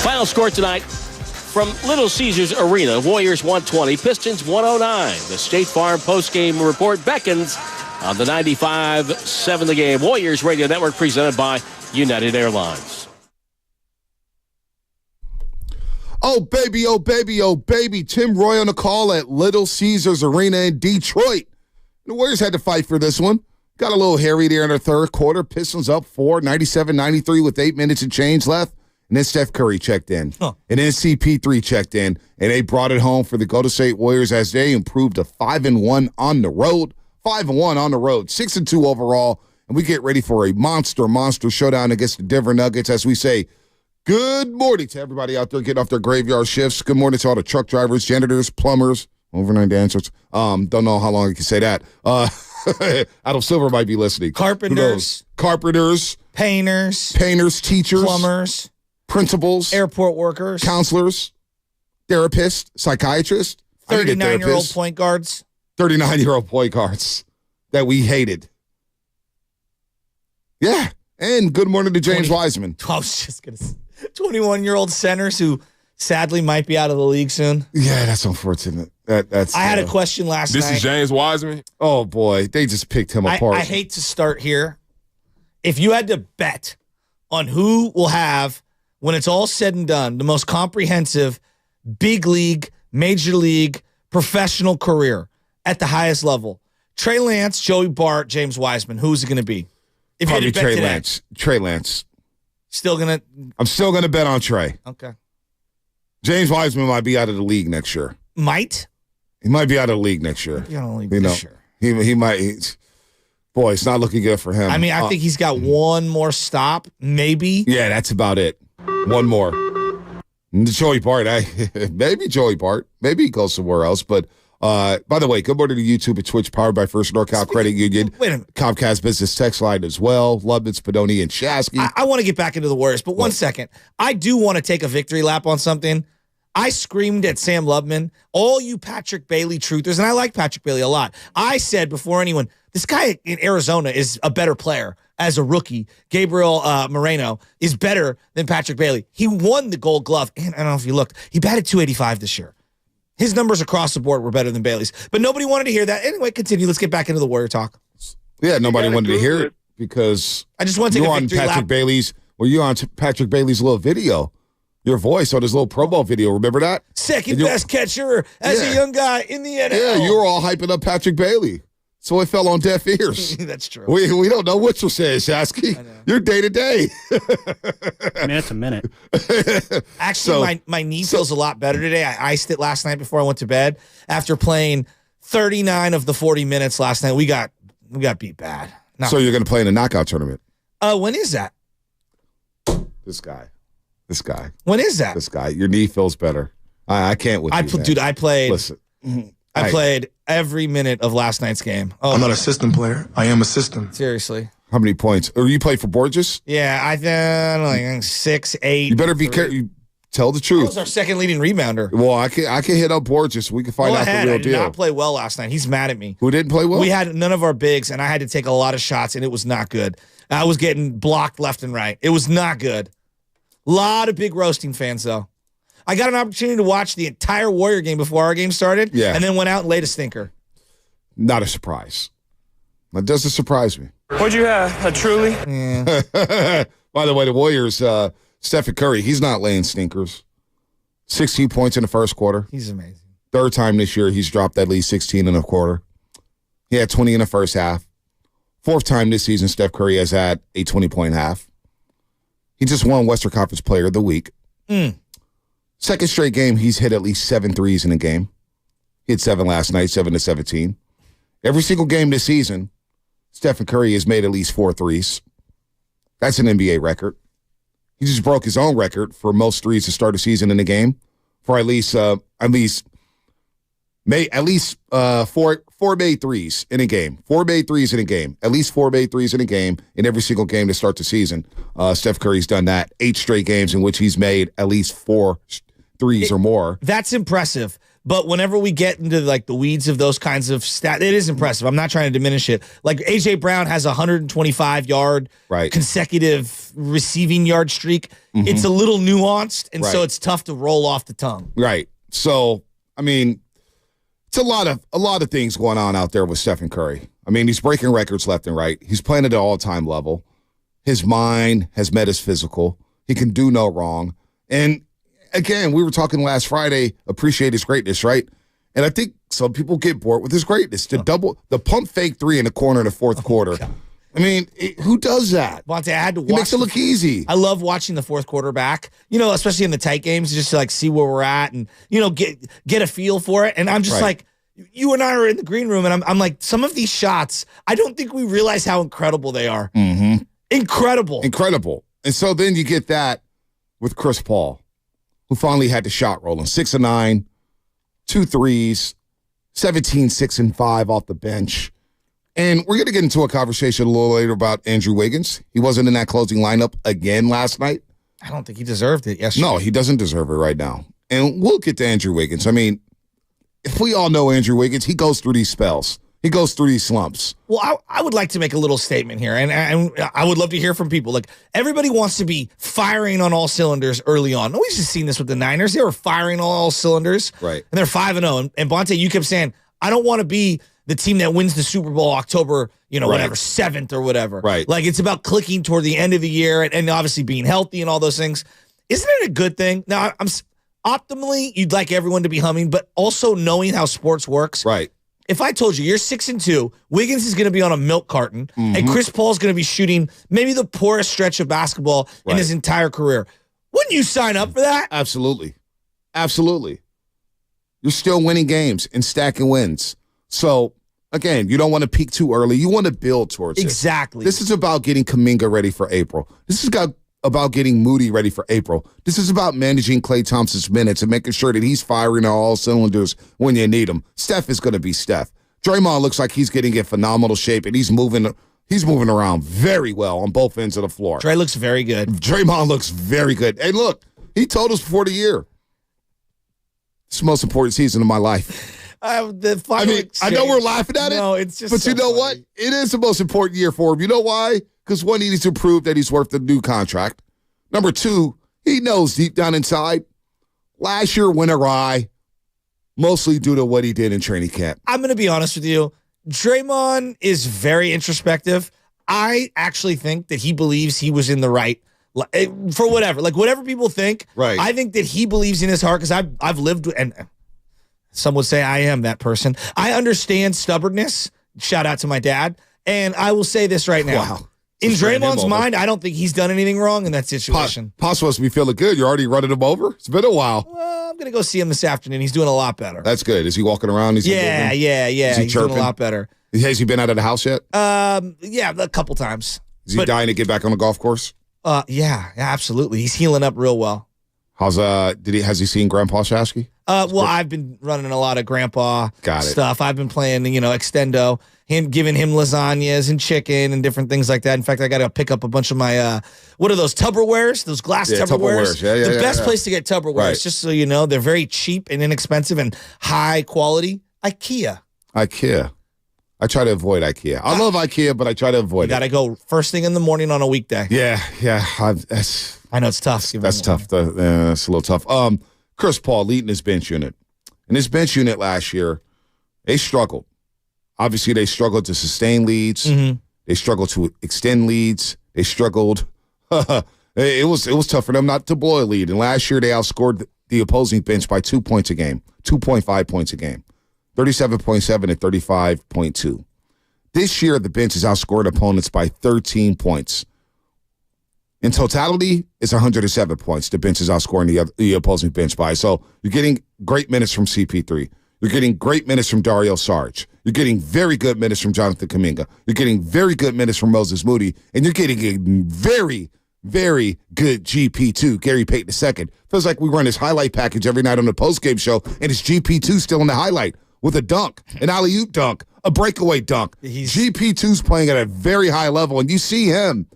Final score tonight from Little Caesars Arena, Warriors 120, Pistons 109. The State Farm postgame report beckons on the 95-7 The Game Warriors Radio Network, presented by United Airlines. Oh, baby, oh, baby, oh, baby. Tim Roy on the call at Little Caesars Arena in Detroit. The Warriors had to fight for this one. Got a little hairy there in the third quarter. Pistons up 4, 97-93 with 8 minutes and change left. And then Steph Curry checked in. And then CP3 checked in. And they brought it home for the Golden State Warriors as they improved to 5-1 on the road. 5-1 on the road. 6-2 overall. And we get ready for a monster showdown against the Denver Nuggets as we say, good morning to everybody out there getting off their graveyard shifts. Good morning to all the truck drivers, janitors, plumbers, overnight dancers. Don't know how long I can say that. Adam Silver might be listening. Carpenters. Painters, teachers. Plumbers. Principals. Airport workers. Counselors. Therapists. Psychiatrists. 39-year-old point guards. 39-year-old point guards that we hated. Yeah. And good morning to James Wiseman. I was just going to say, 21-year-old centers who sadly might be out of the league soon. Yeah, that's unfortunate. That's. I had a question last night. This is James Wiseman. Oh boy, they just picked him apart. I hate to start here. If you had to bet on who will have, when it's all said and done, the most comprehensive big league, major league, professional career at the highest level, Trey Lance, Joey Bart, James Wiseman, who's it going to be? If Probably you had to bet Trey today. Lance. Trey Lance. I'm still gonna bet on Trey. Okay. James Wiseman might be out of the league next year. He might be out of the league next year. He might. Boy, it's not looking good for him. I mean, I think he's got one more stop, maybe. Yeah, that's about it. One more. Joey Bart. Maybe Joey Bart. Maybe he goes somewhere else. But by the way, good morning to YouTube and Twitch, powered by First NorCal Credit Union. Wait a minute. Comcast Business Text Line as well. Lubman, Spadoni, and Shasky. I want to get back into the Warriors, but one second. I do want to take a victory lap on something. I screamed at Sam Lubman, all you Patrick Bailey truthers, and I like Patrick Bailey a lot. I said before anyone, this guy in Arizona is a better player as a rookie. Gabriel Moreno is better than Patrick Bailey. He won the Gold Glove, and I don't know if you looked. He batted .285 this year. His numbers across the board were better than Bailey's, but nobody wanted to hear that. Anyway, continue. Let's get back into the Warrior talk. Yeah, nobody wanted to hear it because I just want to take a victory lap. You're on Patrick Bailey's little video. Your voice on his little promo video. Remember that? Second best catcher as a young guy in the NFL. Yeah, you were all hyping up Patrick Bailey. So it fell on deaf ears. That's true. We don't know what you're saying, Shasky. You're day to day. Minute to minute. Actually, my knee feels a lot better today. I iced it last night before I went to bed. After playing 39 of the 40 minutes last night, we got beat bad. So you're going to play in a knockout tournament? When is that? This guy. When is that? This guy. Your knee feels better. I can't with you, man. Dude, I played. Listen. I played every minute of last night's game. I'm not a system player. I am a system. Seriously. How many points? Or you played for Borges? Yeah, I think like 6, 8. You better be careful. Tell the truth. He was our second leading rebounder. Well, I can hit up Borges. We can find out the real deal. I did not play well last night. He's mad at me. Who didn't play well? We had none of our bigs, and I had to take a lot of shots, and it was not good. I was getting blocked left and right. It was not good. A lot of big roasting fans, though. I got an opportunity to watch the entire Warrior game before our game started, and then went out and laid a stinker. Not a surprise. That doesn't surprise me. What'd you have? A truly? Yeah. By the way, the Warriors, Stephen Curry, he's not laying stinkers. 16 points in the first quarter. He's amazing. Third time this year he's dropped at least 16 in a quarter. He had 20 in the first half. Fourth time this season Steph Curry has had a 20-point half. He just won Western Conference Player of the Week. Second straight game, he's hit at least 7 threes in a game. He hit 7 last night, 7 to 17. Every single game this season, Stephen Curry has made at least 4 threes. That's an NBA record. He just broke his own record for most threes to start a season in a game for at least four made threes in a game. 4 made threes in a game. At least 4 made threes in a game in every single game to start the season. Steph Curry's done that 8 straight games in which he's made at least 4 threes or more. That's impressive. But whenever we get into like the weeds of those kinds of stats, it is impressive. I'm not trying to diminish it. Like A.J. Brown has a 125-yard consecutive receiving yard streak. Mm-hmm. It's a little nuanced, and so it's tough to roll off the tongue. Right. So, I mean, it's a lot of things going on out there with Stephen Curry. I mean, he's breaking records left and right. He's playing at an all-time level. His mind has met his physical. He can do no wrong. And again, we were talking last Friday, appreciate his greatness, right? And I think some people get bored with his greatness. The pump fake 3 in the corner in the fourth quarter. God. I mean, who does that? Bonte, I had to watch. He makes it look easy. I love watching the fourth quarter back, especially in the tight games, just to like see where we're at and, get a feel for it. And I'm just like, you and I are in the green room, and I'm like, some of these shots, I don't think we realize how incredible they are. Mm-hmm. Incredible. And so then you get that with Chris Paul, who finally had the shot rolling. 6 of 9, 2 threes, 17, 6 and 5 off the bench. And we're going to get into a conversation a little later about Andrew Wiggins. He wasn't in that closing lineup again last night. I don't think he deserved it yesterday. No, he doesn't deserve it right now. And we'll get to Andrew Wiggins. I mean, if we all know Andrew Wiggins, he goes through these spells. He goes through these slumps. Well, I would like to make a little statement here, and I would love to hear from people. Like, everybody wants to be firing on all cylinders early on. We've just seen this with the Niners. They were firing on all cylinders, right? And they're 5-0. And Bonte, you kept saying, I don't want to be the team that wins the Super Bowl October, whatever, 7th or whatever. Right. Like, it's about clicking toward the end of the year and obviously being healthy and all those things. Isn't it a good thing? Now, optimally, you'd like everyone to be humming, but also knowing how sports works. Right. If I told you you're 6-2, Wiggins is going to be on a milk carton, and Chris Paul's going to be shooting maybe the poorest stretch of basketball in his entire career, wouldn't you sign up for that? Absolutely. Absolutely. You're still winning games and stacking wins. So, again, you don't want to peak too early. You want to build towards it. Exactly. This is about getting Kuminga ready for April. This is about getting Moody ready for April. This is about managing Klay Thompson's minutes and making sure that he's firing on all cylinders when you need him. Steph is going to be Steph. Draymond looks like he's getting in phenomenal shape, and he's moving around very well on both ends of the floor. Trey looks very good. Draymond looks very good. Hey, look, he told us before the year, it's the most important season of my life. I know we're laughing at it. No, it's just. But so you know funny. what? It is the most important year for him. You know why? Because one, he needs to prove that he's worth the new contract. Number two, he knows deep down inside, last year went awry, mostly due to what he did in training camp. I'm going to be honest with you. Draymond is very introspective. I actually think that he believes he was in the right for whatever. Like, whatever people think, right. I think that he believes in his heart, because I've lived, and some would say I am that person. I understand stubbornness. Shout out to my dad. And I will say this right now. Wow. In Draymond's mind, I don't think he's done anything wrong in that situation. Pa's supposed to be feeling good. You're already running him over? It's been a while. Well, I'm going to go see him this afternoon. He's doing a lot better. That's good. Is he walking around? Yeah. He's doing a lot better. Has he been out of the house yet? Yeah, a couple times. Is he dying to get back on the golf course? Yeah, absolutely. He's healing up real well. Has he seen Grandpa Shasky? Well, I've been running a lot of Grandpa stuff. I've been playing, extendo, giving him lasagnas and chicken and different things like that. In fact, I got to pick up a bunch of my, what are those, Tupperwares? Those glass Tupperwares? The best place to get Tupperwares, just so you know, they're very cheap and inexpensive and high quality. IKEA. I try to avoid IKEA. I love IKEA, but I try to avoid it. You got to go first thing in the morning on a weekday. Yeah. I know it's tough. That's tough. It's a little tough. Chris Paul leading his bench unit. And his bench unit last year, they struggled. Obviously, they struggled to sustain leads. Mm-hmm. They struggled to extend leads. They struggled. It was tough for them not to blow a lead. And last year, they outscored the opposing bench by 2 points a game, 2.5 points a game, 37.7 and 35.2. This year, the bench has outscored opponents by 13 points. In totality, it's 107 points. The bench is outscoring the opposing bench by. So you're getting great minutes from CP3. You're getting great minutes from Dario Saric. You're getting very good minutes from Jonathan Kuminga. You're getting very good minutes from Moses Moody. And you're getting a very, very good GP2, Gary Payton II. Feels like we run his highlight package every night on the postgame show, and it's GP2 still in the highlight with a dunk, an alley-oop dunk, a breakaway dunk. GP2's playing at a very high level, and you see him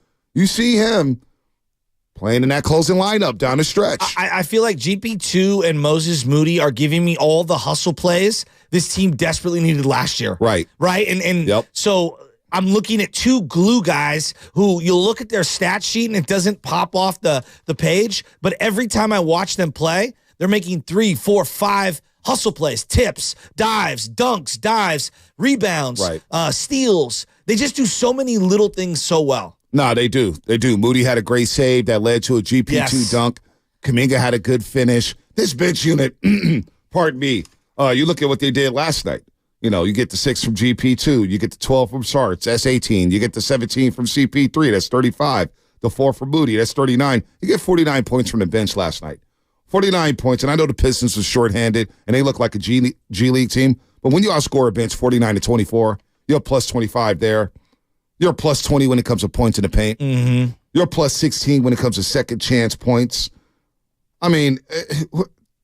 playing in that closing lineup down the stretch. I feel like GP2 and Moses Moody are giving me all the hustle plays this team desperately needed last year. Right. And so I'm looking at two glue guys who you'll look at their stat sheet and it doesn't pop off the page, but every time I watch them play, they're making 3, 4, 5 hustle plays, tips, dives, dunks, dives, rebounds, steals. They just do so many little things so well. No, they do. Moody had a great save that led to a GP2 dunk. Kuminga had a good finish. This bench unit, pardon me, you look at what they did last night. You get the 6 from GP2. You get the 12 from Sarge. That's 18. You get the 17 from CP3. That's 35. The 4 from Moody. That's 39. You get 49 points from the bench last night. 49 points. And I know the Pistons was shorthanded, and they look like a G League team. But when you outscore a bench 49-24, you're plus 25 there. You're plus 20 when it comes to points in the paint. Mm-hmm. You're plus 16 when it comes to second chance points. I mean,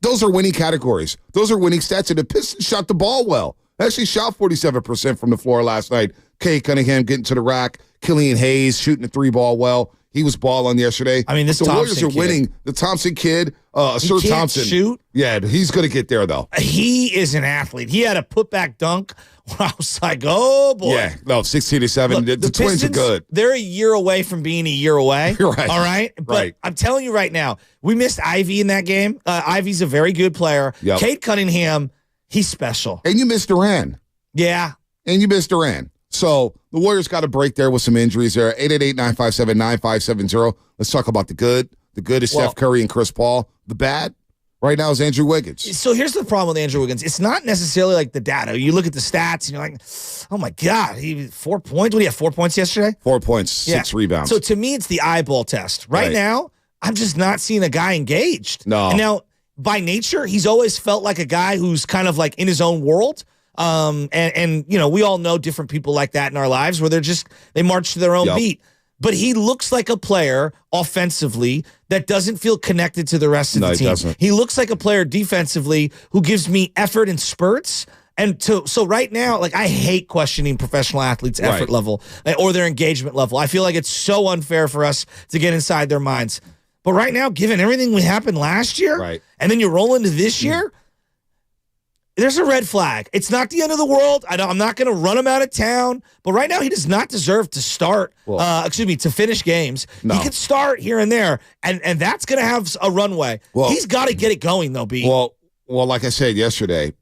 those are winning categories. Those are winning stats. And the Pistons shot the ball well. They actually shot 47% from the floor last night. Kay Cunningham getting to the rack. Killian Hayes shooting the 3 ball well. He was balling yesterday. I mean, this the Warriors Thompson are winning. The Thompson kid, Sir can't Thompson. shoot. Yeah, he's going to get there, though. He is an athlete. He had a putback dunk where I was like, oh, boy. Yeah, no, 16-7. Look, the Twins Pistons, are good. They're a year away from being a year away. You're right. All right? But Right. I'm telling you right now, we missed Ivy in that game. Ivy's a very good player. Yep. Cade Cunningham, he's special. And you missed Durant. Yeah. And you missed Durant. So the Warriors got a break there with some injuries there. 888-957-9570. Let's talk about the good. The good is Steph Curry and Chris Paul. The bad right now is Andrew Wiggins. So here's the problem with Andrew Wiggins. It's not necessarily like the data. You look at the stats and you're like, oh my God, he 4 points. What do you have, 4 points yesterday? 4 points, 6 rebounds. So to me, it's the eyeball test. Right now, I'm just not seeing a guy engaged. No. And now, by nature, he's always felt like a guy who's kind of like in his own world. And you know, we all know different people like that in our lives where they march to their own beat. But he looks like a player offensively that doesn't feel connected to the rest of the team. Doesn't. He looks like a player defensively who gives me effort in spurts. And so right now, like, I hate questioning professional athletes' effort level or their engagement level. I feel like it's so unfair for us to get inside their minds. But right now, given everything that happened last year, and then you roll into this year, there's a red flag. It's not the end of the world. I'm not going to run him out of town. But right now, he does not deserve to start, to finish games. No. He could start here and there, and that's going to have a runway. He's got to get it going, though, B. Well, like I said yesterday,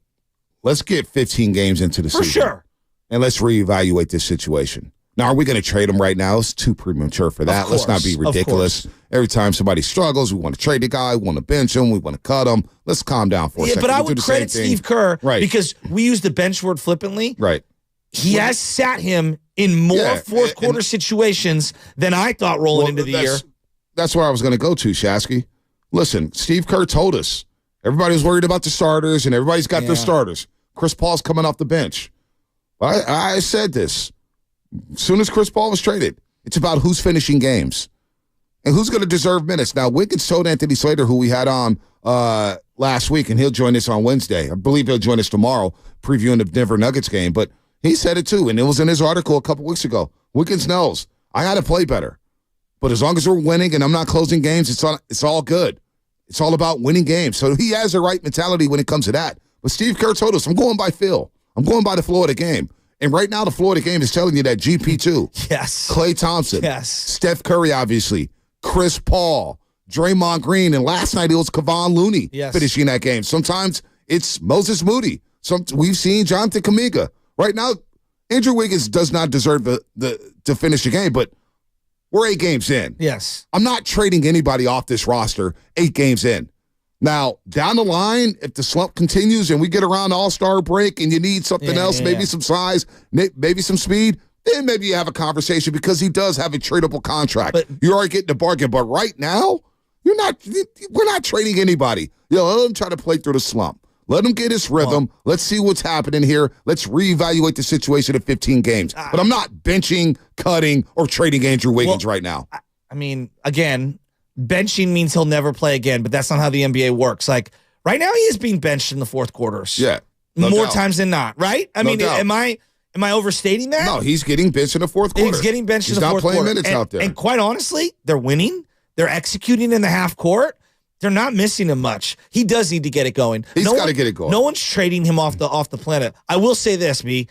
let's get 15 games into the season. For sure. And let's reevaluate this situation. Now, are we going to trade him right now? It's too premature for that. Let's not be ridiculous. Every time somebody struggles, we want to trade the guy, we want to bench him, we want to cut him. Let's calm down for a second. But I would credit Steve Kerr because we use the bench word flippantly. Right. He has sat him in more fourth quarter situations than I thought rolling into the year. That's where I was going to go to, Shasky. Listen, Steve Kerr told us everybody was worried about the starters and everybody's got their starters. Chris Paul's coming off the bench. I said this. As soon as Chris Paul was traded, it's about who's finishing games and who's going to deserve minutes. Now, Wiggins told Anthony Slater, who we had on last week, and he'll join us on Wednesday. I believe he'll join us tomorrow, previewing the Denver Nuggets game. But he said it too, and it was in his article a couple weeks ago. Wiggins knows, I got to play better. But as long as we're winning and I'm not closing games, it's all good. It's all about winning games. So he has the right mentality when it comes to that. But Steve Kerr told us, I'm going by Phil. I'm going by the Florida game. And right now, the Florida game is telling you that GP2. Yes. Klay Thompson. Yes. Steph Curry, obviously. Chris Paul. Draymond Green. And last night, it was Kevon Looney finishing that game. Sometimes it's Moses Moody. We've seen Jonathan Kuminga. Right now, Andrew Wiggins does not deserve to finish the game, but we're 8 games in. Yes. I'm not trading anybody off this roster 8 games in. Now, down the line, if the slump continues and we get around the All-Star break and you need something else, maybe some size, maybe some speed, then maybe you have a conversation because he does have a tradable contract. But you are getting a bargain. But right now, we're not trading anybody. Let him try to play through the slump. Let him get his rhythm. Let's see what's happening here. Let's reevaluate the situation at 15 games. But I'm not benching, cutting, or trading Andrew Wiggins right now. I mean, again, benching means he'll never play again, but that's not how the NBA works. Like, right now, he is being benched in the fourth quarters. Yeah. More times than not, right? I mean, am I overstating that? No, he's getting benched in the fourth quarter. He's getting benched in the fourth quarter. He's not playing minutes out there. And quite honestly, they're winning. They're executing in the half court. They're not missing him much. He does need to get it going. He's got to get it going. No one's trading him off the planet. I will say this, B.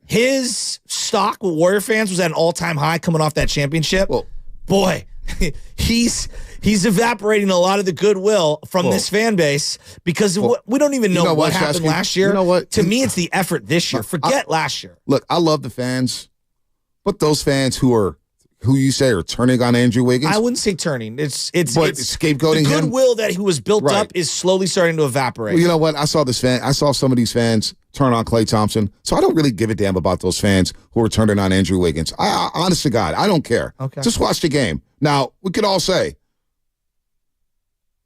His stock with Warrior fans was at an all-time high coming off that championship. Well, boy, he's evaporating a lot of the goodwill from this fan base because we don't even know what happened last year. You know what? To me, it's the effort this year. Forget last year. Look, I love the fans, but those fans who you say are turning on Andrew Wiggins. I wouldn't say turning. It's scapegoating the him. goodwill that he was built up is slowly starting to evaporate. Well, you know what? I saw some of these fans turn on Klay Thompson, so I don't really give a damn about those fans who are turning on Andrew Wiggins. I honest to God, I don't care. Okay. Just watch the game. Now, we could all say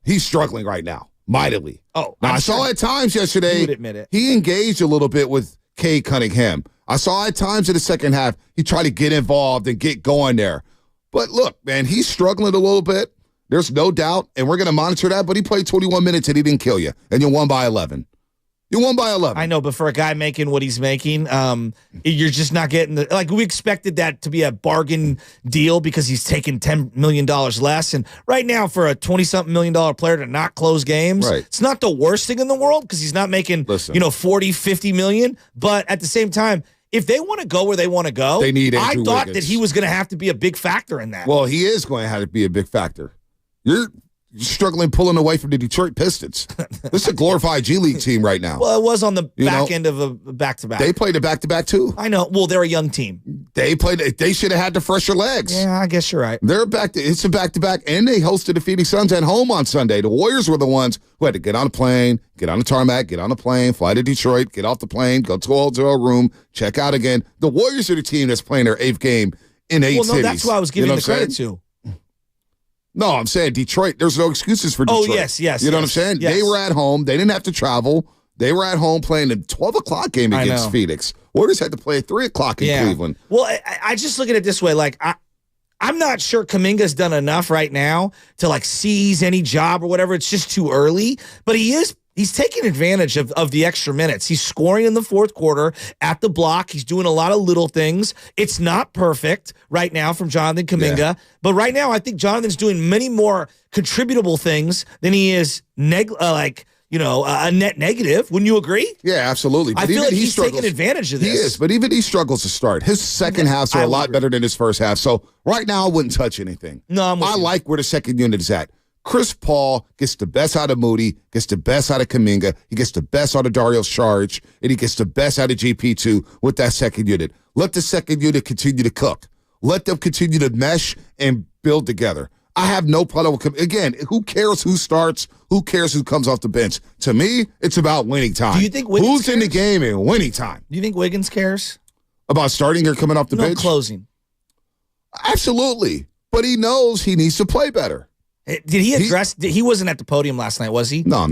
he's struggling right now, mightily. Oh, now I saw at times yesterday. He would admit it. He engaged a little bit with Cade Cunningham. I saw at times in the second half he tried to get involved and get going there. But look, man, he's struggling a little bit. There's no doubt, and we're going to monitor that. But he played 21 minutes and he didn't kill you, and you won by 11. You won by 11. I know, but for a guy making what he's making, you're just not getting the, like, we expected that to be a bargain deal because he's taking $10 million less. And right now, for a 20-something million player to not close games, Right. it's not the worst thing in the world because he's not making, Listen. 40, 50 million. But at the same time, if they want to go where they want to go, They need I Andrew thought Wiggins. that he was going to have to be a big factor in that. Well, he is going to have to be a big factor. You're struggling pulling away from the Detroit Pistons. This is a glorified G League team right now. Well, it was on the You back know, end of a back-to-back. They played a back-to-back too. I know. Well, they're a young team. They should have had the fresher legs. Yeah, I guess you're right. They're it's a back-to-back, and they hosted the Phoenix Suns at home on Sunday. The Warriors were the ones who had to get on a plane, get on the tarmac, get on a plane, fly to Detroit, get off the plane, go to a hotel room, check out again. The Warriors are the team that's playing their 8th game in 8 Well, no, cities. that's who I was giving know the what I'm credit saying? to. No, I'm saying Detroit. There's no excuses for Detroit. Oh, yes. You know what I'm saying? yes. They were at home. They didn't have to travel. They were at home playing the 12 o'clock game I against know. Phoenix. Warriors had to play at 3 o'clock in Cleveland. Well, I just look at it this way. Like, I'm not sure Kuminga's done enough right now to, like, seize any job or whatever. It's just too early. But he's taking advantage of the extra minutes. He's scoring in the fourth quarter at the block. He's doing a lot of little things. It's not perfect right now from Jonathan Kuminga. Yeah. But right now, I think Jonathan's doing many more contributable things than he is a net negative. Wouldn't you agree? Yeah, absolutely. I But feel even like he he's struggles. taking advantage of this. He is, but even he struggles to start. His second halves are I a would lot agree. better than his first half. So right now, I wouldn't touch anything. No, I'm with I you. like where the second unit is at. Chris Paul gets the best out of Moody, gets the best out of Kuminga, he gets the best out of Dario Saric, and he gets the best out of GP2 with that second unit. Let the second unit continue to cook. Let them continue to mesh and build together. I have no problem with again, who cares who starts? Who cares who comes off the bench? To me, it's about winning time. Do you think Wiggins who's in the cares? game and winning time? Do you think Wiggins cares? About starting or coming off the No, bench? closing. Absolutely. But he knows he needs to play better. Did he address? He wasn't at the podium last night, was he? No.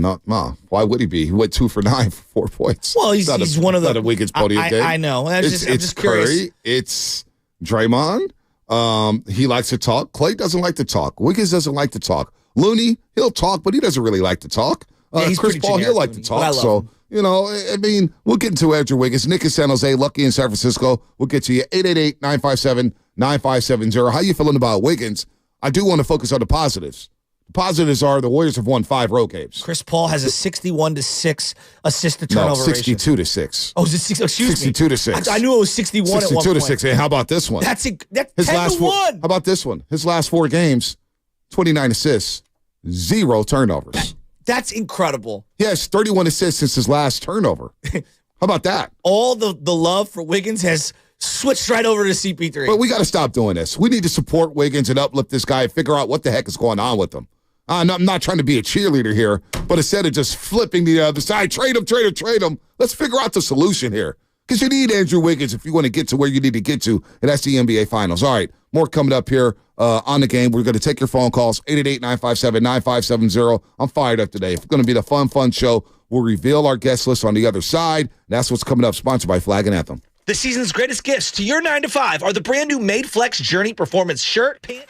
Why would he be? He went 2 for 9 for 4 points. Well, he's one of the not a Wiggins podium game. I know. I'm It's just curious. Curry. It's Draymond. He likes to talk. Klay doesn't like to talk. Wiggins doesn't like to talk. Looney, he'll talk, but he doesn't really like to talk. Yeah, he's Chris pretty Paul, he'll generic, like to Looney, but I talk. love So, him. I mean, we'll get into Andrew Wiggins. Nick in San Jose, Lucky in San Francisco. We'll get to you. 888-957-9570. How you feeling about Wiggins? I do want to focus on the positives. The positives are the Warriors have won 5 road games. Chris Paul has a 61-6 assist to No, turnover ratio. 62-6. Oh, is it 6? Excuse me. 62-6. I knew it was 61 at one 62 to point. 6. And how about this one? That's 10 last to 4. 1. How about this one? His last 4 games, 29 assists, 0 turnovers. That's incredible. He has 31 assists since his last turnover. How about that? All the love for Wiggins has switched right over to CP3. But we got to stop doing this. We need to support Wiggins and uplift this guy and figure out what the heck is going on with him. I'm not trying to be a cheerleader here, but instead of just flipping the other side, trade him, let's figure out the solution here. Because you need Andrew Wiggins if you want to get to where you need to get to, and that's the NBA Finals. All right, more coming up here on the game. We're going to take your phone calls, 888-957-9570. I'm fired up today. It's going to be the fun show. We'll reveal our guest list on the other side. That's what's coming up, sponsored by Flag and Anthem. The season's greatest gifts to your 9 to 5 are the brand new Made Flex Journey Performance shirt, pant.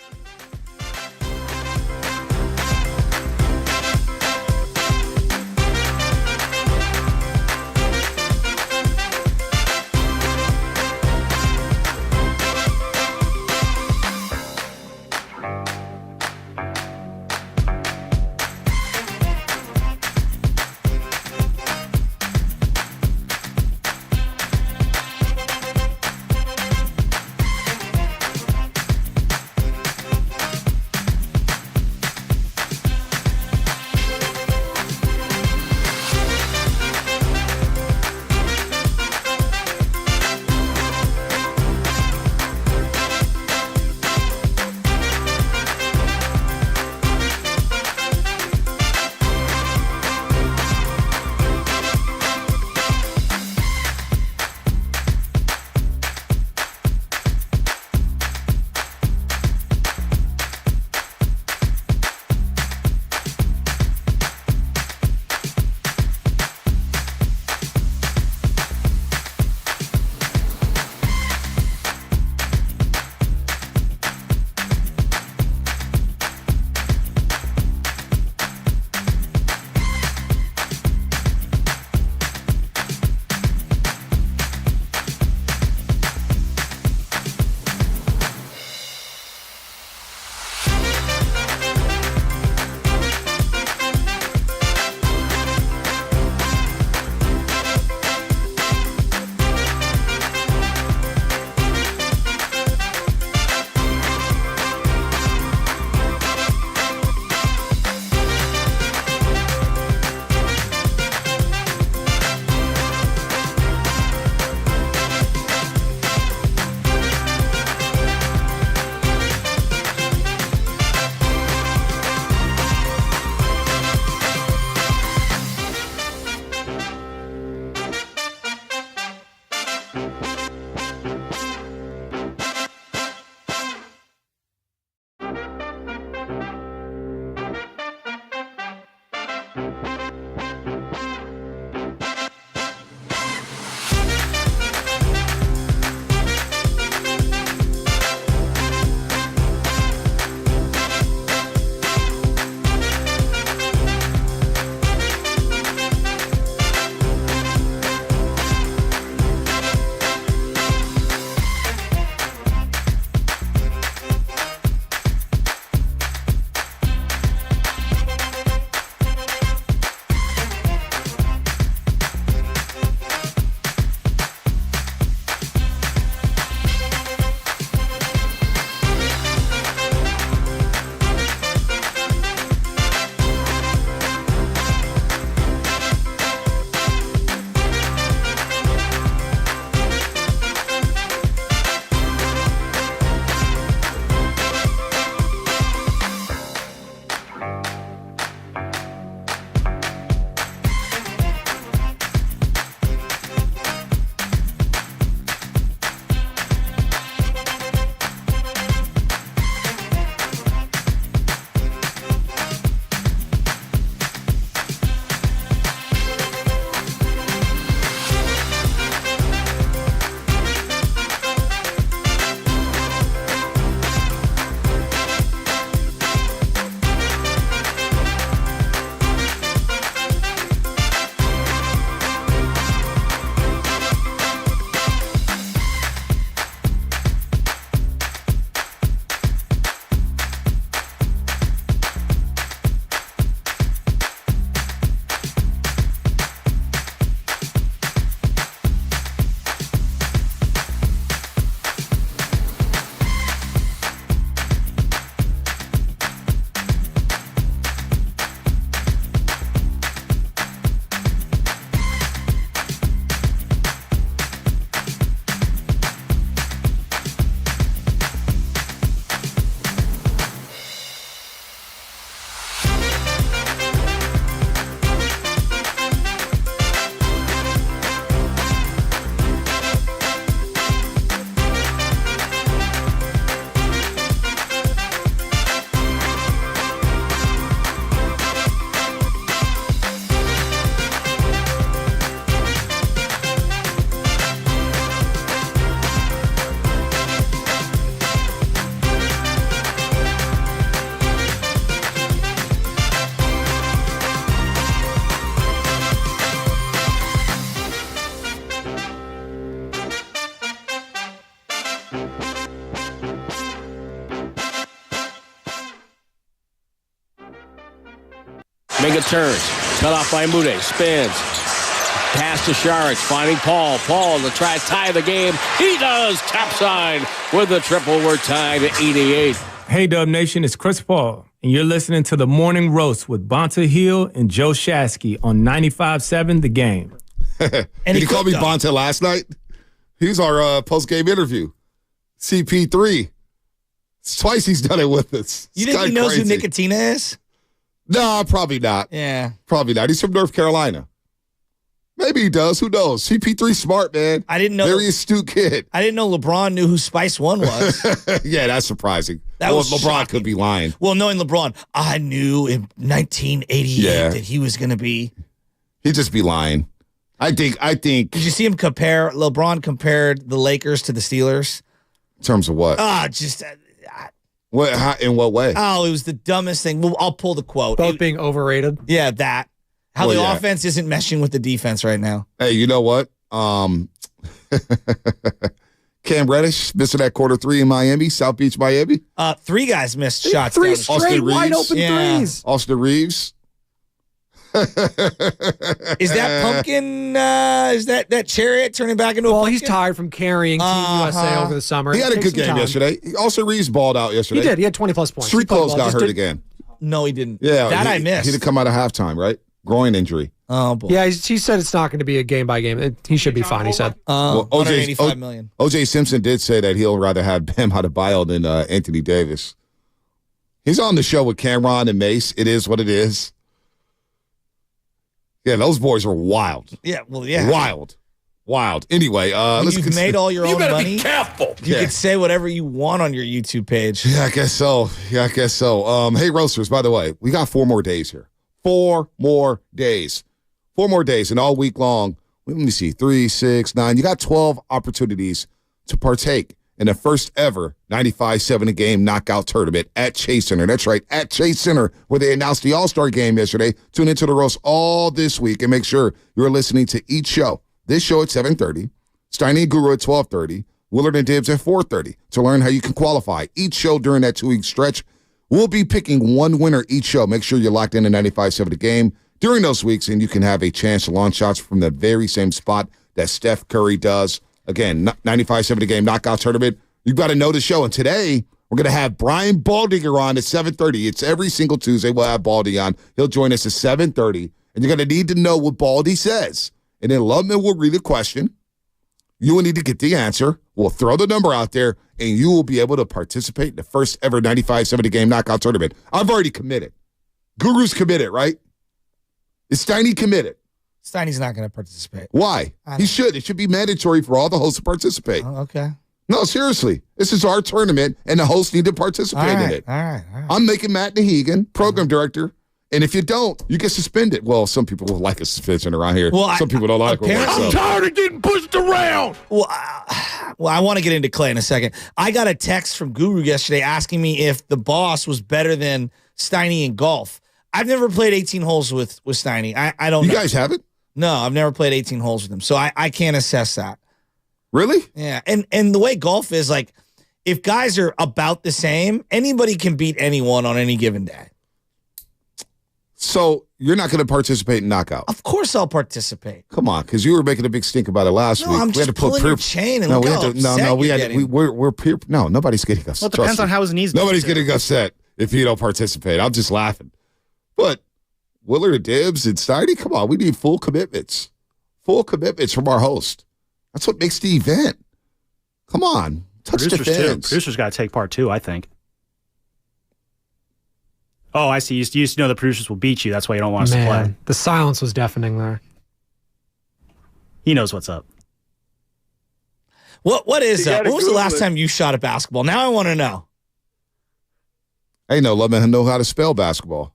Minga turns. Cut off by Mude. Spins. Pass to Saric. Finding Paul. Paul to try to tie the game. He does. Topside with the triple. We're tied at 88. Hey, Dub Nation, it's Chris Paul, and you're listening to The Morning Roast with Bonta Hill and Joe Shasky on 95.7 The Game. And he called me Bonta last night. He's our post-game interview. CP3. It's twice he's done it with us. You think he knows who Nicotina is? No, probably not. Yeah. Probably not. He's from North Carolina. Maybe he does. Who knows? CP3 smart, man. I didn't know. Very astute kid. I didn't know LeBron knew who Spice One was. Yeah, that's surprising. Was LeBron shocking. could be lying. Well, knowing LeBron, I knew in 1988 that he was going to be. He'd just be lying. I think. Did you see him compare? LeBron compared the Lakers to the Steelers. In terms of what? In what way? Oh, it was the dumbest thing. Well, I'll pull the quote. Both being overrated. Yeah, that. How the offense isn't meshing with the defense right now. Hey, you know what? Cam Reddish missing that quarter three in Miami, South Beach, Miami. 3 guys missed shots. Three straight wide open threes. Austin Reeves. Is that pumpkin? Is that chariot turning back into a pumpkin? He's tired from carrying Team USA over the summer. He had a good game yesterday. Austin Reeves balled out yesterday. He did. He had 20-plus points. Street clothes got hurt again. No, he didn't. Yeah, I missed. He did come out of halftime, right? Groin injury. Oh, boy. Yeah, he said it's not going to be a game-by-game. He should be fine, he said. $185 million. O.J. Simpson did say that he'll rather have Bam Adebayo than Anthony Davis. He's on the show with Cameron and Mace. It is what it is. Yeah, those boys are wild. Yeah, well, yeah. Wild. Anyway, you've made all your own money. You better be careful. You can say whatever you want on your YouTube page. Yeah, I guess so. Hey, Roasters, by the way, we got 4 more days here. 4 more days. 4 more days, and all week long, let me see, 3, 6, 9. You got 12 opportunities to partake in the first ever 95-7 a game knockout tournament at Chase Center. That's right, at Chase Center, where they announced the All-Star game yesterday. Tune into the roast all this week and make sure you're listening to each show. This show at 7:30, Steiny and Guru at 12:30, Willard and Dibbs at 4:30 to learn how you can qualify. Each show during that 2-week stretch, we'll be picking one winner each show. Make sure you're locked in 95-7 the game during those weeks, and you can have a chance to launch shots from the very same spot that Steph Curry does. Again, 95-7 the game knockout tournament. You've got to know the show. And today, we're going to have Brian Baldinger on at 7:30. It's every single Tuesday we'll have Baldy on. He'll join us at 7:30. And you're going to need to know what Baldy says. And then Loveman will read the question. You will need to get the answer. We'll throw the number out there, and you will be able to participate in the first ever 95-7 the game knockout tournament. I've already committed. Guru's committed, right? Is Steiny committed? Steiny's not going to participate. Why? He should. It should be mandatory for all the hosts to participate. Oh, okay. No, seriously. This is our tournament, and the hosts need to participate in it. All right. I'm making Matt Nahegan, program director, and if you don't, you get suspended. Well, some people will like a suspension around here. Well, some people don't like it. I'm tired of getting pushed around. Well, I want to get into Klay in a second. I got a text from Guru yesterday asking me if the boss was better than Steiny in golf. I've never played 18 holes with Steiny. I don't know. You guys haven't? No, I've never played 18 holes with him, so I can't assess that. Really? Yeah, and the way golf is, like, if guys are about the same, anybody can beat anyone on any given day. So you're not going to participate in knockout? Of course I'll participate. Come on, because you were making a big stink about it last week. I'm just pulling your chain and look how upset you're getting. We're peer. No, nobody's getting upset. Well, it depends on how his knees. Nobody's getting upset if you don't participate. I'm just laughing. But Willard and Dibbs and Steiny, come on, we need full commitments. Full commitments from our host. That's what makes the event. Come on, touch the fence. Producers got to take part too, I think. Oh, I see. You used to know the producers will beat you. That's why you don't want us to play. The silence was deafening there. He knows what's up. What is up? When was the last time you shot a basketball? Now I want to know. Hey, no, let me know how to spell basketball.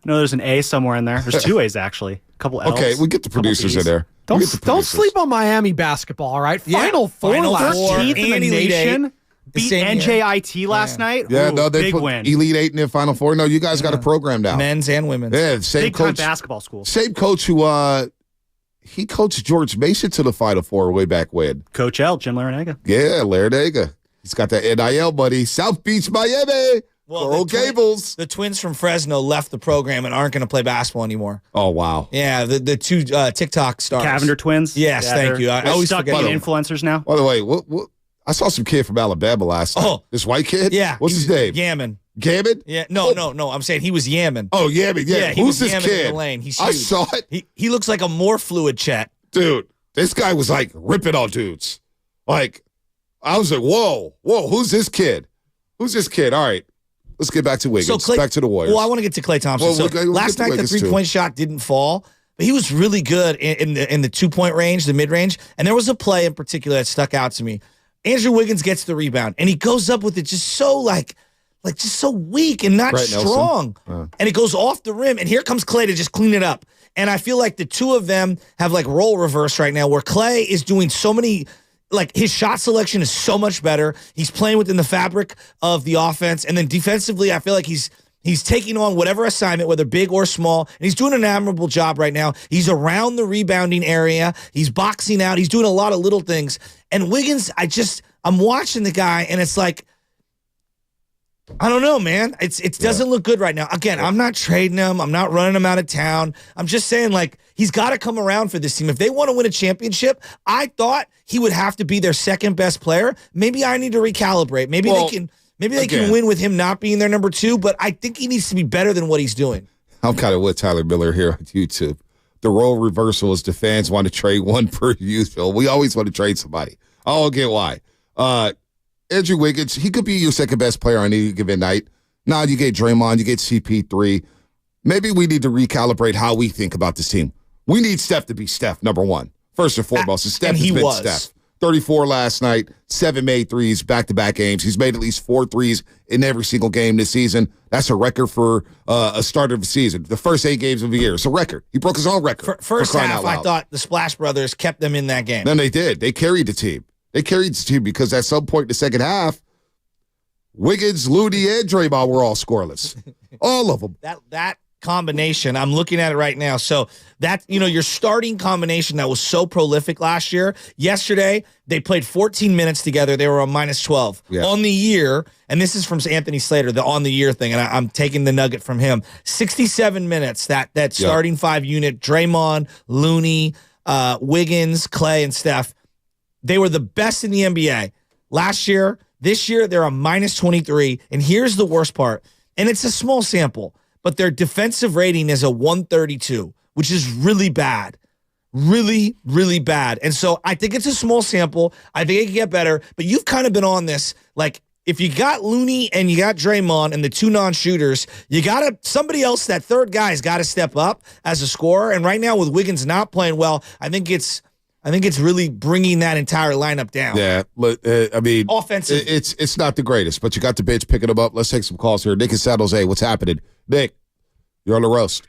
No, there's an A somewhere in there. There's 2 A's, actually. A couple L's. Okay, we get the producers in there. Don't sleep on Miami basketball, all right? Final Four last 13th in the nation. Beat NJIT last night. Yeah, Ooh, no, they big put win. Elite 8 in their Final Four. No, you guys got a program now. Men's and women's. Yeah, same big coach. Time basketball school. Same coach who he coached George Mason to the Final Four way back when. Coach L, Jim Larinaga. Yeah, Larinaga. He's got that NIL buddy. South Beach, Miami. Coral Gables. The twins from Fresno left the program and aren't going to play basketball anymore. Oh, wow. Yeah, the two TikTok stars. Cavender twins. Yes, thank you. I always stuck forget being influencers now. By the way, what I saw some kid from Alabama last night. Oh. This white kid? Yeah. What's his name? Yaman. Gammon? Yeah, no. I'm saying he was Yaman. Oh, Yammon. Yeah. He Who's was this Yaman in kid? the lane. He's huge. I saw it. He looks like a more fluid Chet. Dude, this guy was like ripping on dudes. Like, I was like, whoa, who's this kid? Who's this kid? All right, let's get back to Wiggins. Back to the Warriors. Well, I want to get to Klay Thompson. Well, last night, the three-point shot didn't fall, but he was really good in the 2-point range, the mid-range. And there was a play in particular that stuck out to me. Andrew Wiggins gets the rebound, and he goes up with it just so just so weak and not strong. And it goes off the rim, and here comes Klay to just clean it up. And I feel like the two of them have like role reverse right now, where Klay is doing so many. Like, his shot selection is so much better. He's playing within the fabric of the offense. And then defensively, I feel like he's taking on whatever assignment, whether big or small. And he's doing an admirable job right now. He's around the rebounding area. He's boxing out. He's doing a lot of little things. And Wiggins, I'm watching the guy, and it's like, I don't know, man. It doesn't look good right now. Again, I'm not trading him. I'm not running him out of town. I'm just saying, like, he's got to come around for this team. If they want to win a championship, I thought he would have to be their second best player. Maybe I need to recalibrate. Maybe they can win with him not being their number 2, but I think he needs to be better than what he's doing. I'm kind of with Tyler Miller here on YouTube. The role reversal is the fans want to trade one per usual. We always want to trade somebody. I don't get why. Andrew Wiggins, he could be your second best player on any given night. Now you get Draymond, you get CP3. Maybe we need to recalibrate how we think about this team. We need Steph to be Steph, number one. First and foremost, and Steph has been Steph. 34 last night, 7 made threes, back-to-back games. He's made at least 4 threes in every single game this season. That's a record for a start of the season. The first 8 games of the year. It's a record. He broke his own record. First half, I thought the Splash Brothers kept them in that game. Then they did. They carried the team. Because at some point in the second half, Wiggins, Looney, and Draymond were all scoreless. All of them. That combination, I'm looking at it right now. So that, your starting combination that was so prolific last year. Yesterday, they played 14 minutes together. They were on minus 12. Yeah. On the year, and this is from Anthony Slater, the on the year thing, and I'm taking the nugget from him. 67 minutes, that starting 5 unit, Draymond, Looney, Wiggins, Klay, and Steph. They were the best in the NBA last year. This year, they're a minus 23. And here's the worst part. And it's a small sample, but their defensive rating is a 132, which is really bad. Really, really bad. And so I think it's a small sample. I think it can get better. But you've kind of been on this. Like, if you got Looney and you got Draymond and the 2 non-shooters, somebody else, that third guy's got to step up as a scorer. And right now, with Wiggins not playing well, I think it's really bringing that entire lineup down. Yeah, offensive. It's not the greatest, but you got the bench picking them up. Let's take some calls here. Nick in San Jose, what's happening? Nick, you're on the roast.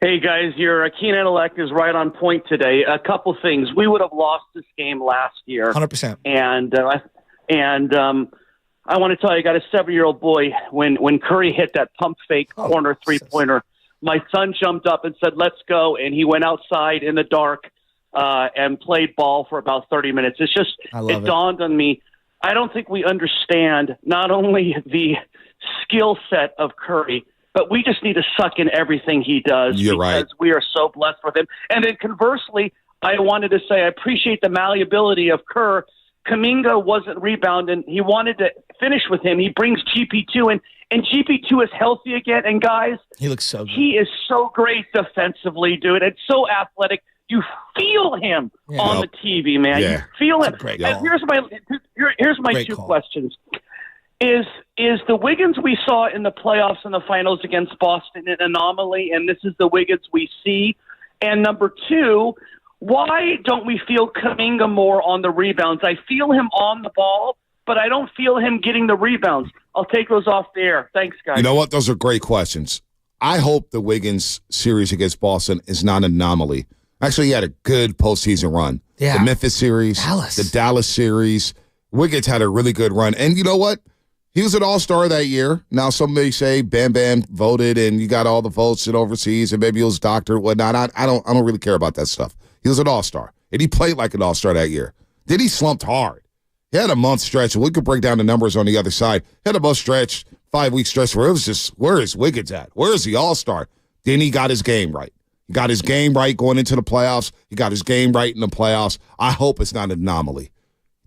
Hey, guys, your keen intellect is right on point today. A couple things. We would have lost this game last year. 100%. And I want to tell you, I got a 7-year-old boy. When Curry hit that pump fake corner three-pointer, my son jumped up and said, "Let's go," and he went outside in the dark and played ball for about 30 minutes. It dawned on me, I don't think we understand not only the skill set of Curry, but we just need to suck in everything he does. You're right. Because we are so blessed with him. And then conversely, I wanted to say I appreciate the malleability of Kerr. Kuminga wasn't rebounding. He wanted to finish with him. He brings GP2 in, and GP2 is healthy again. And guys, he looks so good. He is so great defensively, dude. It's so athletic. You feel him on the TV, man. Yeah. You feel him. And here's my two questions. Is the Wiggins we saw in the playoffs and the finals against Boston an anomaly, and this is the Wiggins we see? And number 2, why don't we feel Kuminga more on the rebounds? I feel him on the ball, but I don't feel him getting the rebounds. I'll take those off the air. Thanks, guys. You know what? Those are great questions. I hope the Wiggins series against Boston is not an anomaly. Actually, he had a good postseason run. Yeah. The Memphis series, the Dallas series. Wiggins had a really good run. And you know what? He was an all-star that year. Now, some may say Bam Bam voted and you got all the votes and overseas and maybe he was doctored and whatnot. I don't really care about that stuff. He was an all-star. And he played like an all-star that year. Then he slumped hard. He had a month stretch, and we could break down the numbers on the other side. He had a month stretch 5-week stretch where it was just, where is Wiggins at? Where is the All-Star? Then he got his game right. He got his game right going into the playoffs. He got his game right in the playoffs. I hope it's not an anomaly.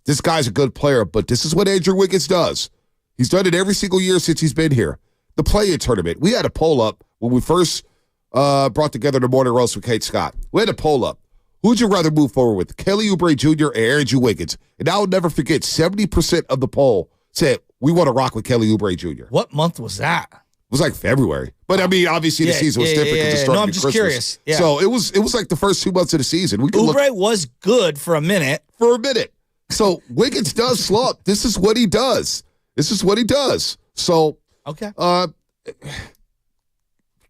This guy's a good player, but this is what Andrew Wiggins does. He's done it every single year since he's been here. The play-in tournament. We had a poll up when we first brought together the Morning Roast with Kate Scott. We had a poll up. Who'd you rather move forward with, Kelly Oubre Jr. or Andrew Wiggins? And I will never forget, 70% of the poll said, we want to rock with Kelly Oubre Jr. What month was that? It was like February. But, I mean, obviously the season was different because it started No, I'm at just Christmas. curious. Yeah. So it was like the first 2 months of the season. Oubre was good for a minute. So Wiggins does slump. This is what he does. So Okay.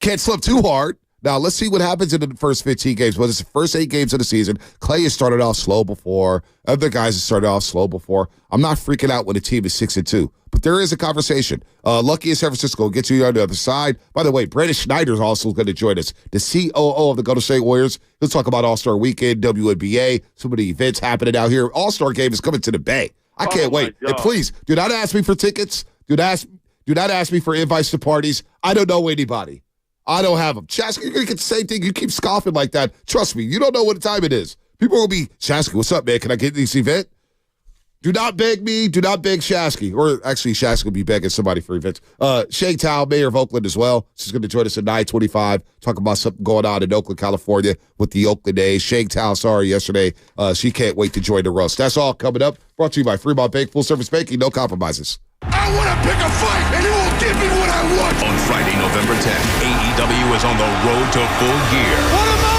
Can't slump too hard. Now, let's see what happens in the first 15 games. Well, it's the first 8 games of the season. Klay has started off slow before. Other guys have started off slow before. I'm not freaking out when a team is 6-2. But there is a conversation. Lucky is San Francisco. Get you on the other side. By the way, Brandon Schneider is also going to join us. The COO of the Golden State Warriors. He'll talk about All-Star Weekend, WNBA, some of the events happening out here. All-Star Game is coming to the Bay. I can't wait. And please, do not ask me for tickets. Do not ask me for invites to parties. I don't know anybody. I don't have them. Chasky, you're going to get the same thing. You keep scoffing like that. Trust me, you don't know what time it is. People will be, Chasky, what's up, man? Can I get this event? Do not beg me. Do not beg Shasky. Or actually, Shasky will be begging somebody for events. Shay Tao, mayor of Oakland as well. She's going to join us at 9:25. Talk about something going on in Oakland, California with the Oakland A. Shay Tao, sorry, yesterday. She can't wait to join the roast. That's all coming up. Brought to you by Fremont Bank. Full service banking. No compromises. I want to pick a fight, and you will give me what I want. On Friday, November 10th, AEW is on the road to Full Gear. What a moment!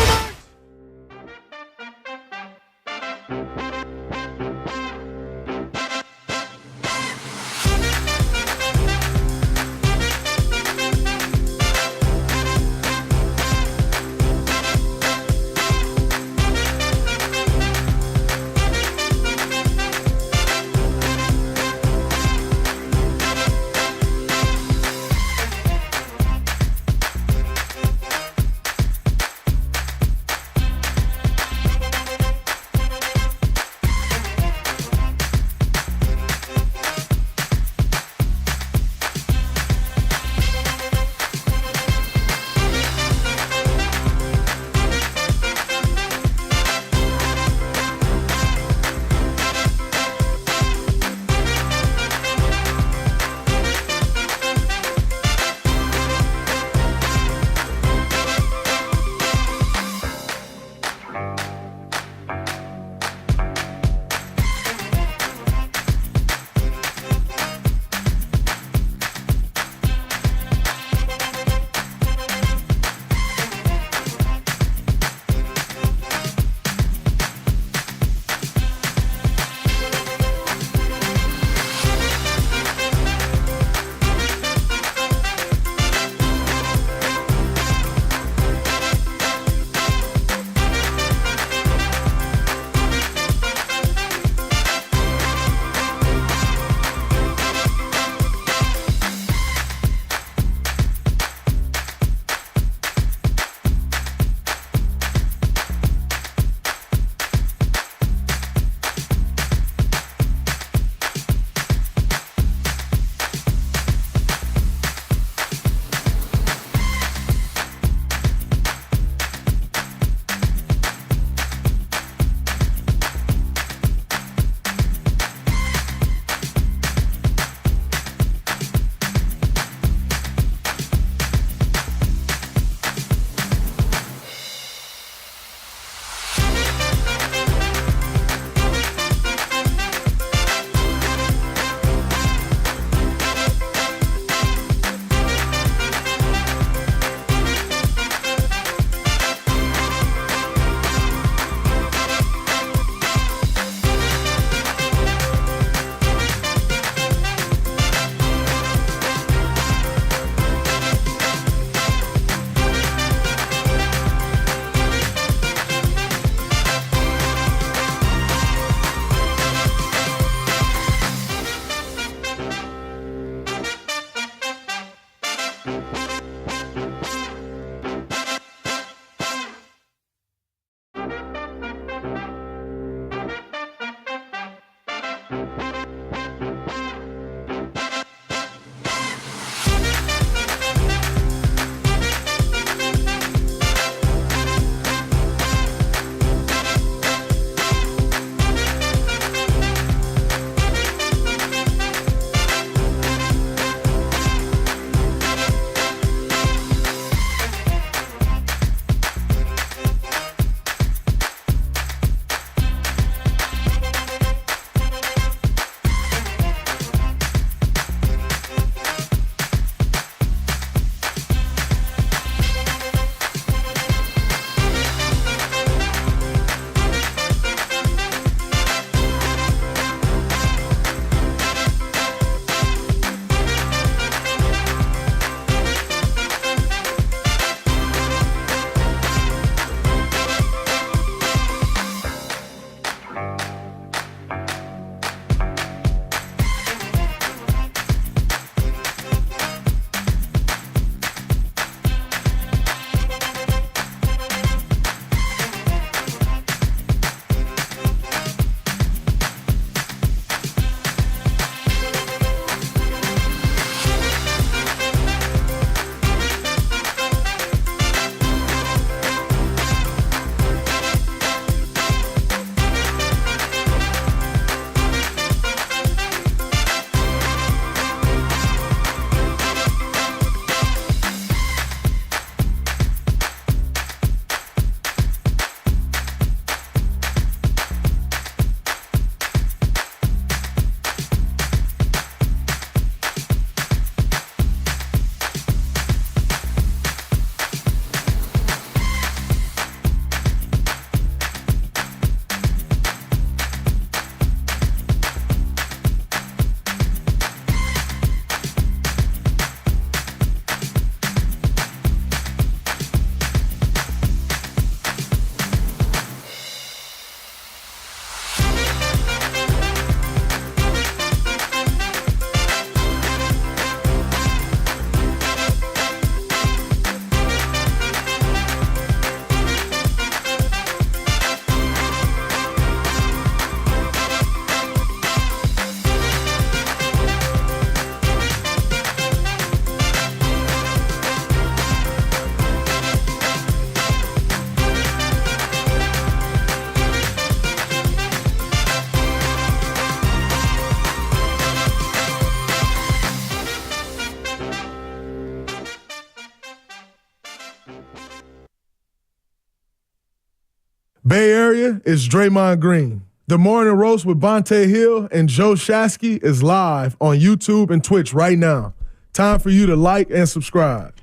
Bay Area is Draymond Green. The Morning Roast with Bonte Hill and Joe Shasky is live on YouTube and Twitch right now. Time for you to like and subscribe.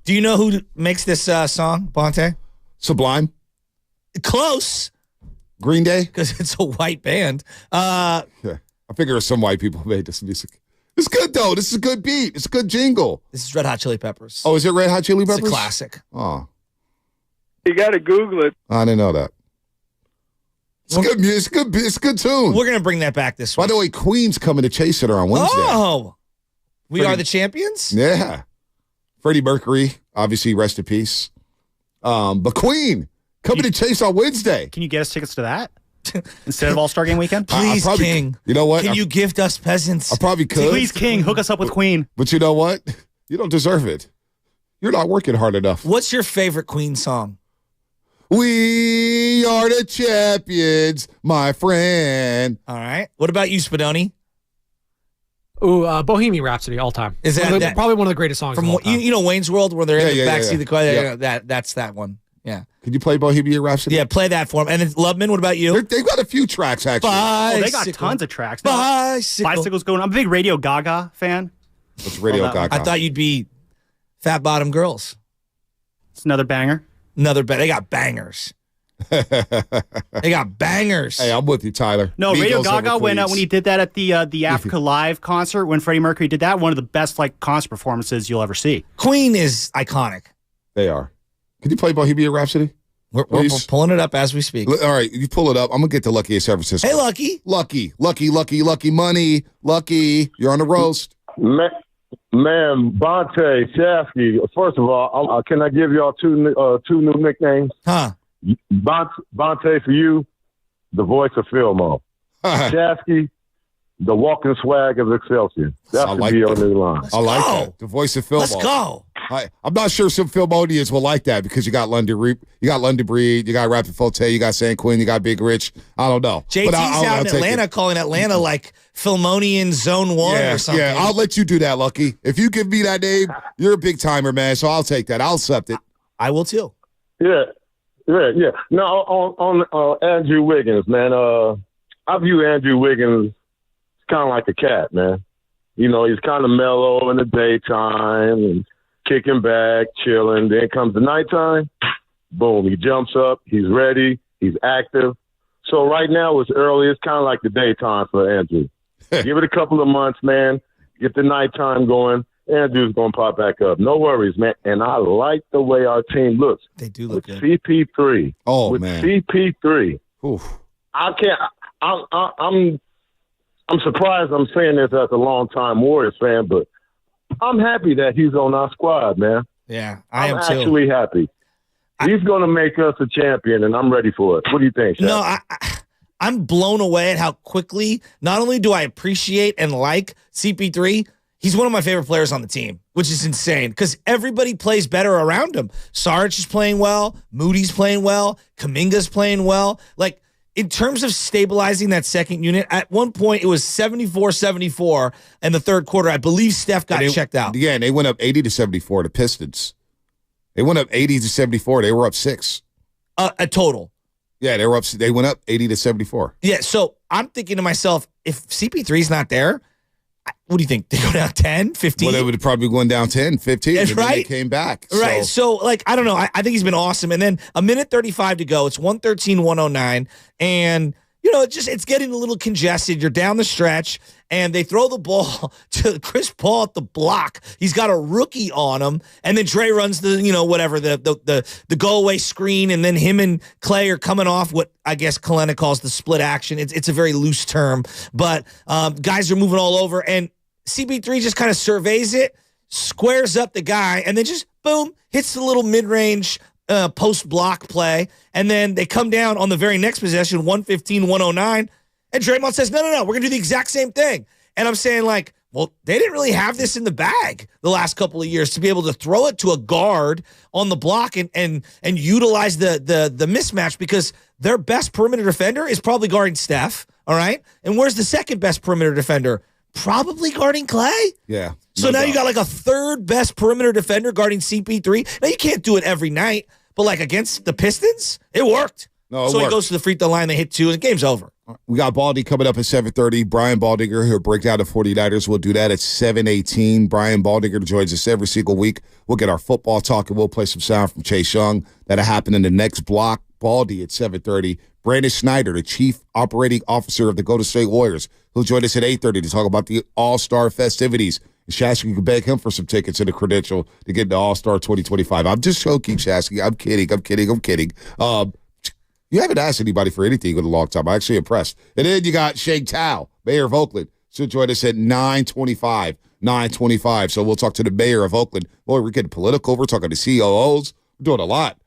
Do you know who makes this song, Bonte? Sublime. Close. Green Day. Because it's a white band. Yeah. I figure some white people made this music. It's good, though. This is a good beat. It's a good jingle. This is Red Hot Chili Peppers. Oh, is it Red Hot Chili Peppers? It's a classic. Oh. You got to Google it. I didn't know that. It's good music. It's good. It's a good tune. We're going to bring that back this week. By the way, Queen's coming to chase it on Wednesday. Oh. We are the champions? Yeah. Freddie Mercury, obviously, rest in peace. But Queen coming to chase on Wednesday. Can you get us tickets to that instead of All-Star Game weekend? Please, King. You know what? Can you gift us peasants? I probably could. Please, King, hook us up with Queen. But you know what? You don't deserve it. You're not working hard enough. What's your favorite Queen song? We are the champions, my friend. All right. What about you, Spadoni? Ooh, Bohemian Rhapsody, all time. Is that probably one of the greatest songs from of all time. You know Wayne's World where they're in the Yeah, backseat of the car? Yeah. That's that one. Yeah. Could you play Bohemian Rhapsody? Yeah, play that for him. And then Lubman, what about you? They've got a few tracks, actually. Oh, they got tons of tracks. Bicycles going. I'm a big Radio Gaga fan. What's Radio Gaga? I thought you'd be Fat Bottom Girls. It's another banger. They got bangers. They got bangers. Hey, I'm with you, Tyler. No, Radio Gaga when he did that at the Africa Live concert when Freddie Mercury did that, one of the best concert performances you'll ever see. Queen is iconic. They are. Can you play Bohemian Rhapsody? We're pulling it up as we speak. All right, you pull it up. I'm gonna get to Lucky at San Francisco. Hey, Lucky. Lucky money. Lucky, you're on the roast. Man, Bonte, Shasky. First of all, can I give y'all two new nicknames? Huh? Bonte for you, the voice of Fillmore. Shasky, the walking swag of Excelsior. That should be your new line. I like that. The voice of Fillmore. Let's go. I'm not sure some Philmonians will like that because you got London Breed, you got Rapid Forte, you got San Quinn, you got Big Rich. I don't know. JT's out in Atlanta calling Atlanta like Philmonian Zone 1 or something. Yeah, I'll let you do that, Lucky. If you give me that name, you're a big timer, man, so I'll take that. I'll accept it. I will too. Yeah. No, on Andrew Wiggins, man, I view Andrew Wiggins kind of like a cat, man. You know, he's kind of mellow in the daytime and kicking back, chilling. Then comes the nighttime, boom, he jumps up, he's ready, he's active. So right now it's early. It's kind of like the daytime for Andrew. Give it a couple of months, man. Get the nighttime going. Andrew's going to pop back up. No worries, man. And I like the way our team looks. They do look good. CP3. Oh, with man. CP3. Oof. I can't. I'm surprised I'm saying this as a longtime Warriors fan, but I'm happy that he's on our squad, man. Yeah, I'm actually happy. He's going to make us a champion, and I'm ready for it. What do you think, Shaq? No, I'm blown away at how quickly, not only do I appreciate and like CP3, he's one of my favorite players on the team, which is insane because everybody plays better around him. Sarge is playing well. Moody's playing well. Kuminga's playing well. Like, in terms of stabilizing that second unit, at one point it was 74-74 in the third quarter. I believe Steph got checked out. Yeah, and they went up 80-74, the Pistons. They went up 80-74. They were up 6. A total. Yeah, they went up 80-74. Yeah, so I'm thinking to myself, if CP3's not there, what do you think? They go down 10, 15? Well, they would have probably gone down 10, 15, and then they came back. Right, so like, I don't know. I think he's been awesome. And then a minute 35 to go. It's 113-109. And, you know, it's getting a little congested. You're down the stretch, and they throw the ball to Chris Paul at the block. He's got a rookie on him, and then Trey runs the, you know, whatever, the go-away screen, and then him and Klay are coming off what I guess Kalena calls the split action. It's a very loose term, but guys are moving all over, and CP3 just kind of surveys it, squares up the guy, and then just, boom, hits the little mid-range post-block play, and then they come down on the very next possession, 115-109, and Draymond says, no, we're going to do the exact same thing. And I'm saying, like, well, they didn't really have this in the bag the last couple of years to be able to throw it to a guard on the block and utilize the mismatch because their best perimeter defender is probably guarding Steph, all right? And where's the second best perimeter defender? Probably guarding Klay. Yeah. So now you got like a third best perimeter defender guarding CP3. Now you can't do it every night, but like against the Pistons, it worked. No, so he goes to the free throw line, they hit 2, and the game's over. We got Baldy coming up at 7:30. Brian Baldinger, who'll break down the 49ers. We'll do that at 7:18. Brian Baldinger joins us every single week. We'll get our football talk, and we'll play some sound from Chase Young. That'll happen in the next block. Baldy at 7:30. Brandon Snyder, the Chief Operating Officer of the Golden State Warriors, who'll join us at 8:30 to talk about the All-Star festivities. Shasky, you can beg him for some tickets and a credential to get the All-Star 2025. I'm just joking, Shasky. I'm kidding. You haven't asked anybody for anything in a long time. I'm actually impressed. And then you got Shane Tao, mayor of Oakland. So join us at 9:25. So we'll talk to the mayor of Oakland. Boy, we're getting political. We're talking to COOs. We're doing a lot.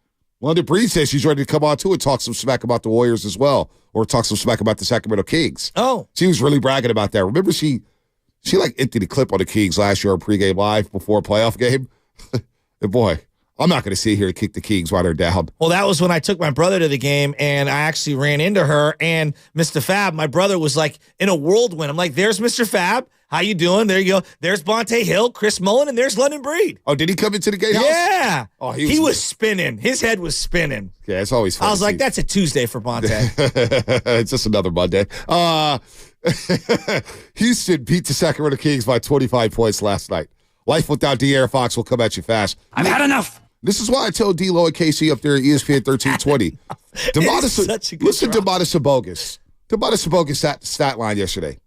London Breed says she's ready to come on, too, and talk some smack about the Warriors as well, or talk some smack about the Sacramento Kings. Oh. She was really bragging about that. Remember, she like emptied a clip on the Kings last year on pregame live before a playoff game. And boy, I'm not going to sit here and kick the Kings while they're down. Well, that was when I took my brother to the game, and I actually ran into her. And Mr. Fab, my brother, was like in a whirlwind. I'm like, there's Mr. Fab. How you doing? There you go. There's Bonte Hill, Chris Mullen, and there's London Breed. Oh, did he come into the gatehouse? Yeah. Oh, he was spinning. His head was spinning. Yeah, it's always fun. I was like, that's a Tuesday for Bonte. It's just another Monday. Houston beat the Sacramento Kings by 25 points last night. Life without De'Aaron Fox will come at you fast. I've had enough. This is why I tell D-Lo and KC up there at ESPN 1320. Listen to Domantas Sabonis. Domantas Sabonis stat line yesterday.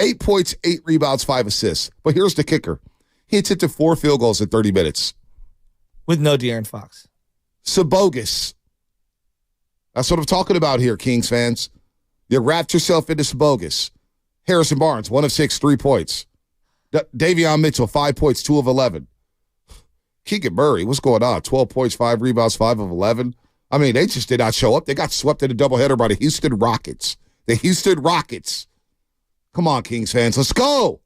8 points, 8 rebounds, 5 assists. But here's the kicker. He attempted 4 field goals in 30 minutes. With no De'Aaron Fox. Sabonis. That's what I'm talking about here, Kings fans. You wrapped yourself into Sabonis. Harrison Barnes, 1 of 6, 3 points. Davion Mitchell, 5 points, 2 of 11. Keegan Murray, what's going on? 12 points, 5 rebounds, 5 of 11. I mean, they just did not show up. They got swept in a doubleheader by the Houston Rockets. The Houston Rockets. Come on, Kings fans. Let's go.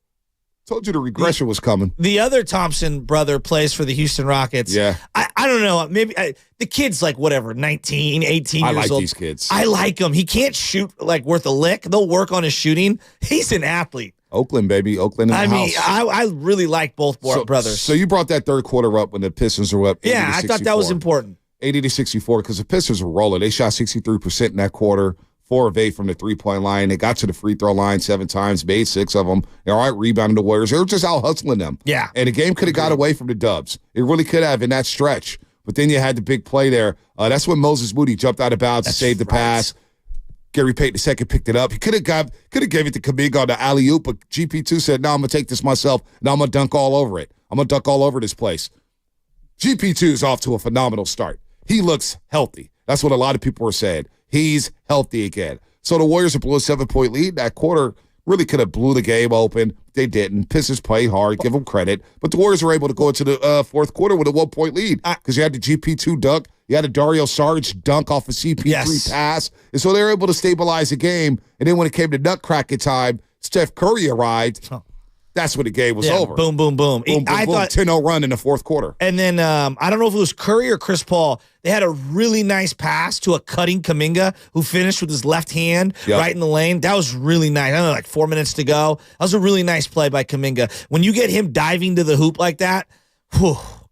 Told you the regression was coming. The other Thompson brother plays for the Houston Rockets. Yeah. I don't know. Maybe the kid's like, whatever, 19, 18 years old. I like these kids. I like him. He can't shoot like worth a lick. They'll work on his shooting. He's an athlete. Oakland, baby. Oakland in the house. I really like both brothers. So you brought that third quarter up when the Pistons were up 80 Yeah, I thought that was important. 80-64 because the Pistons were rolling. They shot 63% in that quarter, 4 of 8 from the three-point line. They got to the free throw line 7 times, made 6 of them. They're all right rebounding the Warriors. They were just out hustling them. Yeah. And the game could have got away from the Dubs. It really could have in that stretch. But then you had the big play there. That's when Moses Moody jumped out of bounds to save the pass. Gary Payton II picked it up. He could have gave it to Kuminga on the alley-oop, but GP2 said, no, I'm going to take this myself. Now I'm going to dunk all over it. I'm going to dunk all over this place. GP2 is off to a phenomenal start. He looks healthy. That's what a lot of people were saying. He's healthy again. So the Warriors blew a 7-point lead. That quarter really could have blew the game open. They didn't. Pistons played hard. Give them credit. But the Warriors were able to go into the fourth quarter with a 1-point lead because you had the GP2 dunk. You had a Dario Saric dunk off a CP3 pass. And so they were able to stabilize the game. And then when it came to nutcracker time, Steph Curry arrived. That's when the game was over. Boom, boom, boom. I thought 10-0 run in the fourth quarter. And then I don't know if it was Curry or Chris Paul. They had a really nice pass to a cutting Kuminga who finished with his left hand right in the lane. That was really nice. I don't know, like 4 minutes to go. That was a really nice play by Kuminga. When you get him diving to the hoop like that,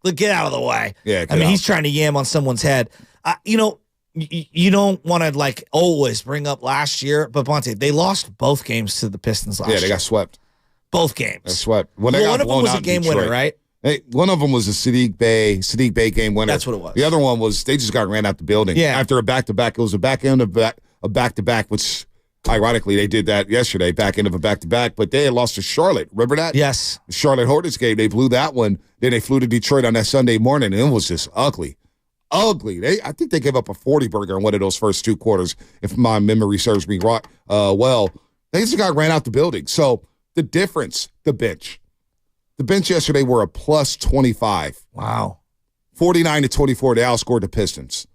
get out of the way. Yeah, he's trying to yam on someone's head. You don't want to like always bring up last year, but Bonte, they lost both games to the Pistons last year. Yeah, they got swept. Both games. They swept. Well, one of them was a game winner, right? Hey, one of them was a Sadiq Bey game winner. That's what it was. The other one was they just got ran out the building. Yeah. After a back-to-back. It was a back end of a back-to-back, which ironically they did that yesterday, back end of a back-to-back, but they had lost to Charlotte. Remember that? Yes. The Charlotte Hornets game, they blew that one. Then they flew to Detroit on that Sunday morning, and it was just ugly. Ugly. I think they gave up a 40-burger in one of those first 2 quarters, if my memory serves me right. Well, they just got ran out the building. So the difference, the bench. The bench yesterday were a plus 25. Wow. 49-24, they outscored the Pistons.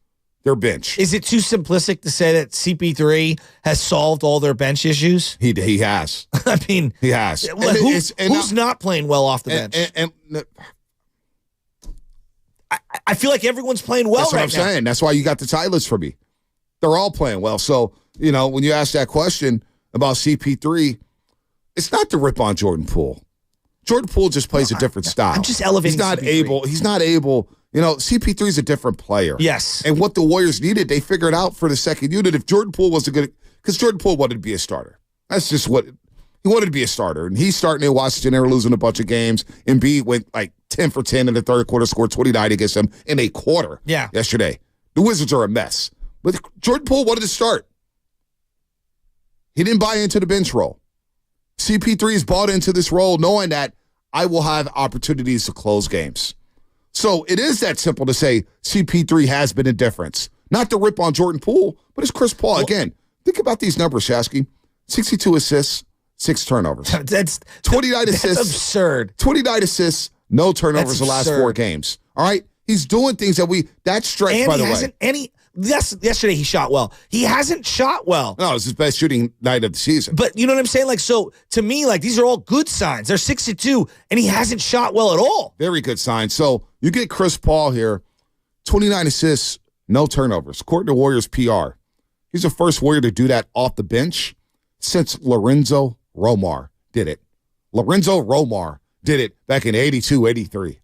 Their bench. Is it too simplistic to say that CP3 has solved all their bench issues? He has. I mean, he has. Who's not playing well off the bench? I feel like everyone's playing well. That's what right I'm now. saying. That's why you got the tie list for me. They're all playing well. So, when you ask that question about CP3, it's not to rip on Jordan Poole. Jordan Poole just plays a different style. I'm just elevating. He's not able CP3 is a different player. Yes. And what the Warriors needed, they figured out for the second unit. If Jordan Poole wasn't good, because Jordan Poole wanted to be a starter. That's just what he wanted to be a starter. And he's starting in Washington. They were losing a bunch of games. Embiid went like 10 for 10 in the third quarter, scored 29 against them in a quarter yesterday. The Wizards are a mess. But Jordan Poole wanted to start. He didn't buy into the bench role. CP3 has bought into this role knowing that I will have opportunities to close games. So it is that simple to say CP3 has been a difference. Not to rip on Jordan Poole, but it's Chris Paul. Again, think about these numbers, Shasky. 62 assists, 6 turnovers. That's 29 assists. That's absurd. 29 assists, no turnovers the last 4 games. All right? He's doing things that's stretch, by the way. Yesterday he shot well. He hasn't shot well. No, it's his best shooting night of the season. But you know what I'm saying? Like, so to me, like, these are all good signs. They're 62, and he hasn't shot well at all. Very good signs. So you get Chris Paul here, 29 assists, no turnovers. According to Warriors PR, he's the first Warrior to do that off the bench since Lorenzo Romar did it. Lorenzo Romar did it back in 82, 83.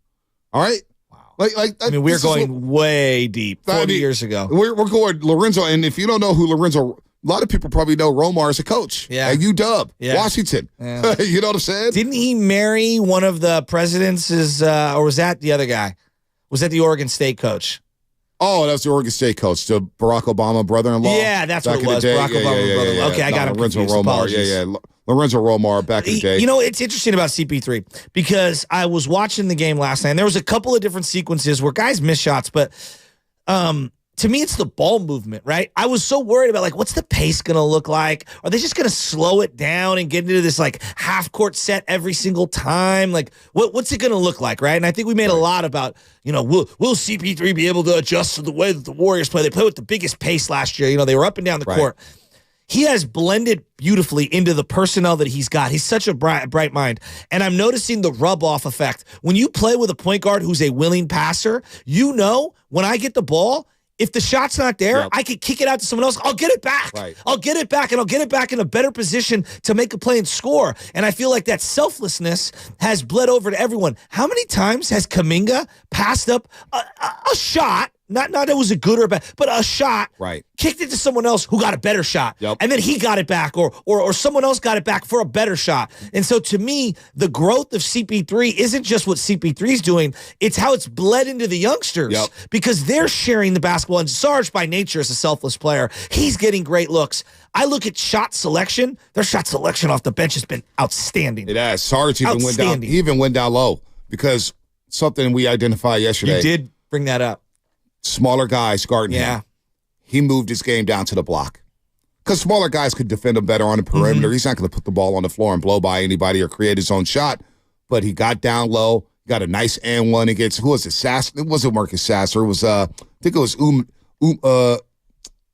All right? We're going way deep, 40 years ago. We're going Lorenzo, and if you don't know who Lorenzo, a lot of people probably know Romar as a coach. Yeah. At UW, Washington. Yeah. You know what I'm saying? Didn't he marry one of the presidents, or was that the other guy? Was that the Oregon State coach? Oh, that was the Oregon State coach, the Barack Obama brother-in-law. Yeah, that's what it was. Barack Obama brother-in-law. Okay, I got him Lorenzo confused. Romar. Apologies. Yeah. Lorenzo Romar back in the day. You know, it's interesting about CP3 because I was watching the game last night, and there was a couple of different sequences where guys miss shots, but to me, it's the ball movement, right? I was so worried about, like, what's the pace going to look like? Are they just going to slow it down and get into this, like, half-court set every single time? Like, what's it going to look like, right? And I think we made a lot about, will CP3 be able to adjust to the way that the Warriors play? They played with the biggest pace last year. They were up and down the court. He has blended beautifully into the personnel that he's got. He's such a bright mind. And I'm noticing the rub-off effect. When you play with a point guard who's a willing passer, when I get the ball, if the shot's not there, I could kick it out to someone else. I'll get it back. Right. I'll get it back, and I'll get it back in a better position to make a play and score. And I feel like that selflessness has bled over to everyone. How many times has Kuminga passed up a shot? Not that it was a good or bad, but a shot. Right. Kicked it to someone else who got a better shot. Yep. And then he got it back, or someone else got it back for a better shot. And so to me, the growth of CP3 isn't just what CP3 is doing, it's how it's bled into the youngsters. Yep. Because they're sharing the basketball. And Sarge, by nature, is a selfless player. He's getting great looks. I look at shot selection. Their shot selection off the bench has been outstanding. It has. Sarge even went down. He even went down low because something we identified yesterday. You did bring that up. Smaller guys guarding him. He moved his game down to the block. Because smaller guys could defend him better on the perimeter. He's not going to put the ball on the floor and blow by anybody or create his own shot. But he got down low, got a nice and one against, who was it? Sasser? It wasn't Marcus Sasser. It was, I think it was,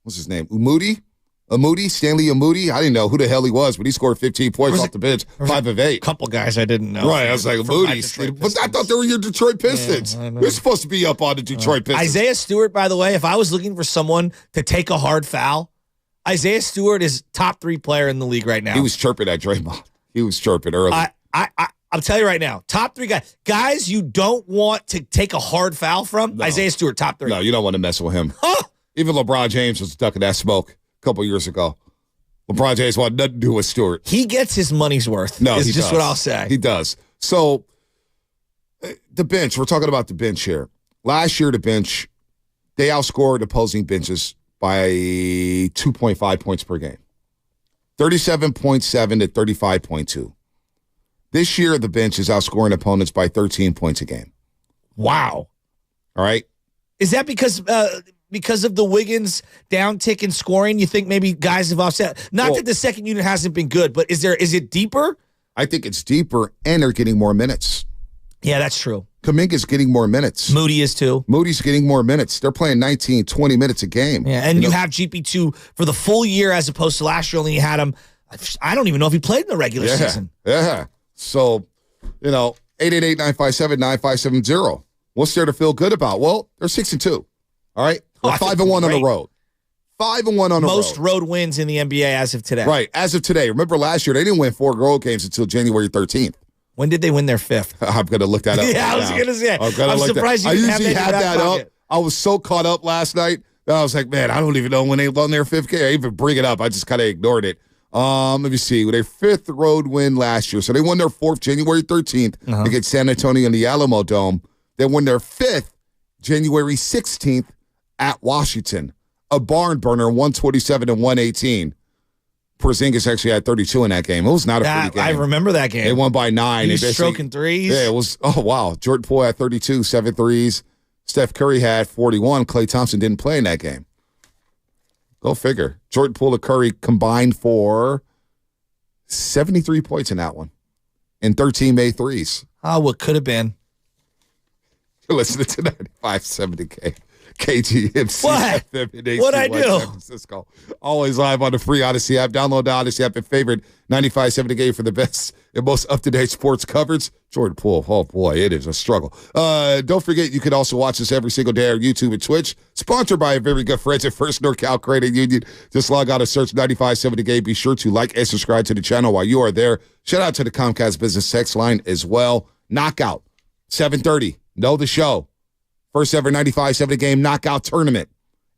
what's his name? Stanley Umudi. I didn't know who the hell he was, but he scored 15 points off the bench, 5 of 8. A couple guys I didn't know. Right, I was like, Umudi. But I thought they were your Detroit Pistons. We're supposed to be up on the Detroit Pistons. Isaiah Stewart, by the way, if I was looking for someone to take a hard foul, Isaiah Stewart is top 3 player in the league right now. He was chirping at Draymond. He was chirping early. I'll tell you right now, top 3 guys you don't want to take a hard foul from, Isaiah Stewart, top 3. No, you don't want to mess with him. Even LeBron James was ducking that smoke a couple years ago. LeBron James wanted nothing to do with Stewart. He gets his money's worth. No, is he just does. What I'll say. He does. So the bench, we're talking about the bench here. Last year, the bench, they outscored opposing benches by 2.5 points per game. 37.7 to 35.2. This year, the bench is outscoring opponents by 13 points a game. Wow. All right. Is that because of the Wiggins downtick in scoring? You think maybe guys have offset? Not that the second unit hasn't been good, but is it deeper? I think it's deeper, and they're getting more minutes. Yeah, that's true. Kuminga's getting more minutes. Moody is too. Moody's getting more minutes. They're playing 19, 20 minutes a game. Yeah, and you have GP2 for the full year as opposed to last year only you had him. I don't even know if he played in the regular season. Yeah. So, 888-957-9570. What's there to feel good about? Well, they're 6-2. All right? They're 5-1 on the road. 5-1 on the road. Most road wins in the NBA as of today. Right, as of today. Remember last year, they didn't win 4 road games until January 13th. When did they win their 5th? I'm going to look that up. Yeah, I was going to say. I'm surprised you didn't have that up. I was so caught up last night that I was like, man, I don't even know when they won their 5th game. I even bring it up. I just kind of ignored it. Let me see. With their 5th road win last year. So they won their 4th January 13th against San Antonio in the Alamo Dome. They won their 5th January 16th at Washington. A barn burner, 127-118. Porzingis actually had 32 in that game. It was not a pretty game. I remember that game. They won by 9. He was stroking threes. Yeah, it was. Oh, wow. Jordan Poole had 32, 7 threes. Steph Curry had 41. Klay Thompson didn't play in that game. Go figure. Jordan Poole and Curry combined for 73 points in that one and 13 made threes. Oh, what could have been. You're listening to 95.70 KGMC. What? What'd I do? San Francisco. Always live on the free Odyssey app. Download the Odyssey app and favorite 95.70 game for the best and most up-to-date sports coverage. Jordan Poole, oh boy, it is a struggle. Don't forget, you can also watch us every single day on YouTube and Twitch. Sponsored by our very good friends at First NorCal Credit Union. Just log on and search 95.70 game. Be sure to like and subscribe to the channel while you are there. Shout out to the Comcast Business Text line as well. Knockout, 7:30. Know the show. First ever 95.70 game knockout tournament.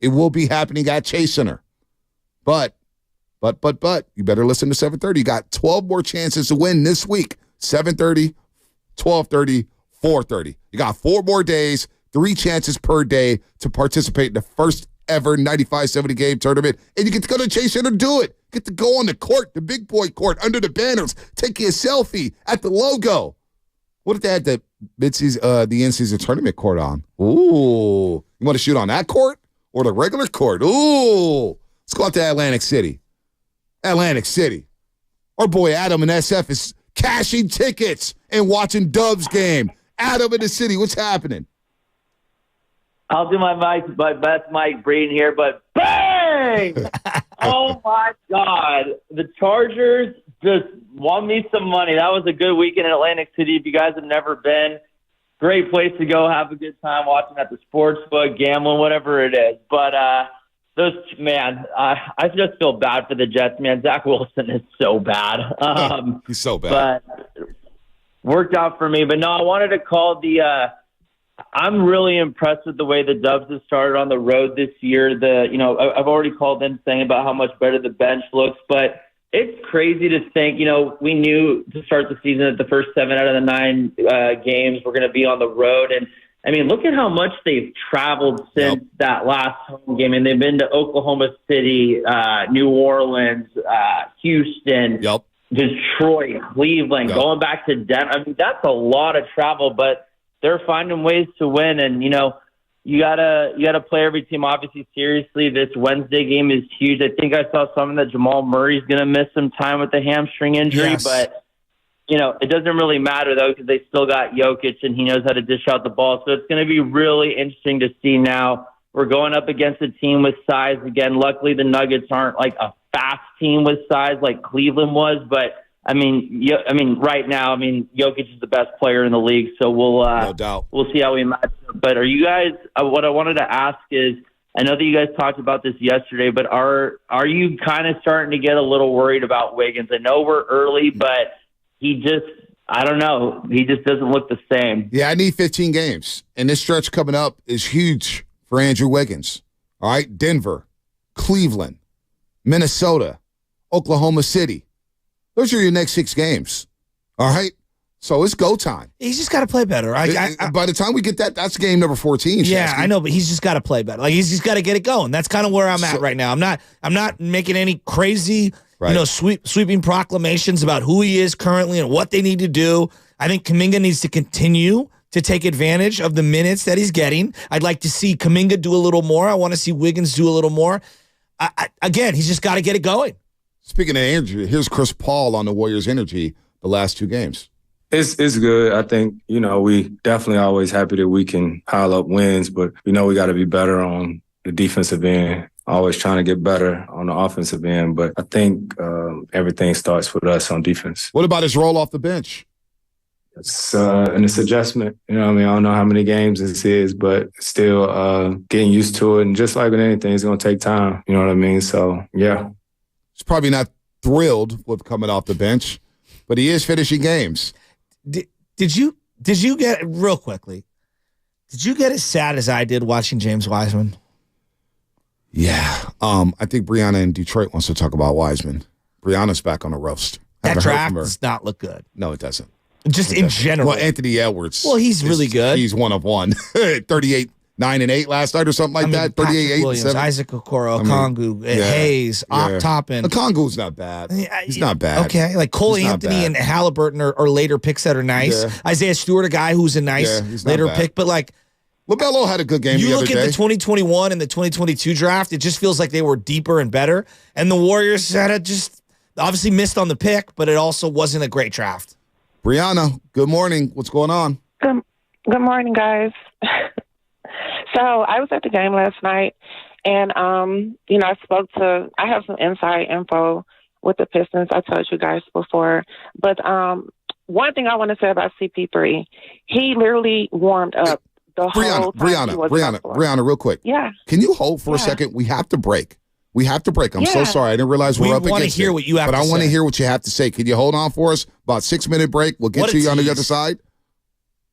It will be happening at Chase Center. But, you better listen to 7:30. You got 12 more chances to win this week. 7:30, 12:30, 4:30. You got 4 more days, 3 chances per day to participate in the first ever 95.70 game tournament. And you get to go to Chase Center to do it. Get to go on the court, the big boy court, under the banners, take you a selfie at the logo. What if they had the in-season tournament court on? Ooh. You want to shoot on that court or the regular court? Ooh. Let's go out to Atlantic City. Atlantic City. Our boy Adam in SF is cashing tickets and watching Dubs game. Adam in the city, what's happening? I'll do my best Mike Breen here, but bang! Oh, my God. The Chargers just won me some money. That was a good weekend in Atlantic City. If you guys have never been, great place to go, have a good time watching at the sports book, gambling, whatever it is. But I just feel bad for the Jets, man. Zach Wilson is so bad. He's so bad. But worked out for me. But no, I wanted to call I'm really impressed with the way the Dubs have started on the road this year. I've already called in saying about how much better the bench looks, but it's crazy to think, we knew to start the season that the first 7 out of the 9 games were going to be on the road. And, I mean, look at how much they've traveled since that last home game. And they've been to Oklahoma City, New Orleans, Houston, Detroit, Cleveland, going back to Denver. I mean, that's a lot of travel, but they're finding ways to win. And, you gotta play every team obviously seriously. This Wednesday game is huge. I think I saw something that Jamal Murray's gonna miss some time with the hamstring injury, but it doesn't really matter though because they still got Jokic and he knows how to dish out the ball. So it's gonna be really interesting to see now. We're going up against a team with size again. Luckily, the Nuggets aren't like a fast team with size like Cleveland was, but right now, Jokic is the best player in the league, so no doubt. We'll see how we match up. But are you guys? What I wanted to ask is, I know that you guys talked about this yesterday, but are you kind of starting to get a little worried about Wiggins? I know we're early, but I don't know. He just doesn't look the same. Yeah, I need 15 games, and this stretch coming up is huge for Andrew Wiggins. All right, Denver, Cleveland, Minnesota, Oklahoma City. Those are your next 6 games. All right? So it's go time. He's just got to play better. By the time we get that's game number 14. Yeah, I know, but he's just got to play better. Like he's just got to get it going. That's kind of where I'm at right now. I'm not making any crazy, sweeping proclamations about who he is currently and what they need to do. I think Kuminga needs to continue to take advantage of the minutes that he's getting. I'd like to see Kuminga do a little more. I want to see Wiggins do a little more. Again, he's just got to get it going. Speaking of energy, here's Chris Paul on the Warriors' energy the last 2 games. It's good. I think, we definitely always happy that we can pile up wins, but we know we got to be better on the defensive end, always trying to get better on the offensive end. But I think everything starts with us on defense. What about his role off the bench? It's an adjustment. I don't know how many games this is, but still getting used to it. And just like with anything, it's going to take time. You know what I mean? So, yeah. He's probably not thrilled with coming off the bench, but he is finishing games. Did you get real quickly? Did you get as sad as I did watching James Wiseman? Yeah. I think Brianna in Detroit wants to talk about Wiseman. Brianna's back on a roast. That draft does not look good. No, it doesn't. Just in general. Well, Anthony Edwards. Well, he's really good. He's one of one. 38, 9 and 8 last night or something like that. 38, 8 Williams, and 7. Isaac Okoro, Okongwu, Hayes, Toppin. Okongwu's not bad. He's not bad. Okay, like Cole Anthony and Halliburton are later picks that are nice. Yeah. Isaiah Stewart, a guy who's a nice later pick, but like LaMelo had a good game the other day. You look at the 2021 and the 2022 draft, it just feels like they were deeper and better. And the Warriors had just obviously missed on the pick, but it also wasn't a great draft. Brianna, good morning. What's going on? Good morning, guys. So I was at the game last night, and I have some inside info with the Pistons. I told you guys before, but one thing I want to say about CP3, he literally warmed up the whole time. Brianna, real quick. Yeah. Can you hold for a second? We have to break. I'm so sorry. I didn't realize we're up against it. We want to hear what you have to say. But I want to hear what you have to say. Can you hold on for us? About 6-minute break. We'll get to you on the other side.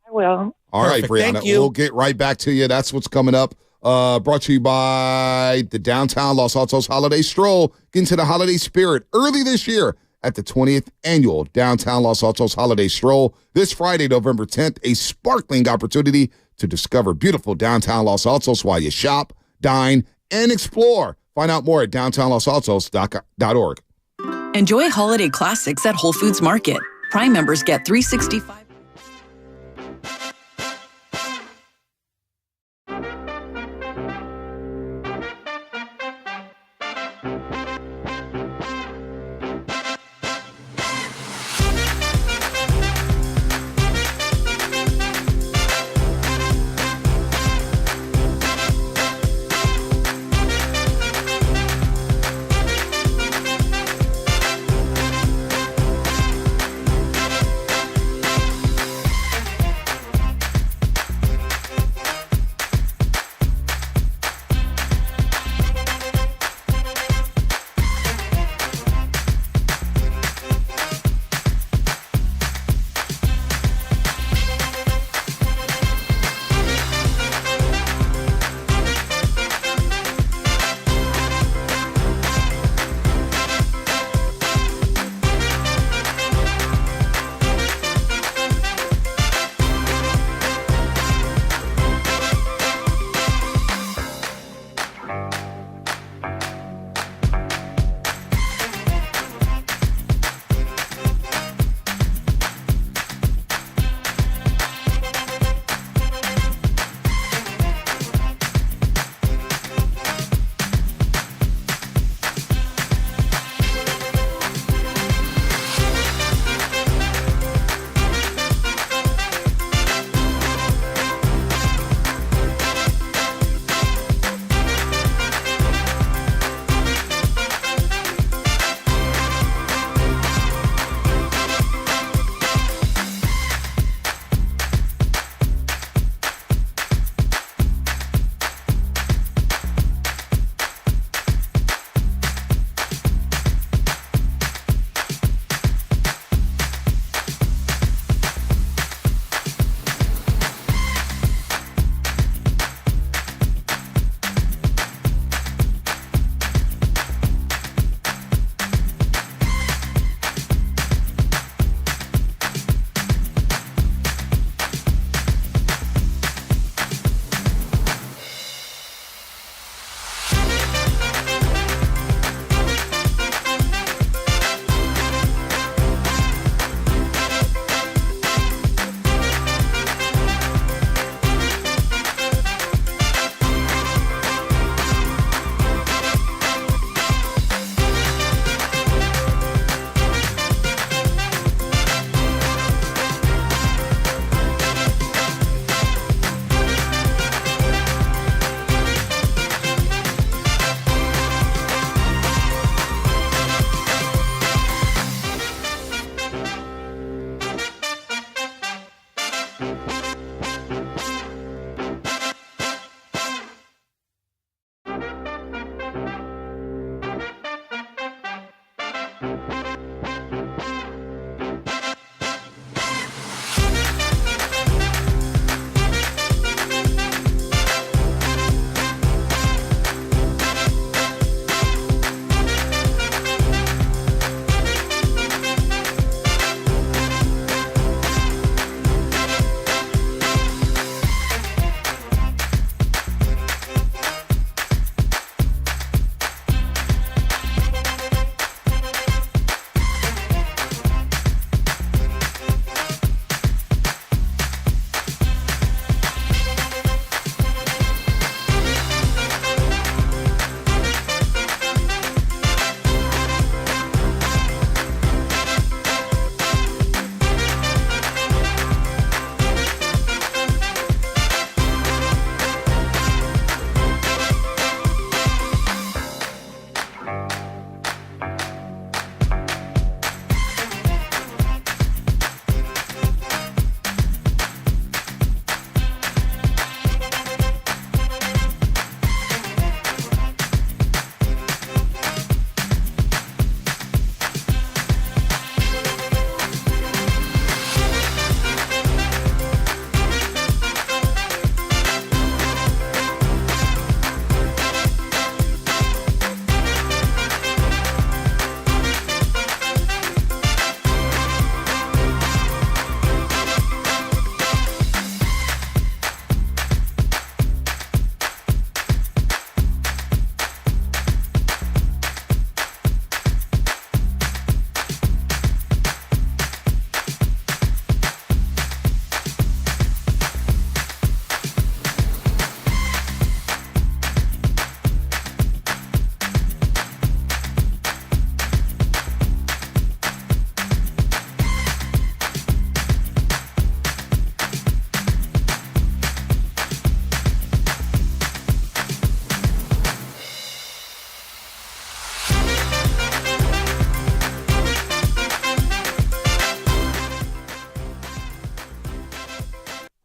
I will. All right, Brianna. Thank you. We'll get right back to you. That's what's coming up. Brought to you by the Downtown Los Altos Holiday Stroll. Get into the holiday spirit early this year at the 20th Annual Downtown Los Altos Holiday Stroll. This Friday, November 10th, a sparkling opportunity to discover beautiful downtown Los Altos while you shop, dine, and explore. Find out more at downtownlosaltos.org. Enjoy holiday classics at Whole Foods Market. Prime members get $365.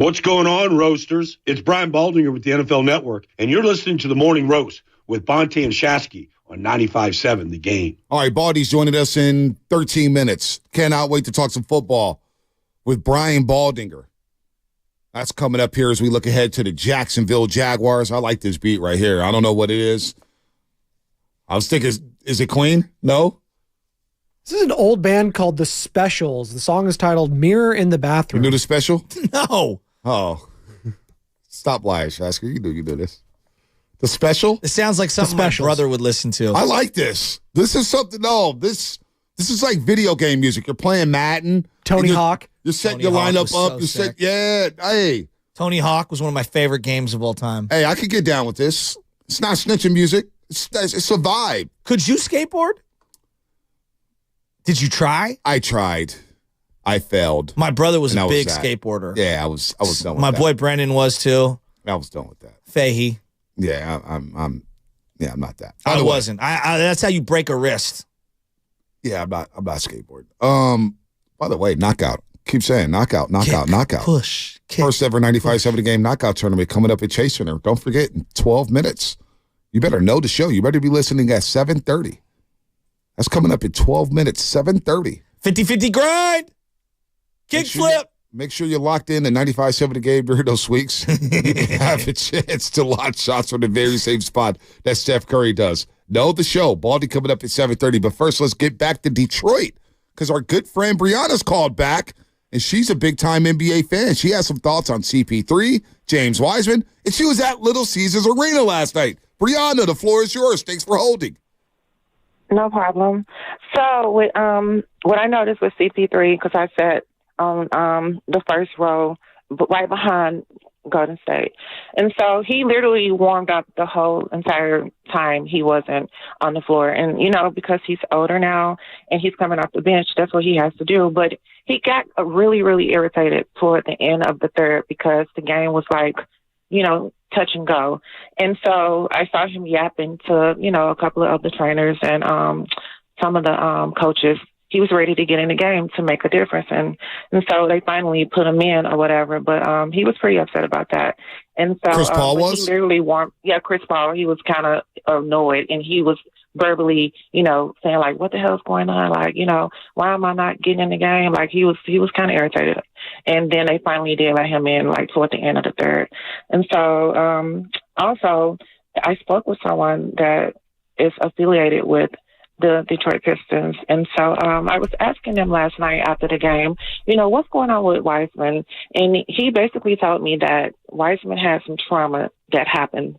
What's going on, Roasters? It's Brian Baldinger with the NFL Network, and you're listening to The Morning Roast with Bonte and Shasky on 95.7 The Game. All right, Baldy's joining us in 13 minutes. Cannot wait to talk some football with Brian Baldinger. That's coming up here as we look ahead to the Jacksonville Jaguars. I like this beat right here. I don't know what it is. I was thinking, is it Queen? No? This is an old band called The Specials. The song is titled Mirror in the Bathroom. You knew The Special? No. Oh. Stop lying, Shasker. You knew this. The Special? It sounds like something my brother would listen to. I like this. This is something, this is like video game music. You're playing Madden. Tony Hawk. You're setting your lineup up. Hey. Tony Hawk was one of my favorite games of all time. Hey, I could get down with this. It's not snitching music. It's a vibe. Could you skateboard? Did you try? I tried. I failed. My brother was a big skateboarder. Yeah, I was done with that. My boy Brendan was too. I was done with that. Fahey. Yeah, I'm not that. I wasn't. I that's how you break a wrist. Yeah, I'm not skateboarding. By the way, knockout. Keep saying knockout. Push. Kick, First ever 95-70 game knockout tournament coming up at Chase Center. Don't forget, in 12 minutes. You better know the show. You better be listening at 7:30. That's coming up in 12 minutes, 7:30. 50-50 grind. Kick flip. Make sure you're locked in to 95-70 game during those weeks. You have a chance to launch shots from the very same spot that Steph Curry does. Know the show. Baldy coming up at 7:30. But first, let's get back to Detroit because our good friend Brianna's called back, and she's a big-time NBA fan. She has some thoughts on CP3, James Wiseman, and she was at Little Caesars Arena last night. Brianna, the floor is yours. Thanks for holding. No problem. So what I noticed with CP3, because I sat on the first row right behind Golden State. And so he literally warmed up the whole entire time he wasn't on the floor. And, because he's older now and he's coming off the bench, that's what he has to do. But he got really, really irritated toward the end of the third because the game was like, touch and go. And so I saw him yapping to, a couple of the trainers and some of the coaches. He was ready to get in the game to make a difference. And so they finally put him in or whatever. But he was pretty upset about that. And so Chris Paul was? He literally Chris Paul, he was kind of annoyed. And he was verbally, saying like, what the hell's going on? Like, why am I not getting in the game? Like he was kind of irritated. And then they finally did let him in like toward the end of the third. And so also I spoke with someone that is affiliated with the Detroit Pistons. And so I was asking them last night after the game, what's going on with Wiseman? And he basically told me that Wiseman had some trauma that happened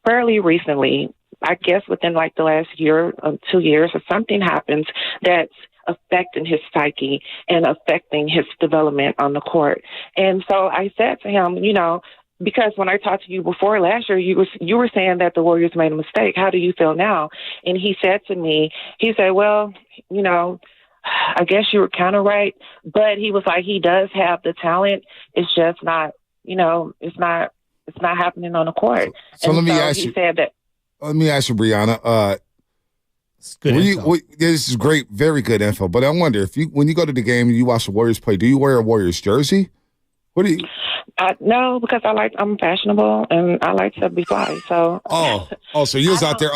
fairly recently. I guess within like the last year or 2 years or something happens that's affecting his psyche and affecting his development on the court. And so I said to him, because when I talked to you before last year, you were saying that the Warriors made a mistake. How do you feel now? And he said to me, well, I guess you were kind of right. But he was like, he does have the talent. It's just not, it's not happening on the court. So let me ask you. Let me ask you, Brianna. This is great, very good info. But I wonder when you go to the game and you watch the Warriors play, do you wear a Warriors jersey? What do you? No, because I'm fashionable and I like to be fly. So. So you was out there.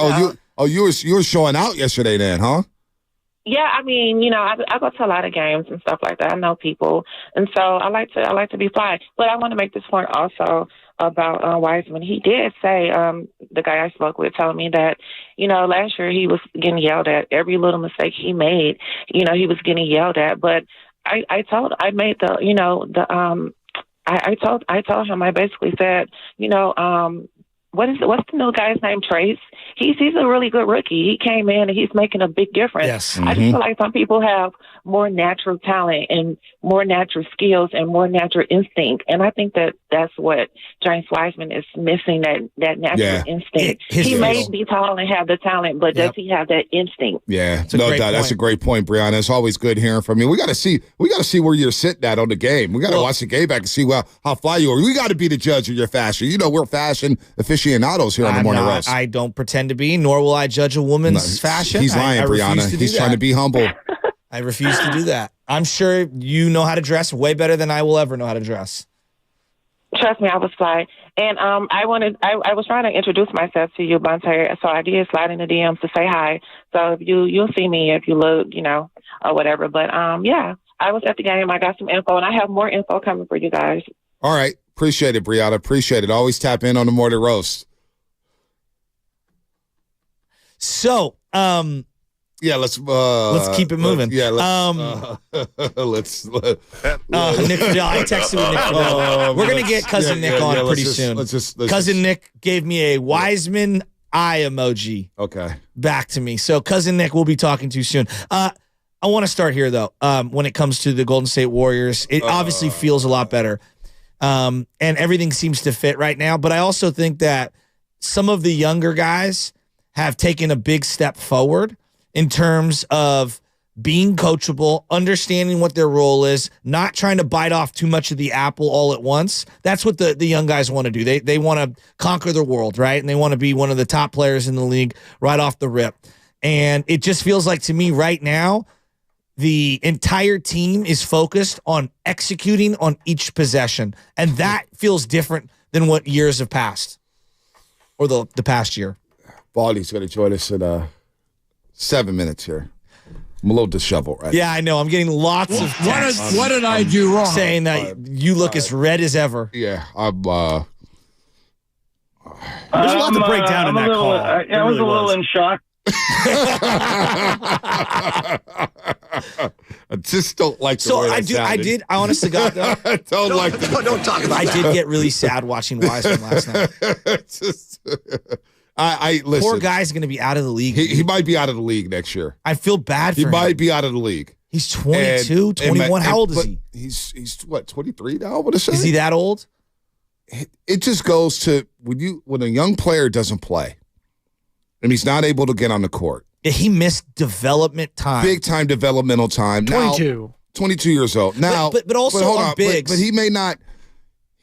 You were showing out yesterday, then, huh? Yeah, I mean, I go to a lot of games and stuff like that. I know people, and so I like to be fly. But I want to make this point also about Wiseman. He did say, the guy I spoke with told me that, last year he was getting yelled at. Every little mistake he made, he was getting yelled at. But I told him, I basically said, what's the new guy's name? Trace. He's a really good rookie. He came in and he's making a big difference. Yes. I just feel like some people have more natural talent and more natural skills and more natural instinct. And I think that that's what James Wiseman is missing, that natural instinct. He may be tall and have the talent, but does he have that instinct? Yeah, no doubt. That's a great point, Brianna. It's always good hearing from you. We got to see where you're sitting at on the game. We got to watch the game back and see how fly you are. We got to be the judge of your fashion. We're fashion aficionados here on the Morning Roast. I don't pretend to be, nor will I judge a woman's fashion. He's lying, Brianna. He's trying to be humble. I refuse to do that. I'm sure you know how to dress way better than I will ever know how to dress. Trust me, I was fly. And I was trying to introduce myself to you, Banter. So I did slide in the DMs to say hi. So if you'll see me if you look, or whatever. But yeah, I was at the game. I got some info, and I have more info coming for you guys. All right. Appreciate it, Brianna. Appreciate it. Always tap in on the morning roast. So, yeah, let's keep it moving. Let's Nick, I texted with Nick. We're gonna get cousin Nick on pretty soon. Cousin Nick gave me a Wiseman eye emoji. Okay. Back to me. So cousin Nick, we'll be talking to you soon. I want to start here though. When it comes to the Golden State Warriors, it obviously feels a lot better, and everything seems to fit right now. But I also think that some of the younger guys have taken a big step forward in terms of being coachable, understanding what their role is, not trying to bite off too much of the apple all at once. That's what the young guys want to do. They want to conquer the world, right? And they want to be one of the top players in the league right off the rip. And it just feels like to me right now, the entire team is focused on executing on each possession. And that feels different than what years have passed or the past year. Baldy's going to join us in 7 minutes here. I'm a little disheveled right Yeah, I know. I'm getting lots of texts. What did I do wrong? Saying that you look as red as ever. Yeah, I'm there's a lot to break down in that call. I was a little in shock. I just don't like the way that sounded. I honest to God, though. I don't like the Don't talk about I that. did get really sad watching Wiseman last night. I listen. Poor guy's going to be out of the league. He might be out of the league next year. I feel bad for He him. might be out of the league. He's 22, 21. How old is he? He's what, 23 now? What is Is he that old? It just goes to when a young player doesn't play and he's not able to get on the court. Yeah, he missed development time. Big time developmental time. 22. Now, 22 years old. Now, but also hold on bigs. But he may not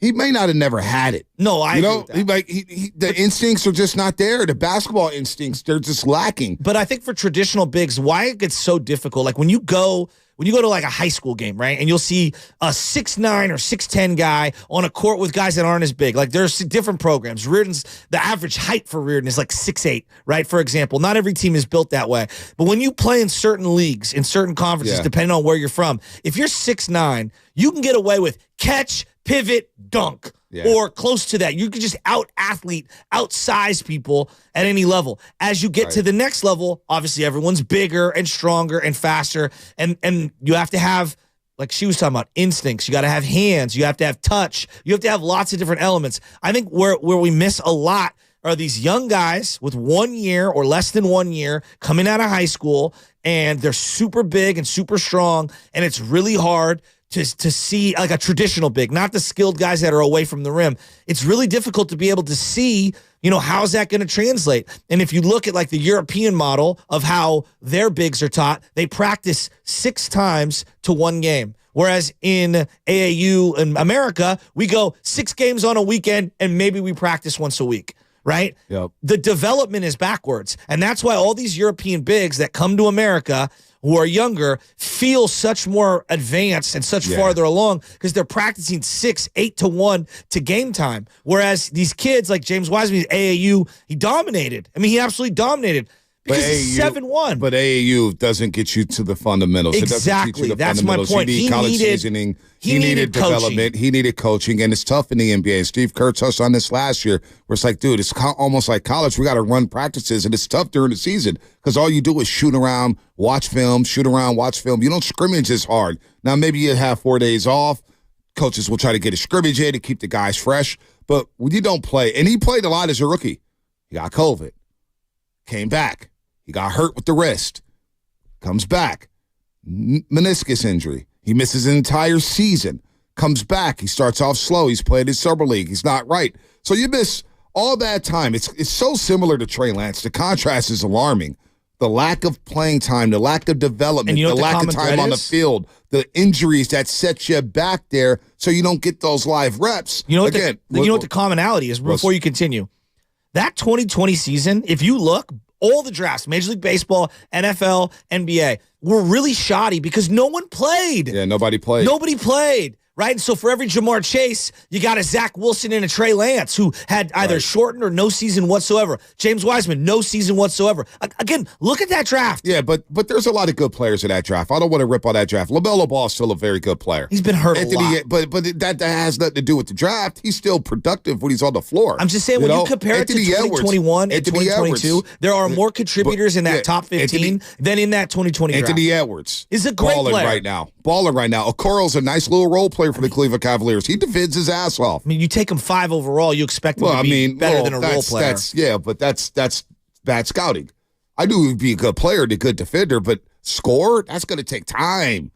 have never had it. No, I agree with that. The instincts are just not there. The basketball instincts, they're just lacking. But I think for traditional bigs, why it gets so difficult, like when you go to like a high school game, right, and you'll see a 6'9" or 6'10" guy on a court with guys that aren't as big. Like there's different programs. The average height for Reardon is like 6'8", right, for example. Not every team is built that way. But when you play in certain leagues, in certain conferences, depending on where you're from, if you're 6'9", you can get away with catch, pivot, dunk. Or close to that. You could just out-athlete, outsize people at any level. As you get to the next level, obviously everyone's bigger and stronger and faster. And you have to have, like she was talking about, instincts. You got to have hands. You have to have touch. You have to have lots of different elements. I think where we miss a lot are these young guys with 1 year or less than 1 year coming out of high school, and they're super big and super strong, and it's really hard to see like a traditional big, not the skilled guys that are away from the rim. It's really difficult to be able to see, how's that going to translate? And if you look at like the European model of how their bigs are taught, they practice 6 times to 1 game. Whereas in AAU in America, we go 6 games on a weekend and maybe we practice once a week. Right? Yep. The development is backwards. And that's why all these European bigs that come to America who are younger feel such more advanced and such farther along because they're practicing 6-8 to 1 to game time. Whereas these kids like James Wiseman, AAU, he dominated. I mean, he absolutely dominated. Because he's 7'1". But AAU doesn't get you to the fundamentals. Exactly. It doesn't teach you the That's my fundamentals. point. You need college seasoning. He needed development. He needed coaching. And it's tough in the NBA. And Steve Kerr touched on this last year where it's like, dude, it's almost like college. We got to run practices. And it's tough during the season because all you do is shoot around, watch film, shoot around, watch film. You don't scrimmage as hard. Now, maybe you have 4 days off. Coaches will try to get a scrimmage in to keep the guys fresh. But when you don't play, and he played a lot as a rookie. He got COVID. Came back. He got hurt with the wrist. Comes back. Meniscus injury. He misses an entire season. Comes back. He starts off slow. He's played his summer league. He's not right. So you miss all that time. It's so similar to Trey Lance. The contrast is alarming. The lack of playing time, the lack of development, the lack of time on the field, the injuries that set you back there so you don't get those live reps. You know what the commonality is before you continue? That 2020 season, if you look, all the drafts, Major League Baseball, NFL, NBA, were really shoddy because no one played. Yeah, nobody played. Nobody played. right? And so for every Jamar Chase, you got a Zach Wilson and a Trey Lance who had either shortened or no season whatsoever. James Wiseman, no season whatsoever. Again, look at that draft. Yeah, but there's a lot of good players in that draft. I don't want to rip on that draft. LaMelo Ball is still a very good player. He's been hurt a lot. But that has nothing to do with the draft. He's still productive when he's on the floor. I'm just saying, when you compare it to 2021 and 2022, there are more contributors in that top 15 than in that 2020 draft. Anthony Edwards is a great player right now. Balling right now. Okoro's a nice little role player for the Cleveland Cavaliers. He defends his ass off. I mean, you take him 5 overall, you expect him to be better than a role player. That's bad scouting. I knew he'd be a good player and a good defender, but score, that's going to take time.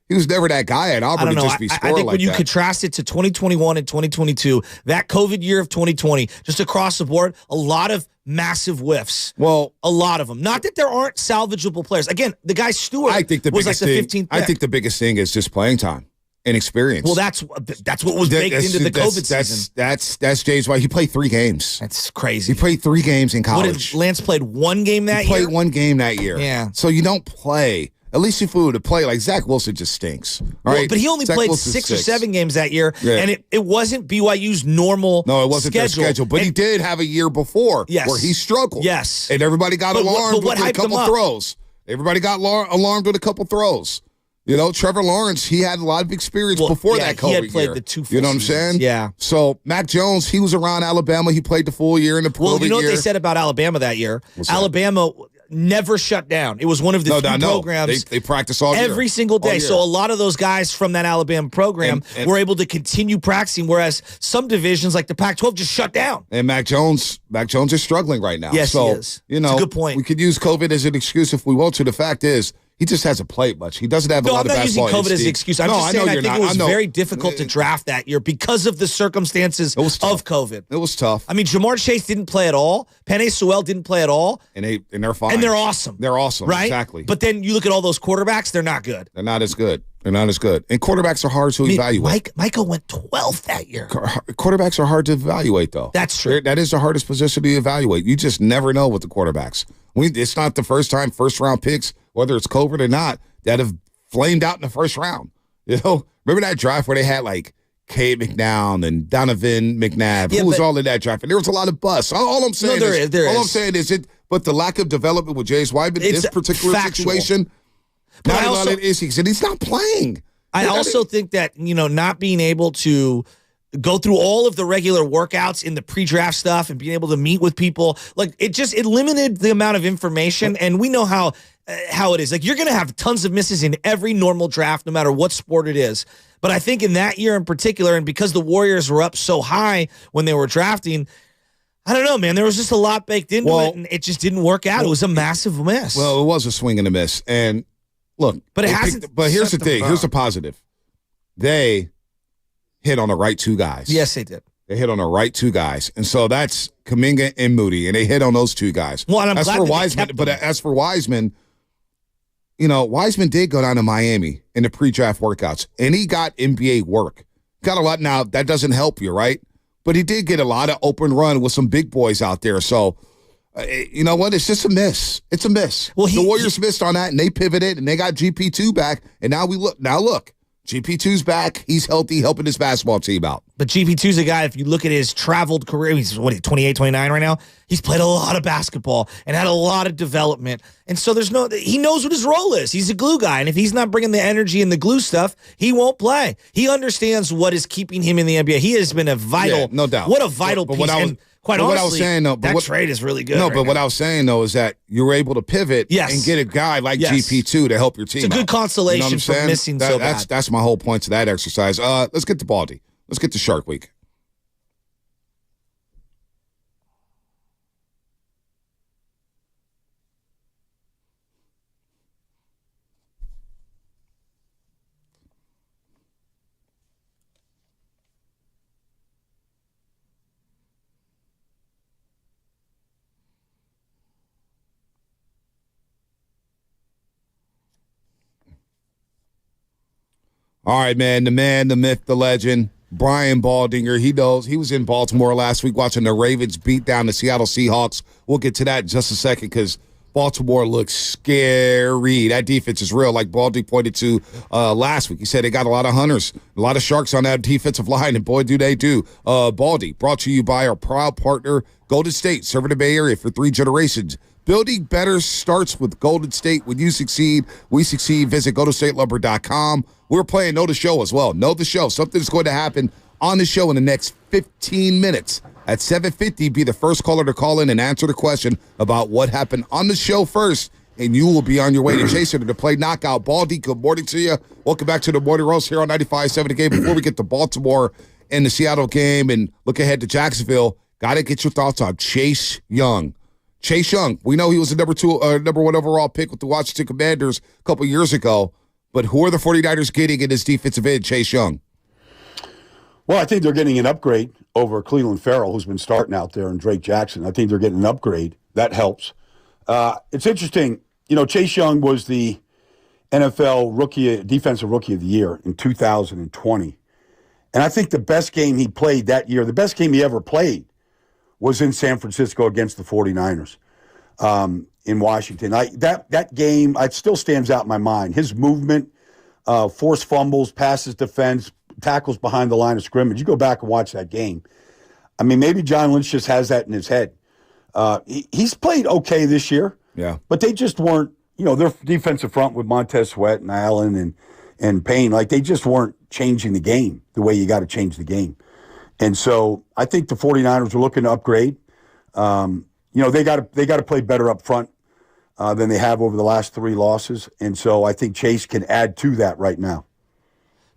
He was never that guy at Auburn to just be scoring like that. I think when you contrast it to 2021 and 2022, that COVID year of 2020, just across the board, a lot of massive whiffs. Well, a lot of them. Not that there aren't salvageable players. Again, the guy Stewart was like the 15th pick. I think the biggest thing is just playing time and experience. Well, that's what was baked into the COVID season. That's James White. He played 3 games. That's crazy. He played 3 games in college. What did Lance played 1 game that year? He played 1 game that year. Yeah. So you don't play. At least if we were to play, like Zach Wilson just stinks. All right? But he only played 6 or 7 games that year, and it wasn't BYU's normal schedule. No, it wasn't their schedule. But he did have a year before where he struggled. Yes. And everybody got alarmed with a couple throws. Everybody got alarmed with a couple throws. You know, Trevor Lawrence, he had a lot of experience before that COVID year. He had played the 2 full You know what I'm seasons. saying? Yeah. So, Mac Jones, he was around Alabama. He played the full year in the COVID year. Well, you know what they said about Alabama that year? Alabama never shut down. It was one of the few programs. They practice all year. Every single day. So a lot of those guys from that Alabama program were able to continue practicing, whereas some divisions like the Pac-12 just shut down. And Mac Jones is struggling right now. Yes, he is. You know, it's a good point. We could use COVID as an excuse if we want to. The fact is, he just hasn't played much. He doesn't have a lot of basketball. I'm not using COVID as an excuse. I'm just saying I think it was very difficult to draft that year because of the circumstances of COVID. It was tough. I mean, Jamar Chase didn't play at all. Penei Sewell didn't play at all. And they're fine. And they're awesome. They're awesome. Right? Exactly. But then you look at all those quarterbacks, they're not good. They're not as good. And quarterbacks are hard to evaluate. Michael went 12th that year. Quarterbacks are hard to evaluate, though. That's true. That is the hardest position to evaluate. You just never know with the quarterbacks. It's not the first time first-round picks, whether it's COVID or not, that have flamed out in the first round. You know, remember that draft where they had like Cade McNown and Donovan McNabb? Who was all in that draft? And there was a lot of busts. All I'm saying is but the lack of development with James Wiseman in this particular situation, not a lot of issues, and he's not playing. I also think that, not being able to go through all of the regular workouts in the pre-draft stuff and being able to meet with people, like it limited the amount of information, and we know how it is. Like, you're going to have tons of misses in every normal draft, no matter what sport it is. But I think in that year in particular, and because the Warriors were up so high when they were drafting, I don't know, man, there was just a lot baked into it, and it just didn't work out. It was a massive miss. Well, it was a swing and a miss. And look, but here's the thing. Here's the positive. They hit on the right 2 guys. Yes, they did. They hit on the right 2 guys. And so that's Kuminga and Moody, and they hit on those 2 guys. Well, and I'm glad as for Wiseman, Wiseman did go down to Miami in the pre-draft workouts, and he got NBA work. Got a lot. Now, that doesn't help you, right? But he did get a lot of open run with some big boys out there. So, you know what? It's just a miss. It's a miss. Well, the Warriors missed on that, and they pivoted, and they got GP2 back. And now look. GP2's back. He's healthy, helping his basketball team out. But GP2's a guy, if you look at his traveled career, he's 28, 29 right now. He's played a lot of basketball and had a lot of development. And so he knows what his role is. He's a glue guy. And if he's not bringing the energy and the glue stuff, he won't play. He understands what is keeping him in the NBA. He has been a vital, no doubt. What a vital piece. Quite honestly, what I was saying, though, that trade is really good. No, but what I was saying, though, is that you were able to pivot and get a guy like GP2 to help your team. It's a good consolation for missing so bad. That's my whole point to that exercise. Let's get to Baldy. Let's get to Shark Week. All right, man, the myth, the legend, Brian Baldinger. He was in Baltimore last week watching the Ravens beat down the Seattle Seahawks. We'll get to that in just a second because Baltimore looks scary. That defense is real, like Baldy pointed to last week. He said they got a lot of hunters, a lot of sharks on that defensive line, and boy, do they do. Baldy, brought to you by our proud partner, Golden State, serving the Bay Area for 3 generations. Building better starts with Golden State. When you succeed, we succeed. Visit GoldenStateLumber.com. We're playing Know the Show as well. Know the Show. Something's going to happen on the show in the next 15 minutes. At 7:50, be the first caller to call in and answer the question about what happened on the show first, and you will be on your way to Chaser to play Knockout. Baldy, good morning to you. Welcome back to the Morning Roast here on 95.7 The Game. Before we get to Baltimore and the Seattle game and look ahead to Jacksonville, got to get your thoughts on Chase Young. Chase Young, we know he was the number 1 overall pick with the Washington Commanders a couple years ago, but who are the 49ers getting in this defensive end, Chase Young? Well, I think they're getting an upgrade over Cleveland Farrell, who's been starting out there, and Drake Jackson. I think they're getting an upgrade. That helps. It's interesting. Chase Young was the NFL Defensive Rookie of the Year in 2020. And I think the best game he played that year, the best game he ever played, was in San Francisco against the 49ers in Washington. That game, it still stands out in my mind. His movement, forced fumbles, passes defense, tackles behind the line of scrimmage. You go back and watch that game. I mean, maybe John Lynch just has that in his head. He's played okay this year. Yeah. But they just weren't, their defensive front with Montez Sweat and Allen and Payne, they just weren't changing the game the way you got to change the game. And so I think the 49ers are looking to upgrade. They got to play better up front than they have over the last 3 losses. And so I think Chase can add to that right now.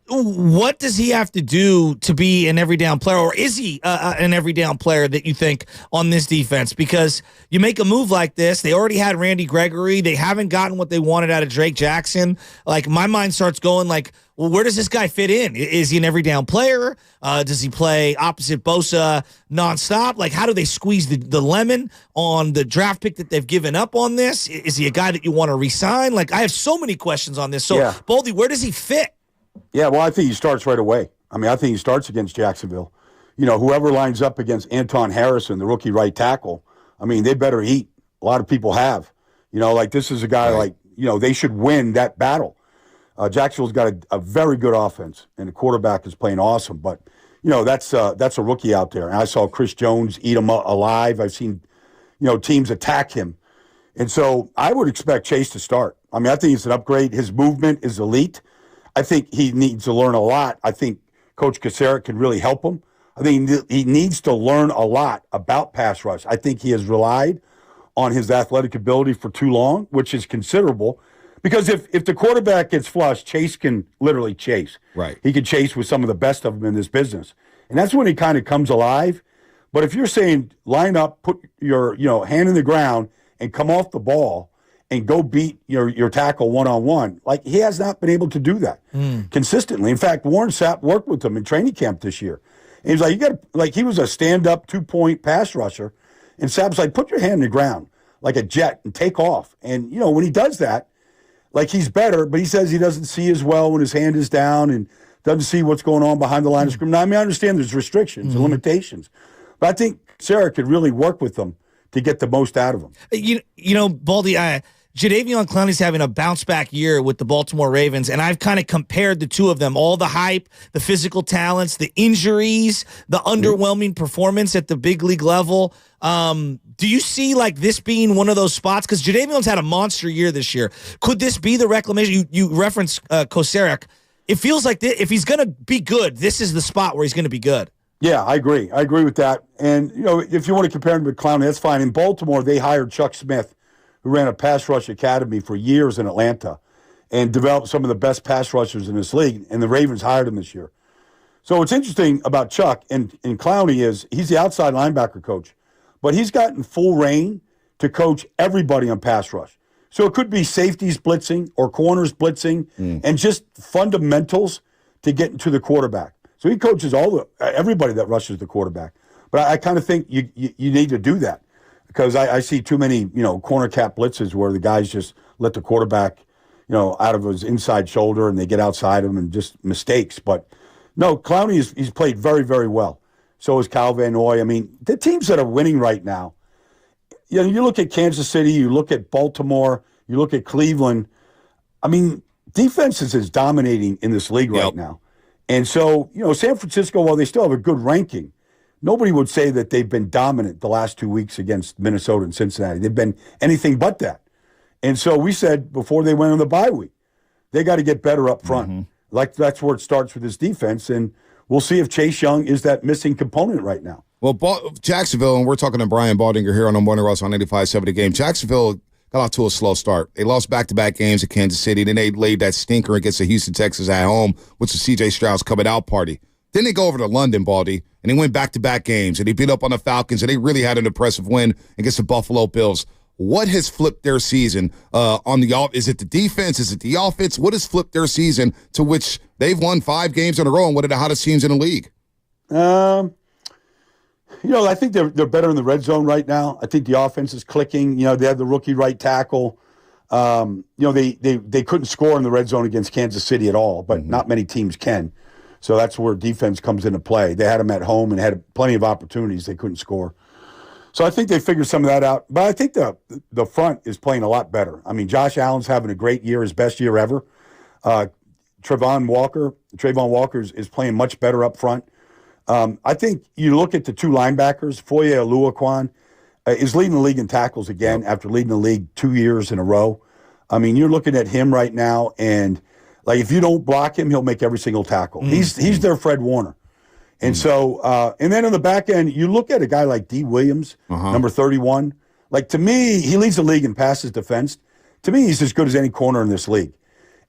What does he have to do to be an every down player, or is he an every down player that you think on this defense? Because you make a move like this, they already had Randy Gregory. They haven't gotten what they wanted out of Drake Jackson. My mind starts going well, where does this guy fit in? Is he an every down player? Does he play opposite Bosa nonstop? How do they squeeze the lemon on the draft pick that they've given up on this? Is he a guy that you want to re-sign? I have so many questions on this. So, yeah. Baldy, where does he fit? Yeah, well, I think he starts right away. I think he starts against Jacksonville. Whoever lines up against Anton Harrison, the rookie right tackle, they better eat. A lot of people have. This is a guy they should win that battle. Jacksonville's got a very good offense, and the quarterback is playing awesome. But, that's a rookie out there. And I saw Chris Jones eat him alive. I've seen, teams attack him. And so I would expect Chase to start. I think it's an upgrade. His movement is elite. I think he needs to learn a lot. I think Coach Kaczmarek can really help him. I think he needs to learn a lot about pass rush. I think he has relied on his athletic ability for too long, which is considerable. Because if the quarterback gets flushed, Chase can literally chase. Right. He can chase with some of the best of them in this business. And that's when he kind of comes alive. But if you're saying line up, put your hand in the ground, and come off the ball, and go beat your tackle one-on-one. He has not been able to do that consistently. In fact, Warren Sapp worked with him in training camp this year. And he's he was a stand-up 2-point pass rusher. And Sapp's put your hand in the ground like a jet and take off. And, when he does that, he's better, but he says he doesn't see as well when his hand is down and doesn't see what's going on behind the line of scrimmage. Now, I understand there's restrictions and limitations, but I think Sarah could really work with them to get the most out of them. Baldy, Jadeveon Clowney's having a bounce-back year with the Baltimore Ravens, and I've kind of compared the two of them, all the hype, the physical talents, the injuries, the underwhelming performance at the big league level. Do you see this being one of those spots? Because Jadeveon's had a monster year this year. Could this be the reclamation? You referenced Kaczmarek. It feels like if he's going to be good, this is the spot where he's going to be good. Yeah, I agree. I agree with that. And, if you want to compare him with Clowney, that's fine. In Baltimore, they hired Chuck Smith, who ran a pass rush academy for years in Atlanta and developed some of the best pass rushers in this league, and the Ravens hired him this year. So what's interesting about Chuck and Clowney is he's the outside linebacker coach, but he's gotten full reign to coach everybody on pass rush. So it could be safeties blitzing or corners blitzing and just fundamentals to get into the quarterback. So he coaches everybody that rushes the quarterback. But I kind of think you need to do that. Because I see too many, corner cap blitzes where the guys just let the quarterback, out of his inside shoulder and they get outside him and just mistakes. But no, Clowney he's played very, very well. So is Kyle Van Noy. The teams that are winning right now, you look at Kansas City, you look at Baltimore, you look at Cleveland. I mean, defenses is dominating in this league right now. And so, San Francisco, while they still have a good ranking, nobody would say that they've been dominant the last 2 weeks against Minnesota and Cincinnati. They've been anything but that. And so we said before they went on the bye week, they got to get better up front. Mm-hmm. Like that's where it starts with this defense. And we'll see if Chase Young is that missing component right now. Well, Jacksonville, and we're talking to Brian Baldinger here on the Morning Rush on 85.7 The Game. Jacksonville got off to a slow start. They lost back-to-back games at Kansas City. Then they laid that stinker against the Houston Texans at home, which was C.J. Stroud's coming-out party. Then they go over to London, Baldy, and they win back-to-back games, and they beat up on the Falcons, and they really had an impressive win against the Buffalo Bills. What has flipped their season on the off? Is it the defense? Is it the offense? What has flipped their season to which they've won 5 games in a row and one of the hottest teams in the league? I think they're better in the red zone right now. I think the offense is clicking. They have the rookie right tackle. They couldn't score in the red zone against Kansas City at all, but not many teams can. So that's where defense comes into play. They had them at home and had plenty of opportunities. They couldn't score. So I think they figured some of that out. But I think the front is playing a lot better. I mean, Josh Allen's having a great year, his best year ever. Trayvon Walker is playing much better up front. I think you look at the 2 linebackers, Foye Oluokun is leading the league in tackles again after leading the league 2 years in a row. I mean, you're looking at him right now, and like if you don't block him, he'll make every single tackle. He's their Fred Warner. And so, and then on the back end, you look at a guy like D. Williams, number 31. Like, to me, he leads the league in passes defense. To me, he's as good as any corner in this league.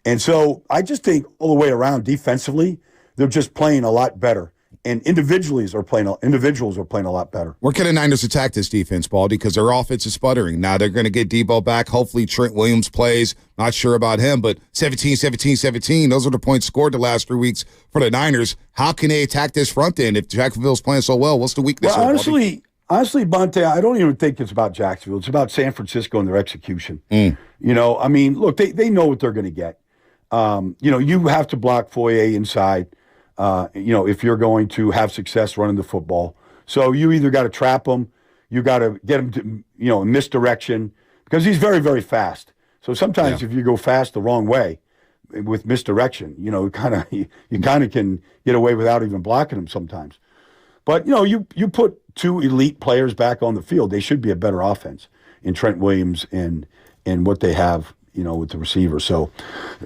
And so I just think all the way around defensively, they're just playing a lot better. And individuals are playing a lot better. Where can the Niners attack this defense, Baldy? Because their offense is sputtering. Now they're going to get Debo back. Hopefully Trent Williams plays. Not sure about him, but 17, 17, 17. Those are the points scored the last 3 weeks for the Niners. How can they attack this front end if Jacksonville's playing so well? What's the weakness? Well, honestly, Bonte, I don't even think it's about Jacksonville. It's about San Francisco and their execution. I mean, look, they know what they're going to get. You have to block Foye inside. If you're going to have success running the football. So you either got to trap him, you got to get him to, misdirection, because he's very, very fast. So sometimes if you go fast the wrong way with misdirection, you kind of can get away without even blocking him sometimes. But, you put 2 elite players back on the field, they should be a better offense in Trent Williams and what they have, with the receiver. So,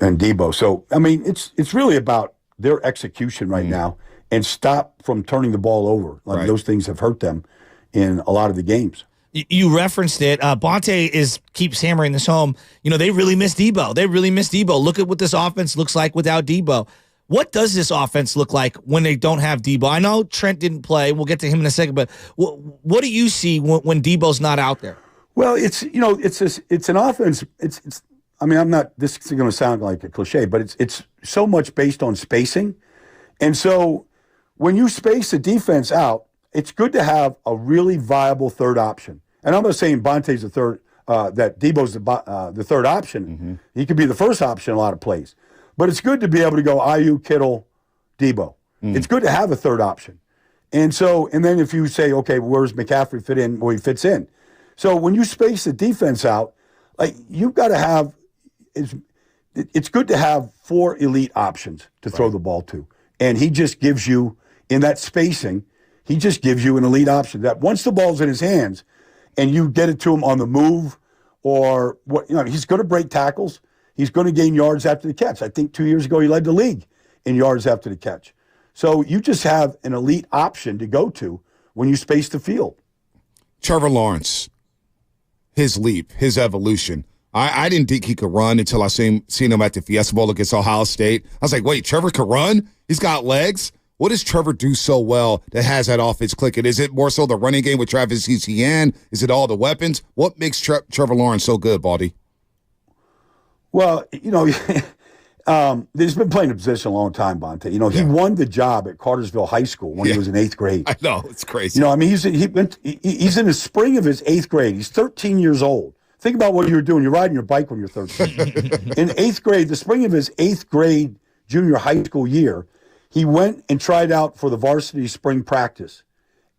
and Debo. So, I mean, it's really about their execution right now and stop from turning the ball over. Those things have hurt them in a lot of the games. You referenced it. Bonte keeps hammering this home. They really miss Debo. Look at what this offense looks like without Debo. What does this offense look like when they don't have Debo? I know Trent didn't play. We'll get to him in a second, but what do you see when Debo's not out there? Well, it's an offense. This is going to sound like a cliche, but it's so much based on spacing. And so when you space the defense out, it's good to have a really viable third option. And I'm not saying Bonte's the third, that Debo's the third option. He could be the first option in a lot of plays. But it's good to be able to go Ayuk, Kittle, Debo. It's good to have a third option. And then if you say, okay, where's McCaffrey fit in? Well, he fits in. So when you space the defense out, you've got to have, it's good to have 4 elite options to throw the ball to. And he just gives you, in that spacing, he just gives you an elite option that once the ball's in his hands and you get it to him on the move or he's going to break tackles. He's going to gain yards after the catch. I think 2 years ago he led the league in yards after the catch. So you just have an elite option to go to when you space the field. Trevor Lawrence, his leap, his evolution. I didn't think he could run until I seen him at the Fiesta Bowl against Ohio State. I was like, wait, Trevor could run? He's got legs? What does Trevor do so well that has that offense clicking? Is it more so the running game with Travis Etienne? Is it all the weapons? What makes Trevor Lawrence so good, Baldy? Well, he's been playing the position a long time, Bonte. He won the job at Cartersville High School when he was in 8th grade. I know, it's crazy. He's in the spring of his 8th grade. He's 13 years old. Think about what you were doing. You're riding your bike when you're 13. In 8th grade, the spring of his 8th grade junior high school year, he went and tried out for the varsity spring practice.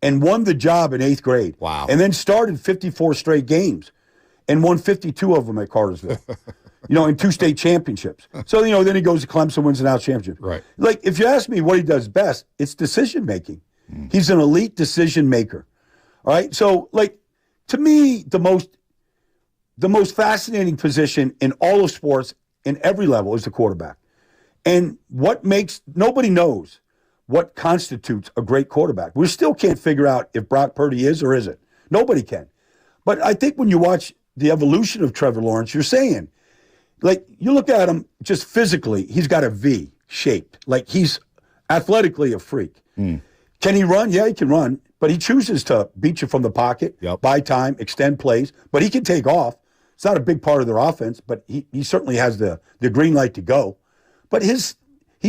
and won the job in 8th grade. Wow. And then started 54 straight games and won 52 of them at Cartersville. In 2 state championships. So, then he goes to Clemson, wins an out championship. Right. Like, if you ask me what he does best, it's decision making. He's an elite decision maker. All right. So, like, to me, the most fascinating position in all of sports in every level is the quarterback. And nobody knows what constitutes a great quarterback. We still can't figure out if Brock Purdy is or isn't. Nobody can. But I think when you watch the evolution of Trevor Lawrence, you're saying, like, you look at him just physically, he's got a V shaped. Like, he's athletically a freak. Can he run? Yeah, he can run. But he chooses to beat you from the pocket, buy time, extend plays. But he can take off. It's not a big part of their offense, but he certainly has the green light to go. But he's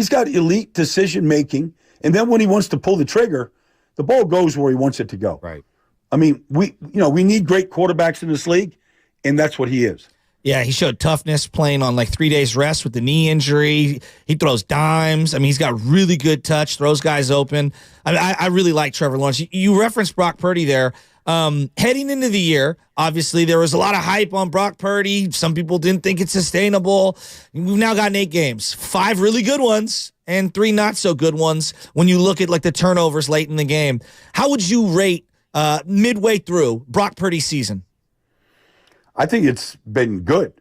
got elite decision-making. And then when he wants to pull the trigger, the ball goes where he wants it to go. Right. I mean, we need great quarterbacks in this league, and that's what he is. Yeah, he showed toughness playing on like 3 days rest with the knee injury. He throws dimes. I mean, he's got really good touch, throws guys open. I really like Trevor Lawrence. You referenced Brock Purdy there. Heading into the year, obviously, there was a lot of hype on Brock Purdy. Some people didn't think it's sustainable. We've now gotten 8 games, 5 really good ones and 3 not so good ones when you look at like the turnovers late in the game. How would you rate midway through Brock Purdy's season? I think it's been good.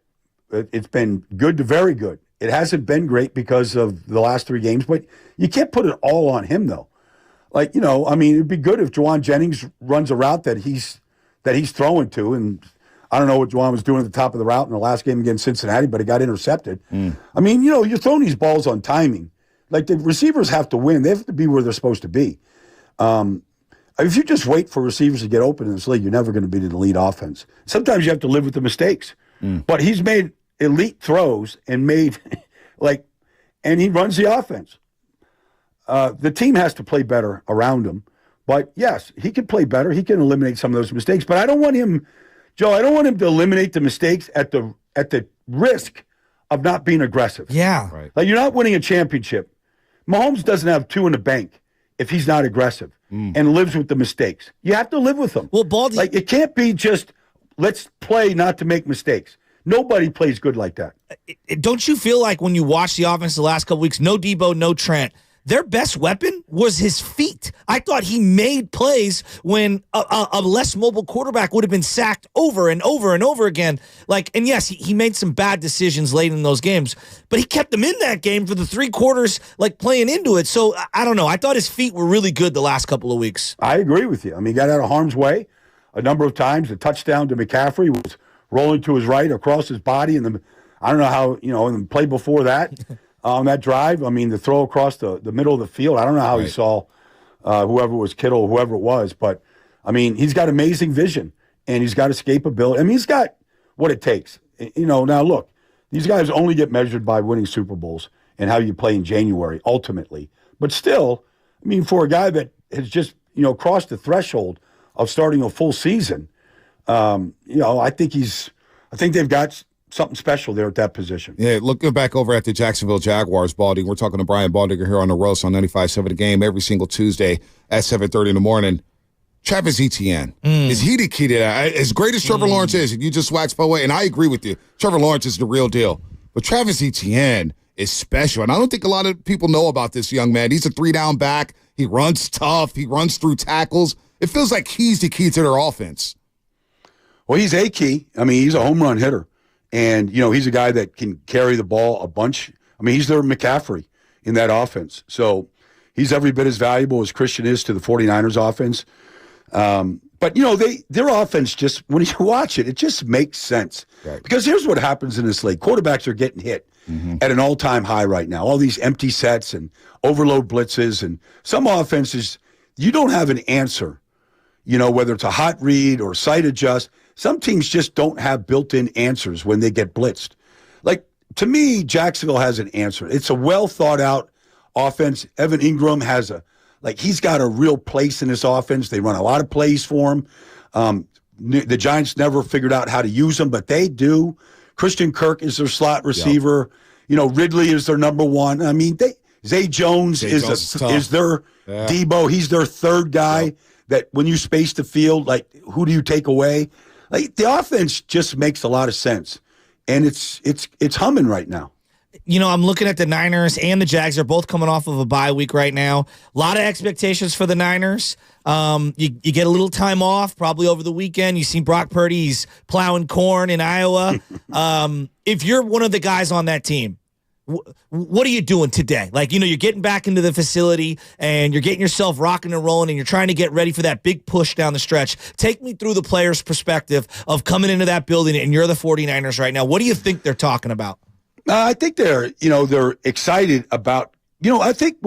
It's been good to very good. It hasn't been great because of the last 3 games, but you can't put it all on him, though. Like, I mean, it'd be good if Juwan Jennings runs a route that he's throwing to, and I don't know what Juwan was doing at the top of the route in the last game against Cincinnati, but he got intercepted. I mean, you're throwing these balls on timing. Like, the receivers have to win. They have to be where they're supposed to be. If you just wait for receivers to get open in this league, you're never going to beat an elite offense. Sometimes you have to live with the mistakes. But he's made elite throws and and he runs the offense. The team has to play better around him. But yes, he can play better. He can eliminate some of those mistakes. But I don't want him, Joe, to eliminate the mistakes at the risk of not being aggressive. Yeah. Right. Like, you're not winning a championship. Mahomes doesn't have 2 in the bank if he's not aggressive and lives with the mistakes. You have to live with them. Well, Baldy, like, it can't be just let's play not to make mistakes. Nobody plays good like that. Don't you feel like when you watch the offense the last couple weeks, no Debo, no Trent, their best weapon was his feet? I thought he made plays when a less mobile quarterback would have been sacked over and over and over again. Like, and yes, he made some bad decisions late in those games, but he kept them in that game for the 3 quarters, like playing into it. So I don't know. I thought his feet were really good the last couple of weeks. I agree with you. I mean, he got out of harm's way a number of times. The touchdown to McCaffrey was rolling to his right across his body, and I don't know how, in the play before that. On that drive, I mean, the throw across the middle of the field, I don't know how he saw whoever was Kittle, whoever it was, but, I mean, he's got amazing vision, and he's got escapability. I mean, he's got what it takes. Now, look, these guys only get measured by winning Super Bowls and how you play in January, ultimately. But still, I mean, for a guy that has just, crossed the threshold of starting a full season, I think they've got something special there at that position. Yeah, looking back over at the Jacksonville Jaguars, Baldinger, we're talking to Brian Baldinger here on the Roast on 95.7 The Game every single Tuesday at 7:30 in the morning. Travis Etienne, is he the key to that? As great as Trevor Lawrence is, and you just waxed poetic, and I agree with you, Trevor Lawrence is the real deal. But Travis Etienne is special, and I don't think a lot of people know about this young man. He's a 3-down back. He runs tough. He runs through tackles. It feels like he's the key to their offense. Well, he's a key. I mean, he's a home run hitter. And, he's a guy that can carry the ball a bunch. I mean, he's their McCaffrey in that offense. So he's every bit as valuable as Christian is to the 49ers offense. But, their offense just, when you watch it, it just makes sense. Right. Because here's what happens in this league. Quarterbacks are getting hit at an all-time high right now. All these empty sets and overload blitzes. And some offenses, you don't have an answer, whether it's a hot read or sight adjust. Some teams just don't have built-in answers when they get blitzed. Like, to me, Jacksonville has an answer. It's a well-thought-out offense. Evan Ingram has he's got a real place in this offense. They run a lot of plays for him. The Giants never figured out how to use him, but they do. Christian Kirk is their slot receiver. Yep. Ridley is their number 1. I mean, Zay Jones is their Debo. He's their third guy. Yep. that when you space the field, like who do you take away? Like the offense just makes a lot of sense, and it's humming right now. You know, I'm looking at the Niners and the Jags. They're both coming off of a bye week right now. A lot of expectations for the Niners. You get a little time off, probably over the weekend. You see Brock Purdy, he's plowing corn in Iowa. If you're one of the guys on that team, what are you doing today? Like, you know, you're getting back into the facility and you're getting yourself rocking and rolling and you're trying to get ready for that big push down the stretch. Take me through the player's perspective of coming into that building and you're the 49ers right now. What do you think they're talking about? I think they're excited about, I think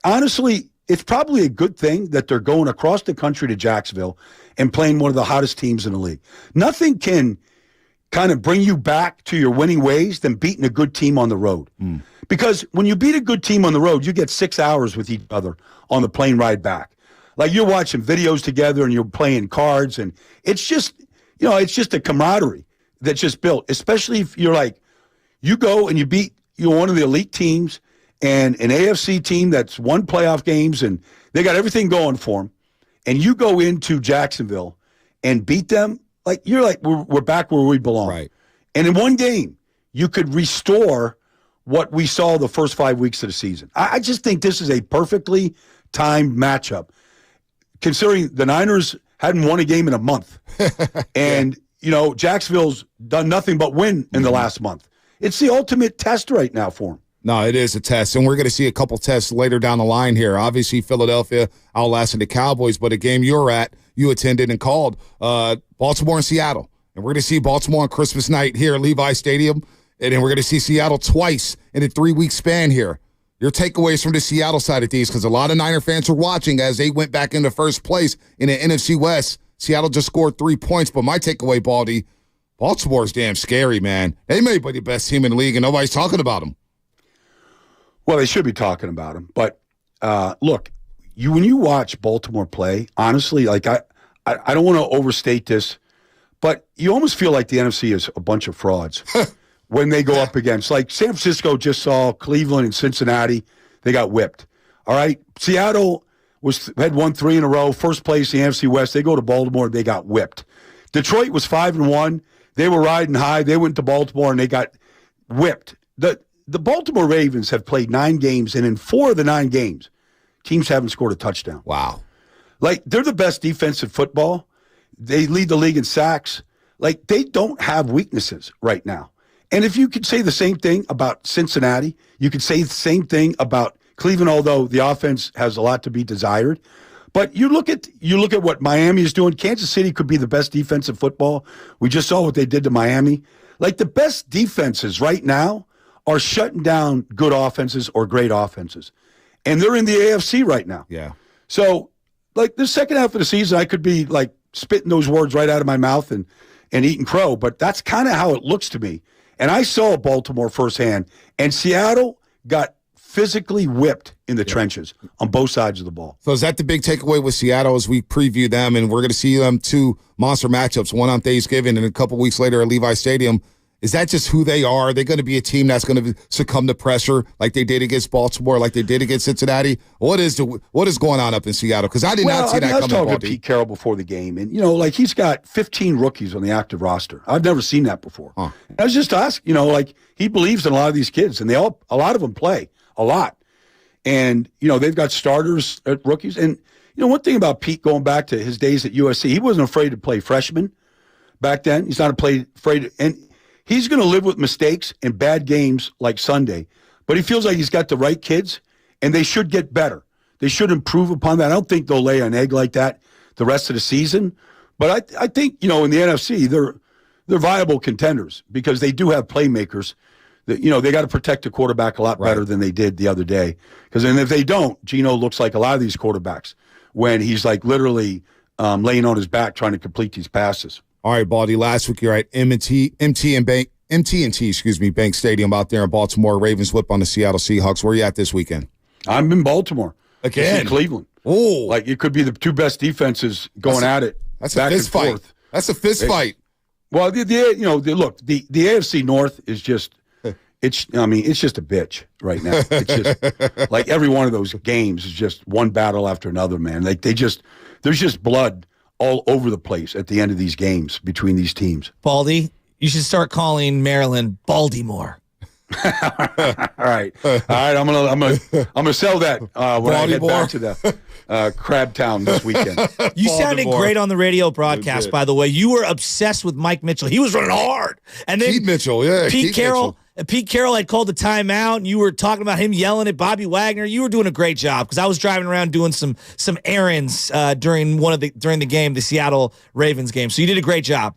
honestly, it's probably a good thing that they're going across the country to Jacksonville and playing one of the hottest teams in the league. Nothing can kind of bring you back to your winning ways than beating a good team on the road. Because when you beat a good team on the road, you get 6 hours with each other on the plane ride back. Like you're watching videos together and you're playing cards, and it's just, it's just a camaraderie that's just built, especially if you're like, you go and you beat one of the elite teams and an AFC team that's won playoff games and they got everything going for them, and you go into Jacksonville and beat them, like you're like, we're back where we belong. Right. And in one game, you could restore what we saw the first 5 weeks of the season. I just think this is a perfectly timed matchup, considering the Niners hadn't won a game in a month. And, Jacksonville's done nothing but win in the last month. It's the ultimate test right now for them. No, it is a test, and we're going to see a couple tests later down the line here. Obviously, Philadelphia outlasted the Cowboys, but a game you attended and called, Baltimore and Seattle. And we're going to see Baltimore on Christmas night here at Levi Stadium, and then we're going to see Seattle twice in a 3-week span here. Your takeaways from the Seattle side of these, because a lot of Niner fans are watching as they went back into first place in the NFC West. Seattle just scored 3 points, but my takeaway, Baldy, Baltimore's damn scary, man. They may be the best team in the league, and nobody's talking about them. Well, they should be talking about them. But, look, when you watch Baltimore play, honestly, like I don't want to overstate this, but you almost feel like the NFC is a bunch of frauds when they go up against. Like San Francisco just saw Cleveland and Cincinnati. They got whipped. All right? Seattle had won 3 in a row, first place in the NFC West. They go to Baltimore, they got whipped. Detroit was 5-1. They were riding high. They went to Baltimore, and they got whipped. The Baltimore Ravens have played 9 games, and in 4 of the 9 games, teams haven't scored a touchdown. Wow. Like, they're the best defense in football. They lead the league in sacks. Like, they don't have weaknesses right now. And if you could say the same thing about Cincinnati, you could say the same thing about Cleveland, although the offense has a lot to be desired. But you look at what Miami is doing. Kansas City could be the best defense in football. We just saw what they did to Miami. Like, the best defenses right now are shutting down good offenses or great offenses. And they're in the AFC right now. Yeah. So, like, the second half of the season, I could be, like, spitting those words right out of my mouth and eating crow, but that's kind of how it looks to me. And I saw Baltimore firsthand, and Seattle got physically whipped in the trenches on both sides of the ball. So is that the big takeaway with Seattle as we preview them, and we're going to see them 2 monster matchups, one on Thanksgiving and a couple weeks later at Levi Stadium? Is that just who they are? Are they going to be a team that's going to succumb to pressure like they did against Baltimore, like they did against Cincinnati? What is going on up in Seattle? Because I did not see that coming. I was talking to Pete Carroll before the game, and, like, he's got 15 rookies on the active roster. I've never seen that before. Huh. I was just asking, like, he believes in a lot of these kids, and a lot of them play a lot. And, they've got starters at rookies. And, one thing about Pete going back to his days at USC, he wasn't afraid to play freshmen back then. He's not afraid. And he's going to live with mistakes and bad games like Sunday. But he feels like he's got the right kids, and they should get better. They should improve upon that. I don't think they'll lay an egg like that the rest of the season. But I think, in the NFC, they're viable contenders because they do have playmakers. That, they got to protect the quarterback a lot better than they did the other day. Because if they don't, Geno looks like a lot of these quarterbacks when he's like literally laying on his back trying to complete these passes. All right, Baldy, last week you're at M&T Bank Stadium out there in Baltimore. Ravens whip on the Seattle Seahawks. Where are you at this weekend? I'm in Baltimore. Again? In Cleveland. Oh. Like, it could be the 2 best defenses going at it. That's a fist fight. That's a fist fight. Well, look, the AFC North is just it's just a bitch right now. It's just like every one of those games is just one battle after another, man. Like they're there's just blood all over the place at the end of these games between these teams. Baldy, you should start calling Maryland Baltimore. All right. I'm gonna sell that when I head back to the Crabtown this weekend. You sounded great on the radio broadcast, by the way. You were obsessed with Mike Mitchell. He was running hard. And then Pete Mitchell, yeah. Pete Carroll had called the timeout, and you were talking about him yelling at Bobby Wagner. You were doing a great job because I was driving around doing some errands during the game, the Seattle Ravens game. So you did a great job.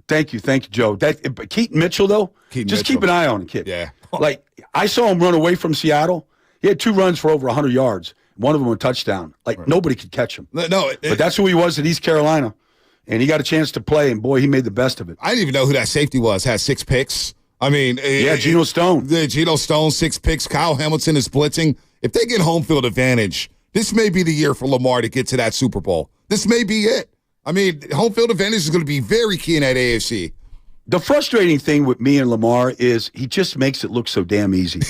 Thank you, Joe. Keaton Mitchell, though, keep an eye on the kid. Yeah. Like, I saw him run away from Seattle. He had 2 runs for over 100 yards. One of them a touchdown. Like, nobody could catch him. But that's who he was at East Carolina. And he got a chance to play, and, boy, he made the best of it. I didn't even know who that safety was. Had 6 picks. I mean. Geno Stone. Geno Stone, 6 picks. Kyle Hamilton is blitzing. If they get home field advantage, this may be the year for Lamar to get to that Super Bowl. This may be it. I mean, home field advantage is going to be very key in that AFC. The frustrating thing with me and Lamar is he just makes it look so damn easy.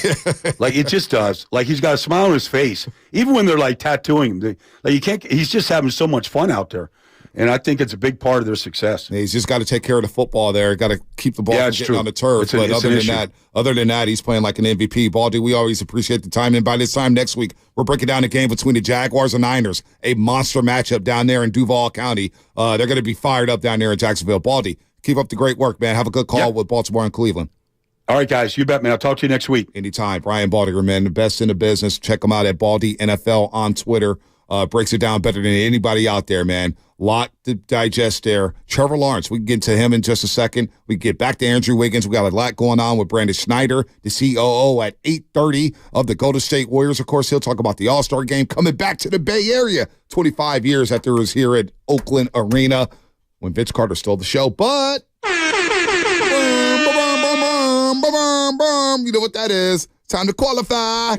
Like, it just does. Like, he's got a smile on his face. Even when they're, like, tattooing him. He's just having so much fun out there. And I think it's a big part of their success. Yeah, he's just got to take care of the football there. Got to keep the ball from getting on the turf. But other than that, he's playing like an MVP. Baldy, we always appreciate the time. And by this time next week, we're breaking down the game between the Jaguars and Niners, a monster matchup down there in Duval County. They're going to be fired up down there in Jacksonville. Baldy, keep up the great work, man. Have a good call with Baltimore and Cleveland. All right, guys. You bet, man. I'll talk to you next week. Anytime. Brian Baldinger, man, the best in the business. Check him out at Baldy NFL on Twitter. Breaks it down better than anybody out there, man. Lot to digest there. Trevor Lawrence, we can get to him in just a second. We get back to Andrew Wiggins. We got a lot going on with Brandon Schneider, the COO, at 8:30 of the Golden State Warriors. Of course, he'll talk about the All-Star game coming back to the Bay Area 25 years after it was here at Oakland Arena when Vince Carter stole the show. But you know what that is. Time to qualify.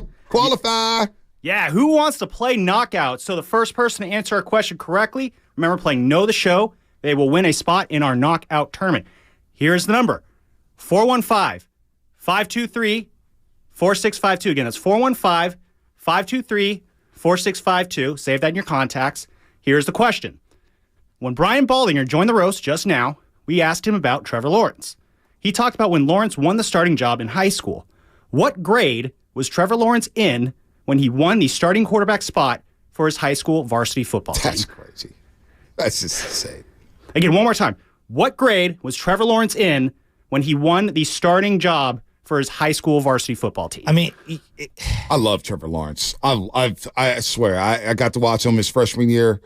Yeah, who wants to play knockout? So the first person to answer our question correctly, remember playing Know the Show, they will win a spot in our knockout tournament. Here's the number, 415-523-4652. Again, that's 415-523-4652. Save that in your contacts. Here's the question. When Brian Baldinger joined the roast just now, we asked him about Trevor Lawrence. He talked about when Lawrence won the starting job in high school. What grade was Trevor Lawrence in when he won the starting quarterback spot for his high school varsity football team? That's crazy. That's just insane. Again, one more time. What grade was Trevor Lawrence in when he won the starting job for his high school varsity football team? I mean, I love Trevor Lawrence. I swear, I got to watch him his freshman year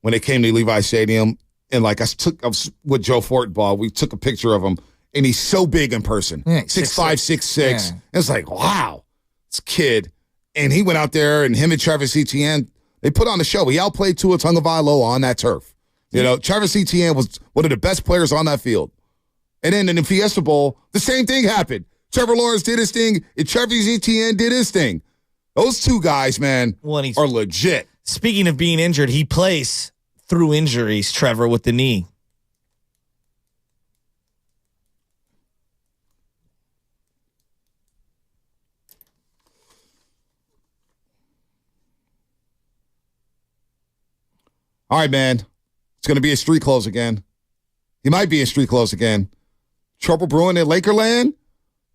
when they came to Levi Stadium, and I was with Joe Fortenbaugh. We took a picture of him, and he's so big in person, 6'5", 6'6". Yeah. It's like, wow, this kid. And he went out there, and him and Travis Etienne, they put on the show. He outplayed Tua Tagovailoa on that turf. You know, Travis Etienne was one of the best players on that field. And then in the Fiesta Bowl, the same thing happened. Trevor Lawrence did his thing, and Travis Etienne did his thing. Those two guys, man, are legit. Speaking of being injured, he plays through injuries, Trevor, with the knee. All right, man. It's going to be in street clothes again. He might be in street clothes again. Trouble brewing in Lakerland?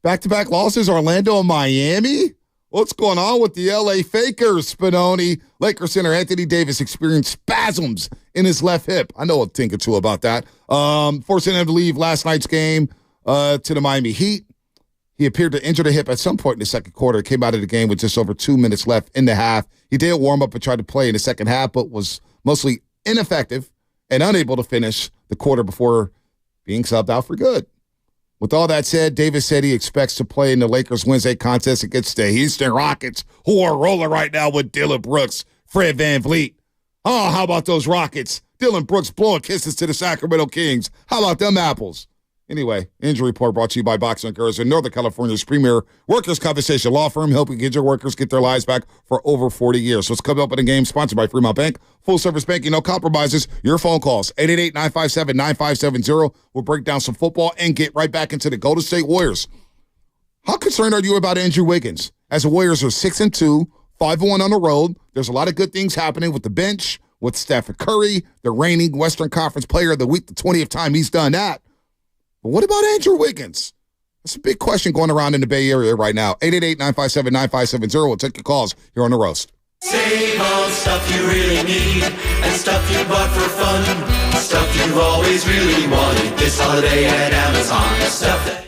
Back-to-back losses, Orlando and Miami? What's going on with the LA Fakers, Spinoni? Lakers center Anthony Davis experienced spasms in his left hip. I know a thing or two about that. Forcing him to leave last night's game to the Miami Heat. He appeared to injure the hip at some point in the second quarter. Came out of the game with just over 2 minutes left in the half. He did warm up and tried to play in the second half, but was mostly ineffective and unable to finish the quarter before being subbed out for good. With all that said, Davis said he expects to play in the Lakers Wednesday contest against the Houston Rockets, who are rolling right now with Dylan Brooks, Fred VanVleet. Oh, how about those Rockets? Dylan Brooks blowing kisses to the Sacramento Kings. How about them apples? Anyway, injury report brought to you by Boxing Girls in Northern California's premier workers' compensation law firm, helping injured workers get their lives back for over 40 years. So it's coming up in a game sponsored by Fremont Bank. Full-service banking, no compromises. Your phone calls, 888-957-9570. We'll break down some football and get right back into the Golden State Warriors. How concerned are you about Andrew Wiggins? As the Warriors are 6-2, 5-1 on the road, there's a lot of good things happening with the bench, with Stephen Curry, the reigning Western Conference Player of the Week, the 20th time he's done that. But what about Andrew Wiggins? That's a big question going around in the Bay Area right now. 888-957-9570. We'll take your calls here on The Roast. Save on stuff you really need and stuff you bought for fun. Stuff you've always really wanted this holiday at Amazon. Stuff that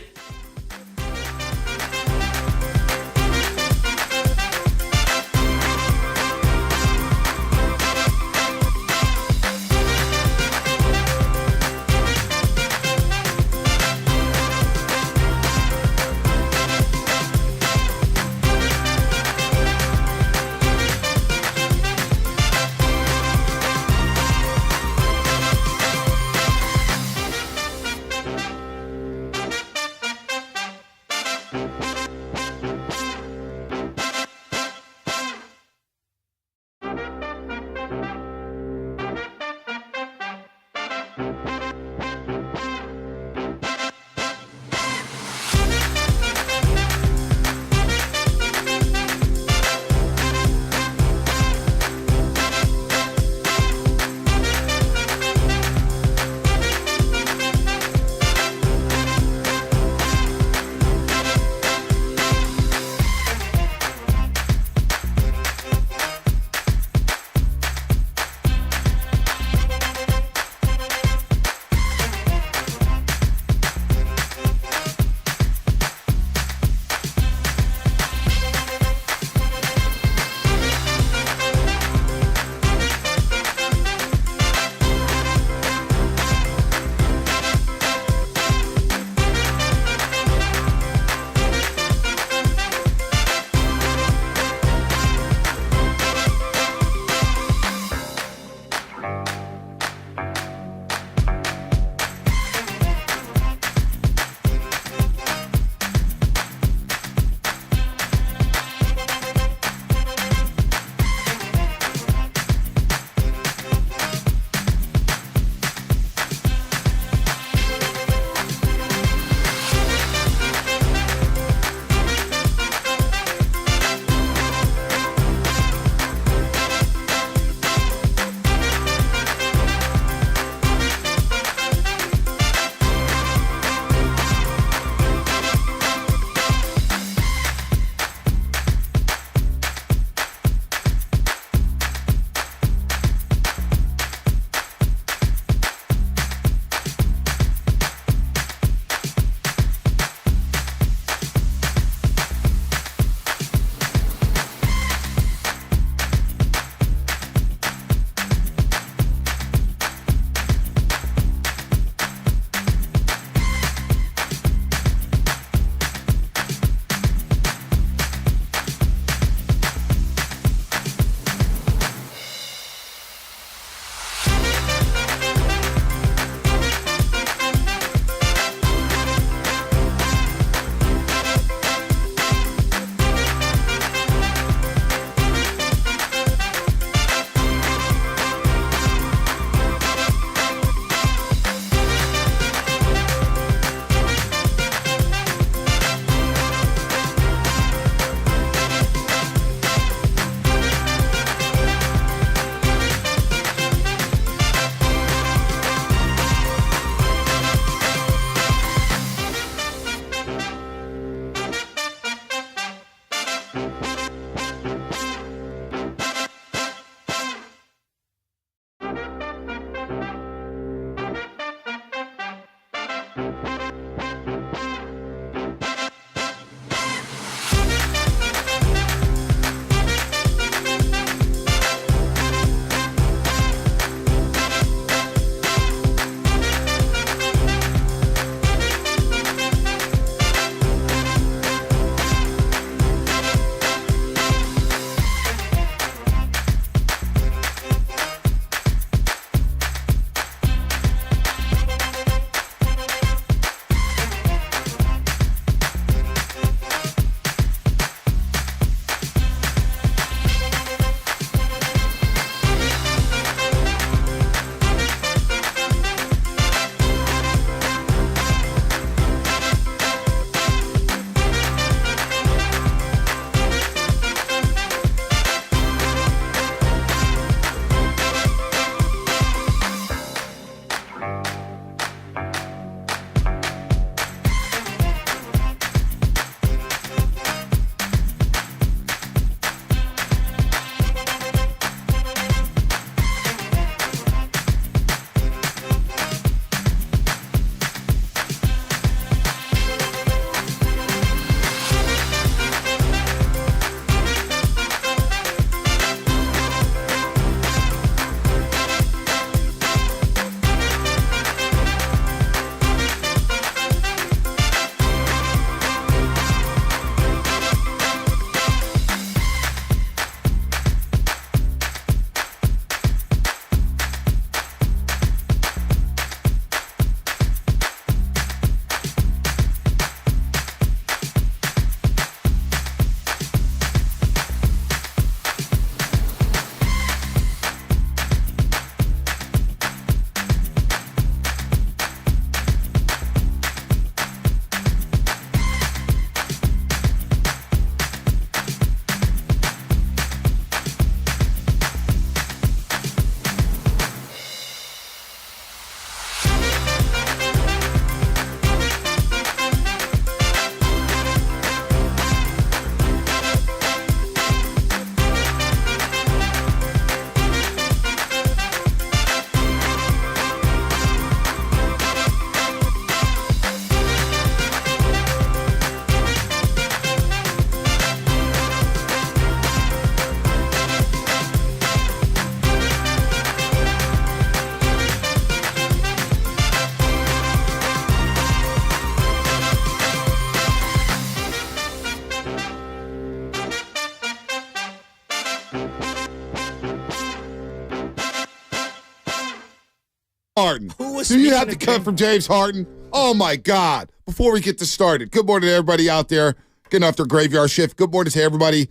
Harden. Who was Do you speaking have to of cut James- from James Harden? Oh, my God. Before we get this started, good morning to everybody out there getting off their graveyard shift. Good morning to everybody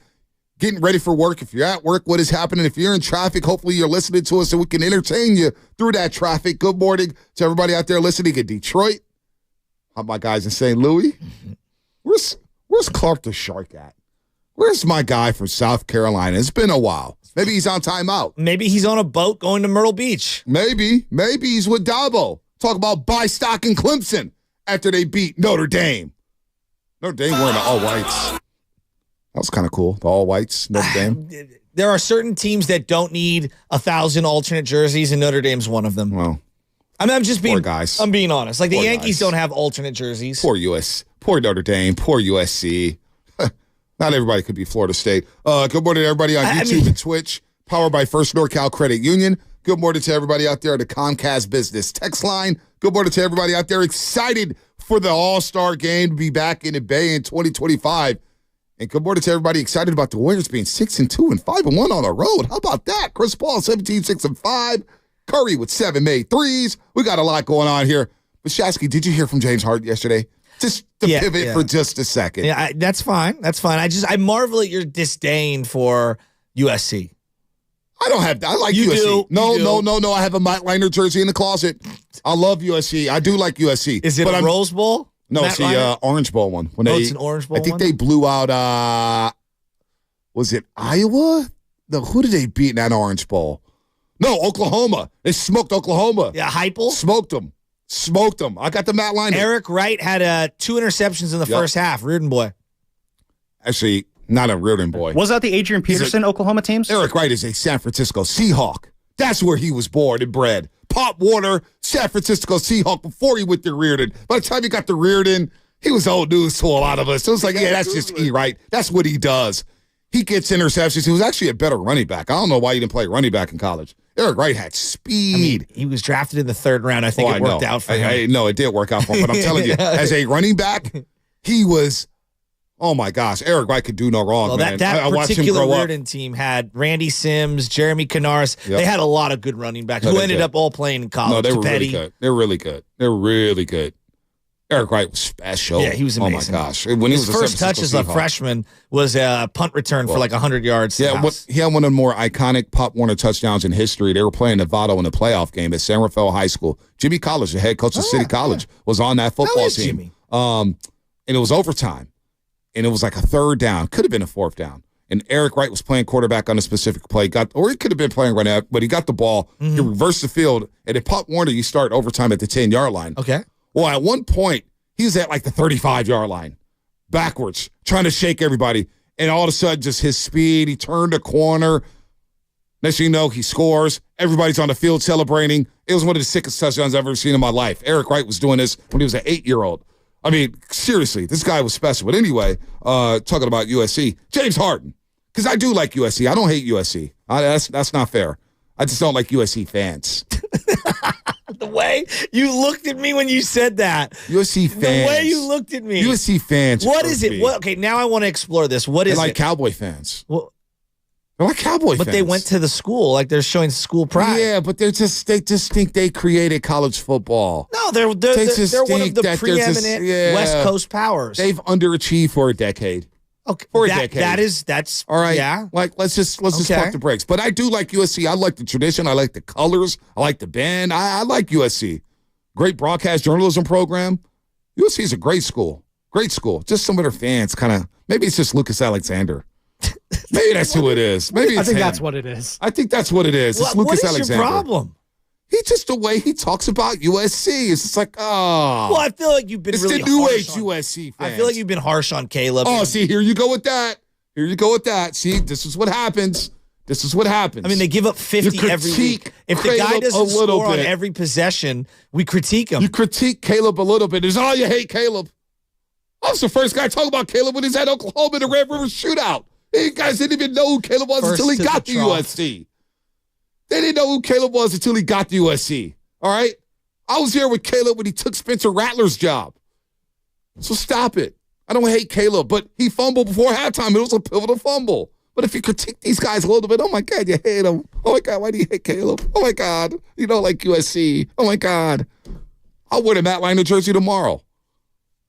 getting ready for work. If you're at work, what is happening? If you're in traffic, hopefully you're listening to us so we can entertain you through that traffic. Good morning to everybody out there listening in Detroit. How my guys in St. Louis? Where's Clark the Shark at? Where's my guy from South Carolina? It's been a while. Maybe he's on timeout. Maybe he's on a boat going to Myrtle Beach. Maybe he's with Dabo. Talk about buy stock in Clemson after they beat Notre Dame. Notre Dame wearing the all whites. That was kind of cool. The all whites, Notre Dame. There are certain teams that don't need 1,000 alternate jerseys, and Notre Dame's one of them. Well, I'm just being poor guys. I'm being honest. Like the Poor Yankees guys. don't have alternate jerseys. Poor Notre Dame, poor USC. Not everybody could be Florida State. Good morning to everybody on YouTube and Twitch, powered by First NorCal Credit Union. Good morning to everybody out there at the Comcast Business Text Line. Good morning to everybody out there excited for the All-Star Game to be back in the Bay in 2025. And good morning to everybody excited about the Warriors being 6-2 and 5-1 on the road. How about that? Chris Paul 17-6-5. Curry with 7 made threes. We got a lot going on here. But Shasky, did you hear from James Harden yesterday? Just to pivot for just a second. Yeah, that's fine. That's fine. I marvel at your disdain for USC. I don't have that. I like You USC. do. No. You do. I have a Matt Leinart jersey in the closet. I love USC. I do like USC. Is it a Rose Bowl? No, Matt it's the Leinart? Orange Bowl one. It's an Orange Bowl I think one? they blew out, was it Iowa? No, who did they beat in that Orange Bowl? No, Oklahoma. They smoked Oklahoma. Yeah, Heupel? Smoked them. I got the Matt Leinart. Eric Wright had 2 interceptions in the first half. Reardon boy. Actually, not a Reardon boy. Was that the Adrian Peterson Oklahoma teams? Eric Wright is a San Francisco Seahawk. That's where he was born and bred. Pop Warner, San Francisco Seahawk before he went to Reardon. By the time he got to Reardon, he was old news to a lot of us. So it was like, yeah, that's just E, right? That's what he does. He gets interceptions. He was actually a better running back. I don't know why he didn't play running back in college. Eric Wright had speed. I mean, he was drafted in the 3rd round. I think it worked out for him. No, it did work out for him. But I'm telling you, as a running back, he was, oh my gosh, Eric Wright could do no wrong, Well, man. that I watched him particular grow up. Reardon team had Randy Sims, Jeremy Canaris. Yep. They had a lot of good running backs No, who they ended did. up all playing in college. No, they were Petty. really good. They were really good. They were really good. Eric Wright was special. Yeah, he was amazing. Oh my gosh. When His he was a first San touch as Francisco a Seahawk. freshman was a punt return for like 100 yards. to the Yeah, house. he had one of the more iconic Pop Warner touchdowns in history. They were playing Nevada in the playoff game at San Rafael High School. Jimmy College, the head coach of City College, was on that football is team. Jimmy? And it was overtime. And it was like a 3rd down. Could have been a 4th down. And Eric Wright was playing quarterback on a specific play. Or he could have been playing right now, but he got the ball. He reversed the field. And at Pop Warner, you start overtime at the 10-yard line. Okay. Well, at one point, he was at like the 35-yard line, backwards, trying to shake everybody. And all of a sudden, just his speed, he turned a corner. Next thing you know, he scores. Everybody's on the field celebrating. It was one of the sickest touchdowns I've ever seen in my life. Eric Wright was doing this when he was an 8-year-old. I mean, seriously, this guy was special. But anyway, talking about USC, James Harden, because I do like USC. I don't hate USC. That's not fair. I just don't like USC fans. The way you looked at me when you said that. USC fans. The way you looked at me. USC fans. What is it? What? Okay, now I want to explore this. What They're is like it? Cowboy fans. Well, they're like Cowboy fans. but they went to the school. Like they're showing school pride. Yeah, but they just think they created college football. No, they're just one of think the that they're just- preeminent yeah. West Coast powers. They've underachieved for a decade. Okay, For a decade. that's All right. Yeah. Like let's just Okay. pump the brakes. But I do like USC. I like the tradition. I like the colors. I like the band. I like USC. Great broadcast journalism program. USC is a great school. Great school. Just some of their fans kind of, maybe it's just Lucas Alexander. Maybe that's who it is. Maybe it's I think him. that's what it is. I think that's what it is. It's What Lucas is Alexander. your problem? He just the way he talks about USC. It's just like, oh. Well, I feel like you've been It's really the new harsh age on- USC fans. I feel like you've been harsh on Caleb. Oh, see, here you go with that. Here you go with that. See, this is what happens. This is what happens. I mean, they give up 50 You every critique week. If the guy Caleb doesn't a little score on bit. every possession, we critique him. You critique Caleb a little bit. It's all you hate Caleb. I was the first guy talking about Caleb when he's at Oklahoma in the Red River Shootout. You guys didn't even know who Caleb was First until he to got the to trough. USC. They didn't know who Caleb was until he got to USC. All right? I was here with Caleb when he took Spencer Rattler's job. So stop it. I don't hate Caleb, but he fumbled before halftime. It was a pivotal fumble. But if you critique these guys a little bit, oh my God, you hate them. Oh my God, why do you hate Caleb? Oh my God, you don't like USC. Oh my God. I'll wear the Matt Wagner jersey tomorrow.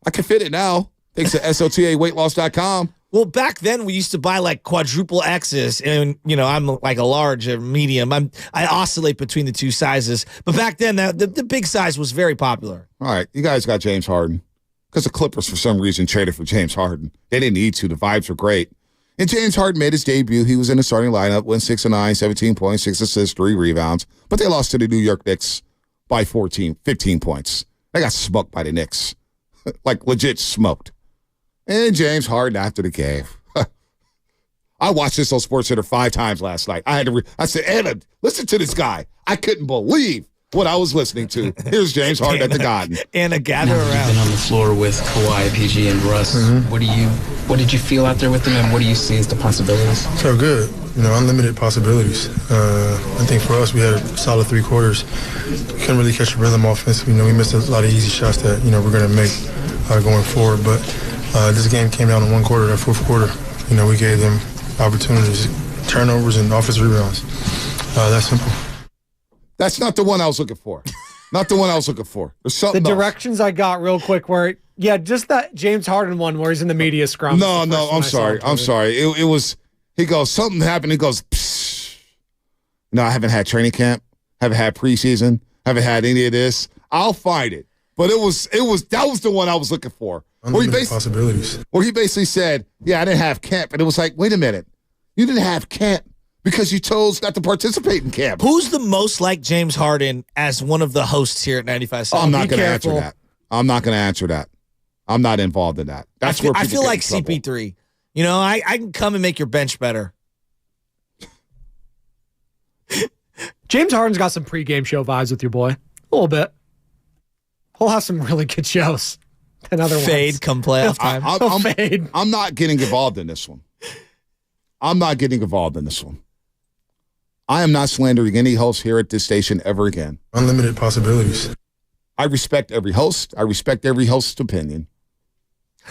I can fit it now. Thanks to SOTAweightloss.com. Well, back then we used to buy like quadruple X's, and I'm like a large or medium. I oscillate between the two sizes, but back then the big size was very popular. All right, you guys got James Harden because the Clippers for some reason traded for James Harden. They didn't need to. The vibes were great. And James Harden made his debut. He was in the starting lineup, went 6 of 9, 17 points, 6 assists, 3 rebounds. But they lost to the New York Knicks by 15 points. They got smoked by the Knicks, like legit smoked. And James Harden after the game. I watched this on SportsCenter 5 times last night. I said, Anna, listen to this guy. I couldn't believe what I was listening to. Here's James Harden at the Garden. Anna, gather around. You've been on the floor with Kawhi, PG, and Russ. What did you feel out there with them, and what do you see as the possibilities? So good. Unlimited possibilities. I think for us, we had a solid 3 quarters. We couldn't really catch the rhythm offensively. We missed a lot of easy shots that, we're going to make going forward. But this game came down to 1 quarter, that 4th quarter. We gave them opportunities, turnovers, and offensive rebounds. That's simple. That's not the one I was looking for. Not the one I was looking for. There's something The else. directions I got real quick where, just that James Harden one where he's in the media scrum. No, I'm sorry. I'm sorry. It was, he goes, something happened. He goes, psst. No, I haven't had training camp. Haven't had preseason. Haven't had any of this. I'll find it. But that was the one I was looking for. Possibilities. Where he basically said, I didn't have camp. And it was like, wait a minute. You didn't have camp because you chose not to participate in camp. Who's the most like James Harden as one of the hosts here at 95.7? I'm not going to answer that. I'm not going to answer that. I'm not involved in that. That's where I feel like get in trouble. CP3. I can come and make your bench better. James Harden's got some pregame show vibes with your boy. A little bit. He'll have some really good shows than other Fade ones. come playoff time. Fade. I'm not getting involved in this one. I am not slandering any host here at this station ever again. Unlimited possibilities. I respect every host. I respect every host's opinion.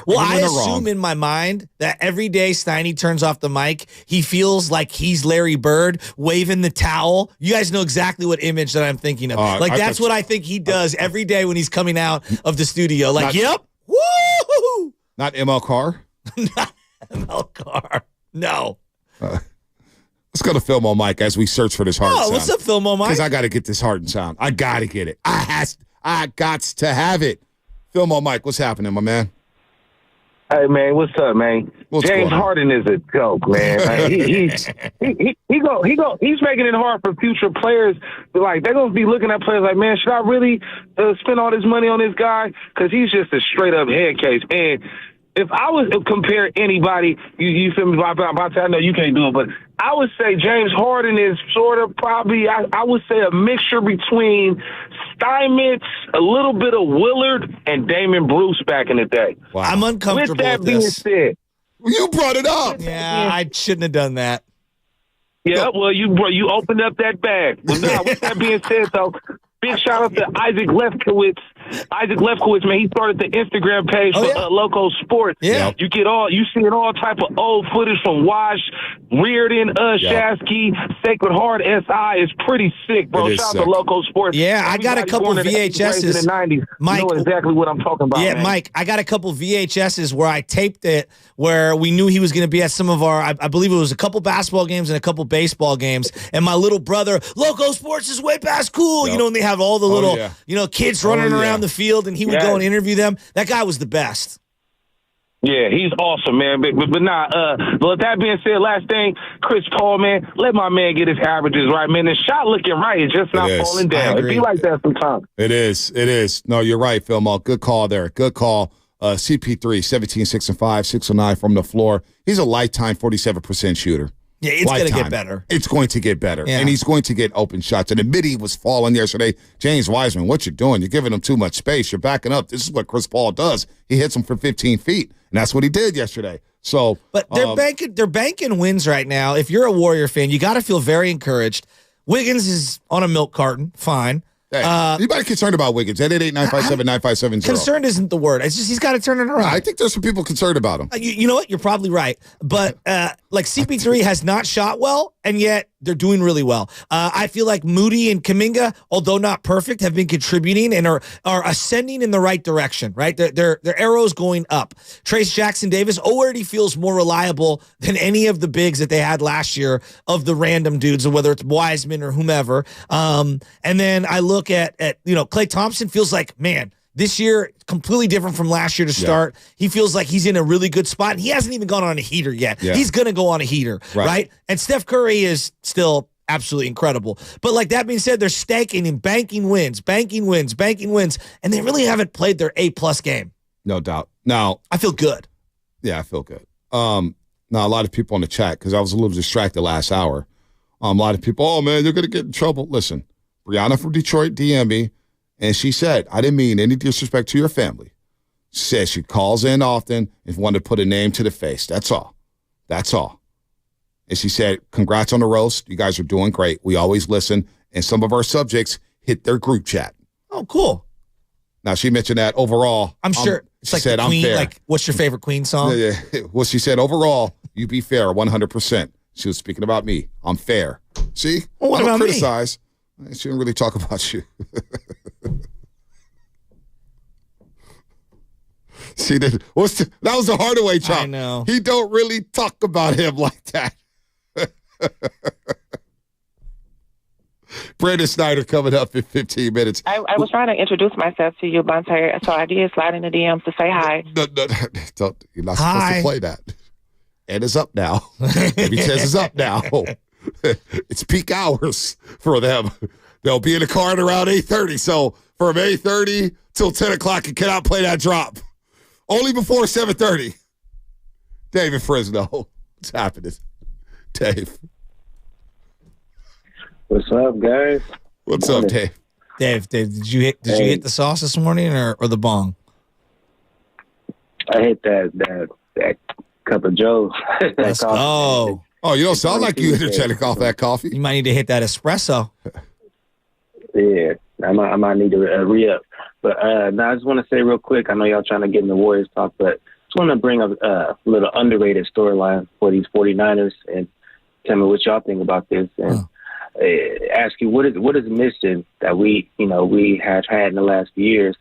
Well, Even I when they're assume wrong. in my mind that every day Steiny turns off the mic, he feels like he's Larry Bird waving the towel. You guys know exactly what image that I'm thinking of. That's what I think he does every day when he's coming out of the studio. Like, yep, woo! Not ML Carr? Not ML Carr. No. Let's go to Film on Mike as we search for this Harden sound. What's up, Film on Mike? Because I got to get this Harden sound. I got to get it. I got to have it. Film on Mike, what's happening, my man? Hey man, what's up, man? James Harden is a joke, man. Like, he's making it hard for future players. Like they're gonna be looking at players like, man, should I really spend all this money on this guy? Because he's just a straight up head case. And if I was to compare anybody, you feel me? I know you can't do it, but I would say James Harden is sort of probably, I would say, a mixture between Steinmetz, a little bit of Willard, and Damon Bruce back in the day. Wow. I'm uncomfortable with that with being this. said, you brought it up. Yeah, I shouldn't have done that. Yeah, well, you opened up that bag. Well, now, with that being said, though, big shout out to Isaac Lefkowitz. Man, he started the Instagram page for Loco Sports. Yeah, you seeing all type of old footage from Wash, Reardon, Shasky, Sacred Heart, SI. It's pretty sick, bro. Shout out to Loco Sports. Yeah, I got a couple VHSs in the 90s. Mike, you know exactly what I'm talking about. Yeah, man. Mike, I got a couple VHSs where I taped it, where we knew he was going to be at some of our, I believe it was a couple basketball games and a couple baseball games. And my little brother, Loco Sports is way past cool, and they have all the little, kids running around the field, and he would go and interview them. That guy was the best. Yeah, he's awesome, man. But with that being said, last thing, Chris Paul, man, let my man get his averages right, man. The shot looking right is just not falling down. It be like that sometimes. It is. No, you're right, Phil Mo. Good call there. Good call. CP3, 17, 6 and 5, 6 and 9 from the floor. He's a lifetime 47% shooter. Yeah, it's going to get better. It's going to get better. Yeah. And he's going to get open shots. And admit he was falling yesterday. James Wiseman, what you're doing? You're giving him too much space. You're backing up. This is what Chris Paul does. He hits him from 15 feet. And that's what he did yesterday. So, but they're banking wins right now. If you're a Warrior fan, you got to feel very encouraged. Wiggins is on a milk carton, fine. Hey, anybody concerned about Wiggins? 888-957-9570. Concerned isn't the word. It's just he's got to turn it around. I think there's some people concerned about him. You know what? You're probably right. But like CP3 has not shot well, and yet they're doing really well. I feel like Moody and Kuminga, although not perfect, have been contributing and are ascending in the right direction, right? Their arrows going up. Trace Jackson-Davis already feels more reliable than any of the bigs that they had last year of the random dudes, whether it's Wiseman or whomever. And then I look at Klay Thompson feels like, man, this year, completely different from last year to start. Yeah. He feels like he's in a really good spot. And he hasn't even gone on a heater yet. Yeah. He's going to go on a heater, right? And Steph Curry is still absolutely incredible. But like that being said, they're staking and banking wins. And they really haven't played their A-plus game. No doubt. Now, I feel good. Yeah, I feel good. Now, a lot of people in the chat, because I was a little distracted last hour. A lot of people, oh, man, they're going to get in trouble. Listen. Brianna from Detroit DM'd me, and she said, I didn't mean any disrespect to your family. She said she calls in often and wanted to put a name to the face. That's all. That's all. And she said, congrats on the roast. You guys are doing great. We always listen. And some of our subjects hit their group chat. Oh, cool. Now, she mentioned that overall. I'm sure. It's like said, Queen, I'm fair. Like, what's your favorite Queen song? Yeah. Well, she said, overall, you be fair 100%. She was speaking about me. I'm fair. See? Well, what I don't about criticize. Me? She didn't really talk about you. She did. That was the Hardaway chop. I know. He don't really talk about him like that. Brandon Snyder coming up in 15 minutes. I was trying to introduce myself to you, Banter, so I did slide in the DMs to say hi. No, you're not supposed to play that. And it's up now. He says it's up now. It's peak hours for them. They'll be in the car at around 8:30. So from 8:30 till 10 o'clock, you cannot play that drop. Only before 7:30. David Frisno. What's happening? Dave. What's up, guys? What's up, Dave? Dave, did you hit the sauce this morning or the bong? I hit that cup of Joe. Let's go. Oh, you don't sound like you energetic off that coffee. You might need to hit that espresso. Yeah, I might need to re-up. But now I just want to say real quick, I know y'all trying to get in the Warriors talk, but just want to bring up a little underrated storyline for these 49ers and tell me what y'all think about this. And ask you, what is missing that we have had in the last few years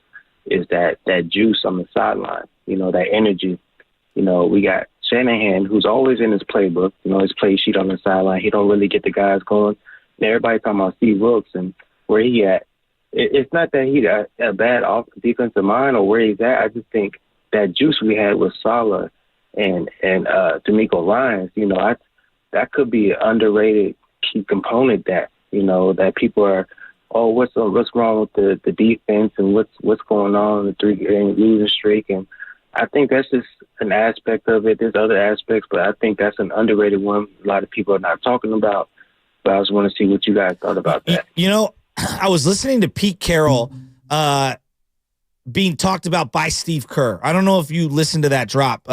is that juice on the sideline, that energy. We got Shanahan, who's always in his playbook, his play sheet on the sideline. He don't really get the guys going. And everybody talking about Steve Wilkes and where he at. It's not that he got a bad defensive mind or where he's at. I just think that juice we had with Salah and D'Amico Ryans, that could be an underrated key component that people are, what's wrong with the defense and what's going on in the 3-game losing streak. And I think that's just an aspect of it. There's other aspects, but I think that's an underrated one a lot of people are not talking about. But I just want to see what you guys thought about that. I was listening to Pete Carroll being talked about by Steve Kerr. I don't know if you listened to that drop,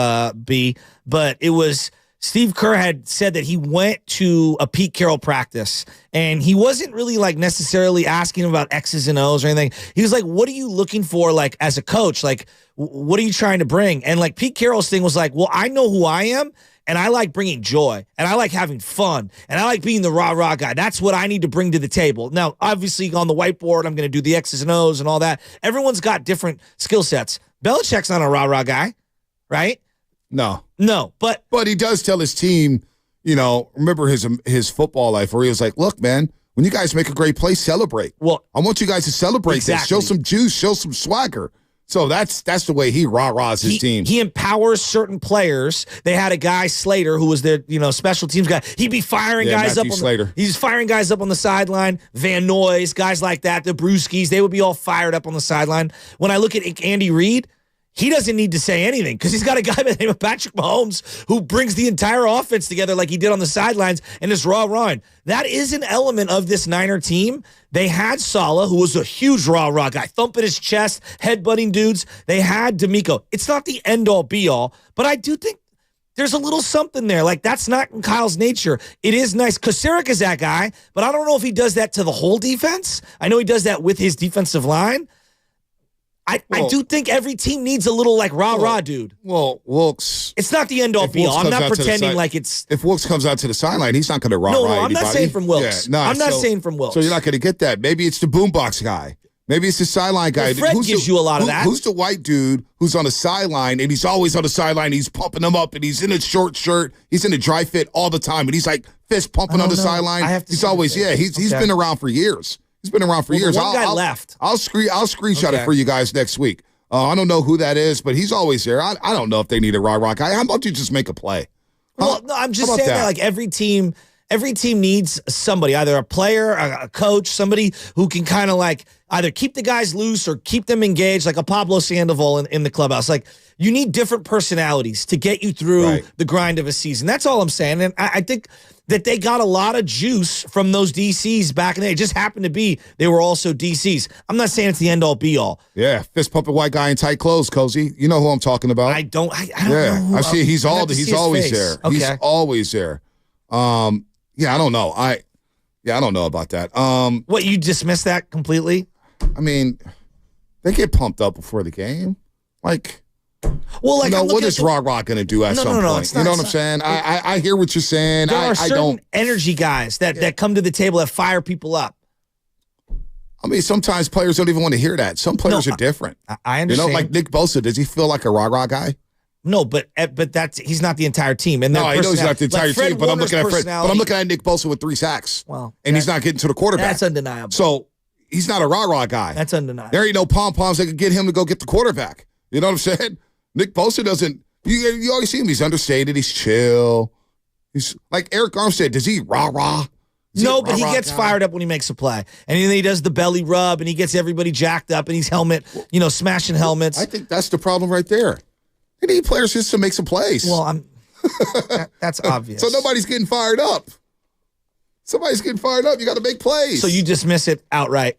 B, but it was Steve Kerr had said that he went to a Pete Carroll practice and he wasn't really like necessarily asking about X's and O's or anything. He was like, what are you looking for like as a coach? Like, what are you trying to bring? And like Pete Carroll's thing was like, well, I know who I am. And I like bringing joy, and I like having fun, and I like being the rah-rah guy. That's what I need to bring to the table. Now, obviously, on the whiteboard, I'm going to do the X's and O's and all that. Everyone's got different skill sets. Belichick's not a rah-rah guy, right? No, but he does tell his team, remember his football life where he was like, look, man, when you guys make a great play, celebrate. Well, I want you guys to celebrate this. Show some juice, show some swagger. So that's the way he rah-rahs his team. He empowers certain players. They had a guy, Slater, who was their special teams guy. He'd be firing guys up. He's firing guys up on the sideline. Van Noyes, guys like that, the Brewskis, they would be all fired up on the sideline. When I look at Andy Reid, he doesn't need to say anything because he's got a guy by the name of Patrick Mahomes who brings the entire offense together like he did on the sidelines and is rah-rahing. That is an element of this Niner team. They had Salah, who was a huge rah-rah guy, thumping his chest, headbutting dudes. They had D'Amico. It's not the end-all, be-all, but I do think there's a little something there. Like, that's not in Kyle's nature. It is nice. Kocurek is that guy, but I don't know if he does that to the whole defense. I know he does that with his defensive line. I do think every team needs a little, like, rah-rah dude. Well, Wilkes... It's not the end-all, be-all. I'm not pretending like it's... If Wilkes comes out to the sideline, he's not going to rah-rah No, I'm anybody. not saying from Wilkes. Yeah, I'm not saying from Wilkes. So you're not going to get that. Maybe it's the boombox guy. Maybe it's the sideline guy. Well, Fred gives you a lot of that. Who's the white dude who's on the sideline, and he's always on the sideline, he's pumping them up, and he's in a short shirt, he's in a dry fit all the time, and he's like fist pumping on the sideline. He's always, he's been around for years. He's been around for years. One guy left. I'll screenshot it for you guys next week. I don't know who that is, but he's always there. I don't know if they need a rah-rah guy. How about you just make a play? Well, no, I'm just saying that like every team needs somebody, either a player, a coach, somebody who can kind of like either keep the guys loose or keep them engaged, like a Pablo Sandoval in the clubhouse. Like, you need different personalities to get you through the grind of a season. That's all I'm saying. And I think that they got a lot of juice from those DCs back in the day. It just happened to be they were also DCs. I'm not saying it's the end-all, be-all. Yeah, fist-pumping white guy in tight clothes, Cozy. You know who I'm talking about. I don't know. I see he's always there. Okay. He's always there. Yeah, I don't know. I don't know about that. What, you dismiss that completely? I mean, they get pumped up before the game. Like, well, like, what is rah-rah going to do at some point? You know what I'm saying? I hear what you're saying. There are certain energy guys that come to the table that fire people up. I mean, sometimes players don't even want to hear that. Some players are different. I understand. Like Nick Bosa, does he feel like a rah-rah guy? No, but he's not the entire team. And no, I know he's not the entire team, but I'm looking at Fred. But I'm looking at Nick Bosa with 3 sacks. Well, and he's not getting to the quarterback. That's undeniable. So he's not a rah-rah guy. That's undeniable. There ain't no pom-poms that could get him to go get the quarterback. You know what I'm saying? Nick Bosa doesn't. You always see him. He's understated. He's chill. He's like Eric Armstead. Does he rah-rah? No, but he gets fired up when he makes a play. And then he does the belly rub, and he gets everybody jacked up, and he's smashing helmets. I think that's the problem right there. They need players just to make some plays. Well, that's obvious. So nobody's getting fired up. Somebody's getting fired up. You got to make plays. So you dismiss it outright.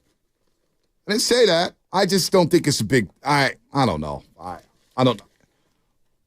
I didn't say that. I just don't think it's a big. I don't know. I don't know.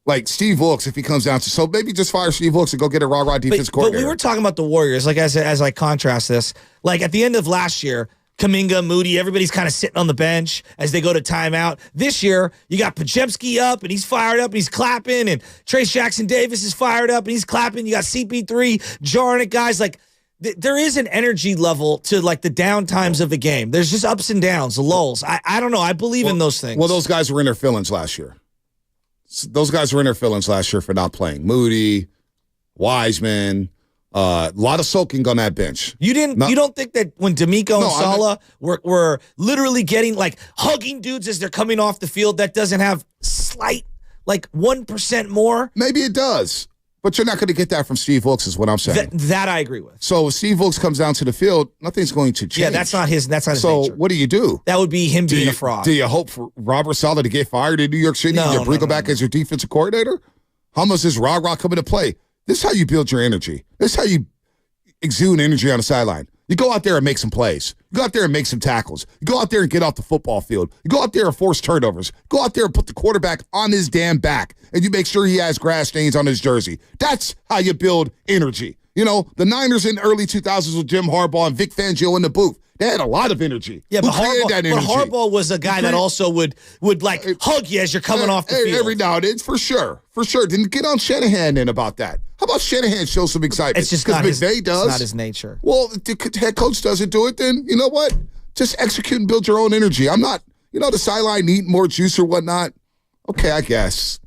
Like Steve Wilkes, if he comes down to, so maybe just fire Steve Wilkes and go get a rah-rah defense coordinator. But we were talking about the Warriors, like as I contrast this, like at the end of last year, Kuminga, Moody, everybody's kind of sitting on the bench as they go to timeout. This year, you got Podziemski up, and he's fired up, and he's clapping, and Trace Jackson-Davis is fired up, and he's clapping. You got CP3, jarring it, guys. Like, there is an energy level to, like, the down times of the game. There's just ups and downs, the lulls. I don't know. I believe in those things. Well, those guys were in their feelings last year. Those guys were in their feelings last year for not playing. Moody, Wiseman, a lot of soaking on that bench. You don't think that when D'Amico and Sala were literally getting, like, hugging dudes as they're coming off the field, that doesn't have slight, like, 1% more? Maybe it does. But you're not going to get that from Steve Wilkes is what I'm saying. That I agree with. So if Steve Wilkes comes down to the field, nothing's going to change. Yeah, that's not his nature. So what do? That would be him being a fraud. Do you hope for Robert Saleh to get fired in New York City and bring him back as your defensive coordinator? How much does rah-rah come into play? This is how you build your energy. This is how you exude energy on the sideline. You go out there and make some plays. You go out there and make some tackles. You go out there and get off the football field. You go out there and force turnovers. Go out there and put the quarterback on his damn back, and you make sure he has grass stains on his jersey. That's how you build energy. You know, the Niners in the early 2000s with Jim Harbaugh and Vic Fangio in the booth. They had a lot of energy. Yeah, but Harbaugh was a guy that also would like hug you as you're coming off the field. Every now and then, for sure. Didn't get on Shanahan in about that. How about Shanahan show some excitement? It's just not his nature. Well, the head coach doesn't do it, then you know what? Just execute and build your own energy. I'm not, the sideline eating more juice or whatnot. Okay, I guess.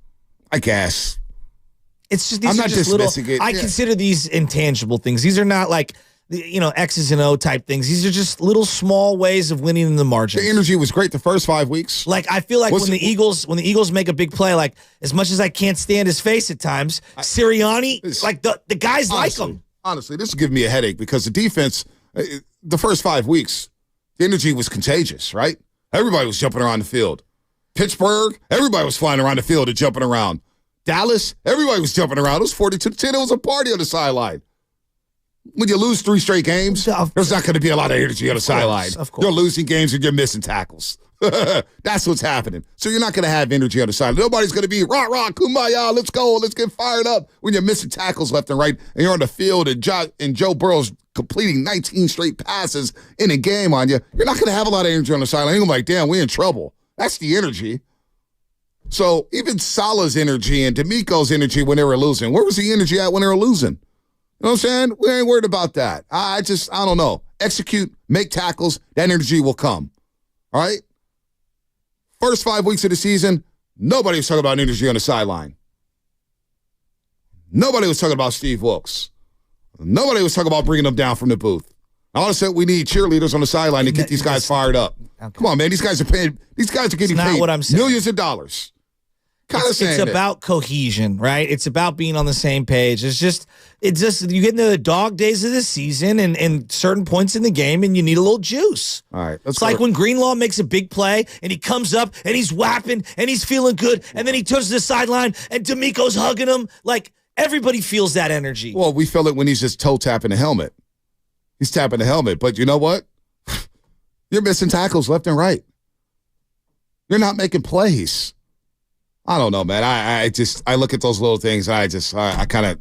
It's just these are just dismissing it. I consider these intangible things. These are not like X's and O type things. These are just little small ways of winning in the margins. The energy was great the first 5 weeks. Like I feel like when the Eagles make a big play, like as much as I can't stand his face at times, Sirianni, like the guys like him. Honestly, this is giving me a headache because the defense, the first 5 weeks, the energy was contagious, right? Everybody was jumping around the field. Pittsburgh, everybody was flying around the field and jumping around. Dallas, everybody was jumping around. It was 42-10. It was a party on the sideline. When you lose 3 straight games, there's not going to be a lot of energy on the sideline. Of course. You're losing games and you're missing tackles. That's what's happening. So you're not going to have energy on the sideline. Nobody's going to be, rah, rah, kumbaya, let's go, let's get fired up when you're missing tackles left and right and you're on the field and Joe Burrow's completing 19 straight passes in a game on you. You're not going to have a lot of energy on the sideline. You're like, damn, we're in trouble. That's the energy. So even Salah's energy and D'Amico's energy when they were losing, where was the energy at when they were losing? You know what I'm saying? We ain't worried about that. I don't know. Execute, make tackles, that energy will come. All right? First 5 weeks of the season, nobody was talking about energy on the sideline. Nobody was talking about Steve Wilkes. Nobody was talking about bringing them down from the booth. All of a sudden, we need cheerleaders on the sideline to get these guys fired up. Okay. Come on, man. These guys are getting paid what I'm saying. Millions of dollars. It's about cohesion, right? It's about being on the same page. It's just you get into the dog days of the season and certain points in the game, and you need a little juice. All right, it's like when Greenlaw makes a big play and he comes up and he's whapping and he's feeling good, and then he turns to the sideline and D'Amico's hugging him. Like everybody feels that energy. Well, we feel it when he's just toe tapping the helmet. He's tapping the helmet, but you know what? You're missing tackles left and right. You're not making plays. I don't know, man. I look at those little things. I kind of,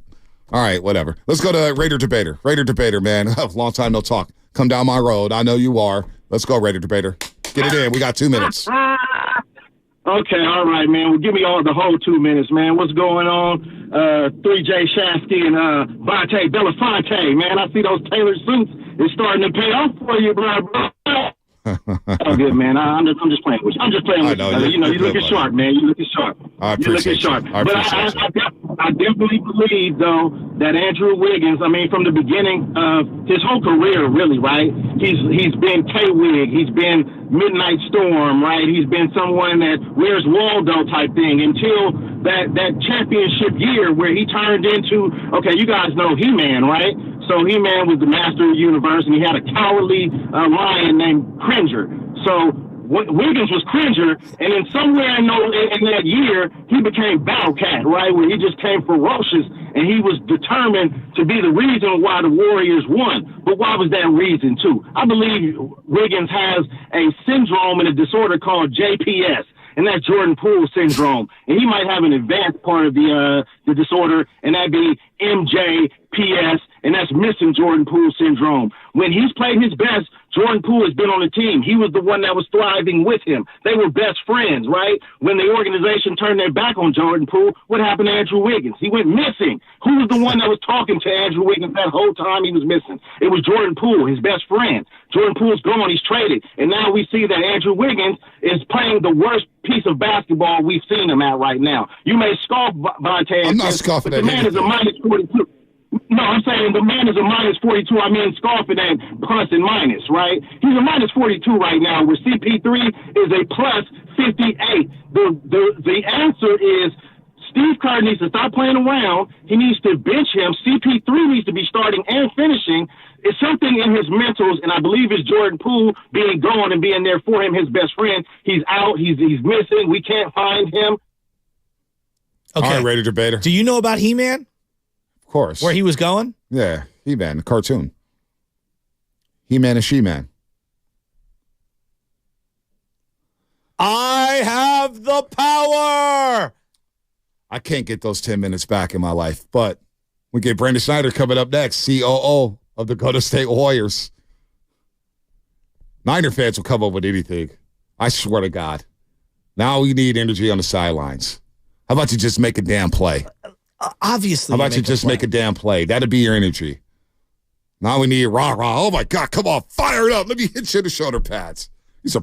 all right, whatever. Let's go to Raider Debater. Raider Debater, man. Long time no talk. Come down my road. I know you are. Let's go, Raider Debater. Get it in. We got 2 minutes. Okay, all right, man. Well, give me all the whole 2 minutes, man. What's going on? 3J Shasky and Vontae Belafonte, man. I see those tailored suits. It's starting to pay off for you, bro. Oh, good, man. I'm just playing with you. I'm just playing with you. You're looking sharp, man. You're looking sharp. I appreciate You're looking sharp. I definitely believe, though, that Andrew Wiggins, from the beginning of his whole career, really, right? He's been K-Wig. He's been Midnight Storm, right? He's been someone that wears Waldo type thing until that championship year where he turned into, okay, you guys know He-Man, right? So He-Man was the master of the universe, and he had a cowardly lion named Cringer. So Wiggins was Cringer, and then somewhere in that year, he became Battle Cat, right, where he just came ferocious, and he was determined to be the reason why the Warriors won. But why was that reason, too? I believe Wiggins has a syndrome and a disorder called JPS, and that's Jordan Poole syndrome. And he might have an advanced part of the disorder, and that'd be MJPS, and that's missing Jordan Poole syndrome. When he's played his best, Jordan Poole has been on the team. He was the one that was thriving with him. They were best friends, right? When the organization turned their back on Jordan Poole, what happened to Andrew Wiggins? He went missing. Who was the one that was talking to Andrew Wiggins that whole time he was missing? It was Jordan Poole, his best friend. Jordan Poole's gone. He's traded. And now we see that Andrew Wiggins is playing the worst piece of basketball we've seen him at right now. You may scoff, Vontae. I'm not scoffing at him. The man is a minus 42. No, I'm saying the man is a minus 42. I mean, scoffing at plus and minus, right? He's a minus 42 right now, where CP3 is a plus 58. The answer is Steve Kerr needs to stop playing around. He needs to bench him. CP3 needs to be starting and finishing. It's something in his mentals, and I believe it's Jordan Poole being gone and being there for him, his best friend. He's out. He's missing. We can't find him. Okay. All right, Raider Debater. Do you know about He-Man? Of course. Where he was going? Yeah, He-Man, the cartoon. He-Man and She-Man. I have the power. I can't get those 10 minutes back in my life, but we get Brandon Snyder coming up next, COO of the Golden State Warriors. Niner fans will come up with anything. I swear to God. Now we need energy on the sidelines. How about you just make a damn play? Obviously. How about you just make a damn play? That'd be your energy. Now we need rah-rah. Oh, my God, come on, fire it up. Let me hit you in the shoulder pads. These are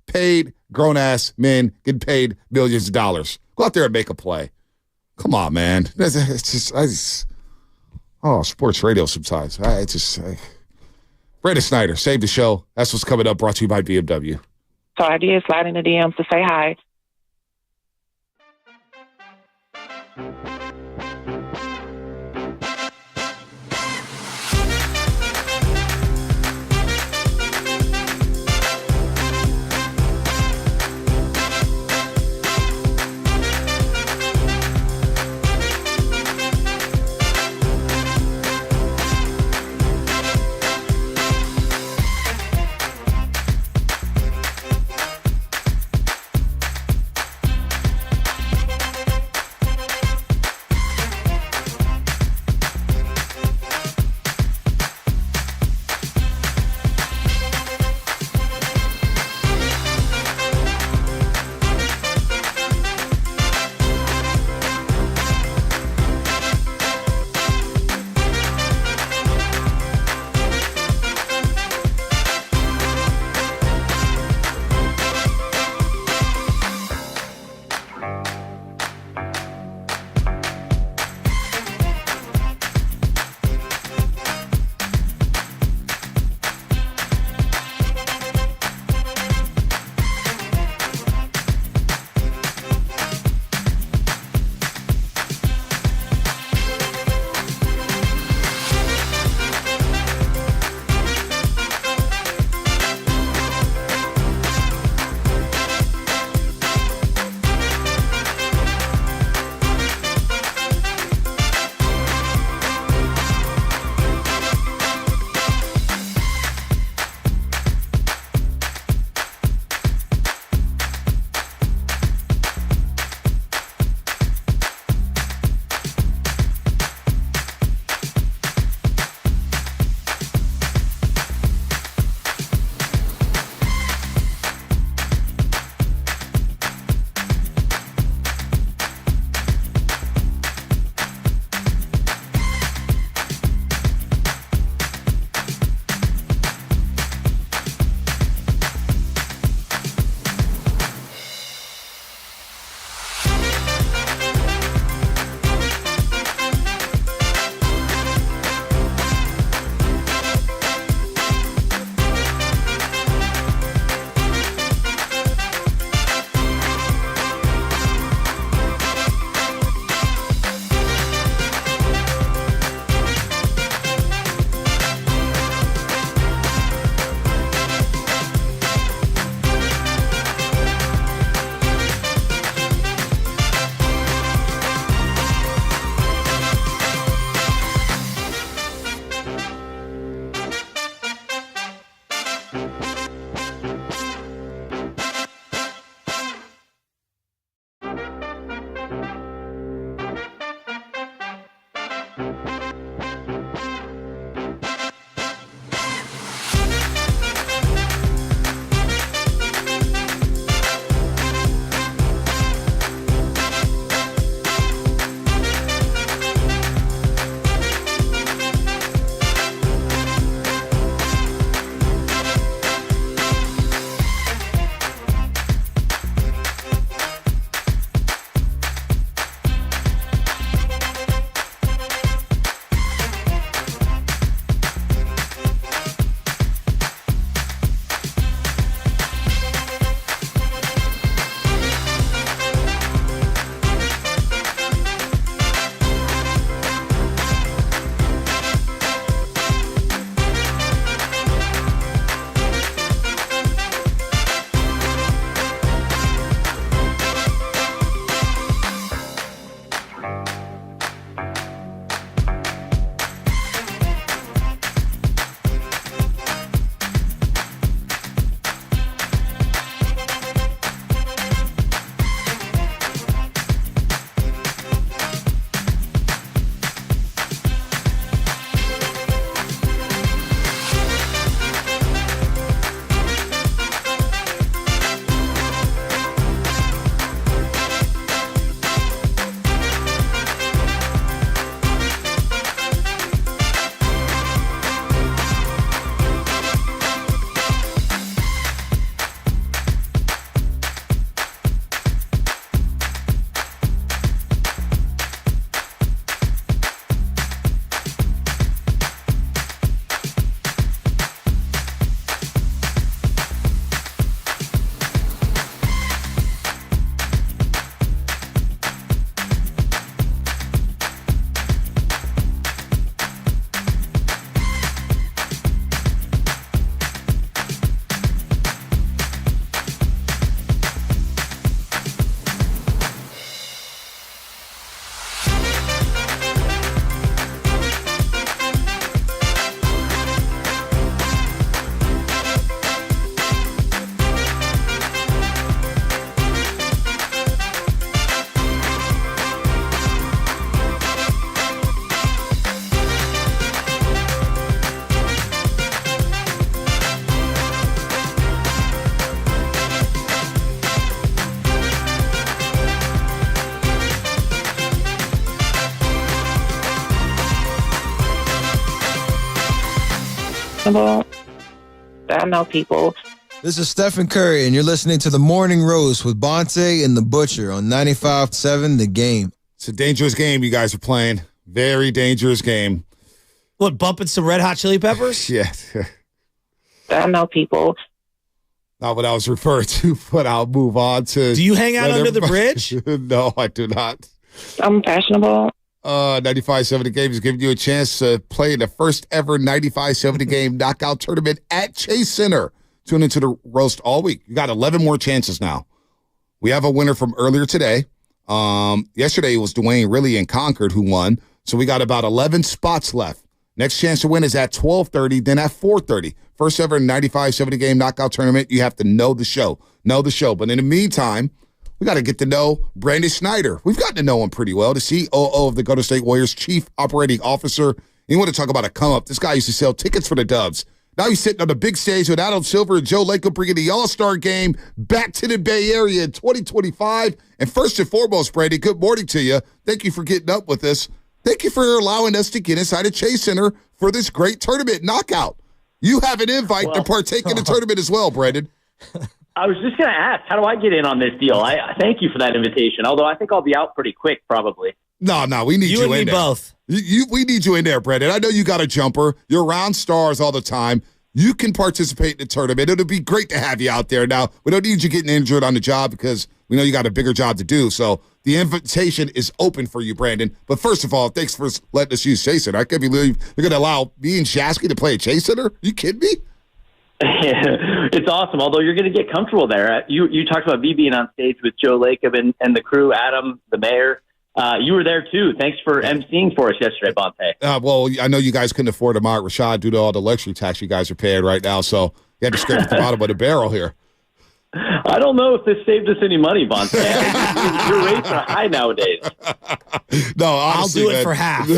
paid, grown-ass men getting paid millions of dollars. Go out there and make a play. Come on, man. It's just sports radio sometimes. Brandon Snyder, save the show. That's what's coming up, brought to you by BMW. So I did slide in the DMs to say hi. I know people. This is Stephen Curry, and you're listening to The Morning Roast with Bonte and The Butcher on 95.7 The Game. It's a dangerous game you guys are playing. Very dangerous game. What, bumping some Red Hot Chili Peppers? Yeah. I know people. Not what I was referring to, but I'll move on to. Do you hang out under the bridge? No, I do not. I'm fashionable. 95.7 The Game is giving you a chance to play in the first ever 95.7 The Game knockout tournament at Chase Center. Tune into the roast all week. You got 11 more chances now. We have a winner from earlier today. Yesterday it was Dwayne Riley in Concord who won. So we got about 11 spots left. Next chance to win is at 12:30, then at 4:30. First ever 95.7 The Game knockout tournament. You have to know the show. But in the meantime, we got to get to know Brandon Snyder. We've gotten to know him pretty well, the COO of the Golden State Warriors, Chief Operating Officer. You want to talk about a come-up. This guy used to sell tickets for the Dubs. Now he's sitting on the big stage with Adam Silver and Joe Lacob bringing the All-Star game back to the Bay Area in 2025. And first and foremost, Brandon, good morning to you. Thank you for getting up with us. Thank you for allowing us to get inside of Chase Center for this great tournament knockout. You have an invite to partake in the tournament as well, Brandon. I was just going to ask, how do I get in on this deal? I thank you for that invitation, although I think I'll be out pretty quick probably. No, we need you in there. You and me both. We need you in there, Brandon. I know you got a jumper. You're around stars all the time. You can participate in the tournament. It'll be great to have you out there. Now, we don't need you getting injured on the job because we know you got a bigger job to do. So the invitation is open for you, Brandon. But first of all, thanks for letting us use Chase Center. I can't believe you're going to allow me and Shasky to play at Chase Center? You kidding me? It's awesome, although you're going to get comfortable there. You talked about me being on stage with Joe Lacob and the crew, Adam, the mayor. You were there, too. Thanks for emceeing for us yesterday, Bonte. Well, I know you guys couldn't afford Ahmad Rashad due to all the luxury tax you guys are paying right now, so you had to scrape at the bottom of the barrel here. I don't know if this saved us any money, Bonte. Your rates are high nowadays. No, honestly, I'll do it for half.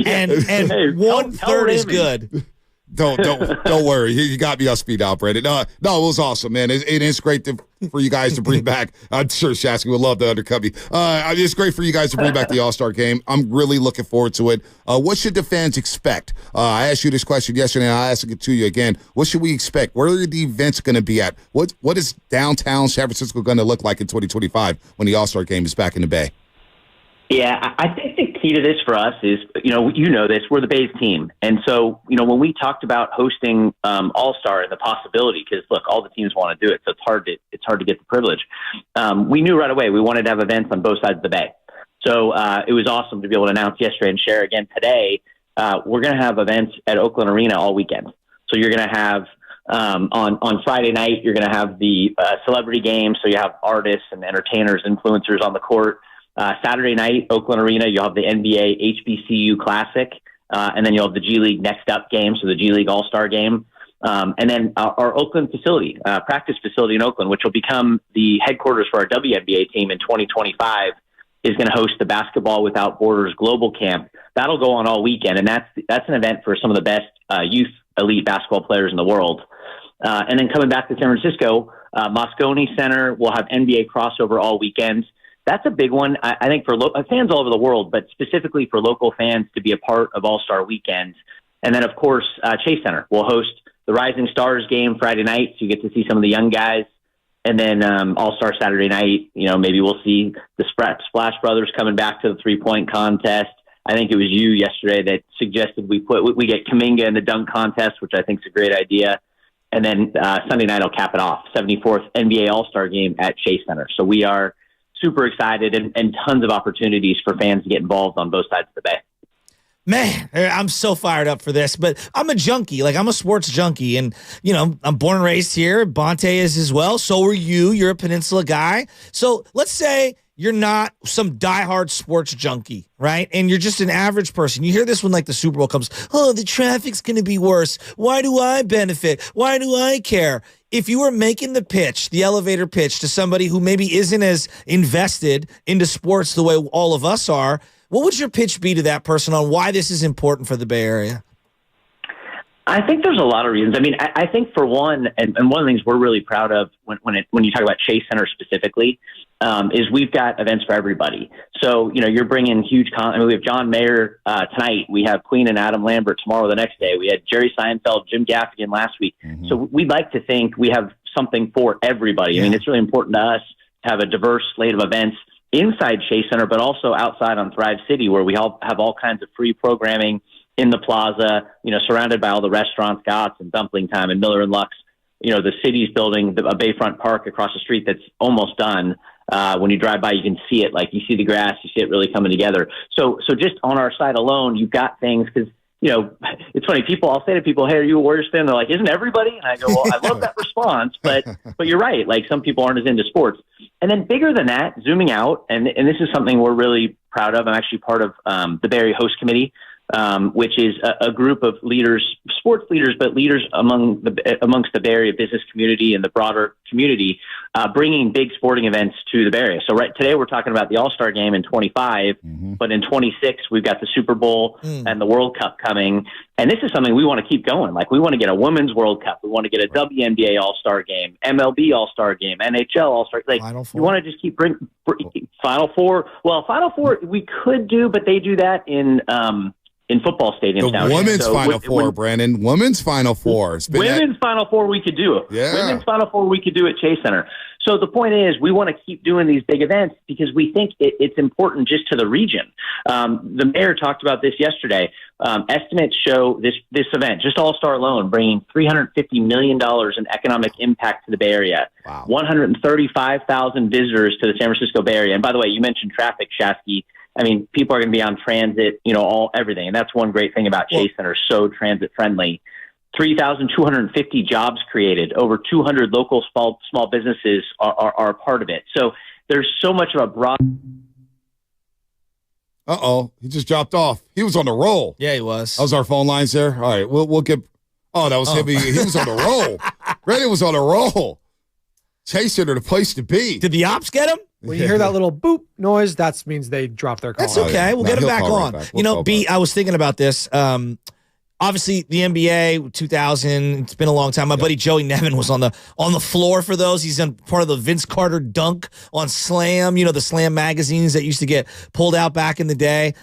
and Hey, one tell third is Raymond. good. Don't worry. You got me on speed out, Brandon. No, it was awesome, man. It is great for you guys to bring back. I'm sure Shasky would love to undercut me. It's great for you guys to bring back the All-Star game. I'm really looking forward to it. What should the fans expect? I asked you this question yesterday, and I'll ask it to you again. What should we expect? Where are the events going to be at? What is downtown San Francisco going to look like in 2025 when the All-Star game is back in the Bay? Yeah, I think the key to this for us is, you know this, we're the Bay's team. And so, when we talked about hosting All-Star and the possibility, because, look, all the teams want to do it, so it's hard to get the privilege. We knew right away we wanted to have events on both sides of the Bay. So it was awesome to be able to announce yesterday and share again today. We're going to have events at Oakland Arena all weekend. So you're going to have on Friday night, you're going to have the celebrity game. So you have artists and entertainers, influencers on the court. Saturday night, Oakland Arena, you'll have the NBA HBCU Classic, and then you'll have the G League Next Up game, so the G League All-Star game. And then our Oakland facility, practice facility in Oakland, which will become the headquarters for our WNBA team in 2025, is going to host the Basketball Without Borders Global Camp. That'll go on all weekend, and that's an event for some of the best youth elite basketball players in the world. And then coming back to San Francisco, Moscone Center will have NBA crossover all weekend. That's a big one, I think, for fans all over the world, but specifically for local fans to be a part of All-Star Weekend. And then, of course, Chase Center will host the Rising Stars game Friday night, so you get to see some of the young guys. And then All-Star Saturday night, maybe we'll see the Splash Brothers coming back to the three-point contest. I think it was you yesterday that suggested we get Kuminga in the dunk contest, which I think is a great idea. And then Sunday night will cap it off, 74th NBA All-Star game at Chase Center. So we are super excited and tons of opportunities for fans to get involved on both sides of the Bay. Man, I'm so fired up for this, but I'm a junkie. I'm a sports junkie, and, I'm born and raised here. Bonte is as well. So are you. You're a Peninsula guy. So let's say you're not some diehard sports junkie, right? And you're just an average person. You hear this when the Super Bowl comes. Oh, the traffic's going to be worse. Why do I benefit? Why do I care? If you were making the pitch, the elevator pitch to somebody who maybe isn't as invested into sports the way all of us are, what would your pitch be to that person on why this is important for the Bay Area? I think there's a lot of reasons. I mean, I think for one, and one of the things we're really proud of when you talk about Chase Center specifically, is we've got events for everybody. So, you're bringing huge we have John Mayer tonight. We have Queen and Adam Lambert tomorrow, the next day. We had Jerry Seinfeld, Jim Gaffigan last week. Mm-hmm. So we'd like to think we have something for everybody. Yeah. I mean, it's really important to us to have a diverse slate of events inside Chase Center, but also outside on Thrive City, where we have all kinds of free programming in the plaza, surrounded by all the restaurants, Scott's and Dumpling Time and Miller and Lux. The city's building a Bayfront Park across the street that's almost done. When you drive by, you can see it. You see the grass, you see it really coming together. So just on our side alone, you've got things because, it's funny. I'll say to people, hey, are you a Warriors fan? They're like, isn't everybody? And I go, well, I love that response, but you're right. Some people aren't as into sports. And then bigger than that, zooming out, and this is something we're really proud of. I'm actually part of the Bay Area Host Committee, which is a group of leaders, sports leaders, but leaders amongst the Bay Area business community and the broader community, bringing big sporting events to the Bay Area. So today we're talking about the All-Star game in 25, but in 26 we've got the Super Bowl and the World Cup coming. And this is something we want to keep going. We want to get a Women's World Cup. We want to get a WNBA All-Star game, MLB All-Star game, NHL All-Star. You want to just keep bring Final Four. Well, Final Four we could do, but they do that in football stadiums now. Women's Final Four, Brandon. Women's Final Four. Women's Final Four we could do. Yeah. Women's Final Four we could do at Chase Center. So the point is we want to keep doing these big events because we think it's important just to the region. The mayor talked about this yesterday. Estimates show this event, just All-Star alone, bringing $350 million in economic impact to the Bay Area. Wow. 135,000 visitors to the San Francisco Bay Area. And by the way, you mentioned traffic, Shasky. I mean, people are going to be on transit, everything. And that's one great thing about Chase Center, so transit friendly. 3,250 jobs created. Over 200 local small businesses are a part of it. So there's so much of a broad. Uh-oh, he just dropped off. He was on the roll. Yeah, he was. That was our phone lines there. All right, we'll get. Oh, that was him. He was on the roll. Brandon was on the roll. Chase Center, the place to be. Did the ops get him? When you hear that little boop noise, that means they dropped their call. That's okay. We'll get him back on. I was thinking about this. Obviously, the NBA 2000. It's been a long time. My buddy Joey Nevin was on the floor for those. He's on part of the Vince Carter dunk on Slam. The Slam magazines that used to get pulled out back in the day.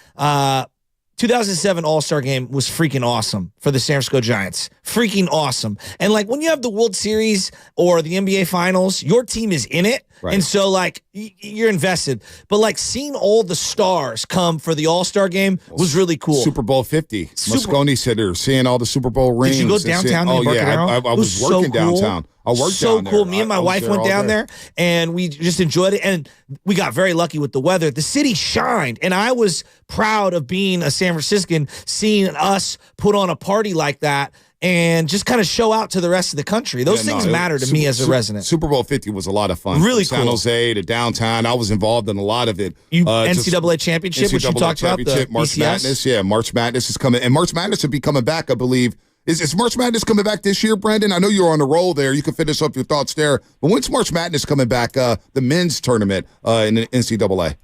2007 All-Star Game was freaking awesome for the San Francisco Giants. Freaking awesome. And when you have the World Series or the NBA Finals, your team is in it. Right. And so you're invested. But seeing all the stars come for the All-Star Game was really cool. Super Bowl 50. Moscone Center, seeing all the Super Bowl rings. Did you go downtown? I was working downtown. I worked so down there. Cool. Me and my wife went down there, and we just enjoyed it. And we got very lucky with the weather. The city shined, and I was proud of being a San Franciscan, seeing us put on a party like that and just kind of show out to the rest of the country. Those things matter to me as a resident. Super Bowl 50 was a lot of fun. Really From cool. San Jose to downtown. I was involved in a lot of it. NCAA championship, which you talked about, the March BCS. Madness. Yeah, March Madness is coming. And March Madness will be coming back, I believe. Is March Madness coming back this year, Brandon? I know you're on the roll there. You can finish up your thoughts there. But when's March Madness coming back, the men's tournament in the NCAA?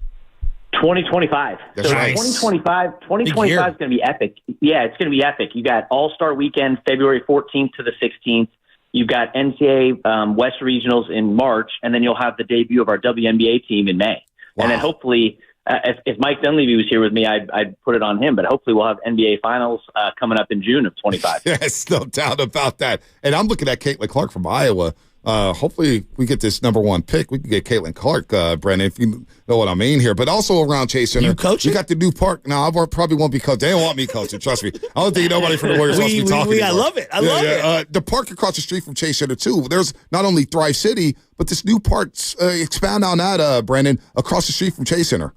2025. That's so right. 2025 is going to be epic. Yeah, it's going to be epic. You got All-Star Weekend, February 14th to the 16th. You've got NCAA West Regionals in March, and then you'll have the debut of our WNBA team in May. Wow. And then hopefully, if Mike Dunleavy was here with me, I'd put it on him. But hopefully we'll have NBA Finals coming up in June of 25. Yes, no doubt about that. And I'm looking at Caitlin Clark from Iowa. Hopefully we get this number one pick. We can get Caitlin Clark, Brennan, if you know what I mean here. But also around Chase Center. You coaching? We got the new park. No, I probably won't be coaching. They don't want me coaching, trust me. I don't think nobody from the Warriors wants me talking. I love it. I love it. The park across the street from Chase Center, too. There's not only Thrive City, but this new park, expound on that, Brennan, across the street from Chase Center.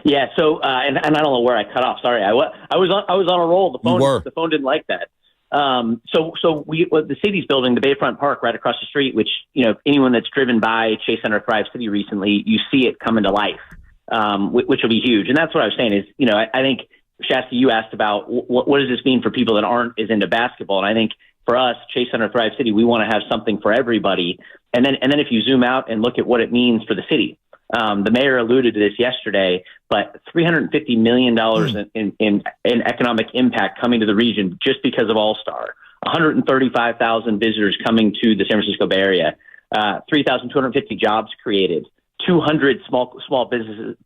Yeah, so and I don't know where I cut off. Sorry, I was on a roll. The phone didn't like that. So the city's building the Bayfront Park right across the street, which anyone that's driven by Chase Center Thrive City recently, you see it come into life, which will be huge. And that's what I was saying is I think Shasta, you asked about what does this mean for people that aren't as into basketball, and I think for us, Chase Center Thrive City, we want to have something for everybody. And then if you zoom out and look at what it means for the city. The mayor alluded to this yesterday, but $350 million in economic impact coming to the region just because of All-Star. 135,000 visitors coming to the San Francisco Bay Area. 3,250 jobs created. 200 small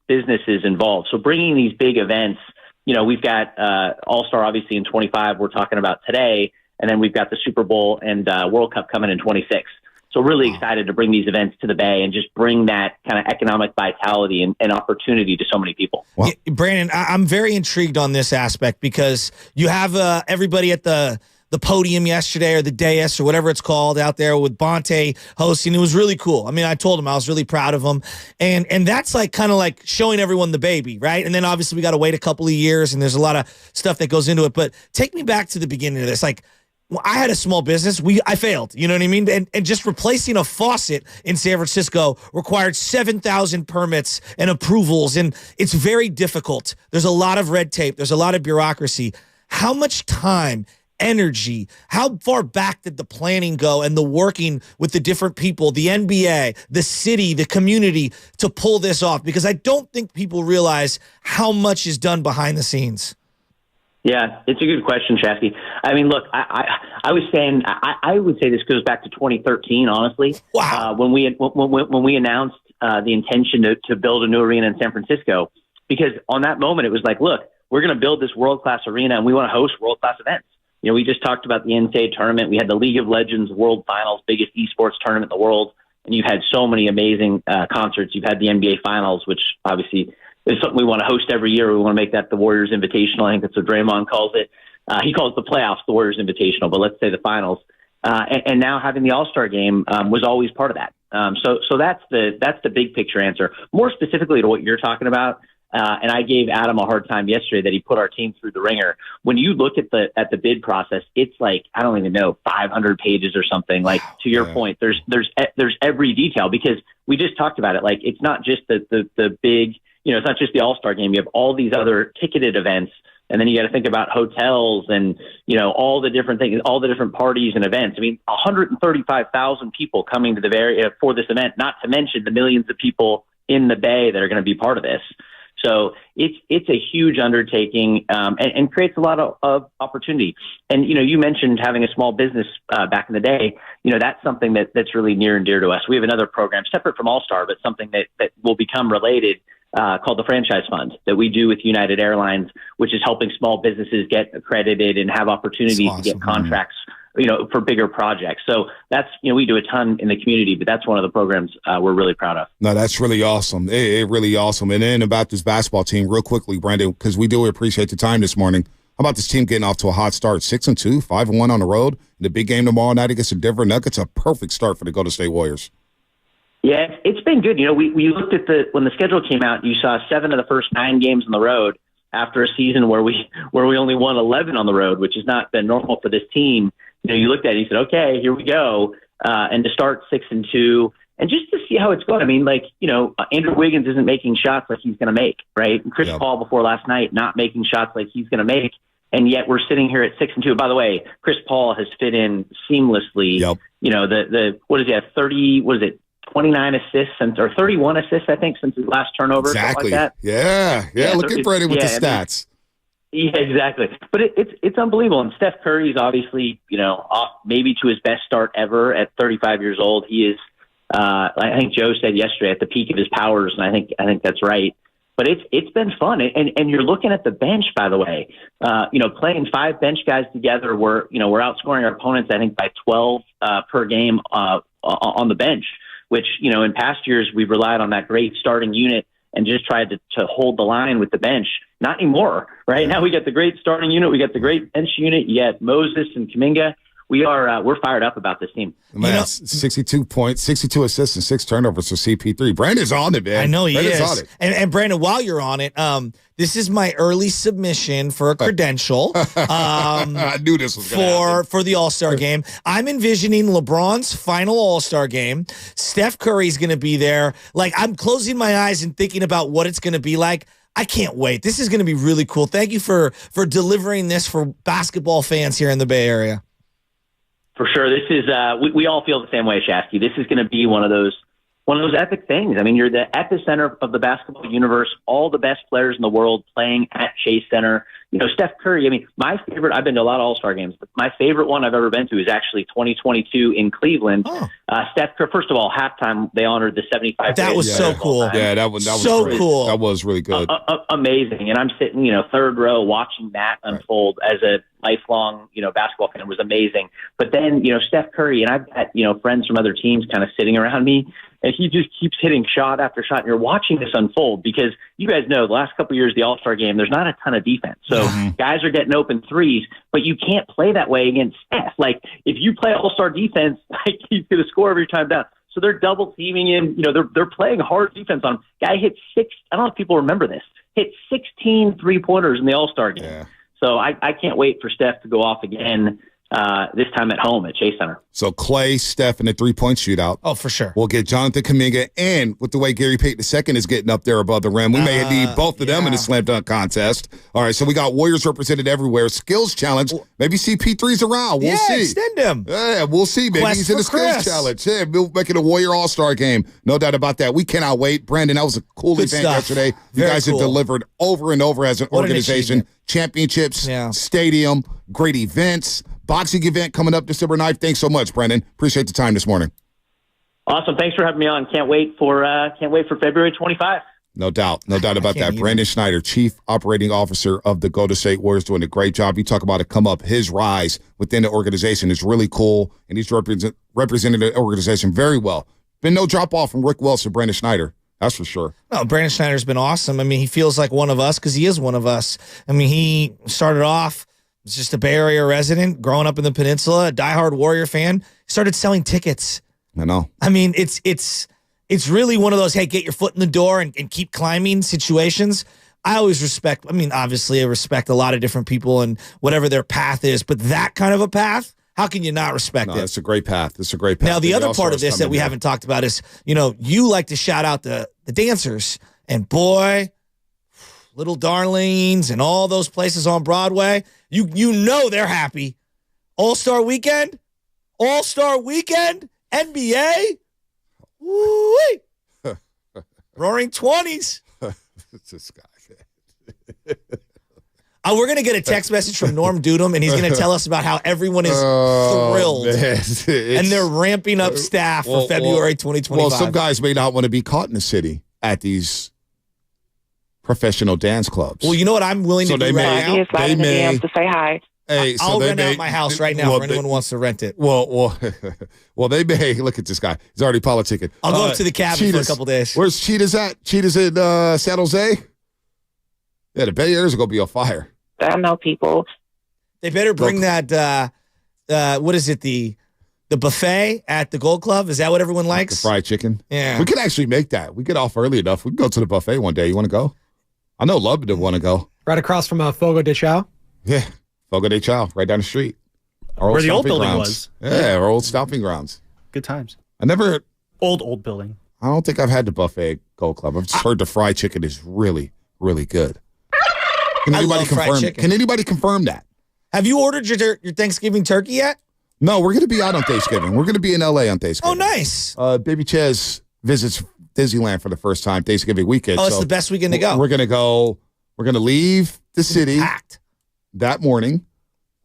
businesses involved. So bringing these big events, we've got All-Star obviously in 25. We're talking about today, and then we've got the Super Bowl and World Cup coming in 26. So really excited to bring these events to the Bay and just bring that kind of economic vitality and opportunity to so many people. Yeah, Brandon, I'm very intrigued on this aspect because you have everybody at the podium yesterday or the dais or whatever it's called out there with Bonte hosting. It was really cool. I mean, I told him I was really proud of him. And that's kind of like showing everyone the baby, right? And then obviously we got to wait a couple of years and there's a lot of stuff that goes into it. But take me back to the beginning of this. I had a small business. I failed. You know what I mean? And just replacing a faucet in San Francisco required 7,000 permits and approvals. And it's very difficult. There's a lot of red tape. There's a lot of bureaucracy. How much time, energy, how far back did the planning go and the working with the different people, the NBA, the city, the community to pull this off? Because I don't think people realize how much is done behind the scenes. Yeah, it's a good question, Shasky. I mean, look, I was saying I would say this goes back to 2013. Honestly, wow. When we announced the intention to build a new arena in San Francisco, because on that moment it was like, look, we're going to build this world class arena and we want to host world class events. We just talked about the NCAA tournament. We had the League of Legends World Finals, biggest esports tournament in the world, and you've had so many amazing concerts. You've had the NBA Finals, which obviously is something we want to host every year. We want to make that the Warriors Invitational. I think that's what Draymond calls it. He calls the playoffs the Warriors Invitational, but let's say the finals. And now having the All-Star game was always part of that. So that's the big picture answer. More specifically to what you're talking about, and I gave Adam a hard time yesterday that he put our team through the ringer. When you look at the bid process, it's like, I don't even know, 500 pages or something. Like, to your point, there's every detail, because we just talked about it. Like, it's not just the big. It's not just the All-Star game. You have all these other ticketed events And then you got to think about hotels and, all the different things, all the different parties and events. I mean, 135,000 people coming to the Bay Area for this event, not to mention the millions of people in the Bay that are going to be part of this. So it's a huge undertaking and creates a lot of opportunity. And, you mentioned having a small business back in the day. That's something that's really near and dear to us. We have another program separate from All-Star, but something that will become related called the Franchise Fund that we do with United Airlines, which is helping small businesses get accredited and have opportunities to get contracts for bigger projects. So that's, we do a ton in the community, but that's one of the programs we're really proud of. No, that's really awesome. It really awesome. And then about this basketball team, real quickly, Brandon, because we do appreciate the time this morning. How about this team getting off to a hot start? 6-2, 5-1 on the road. The big game tomorrow night against the Denver Nuggets, a perfect start for the Golden State Warriors. Yeah, it's been good. We looked at when the schedule came out, you saw 7 of the first 9 games on the road after a season where we only won 11 on the road, which has not been normal for this team. You looked at it and you said, okay, here we go. And to start 6-2 and just to see how it's going. I mean, Andrew Wiggins isn't making shots like he's going to make, right? And Chris Paul before last night, not making shots like he's going to make. And yet we're sitting here at 6-2. By the way, Chris Paul has fit in seamlessly. Yep. What does he have? 29 assists or 31 assists, I think, since his last turnover. Exactly. Like that. Yeah. Look at Brandon with the stats. Yeah, exactly. But it's unbelievable. And Steph Curry's obviously, off maybe to his best start ever at 35 years old. He is, I think Joe said yesterday, at the peak of his powers, and I think that's right. But it's been fun. And you're looking at the bench, by the way. Playing 5 bench guys together, we're outscoring our opponents, I think, by 12 per game on the bench, which, in past years we've relied on that great starting unit and just tried to hold the line with the bench. Not anymore, right? Now we got the great starting unit. We got the great bench unit. You got Moses and Kuminga. We're fired up about this team. Man, 62 points, 62 assists, and 6 turnovers for CP3. Brandon's on it, man. I know he Brandon's is. on it. And Brandon, while you're on it, this is my early submission for a credential. I knew this was going to happen. For the All-Star game. I'm envisioning LeBron's final All-Star game. Steph Curry's going to be there. I'm closing my eyes and thinking about what it's going to be like. I can't wait. This is going to be really cool. Thank you for delivering this for basketball fans here in the Bay Area. For sure. This is we all feel the same way, Shasky. This is going to be one of those epic things. I mean, you're the epicenter of the basketball universe, all the best players in the world playing at Chase Center. Steph Curry, I mean, my favorite, I've been to a lot of All-Star games, but my favorite one I've ever been to is actually 2022 in Cleveland. Steph Curry, first of all, halftime, they honored the 75. That was so cool. Yeah, that was so great. Cool. That was really good. Amazing. And I'm sitting, third row watching that unfold as a lifelong, basketball fan. It was amazing. But then, Steph Curry, and I've got, friends from other teams kind of sitting around me, and he just keeps hitting shot after shot. And you're watching this unfold because you guys know the last couple of years, the All-Star game, there's not a ton of defense. So guys are getting open threes, but you can't play that way against Steph. If you play All-Star defense, he's going to score every time down. So they're double teaming him. They're playing hard defense on him. Guy hit 6. I don't know if people remember this. Hit 16 3-pointers in the All-Star game. Yeah. So I can't wait for Steph to go off again. This time at home at Chase Center. So Klay, Steph in the 3-point shootout. Oh, for sure. We'll get Jonathan Kuminga, and with the way Gary Payton II is getting up there above the rim, we may need both of them in the slam dunk contest. All right, so we got Warriors represented everywhere. Skills challenge. Maybe CP3's around. We'll see. Extend him. Yeah, we'll see. Maybe he's in the skills challenge. Yeah, we'll make it a Warrior All-Star game. No doubt about that. We cannot wait. Brandon, that was a cool event yesterday. You guys have delivered over and over as an organization. Championships, stadium, great events. Boxing event coming up December 9th. Thanks so much, Brendan. Appreciate the time this morning. Awesome. Thanks for having me on. Can't wait for February 25. No doubt about that. Brandon Schneider, Chief Operating Officer of the Golden State Warriors, doing a great job. You talk about his rise within the organization is really cool, and he's represented the organization very well. Been no drop off from Rick Wells to Brandon Schneider. That's for sure. No, Brandon Schneider's been awesome. I mean, he feels like one of us because he is one of us. I mean, he started off was just a Bay Area resident, growing up in the peninsula, a diehard Warrior fan, started selling tickets. I know. I mean, it's really one of those, hey, get your foot in the door and keep climbing situations. I always respect, obviously I respect a lot of different people and whatever their path is, but that kind of a path, how can you not respect it? It's a great path. It's a great path. Now, the other part of this that we haven't talked about is, you like to shout out the dancers, and boy, Little Darlings and all those places on Broadway. You know they're happy. All-Star Weekend, NBA. Woo-wee. Roaring 20s. This guy. We're going to get a text message from Norm Dudum, and he's going to tell us about how everyone is thrilled. Man. And they're ramping up staff for February 2025. Well, some guys may not want to be caught in the city at these professional dance clubs. Well, you know what I'm willing to do right now? They may to say hi. Hey, I'll rent out my house right now for anyone who wants to rent it. Well, they may. Look at this guy. He's already politicking. I'll go up to the cabin for a couple days. Where's Cheetah's at? Cheetah's in San Jose? Yeah, the Bay Area's going to be on fire. I know people. They better bring that, what is it, the buffet at the Gold Club? Is that what everyone likes? The fried chicken? Yeah. We could actually make that. We get off early enough. We can go to the buffet one day. You want to go? I know Love would want to go. Right across from Fogo de Chao? Yeah. Fogo de Chao, right down the street. Where the old building was. Yeah, our old stomping grounds. Good times. I never... Old building. I don't think I've had the buffet at Gold Club. I've just heard the fried chicken is really, really good. Can anybody confirm? Can anybody confirm that? Have you ordered your Thanksgiving turkey yet? No, we're going to be out on Thanksgiving. We're going to be in L.A. on Thanksgiving. Oh, nice. Baby Ches visits Disneyland for the first time Thanksgiving weekend. Oh, it's the best weekend to go. We're going to go. We're going to leave the city that morning.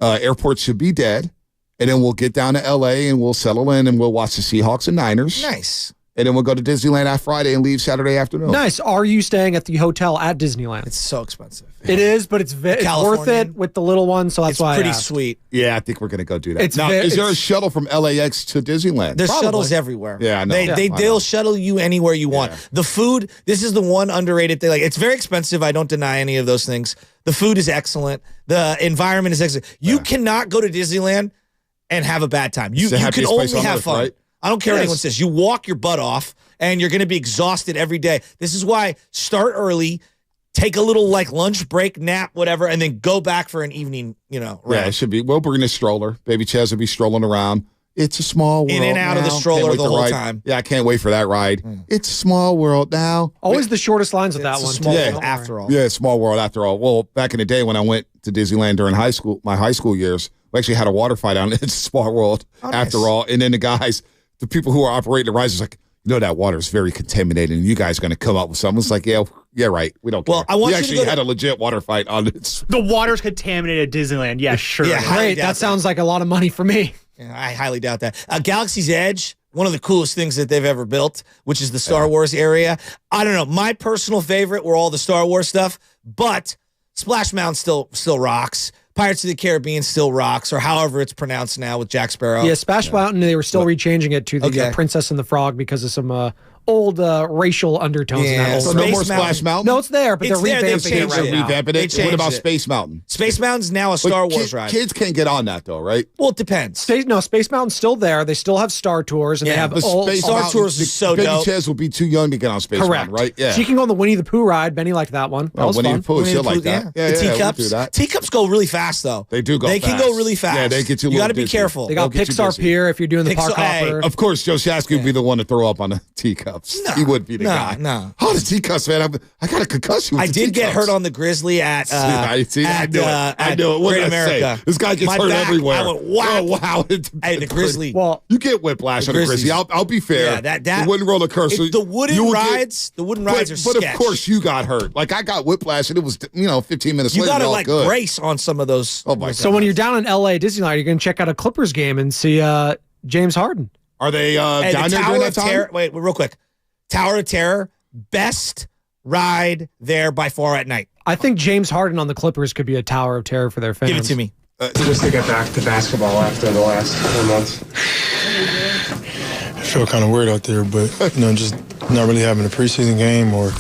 Airport should be dead. And then we'll get down to L.A. and we'll settle in and we'll watch the Seahawks and Niners. Nice. And then we'll go to Disneyland on Friday and leave Saturday afternoon. Nice. Are you staying at the hotel at Disneyland? It's so expensive. It is, but it's worth it with the little one, so that's why it's pretty sweet. Yeah, I think we're going to go do that. Is there a shuttle from LAX to Disneyland? There's shuttles everywhere. Yeah, I know. They'll shuttle you anywhere you want. Yeah. The food, this is the one underrated thing. Like, it's very expensive. I don't deny any of those things. The food is excellent. The environment is excellent. You cannot go to Disneyland and have a bad time. You can only have fun. Right? I don't care what anyone says. You walk your butt off, and you're going to be exhausted every day. This is why start early, take a little lunch break, nap, whatever, and then go back for an evening, round. Yeah, it should be. We'll bring a stroller. Baby Chaz will be strolling around. It's a small world. In and out of the stroller the whole time. Yeah, I can't wait for that ride. It's a small world now. Always the shortest lines with that one. Small world after all. Yeah, small world after all. Well, back in the day when I went to Disneyland during my high school years, we actually had a water fight on it. It's a small world after all. And then the people who are operating the rides was like, that water is very contaminated, and you guys are going to come up with something. It's like, yeah, right. We don't care. We actually had a legit water fight on it. The water's contaminated at Disneyland. Yeah, sure. Yeah, great. That sounds like a lot of money for me. Yeah, I highly doubt that. Galaxy's Edge, one of the coolest things that they've ever built, which is the Star Wars area. I don't know. My personal favorite were all the Star Wars stuff, but Splash Mountain still rocks. Pirates of the Caribbean still rocks, or however it's pronounced now with Jack Sparrow. Yeah, Splash Mountain, they were still rechanging it to the Princess and the Frog because of some old racial undertones in that so no more Splash Mountain? No, it's there, but they're revamping it right now. What about Space Mountain? Space Mountain's now a Star Wars ride. Kids can't get on that, though, right? Well, it depends. Space Mountain's still there. They still have Star Tours, and they have Star Tours is so dope. Baby Chaz will be too young to get on Space Mountain, right? Yeah. She can go on the Winnie the Pooh ride. Benny liked that one. That was Winnie fun. the Pooh, she'll like that. Yeah, the teacups. Teacups go really fast, though. They do go fast. They can go really fast. Yeah, they get you. You got to be careful. They got Pixar Pier if you're doing the park hopper. Of course, Joe Shasky would be the one to throw up on the teacups. He would be the guy. No. Oh, the teacups, man. I got a concussion with I did get hurt on the Grizzly at I knew it. What Great did I America. say? This guy gets hurt everywhere. I went, wow. Oh, wow. Hey, the Grizzly. Well, you get whiplash on the Grizzly. I'll be fair. Yeah, the wooden roller coaster. The wooden rides are sketch. But of course you got hurt. Like I got whiplash and it was 15 minutes later. You got to brace on some of those. Oh my God. So when you're down in LA Disneyland, you're going to check out a Clippers game and see James Harden. Are they down there during that time? Wait, real quick. Tower of Terror, best ride there by far at night. I think James Harden on the Clippers could be a Tower of Terror for their fans. Give it to me. Just to get back to basketball after the last 4 months. I feel kind of weird out there, but just not really having a preseason game or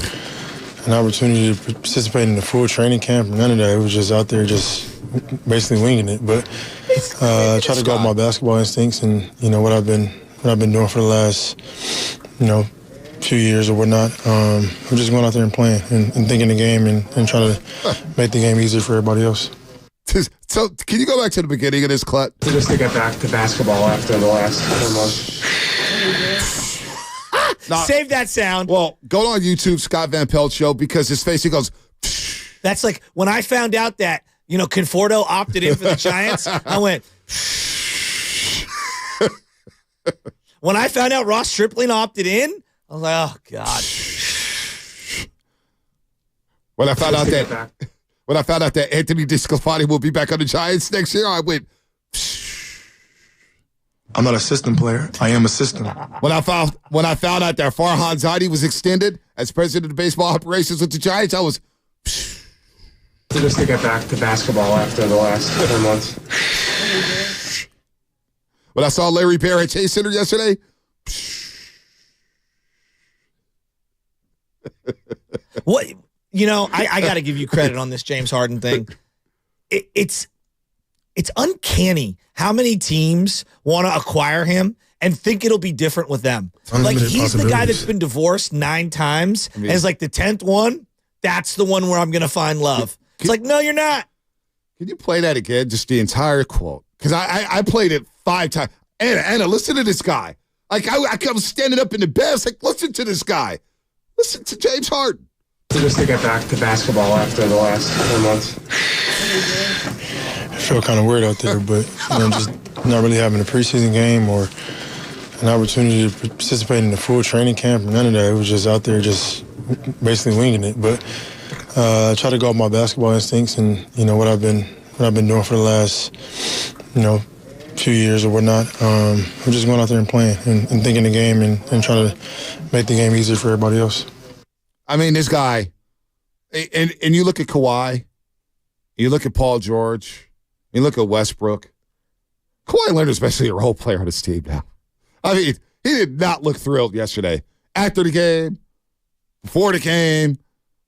an opportunity to participate in the full training camp. None of that. It was just out there, just basically winging it. But I try to go with my basketball instincts and what I've been doing for the last few years or whatnot. I'm just going out there and playing and thinking the game and trying to make the game easier for everybody else. So, can you go back to the beginning of this, Clut? Just to get back to basketball after the last 4 months. Save that sound. Well, go on YouTube, Scott Van Pelt Show, because his face, he goes, That's like when I found out that, Conforto opted in for the Giants, I went, when I found out Ross Stripling opted in, I was like, oh, God. When I found out that Anthony DeSclafani will be back on the Giants next year, I went, I'm not a system player. I am a system. When I found out that Farhan Zaidi was extended as president of baseball operations with the Giants, I was just to get back to basketball after the last 4 months. When I saw Larry Bear at Chase Center yesterday, what I got to give you credit on this James Harden thing. It's uncanny how many teams want to acquire him and think it'll be different with them. Like, he's the guy that's been divorced 9 times, and it's like the 10th one, that's the one where I'm going to find love. It's like, no, you're not. Can you play that again? Just the entire quote. Because I played it 5 times. Anna, listen to this guy. Like, I was standing up in the bed. I was like, listen to this guy. Listen to James Harden. Just to get back to basketball after the last 4 months. I feel kind of weird out there, but just not really having a preseason game or an opportunity to participate in the full training camp. None of that. It was just out there, just basically winging it. But I try to go off my basketball instincts and what I've been doing for the last few years or whatnot. I'm just going out there and playing and thinking the game and trying to make the game easier for everybody else. I mean, this guy, and you look at Kawhi, you look at Paul George, you look at Westbrook. Kawhi Leonard is especially a role player on his team now. I mean, he did not look thrilled yesterday. After the game, before the game,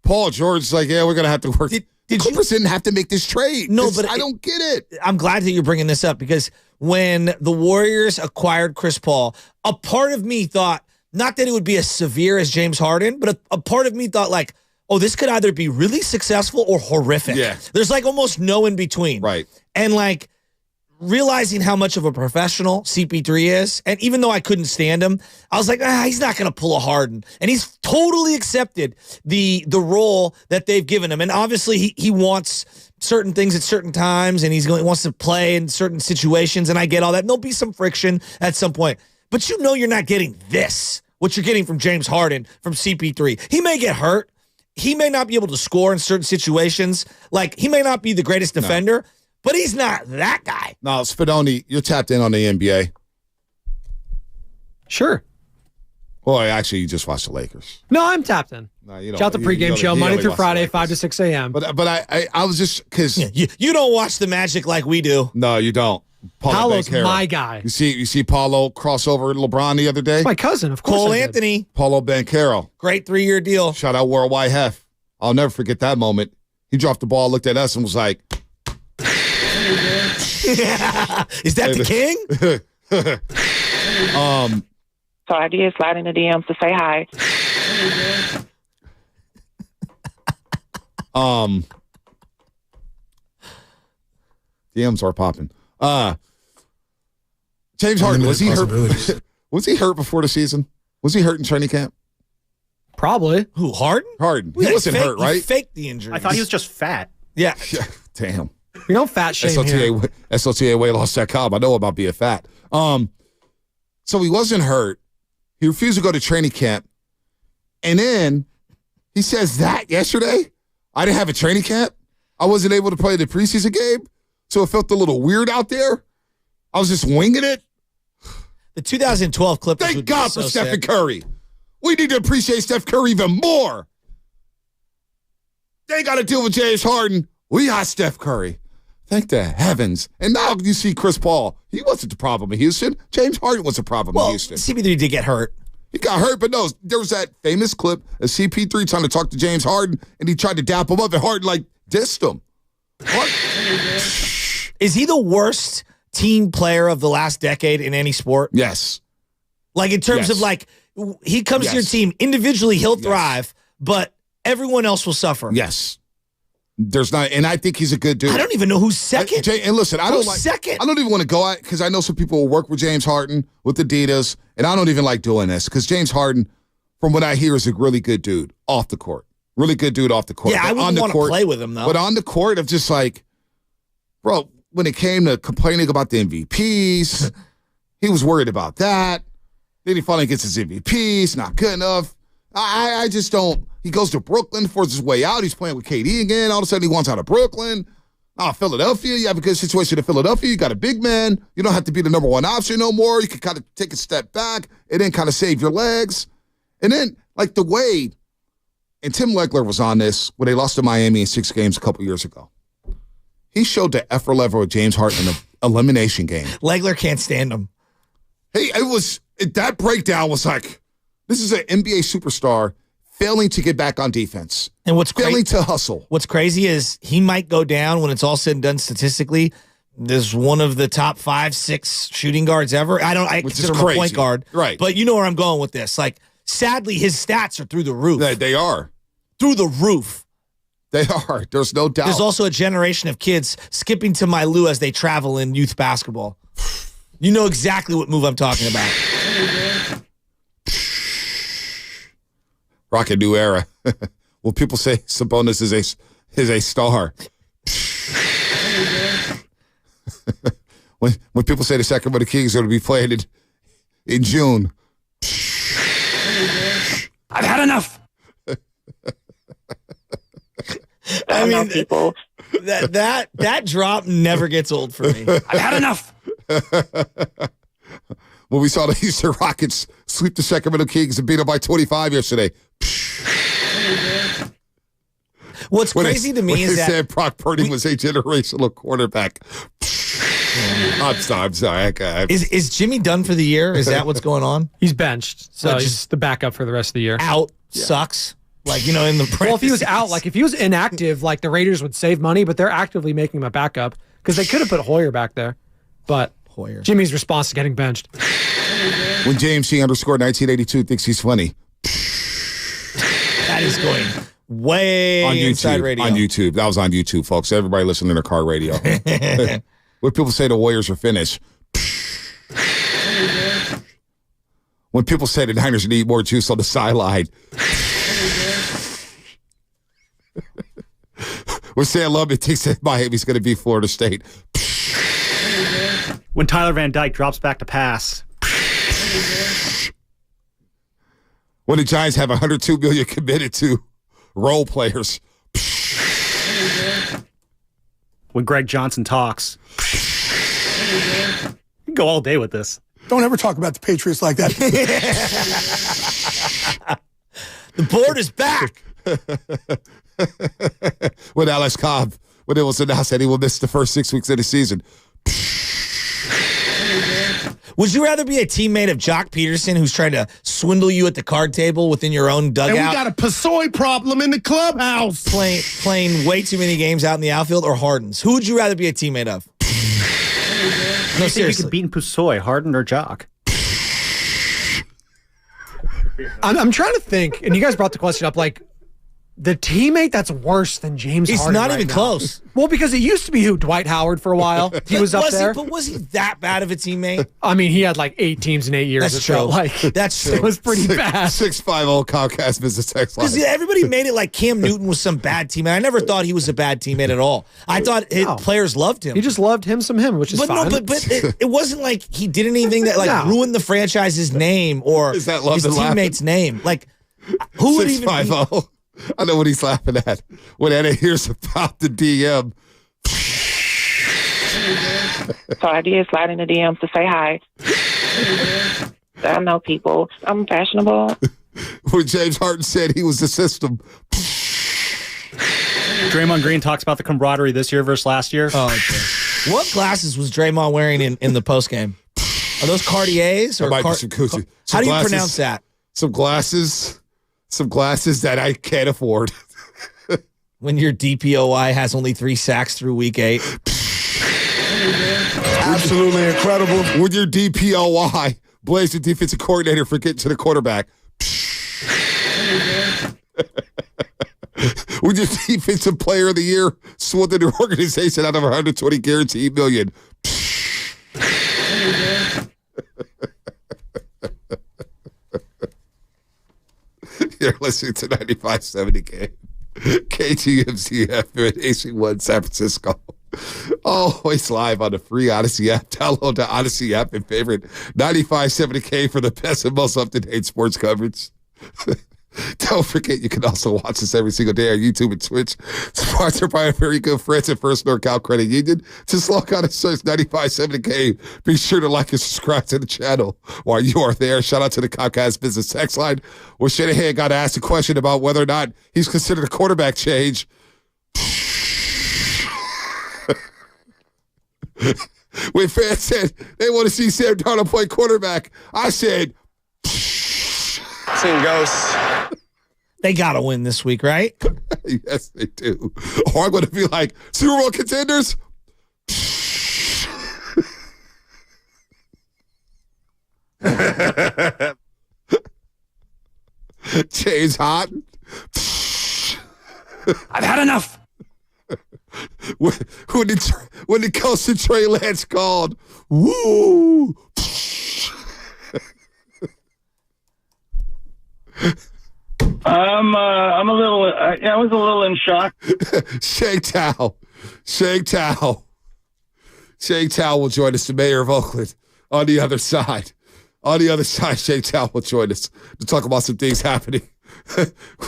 Paul George is like, yeah, we're going to have to work. Clippers didn't have to make this trade. No, but I don't get it. I'm glad that you're bringing this up because when the Warriors acquired Chris Paul, a part of me thought, not that it would be as severe as James Harden, but a part of me thought like, oh, this could either be really successful or horrific. Yeah. There's like almost no in between. Right. And like realizing how much of a professional CP3 is, and even though I couldn't stand him, I was like, he's not going to pull a Harden. And he's totally accepted the role that they've given him. And obviously he wants certain things at certain times, and he wants to play in certain situations, and I get all that. And there'll be some friction at some point. But you're not getting this, what you're getting from James Harden, from CP3. He may get hurt. He may not be able to score in certain situations. Like, he may not be the greatest defender, but he's not that guy. No, Spadoni, you're tapped in on the NBA. Sure. Well, actually, you just watched the Lakers. No, I'm tapped in. No, you don't. Shout out the pregame show, Monday through Friday, 5 to 6 a.m. But I was just, because... You don't watch the Magic like we do. No, you don't. Paulo's my guy. You see Paulo cross over LeBron the other day? It's my cousin, of course. Cole Anthony. Paulo Banchero. Great 3-year deal. Shout out Worldwide Hef. I'll never forget that moment. He dropped the ball, looked at us, and was like... Is that the king? So I did slide in the DMs to say hi. DMs are popping. James Harden, was he hurt? Was he hurt before the season? Was he hurt in training camp? Probably. Who, Harden? Harden. He wasn't hurt, right? He faked the injury. I thought he was just fat. Yeah. Damn. We don't fat shame here. SOTA weight loss.com. I know about being fat. So he wasn't hurt. He refused to go to training camp. And then he says that yesterday. I didn't have a training camp. I wasn't able to play the preseason game. So it felt a little weird out there. I was just winging it. The 2012 Clippers. Thank God for Stephen Curry. We need to appreciate Steph Curry even more. They got to deal with James Harden. We got Steph Curry. Thank the heavens. And now you see Chris Paul. He wasn't the problem in Houston. James Harden was the problem in Houston. CP3 did get hurt. He got hurt, but no, there was that famous clip of CP3 trying to talk to James Harden, and he tried to dap him up, and Harden, dissed him. What? Is he the worst team player of the last decade in any sport? Yes. In terms of, he comes to your team, individually he'll thrive, but everyone else will suffer. Yes. There's not, and I think he's a good dude. I don't even know who's second. And listen, I don't like second. I don't even want to go out because I know some people will work with James Harden with Adidas, and I don't even like doing this because James Harden, from what I hear, is a really good dude off the court. Really good dude off the court. Yeah, I wouldn't want to play with him, though. But on the court, I'm just like, bro, when it came to complaining about the MVPs, he was worried about that. Then he finally gets his MVPs, not good enough. I just don't. He goes to Brooklyn, forces his way out. He's playing with KD again. All of a sudden, he wants out of Brooklyn. Philadelphia, you have a good situation in Philadelphia. You got a big man. You don't have to be the number one option no more. You can kind of take a step back and then kind of save your legs. And then, like the way, and Tim Legler was on this when they lost to Miami in 6 games a couple years ago. He showed the effort level of James Harden in the elimination game. Legler can't stand him. Hey, that breakdown was like, this is an NBA superstar failing to get back on defense. And what's failing to hustle. What's crazy is he might go down when it's all said and done statistically. There's one of the top 5, 6 shooting guards ever. I consider him a point guard. Right. But you know where I'm going with this. Like, sadly, his stats are through the roof. They are. Through the roof. They are. There's no doubt. There's also a generation of kids skipping to my Lou as they travel in youth basketball. You know exactly what move I'm talking about. Rocket new era. Well, people say Sabonis is a star. when people say the Sacramento Kings are going to be playing in June. I've had enough. I mean, people. That drop never gets old for me. I've had enough. When we saw the Houston Rockets sweep the Sacramento Kings and beat them by 25 yesterday. What's crazy to me is that they said Brock Purdy was a generational quarterback. I'm sorry. Is Jimmy done for the year? Is that what's going on? He's benched, so he's the backup for the rest of the year. Out sucks. Like, in the well, if he was out, like if he was inactive, like the Raiders would save money, but they're actively making him a backup because they could have put Hoyer back there. But Jimmy's response to getting benched. When James C _1982 thinks he's funny. That is going way on YouTube, inside radio. On YouTube. That was on YouTube, folks. Everybody listening to their car radio. When people say the Warriors are finished. When people say the Niners need more juice on the sideline. When Sam Lubbock thinks that Miami's going to be Florida State. When Tyler Van Dyke drops back to pass. When the Giants have $102 million committed to role players. When Greg Johnson talks. You can go all day with this. Don't ever talk about the Patriots like that. The board is back. When Alex Cobb, when it was announced that he will miss the first 6 weeks of the season. Would you rather be a teammate of Jock Peterson who's trying to swindle you at the card table within your own dugout? And we got a Pasoy problem in the clubhouse. Playing way too many games out in the outfield, or Harden's? Who would you rather be a teammate of? No, seriously. You could beat Pasoy, Harden, or Jock. I'm trying to think, and you guys brought the question up, like, the teammate that's worse than James Harden. He's not right even now. Close. Well, because it used to be Dwight Howard for a while. He was up there. But was he that bad of a teammate? I mean, he had like 8 teams in 8 years. That's true. That's true. It was pretty bad. 650 Comcast business text line. Because everybody made it like Cam Newton was some bad teammate. I never thought he was a bad teammate at all. I thought players loved him. He just loved him, which is fine. No, but it wasn't like he did anything that like ruined the franchise's name or Is that his teammate's name. Like, who would even be? 650. I know what he's laughing at. When Anna hears about the DM. So I did slide in the DMs to say hi. I know people. I'm fashionable. When James Harden said he was the system. Draymond Green talks about the camaraderie this year versus last year. Oh, okay. What glasses was Draymond wearing in the postgame? Are those Cartiers? Or might be some Gucci. How do you pronounce that? Some glasses that I can't afford. When your DPOI has only 3 sacks through week 8. Absolutely incredible. With your DPOY, Blaze the defensive coordinator for getting to the quarterback. With your defensive player of the year, swindling the organization out of 120 guaranteed million. You're listening to 95.7 Game. KTMCF at AC1 San Francisco. Always live on the free Odyssey app. Download the Odyssey app and favorite 9570K for the best and most up-to-date sports coverage. Don't forget, you can also watch us every single day on YouTube and Twitch. Sponsored by our very good friends at First NorCal Credit Union. Just log on and search 9570K. Be sure to like and subscribe to the channel while you are there. Shout out to the Comcast Business Text Line, where Shanahan got asked a question about whether or not he's considered a quarterback change. When fans said they want to see Sam Darnold play quarterback, I said, Seeing ghosts. They got to win this week, right? Yes, they do. Or I'm going to be like, Super Bowl contenders? James Harden? I've had enough. When the coach of Trey Lance called, woo! I'm a little. I was a little in shock. Shake Tao will join us, the mayor of Oakland, on the other side. On the other side, Shake Tao will join us to talk about some things happening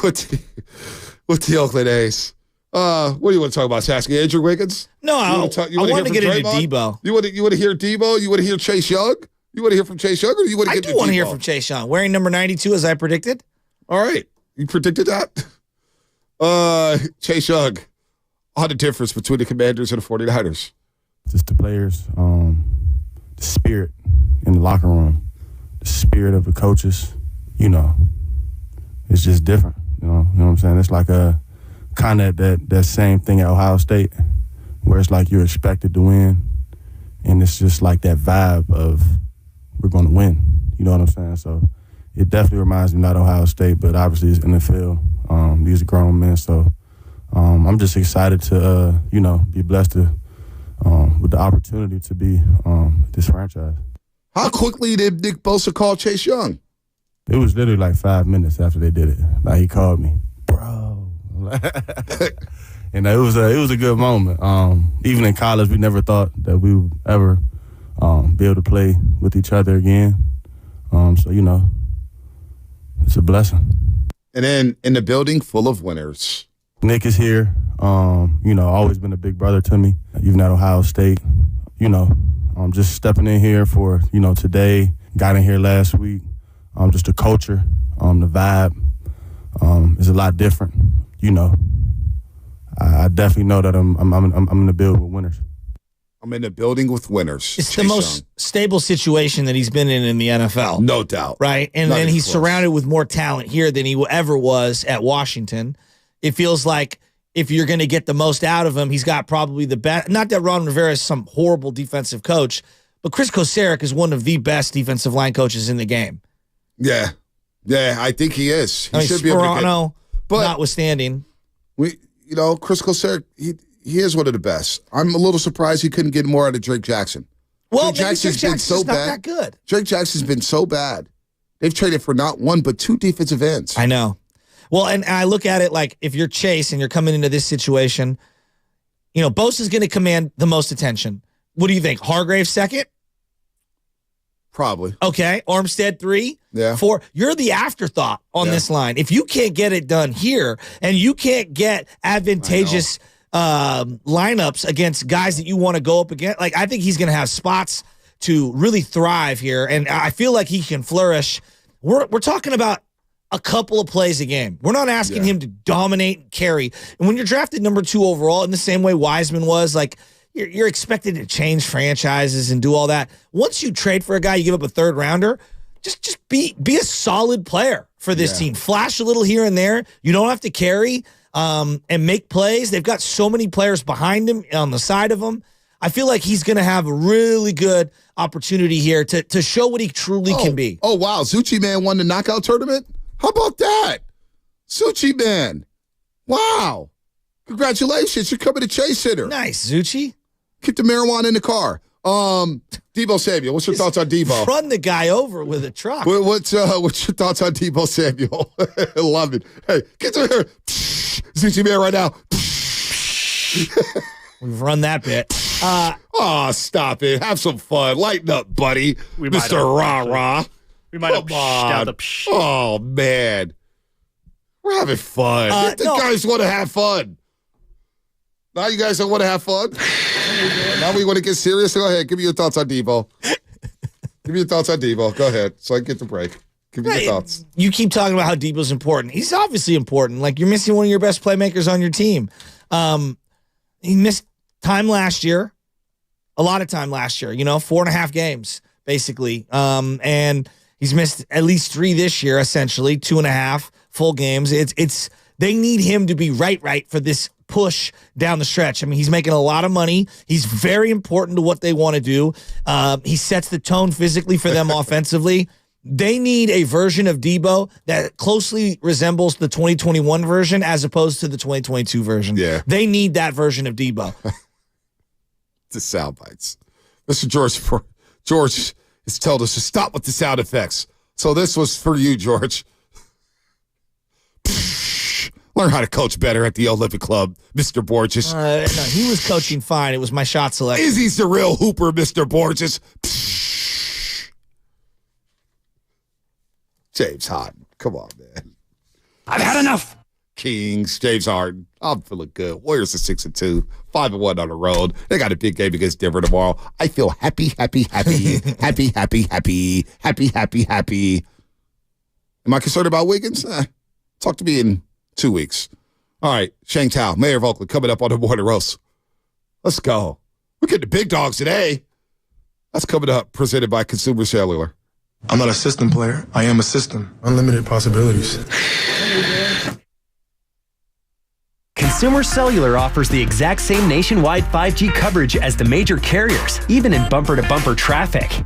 with the Oakland A's. What do you want to talk about, Sasky? Andrew Wiggins? No, I want to get into Debo. You want to hear Debo? You want to hear Chase Young? You want to hear from Chase Young, or you want to get to Debo? I do want to hear from Chase Young. Wearing number 92, as I predicted. All right. You predicted that? Chase Young, on the difference between the Commanders and the 49ers. Just the players, the spirit in the locker room, the spirit of the coaches, it's just different. You know what I'm saying? It's like a kind of that same thing at Ohio State, where it's like you're expected to win, and it's just like that vibe of we're going to win. You know what I'm saying? So it definitely reminds me not Ohio State, but obviously it's NFL. These are grown men, so I'm just excited to be blessed to with the opportunity to be this franchise. How quickly did Nick Bosa call Chase Young? It was literally like 5 minutes after they did it. Like, he called me, bro. And it was a good moment. Even in college, we never thought that we would ever be able to play with each other again. So it's a blessing. And then in the building full of winners. Nick is here. Always been a big brother to me, even at Ohio State. Just stepping in here for, today, got in here last week. Just the culture, the vibe is a lot different. I definitely know that I'm in the building with winners. I'm in the building with winners. It's the most stable situation that he's been in the NFL. No doubt. Right? And then he's surrounded with more talent here than he ever was at Washington. It feels like if you're going to get the most out of him, he's got probably the best. Not that Ron Rivera is some horrible defensive coach, but Chris Kocurek is one of the best defensive line coaches in the game. Yeah. Yeah, I think he is. He should be able to get, but notwithstanding. Chris Kocurek, he is one of the best. I'm a little surprised he couldn't get more out of Drake Jackson. Well, Drake Jackson's been so bad. Not that good. Drake Jackson's been so bad. They've traded for not one, but two defensive ends. I know. Well, and I look at it like if you're Chase and you're coming into this situation, Bosa's going to command the most attention. What do you think? Hargrave second? Probably. Okay. Armstead 3? Yeah. 4. You're the afterthought on this line. If you can't get it done here and you can't get advantageous lineups against guys that you want to go up against, I think he's going to have spots to really thrive here. And I feel like he can flourish. We're talking about a couple of plays a game. We're not asking him to dominate and carry. And when you're drafted number 2 overall, in the same way Wiseman was, you're expected to change franchises and do all that. Once you trade for a guy, you give up a third rounder, just be a solid player for this team. Flash a little here and there. You don't have to carry and make plays. They've got so many players behind him on the side of him. I feel like he's going to have a really good opportunity here to show what he truly can be. Oh, wow. Zucci Man won the knockout tournament? How about that? Zucci Man. Wow. Congratulations. You're coming to Chase Center. Nice, Zucci. Keep the marijuana in the car. Debo Samuel, what's your thoughts on Debo? Run the guy over with a truck. What's your thoughts on Debo Samuel? I love it. Hey, get to here. Cincy Man right now. We've run that bit. Oh, stop it. Have some fun. Lighten up, buddy. Mr. Rah-Rah. We might have Come on. out the Oh, man. We're having fun. The guys want to have fun. Now you guys don't want to have fun? Now we want to get serious? Go ahead. Give me your thoughts on Debo. Give me your thoughts on Debo. Go ahead so I can get the break. Give me your thoughts. You keep talking about how Debo's important. He's obviously important. Like, you're missing one of your best playmakers on your team. He missed time last year. A lot of time last year. 4.5 games, basically. And he's missed at least 3 this year, essentially. 2.5 full games. They need him to be right for this push down the stretch. I mean, he's making a lot of money. He's very important to what they want to do. He sets the tone physically for them offensively. They need a version of Debo that closely resembles the 2021 version as opposed to the 2022 version. Yeah. They need that version of Debo. The sound bites. Mr. George has told us to stop with the sound effects. So this was for you, George. Learn how to coach better at the Olympic Club, Mr. Borges. No, he was coaching fine. It was my shot selection. Izzy's the real hooper, Mr. Borges. James Harden. Come on, man. I've had enough. Kings, James Harden. I'm feeling good. Warriors are 6-2, 5-1 on the road. They got a big game against Denver tomorrow. I feel happy. Happy. Am I concerned about Wiggins? Talk to me in 2 weeks. All right, Shang Tao, Mayor of Oakland, coming up on the Morning Roast. Let's go. We're getting the big dogs today. That's coming up, presented by Consumer Cellular. I'm not a system player. I am a system. Unlimited possibilities. Consumer Cellular offers the exact same nationwide 5G coverage as the major carriers, even in bumper-to-bumper traffic.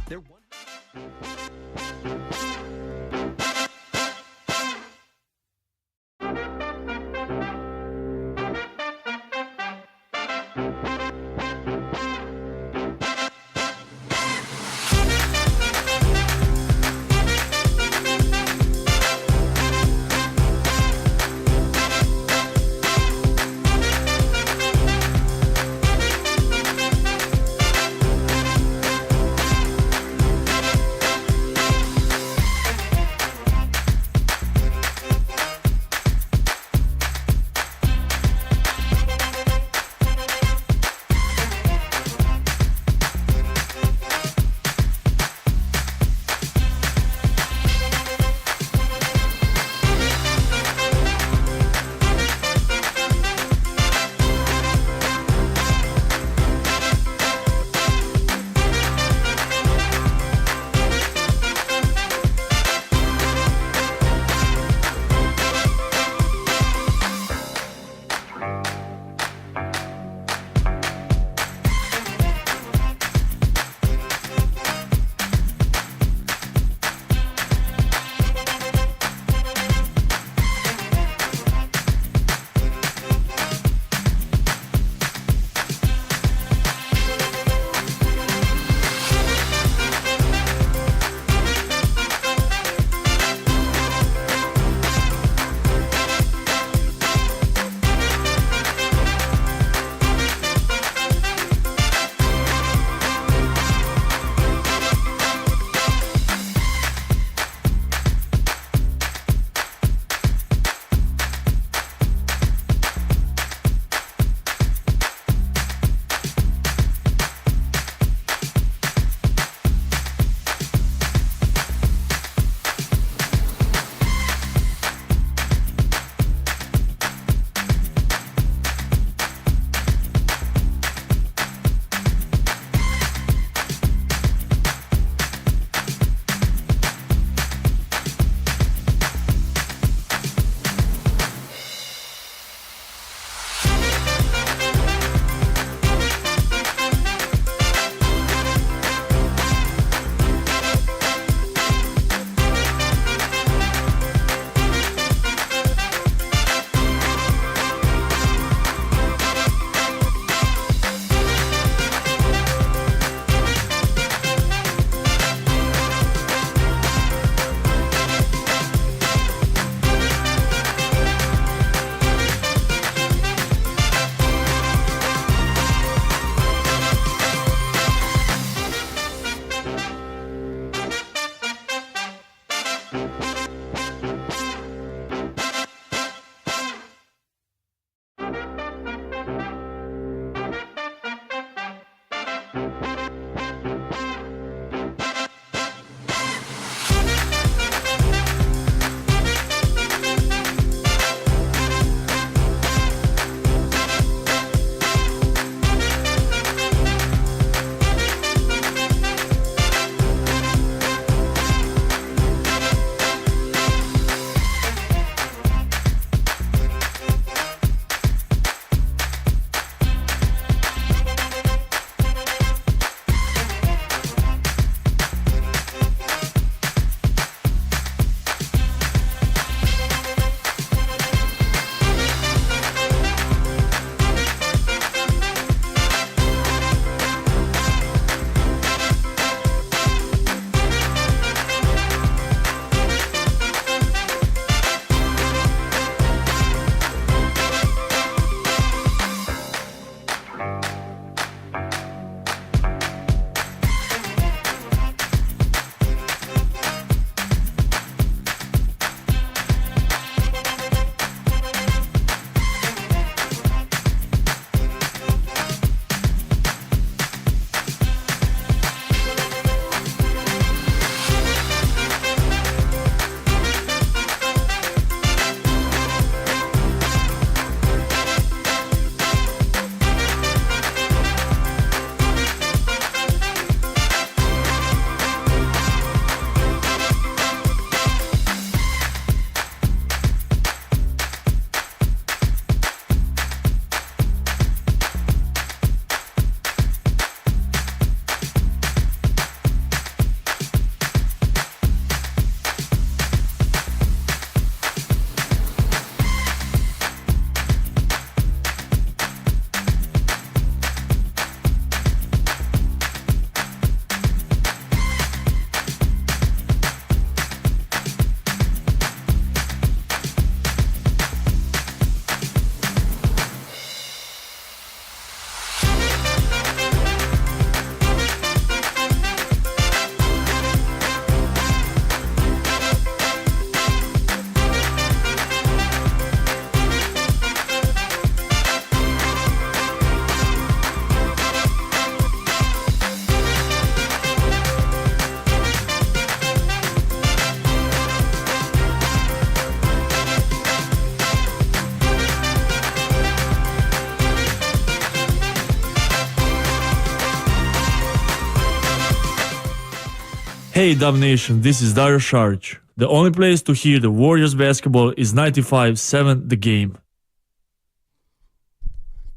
Hey Dub Nation, this is Dario Saric. The only place to hear the Warriors basketball is 95.7 The Game.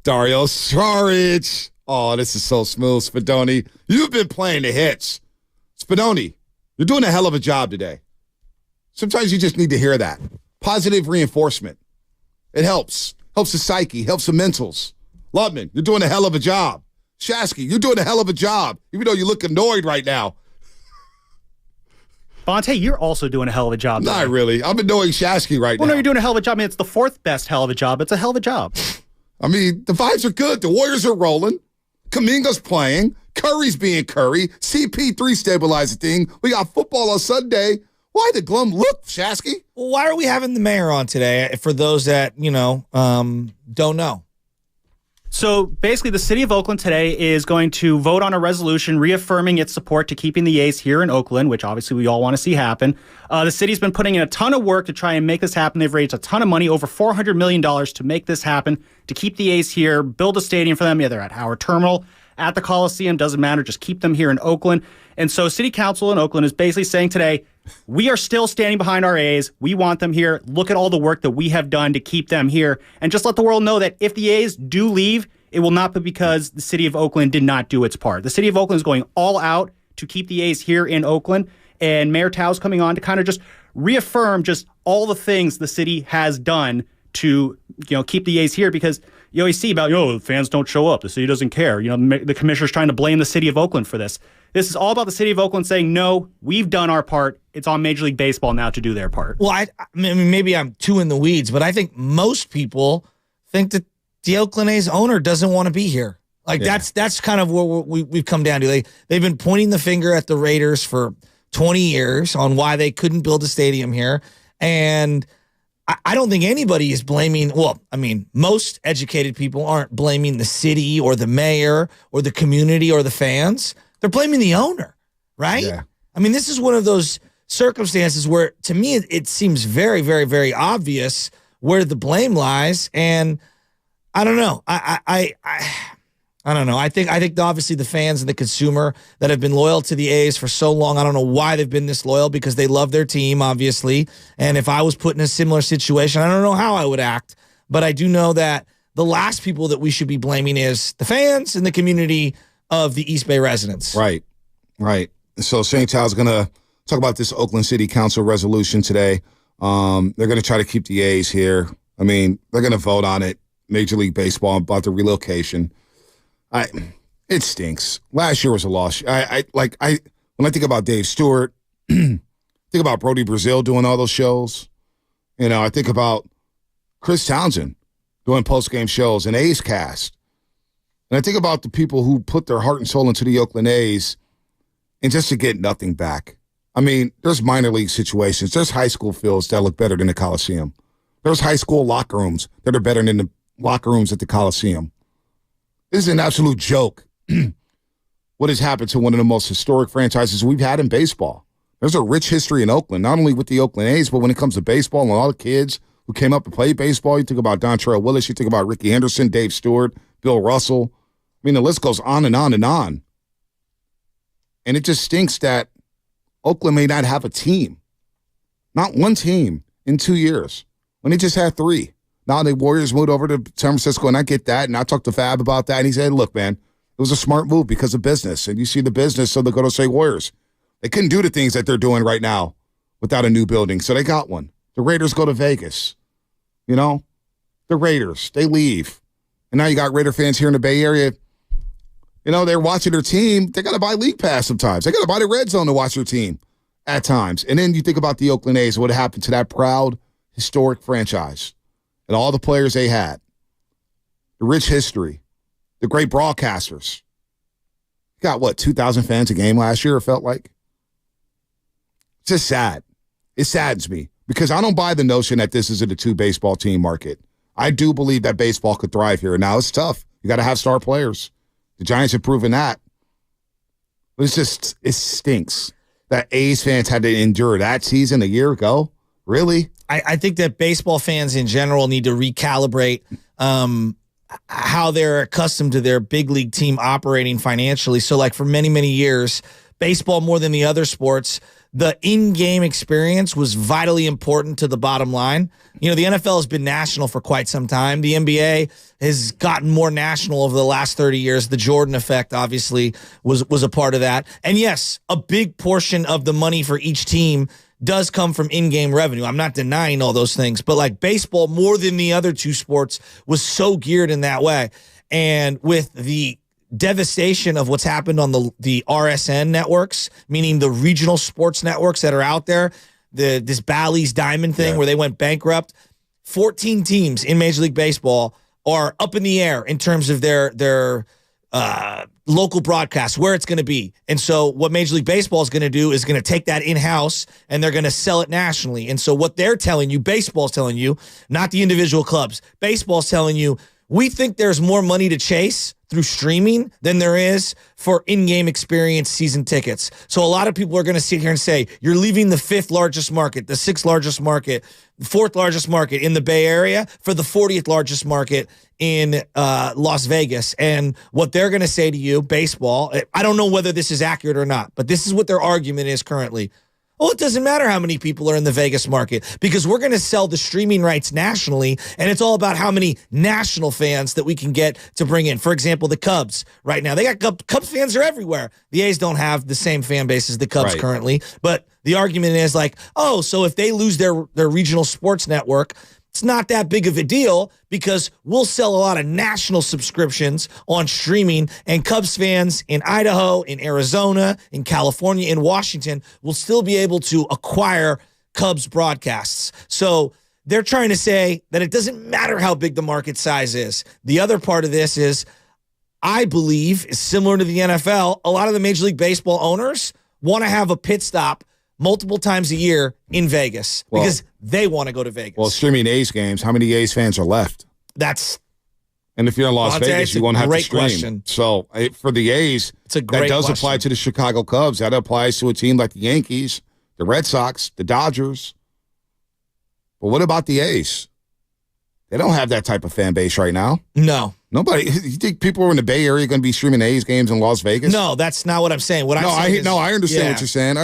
Dario Saric. Oh, this is so smooth, Spadoni. You've been playing the hits. Spadoni, you're doing a hell of a job today. Sometimes you just need to hear that. Positive reinforcement. It helps. Helps the psyche, helps the mentals. Lubman, you're doing a hell of a job. Shasky, you're doing a hell of a job, even though you look annoyed right now. Bonte, you're also doing a hell of a job. Not really. I'm annoying Shasky right now. Well, no, you're doing a hell of a job. I mean, it's the fourth best hell of a job. It's a hell of a job. I mean, the vibes are good. The Warriors are rolling. Kuminga's playing. Curry's being Curry. CP3 stabilized the thing. We got football on Sunday. Why the glum look, Shasky? Well, why are we having the mayor on today? For those that, don't know. So basically, the city of Oakland today is going to vote on a resolution reaffirming its support to keeping the A's here in Oakland, which obviously we all want to see happen. The city's been putting in a ton of work to try and make this happen. They've raised a ton of money, over $400 million to make this happen, to keep the A's here, build a stadium for them, either at Howard Terminal, at the Coliseum, doesn't matter, just keep them here in Oakland. And so City Council in Oakland is basically saying today, we are still standing behind our A's. We want them here. Look at all the work that we have done to keep them here. And just let the world know that if the A's do leave, it will not be because the city of Oakland did not do its part. The city of Oakland is going all out to keep the A's here in Oakland. And Mayor Tao's coming on to kind of just reaffirm just all the things the city has done to, keep the A's here, because you always see about, the fans don't show up. The city doesn't care. The commissioner's trying to blame the city of Oakland for this. This is all about the city of Oakland saying, no, we've done our part. It's on Major League Baseball now to do their part. Well, I mean, maybe I'm too in the weeds, but I think most people think that the Oakland A's owner doesn't want to be here. That's kind of where we've come down to. They've been pointing the finger at the Raiders for 20 years on why they couldn't build a stadium here. And I don't think anybody is blaming. Well, I mean, most educated people aren't blaming the city or the mayor or the community or the fans. They're blaming the owner, right? Yeah. I mean, this is one of those circumstances where, to me, it seems very, very, very obvious where the blame lies. And I don't know. I don't know. I think obviously the fans and the consumer that have been loyal to the A's for so long, I don't know why they've been this loyal, because they love their team, obviously. And if I was put in a similar situation, I don't know how I would act. But I do know that the last people that we should be blaming is the fans and the community of the East Bay residents. Right. So St. Child's going to talk about this Oakland City Council resolution today. They're going to try to keep the A's here. I mean, they're going to vote on it. Major League Baseball about the relocation. It stinks. Last year was a loss. When I think about Dave Stewart, think about Brody Brazil doing all those shows. I think about Chris Townsend doing post-game shows and A's Cast. And I think about the people who put their heart and soul into the Oakland A's and just to get nothing back. I mean, there's minor league situations. There's high school fields that look better than the Coliseum. There's high school locker rooms that are better than the locker rooms at the Coliseum. This is an absolute joke. What has happened to one of the most historic franchises we've had in baseball. There's a rich history in Oakland, not only with the Oakland A's, but when it comes to baseball and all the kids who came up and played baseball. You think about Dontrell Willis, you think about Ricky Henderson, Dave Stewart, Bill Russell. I mean, the list goes on and on and on. And it just stinks that Oakland may not have a team. Not one team in 2 years, when they just had 3. Now the Warriors moved over to San Francisco, and I get that. And I talked to Fab about that, and he said, look, man, it was a smart move because of business. And you see the business, so they go to say Warriors. They couldn't do the things that they're doing right now without a new building, so they got one. The Raiders go to Vegas. The Raiders, they leave. And now you got Raider fans here in the Bay Area. They're watching their team. They got to buy League Pass sometimes. They got to buy the Red Zone to watch their team at times. And then you think about the Oakland A's, what happened to that proud, historic franchise and all the players they had, the rich history, the great broadcasters. You got, 2,000 fans a game last year, it felt like? It's just sad. It saddens me because I don't buy the notion that this isn't a 2-baseball team market. I do believe that baseball could thrive here. Now, it's tough. You got to have star players. The Giants have proven that. But it stinks that A's fans had to endure that season a year ago. Really? I think that baseball fans in general need to recalibrate how they're accustomed to their big league team operating financially. So, like, for many, many years, baseball, more than the other sports, the in-game experience was vitally important to the bottom line. The NFL has been national for quite some time. The NBA has gotten more national over the last 30 years. The Jordan effect, obviously, was a part of that. And yes, a big portion of the money for each team does come from in-game revenue. I'm not denying all those things, but like baseball, more than the other 2 sports, was so geared in that way. And with the devastation of what's happened on the RSN networks, meaning the regional sports networks that are out there, this Bally's Diamond thing where they went bankrupt, 14 teams in Major League Baseball are up in the air in terms of their local broadcast, where it's going to be. And so what Major League Baseball is going to do is going to take that in-house and they're going to sell it nationally. And so what they're telling you, baseball's telling you, not the individual clubs, baseball's telling you, we think there's more money to chase through streaming than there is for in-game experience season tickets. So a lot of people are going to sit here and say, you're leaving the 5th largest market, the 6th largest market, the 4th largest market in the Bay Area for the 40th largest market in Las Vegas. And what they're going to say to you, baseball, I don't know whether this is accurate or not, but this is what their argument is currently. Well, it doesn't matter how many people are in the Vegas market because we're going to sell the streaming rights nationally, and it's all about how many national fans that we can get to bring in. For example, the Cubs right now. They got Cubs fans are everywhere. The A's don't have the same fan base as the Cubs currently, but the argument is like, oh, so if they lose their regional sports network, it's not that big of a deal because we'll sell a lot of national subscriptions on streaming, and Cubs fans in Idaho, in Arizona, in California, in Washington will still be able to acquire Cubs broadcasts. So they're trying to say that it doesn't matter how big the market size is. The other part of this is, I believe, is similar to the NFL. A lot of the Major League Baseball owners want to have a pit stop multiple times a year in Vegas because they want to go to Vegas. Well, streaming A's games, how many A's fans are left? And if you're in Las Vegas, you won't have to stream. Question. So for the A's, that does apply to the Chicago Cubs. That applies to a team like the Yankees, the Red Sox, the Dodgers. But what about the A's? They don't have that type of fan base right now. No. Nobody. You think people who are in the Bay Area going to be streaming A's games in Las Vegas? No, that's not what I'm saying. What I'm saying is, I understand what you're saying.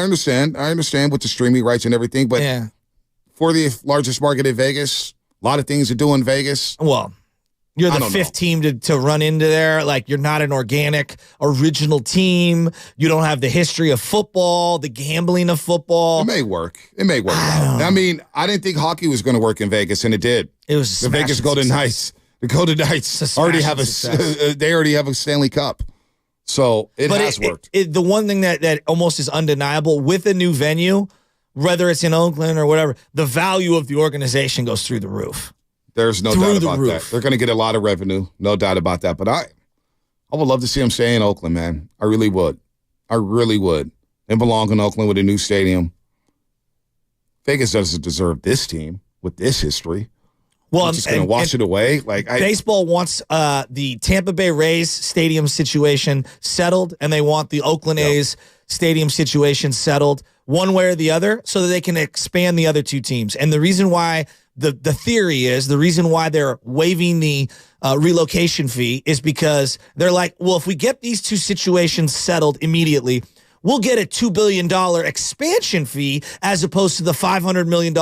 I understand with the streaming rights and everything. But for the largest market in Vegas, a lot of things to do in Vegas. Well, you're the fifth team to run into there. Like, you're not an organic, original team. You don't have the history of football, the gambling of football. It may work. I mean, I didn't think hockey was going to work in Vegas, and it did. It was the Vegas Golden Knights. The Golden Knights already have a Stanley Cup. So it has worked. The one thing that almost is undeniable with a new venue, whether it's in Oakland or whatever, the value of the organization goes through the roof. There's no doubt about that. They're going to get a lot of revenue, no doubt about that. But I would love to see them stay in Oakland, man. I really would. They belong in Oakland with a new stadium. Vegas doesn't deserve this team with this history. Well, I'm just going to wash it away. Baseball wants the Tampa Bay Rays stadium situation settled, and they want the Oakland A's stadium situation settled one way or the other so that they can expand the other two teams. And the reason why the theory is, the reason why they're waiving the relocation fee is because they're like, well, if we get these two situations settled immediately, we'll get a $2 billion expansion fee as opposed to the $500 million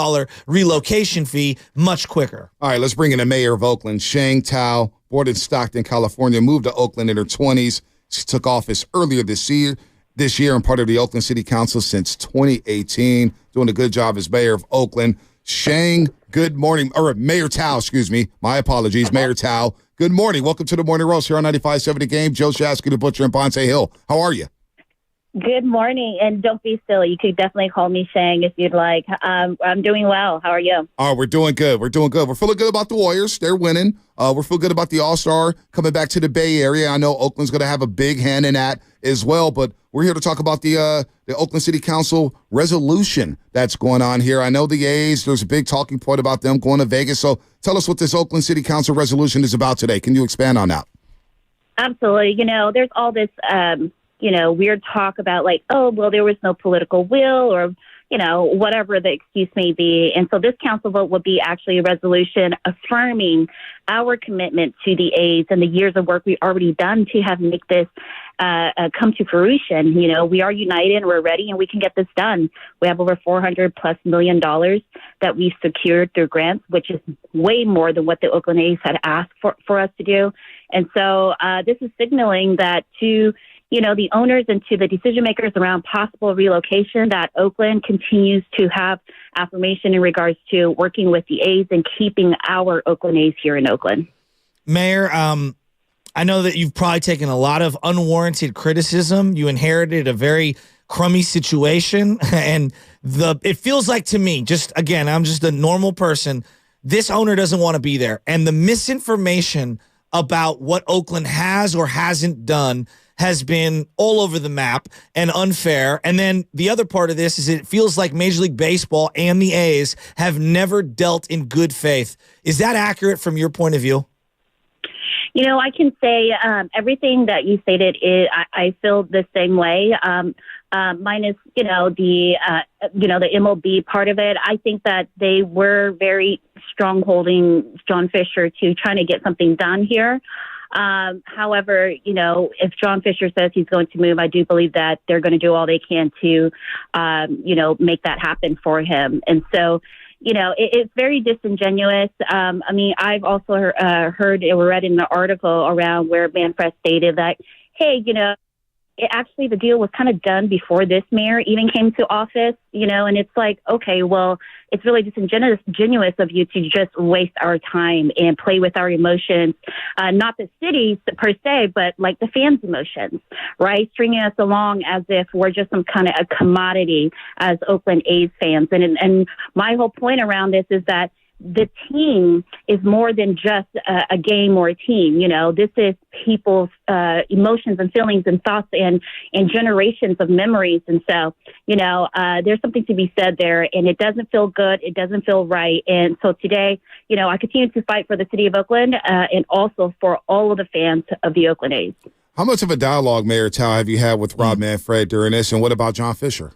relocation fee much quicker. All right, let's bring in the mayor of Oakland, Shang Tao, born in Stockton, California, moved to Oakland in her 20s. She took office earlier this year and part of the Oakland City Council since 2018, doing a good job as mayor of Oakland. Shang, good morning. Or Mayor Tao, excuse me. My apologies, Mayor Tao. Good morning. Welcome to the Morning Roast here on 95.7 The Game. Joe Shasky, the Butcher, and Ponce Hill. How are you? Good morning, and don't be silly. You could definitely call me Shang if you'd like. I'm doing well. How are you? Oh, we're doing good. We're feeling good about the Warriors. They're winning. We're feeling good about the All-Star coming back to the Bay Area. I know Oakland's going to have a big hand in that as well, but we're here to talk about the Oakland City Council resolution that's going on here. I know the A's, there's a big talking point about them going to Vegas. So tell us what this Oakland City Council resolution is about today. Can you expand on that? Absolutely. There's all this weird talk about like, oh, well, there was no political will or, whatever the excuse may be. And so this council vote would be actually a resolution affirming our commitment to the A's and the years of work we've already done to have make this come to fruition. We are united and we're ready and we can get this done. We have over $400+ million that we've secured through grants, which is way more than what the Oakland A's had asked for us to do. And so this is signaling that to the owners and to the decision makers around possible relocation, that Oakland continues to have affirmation in regards to working with the A's and keeping our Oakland A's here in Oakland. Mayor, I know that you've probably taken a lot of unwarranted criticism. You inherited a very crummy situation, and it feels like to me, just again, I'm just a normal person, this owner doesn't want to be there. And the misinformation about what Oakland has or hasn't done has been all over the map and unfair. And then the other part of this is it feels like Major League Baseball and the A's have never dealt in good faith. Is that accurate from your point of view? I can say everything that you stated, I feel the same way. Minus, the MLB part of it. I think that they were very strong holding John Fisher to trying to get something done here. However, if John Fisher says he's going to move, I do believe that they're going to do all they can to, make that happen for him. And so, it's very disingenuous. I've also heard or read in the article around where Manfred stated that, hey, actually the deal was kind of done before this mayor even came to office, and it's like, okay, well, it's really disingenuous of you to just waste our time and play with our emotions, not the city per se, but like the fans' emotions, right? Stringing us along as if we're just some kind of a commodity as Oakland A's fans. And my whole point around this is that the team is more than just a game or a team. You know, this is people's emotions and feelings and thoughts and generations of memories. And so, you know, there's something to be said there, and it doesn't feel good. It doesn't feel right. And so today, you know, I continue to fight for the city of Oakland and also for all of the fans of the Oakland A's. How much of a dialogue, Mayor Tao, have you had with Rob Manfred during this, and what about John Fisher?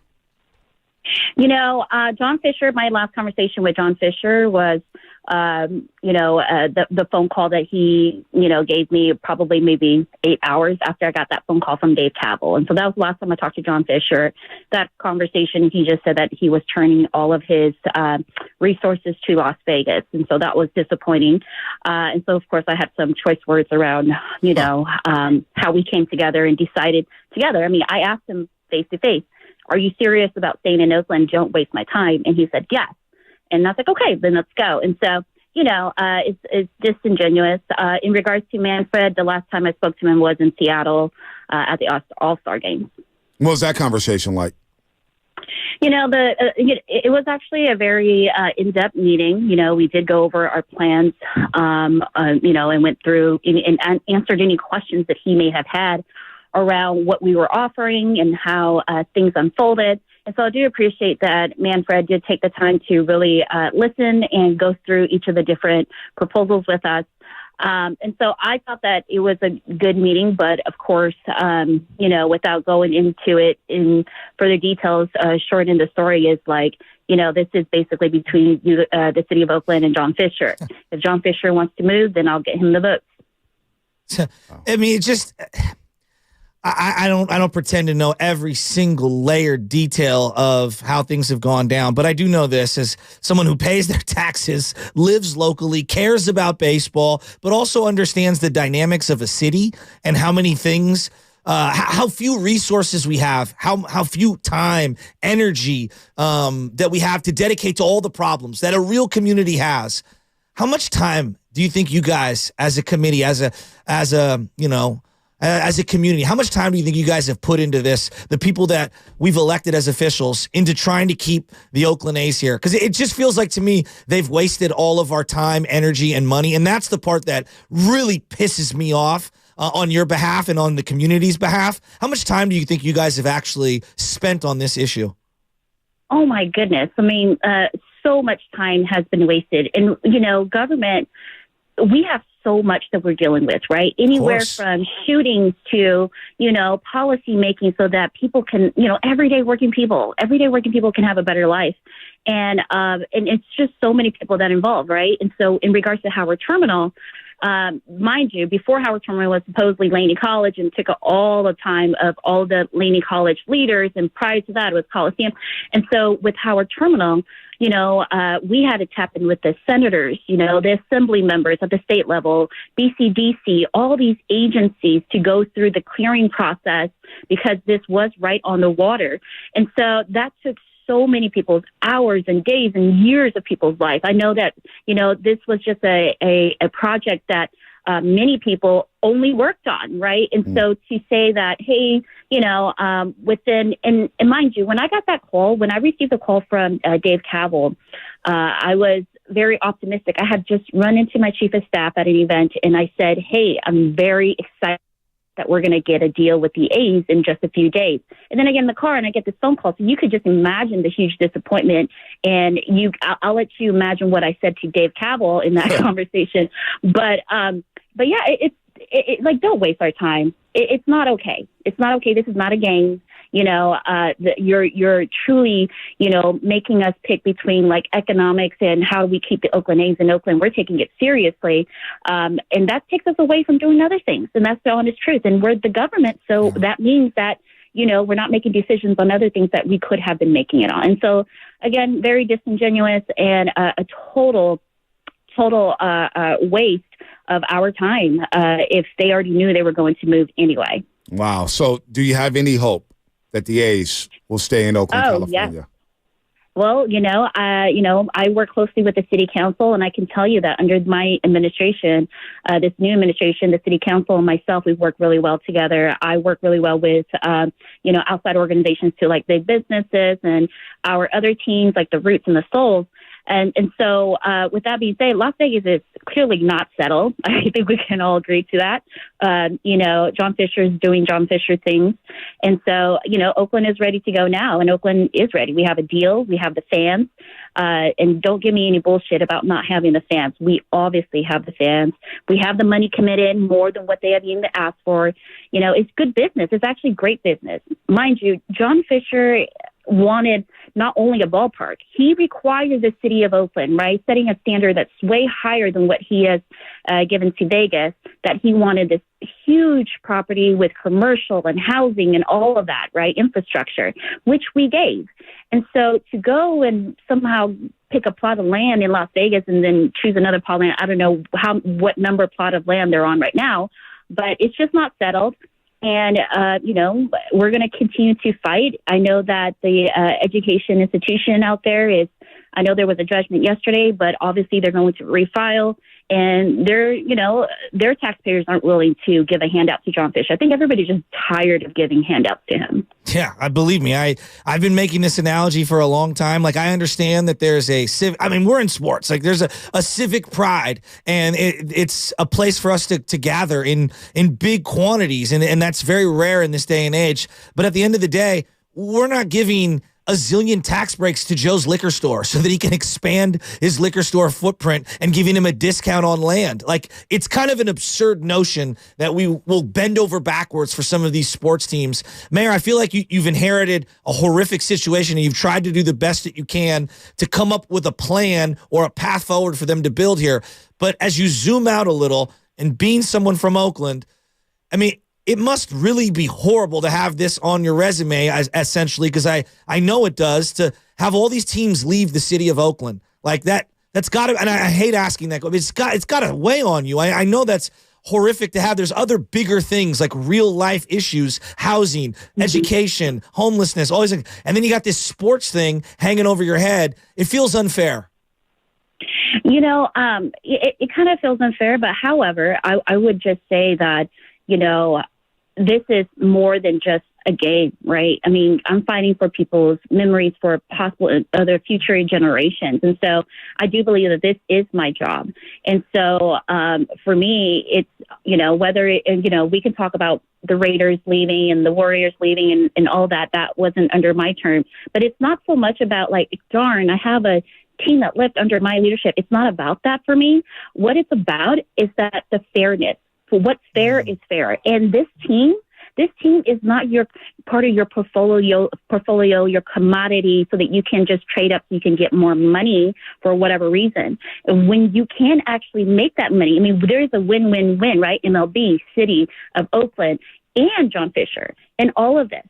You know, John Fisher, my last conversation with John Fisher was, the phone call that he, you know, gave me probably maybe 8 hours after I got that phone call from Dave Cavill. And so that was the last time I talked to John Fisher. That conversation, he just said that he was turning all of his resources to Las Vegas. And so that was disappointing. And so, of course, I had some choice words around, you know, how we came together and decided together. I mean, I asked him face to face, are you serious about staying in Oakland? Don't waste my time. And he said, yes. And I was like, okay, then let's go. And so, you know, it's disingenuous. In regards to Manfred, the last time I spoke to him was in Seattle at the All-Star game. What was that conversation like? You know, it was actually a very in-depth meeting. You know, we did go over our plans, you know, and went through and answered any questions that he may have had around what we were offering and how things unfolded. And so I do appreciate that Manfred did take the time to really listen and go through each of the different proposals with us. And so I thought that it was a good meeting, but of course, you know, without going into it in further details, short in the story is like, you know, this is basically between the city of Oakland and John Fisher. If John Fisher wants to move, then I'll get him the votes. I mean, it just... I don't pretend to know every single layered detail of how things have gone down, but I do know this as someone who pays their taxes, lives locally, cares about baseball, but also understands the dynamics of a city and how many things, how few resources we have, how few time, energy that we have to dedicate to all the problems that a real community has. How much time do you think you guys, as a committee, as a you know, as a community, how much time do you think you guys have put into this, the people that we've elected as officials, into trying to keep the Oakland A's here? Because it just feels like to me they've wasted all of our time, energy, and money. And that's the part that really pisses me off on your behalf and on the community's behalf. How much time do you think you guys have actually spent on this issue? Oh, my goodness. I mean, so much time has been wasted. And, you know, government, we have so much that we're dealing with, right? Anywhere from shootings to, you know, policy making so that people can, you know, everyday working people can have a better life. And it's just so many people that involve, right? And so in regards to Howard Terminal, mind you, before Howard Terminal was supposedly Laney College and took all the time of all the Laney College leaders, and prior to that it was Coliseum. And so with Howard Terminal, you know, we had to tap in with the senators, you know, the assembly members at the state level, BCDC, all these agencies to go through the clearing process because this was right on the water. And so that took so many people's hours and days and years of people's life. I know that, you know, this was just a project that many people only worked on, right? And so to say that, hey, you know, within, and mind you, when I got that call, when I received the call from Dave Cavill, I was very optimistic. I had just run into my chief of staff at an event and I said, hey, I'm very excited that we're going to get a deal with the A's in just a few days. And then I get in the car and I get this phone call. So you could just imagine the huge disappointment. And I'll let you imagine what I said to Dave Cavill in that conversation. But yeah, it's like, don't waste our time. It's not okay. It's not okay. This is not a game. You know, you're truly, you know, making us pick between like economics and how do we keep the Oakland A's in Oakland. We're taking it seriously. And that takes us away from doing other things. And that's the honest truth. And we're the government. So that means that, you know, we're not making decisions on other things that we could have been making it on. And so, again, very disingenuous and a total waste of our time if they already knew they were going to move anyway. Wow. So do you have any hope that the A's will stay in Oakland, California? Yeah. Well, you know, I work closely with the city council, and I can tell you that under my administration, this new administration, the city council and myself, we've worked really well together. I work really well with, you know, outside organizations too, like big businesses and our other teams like the Roots and the Souls. And so, with that being said, Las Vegas is clearly not settled. I think we can all agree to that. John Fisher is doing John Fisher things. And so, Oakland is ready to go now, and Oakland is ready. We have a deal. We have the fans. And don't give me any bullshit about not having the fans. We obviously have the fans. We have the money committed, more than what they have even asked for. It's good business. It's actually great business. Mind you, John Fisher wanted not only a ballpark, he required the city of Oakland, right, setting a standard that's way higher than what he has given to Vegas, that he wanted this huge property with commercial and housing and all of that, right, infrastructure, which we gave. And so to go and somehow pick a plot of land in Las Vegas and then choose another plot of land, I don't know what number plot of land they're on right now, but it's just not settled. And, we're going to continue to fight. I know that the education institution out there I know there was a judgment yesterday, but obviously they're going to refile. And their taxpayers aren't willing to give a handout to John Fisher. I think everybody's just tired of giving handouts to him. Yeah, I believe me. I've been making this analogy for a long time. Like, I understand that there's we're in sports. Like, there's a civic pride, and it's a place for us to gather in big quantities, and that's very rare in this day and age. But at the end of the day, we're not giving a zillion tax breaks to Joe's liquor store so that he can expand his liquor store footprint and giving him a discount on land. Like, it's kind of an absurd notion that we will bend over backwards for some of these sports teams. Mayor, I feel like you've inherited a horrific situation, and you've tried to do the best that you can to come up with a plan or a path forward for them to build here. But as you zoom out a little, and being someone from Oakland, it must really be horrible to have this on your resume, essentially, because I know it does, to have all these teams leave the city of Oakland. Like, that's got to, and I hate asking that, but it's got to weigh on you. I know that's horrific to have. There's other bigger things like real life issues, housing, education, homelessness, all these things. And then you got this sports thing hanging over your head. It feels unfair. It kind of feels unfair, but however, I would just say that, this is more than just a game, right? I'm fighting for people's memories for possible other future generations. And so I do believe that this is my job. And so for me, it's, we can talk about the Raiders leaving and the Warriors leaving and all that. That wasn't under my term. But it's not so much about like, darn, I have a team that left under my leadership. It's not about that for me. What it's about is that the fairness. What's fair is fair. And this team is not your part of your portfolio, your commodity, so that you can just trade up so you can get more money for whatever reason. And when you can actually make that money, there is a win-win-win, right? MLB, City of Oakland, and John Fisher, and all of this.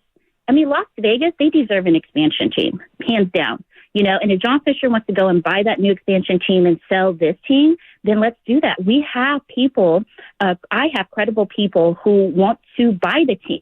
Las Vegas, they deserve an expansion team, hands down. And if John Fisher wants to go and buy that new expansion team and sell this team, then let's do that. We have people, I have credible people who want to buy the team,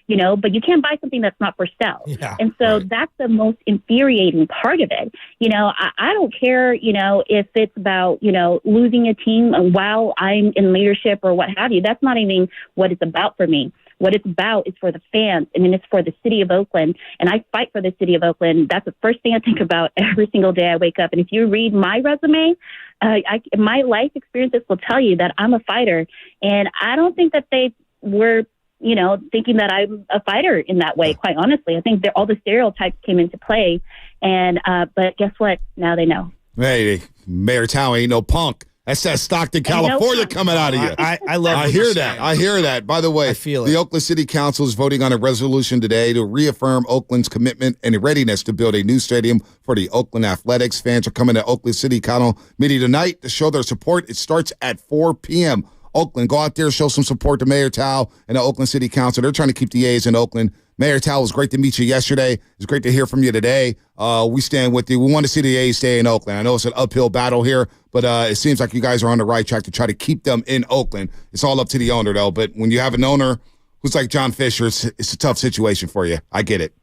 but you can't buy something that's not for sale. Yeah, and so that's the most infuriating part of it. I don't care, if it's about, losing a team while I'm in leadership or what have you. That's not even what it's about for me. What it's about is for the fans, and then it's for the city of Oakland. And I fight for the city of Oakland. That's the first thing I think about every single day I wake up. And if you read my resume, my life experiences will tell you that I'm a fighter. And I don't think that they were, thinking that I'm a fighter in that way, quite honestly. I think that all the stereotypes came into play. And but guess what? Now they know. Hey, Mayor Tao ain't no punk. That's that Stockton, California coming out of you. I love I hear that. I hear that. By the way, the Oakland City Council is voting on a resolution today to reaffirm Oakland's commitment and readiness to build a new stadium for the Oakland Athletics. Fans are coming to Oakland City Council meeting tonight to show their support. It starts at 4 p.m. Oakland, go out there, show some support to Mayor Tao and the Oakland City Council. They're trying to keep the A's in Oakland. Mayor Tao, it was great to meet you yesterday. It's great to hear from you today. We stand with you. We want to see the A's stay in Oakland. I know it's an uphill battle here, but it seems like you guys are on the right track to try to keep them in Oakland. It's all up to the owner, though. But when you have an owner who's like John Fisher, it's a tough situation for you. I get it.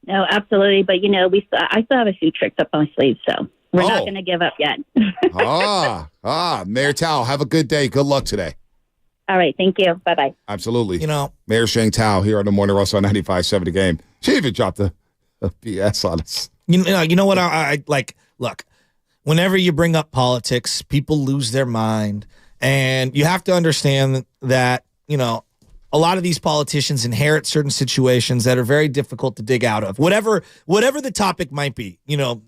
No, absolutely. But, I still have a few tricks up my sleeve, so we're not going to give up yet. Mayor Tao, have a good day. Good luck today. All right. Thank you. Bye-bye. Absolutely. Mayor Shang Tao here on the Morning Rush on 95.7 The Game. She even dropped a BS on us. You know what? I like, look, whenever you bring up politics, people lose their mind. And you have to understand that, a lot of these politicians inherit certain situations that are very difficult to dig out of. Whatever the topic might be,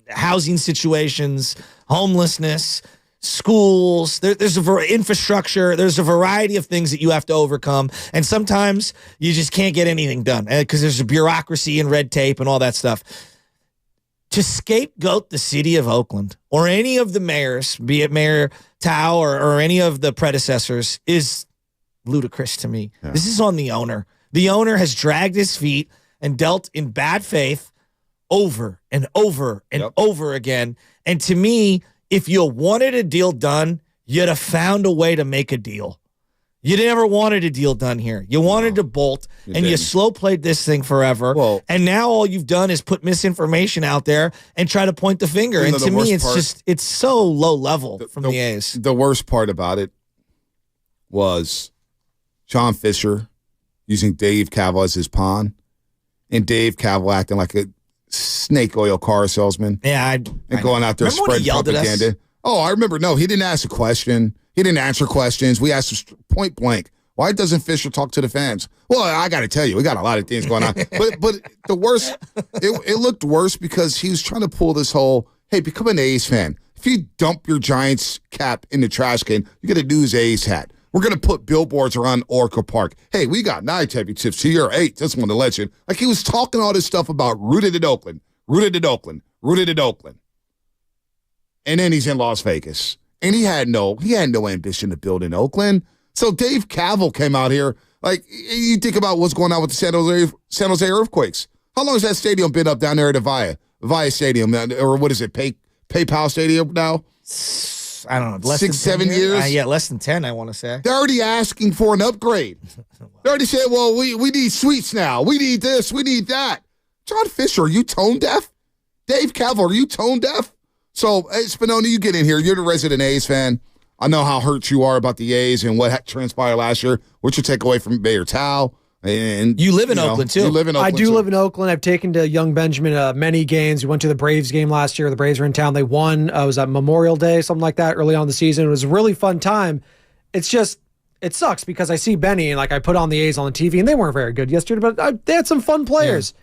housing situations, homelessness, schools, there's infrastructure, there's a variety of things that you have to overcome. And sometimes you just can't get anything done because there's a bureaucracy and red tape and all that stuff. To scapegoat the city of Oakland or any of the mayors, be it Mayor Tao or any of the predecessors, is ludicrous to me. Yeah. This is on the owner. The owner has dragged his feet and dealt in bad faith over and over and over again. And to me, if you wanted a deal done, you'd have found a way to make a deal. You never wanted a deal done here. You wanted to bolt, and you slow played this thing forever. Well, and now all you've done is put misinformation out there and try to point the finger. And to me, it's so low level from the A's. The worst part about it was John Fisher using Dave Cavill as his pawn, and Dave Cavill acting like a snake oil car salesman. Yeah, going out there spreading propaganda. Oh, I remember. No, he didn't ask a question. He didn't answer questions. We asked him point blank, why doesn't Fisher talk to the fans? Well, I got to tell you, we got a lot of things going on. but the worst, it looked worse because he was trying to pull this whole, hey, become an A's fan. If you dump your Giants cap in the trash can, you get a news A's hat. We're going to put billboards around Oracle Park. Hey, we got 9 championships to your 8. Just want to let you. Like he was talking all this stuff about rooted in Oakland. And then he's in Las Vegas. And he had no ambition to build in Oakland. So Dave Cavill came out here. Like, you think about what's going on with the San Jose Earthquakes. How long has that stadium been up down there at the Via Stadium? Or what is it, PayPal Stadium now? I don't know, 6, 7 years? Yeah, less than 10, I want to say. They're already asking for an upgrade. They already said, well, we need suites now. We need this, we need that. John Fisher, are you tone deaf? Dave Cavill, are you tone deaf? So, hey, Spinoni, you get in here. You're the resident A's fan. I know how hurt you are about the A's and what transpired last year. What's your takeaway from Mayor Tao? And you live in Oakland, too. You live in Oakland, I do live in Oakland. I've taken to young Benjamin many games. We went to the Braves game last year. The Braves were in town. They won. It was at Memorial Day, something like that, early on in the season. It was a really fun time. It's just, it sucks because I see Benny and I put on the A's on the TV, and they weren't very good yesterday, but they had some fun players. Yeah.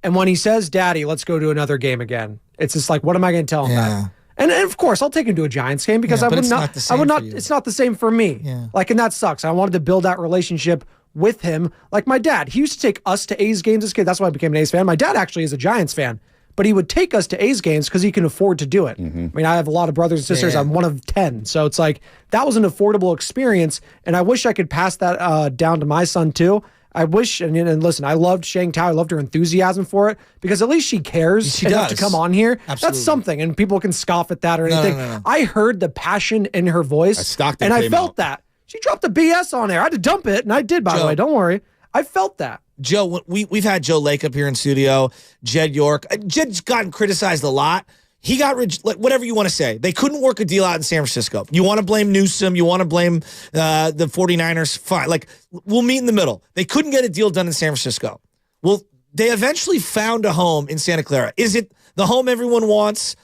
And when he says, Daddy, let's go to another game again, it's just like, what am I going to tell him that? And of course, I'll take him to a Giants game because I would not. It's not the same for me. Yeah. And that sucks. I wanted to build that relationship with him. Like my dad, he used to take us to A's games as kids. That's why I became an A's fan. My dad actually is a Giants fan, but he would take us to A's games because he can afford to do it. Mm-hmm. I mean, I have a lot of brothers and sisters. Yeah. I'm one of 10. So it's like, that was an affordable experience. And I wish I could pass that down to my son too. I wish, and listen, I loved Shang Tao. I loved her enthusiasm for it because at least she cares enough to come on here. Absolutely. That's something, and people can scoff at that or anything. No. I heard the passion in her voice, and I felt that. She dropped the BS on there. I had to dump it, and I did, by the way. Don't worry. I felt that. Joe, we've had Joe Lake up here in studio, Jed York. Jed's gotten criticized a lot. He got, whatever you want to say. They couldn't work a deal out in San Francisco. You want to blame Newsom. You want to blame the 49ers. Fine. We'll meet in the middle. They couldn't get a deal done in San Francisco. Well, they eventually found a home in Santa Clara. Is it the home everyone wants?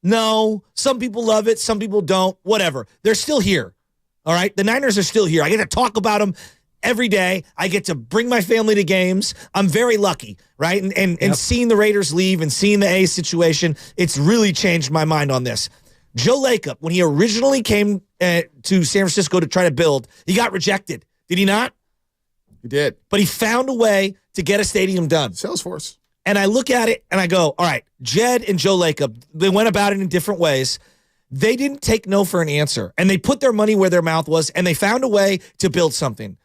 No. Some people love it. Some people don't. Whatever. They're still here. All right? The Niners are still here. I get to talk about them every day. I get to bring my family to games. I'm very lucky, right? And seeing the Raiders leave and seeing the A's situation, it's really changed my mind on this. Joe Lacob, when he originally came to San Francisco to try to build, he got rejected. Did he not? He did. But he found a way to get a stadium done. Salesforce. And I look at it and I go, all right, Jed and Joe Lacob, they went about it in different ways. They didn't take no for an answer. And they put their money where their mouth was, and they found a way to build something.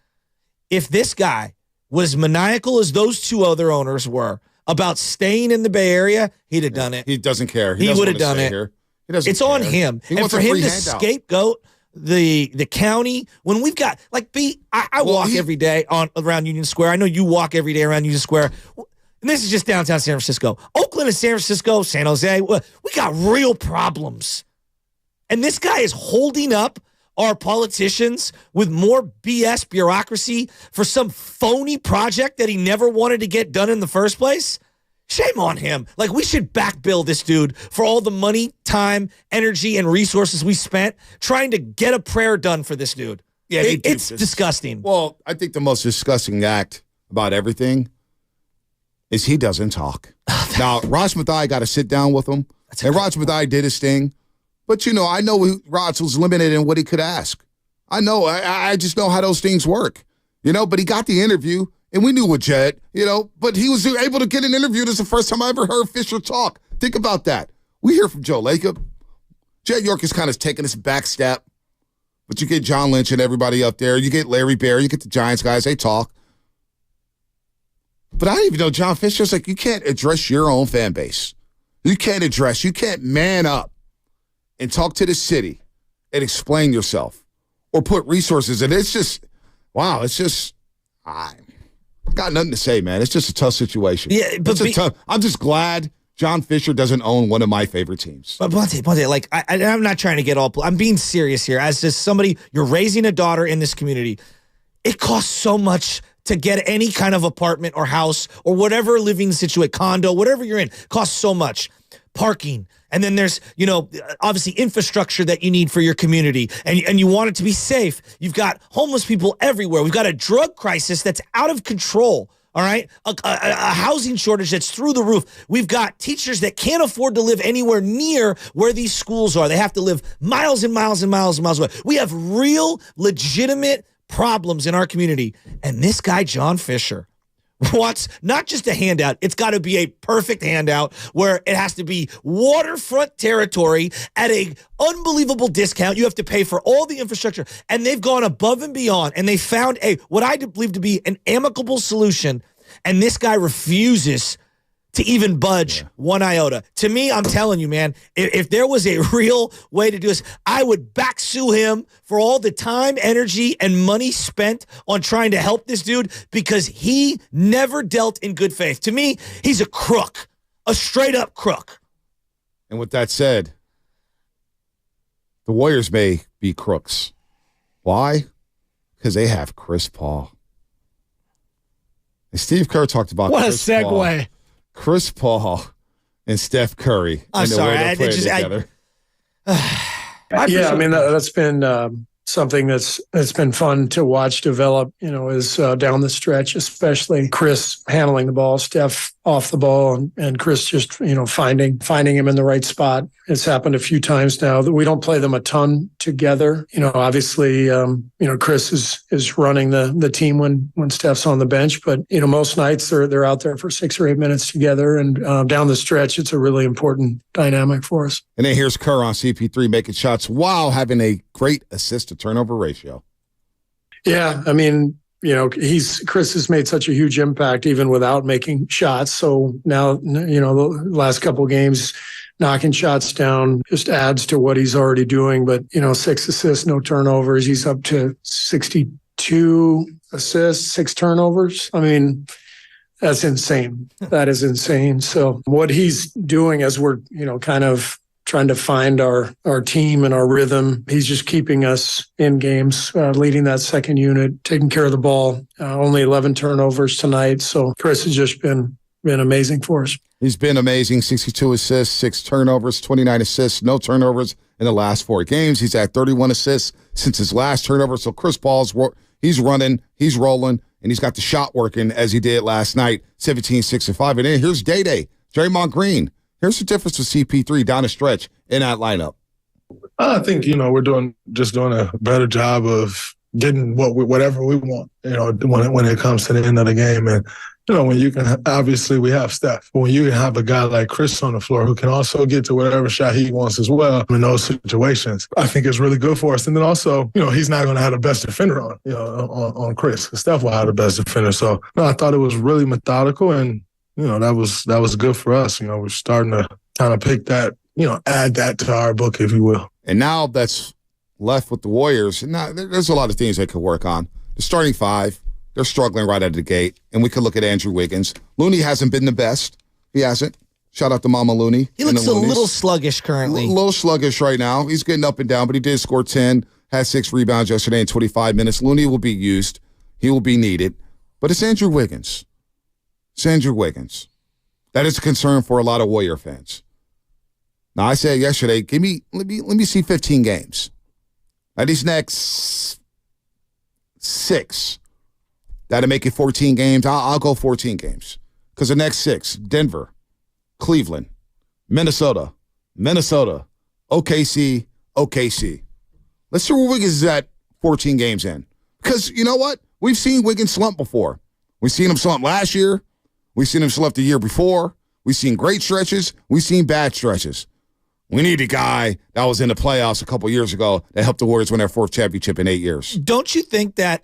If this guy was maniacal as those two other owners were about staying in the Bay Area, he'd have done it. He doesn't care. He would have done it. It's on him. And for him to scapegoat the county, when we've got, I walk every day around Union Square. I know you walk every day around Union Square. And this is just downtown San Francisco. Oakland and San Francisco, San Jose, we got real problems. And this guy is holding up our politicians with more BS bureaucracy for some phony project that he never wanted to get done in the first place. Shame on him. Like, we should back bill this dude for all the money, time, energy, and resources we spent trying to get a prayer done for this dude. Yeah, it's disgusting. Well, I think the most disgusting act about everything is he doesn't talk. Now, Raj Mathai got to sit down with him, and Raj Mathai did his thing. But, I know Raj was limited in what he could ask. I know. I just know how those things work. But he got the interview, and we knew what Jed, but he was able to get an interview. This is the first time I ever heard Fisher talk. Think about that. We hear from Joe Lacob. Jed York is kind of taking this back step. But you get John Lynch and everybody up there. You get Larry Bear. You get the Giants guys. They talk. But I didn't even know John Fisher's like, you can't address your own fan base. You can't man up and talk to the city and explain yourself or put resources in. It's just, wow, I got nothing to say, man. It's just a tough situation. Yeah, but I'm just glad John Fisher doesn't own one of my favorite teams. But Bonte, like, I'm not trying to get all, I'm being serious here. As just somebody, you're raising a daughter in this community. It costs so much to get any kind of apartment or house or whatever living situation, condo, whatever you're in, costs so much. Parking. And then there's, obviously infrastructure that you need for your community. And you want it to be safe. You've got homeless people everywhere. We've got a drug crisis that's out of control. All right. A housing shortage that's through the roof. We've got teachers that can't afford to live anywhere near where these schools are. They have to live miles and miles and miles and miles away. We have real, legitimate problems in our community. And this guy, John Fisher, wants not just a handout, it's got to be a perfect handout where it has to be waterfront territory at a unbelievable discount. You have to pay for all the infrastructure. And they've gone above and beyond, and they found what I believe to be an amicable solution. And this guy refuses to even budge one iota. To me, I'm telling you, man, if there was a real way to do this, I would back sue him for all the time, energy, and money spent on trying to help this dude because he never dealt in good faith. To me, he's a crook, a straight-up crook. And with that said, the Warriors may be crooks. Why? Because they have Chris Paul. And Steve Kerr talked about Chris Paul. What a segue. Chris Paul and Steph Curry. I'm sorry. Together. Yeah, I mean, that's been something that's been fun to watch develop, is down the stretch, especially Chris handling the ball, Steph off the ball, and Chris just, finding him in the right spot. It's happened a few times now that we don't play them a ton together. Obviously, Chris is running the team when Steph's on the bench, but, most nights they're out there for 6 or 8 minutes together, and down the stretch, it's a really important dynamic for us. And then here's Kerr on CP3 making shots while having a great assist to turnover ratio. Yeah, I mean, Chris has made such a huge impact even without making shots. So now, the last couple of games, knocking shots down just adds to what he's already doing. But, 6 assists, no turnovers. He's up to 62 assists, 6 turnovers. I mean, that's insane. That is insane. So what he's doing as we're, kind of trying to find our team and our rhythm. He's just keeping us in games, leading that second unit, taking care of the ball. Only 11 turnovers tonight. So Chris has just been amazing for us. He's been amazing. 62 assists, 6 turnovers, 29 assists, no turnovers in the last 4 games. He's had 31 assists since his last turnover. So Chris Paul's, he's running, he's rolling, and he's got the shot working as he did last night, 17, 6, and 5. And then here's Day-Day, Draymond Green. Here's the difference with CP3 down the stretch in that lineup. I think, we're doing a better job of getting whatever we want, when it comes to the end of the game. And, when you can, obviously we have Steph, but when you have a guy like Chris on the floor who can also get to whatever shot he wants as well in those situations, I think it's really good for us. And then also, he's not going to have the best defender on Chris. Steph will have the best defender. So I thought it was really methodical, and that was good for us. We're starting to kind of pick that, add that to our book, if you will. And now that's left with the Warriors. And now there's a lot of things they could work on. The starting 5, they're struggling right out of the gate. And we could look at Andrew Wiggins. Looney hasn't been the best. He hasn't. Shout out to Mama Looney. He looks a little sluggish currently. A little sluggish right now. He's getting up and down, but he did score 10, had 6 rebounds yesterday in 25 minutes. Looney will be used. He will be needed. But it's Andrew Wiggins. It's Andrew Wiggins. That is a concern for a lot of Warrior fans. Now, I said yesterday, let me see 15 games. Now, these next 6, that'll make it 14 games. I'll go 14 games. Because the next 6, Denver, Cleveland, Minnesota, OKC. Let's see where Wiggins is at 14 games in. Because you know what? We've seen Wiggins slump before. We've seen him slump last year. We've seen him slump the year before. We've seen great stretches. We've seen bad stretches. We need a guy that was in the playoffs a couple years ago that helped the Warriors win their 4th championship in 8 years. Don't you think that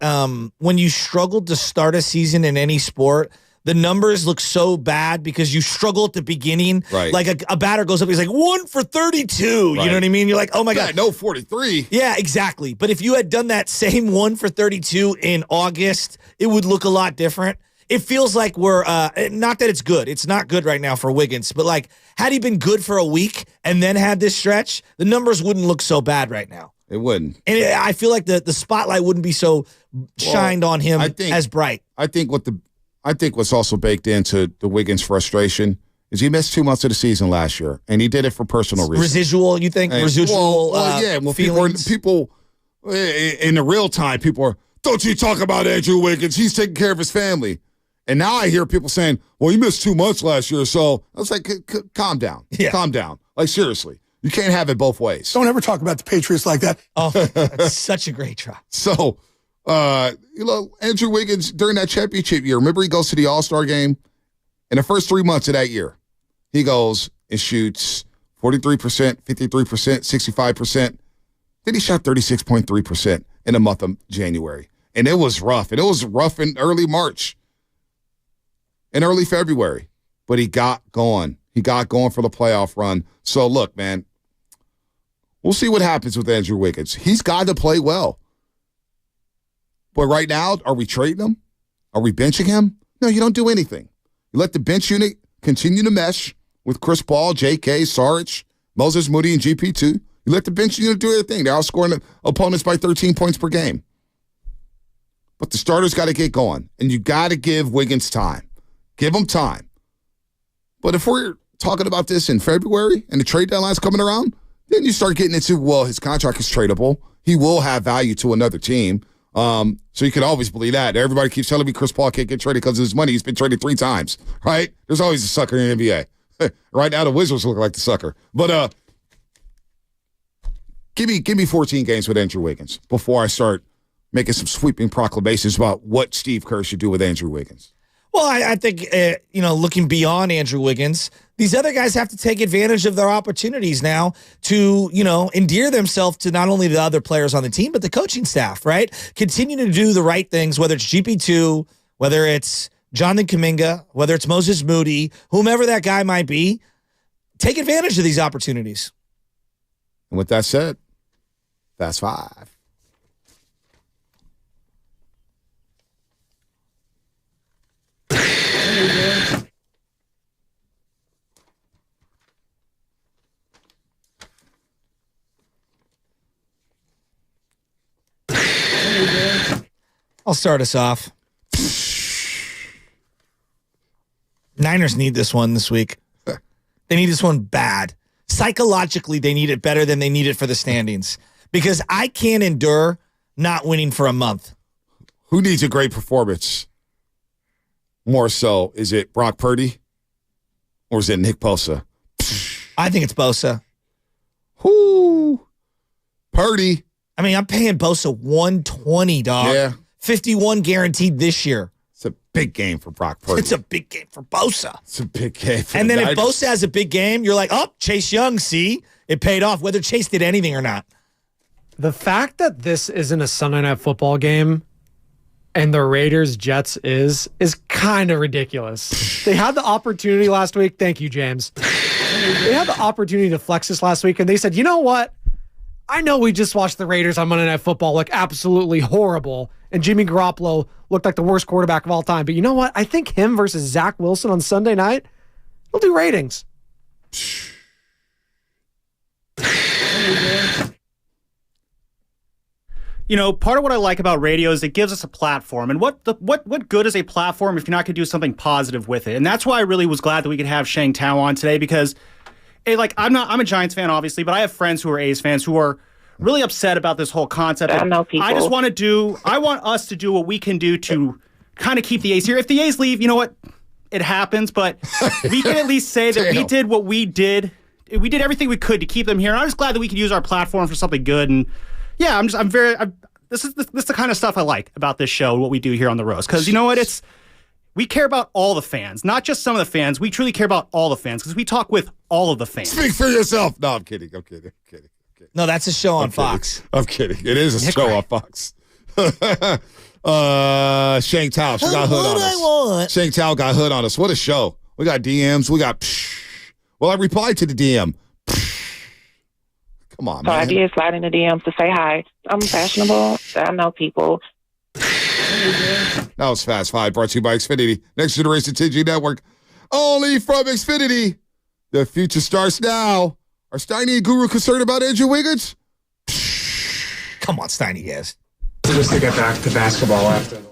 when you struggled to start a season in any sport, the numbers look so bad because you struggle at the beginning? Right. Like a batter goes up, he's like 1 for 32. Right. You know what I mean? You're like, oh my God. No 43. Yeah, exactly. But if you had done that same 1 for 32 in August, it would look a lot different. It feels like we're not that it's good. It's not good right now for Wiggins. But like, had he been good for a week and then had this stretch, the numbers wouldn't look so bad right now. It wouldn't. And I feel like the spotlight wouldn't be so shined on him as bright. I think what's also baked into the Wiggins frustration is he missed 2 months of the season last year, and he did it for personal reasons. Residual, you think? Residual yeah. Well, feelings? people in the real time, people are, don't you talk about Andrew Wiggins. He's taking care of his family. And now I hear people saying, well, he missed 2 months last year. So I was like, calm down. Yeah. Calm down. Like, seriously. You can't have it both ways. Don't ever talk about the Patriots like that. Oh, that's such a great try. So, Andrew Wiggins, during that championship year, remember he goes to the All-Star game? In the first 3 months of that year, he goes and shoots 43%, 53%, 65%. Then he shot 36.3% in the month of January. And it was rough. And it was rough in early March. In early February, but he got going. He got going for the playoff run. So, look, man, we'll see what happens with Andrew Wiggins. He's got to play well. But right now, are we trading him? Are we benching him? No, you don't do anything. You let the bench unit continue to mesh with Chris Paul, J.K., Saric, Moses Moody, and GP2. You let the bench unit do their thing. They're outscoring opponents by 13 points per game. But the starters got to get going, and you got to give Wiggins time. Give him time. But if we're talking about this in February and the trade deadline's coming around, then you start getting into, well, his contract is tradable. He will have value to another team. So you can always believe that. Everybody keeps telling me Chris Paul can't get traded because of his money. He's been traded 3 times, right? There's always a sucker in the NBA. Right now, the Wizards look like the sucker. But give me 14 games with Andrew Wiggins before I start making some sweeping proclamations about what Steve Kerr should do with Andrew Wiggins. Well, I think, looking beyond Andrew Wiggins, these other guys have to take advantage of their opportunities now to, endear themselves to not only the other players on the team, but the coaching staff, right? Continue to do the right things, whether it's GP2, whether it's Jonathan Kuminga, whether it's Moses Moody, whomever that guy might be, take advantage of these opportunities. And with that said, that's 5. I'll start us off. Niners need this one this week. They need this one bad. Psychologically, they need it better than they need it for the standings. Because I can't endure not winning for a month. Who needs a great performance? More so, is it Brock Purdy or is it Nick Bosa? I think it's Bosa. Whoo. Purdy. I mean, I'm paying Bosa $120, dog. Yeah. 51 guaranteed this year. It's a big game for Brock Purdy. It's a big game for Bosa. It's a big game for And then Niners. if Bosa has a big game, you're like, oh, Chase Young, see? It paid off, whether Chase did anything or not. The fact that this isn't a Sunday Night Football game and the Raiders-Jets is kind of ridiculous. They had the opportunity last week. Thank you, James. They had the opportunity to flex this last week, and they said, you know what? I know we just watched the Raiders on Monday Night Football look absolutely horrible, and Jimmy Garoppolo looked like the worst quarterback of all time. But you know what? I think him versus Zach Wilson on Sunday night will do ratings. part of what I like about radio is it gives us a platform. And what good is a platform if you're not going to do something positive with it? And that's why I really was glad that we could have Shang Tao on today, because I'm a Giants fan, obviously, but I have friends who are A's fans who are really upset about this whole concept. I know people. I want us to do what we can do to kind of keep the A's here. If the A's leave, you know what? It happens, but we can at least say that we did what we did. We did everything we could to keep them here. And I'm just glad that we could use our platform for something good. And yeah, this is the kind of stuff I like about this show, what we do here on the Roast. Because you know what? We care about all the fans, not just some of the fans. We truly care about all the fans because we talk with all of the fans. Speak for yourself. No, I'm kidding. No, that's a show on Fox. I'm kidding. It is a show on Fox. Shang Tao, she got hood on us. Shang Tao got hood on us. What a show. We got DMs. We got Well, I replied to the DM. Come on, so man. I did slide in the DMs to say hi. I'm fashionable. I know people. That was Fast Five, brought to you by Xfinity. Next Generation TG Network. Only from Xfinity. The future starts now. Are Steiny and Guru concerned about Andrew Wiggins? Come on, Steiny, yes. Just to get back to basketball after.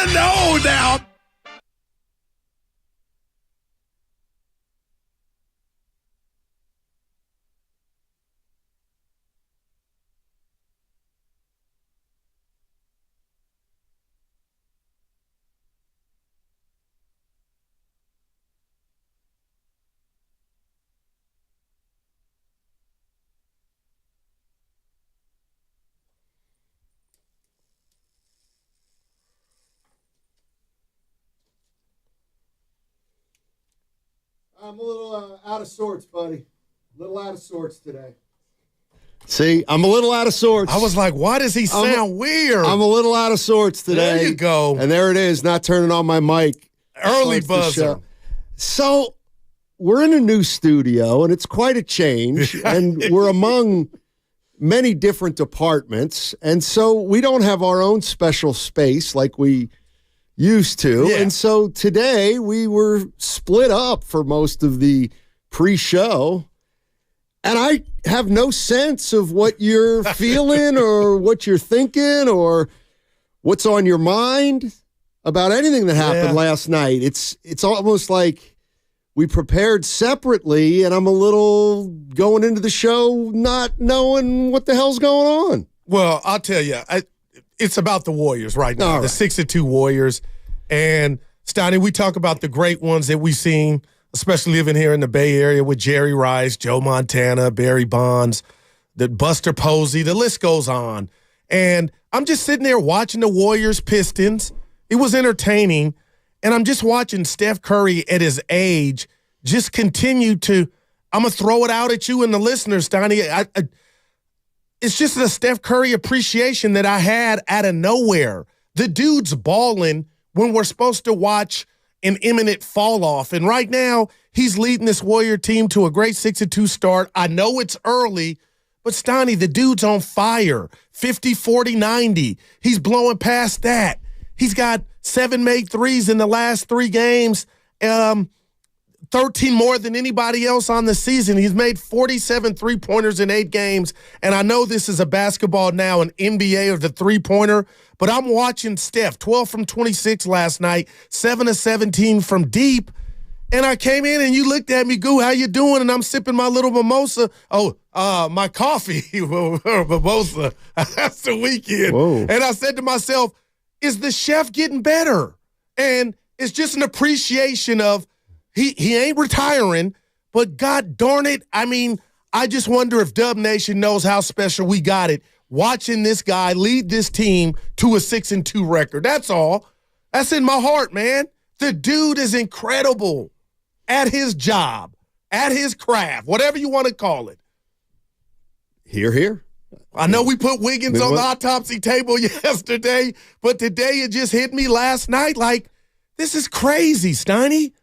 want to know now. I'm a little out of sorts, buddy. A little out of sorts today. See, I'm a little out of sorts. I was like, why does he sound weird? I'm a little out of sorts today. There you go. And there it is, not turning on my mic. Early Starts the buzzer. show. So we're in a new studio, and it's quite a change, and we're among many different departments, and so we don't have our own special space like we used to. Yeah. And so today we were split up for most of the pre-show, and I have no sense of what you're feeling or what you're thinking or what's on your mind about anything that happened last night. It's almost like we prepared separately, and I'm a little going into the show not knowing what the hell's going on. Well, I'll tell you, it's about the Warriors right now, the 6-2 Warriors. And, Stoney, we talk about the great ones that we've seen, especially living here in the Bay Area with Jerry Rice, Joe Montana, Barry Bonds, the Buster Posey, the list goes on. And I'm just sitting there watching the Warriors Pistons. It was entertaining. And I'm just watching Steph Curry at his age just continue to – I'm going to throw it out at you and the listeners, Stoney. It's just a Steph Curry appreciation that I had out of nowhere. The dude's balling when we're supposed to watch an imminent fall off. And right now, he's leading this Warrior team to a great 6-2 start. I know it's early, but Stoney, the dude's on fire. 50, 40, 90. He's blowing past that. He's got 7 made threes in the last 3 games, 13 more than anybody else on the season. He's made 47 three-pointers in 8 games, and I know this is a basketball now, an NBA of the three-pointer, but I'm watching Steph, 12 from 26 last night, 7 of 17 from deep, and I came in and you looked at me, Goo, how you doing? And I'm sipping my little mimosa. My coffee, mimosa. That's the weekend. Whoa. And I said to myself, is the chef getting better? And it's just an appreciation of he ain't retiring, but God darn it, I mean, I just wonder if Dub Nation knows how special we got it watching this guy lead this team to a 6-2 record. That's all. That's in my heart, man. The dude is incredible at his job, at his craft, whatever you want to call it. Here. I know we put Wiggins on the autopsy table yesterday, but today it just hit me last night like, this is crazy, Steiny.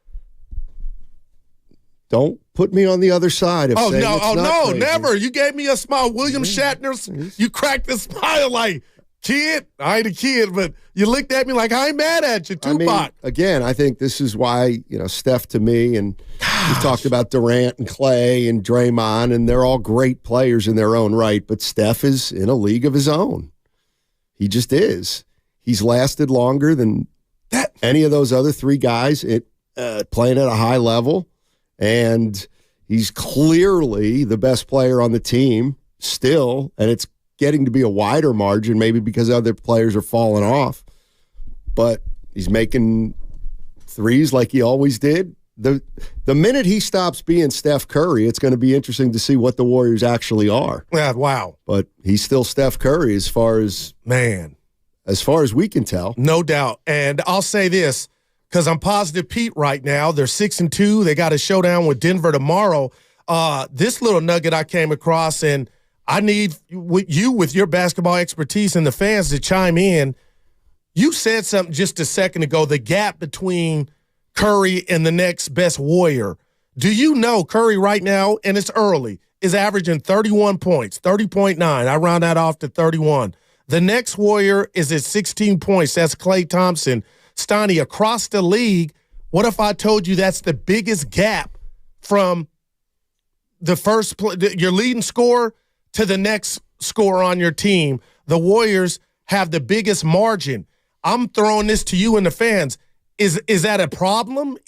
Don't put me on the other side of saying it's not crazy. Never. You gave me a smile. William Shatner, you cracked a smile like, kid, I ain't a kid, but you looked at me like, I ain't mad at you, Tupac. I mean, again, I think this is why, Steph to me, and we've talked about Durant and Klay and Draymond, and they're all great players in their own right, but Steph is in a league of his own. He just is. He's lasted longer than any of those other 3 guys playing at a high level, and he's clearly the best player on the team still, and it's getting to be a wider margin, maybe because other players are falling off. But he's making threes like he always did. The minute he stops being Steph Curry, it's going to be interesting to see what the Warriors actually are. Yeah, wow. But he's still Steph Curry as far as we can tell. No doubt. And I'll say this, because I'm Positive Pete right now. They're 6-2. They got a showdown with Denver tomorrow. This little nugget I came across, and I need you with your basketball expertise and the fans to chime in. You said something just a second ago, the gap between Curry and the next best Warrior. Do you know Curry right now, and it's early, is averaging 31 points, 30.9. I round that off to 31. The next Warrior is at 16 points. That's Klay Thompson. Stoney, across the league, what if I told you that's the biggest gap from the first your leading scorer to the next scorer on your team? The Warriors have the biggest margin. I'm throwing this to you and the fans. Is that a problem?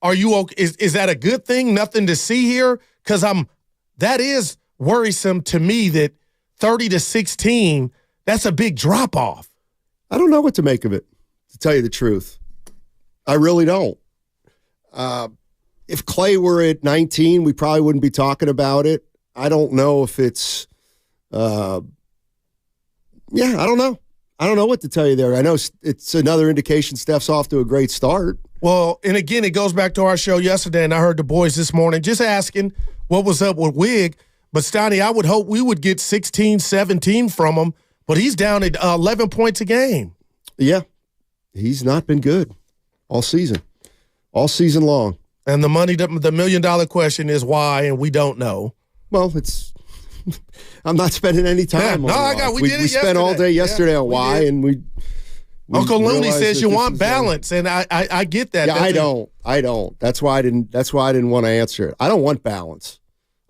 Are you okay? Is that a good thing? Nothing to see here? Because that is worrisome to me that 30-16, that's a big drop off. I don't know what to make of it, to tell you the truth. I really don't. If Klay were at 19, we probably wouldn't be talking about it. I don't know if it's I don't know. I don't know what to tell you there. I know it's another indication Steph's off to a great start. Well, and again, it goes back to our show yesterday, and I heard the boys this morning just asking what was up with Wig. But, Stoney, I would hope we would get 16, 17 from him, but he's down at 11 points a game. Yeah, he's not been good all season long. And the $1 million question is why, and we don't know. Well, I'm not spending any time on it. We did it We spent all day yesterday on why, and we Uncle Looney says you want balance, and I get that. Yeah, I don't. That's why I didn't want to answer it. I don't want balance.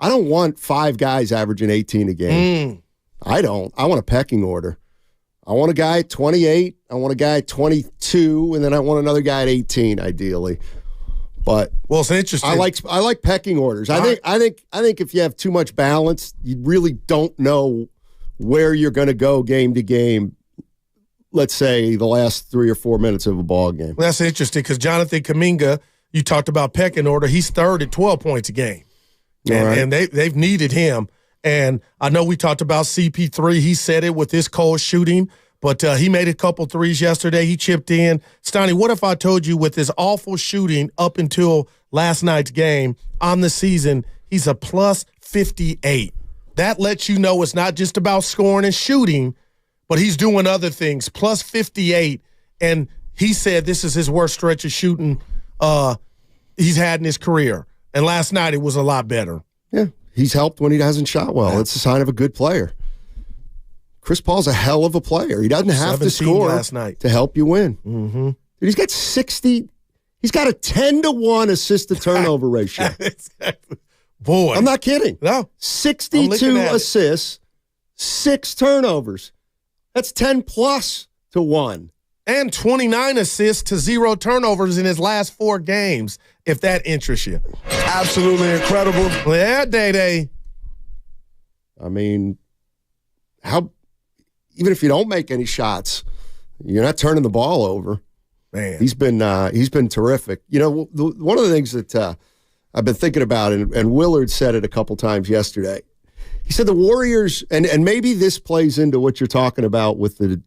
I don't want 5 guys averaging 18 a game. I don't. I want a pecking order. I want a guy at 28. I want a guy at 22, and then I want another guy at 18, ideally. But it's interesting. I like pecking orders. I think if you have too much balance, you really don't know where you're going to go game to game. Let's say the last 3 or 4 minutes of a ball game. Well, that's interesting because Jonathan Kuminga, you talked about pecking order. He's third at 12 points a game, and they've needed him. And I know we talked about CP3. He said it with his cold shooting. But he made a couple threes yesterday. He chipped in. Stoney, what if I told you with his awful shooting up until last night's game on the season, he's a plus 58. That lets you know it's not just about scoring and shooting, but he's doing other things. Plus 58. And he said this is his worst stretch of shooting he's had in his career. And last night it was a lot better. Yeah, he's helped when he hasn't shot well. Yeah. It's a sign of a good player. Chris Paul's a hell of a player. He doesn't have to score last night to help you win. Mm-hmm. Dude, he's got 60. He's got a 10-to-1 assist to turnover ratio. Boy, I'm not kidding. No, 62 assists, 6 turnovers. That's 10+1, and 29 assists to 0 turnovers in his last 4 games. If that interests you, absolutely incredible. Yeah, Day. I mean, how? Even if you don't make any shots, you're not turning the ball over. Man, he's been terrific. You know, one of the things that I've been thinking about, and Willard said it a couple times yesterday. He said the Warriors, and maybe this plays into what you're talking about with the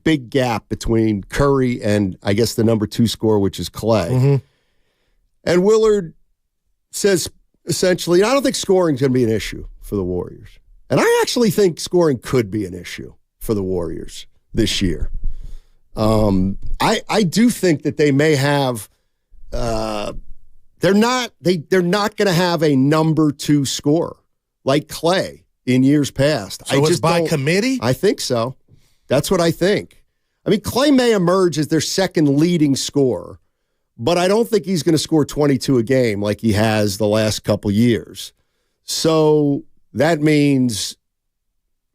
big gap between Curry and I guess the number 2 scorer, which is Klay. Mm-hmm. And Willard says essentially, I don't think scoring is going to be an issue for the Warriors, and I actually think scoring could be an issue for the Warriors this year. I do think that they may have they're not going to have a number 2 scorer like Klay in years past. So it's by committee? I think so. That's what I think. I mean, Klay may emerge as their second leading scorer, but I don't think he's going to score 22 a game like he has the last couple years. So that means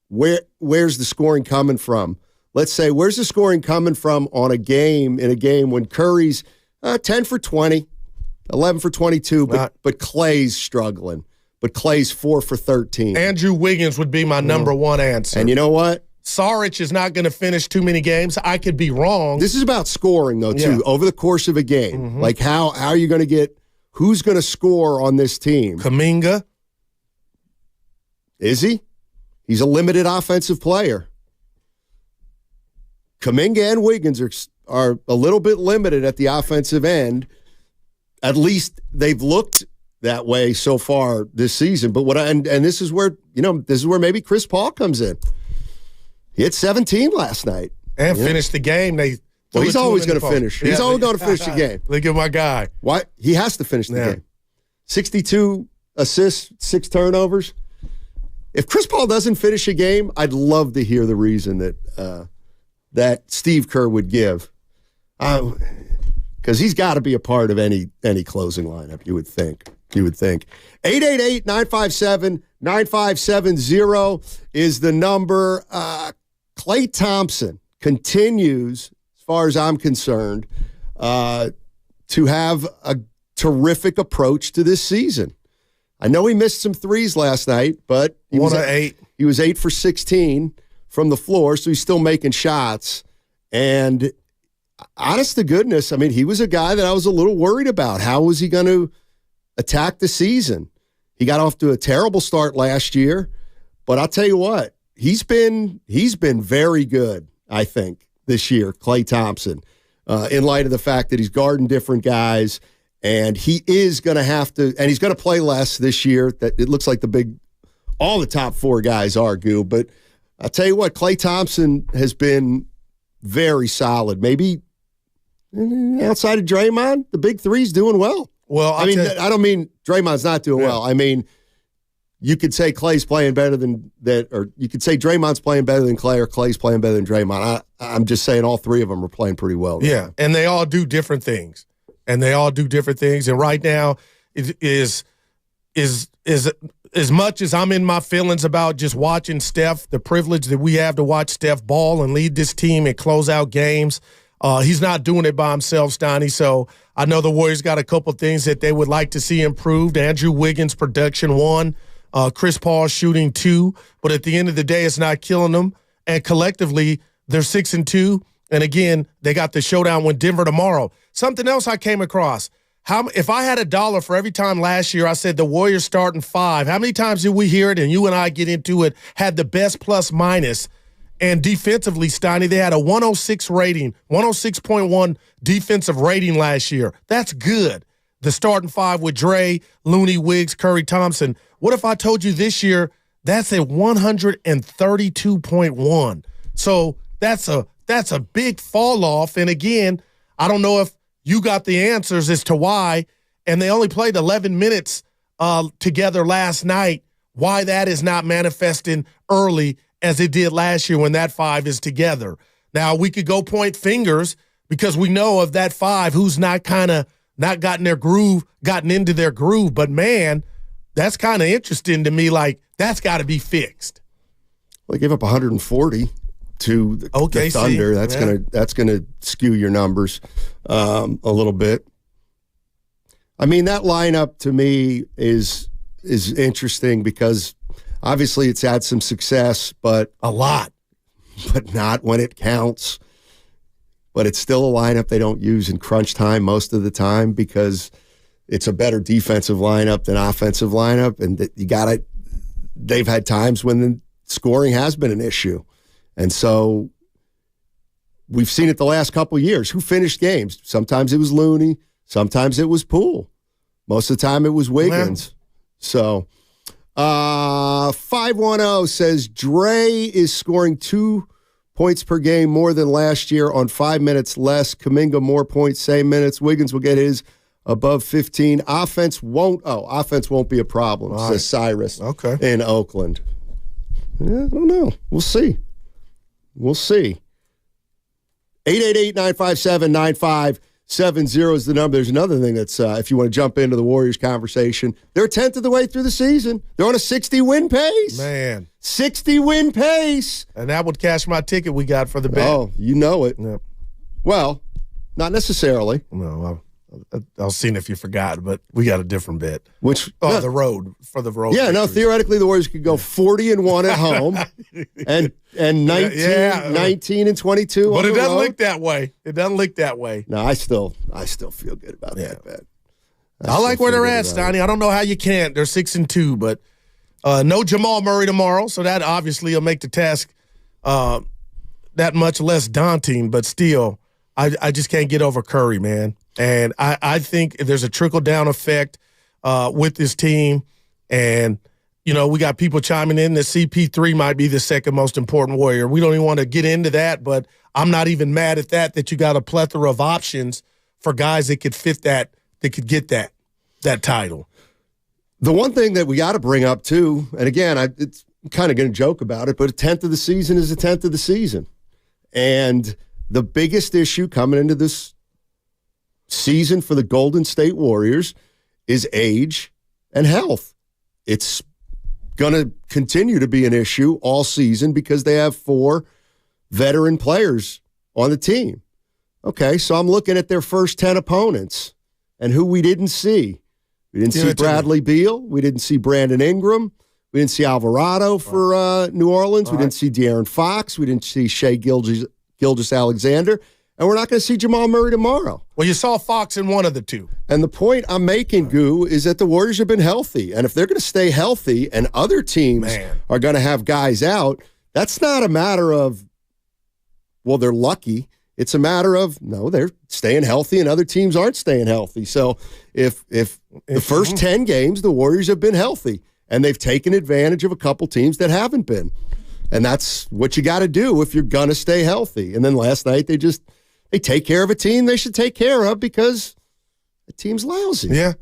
where's the scoring coming from? Let's say, where's the scoring coming from in a game when Curry's 10 for 20, 11 for 22, but Klay's struggling. But Klay's 4 for 13. Andrew Wiggins would be my number 1 answer. And you know what? Saric is not going to finish too many games. I could be wrong. This is about scoring, though, too, over the course of a game. Mm-hmm. Like, how are you going to get – who's going to score on this team? Kuminga. Is he? He's a limited offensive player. Kuminga and Wiggins are a little bit limited at the offensive end. At least they've looked that way so far this season. But and this is where maybe Chris Paul comes in. He hit 17 last night and finished the game. He's always going to finish. He's always going to finish the game. Look at my guy. Why? He has to finish the game. 62 assists, 6 turnovers. If Chris Paul doesn't finish a game, I'd love to hear the reason that Steve Kerr would give. Because he's got to be a part of any closing lineup, you would think. 888-957-9570 is the number. Klay Thompson continues, as far as I'm concerned, to have a terrific approach to this season. I know he missed some threes last night, but he was 8 for 16 from the floor, so he's still making shots. And honest to goodness, I mean, he was a guy that I was a little worried about. How was he going to attack the season? He got off to a terrible start last year, but I'll tell you what, he's been very good, I think, this year, Klay Thompson, in light of the fact that he's guarding different guys. And he is going to have to, and he's going to play less this year. That it looks like all the top 4 guys are, Goo. But I'll tell you what, Klay Thompson has been very solid. Maybe outside of Draymond, the big three's doing well. Well, I don't mean Draymond's not doing well. I mean, you could say Klay's playing better than that, or you could say Draymond's playing better than Klay, or Klay's playing better than Draymond. I'm just saying all 3 of them are playing pretty well. Yeah, and they all do different things. And right now, it is as much as I'm in my feelings about just watching Steph, the privilege that we have to watch Steph ball and lead this team and close out games. He's not doing it by himself, Stoney. So I know the Warriors got a couple things that they would like to see improved. Andrew Wiggins' production 1, Chris Paul shooting 2. But at the end of the day, it's not killing them. And collectively, they're 6-2. And again, they got the showdown with Denver tomorrow. Something else I came across. If I had $1 for every time last year I said the Warriors starting 5, how many times did we hear it and you and I get into it, had the best plus minus? And defensively, Steiny, they had a 106 rating, 106.1 defensive rating last year. That's good. The starting 5 with Dre, Looney, Wiggs, Curry, Thompson. What if I told you this year that's a 132.1? So that's a big fall off. And again, I don't know if you got the answers as to why, and they only played 11 minutes together last night, why that is not manifesting early as it did last year when that 5 is together. Now, we could go point fingers because we know of that 5 who's not gotten into their groove. But, man, that's kind of interesting to me. Like, that's got to be fixed. Well, they gave up 140 to the Thunder. That's gonna skew your numbers a little bit. I mean, that lineup to me is interesting because obviously it's had some success, but not when it counts. But it's still a lineup they don't use in crunch time most of the time because it's a better defensive lineup than offensive lineup, and they've had times when the scoring has been an issue. And so we've seen it the last couple of years. Who finished games? Sometimes it was Looney. Sometimes it was Poole. Most of the time it was Wiggins. So 510 says Dre is scoring 2 points per game more than last year on 5 minutes less. Kuminga more points, same minutes. Wiggins will get his above 15. Offense won't be a problem, says Cyrus in Oakland. Yeah, I don't know. We'll see. 888-957-9570 is the number. There's another thing that's, if you want to jump into the Warriors conversation, they're a tenth of the way through the season. They're on a 60-win pace. Man. 60-win pace. And that would cash my ticket we got for the bet. Oh, you know it. Yep. Well, not necessarily. No, I was seeing if you forgot, but we got a different bet. Which? The road. Yeah, no, theoretically the Warriors could go 40-1 at home and 19 and 22 but on the road. But it doesn't look that way. No, I still feel good about that bet. I like where they're at, Stoney. I don't know how you can't. They're 6-2, but no Jamal Murray tomorrow, so that obviously will make the task that much less daunting, but still, I just can't get over Curry, man. And I think there's a trickle-down effect with this team. And, you know, we got people chiming in that CP3 might be the second most important Warrior. We don't even want to get into that, but I'm not even mad at that you got a plethora of options for guys that could fit that could get that title. The one thing that we got to bring up, too, and again, it's kind of going to joke about it, but a tenth of the season is a tenth of the season. And the biggest issue coming into this season for the Golden State Warriors is age and health. It's going to continue to be an issue all season because they have 4 veteran players on the team. Okay, so I'm looking at their first 10 opponents and who we didn't see. We didn't see Bradley Beal. We didn't see Brandon Ingram. We didn't see Alvarado for New Orleans. We didn't see De'Aaron Fox. We didn't see Shai Gilgeous-Alexander. And we're not going to see Jamal Murray tomorrow. Well, you saw Fox in one of the two. And the point I'm making, Goo, is that the Warriors have been healthy. And if they're going to stay healthy and other teams are going to have guys out, that's not a matter of, well, they're lucky. It's a matter of, no, they're staying healthy and other teams aren't staying healthy. So if the first 10 games, the Warriors have been healthy and they've taken advantage of a couple teams that haven't been. And that's what you got to do if you're going to stay healthy. And then last night, they take care of a team they should take care of because the team's lousy. Yeah.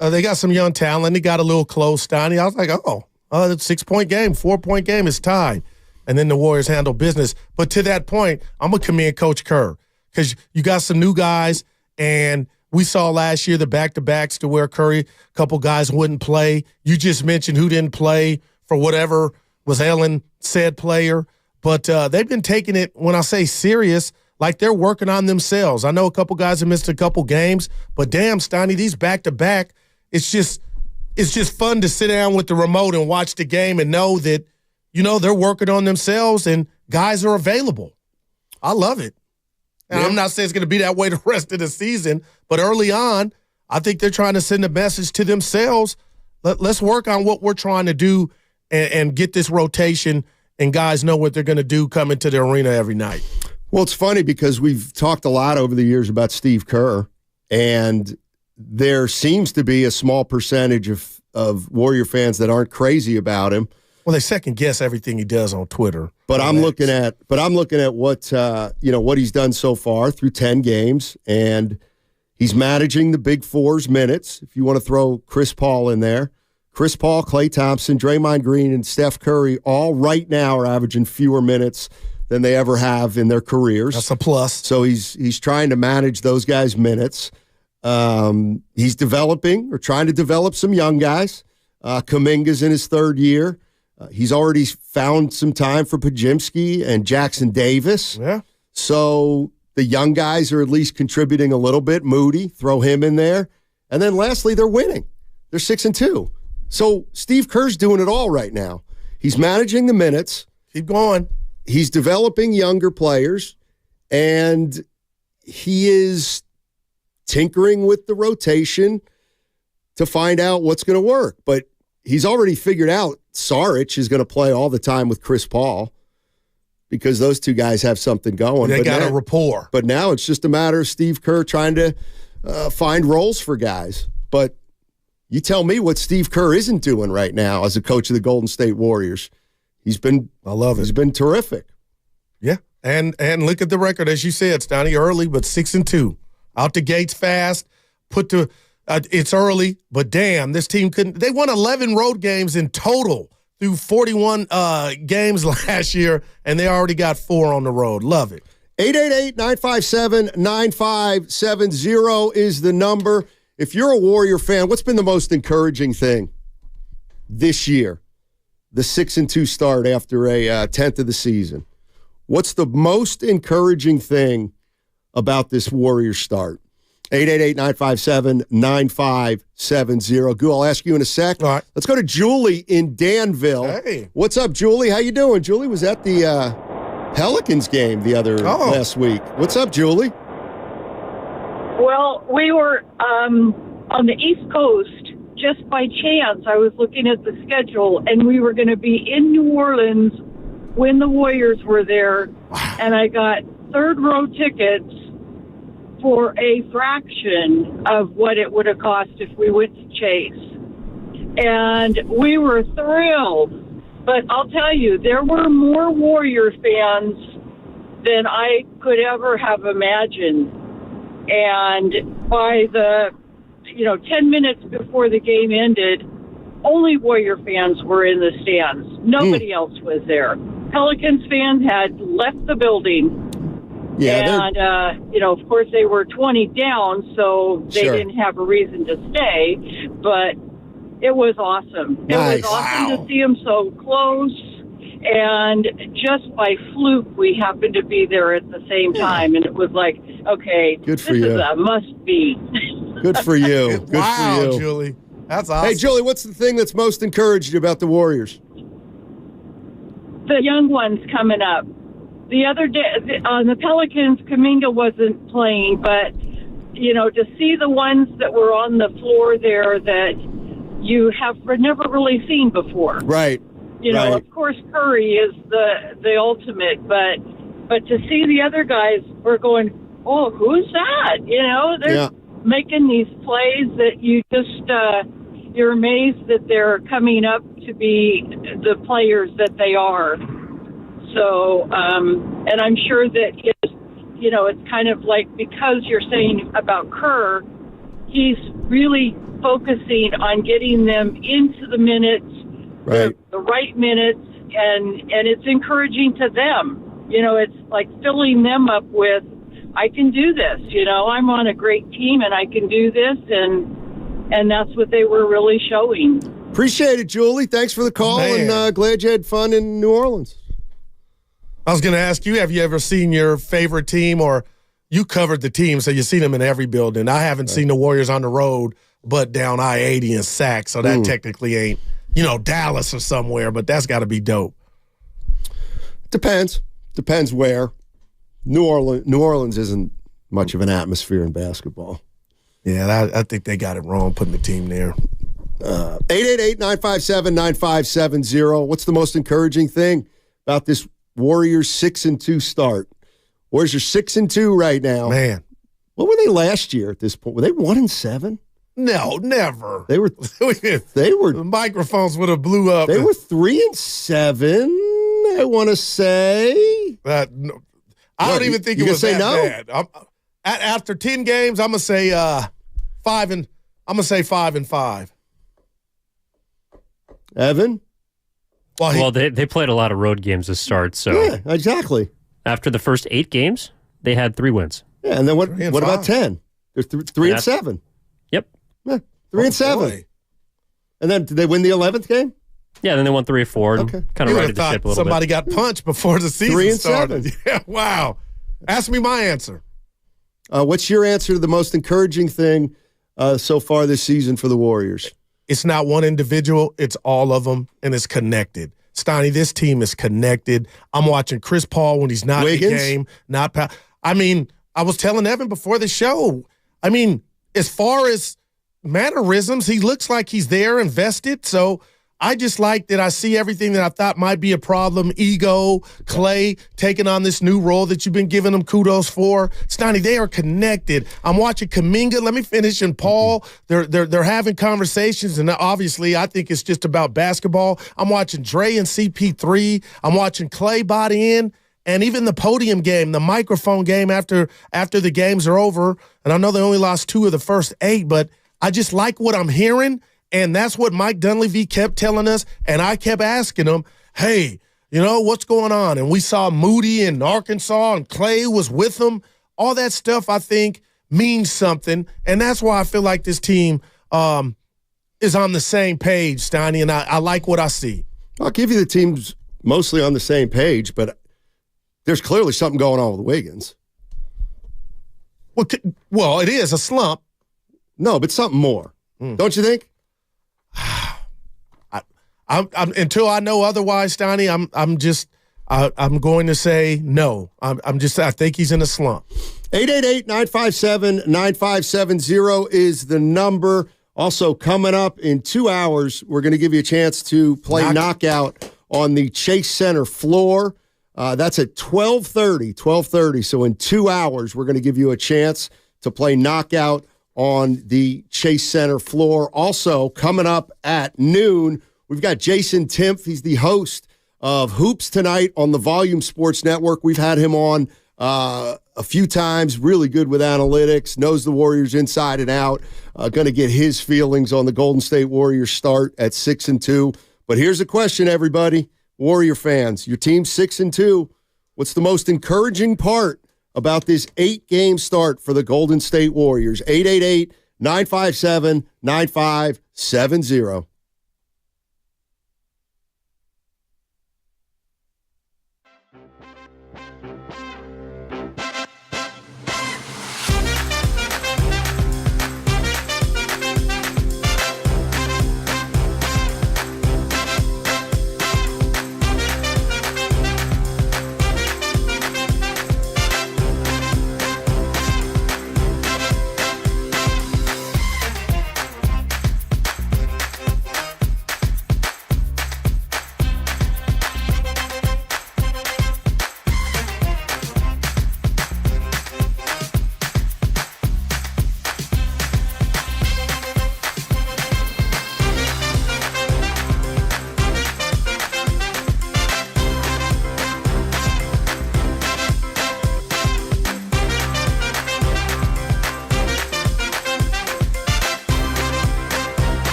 They got some young talent. They got a little close, Steiny. I was like, the 6-point game, 4-point game is tied. And then the Warriors handle business. But to that point, I'm going to commend Coach Kerr because you got some new guys, and we saw last year the back-to-backs to where Curry, a couple guys wouldn't play. You just mentioned who didn't play for whatever was ailing said player. But they've been taking it, when I say serious, like they're working on themselves. I know a couple guys have missed a couple games, but damn, Steiny, these back-to-back, it's just fun to sit down with the remote and watch the game and know that, they're working on themselves and guys are available. I love it. And I'm not saying it's going to be that way the rest of the season, but early on, I think they're trying to send a message to themselves. Let's work on what we're trying to do and get this rotation, and guys know what they're going to do coming to the arena every night. Well, it's funny because we've talked a lot over the years about Steve Kerr, and there seems to be a small percentage of Warrior fans that aren't crazy about him. Well, they second guess everything he does on Twitter. But I'm looking at what what he's done so far through 10 games, and he's managing the Big Four's minutes. If you want to throw Chris Paul in there, Chris Paul, Klay Thompson, Draymond Green, and Steph Curry all right now are averaging fewer minutes than they ever have in their careers. That's a plus. So he's trying to manage those guys' minutes. He's developing or trying to develop some young guys. Kuminga's in his third year. He's already found some time for Podziemski and Jackson Davis. Yeah. So the young guys are at least contributing a little bit. Moody, throw him in there. And then lastly, they're winning. They're 6-2. So Steve Kerr's doing it all right now. He's managing the minutes. Keep going. He's developing younger players, and he is tinkering with the rotation to find out what's going to work. But he's already figured out Saric is going to play all the time with Chris Paul because those two guys have something going. They got a rapport. But now it's just a matter of Steve Kerr trying to find roles for guys. But you tell me what Steve Kerr isn't doing right now as a coach of the Golden State Warriors. He's been terrific. Yeah. And look at the record, as you said, Stoney, early, but 6-2. Out the gates fast. It's early, but damn, this team couldn't. They won 11 road games in total through 41 games last year, and they already got 4 on the road. Love it. 888-957-9570 is the number. If you're a Warrior fan, what's been the most encouraging thing this year? The 6-2 start after a 10th of the season. What's the most encouraging thing about this Warrior start? 888-957-9570. Goo, I'll ask you in a sec. All right. Let's go to Julie in Danville. Hey. What's up, Julie? How you doing? Julie was at the Pelicans game last week. What's up, Julie? Well, we were on the East Coast. Just by chance, I was looking at the schedule, and we were going to be in New Orleans when the Warriors were there, and I got third-row tickets for a fraction of what it would have cost if we went to Chase. And we were thrilled. But I'll tell you, there were more Warrior fans than I could ever have imagined. And by the 10 minutes before the game ended, only Warrior fans were in the stands. Nobody else was there. Pelicans fans had left the building. Yeah, and, of course, they were 20 down, so they didn't have a reason to stay. But it was awesome. It was awesome to see them so close. And just by fluke, we happened to be there at the same time. And it was like, okay, Good for this you. is a must be. Good for you. Good Wow, for you. Julie. That's awesome. Hey, Julie, what's the thing that's most encouraged you about the Warriors? The young ones coming up. The other day on the Pelicans, Kuminga wasn't playing, but, you know, to see the ones that were on the floor there that you have never really seen before. Right. You know, right. of course, Curry is the ultimate, but to see the other guys, we're going, oh, who's that? You know, they're making these plays that you just you're amazed that they're coming up to be the players that they are. So, and I'm sure that it's kind of like, because you're saying about Kerr, he's really focusing on getting them into the minutes. Right. The right minutes, and it's encouraging to them. You know, it's like filling them up with, I can do this. You know, I'm on a great team and I can do this, and that's what they were really showing. Appreciate it, Julie. Thanks for the call, and glad you had fun in New Orleans. I was going to ask you, have you ever seen your favorite team, or you covered the team, so you've seen them in every building. I haven't seen the Warriors on the road, but down I-80 in Sac, so that technically ain't, Dallas or somewhere, but that's got to be dope. Depends where. New Orleans isn't much of an atmosphere in basketball. Yeah, I think they got it wrong putting the team there. 888-957-9570. What's the most encouraging thing about this Warriors 6-2 start? Warriors are 6-2 right now. Man. What were they last year at this point? Were they 1-7? No, never. They were. The microphones would have blew up. They were 3-7. I want to say. I don't even think it was that bad. After 10 games, I'm gonna say 5-5. Evan. Well, they played a lot of road games to start. So yeah, exactly. After the first 8 games, they had 3 wins. Yeah, and then what about 10? They're 3-7. Yep. Yeah, 3-7. Boy. And then did they win the 11th game? Yeah, then they won 3 or 4 and kind of righted the ship a little somebody bit. got punched before the season 3-7. started. Yeah, wow. Ask me my answer. What's your answer to the most encouraging thing so far this season for the Warriors? It's not one individual. It's all of them, and it's connected. Steiny, this team is connected. I'm watching Chris Paul when he's not Wiggins? in the game. I was telling Evan before the show, as far as mannerisms, he looks like he's there, invested. So I just like that I see everything that I thought might be a problem. Ego, Klay taking on this new role that you've been giving them kudos for. Steiny, they are connected. I'm watching Kuminga. Let me finish. And Paul, they're having conversations, and obviously I think it's just about basketball. I'm watching Dre and CP3. I'm watching Klay body in. And even the podium game, the microphone game after the games are over. And I know they only lost 2 of the first 8, but I just like what I'm hearing. And that's what Mike Dunleavy kept telling us. And I kept asking him, hey, what's going on? And we saw Moody in Arkansas, and Klay was with them. All that stuff, I think, means something. And that's why I feel like this team is on the same page, Steiny, and I like what I see. I'll give you the team's mostly on the same page, but there's clearly something going on with Wiggins. Well, it is a slump. No, but something more. Don't you think? I'm until I know otherwise, Steiny, I'm going to say no. I think he's in a slump. 888-957-9570 is the number. Also, coming up in 2 hours, we're going to give you a chance to play Knockout on the Chase Center floor. That's at 12:30. So in 2 hours, we're going to give you a chance to play Knockout on the Chase Center floor. Also, coming up at noon, we've got Jason Timpf. He's the host of Hoops Tonight on the Volume Sports Network. We've had him on a few times, really good with analytics, knows the Warriors inside and out. Going to get his feelings on the Golden State Warriors start at 6-2. But here's a question, everybody. Warrior fans, your team's 6-2. What's the most encouraging part about this 8-game start for the Golden State Warriors? 888-957-9570.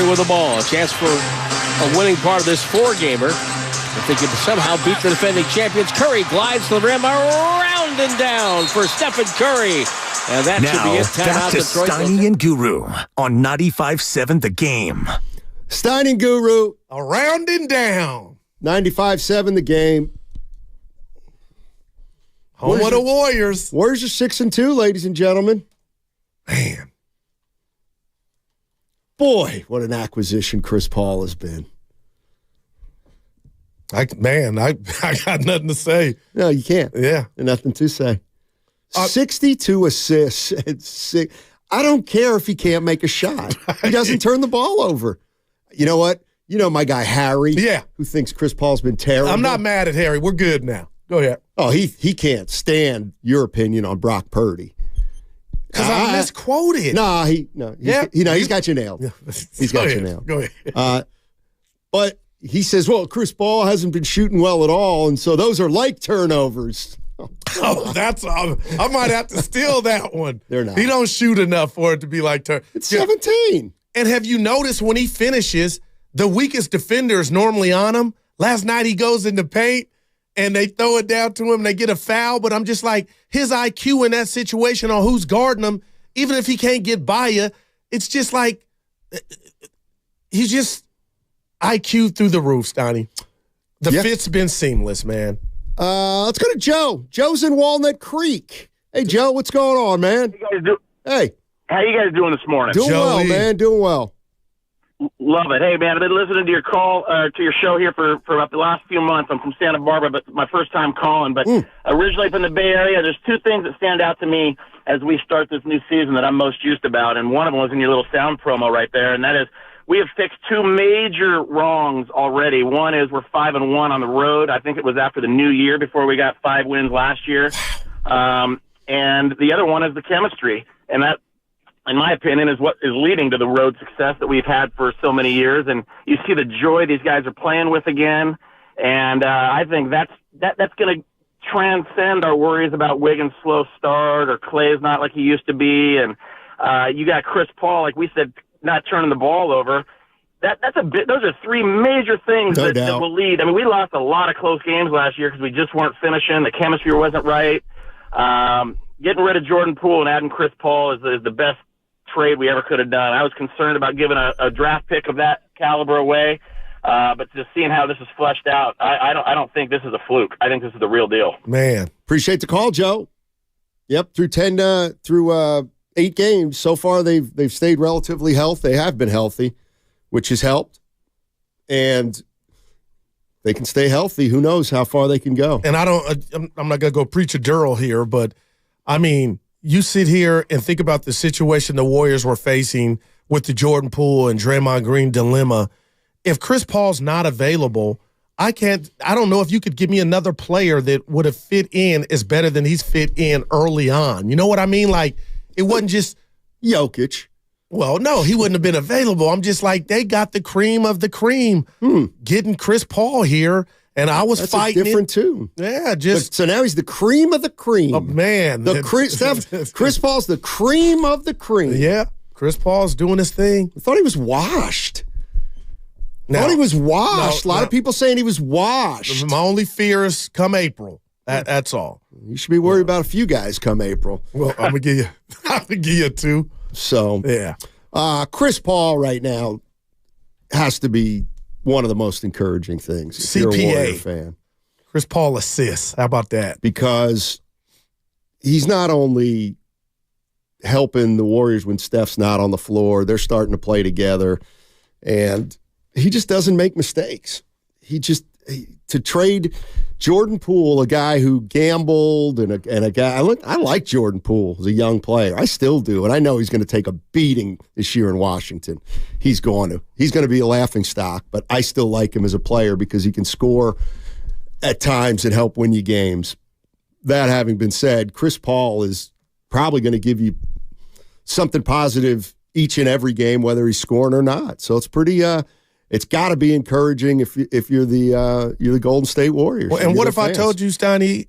Curry with the ball. A chance for a winning part of this four-gamer. If they can somehow beat the defending champions, Curry glides to the rim, around and down for Stephen Curry. And that should be it. Back to Steiny and Guru on 95.7 The Game. Steiny and Guru. Around and down. 95.7 The Game. Home of the Warriors. Warriors are 6-2, ladies and gentlemen. Man. Boy, what an acquisition Chris Paul has been. I got nothing to say. No, you can't. Yeah. Nothing to say. 62 assists. I don't care if he can't make a shot. He doesn't turn the ball over. You know what? You know my guy Harry, who thinks Chris Paul's been terrible. I'm not mad at Harry. We're good now. Go ahead. Oh, he can't stand your opinion on Brock Purdy. Because I misquoted. He's got you nailed. He's got you nailed. Go ahead. But he says, well, Chris Paul hasn't been shooting well at all, and so those are like turnovers. I might have to steal that one. They're not. He don't shoot enough for it to be like turn. It's 17. And have you noticed when he finishes, the weakest defender is normally on him? Last night he goes in the paint, and they throw it down to him, and they get a foul, but I'm just like, his IQ in that situation on who's guarding him, even if he can't get by you, it's just like, he's just IQ through the roof, Stoney. The fit's been seamless, man. Let's go to Joe. Joe's in Walnut Creek. Hey, Joe, what's going on, man? Hey. How you guys doing this morning? Doing well, man. Doing well. Love it. Hey, man, I've been listening to your show here for about the last few months. I'm from Santa Barbara, but my first time calling. But originally from the Bay Area, there's two things that stand out to me as we start this new season that I'm most used about, and one of them was in your little sound promo right there, and that is we have fixed two major wrongs already. One is we're 5-1 on the road. I think it was after the new year before we got 5 wins last year. And the other one is the chemistry, and that, in my opinion, is what is leading to the road success that we've had for so many years. And you see the joy these guys are playing with again. And I think that's going to transcend our worries about Wiggins' slow start or Klay's not like he used to be. And you got Chris Paul, like we said, not turning the ball over. That's a bit. Those are three major things that will lead. I mean, we lost a lot of close games last year because we just weren't finishing. The chemistry wasn't right. Getting rid of Jordan Poole and adding Chris Paul is the best trade we ever could have done. I was concerned about giving a draft pick of that caliber away, but just seeing how this is fleshed out, I don't think this is a fluke. I think this is the real deal. Man, appreciate the call, Joe. Yep, through 8 games so far, they've stayed relatively healthy. They have been healthy, which has helped, and they can stay healthy. Who knows how far they can go? And I'm not gonna go preach a Durrell here, but I mean, you sit here and think about the situation the Warriors were facing with the Jordan Poole and Draymond Green dilemma. If Chris Paul's not available, I don't know if you could give me another player that would have fit in as better than he's fit in early on. You know what I mean? Like, it wasn't just Jokic. Well, no, he wouldn't have been available. I'm just like, they got the cream of the cream getting Chris Paul here. And I was fighting different too. Yeah, so now he's the cream of the cream. Oh, man. Chris Paul's the cream of the cream. Yeah, Chris Paul's doing his thing. I thought he was washed. A lot of people saying he was washed. My only fear is come April. That's all. You should be worried about a few guys come April. Well, I'm gonna give you 2. So yeah, Chris Paul right now has to be one of the most encouraging things. If you're a Warrior fan. Chris Paul assists. How about that? Because he's not only helping the Warriors when Steph's not on the floor, they're starting to play together, and he just doesn't make mistakes. To trade Jordan Poole, a guy who gambled, and a guy I like Jordan Poole as a young player. I still do, and I know he's going to take a beating this year in Washington. He's going to be a laughingstock, but I still like him as a player because he can score at times and help win you games. That having been said, Chris Paul is probably going to give you something positive each and every game, whether he's scoring or not. So it's pretty. It's got to be encouraging if you're the Golden State Warriors. Well, and what if I told you, Steiny,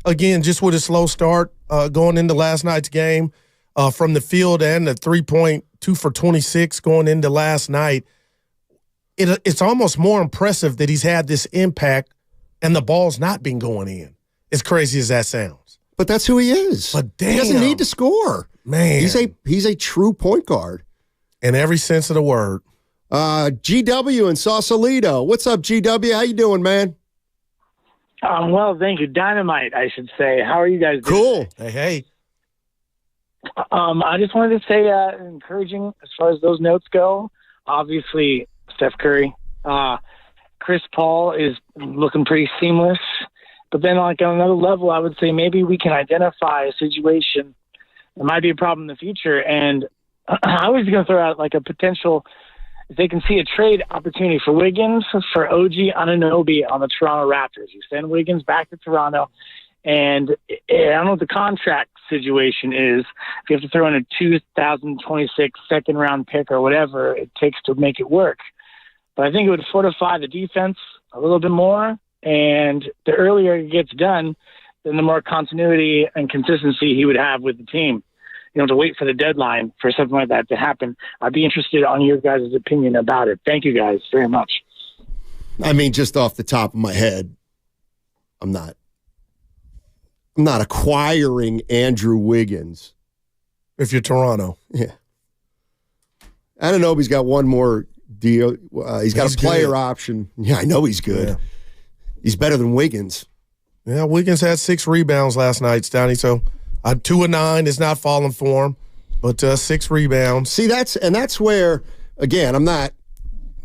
again, just with a slow start going into last night's game, from the field and the 3-point 2 for 26 going into last night. It's almost more impressive that he's had this impact and the ball's not been going in. As crazy as that sounds. But that's who he is. But damn. He doesn't need to score. Man. He's a true point guard. In every sense of the word. GW in Sausalito. What's up, GW? How you doing, man? Well, thank you. Dynamite, I should say. How are you guys doing? Cool. Hey. I just wanted to say encouraging as far as those notes go. Obviously, Steph Curry. Chris Paul is looking pretty seamless. But then, like, on another level, I would say maybe we can identify a situation that might be a problem in the future. And I was going to throw out, like, a potential, if they can see a trade opportunity for Wiggins, for OG Anunoby on the Toronto Raptors. You send Wiggins back to Toronto, and I don't know what the contract situation is. If you have to throw in a 2026 second-round pick or whatever it takes to make it work. But I think it would fortify the defense a little bit more. And the earlier it gets done, then the more continuity and consistency he would have with the team. You know, to wait for the deadline for something like that to happen. I'd be interested on your guys' opinion about it. Thank you guys very much. I mean, just off the top of my head, I'm not acquiring Andrew Wiggins. If you're Toronto. Yeah. Anunoby's got one more deal. He's got a player option. Yeah, I know he's good. Yeah. He's better than Wiggins. Yeah, Wiggins had 6 rebounds last night, Stoney. So 2 of 9 is not falling for him, but 6 rebounds. See, that's where, again,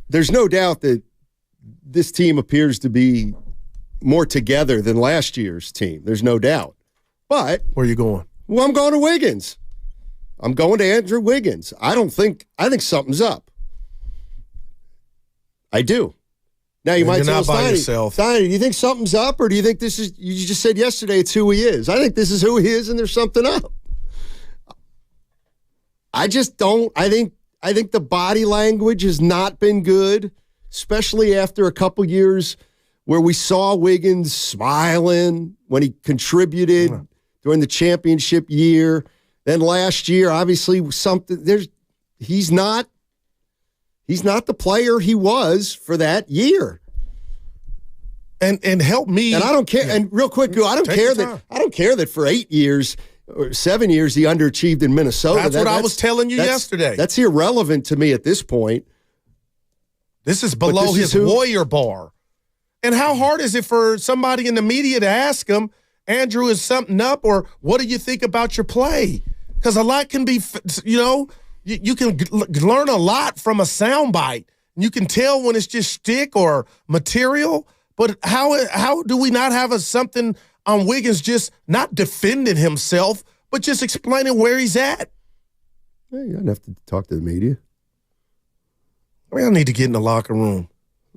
there's no doubt that this team appears to be more together than last year's team. There's no doubt. But where are you going? Well, I'm going to Wiggins. I'm going to Andrew Wiggins. I think something's up. I do. Now you might tell yourself. Steiny, do you think something's up, or do you think this is? You just said yesterday it's who he is. I think this is who he is, and there's something up. I just don't. I think the body language has not been good, especially after a couple years where we saw Wiggins smiling when he contributed during the championship year. Then last year, obviously, he's not the player he was for that year. And help me. And I don't care. Yeah. And real quick, I don't care that for 8 years or 7 years he underachieved in Minnesota. That's what I was telling you yesterday. That's irrelevant to me at this point. This is below his Warrior bar. And how hard is it for somebody in the media to ask him, Andrew, is something up, or what do you think about your play? Because a lot can be, you can learn a lot from a soundbite. You can tell when it's just shtick or material. But how do we not have something on Wiggins just not defending himself, but just explaining where he's at? Hey, you don't have to talk to the media. We don't need to get in the locker room.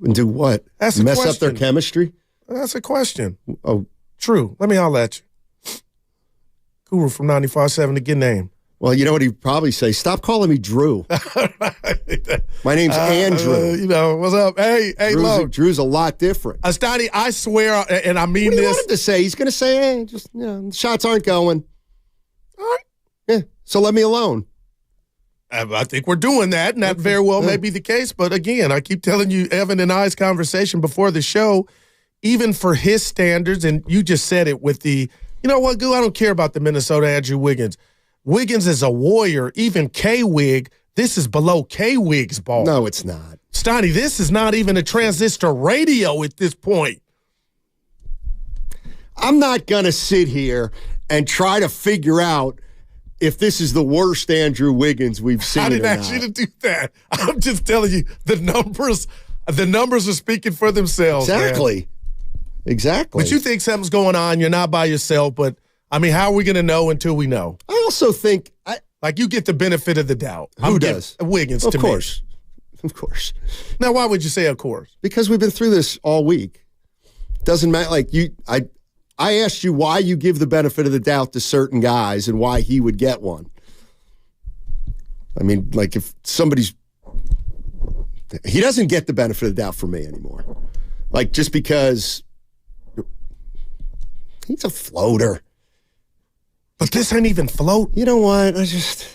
And do what? That's a Mess question. Up their chemistry? That's a question. Oh. True. Let me holler at you. Guru from 95.7, a good name. Well, you know what he'd probably say? Stop calling me Drew. My name's Andrew. What's up? Hey, look. Drew's a lot different. Stoney, I swear, and I mean what do you this. want him to say? He's going to say, the shots aren't going. All right. Yeah, so let me alone. I think we're doing that, and that very well may be the case. But again, I keep telling you, Evan and I's conversation before the show, even for his standards, and you just said it with the, you know what, Goo, I don't care about the Minnesota Andrew Wiggins. Wiggins is a warrior. Even K-Wig, this is below K-Wig's ball. No, it's not. Stoney, this is not even a transistor radio at this point. I'm not going to sit here and try to figure out if this is the worst Andrew Wiggins we've seen. I didn't ask you to do that. I'm just telling you the numbers are speaking for themselves. Exactly. Man. Exactly. But you think something's going on. You're not by yourself, but I mean, how are we going to know until we know? I also think you get the benefit of the doubt. Who does? Wiggins, of to course. me. Of course. Now, why would you say of course? Because we've been through this all week. Doesn't matter. I asked you why you give the benefit of the doubt to certain guys and why he would get one. I mean, if he doesn't get the benefit of the doubt for me anymore. Just because he's a floater. But this ain't even float. You know what?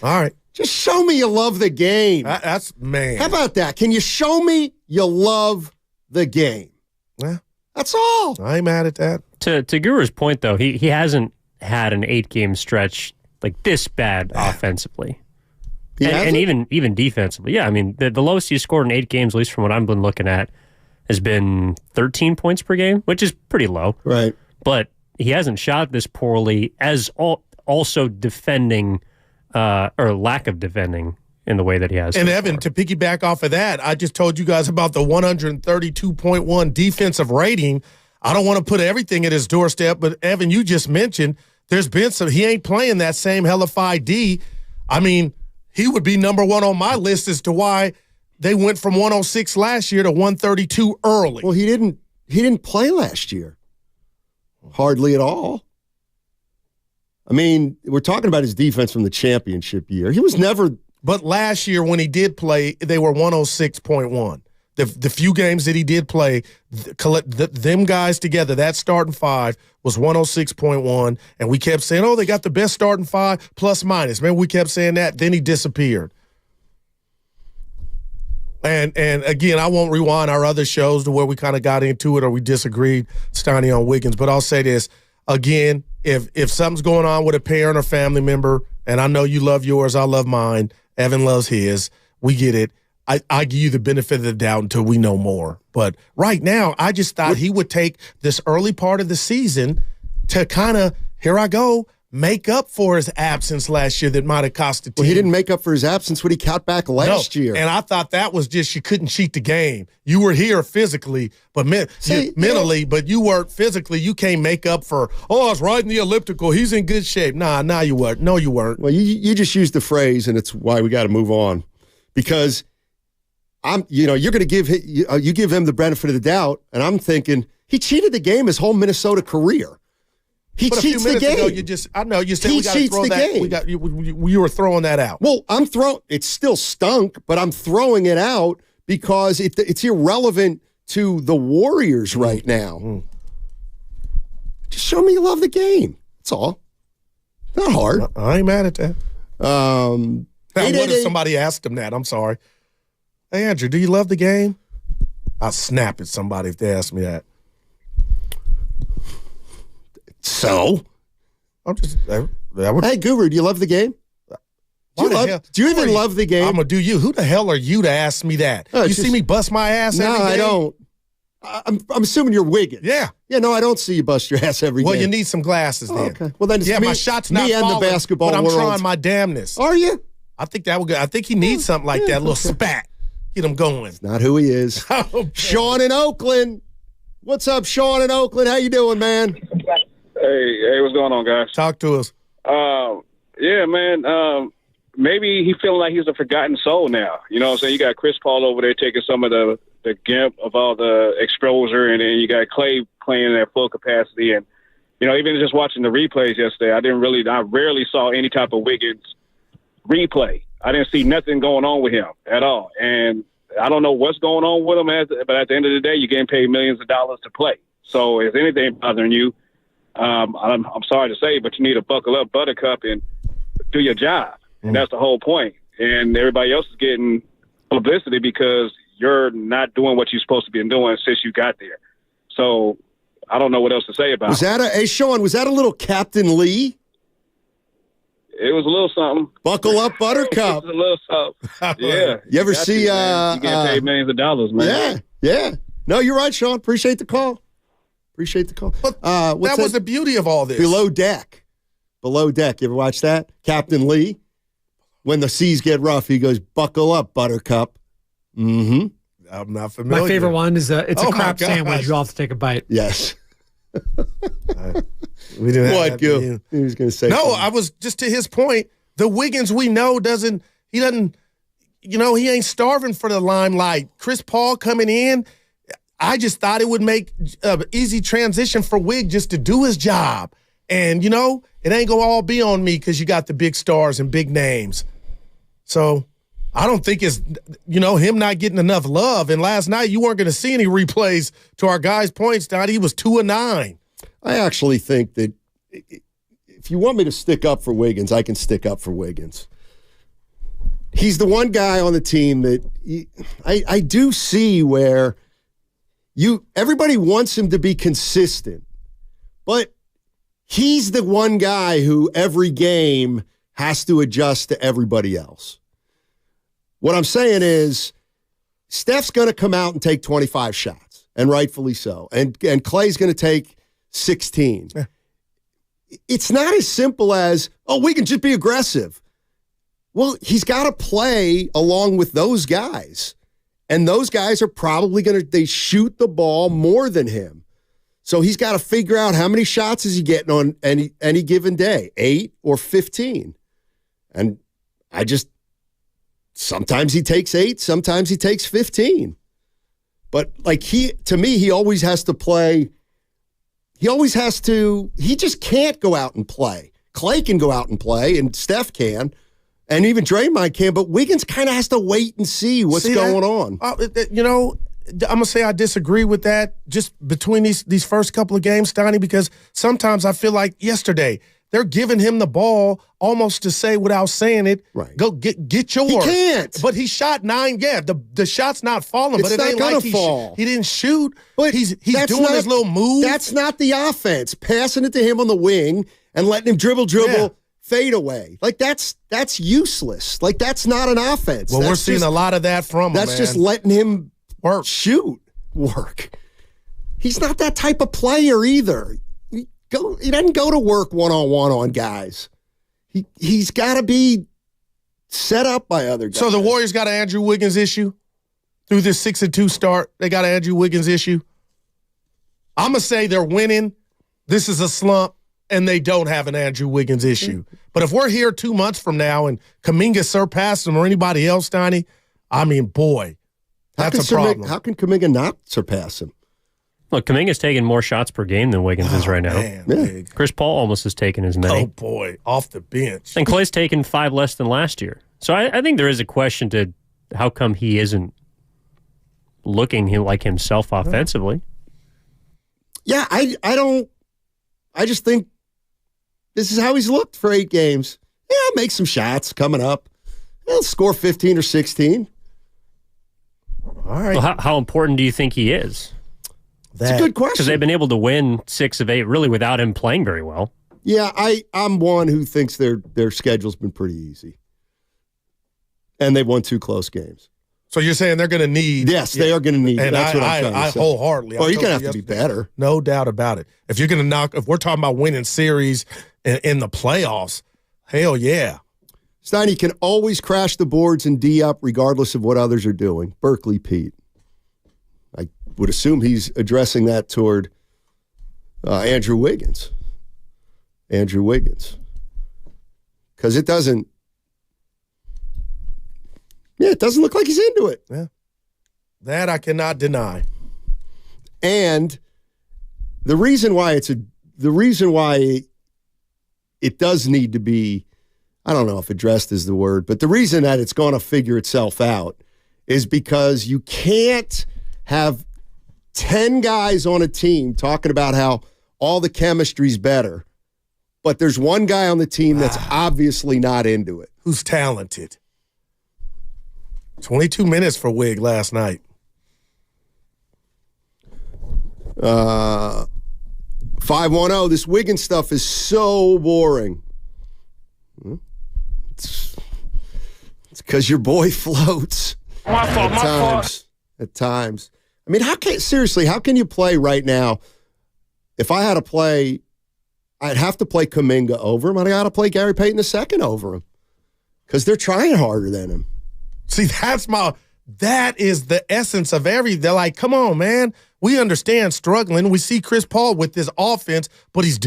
All right. Just show me you love the game. That's, man. How about that? Can you show me you love the game? Yeah. That's all. I ain't mad at that. To Guru's point, though, he hasn't had an 8-game stretch like this bad offensively. And even defensively. Yeah, I mean, the lowest he's scored in 8 games, at least from what I've been looking at, has been 13 points per game, which is pretty low. Right. But he hasn't shot this poorly as also defending or lack of defending in the way that he has. And Evan, to piggyback off of that, I just told you guys about the 132.1 defensive rating. I don't want to put everything at his doorstep, but Evan, you just mentioned there's been he ain't playing that same hellified D. I mean, he would be number one on my list as to why they went from 106 last year to 132 early. Well, he didn't play last year. Hardly at all. I mean, we're talking about his defense from the championship year. He was never. But last year when he did play, they were 106.1. The few games that he did play, them guys together, that starting five was 106.1, and we kept saying, oh, they got the best starting five plus minus. Man, we kept saying that. Then he disappeared. And again, I won't rewind our other shows to where we kind of got into it or we disagreed, Steiny, on Wiggins. But I'll say this, again, if something's going on with a parent or family member, and I know you love yours, I love mine, Evan loves his, we get it. I give you the benefit of the doubt until we know more. But right now, I just thought he would take this early part of the season to kind of, here I go, make up for his absence last year that might have cost the team. Well, he didn't make up for his absence when he got back last year. And I thought that was just you couldn't cheat the game. You were here physically, but mentally, but you weren't physically. You can't make up for, I was riding the elliptical. He's in good shape. Nah, you weren't. No, you weren't. Well, you just used the phrase, and it's why we got to move on. Because you're going to give you give him the benefit of the doubt, and I'm thinking he cheated the game his whole Minnesota career. He cheats the game. Ago, I know you said we got to throw that. You were throwing that out. Well, it's still stunk, but I'm throwing it out because it's irrelevant to the Warriors right now. Just show me you love the game. That's all. Not hard. I ain't mad at that. What if somebody asked him that? I'm sorry. Hey, Andrew, do you love the game? I'll snap at somebody if they ask me that. So? I'm just. Hey, Guru, do you love the game? Do you even love the game? I'm going to do you. Who the hell are you to ask me that? You see me bust my ass every day? No, I don't. I'm assuming you're Wiggins. Yeah. Yeah, no, I don't see you bust your ass every day. Well, you need some glasses then. Okay. Well, then it's my shot's not me and falling, the basketball but I'm world. trying my damnness. Are you? I think that would go. I think he needs something like that, a little spat. Get him going. It's not who he is. Sean in Oakland. What's up, Sean in Oakland? How you doing, man? Hey, what's going on, guys? Talk to us. Yeah, man. Maybe he's feeling like he's a forgotten soul now. You know what I'm saying? You got Chris Paul over there taking some of the gimp of all the exposure, and then you got Klay playing at full capacity. And, you know, even just watching the replays yesterday, I rarely saw any type of Wiggins replay. I didn't see nothing going on with him at all. And I don't know what's going on with him, but at the end of the day, you're getting paid millions of dollars to play. So if anything bothering you, I'm sorry to say, but you need to buckle up, buttercup, and do your job. And that's the whole point. And everybody else is getting publicity because you're not doing what you're supposed to be doing since you got there. So I don't know what else to say about it. Sean, was that a little Captain Lee? It was a little something. Buckle up, buttercup. It was a little something. Yeah. You ever see? You get paid millions of dollars, man. Yeah. No, you're right, Sean. Appreciate the call. But that was the beauty of all this. Below Deck. You ever watch that? Captain Lee. When the seas get rough, he goes, "Buckle up, buttercup." Mm-hmm. I'm not familiar. My favorite one is it's a crap sandwich. You all have to take a bite. Yes. We didn't what, Gil? He was going to say something. I was just to his point. The Wiggins we know he ain't starving for the limelight. Chris Paul coming in, I just thought it would make an easy transition for Wig just to do his job. And, it ain't going to all be on me because you got the big stars and big names. So I don't think it's, him not getting enough love. And last night you weren't going to see any replays to our guy's points, Don. He was 2 of 9. I actually think that if you want me to stick up for Wiggins, I can stick up for Wiggins. he's the one guy on the team that I do see where everybody wants him to be consistent, but he's the one guy who every game has to adjust to everybody else. What I'm saying is Steph's going to come out and take 25 shots, and rightfully so, and Klay's going to take 16. Yeah. It's not as simple as, we can just be aggressive. Well, he's got to play along with those guys. And those guys are probably they shoot the ball more than him. So he's got to figure out how many shots is he getting on any given day, 8 or 15. And sometimes he takes 8, sometimes he takes 15. But to me, he always has to play. He just can't go out and play. Klay can go out and play, and Steph can. And even Draymond can, but Wiggins kind of has to wait and see what's going on. I'm going to say I disagree with that just between these first couple of games, Stoney, because sometimes I feel like yesterday they're giving him the ball almost to say without saying it, right. Go get yours. He can't. But he shot 9. Yeah, the shot's not falling, but it ain't like he didn't shoot. But he's doing his little move. That's not the offense. Passing it to him on the wing and letting him dribble. Yeah. Fade away. That's useless. That's not an offense. Well, we're seeing a lot of that from him. That's just letting him work. He's not that type of player either. He doesn't go to work one-on-one on guys. He's got to be set up by other guys. So the Warriors got an Andrew Wiggins issue through this 6-2 start. They got an Andrew Wiggins issue. I'm going to say they're winning. This is a slump. And they don't have an Andrew Wiggins issue. But if we're here 2 months from now and Kuminga surpassed him or anybody else, Donnie, boy, that's a problem. How can Kuminga not surpass him? Look, Kuminga's taking more shots per game than Wiggins is right now. Man, Chris Paul almost has taken as many. Oh, boy, off the bench. And Klay's taken 5 less than last year. So I think there is a question to how come he isn't looking like himself offensively. Yeah, I just think this is how he's looked for 8 games. Yeah, make some shots coming up. He'll score 15 or 16. All right. Well, how important do you think he is? That's a good question. Because they've been able to win 6 of 8 really without him playing very well. Yeah, I'm one who thinks their schedule's been pretty easy. And they've won 2 close games. So you're saying they're going to need... Yes, they are going to need. And that's what I'm trying to say. Wholeheartedly. Well, you're going to have to be better. No doubt about it. If you're going to if we're talking about winning series in the playoffs, hell yeah. Steiny can always crash the boards and D up regardless of what others are doing. Berkeley Pete. I would assume he's addressing that toward Andrew Wiggins. Andrew Wiggins. Because it doesn't look like he's into it. Yeah. That I cannot deny. And the reason why it does need to be, I don't know if addressed is the word, but the reason that it's going to figure itself out is because you can't have 10 guys on a team talking about how all the chemistry's better, but there's one guy on the team that's obviously not into it. Who's talented. 22 minutes for Wig last night. 510, this Wiggins stuff is so boring. It's because your boy floats. At times. I mean, how can you play right now? If I had to play, I'd have to play Kuminga over him, and I got to play Gary Payton II over him because they're trying harder than him. See, that is the essence of they're like, come on, man. We understand struggling. We see Chris Paul with this offense, but he's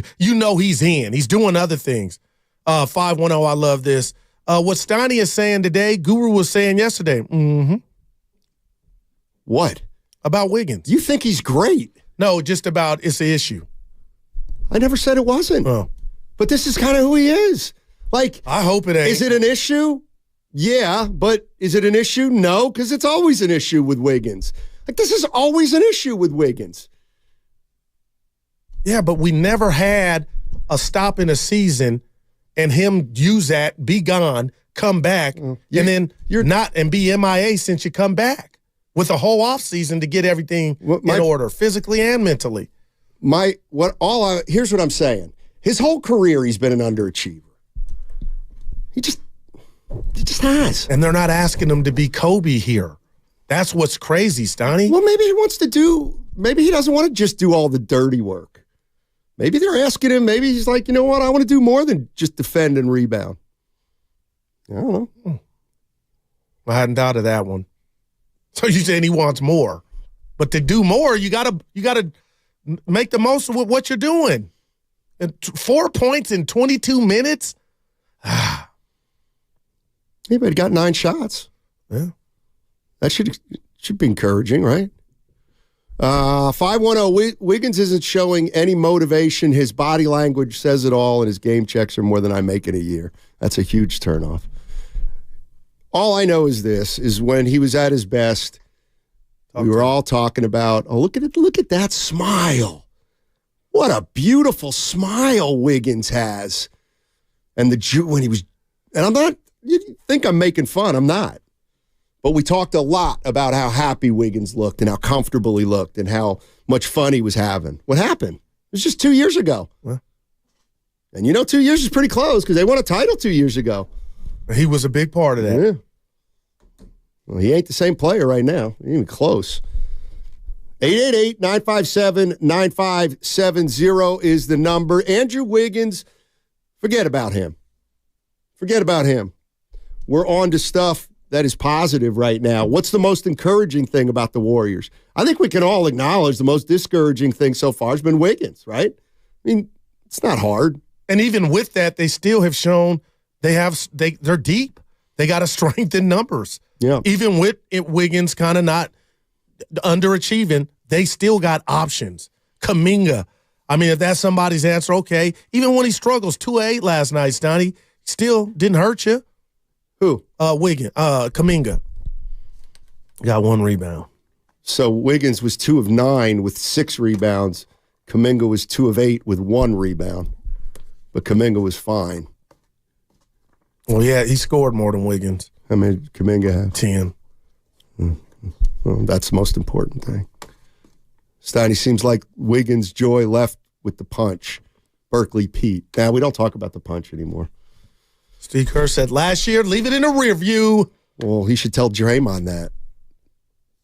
in. He's doing other things. 510, I love this. What Steiny is saying today, Guru was saying yesterday. Mm-hmm. What? About Wiggins. You think he's great? No, just about it's an issue. I never said it wasn't. Oh. But this is kind of who he is. Like, I hope it ain't. Is it an issue? Yeah, but is it an issue? No, because it's always an issue with Wiggins. Like, this is always an issue with Wiggins. Yeah, but we never had a stop in a season and him use that, be gone, come back and then and be MIA since you come back with a whole offseason to get everything in order, physically and mentally. Here's what I'm saying. His whole career, he's been an underachiever. He just has. And they're not asking him to be Kobe here. That's what's crazy, Stoney. Well, maybe he doesn't want to just do all the dirty work. Maybe they're asking him, maybe he's like, you know what, I want to do more than just defend and rebound. I don't know. I hadn't thought of that one. So you're saying he wants more. But to do more, you gotta make the most of what you're doing. And 4 points in 22 minutes? Yeah, but he got 9 shots. Yeah. That should be encouraging, right? 510, Wiggins isn't showing any motivation. His body language says it all, and his game checks are more than I make in a year. That's a huge turnoff. All I know is this, is when he was at his best, we were all talking about, look at that smile. What a beautiful smile Wiggins has. And I'm not, you think I'm making fun, I'm not. But we talked a lot about how happy Wiggins looked and how comfortable he looked and how much fun he was having. What happened? It was just 2 years ago. What? And 2 years is pretty close because they won a title 2 years ago. He was a big part of that. Yeah. Well, he ain't the same player right now. Ain't even close. 888-957-9570 is the number. Andrew Wiggins, forget about him. We're on to stuff that is positive right now. What's the most encouraging thing about the Warriors? I think we can all acknowledge the most discouraging thing so far has been Wiggins, right? I mean, it's not hard. And even with that, they still have shown they're deep. They got to strengthen numbers. Yeah. Even with Wiggins kind of not underachieving, they still got options. Kuminga. I mean, if that's somebody's answer, okay. Even when he struggles, 2-8 last night, Stoney, still didn't hurt you. Who? Wiggins. Kuminga. Got 1 rebound. So Wiggins was 2 of 9 with 6 rebounds. Kuminga was 2 of 8 with 1 rebound. But Kuminga was fine. Well, yeah, he scored more than Wiggins. How many did Kuminga have? 10. Well, that's the most important thing. Steiny, seems like Wiggins' joy left with the punch. Berkeley Pete. Now, we don't talk about the punch anymore. Steve Kerr said last year, leave it in the rear view. Well, he should tell Draymond that.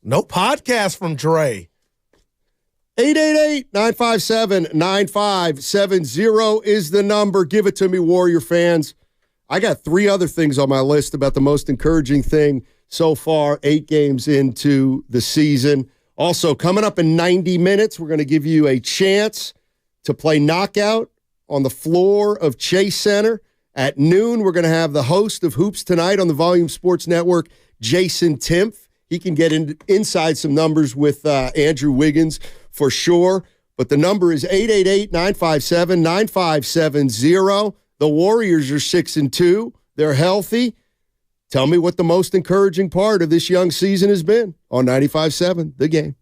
No podcast from Dre. 888-957-9570 is the number. Give it to me, Warrior fans. I got 3 other things on my list about the most encouraging thing so far, 8 games into the season. Also, coming up in 90 minutes, we're going to give you a chance to play knockout on the floor of Chase Center. At noon, we're going to have the host of Hoops Tonight on the Volume Sports Network, Jason Timpf. He can get inside some numbers with Andrew Wiggins for sure. But the number is 888-957-9570. The Warriors are 6-2. They're healthy. Tell me what the most encouraging part of this young season has been on 95.7, The Game.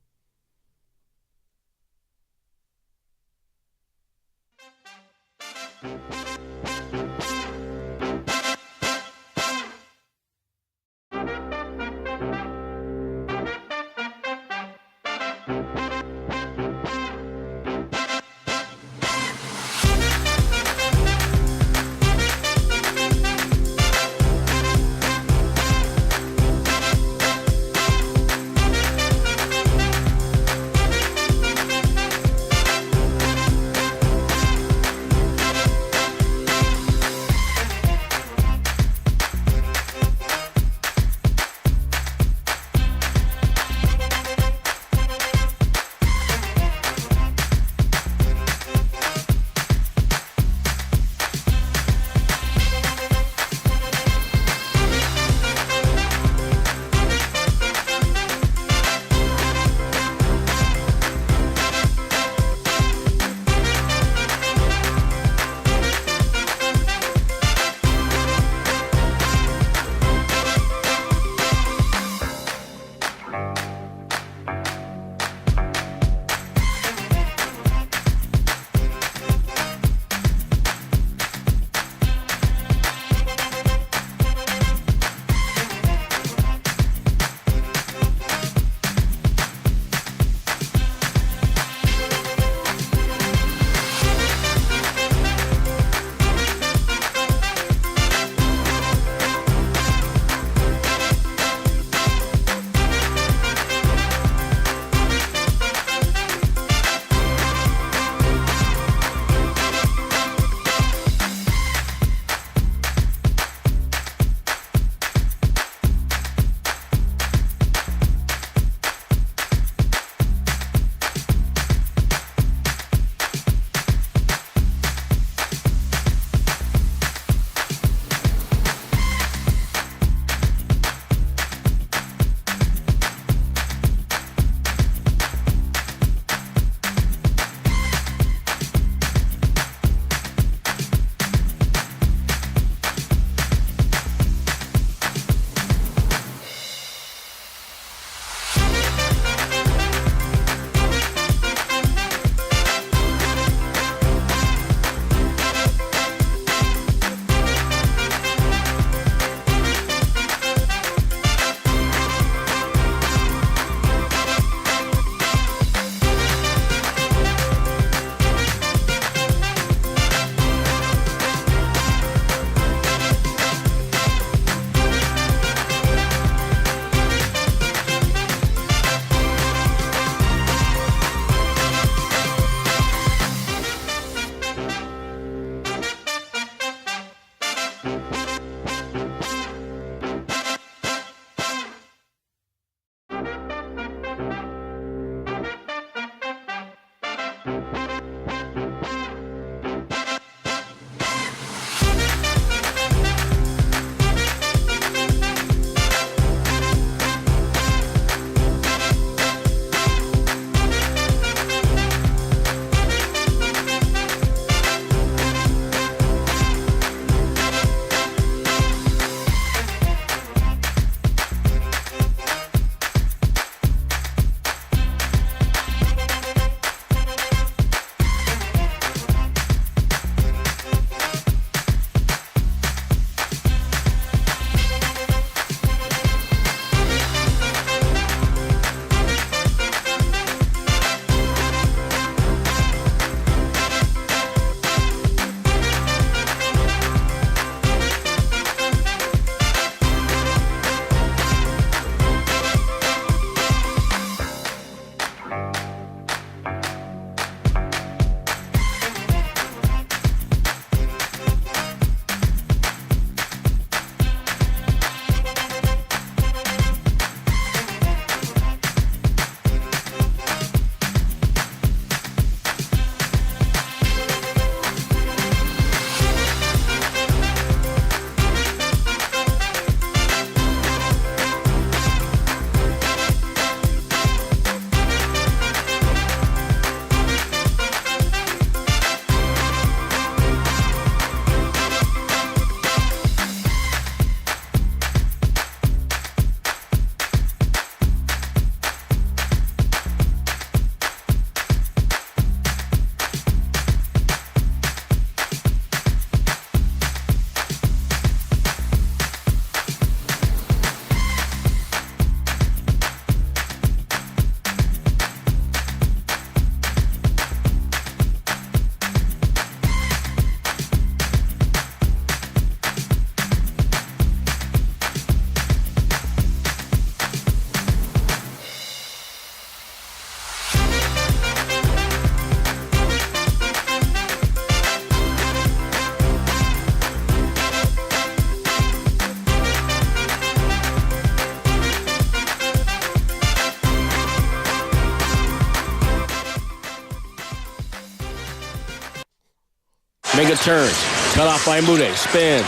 Mega turns. Cut off by Mude. Spins.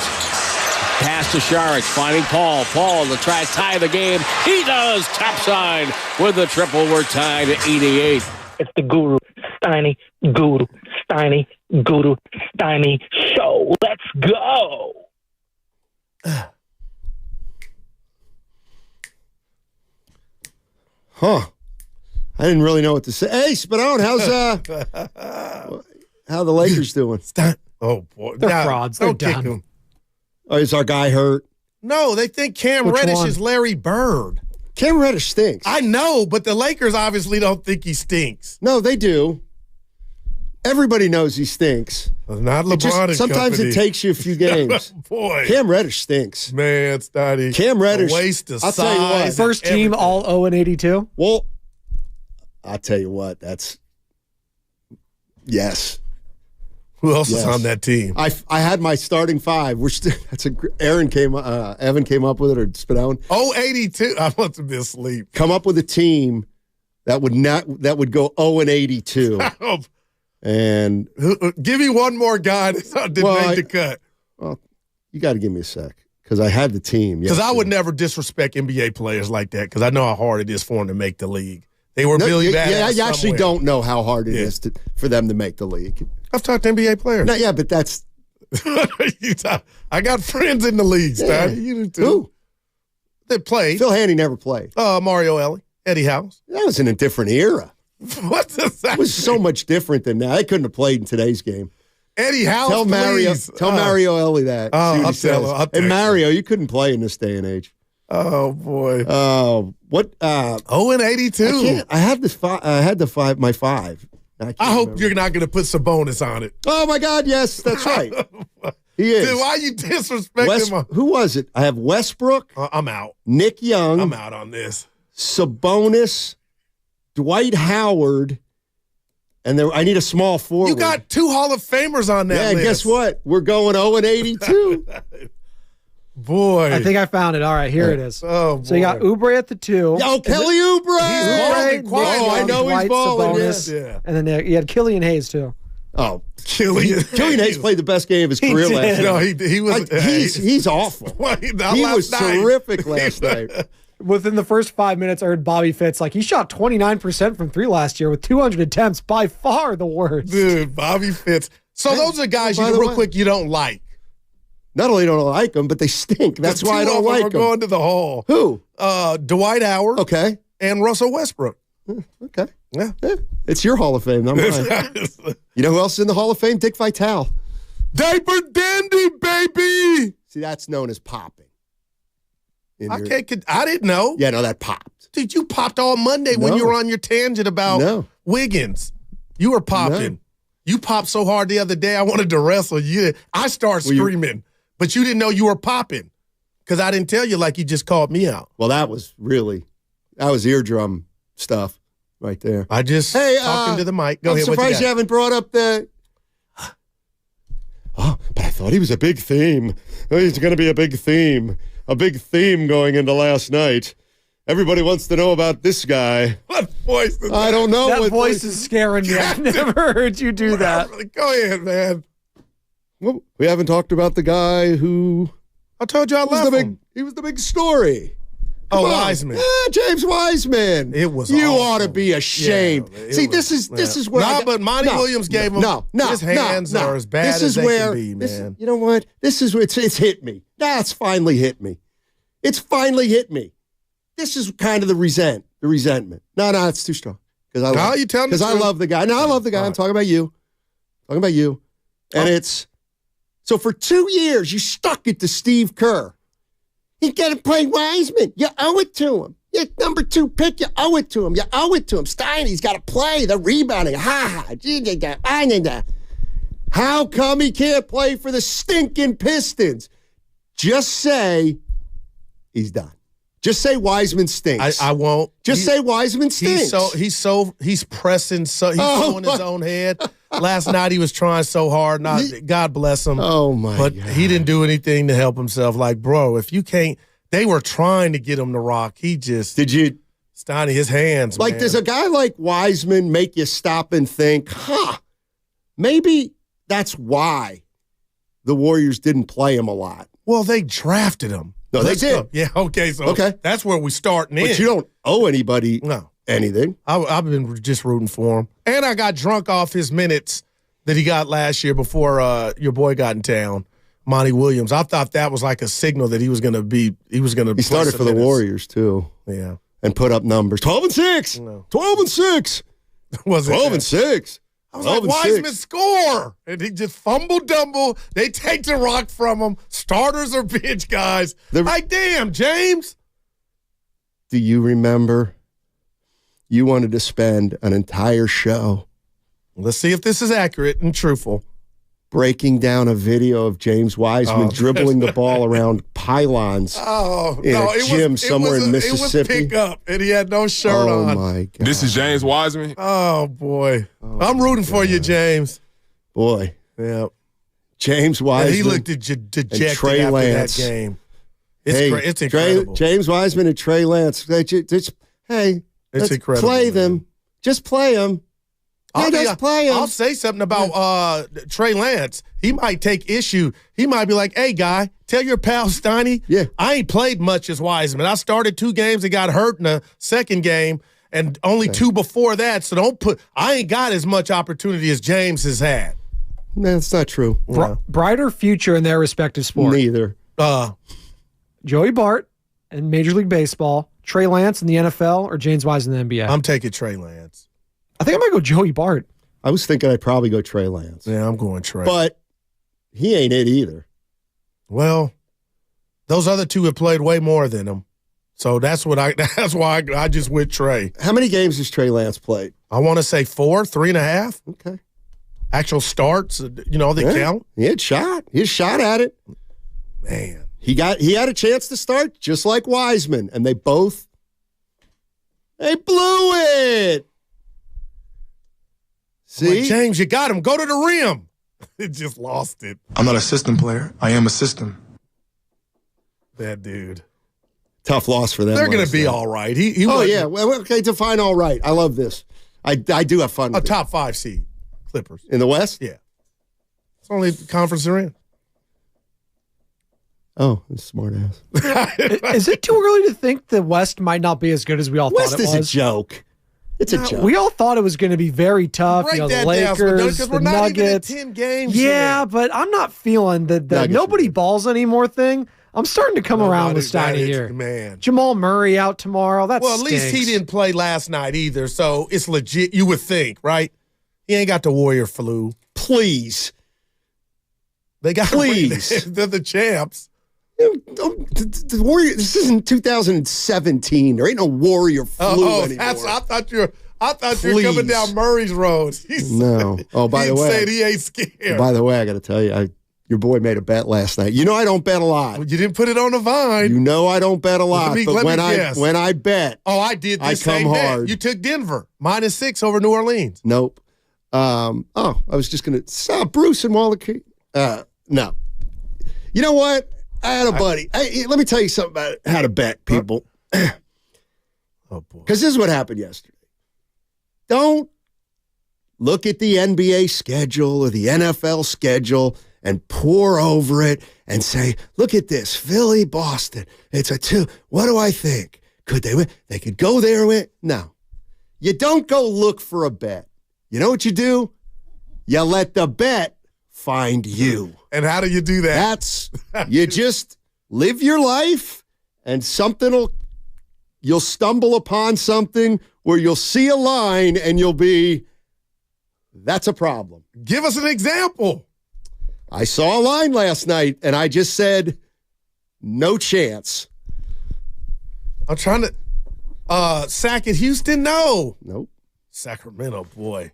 Pass to Saric. Finding Paul. Paul to try to tie the game. He does. Topside with the triple. We're tied at 88. It's the Guru Steiny Guru Steiny show. Let's go. Huh. I didn't really know what to say. Hey, Spadone, how's how the Lakers doing? Oh boy, they're frauds. They're done. Oh, is our guy hurt? No, they think Cam Reddish is Larry Bird. Cam Reddish stinks. I know, but the Lakers obviously don't think he stinks. No, they do. Everybody knows he stinks. Well, not LeBron and sometimes company. It takes you a few games. Boy, Cam Reddish stinks. Man, Stoddy. Cam Reddish. A waste of I'll tell you what. First team all 0-82. Well, I'll tell you what. That's yes. Who else is on that team? I had my starting five. We're still. Evan came up with it, or Spadone. 82. I must have been asleep. Come up with a team that would go 0-82. And give me one more guy that made the cut. Well, you got to give me a sec because I had the team. Because I would never disrespect NBA players like that because I know how hard it is for them to make the league. They were Billy Badass. Yeah, you actually don't know how hard it is for them to make the league. I've talked to NBA players. No, yeah, but that's. I got friends in the league, Stan. You do too. Who? They played. Phil Haney never played. Mario Ellie, Eddie House. That was in a different era. What does that? It was so much different than now. I couldn't have played in today's game. Eddie House, tell Mario Ellie that. I'll tell him. And Mario, you couldn't play in this day and age. Oh boy. What? 0-82. I had my five. I hope you're not going to put Sabonis on it. Oh my God! Yes, that's right. He is. Dude, why you disrespecting him? Who was it? I have Westbrook. I'm out. Nick Young. I'm out on this. Sabonis, Dwight Howard, and I need a small forward. You got two Hall of Famers on that list. Guess what? We're going 0-82. boy. I think I found it. All right, here it is. Oh, boy. So you got Oubre at the 2. Yo, Kelly Oubre! He's balling. I know he's balling. Yeah. And then you had Killian Hayes, too. Oh, Killian Hayes played the best game of his career last night. No, he was. He's awful. He was terrific last night. Within the first 5 minutes, I heard Bobby Fitz, he shot 29% from 3 last year with 200 attempts, by far the worst. Dude, Bobby Fitz. So those are guys you don't like. Not only don't I like them, but they stink. That's why I don't like them. We're going to the hall. Who? Dwight Howard. Okay. And Russell Westbrook. Okay. Yeah. It's your Hall of Fame, not mine. You know who else is in the Hall of Fame? Dick Vitale. Diaper Dandy, baby. See, that's known as popping. I didn't know. Yeah, no, that popped. Dude, you popped all Monday when you were on your tangent about Wiggins. You were popping. No. You popped so hard the other day, I wanted to wrestle you. I started screaming, but you didn't know you were popping because I didn't tell you like you just called me out. Well, that was eardrum stuff right there. I just talking to the mic. Go ahead. I'm surprised you haven't brought up the... Oh, but I thought he was a big theme. He's going to be a big theme. A big theme going into last night. Everybody wants to know about this guy. What voice is that? I don't know. That voice is scaring me. I've never heard you do that. Go ahead, man. Well, we haven't talked about the guy who... I told you I love him. He was the big story. Wiseman. Yeah, James Wiseman. It was You awful. ought to be ashamed. See, this is where but Monty Williams gave him his hands are as bad as they can be, man. You know what? This is where it's hit me. That's finally hit me. It's finally hit me. This is kind of the resentment. No, it's too strong. Because I love the guy. No, I love the guy. I'm talking about you. And it's so for 2 years you stuck it to Steve Kerr. He got to play Wiseman. You owe it to him. You're number 2 pick. You owe it to him. Steiny's got to play the rebounding. How come he can't play for the stinking Pistons? Just say he's done. Just say Wiseman stinks. I won't. Just say Wiseman stinks. He's pressing. He's throwing his own head. Last night he was trying so hard. God bless him. Oh my! But God. He didn't do anything to help himself. Like, bro, if you can't, they were trying to get him to rock. He just Steiny his hands. Like, does a guy like Wiseman make you stop and think, maybe that's why the Warriors didn't play him a lot? Well, they drafted him. No, they did. Yeah, okay. So that's where we starting in. But you don't owe anybody anything. I've been just rooting for him. And I got drunk off his minutes that he got last year before your boy got in town, Monty Williams. I thought that was like a signal that he started for the Warriors, too. Yeah. And put up numbers. 12-6. No. 12-6. Was it 12-6. I was like, Wiseman score. And he just fumble-dumble. They take the rock from him. Starters or bench guys. Like, damn, James. Do you remember you wanted to spend an entire show? Let's see if this is accurate and truthful. Breaking down a video of James Wiseman dribbling the ball around pylons in a gym somewhere in Mississippi. It was pickup, and he had no shirt on. Oh, my God. This is James Wiseman. Oh, boy. I'm rooting for you, James. Boy. Yeah. James Wiseman. He looked dejected and Trey after Lance. that game. It's incredible. James Wiseman and Trey Lance. It's incredible. Play them. Just play them. I'll say something about Trey Lance. He might take issue. He might be like, hey, guy, tell your pal Steiny, I ain't played much as Wiseman. I started 2 games and got hurt in the second game and only 2 before that. So I ain't got as much opportunity as James has had. No, that's not true. Brighter future in their respective sport. Neither. Joey Bart in Major League Baseball, Trey Lance in the NFL, or James Wiseman in the NBA? I'm taking Trey Lance. I think I might go Joey Bart. I was thinking I'd probably go Trey Lance. Yeah, I'm going Trey. But he ain't it either. Well, those other 2 have played way more than him. So that's why I just went Trey. How many games has Trey Lance played? I want to say 4, 3.5. Okay. Actual starts, they count. He had shot. He had shot at it. Man. He had a chance to start just like Wiseman, and they blew it. See? Like, James, you got him. Go to the rim. It just lost it. I'm not a system player. I am a system. that dude. Tough loss for them. They're going to be all right. He yeah. Well, okay, define all right. I love this. I do have fun with a top 5 seed, Clippers. In the West? Yeah. It's only the conference they're in. Oh, smart ass. Is it too early to think the West might not be as good as we all West thought it was? is a joke. It's a joke. We all thought it was going to be very tough. Break the that Lakers, down, the we're not Nuggets. even at 10 games Yeah, yet. but I'm not feeling the nobody balls anymore thing. I'm starting to come around with Steiny here. Man. Jamal Murray out tomorrow. That Well, at least he didn't play last night either, so it's legit, you would think, right? He ain't got the Warrior flu. Please. They got Please. They're the champs. The Warrior. This isn't 2017. There ain't no Warrior flu anymore. I thought you were coming down Murray's road. No. Oh, by the way, said he ain't scared. By the way, I got to tell you, your boy made a bet last night. You know I don't bet a lot. Well, you didn't put it on the vine. You know I don't bet a lot. But when I bet, I did the same hard. bet. You took Denver -6 over New Orleans. Nope. I was just gonna Bruce and Wallace. No. You know what? I had a buddy. Let me tell you something about how to bet, people. Oh boy. Because this is what happened yesterday. Don't look at the NBA schedule or the NFL schedule and pour over it and say, look at this, Philly, Boston. It's a 2. What do I think? Could they win? They could go there and win. No. You don't go look for a bet. You know what you do? You let the bet find you. And how do you do that? You just live your life and you'll stumble upon something where you'll see a line and you'll be, that's a problem. Give us an example. I saw a line last night and I just said, no chance. I'm trying to sack at Houston. No. Nope. Sacramento, boy.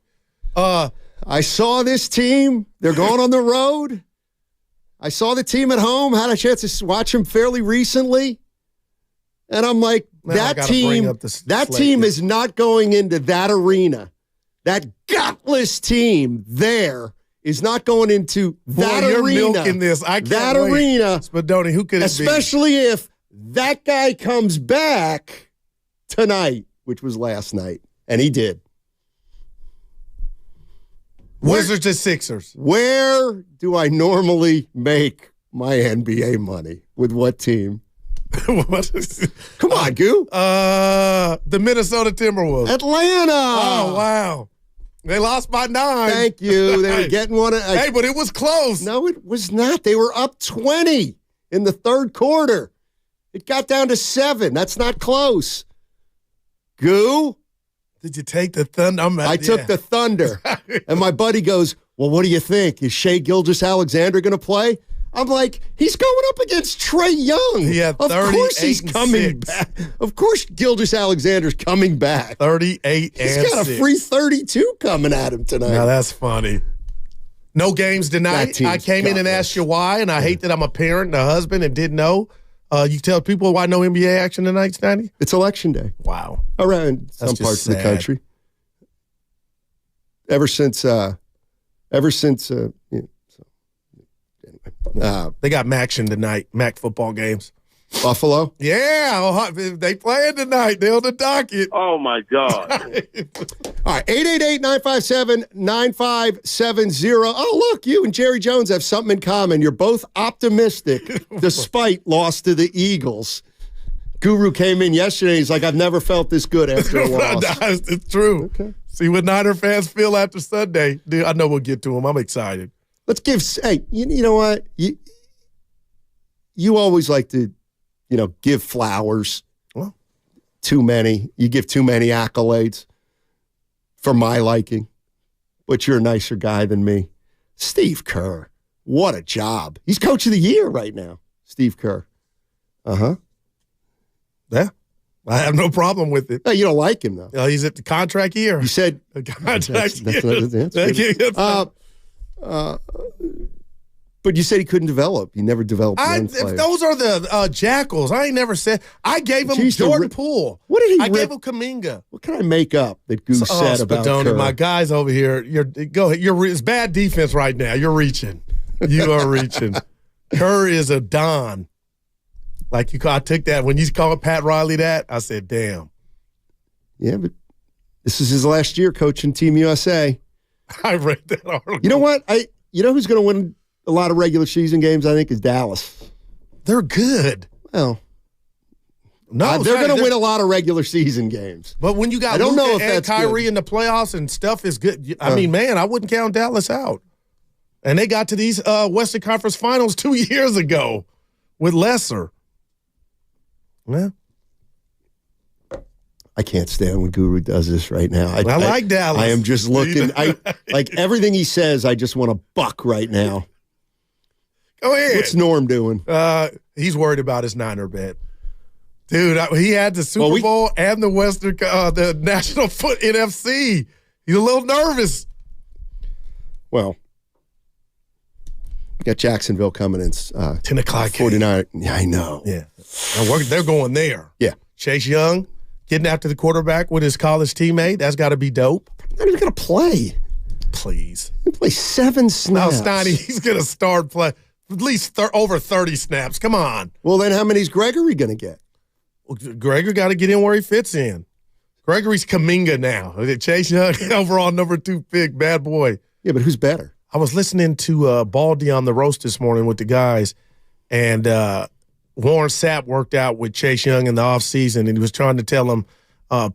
I saw this team. They're going on the road. I saw the team at home. Had a chance to watch them fairly recently. And I'm like, that team is not going into that arena. That gutless team there is not going into that arena. You're milking this. I can't that wait. Arena. Spadoni, who could it be? Especially if that guy comes back tonight, which was last night. And he did. Wizards and Sixers. Where do I normally make my NBA money? With what team? Come on, Goo. The Minnesota Timberwolves. Atlanta. Oh, wow. They lost by 9. Thank you. They were getting one. Hey, but it was close. No, it was not. They were up 20 in the third quarter. It got down to 7. That's not close. Goo. Did you take the Thunder? I took the Thunder. And my buddy goes, well, what do you think? Is Shai Gilgeous-Alexander going to play? I'm like, he's going up against Trae Young. Yeah, of course he's coming back. Of course Gilgeous-Alexander's coming back. 38 He's and got 6. a free 32 coming at him tonight. Now that's funny. No games tonight. I came in and asked you why, and I hate that I'm a parent and a husband and didn't know. You tell people why no NBA action tonight, Stanley? It's election day. Wow. Around some parts of the country. Ever since they got Maction tonight, Mac football games. Buffalo? Yeah, they playing tonight. They're on the docket. Oh, my God. All right, 888-957-9570. Oh, look, you and Jerry Jones have something in common. You're both optimistic despite loss to the Eagles. Guru came in yesterday. He's like, I've never felt this good after a loss. It's true. Okay. See what Niner fans feel after Sunday. Dude, I know we'll get to them. I'm excited. Let's give – hey, you know what? You always like to, give flowers. Well, too many. You give too many accolades for my liking. But you're a nicer guy than me. Steve Kerr. What a job. He's coach of the year right now. Steve Kerr. Uh-huh. Yeah. I have no problem with it. No, you don't like him, though. He's at the contract year. You said – the contract year. But you said he couldn't develop. He never developed. Those are the Jackals. I ain't never said. I gave him Jordan Poole. What did he? I gave him Kuminga. What can I make up that Goose said about Kerr? My guys over here. Go ahead. It's bad defense right now. You're reaching. You are reaching. Kerr is a don. Like I took that when you called Pat Riley that. I said, "Damn." Yeah, but this is his last year coaching Team USA. I read that article. You know what? You know who's going to win a lot of regular season games? I think is Dallas. They're good. Well, no, they're going to win a lot of regular season games. But when you got Luka and Kyrie in the playoffs and stuff is good. I mean, man, I wouldn't count Dallas out. And they got to these Western Conference Finals 2 years ago with lesser. Yeah. I can't stand when Guru does this right now. I like Dallas. I am just looking. Like everything he says, I just want to buck right now. Go ahead. What's Norm doing? He's worried about his Niner bet. Dude, he had the Super Bowl and the the National Foot NFC. He's a little nervous. Well, we got Jacksonville coming in 10 o'clock. 49. Yeah, I know. Yeah. They're going there. Yeah. Chase Young getting after the quarterback with his college teammate. That's got to be dope. Not even going to play. Please. He play 7 snaps. Now, Steiny, he's going to start play at least over 30 snaps. Come on. Well, then how many is Gregory going to get? Well, Gregory got to get in where he fits in. Gregory's Kuminga now. Chase Young, overall number 2 pick, bad boy. Yeah, but who's better? I was listening to Baldy on the roast this morning with the guys, and Warren Sapp worked out with Chase Young in the offseason, and he was trying to tell him,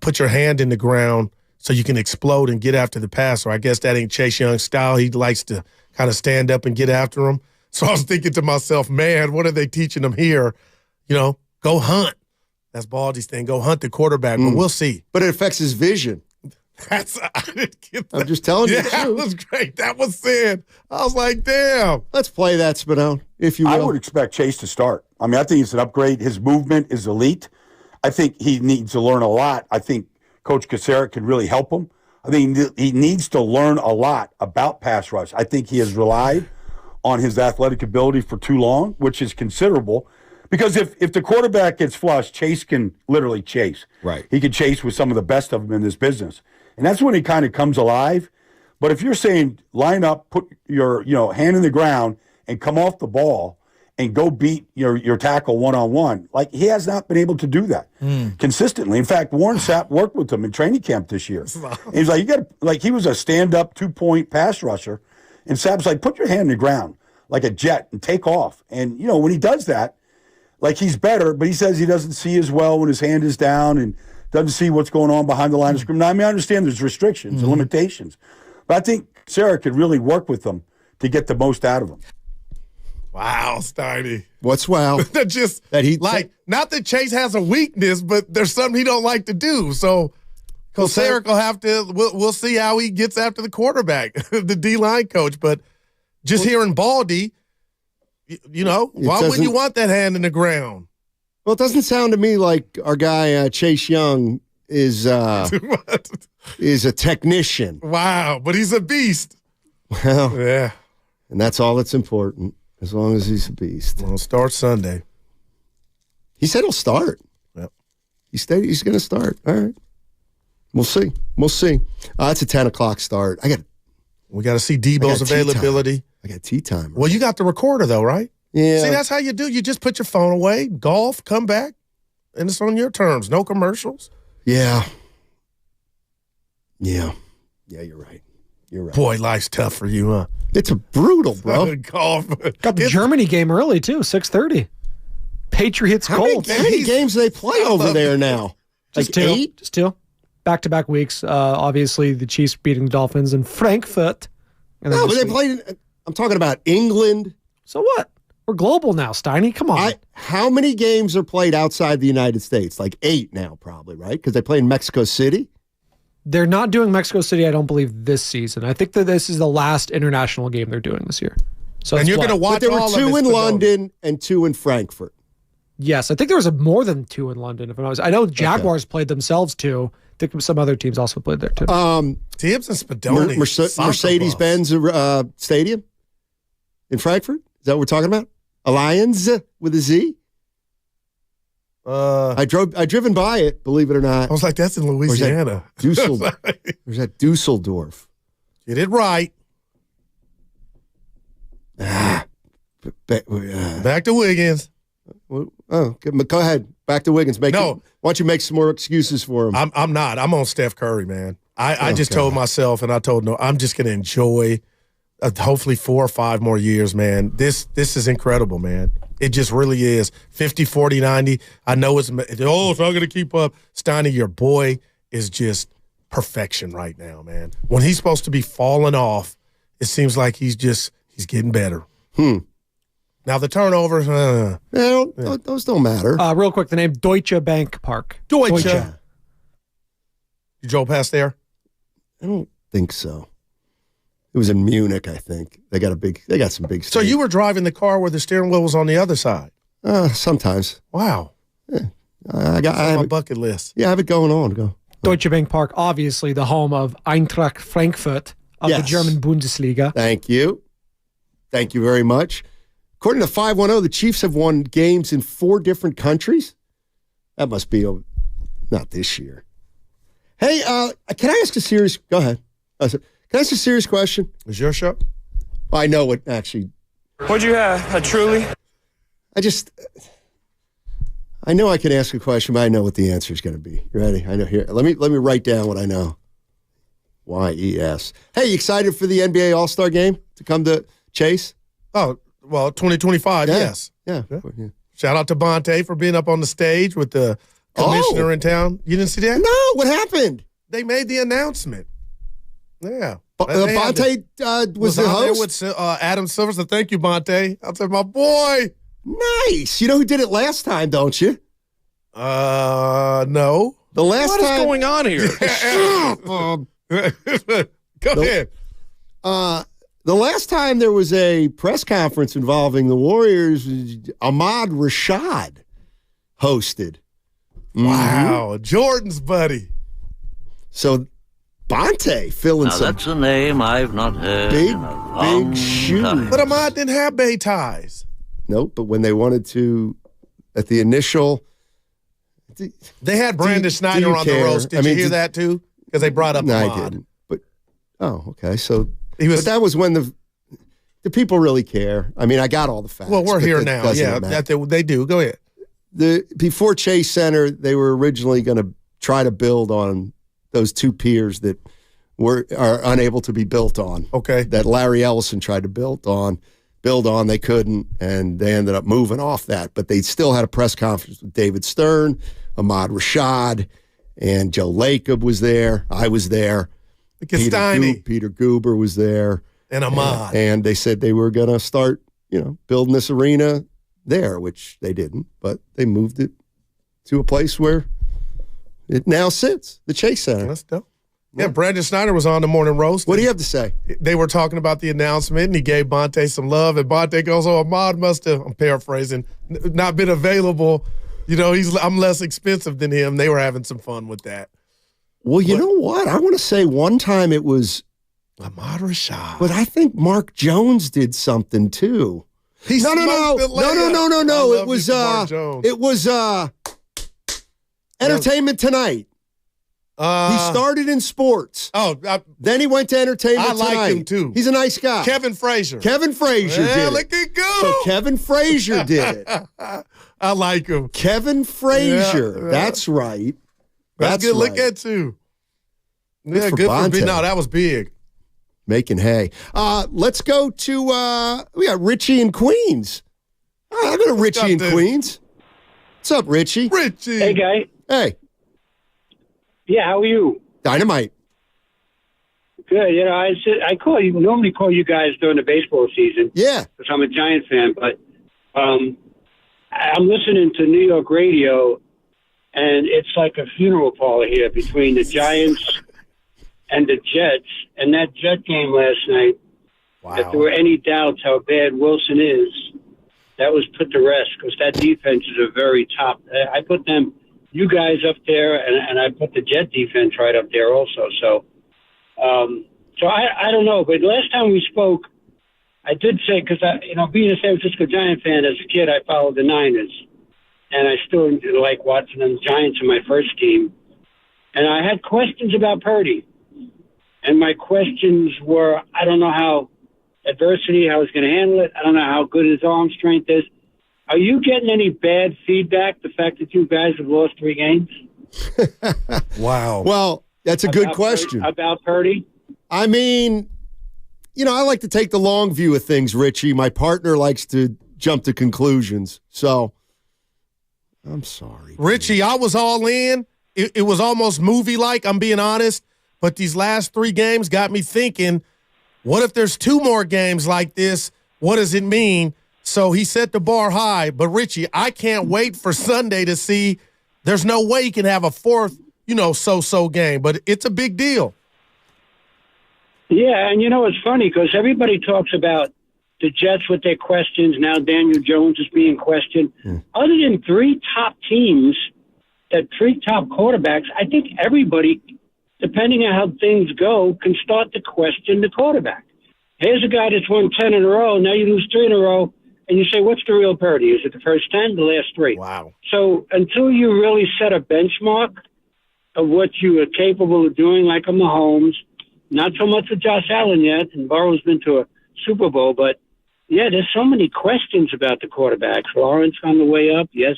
put your hand in the ground so you can explode and get after the passer. I guess that ain't Chase Young's style. He likes to kind of stand up and get after him. So I was thinking to myself, man, what are they teaching him here? You know, go hunt. That's Baldy's thing. Go hunt the quarterback, but we'll see. But it affects his vision. I didn't get that. I'm just telling you. Yeah, that was great. That was said. I was like, damn. Let's play that, Spinone, if you will. I would expect Chase to start. I mean, I think it's an upgrade. His movement is elite. I think he needs to learn a lot. I think Coach Kaczmarek can really help him. I think he needs to learn a lot about pass rush. I think he has relied on his athletic ability for too long, which is considerable. Because if the quarterback gets flushed, Chase can literally chase. Right. He can chase with some of the best of them in this business. And that's when he kind of comes alive. But if you're saying line up, put your hand in the ground and come off the ball and go beat your tackle one-on-one, like he has not been able to do that consistently. In fact, Warren Sapp worked with him in training camp this year. And he's like, he was a stand-up 2-point pass rusher. And Sapp's like, put your hand in the ground like a jet and take off. And, when he does that, like he's better, but he says he doesn't see as well when his hand is down and doesn't see what's going on behind the line of scrimmage. Now, I mean, I understand there's restrictions and limitations, but I think Sarah could really work with them to get the most out of them. Wow, Steiny. What's wow? Not that Chase has a weakness, but there's something he don't like to do. So Sarah will have to. We'll see how he gets after the quarterback, the D-line coach. But just hearing Baldy, why wouldn't you want that hand in the ground? Well, it doesn't sound to me like our guy Chase Young is a technician. Wow, but he's a beast. Well, yeah, and that's all that's important, as long as he's a beast. Well, start Sunday. He said he'll start. Yep. He's going to start. All right. We'll see. It's a 10 o'clock start. We got to see Debo's availability. I got tea time. Well, you got the recorder though, right? Yeah. See, that's how you do. You just put your phone away, golf, come back, and it's on your terms. No commercials. Yeah. Yeah, you're right. Boy, life's tough for you, huh? It's brutal, bro. Golf. Got the Germany game early, too, 6:30. Patriots, Colts. How many games do they play over there now? Just like 2. 8? Just 2. Back-to-back weeks. Obviously, the Chiefs beating the Dolphins in Frankfurt. And No, but they played. I'm talking about England. So what? We're global now, Steiny. Come on. How many games are played outside the United States? Like 8 now, probably, right? Because they play in Mexico City. They're not doing Mexico City, I don't believe, this season. I think that this is the last international game they're doing this year. So and you're going to watch. But there were 2 in London and 2 in Frankfurt. Yes, I think there was more than 2 in London. If I know Jaguars played themselves 2. I think some other teams also played there too. Tibbs and Spadoni. Mercedes-Benz Stadium in Frankfurt. Is that what we're talking about? Allianz with a Z? I driven by it, believe it or not. I was like, that's in Louisiana. There's that Dusseldorf. Get it right. Back to Wiggins. Oh, go ahead. Back to Wiggins. Why don't you make some more excuses for him? I'm not. I'm on Steph Curry, man. I just told myself, and I told no, I'm just going to enjoy hopefully 4 or 5 more years, man. This is incredible, man. It just really is. 50, 40, 90. I know it's not going to keep up. Steiny, your boy is just perfection right now, man. When he's supposed to be falling off, it seems like he's getting better. Now the turnovers, those don't matter. Real quick, the name Deutsche Bank Park. Deutsche. You drove past there? I don't think so. It was in Munich, I think. They got some big. So you were driving the car where the steering wheel was on the other side? Sometimes. Wow. Yeah. I have my bucket list. Yeah, I have it going on. Go. Deutsche Bank Park, obviously the home of Eintracht Frankfurt of the German Bundesliga. Thank you. Thank you very much. According to 510, the Chiefs have won games in 4 different countries. That must be not this year. Hey, can I ask a serious? Go ahead. Can I ask a serious question? Is your show? I know it actually. What'd you have? A Truly? I know I can ask a question, but I know what the answer is going to be. You ready? I know. Here, let me write down what I know. YES. Hey, you excited for the NBA All-Star Game to come to Chase? Oh, well, 2025, yes. Yeah. Shout out to Bonte for being up on the stage with the commissioner in town. You didn't see that? No, what happened? They made the announcement. Yeah. Bonte was the host? There with Adam Silver. So thank you, Bonte. I said, my boy. Nice. You know who did it last time, don't you? No. The last time. What is going on here? Go ahead. The last time there was a press conference involving the Warriors, Ahmad Rashad hosted. Wow. Jordan's buddy. So Bonte filling now some. That's a name I've not heard. Big shoe. But Ahmad didn't have Bay ties. Nope, but when they wanted to, at the initial. They had Brandon Snyder on the roast. Did you hear that too? Because they brought up Ahmad. I didn't. But, okay. So, but that was when the people really care. I mean, I got all the facts. Well, we're here now. Yeah, they do. Go ahead. Before Chase Center, they were originally going to try to build on those 2 piers that are unable to be built on. Okay. That Larry Ellison tried to build on. They couldn't, and they ended up moving off that. But they still had a press conference with David Stern, Ahmad Rashad, and Joe Lacob was there. I was there. Peter Goober was there. And Ahmad. And they said they were going to start, building this arena there, which they didn't. But they moved it to a place where it now sits, the Chase Center. That's dope. Yeah, Brandon Snyder was on the morning roast. What do you have to say? They were talking about the announcement, and he gave Bonte some love. And Bonte goes, Ahmad must have, I'm paraphrasing, not been available. I'm less expensive than him. They were having some fun with that. Well, you know what? I want to say one time it was Ahmad Rashad. But I think Mark Jones did something too. No. It was Entertainment Tonight. He started in sports. Then he went to Entertainment Tonight. I like him too. He's a nice guy. Kevin Frazier did it. Look at go. So Kevin Frazier did it. I like him. Kevin Frazier. Yeah. That's right. That's good. Look at too. Yeah, good for big. No, that was big. Making hay. Let's go to we got Richie in Queens. I go to Richie in Queens. What's up, Richie? Richie. Hey, guy. Hey. Yeah, how are you? Dynamite. Good. I normally call you guys during the baseball season. Yeah. Because I'm a Giant fan, but I'm listening to New York radio, and it's like a funeral parlor here between the Giants and the Jets. And that Jet game last night, if there were any doubts how bad Wilson is, that was put to rest because that defense is a very top. I put you guys up there, and I put the Jet defense right up there also. So, I don't know. But last time we spoke, I did say, because being a San Francisco Giant fan as a kid, I followed the Niners, and I still like watching them. Giants are my first team, and I had questions about Purdy, and my questions were, I don't know how he's going to handle it. I don't know how good his arm strength is. Are you getting any bad feedback, the fact that you guys have lost 3 games? Wow. Well, that's a good question. About Purdy? I mean, I like to take the long view of things, Richie. My partner likes to jump to conclusions. So, I'm sorry. Richie, I was all in. It was almost movie-like, I'm being honest. But these last 3 games got me thinking, what if there's 2 more games like this? What does it mean? So he set the bar high. But, Richie, I can't wait for Sunday to see there's no way he can have a 4th, so-so game. But it's a big deal. Yeah, and it's funny because everybody talks about the Jets with their questions. Now Daniel Jones is being questioned. Other than 3 top teams, that 3 top quarterbacks, I think everybody, depending on how things go, can start to question the quarterback. Here's a guy that's won 10 in a row. Now you lose 3 in a row, and you say, what's the real Purdy? Is it the first 10, the last 3? Wow. So until you really set a benchmark of what you are capable of doing, like a Mahomes, not so much with Josh Allen yet, and Burrow's been to a Super Bowl, but, yeah, there's so many questions about the quarterbacks. Lawrence on the way up, yes,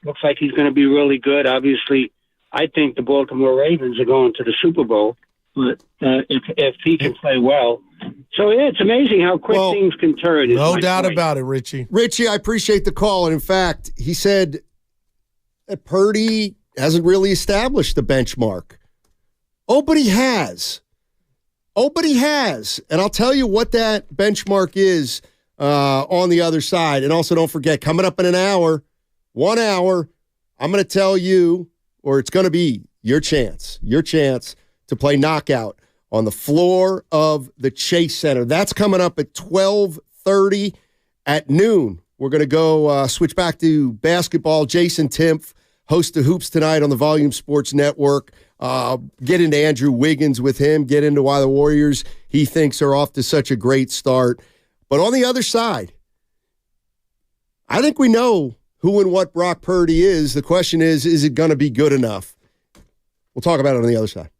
looks like he's going to be really good. Obviously, I think the Baltimore Ravens are going to the Super Bowl, but if he can play well. So, yeah, it's amazing how quick things can turn. No doubt about it, Richie. Richie, I appreciate the call. And, in fact, he said that Purdy hasn't really established the benchmark. Oh, but he has. And I'll tell you what that benchmark is on the other side. And also don't forget, coming up in 1 hour, I'm going to tell you, or it's going to be your chance to play knockout on the floor of the Chase Center. That's coming up at 12:30 at noon. We're going to go switch back to basketball. Jason Timpf, host of Hoops Tonight on the Volume Sports Network. Get into Andrew Wiggins with him, get into why the Warriors, he thinks, are off to such a great start. But on the other side, I think we know who and what Brock Purdy is. The question is it going to be good enough? We'll talk about it on the other side.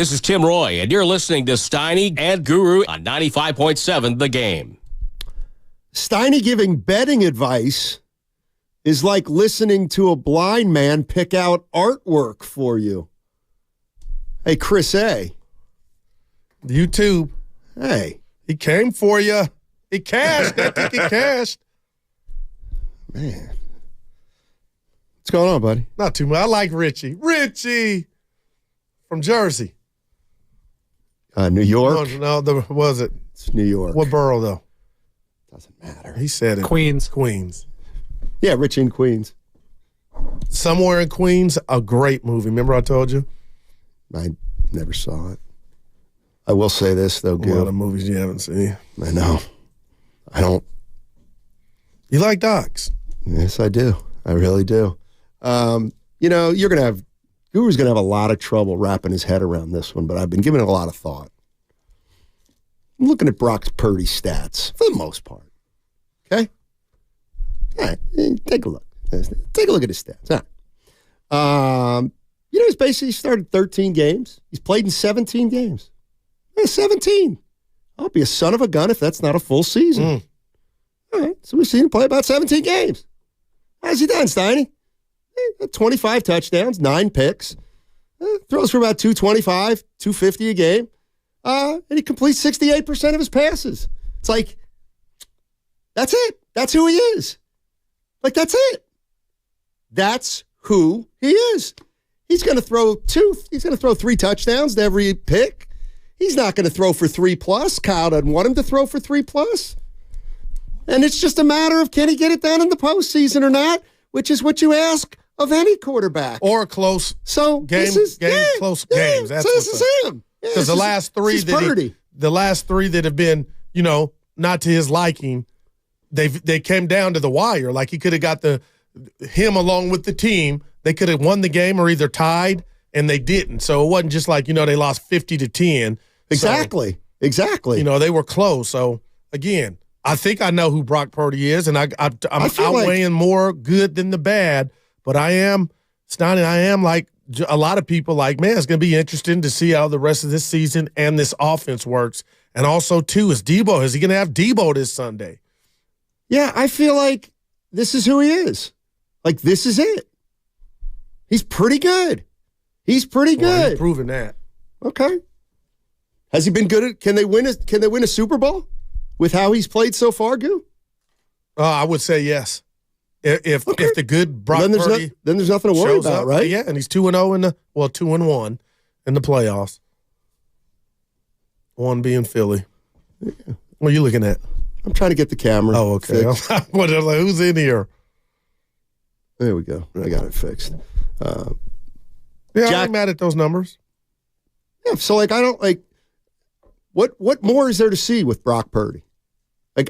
This is Tim Roy, and you're listening to Steiny and Guru on 95.7 The Game. Steiny giving betting advice is like listening to a blind man pick out artwork for you. Hey, Chris A. YouTube. Hey. He came for you. He cashed. I think he cashed. Man. What's going on, buddy? Not too much. I like Richie. Richie from Jersey. New York? No, was it? It's New York. What borough, though? Doesn't matter. He said it. Queens. Yeah, Richie in Queens. Somewhere in Queens, a great movie. Remember I told you? I never saw it. I will say this, though, Gil. A lot of movies you haven't seen. I know. I don't. You like docs? Yes, I do. I really do. You're going to have, Guru's going to have a lot of trouble wrapping his head around this one, but I've been giving it a lot of thought. I'm looking at Brock Purdy's stats for the most part. Okay? All right. Take a look. Take a look at his stats. All right. He's basically started 13 games. He's played in 17 games. 17. I'll be a son of a gun if that's not a full season. All right. So we've seen him play about 17 games. How's he done, Steiny? 25 touchdowns, 9 picks. Throws for about 225, 250 a game. And he completes 68% of his passes. It's like, that's it. That's who he is. Like, that's it. That's who he is. He's going to throw 3 touchdowns to every pick. He's not going to throw for 3+. Kyle doesn't want him to throw for 3+. And it's just a matter of can he get it done in the postseason or not, which is what you ask of any quarterback. Or close close games. That's so this is him. Because the last three that have been, not to his liking, they came down to the wire. Like he could have got him along with the team. They could have won the game or either tied, and they didn't. So it wasn't just like, they lost 50-10. Exactly. So, exactly. They were close. So, again, I think I know who Brock Purdy is, and I'm outweighing more good than the bad. But I am like a lot of people like, man, it's going to be interesting to see how the rest of this season and this offense works. And also, too, is he going to have Debo this Sunday? Yeah, I feel like this is who he is. Like, this is it. He's pretty good. He's proving that. Okay. Has he been good at? Can they win a Super Bowl with how he's played so far, Goo? I would say yes. If the good Brock Purdy, then there's nothing to worry about, right? Yeah, and he's 2-0 2-1 in the playoffs. One being Philly. Yeah. What are you looking at? I'm trying to get the camera. Oh, okay. Who's in here? There we go. I got it fixed. Jack, I'm mad at those numbers. Yeah, so I don't what more is there to see with Brock Purdy?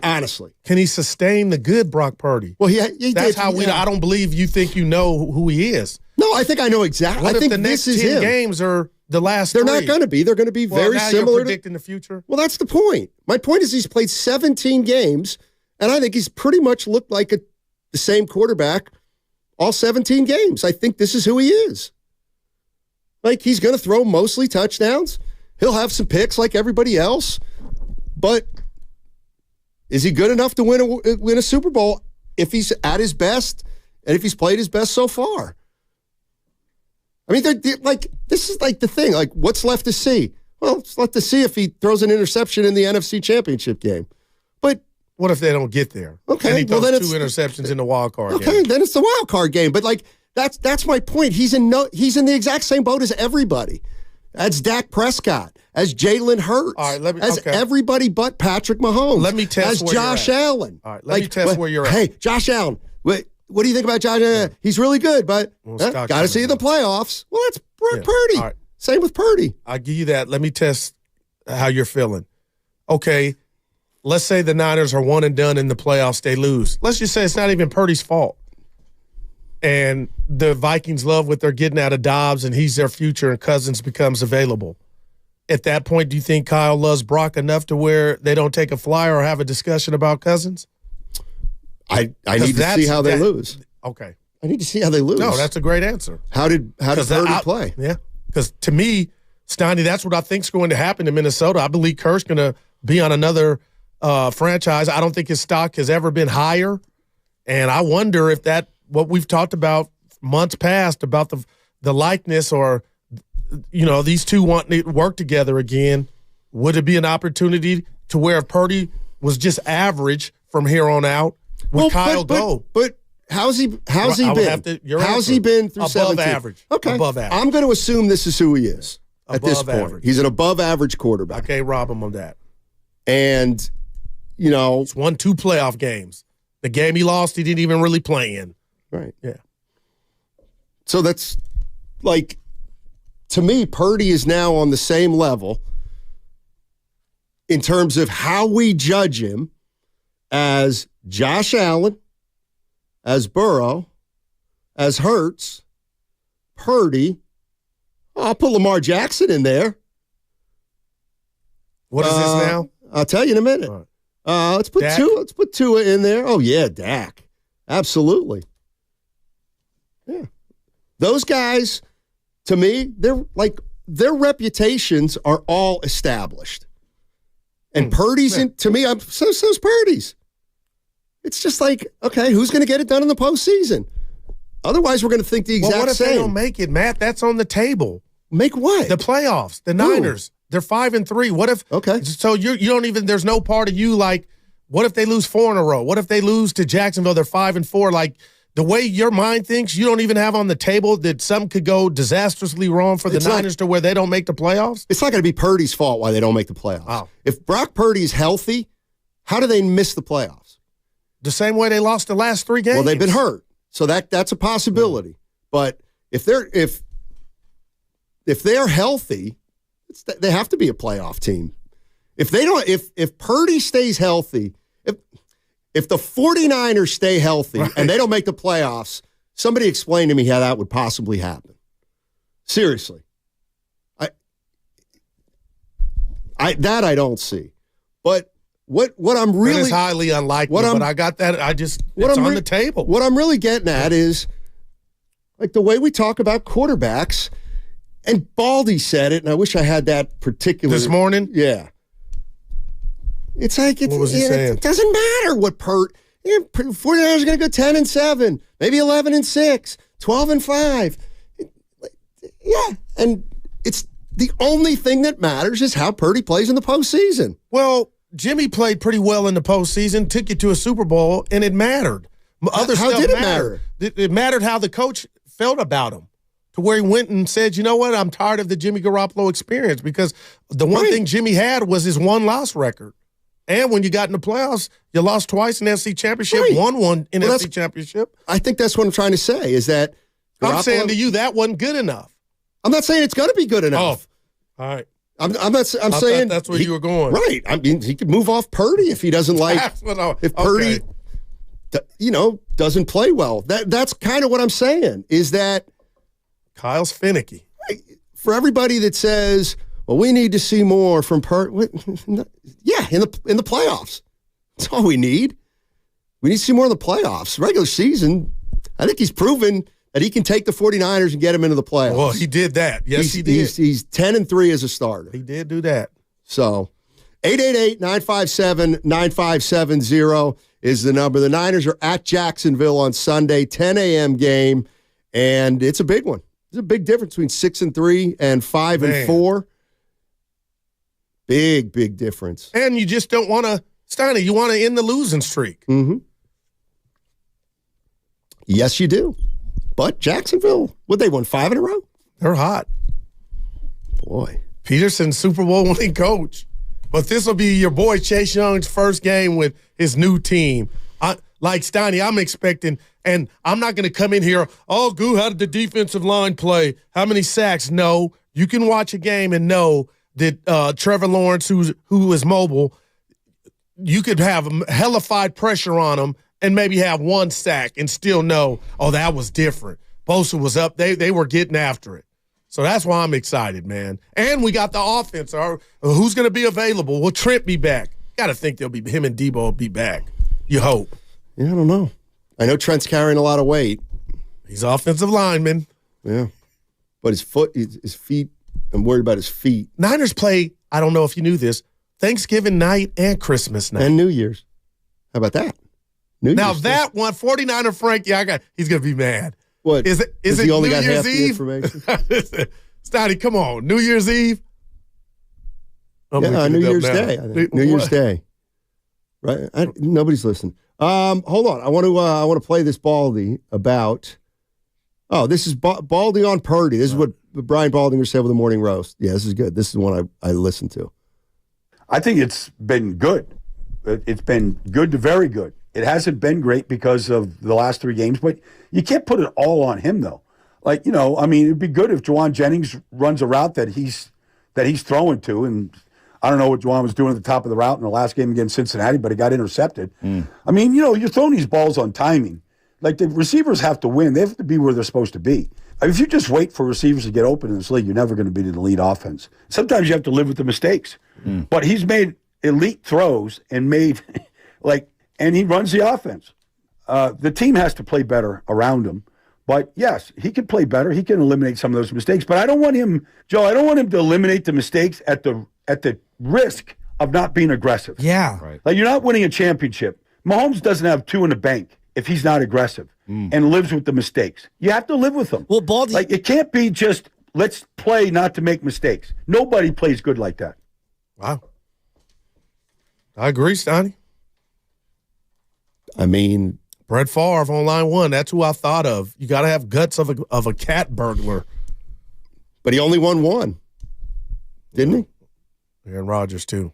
Honestly. Can he sustain the good Brock Purdy? Well, that's how I don't believe you think you know who he is. No, I think I know exactly. What I think the next 10 games are the last They're 3? not going to be. They're going to be very similar. You're predicting the future? Well, that's the point. My point is he's played 17 games, and I think he's pretty much looked like the same quarterback all 17 games. I think this is who he is. He's going to throw mostly touchdowns. He'll have some picks like everybody else, but is he good enough to win a Super Bowl if he's at his best and if he's played his best so far? I mean, this is the thing. What's left to see? Well, it's left to see if he throws an interception in the NFC Championship game. But what if they don't get there? Okay, and he throws 2 interceptions in the wild card game. Okay, then it's the wild card game. But that's my point. He's in the exact same boat as everybody. As Dak Prescott, as Jalen Hurts, everybody but Patrick Mahomes. Let me test as Josh Allen. All right, let me test where you're at. Hey, Josh Allen, what do you think about Josh Allen? He's really good, but got to see the playoffs. Well, that's Purdy. Right. Same with Purdy. I'll give you that. Let me test how you're feeling. Okay, let's say the Niners are one and done in the playoffs. They lose. Let's just say it's not even Purdy's fault. And the Vikings love what they're getting out of Dobbs, and he's their future, and Cousins becomes available. At that point, do you think Kyle loves Brock enough to where they don't take a flyer or have a discussion about Cousins? I need to see how they lose. Okay. I need to see how they lose. No, that's a great answer. How did Purdy play? Yeah, because to me, Steiny, that's what I think is going to happen in Minnesota. I believe Kerr's going to be on another franchise. I don't think his stock has ever been higher. And I wonder if what we've talked about months past about the likeness or, these two wanting to work together again, would it be an opportunity to where if Purdy was just average from here on out, would Kyle go? But how's he been? How's he been through above 17? Average. Okay. Above average. I'm going to assume this is who he is at this point. Average. He's an above average quarterback. I can't rob him of that. And, he's won 2 playoff games. The game he lost, he didn't even really play in. Right. Yeah. So that's to me, Purdy is now on the same level in terms of how we judge him as Josh Allen, as Burrow, as Hurts, Purdy. I'll put Lamar Jackson in there. What is this now? I'll tell you in a minute. Right. Let's put Tua. Let's put Tua in there. Oh yeah, Dak. Absolutely. Yeah. Those guys, to me, their reputations are all established. And Purdy's to me, so's Purdy's. It's just okay, who's going to get it done in the postseason? Otherwise, we're going to think the exact same. What if they don't make it, Matt? That's on the table. Make what? The playoffs. The Niners. They're 5-3. What if? Okay. So you don't even. There's no part of you what if they lose 4 in a row? What if they lose to Jacksonville? They're 5-4. The way your mind thinks, you don't even have on the table that something could go disastrously wrong for the Niners to where they don't make the playoffs? It's not going to be Purdy's fault why they don't make the playoffs. Wow. If Brock Purdy's healthy, how do they miss the playoffs? The same way they lost the last 3 games. Well, they've been hurt. So that's a possibility. But if they're healthy, they have to be a playoff team. If Purdy stays healthy, if the 49ers stay healthy and they don't make the playoffs, somebody explain to me how that would possibly happen. Seriously. I don't see. But what I'm really... That is highly unlikely, but I got that. It's on the table. What I'm really getting at is the way we talk about quarterbacks, and Baldy said it, and I wish I had that particular... This morning? Yeah. It's what was he saying? It doesn't matter what 49ers are going to go 10-7, maybe 11-6, 12-5. Yeah, and it's the only thing that matters is how Purdy plays in the postseason. Well, Jimmy played pretty well in the postseason, took you to a Super Bowl, and it mattered. How did it matter? It mattered how the coach felt about him, to where he went and said, you know what, I'm tired of the Jimmy Garoppolo experience, because the one thing Jimmy had was his 1-loss record. And when you got in the playoffs, you lost twice in the NFC Championship, won one in the NFC Championship. I think that's what I'm trying to say, is that I'm saying to you that wasn't good enough. I'm not saying it's going to be good enough. Oh, all right. I'm saying that's where you were going. Right. I mean, he could move off Purdy if he doesn't if Purdy, doesn't play well. That's kind of what I'm saying, is that Kyle's finicky. For everybody that says, well, we need to see more from Purdy. Yeah, in the playoffs. That's all we need. We need to see more in the playoffs. Regular season, I think he's proven that he can take the 49ers and get them into the playoffs. Well, he did that. Yes, he did. He's 10-3 as a starter. He did do that. So 888-957-9570 is the number. The Niners are at Jacksonville on Sunday, 10 a.m. game, and it's a big one. There's a big difference between 6-3 and 5-4. Big difference. And you just don't want to, Steiny, you want to end the losing streak. Mm-hmm. Yes, you do. But Jacksonville, they won 5 in a row? They're hot. Boy. Peterson's Super Bowl winning coach. But this will be your boy Chase Young's first game with his new team. Like Steiny, I'm expecting, and I'm not going to come in here, how did the defensive line play? How many sacks? No. You can watch a game and know that Trevor Lawrence, who is mobile, you could have hellified pressure on him and maybe have 1 sack and still know, that was different. Bosa was up. They were getting after it. So that's why I'm excited, man. And we got the offense. Who's going to be available? Will Trent be back? Got to think him and Debo will be back. You hope. Yeah, I don't know. I know Trent's carrying a lot of weight. He's offensive lineman. Yeah. But his feet, I'm worried about his feet. Niners play, I don't know if you knew this, Thanksgiving night and Christmas night. And New Year's. How about that? Now that one, 49er Frank, he's going to be mad. What? Is it he only New got Year's half Eve? the information? Stotty, come on. New Year's Eve? New Year's Day. I think. New Year's Day. Right? Nobody's listening. Hold on. I want to play this Baldy about. Oh, this is Baldy on Purdy. This is what Brian Baldinger said with the morning roast. Yeah, this is good. This is one I listened to. I think it's been good. It's been good to very good. It hasn't been great because of the last 3 games, but you can't put it all on him, though. Like, it'd be good if Juwan Jennings runs a route that he's throwing to, and I don't know what Juwan was doing at the top of the route in the last game against Cincinnati, but he got intercepted. I mean, you're throwing these balls on timing. Like, the receivers have to win. They have to be where they're supposed to be. I mean, if you just wait for receivers to get open in this league, you're never going to be the elite offense. Sometimes you have to live with the mistakes. But he's made elite throws and and he runs the offense. The team has to play better around him. But yes, he can play better. He can eliminate some of those mistakes. But I don't want him, Joe, to eliminate the mistakes at the risk of not being aggressive. Yeah. Right. Like, you're not winning a championship. Mahomes doesn't have 2 in the bank if he's not aggressive and lives with the mistakes. You have to live with them. Well, Baldy, it can't be just let's play not to make mistakes. Nobody plays good like that. Wow. I agree, Stoney. I mean, Brett Favre on line 1. That's who I thought of. You got to have guts of a cat burglar. But he only won 1, didn't he? Aaron Rodgers too.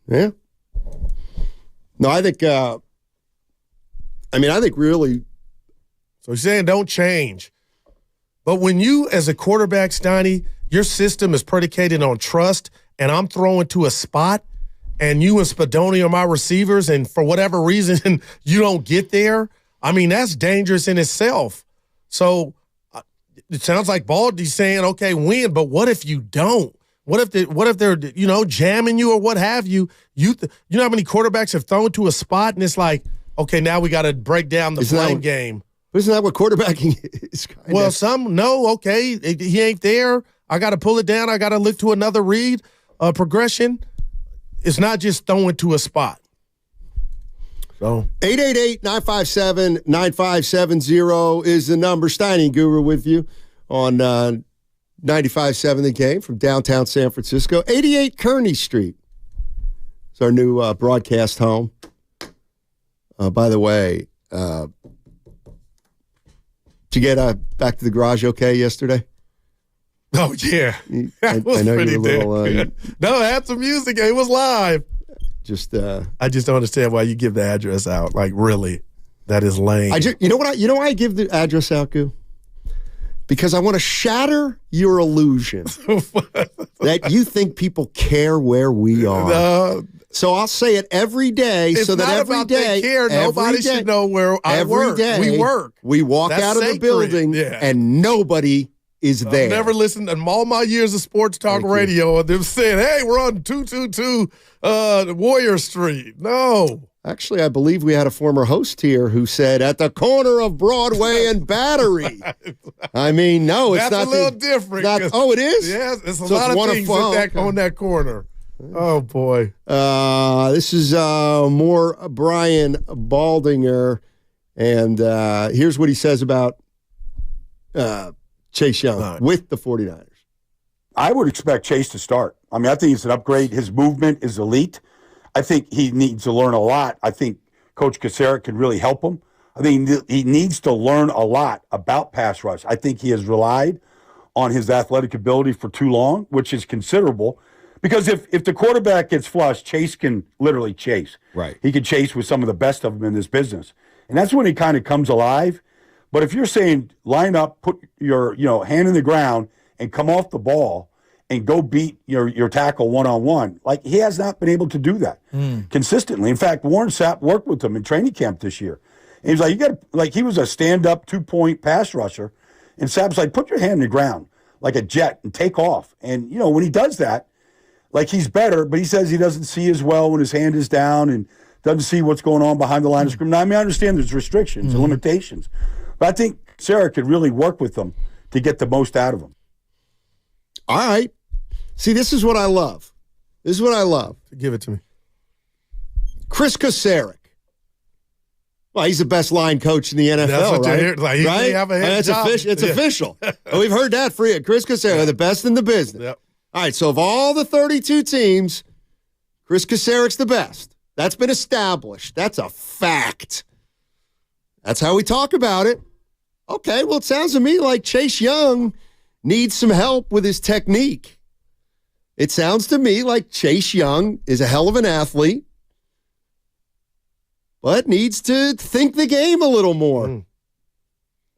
Yeah. No, I think. I think really. So he's saying don't change, but when you, as a quarterback, Stoney, your system is predicated on trust, and I'm throwing to a spot, and you and Spadoni are my receivers, and for whatever reason you don't get there. I mean, that's dangerous in itself. So it sounds like Baldy's saying, okay, win, but what if you don't? What if they're jamming you or what have you? You know how many quarterbacks have thrown to a spot and it's like, okay, now we got to break down the blame game. Isn't that what quarterbacking is? Well, okay, he ain't there. I got to pull it down. I got to look to another read progression. It's not just throwing to a spot. So 888-957-9570 is the number. Steiny Guru with you on 95.7 The Game from downtown San Francisco. 88 Kearney Street. It's our new broadcast home. By the way, did you get back to the garage okay yesterday? Oh, yeah. That was pretty damn. No, I had some music. It was live. I just don't understand why you give the address out. Like, really? That is lame. You know why I give the address out, Goo? Because I want to shatter your illusion that you think people care where we are. No. So I'll say it every day so that every day. They care. Nobody should know where I work. We work. We walk out of the building and nobody is there. I've never listened in all my years of sports talk radio and them saying, hey, we're on 222 Warrior Street. No. Actually, I believe we had a former host here who said, at the corner of Broadway and Battery. I mean, no, it's That's not. a little different. It is? Yes, it's a lot of things on that corner. Oh, boy. This is more Brian Baldinger, and here's what he says about Chase Young with the 49ers. I would expect Chase to start. I mean, I think it's an upgrade. His movement is elite. I think he needs to learn a lot. I think Coach Cassera can really help him. I think he needs to learn a lot about pass rush. I think he has relied on his athletic ability for too long, which is considerable. Because if the quarterback gets flushed, Chase can literally chase. Right. He can chase with some of the best of them in this business. And that's when he kind of comes alive. But if you're saying line up, put your hand in the ground, and come off the ball and go beat your tackle one-on-one, like, he has not been able to do that consistently. In fact, Warren Sapp worked with him in training camp this year. And he was like, he was a stand-up 2-point pass rusher. And Sapp's like, put your hand in the ground like a jet and take off. And, when he does that, like, he's better, but he says he doesn't see as well when his hand is down and doesn't see what's going on behind the line of scrimmage. Now, I mean, I understand there's restrictions and limitations, but I think Sarah could really work with them to get the most out of them. All right. See, this is what I love. This is what I love. Give it to me. Chris Kasarik. Well, he's the best line coach in the NFL, That's what right? you're like, right? Have a head It's job. official. It's official. We've heard that for you. Chris Kasarik, the best in the business. Yep. All right, so of all the 32 teams, Chris Kasarik's the best. That's been established. That's a fact. That's how we talk about it. Okay, well, it sounds to me like Chase Young needs some help with his technique. It sounds to me like Chase Young is a hell of an athlete, but needs to think the game a little more. And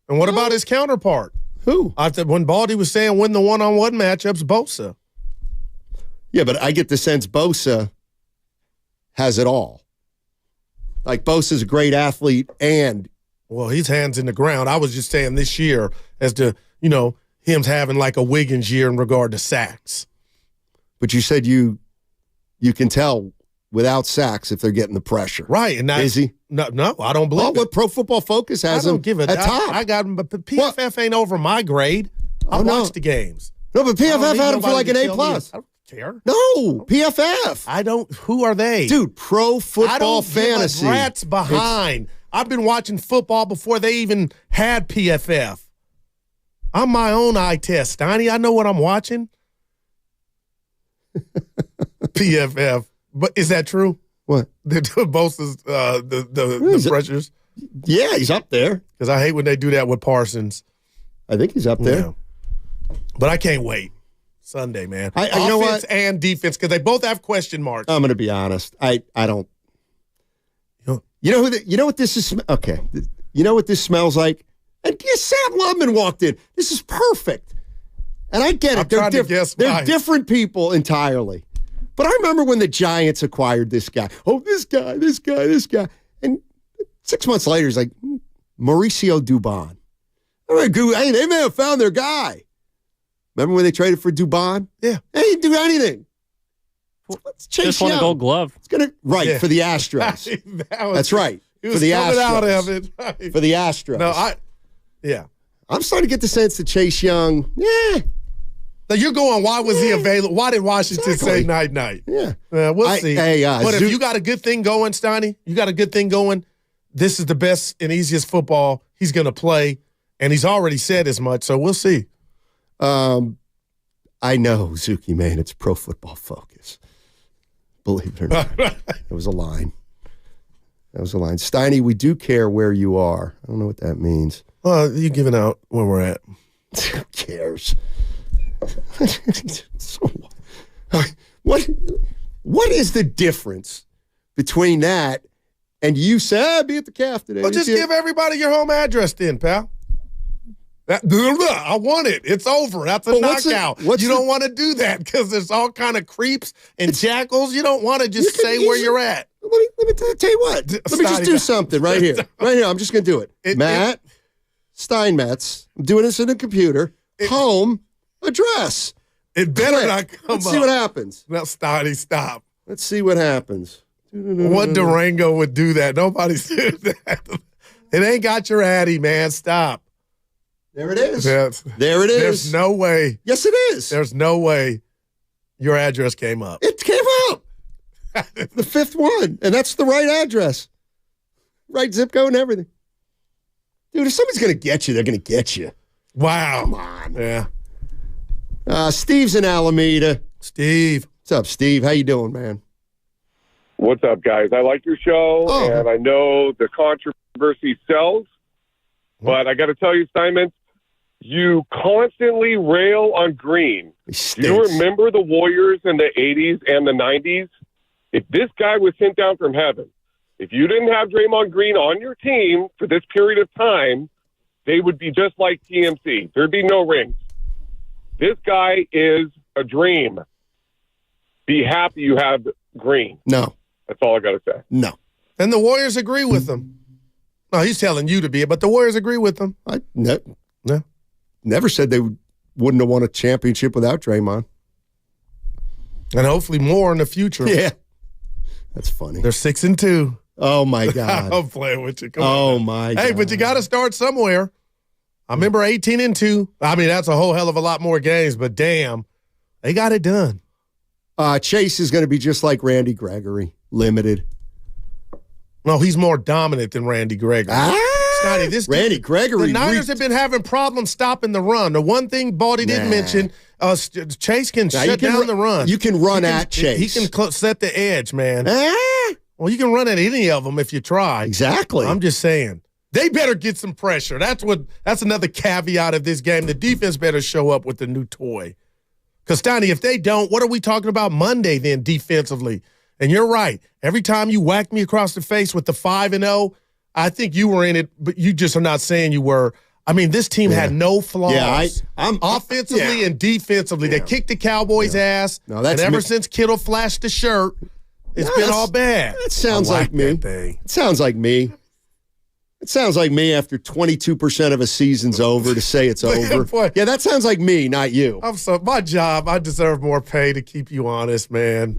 what about his counterpart? Who? When Baldy was saying win the one-on-one matchups, Bosa. Yeah, but I get the sense Bosa has it all. Like, Bosa's a great athlete and... Well, he's hands in the ground. I was just saying this year as to, him having like a Wiggins year in regard to sacks. But you said you can tell without sacks if they're getting the pressure. Right. And is he? No, I don't believe it. What Pro Football Focus has I him don't give a at top. I got him, but PFF ain't over my grade. I watch the games. No, but PFF had him for like an A+. I don't care. No, PFF. Who are they? Dude, Pro Football I don't Fantasy. give a rat's behind. I've been watching football before they even had PFF. I'm my own eye test, Steiny. I know what I'm watching. PFF. But is that true? What? Both the pressures? Yeah, he's up there. Because I hate when they do that with Parsons. I think he's up there. Yeah. But I can't wait. Sunday, man. You know Offense what? and defense, because they both have question marks. I'm going to be honest. I don't. You know what this is? Okay. You know what this smells like? And Sam Lubman walked in. This is perfect. And I get it. They're different people entirely. But I remember when the Giants acquired this guy. Oh, this guy. And 6 months later, he's like, Mauricio Dubon. Hey, they may have found their guy. Remember when they traded for Dubon? Yeah. They didn't do anything. Let's Chase Just won a Gold Glove. It's gonna for the Astros. That's right. He was for the coming Astros. out of it. Right. For the Astros. No, I'm starting to get the sense that Chase Young, Now you're going, why was he available? Why did Washington say night-night? Yeah. We'll see. But if Zook- you got a good thing going, Steiny, this is the best and easiest football he's going to play, and he's already said as much, so we'll see. I know, Zuki, man, it's Pro Football Focus. Believe it or not. It was a line. Steiny, we do care where you are. I don't know what that means. Well, you're giving out where we're at. Who cares? So, what is the difference between that and you say, be at the calf today? Well, just give everybody your home address then, pal. I want it. It's over. That's a knockout. You don't want to do that because there's all kind of creeps and jackals. You don't want to just say where you're at. Let me tell you what. Let me just do something right here. Right here. I'm just going to do it. Matt Steinmetz. I'm doing this in a computer. Home address. It better not come up. Let's see what happens. Now, Steiny, stop. Let's see what happens. What Durango would do that? Nobody's doing that. It ain't got your Addy, man. Stop. There it is. There it is. There's no way. Yes, it is. There's no way your address came up. It came up. The fifth one. And that's the right address. Right zip code and everything. Dude, if somebody's going to get you, they're going to get you. Wow. Come on. Yeah. Steve's in Alameda. Steve. What's up, Steve? How you doing, man? What's up, guys? I like your show, and I know the controversy sells, but I got to tell you, Simon, you constantly rail on Green. Do you remember the Warriors in the 80s and the 90s? If this guy was sent down from heaven, if you didn't have Draymond Green on your team for this period of time, they would be just like TMC. There'd be no rings. This guy is a dream. Be happy you have Green. No. That's all I got to say. No. And the Warriors agree with him. No, he's telling you to be it, but the Warriors agree with him. Never said they wouldn't have won a championship without Draymond. And hopefully more in the future. Yeah. That's funny. They're 6-2. Oh, my God. I'm playing with you. Come on. My God. Hey, but you got to start somewhere. I remember 18-2. I mean, that's a whole hell of a lot more games, but damn, They got it done. Chase is going to be just like Randy Gregory, limited. No, he's more dominant than Randy Gregory. Scotty, Randy Gregory. The Niners have been having problems stopping the run. The one thing Baldy didn't mention, Chase can shut down the run. You can run at Chase. He can set the edge, man. Well, you can run at any of them if you try. Exactly. I'm just saying. They better get some pressure. That's another caveat of this game. The defense better show up with the new toy. Because, Stoney, if they don't, what are we talking about Monday then defensively? And you're right. Every time you whack me across the face with the 5-0, I think you were in it, but you just are not saying you were. I mean, this team had no flaws. Yeah, I'm offensively and defensively. They kicked the Cowboys' ass. No, that's and ever since Kittle flashed the shirt, it's been all bad. That sounds like me. It sounds like me. It sounds like me after 22% of a season's over to say it's over. Boy, yeah, that sounds like me, not you. My job, I deserve more pay to keep you honest, man.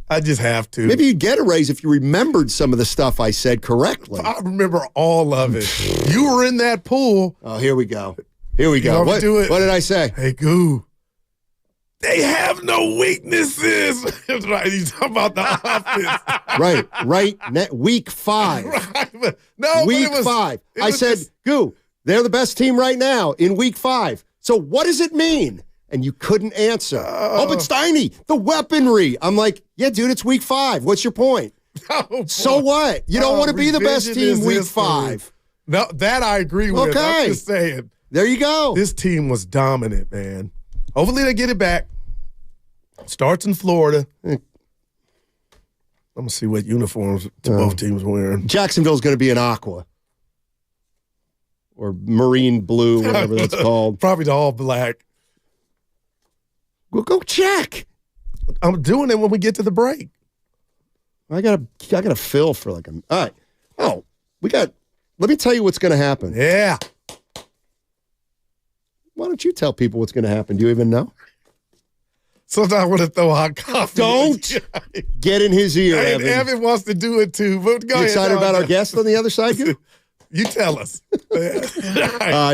I just have to. Maybe you'd get a raise if you remembered some of the stuff I said correctly. I remember all of it. You were in that pool. Oh, here we go. Here we go. What did I say? Hey, Goo. They have no weaknesses. Right, he's talking about the offense. Right. Week 5. Right, no, week 5. I said, Goo, they're the best team right now in week 5. So what does it mean? And you couldn't answer. But Steiny, the weaponry. I'm like, yeah, dude, it's week 5. What's your point? So what? You don't want to be the best team week 5. No, that I agree with. Okay. I'm just saying. There you go. This team was dominant, man. Hopefully they get it back. Starts in Florida. I'm going to see what uniforms both teams wearing. Jacksonville's going to be an aqua. Or marine blue, whatever that's called. Probably the all black. We'll go check. I'm doing it when we get to the break. I gotta fill for all right. Oh, let me tell you what's gonna happen. Yeah. Why don't you tell people what's gonna happen? Do you even know? Sometimes I want to throw hot coffee. Don't get in his ear, Evan. Evan wants to do it too. But go you ahead. Excited about our guest on the other side? You tell us.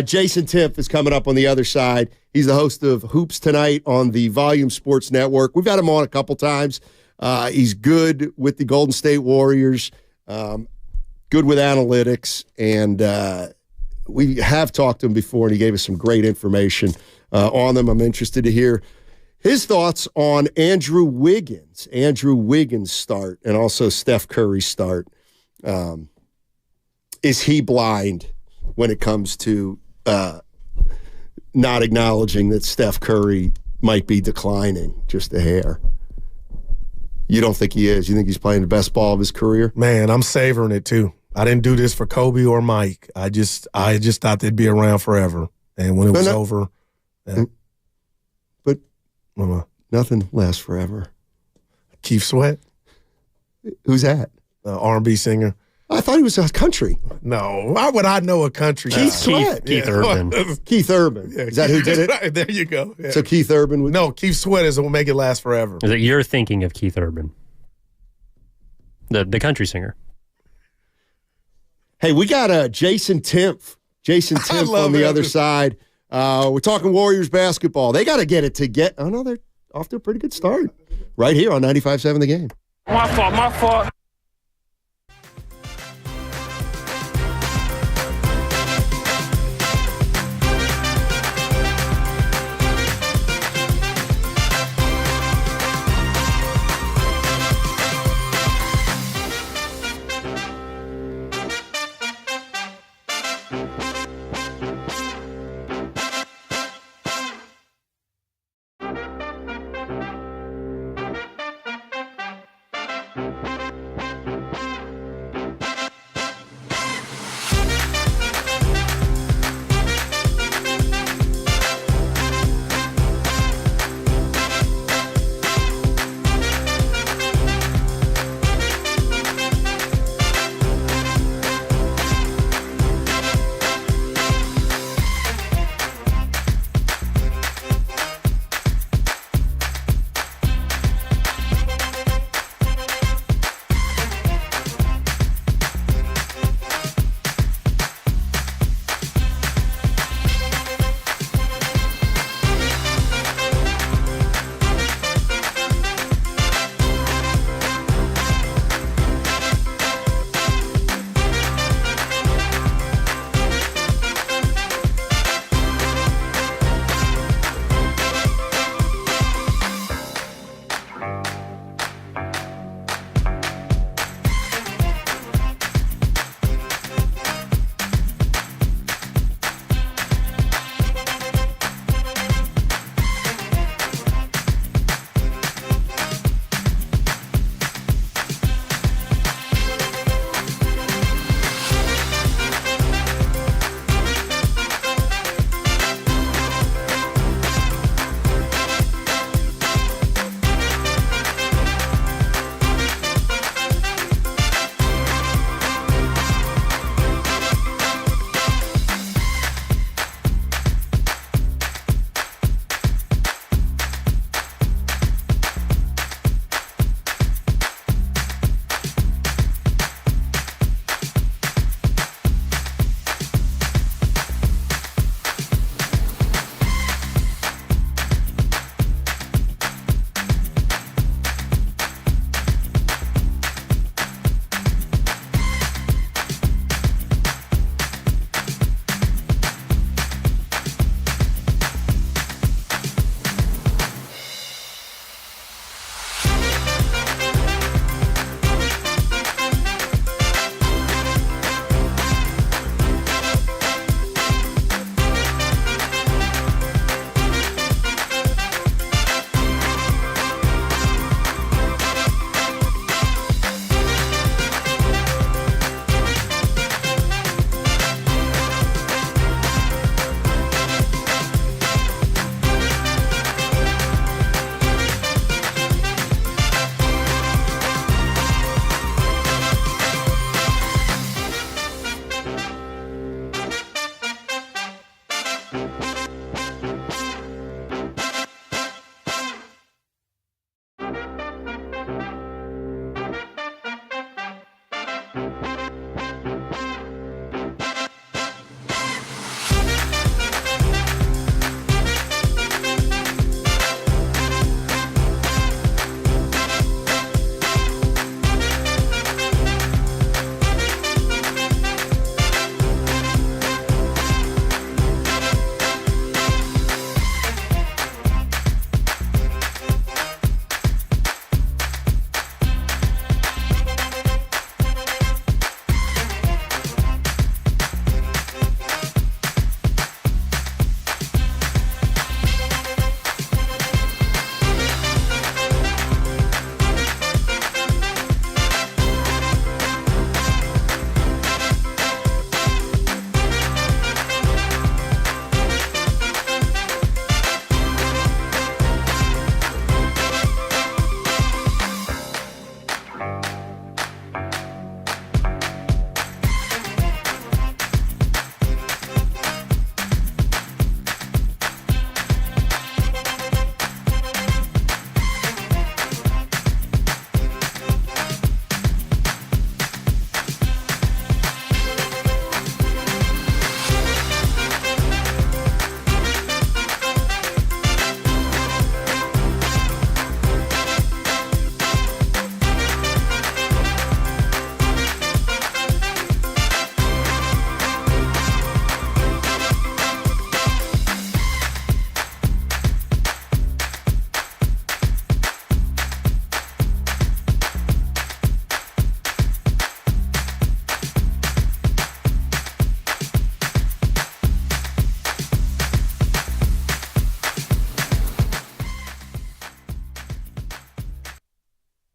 Jason Timpf is coming up on the other side. He's the host of Hoops Tonight on the Volume Sports Network. We've had him on a couple times. He's good with the Golden State Warriors, good with analytics, and we have talked to him before, and he gave us some great information on them. I'm interested to hear his thoughts on Andrew Wiggins' start, and also Steph Curry's start. Is he blind when it comes to not acknowledging that Steph Curry might be declining just a hair? You don't think he is? You think he's playing the best ball of his career? Man, I'm savoring it too. I didn't do this for Kobe or Mike. I just thought they'd be around forever. And when it was over. But nothing lasts forever. Keith Sweat. Who's that? R&B singer. I thought he was a country. No. Why would I know a country? Keith Sweat. Keith Urban. Keith Urban. Yeah, is that who did it? Right, there you go. Yeah. So Keith Urban would... No, Keith Sweat is what will make it last forever. Is it you're thinking of Keith Urban? The country singer. Hey, we got Jason Timpf. Jason Timpf on the other side. We're talking Warriors basketball. They got to get it to get... Oh, no, they're off to a pretty good start. Right here on 95.7 The Game. My fault.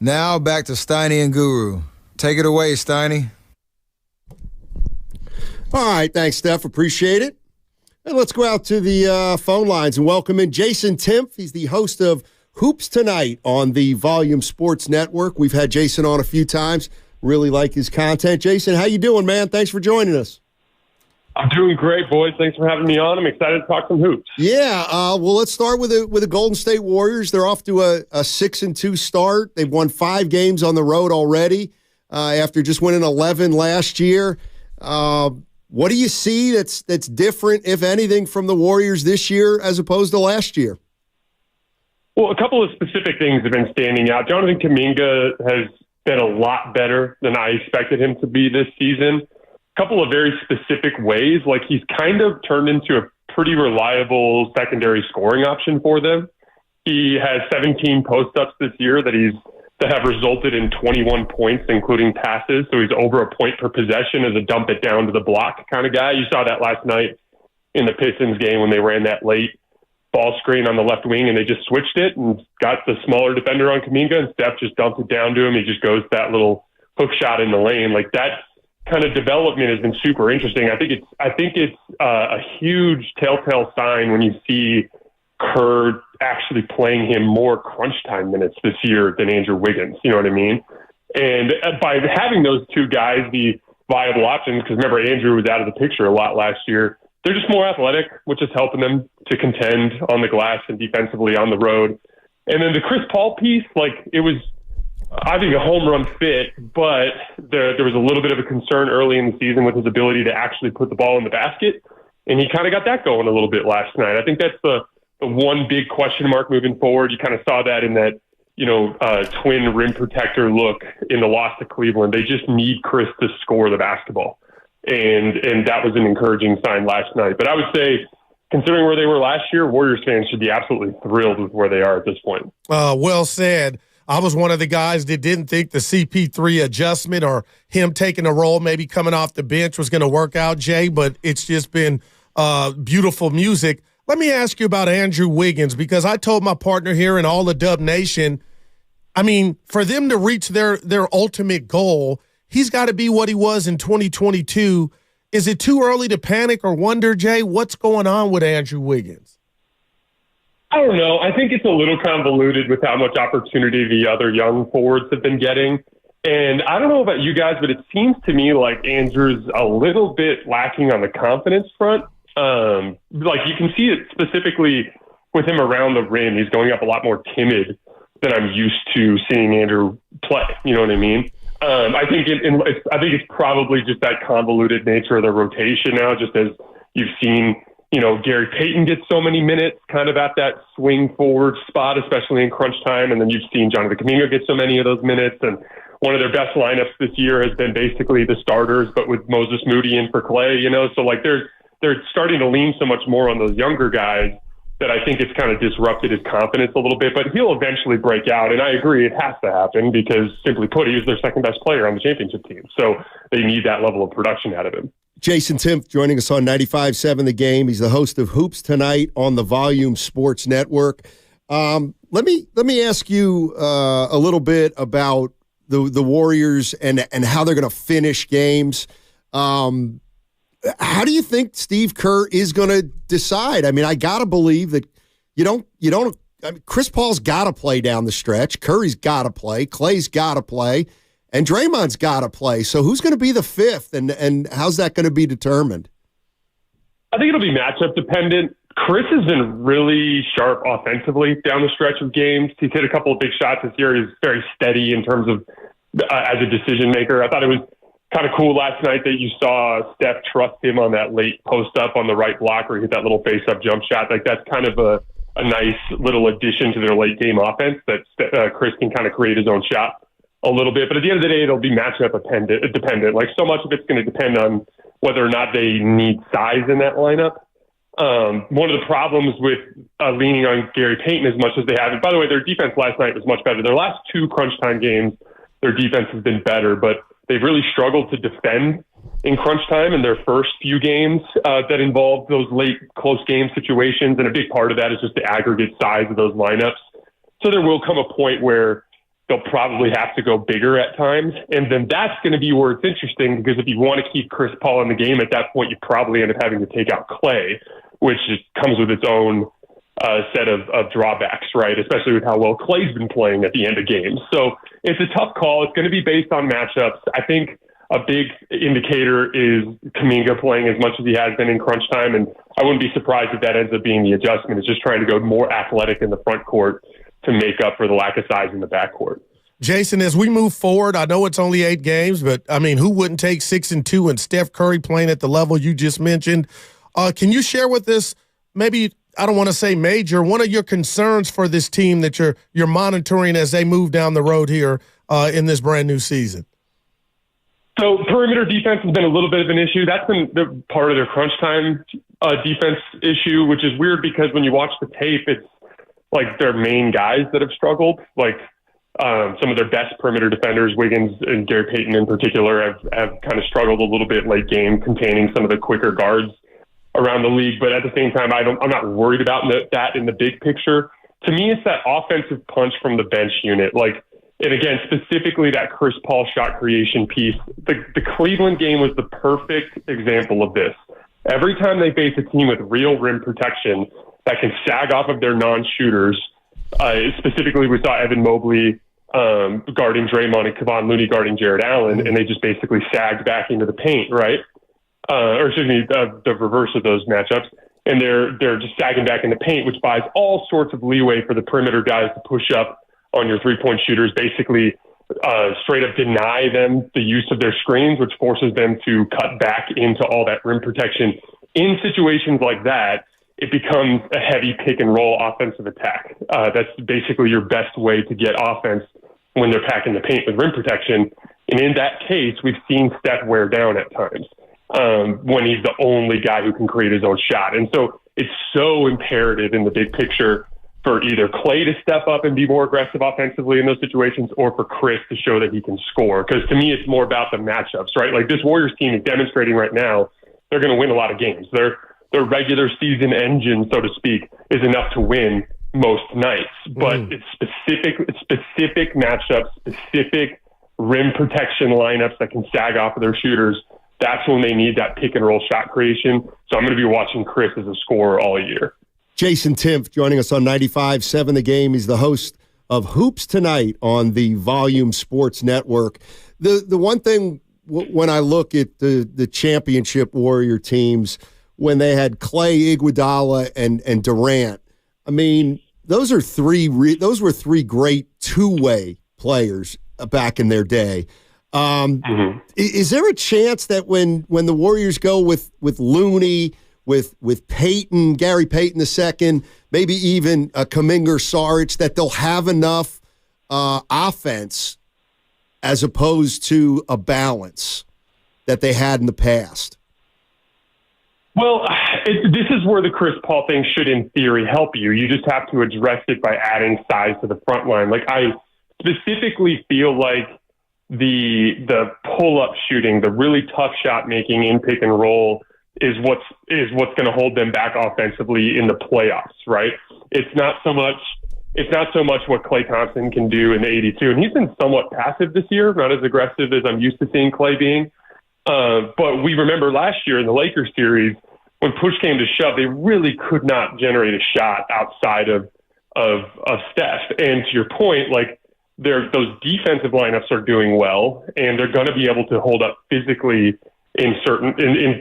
Now back to Steiny and Guru. Take it away, Steiny. All right, thanks, Steph. Appreciate it. And let's go out to the phone lines and welcome in Jason Timpf. He's the host of Hoops Tonight on the Volume Sports Network. We've had Jason on a few times. Really like his content. Jason, how you doing, man? Thanks for joining us. I'm doing great, boys. Thanks for having me on. I'm excited to talk some hoops. Yeah, well, let's start with the Golden State Warriors. They're off to a 6-2 start. They've won 5 games on the road already after just winning 11 last year. What do you see that's different, if anything, from the Warriors this year as opposed to last year? Well, a couple of specific things have been standing out. Jonathan Kuminga has been a lot better than I expected him to be this season. A couple of very specific ways, like he's kind of turned into a pretty reliable secondary scoring option for them. He has 17 post-ups this year that have resulted in 21 points, including passes. So he's over a point per possession as a dump it down to the block kind of guy. You saw that last night in the Pistons game when they ran that late ball screen on the left wing and they just switched it and got the smaller defender on Kuminga and Steph just dumped it down to him. He just goes that little hook shot in the lane. Like that kind of development has been super interesting. I think it's a huge telltale sign when you see Kerr actually playing him more crunch time minutes this year than Andrew Wiggins. You know what I mean? And by having those two guys be viable options, because remember, Andrew was out of the picture a lot last year, they're just more athletic, which is helping them to contend on the glass and defensively on the road. And then the Chris Paul piece, like it was, I think, a home run fit, but there was a little bit of a concern early in the season with his ability to actually put the ball in the basket. And he kind of got that going a little bit last night. I think that's the one big question mark moving forward. You kind of saw that in that, twin rim protector look in the loss to Cleveland. They just need Chris to score the basketball. And that was an encouraging sign last night. But I would say, considering where they were last year, Warriors fans should be absolutely thrilled with where they are at this point. Well said. I was one of the guys that didn't think the CP3 adjustment or him taking a role, maybe coming off the bench, was going to work out, Jay, but it's just been beautiful music. Let me ask you about Andrew Wiggins, because I told my partner here in all the Dub Nation, I mean, for them to reach their ultimate goal, he's got to be what he was in 2022. Is it too early to panic or wonder, Jay, what's going on with Andrew Wiggins? I don't know. I think it's a little convoluted with how much opportunity the other young forwards have been getting. And I don't know about you guys, but it seems to me like Andrew's a little bit lacking on the confidence front. Like you can see it specifically with him around the rim. He's going up a lot more timid than I'm used to seeing Andrew play. You know what I mean? I think it's probably just that convoluted nature of the rotation now, just as you've seen, Gary Payton get so many minutes kind of at that swing forward spot, especially in crunch time. And then you've seen Jonathan Kuminga get so many of those minutes. And one of their best lineups this year has been basically the starters, but with Moses Moody in for Klay, So like they're starting to lean so much more on those younger guys that I think it's kind of disrupted his confidence a little bit, but he'll eventually break out. And I agree, it has to happen because, simply put, he was their second best player on the championship team. So they need that level of production out of him. Jason Timpf joining us on 95.7 The Game. He's the host of Hoops Tonight on the Volume Sports Network. Let me ask you a little bit about the Warriors and how they're going to finish games. How do you think Steve Kerr is going to decide? I mean, I got to believe that Chris Paul's got to play down the stretch. Curry's got to play. Klay's got to play. And Draymond's got to play. So who's going to be the fifth, and how's that going to be determined? I think it'll be matchup dependent. Chris has been really sharp offensively down the stretch of games. He's hit a couple of big shots this year. He's very steady in terms of as a decision maker. I thought it was kind of cool last night that you saw Steph trust him on that late post up on the right block where he hit that little face up jump shot. Like that's kind of a nice little addition to their late game offense that Chris can kind of create his own shot a little bit. But at the end of the day, it'll be matchup dependent. Like so much of it's going to depend on whether or not they need size in that lineup. One of the problems with leaning on Gary Payton as much as they have, and by the way, their defense last night was much better. Their last two crunch time games, their defense has been better, but they've really struggled to defend in crunch time in their first few games that involved those late close game situations. And a big part of that is just the aggregate size of those lineups. So there will come a point where they'll probably have to go bigger at times. And then that's going to be where it's interesting because if you want to keep Chris Paul in the game, at that point, you probably end up having to take out Klay, which just comes with its own set of drawbacks, right? Especially with how well Klay's been playing at the end of games. So it's a tough call. It's going to be based on matchups. I think a big indicator is Kuminga playing as much as he has been in crunch time. And I wouldn't be surprised if that ends up being the adjustment. It's just trying to go more athletic in the front court to make up for the lack of size in the backcourt. Jason, as we move forward, I know it's only 8 games, but I mean, who wouldn't take 6-2 and Steph Curry playing at the level you just mentioned? Can you share with us maybe, I don't want to say major, one of your concerns for this team that you're monitoring as they move down the road here in this brand new season? So perimeter defense has been a little bit of an issue. That's been part of their crunch time defense issue, which is weird because when you watch the tape, it's like their main guys that have struggled. Like some of their best perimeter defenders, Wiggins and Gary Payton in particular, have kind of struggled a little bit late game containing some of the quicker guards around the league. But at the same time, I'm not worried about that in the big picture. To me, it's that offensive punch from the bench unit. And again, specifically that Chris Paul shot creation piece. The Cleveland game was the perfect example of this. Every time they face a team with real rim protection that can sag off of their non-shooters, specifically we saw Evan Mobley guarding Draymond and Kevon Looney guarding Jared Allen, and they just basically sagged back into the paint, right? The reverse of those matchups. And they're just sagging back in the paint, which buys all sorts of leeway for the perimeter guys to push up on your three-point shooters, basically straight up deny them the use of their screens, which forces them to cut back into all that rim protection. In situations like that, it becomes a heavy pick-and-roll offensive attack. That's basically your best way to get offense when they're packing the paint with rim protection. And in that case, we've seen Steph wear down at times when he's the only guy who can create his own shot. And so it's so imperative in the big picture for either Klay to step up and be more aggressive offensively in those situations or for Chris to show that he can score. Because to me, it's more about the matchups, right? Like this Warriors team is demonstrating right now, they're going to win a lot of games. Their regular season engine, so to speak, is enough to win most nights. But it's specific matchups, specific rim protection lineups that can sag off of their shooters. That's when they need that pick and roll shot creation. So I'm going to be watching Chris as a scorer all year. Jason Timpf joining us on 95.7 The Game. He's the host of Hoops Tonight on the Volume Sports Network. The one thing when I look at the championship Warrior teams, when they had Klay, Iguodala, and Durant. I mean, those were three great two-way players back in their day. Is there a chance that when the Warriors go with Looney, with Payton, Gary Payton II, maybe even Kuminga, Saric, that they'll have enough offense as opposed to a balance that they had in the past? Well, this is where the Chris Paul thing should, in theory, help you. You just have to address it by adding size to the front line. Like, I specifically feel like the pull-up shooting, the really tough shot making in pick and roll is what's going to hold them back offensively in the playoffs, right? It's not so much what Klay Thompson can do in the 82, and he's been somewhat passive this year, not as aggressive as I'm used to seeing Klay being. But we remember last year in the Lakers series, when push came to shove, they really could not generate a shot outside of Steph. And to your point, like, those defensive lineups are doing well, and they're going to be able to hold up physically in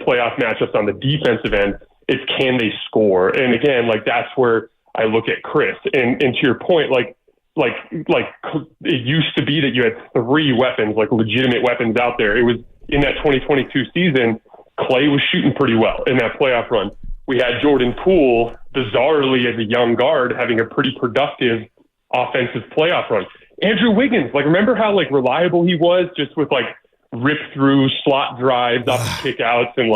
playoff matchups on the defensive end. It's can they score? And again, like, that's where I look at Chris. And to your point, like it used to be that you had three weapons, like legitimate weapons out there. It was in that 2022 season, Klay was shooting pretty well in that playoff run. We had Jordan Poole, bizarrely as a young guard, having a pretty productive offensive playoff run. Andrew Wiggins, like, remember how, like, reliable he was, just with, like, rip through slot drives off the kickouts and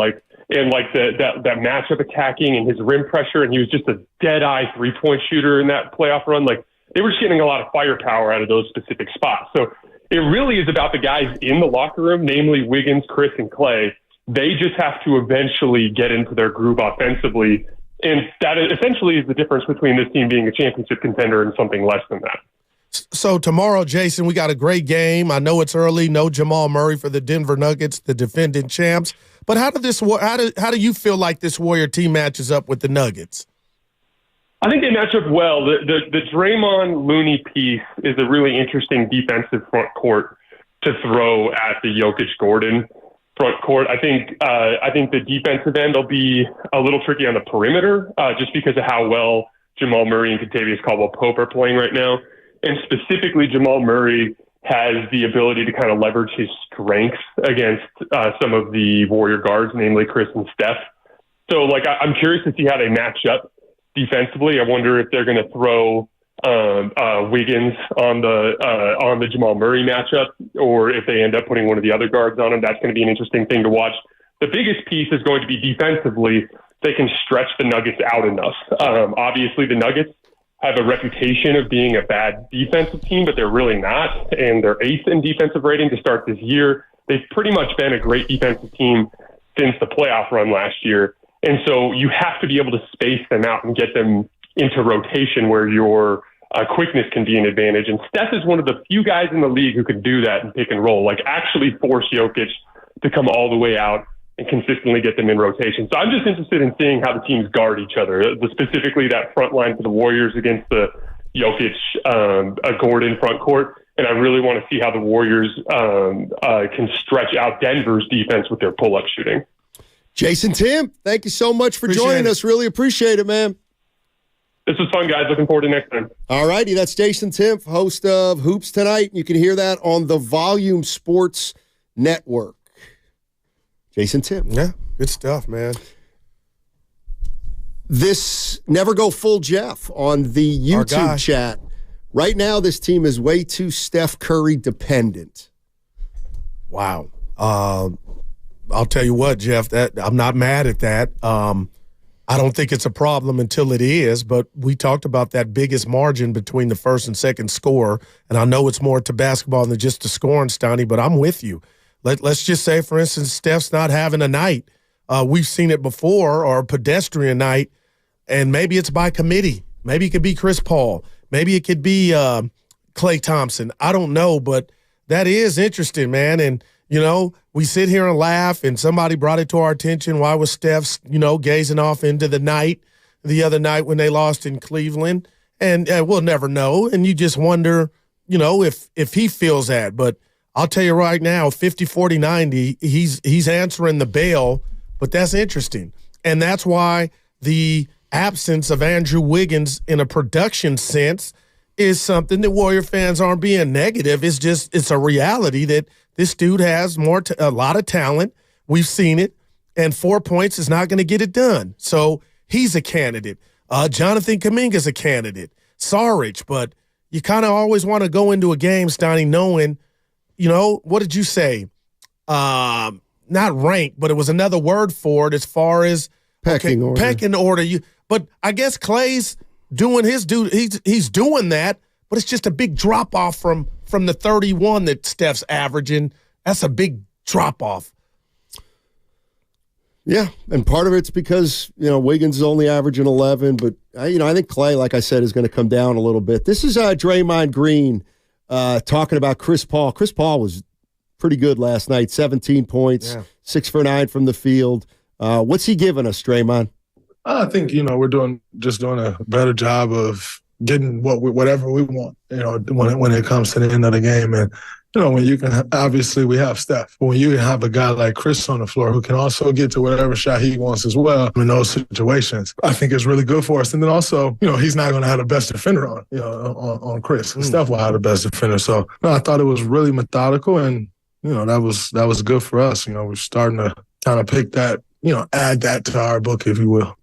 that matchup attacking and his rim pressure, and he was just a dead-eye three-point shooter in that playoff run. Like, they were just getting a lot of firepower out of those specific spots. So it really is about the guys in the locker room, namely Wiggins, Chris, and Klay. They just have to eventually get into their groove offensively, and that essentially is the difference between this team being a championship contender and something less than that. So tomorrow, Jason, we got a great game. I know it's early. No Jamal Murray for the Denver Nuggets, the defending champs. But how do you feel like this Warrior team matches up with the Nuggets? I think they match up well. The Draymond Looney piece is a really interesting defensive front court to throw at the Jokic Gordon front court. I think the defensive end will be a little tricky on the perimeter, just because of how well Jamal Murray and Kentavious Caldwell-Pope are playing right now. And specifically, Jamal Murray has the ability to kind of leverage his strengths against some of the Warrior guards, namely Chris and Steph. So, like, I'm curious to see how they match up defensively. I wonder if they're going to throw Wiggins on the Jamal Murray matchup, or if they end up putting one of the other guards on him. That's going to be an interesting thing to watch. The biggest piece is going to be defensively. They can stretch the Nuggets out enough. Obviously, the Nuggets have a reputation of being a bad defensive team, but they're really not. And they're eighth in defensive rating to start this year. They've pretty much been a great defensive team since the playoff run last year. And so you have to be able to space them out and get them into rotation where your quickness can be an advantage. And Steph is one of the few guys in the league who can do that in pick and roll, like actually force Jokic to come all the way out and consistently get them in rotation. So I'm just interested in seeing how the teams guard each other, specifically that front line for the Warriors against the Jokic, Gordon front court. And I really want to see how the Warriors can stretch out Denver's defense with their pull-up shooting. Jason Tim, thank you so much for joining us. Really appreciate it, man. This was fun, guys. Looking forward to next time. All righty. That's Jason Tim, host of Hoops Tonight. You can hear that on the Volume Sports Network. Jason Tim. Yeah, good stuff, man. This Never Go Full Jeff on the YouTube chat. Right now, this team is way too Steph Curry dependent. Wow. I'll tell you what, Jeff, that I'm not mad at that. I don't think it's a problem until it is, but we talked about that biggest margin between the first and second score, and I know it's more to basketball than just the scoring, Steiny, but I'm with you. Let's just say, for instance, Steph's not having a night. We've seen it before, or a pedestrian night, and maybe it's by committee. Maybe it could be Chris Paul. Maybe it could be Klay Thompson. I don't know, but that is interesting, man. And, you know, we sit here and laugh, and somebody brought it to our attention. Why was Steph, gazing off into the night the other night when they lost in Cleveland? And we'll never know. And you just wonder, if he feels that. But I'll tell you right now, 50, 40, 90, he's answering the bell, but that's interesting. And that's why the absence of Andrew Wiggins in a production sense is something that Warrior fans aren't being negative. It's a reality that this dude has a lot of talent. We've seen it, and 4 points is not going to get it done. So he's a candidate. Jonathan Kuminga's a candidate. Saric, but you kind of always want to go into a game, Stoney, knowing, what did you say? Not rank, but it was another word for it as far as pecking order. Pecking order. But I guess Klay's doing his due. He's doing that, but it's just a big drop off from the 31 that Steph's averaging. That's a big drop off. Yeah, and part of it's because Wiggins is only averaging 11, but I think Klay, like I said, is going to come down a little bit. This is Draymond Green talking about Chris Paul. Chris Paul was pretty good last night, 17 points, 6 for 9 from the field. What's he giving us, Draymond? I think, we're doing a better job of getting whatever we want, when it comes to the end of the game. And, when you can, obviously we have Steph, but when you have a guy like Chris on the floor who can also get to whatever shot he wants as well in those situations, I think it's really good for us. And then also, he's not going to have the best defender on Chris. Steph will have the best defender. So I thought it was really methodical, and, that was good for us. We're starting to kind of pick that, add that to our book, if you will.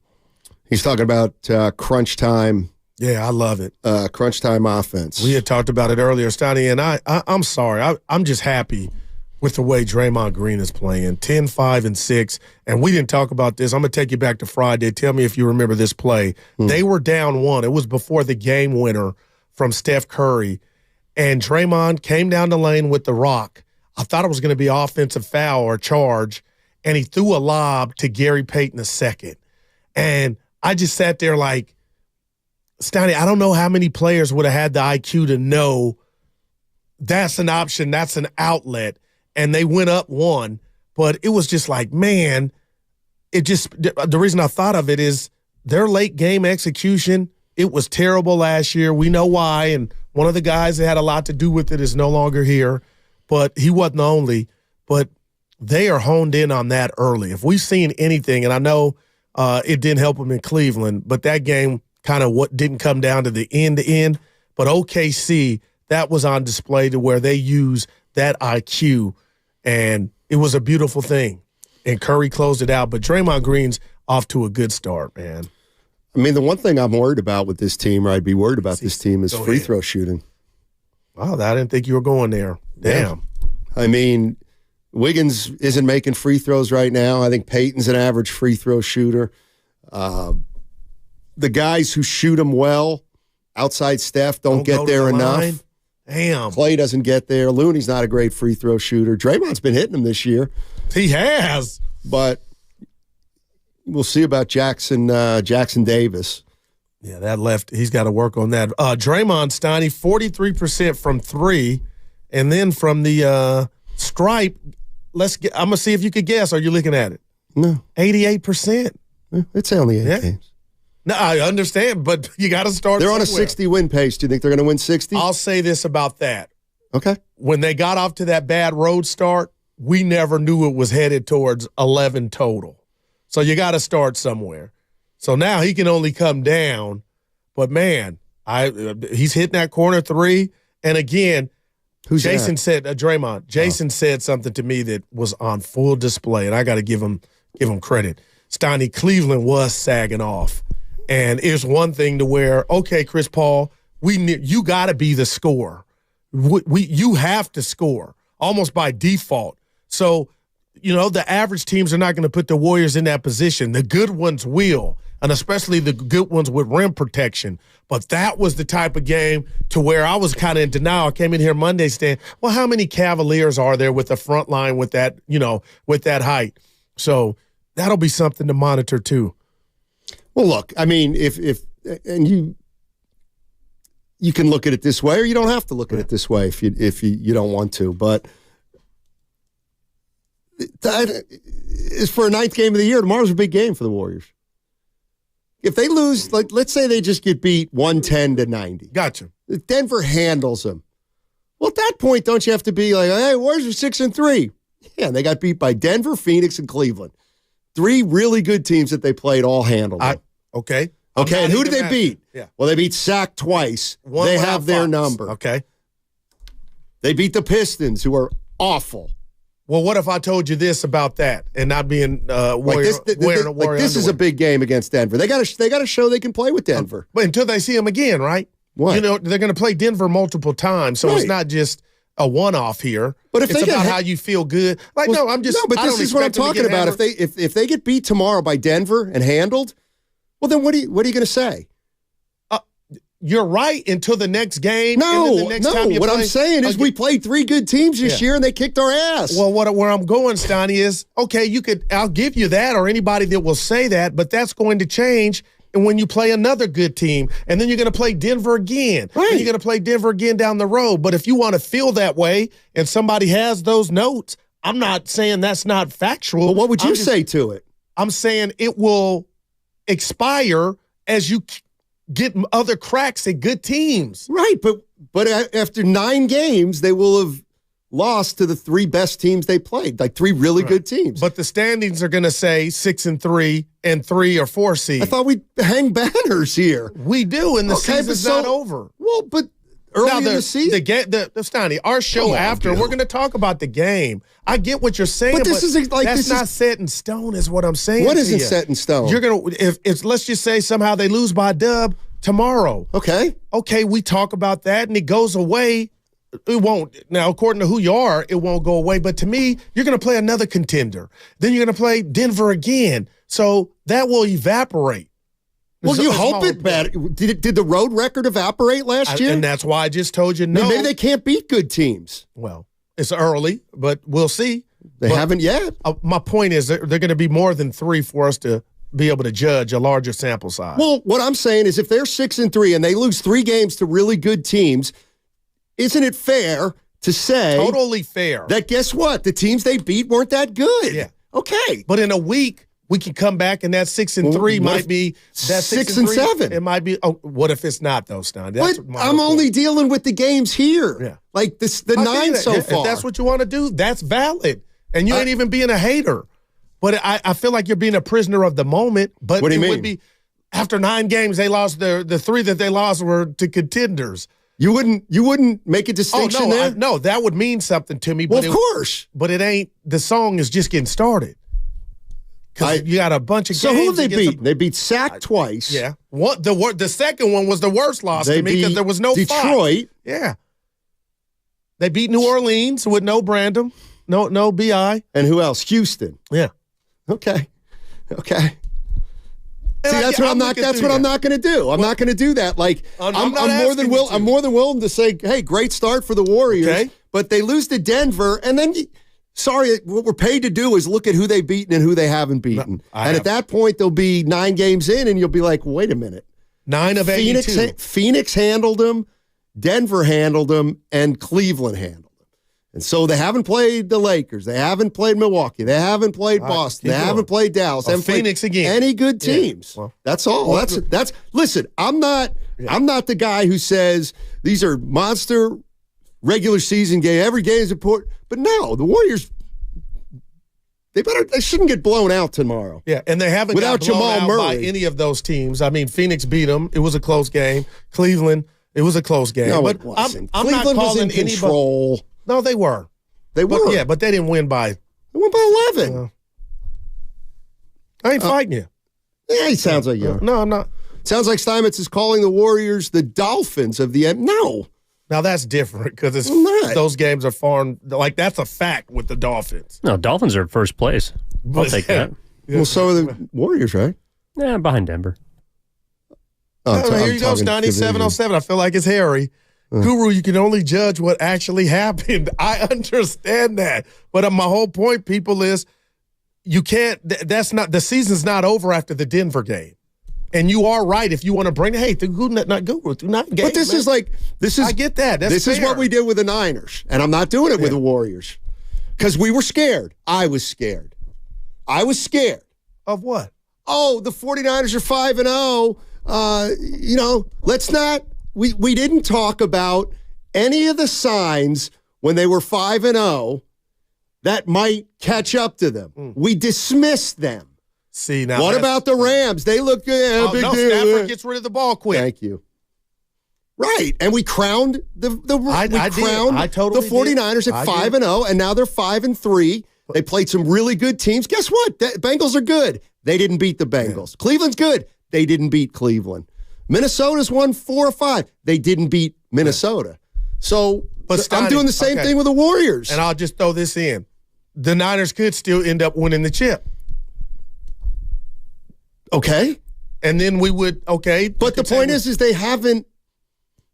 He's talking about crunch time. Yeah, I love it. Crunch time offense. We had talked about it earlier, Stoney, and I'm sorry. I'm just happy with the way Draymond Green is playing. 10, 5, and 6. And we didn't talk about this. I'm going to take you back to Friday. Tell me if you remember this play. They were down 1. It was before the game winner from Steph Curry. And Draymond came down the lane with the rock. I thought it was going to be an offensive foul or charge. And he threw a lob to Gary Payton II. And I just sat there like, Stoney, I don't know how many players would have had the IQ to know that's an option, that's an outlet, and they went up 1. But it was just like, man, the reason I thought of it is their late game execution, it was terrible last year. We know why, and one of the guys that had a lot to do with it is no longer here, but he wasn't the only. But they are honed in on that early. If we've seen anything, and I know it didn't help them in Cleveland, but that game kind of what didn't come down to the end, but OKC, that was on display to where they use that IQ, and it was a beautiful thing. And Curry closed it out, but Draymond Green's off to a good start, man. I mean, the one thing I'm worried about with this team, or I'd be worried about this team, is free throw shooting. Wow, I didn't think you were going there. Damn. Yeah. I mean, Wiggins isn't making free throws right now. I think Peyton's an average free throw shooter. The guys who shoot them well outside Steph don't get there enough. Line. Damn. Klay doesn't get there. Looney's not a great free throw shooter. Draymond's been hitting them this year. He has. But we'll see about Jackson Davis. Yeah, that left, he's got to work on that. Draymond, Stoney, 43% from 3, and then from the stripe, I'm going to see if you could guess. Are you looking at it? No. 88%. It's only 8 games. No, I understand, but you got to start They're somewhere. on a 60-win pace. Do you think they're going to win 60? I'll say this about that. Okay. When they got off to that bad road start, we never knew it was headed towards 11 total. So you got to start somewhere. So now he can only come down. But, man, he's hitting that corner 3. And, again, Jason said, Draymond, Jason said something to me that was on full display, and I got to give him credit. Stoney, Cleveland was sagging off. And it's one thing to where, okay, Chris Paul, you got to be the scorer. You have to score almost by default. So, the average teams are not going to put the Warriors in that position. The good ones will, and especially the good ones with rim protection. But that was the type of game to where I was kind of in denial. I came in here Monday saying, well, how many Cavaliers are there with the front line with that, with that height? So that'll be something to monitor too. Well, look, I mean, if you can look at it this way, or you don't have to look at it this way if you don't want to. But that is for a 9th game of the year. Tomorrow's a big game for the Warriors. If they lose, like let's say they just get beat 110-90. Gotcha. If Denver handles them. Well, at that point, don't you have to be like, hey, Warriors are 6-3? Yeah, they got beat by Denver, Phoenix, and Cleveland. three really good teams that they played all handled them. Okay. Okay, and who did they beat? Yeah. Well, they beat Sac twice. They have their number. Okay. They beat the Pistons, who are awful. Well, what if I told you this about that and not being wearing a Warrior this is a big game against Denver. They got to show they can play with Denver. But until they see them again, right? What? You know, they're going to play Denver multiple times, so it's not just a one-off here. But if it's they about how you feel good. Like, no, I'm just. No, but this is what I'm talking about. If they get beat tomorrow by Denver and handled, well, then what are you going to say? You're right until the next game. No, the next time you what play, I'm saying is we played three good teams this year and they kicked our ass. Well, where I'm going, Steiny, is, okay, I'll give you that, or anybody that will say that, but that's going to change when you play another good team, and then you're going to play Denver again. Right. And you're going to play Denver again down the road. But if you want to feel that way and somebody has those notes, I'm not saying that's not factual. But what would you say to it? I'm saying it will expire as you get other cracks at good teams. Right, but after 9 games, they will have lost to the 3 best teams they played, like 3 really good teams. But the standings are going to say 6-3 and 3 or 4 seeds. I thought we'd hang banners here. We do, and the season's not over. Well, but early in the season, the Steiny, our show after, we're going to talk about the game. I get what you're saying, but this is like that's not set in stone, is what I'm saying. What isn't set in stone? You're gonna if let's just say somehow they lose by a dub tomorrow. Okay, we talk about that, and it goes away. It won't. Now, according to who you are, it won't go away. But to me, you're going to play another contender. Then you're going to play Denver again. So that will evaporate. Well, you hope it better. Did the road record evaporate last year? And that's why I just told you no. Maybe they can't beat good teams. Well, it's early, but we'll see. They haven't yet. My point is they're going to be more than 3 for us to be able to judge a larger sample size. Well, what I'm saying is if they're 6-3 and they lose 3 games to really good teams, isn't it fair to say totally fair that guess what? The teams they beat weren't that good. Yeah. Okay. But in a week, we can come back and that 6-3 might be that 6-7. It might be. Oh, what if it's not though, Stein? But I'm only dealing with the games here. Yeah. Like the 9 so far. If that's what you want to do, that's valid. And you ain't even being a hater. But I feel like you're being a prisoner of the moment. But what do you mean? Would be after 9 games, they lost the 3 that they lost were to contenders. You wouldn't make a distinction there? No, that would mean something to me. Well, of course. But it ain't. The song is just getting started. Because you got a bunch of games. So who have they beat? They beat Sac twice. Yeah. The second one was the worst loss to me because there was no Detroit. Fox. Yeah. They beat New Orleans with no Brandon, no BI. And who else? Houston. Yeah. Okay. See, that's what I'm not going to do. I'm not going to do that. Like I'm more than willing to say, hey, great start for the Warriors. Okay. But they lose to Denver, and then what we're paid to do is look at who they've beaten and who they haven't beaten. At that point, they'll be 9 games in, and you'll be like, wait a minute. 9 of 82. Phoenix handled them, Denver handled them, and Cleveland handled them. And so they haven't played the Lakers. They haven't played Milwaukee. They haven't played Boston. They haven't played Dallas. They haven't Phoenix played again. Any good teams. Yeah. Well, that's all. That's. Listen, I'm not the guy who says these are monster regular season game. Every game is important. But no, the Warriors, they shouldn't get blown out tomorrow. Yeah, and they haven't without got blown Jamal out Murray by any of those teams. I mean, Phoenix beat them. It was a close game. Cleveland, it was a close game. No, but it wasn't. I'm Cleveland not calling was in control. No, they were. They were. Yeah, but they didn't win by. They won by 11. I ain't fighting you. Yeah, he sounds like you. No, I'm not. Sounds like Steinmetz is calling the Warriors the Dolphins of the end. No. Now that's different because those games are foreign. Like that's a fact with the Dolphins. No, Dolphins are first place. I'll take that. Well, so are the Warriors, right? Yeah, behind Denver. Here you go, Stoney, 707. I feel like it's Harry. Guru, you can only judge what actually happened. I understand that. But my whole point, people, is you can't, that's not, the season's not over after the Denver game. And you are right if you want to bring, hey, not Guru, through 9 games. But this is I get that. This is what we did with the Niners. And I'm not doing it with the Warriors. Because we were scared. I was scared. Of what? Oh, the 49ers are 5-0. Let's not. We didn't talk about any of the signs when they were 5-0 that might catch up to them. We dismissed them. See, now what about the Rams? They look good. Oh, no, Stafford gets rid of the ball quick. Thank you. Right, and we crowned the 49ers at 5-0, and now they're 5-3. They played some really good teams. Guess what? The Bengals are good. They didn't beat the Bengals. Yeah. Cleveland's good. They didn't beat Cleveland. Minnesota's won 4 or 5. They didn't beat Minnesota. So I'm doing the same thing with the Warriors. And I'll just throw this in. The Niners could still end up winning the chip. Okay. And then we would, okay. But the point is they haven't,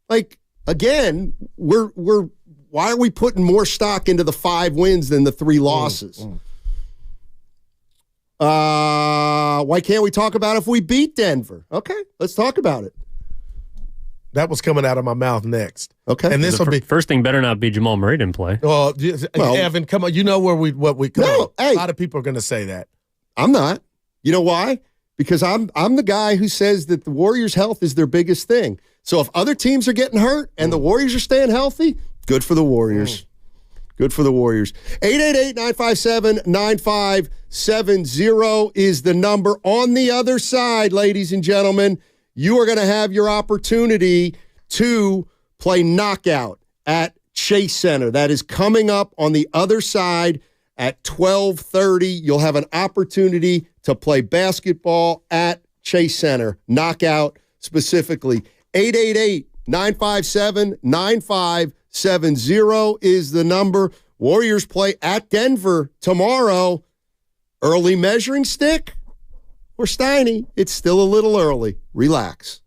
like, again, why are we putting more stock into the 5 wins than the 3 losses? Why can't we talk about if we beat Denver? Okay, let's talk about it. That was coming out of my mouth next. Okay. And this will be first thing better not be Jamal Murray didn't play. Well, Evan, come on. You know what we come on. Hey, a lot of people are going to say that. I'm not. You know why? Because I'm the guy who says that the Warriors' health is their biggest thing. So if other teams are getting hurt and the Warriors are staying healthy, good for the Warriors. Good for the Warriors. 888-957-9570 is the number. On the other side, ladies and gentlemen, you are going to have your opportunity to play knockout at Chase Center. That is coming up on the other side at 12:30. You'll have an opportunity to play basketball at Chase Center. Knockout specifically. 888-957-9570 is the number. Warriors play at Denver tomorrow. Early measuring stick or Steiny? It's still a little early. Relax.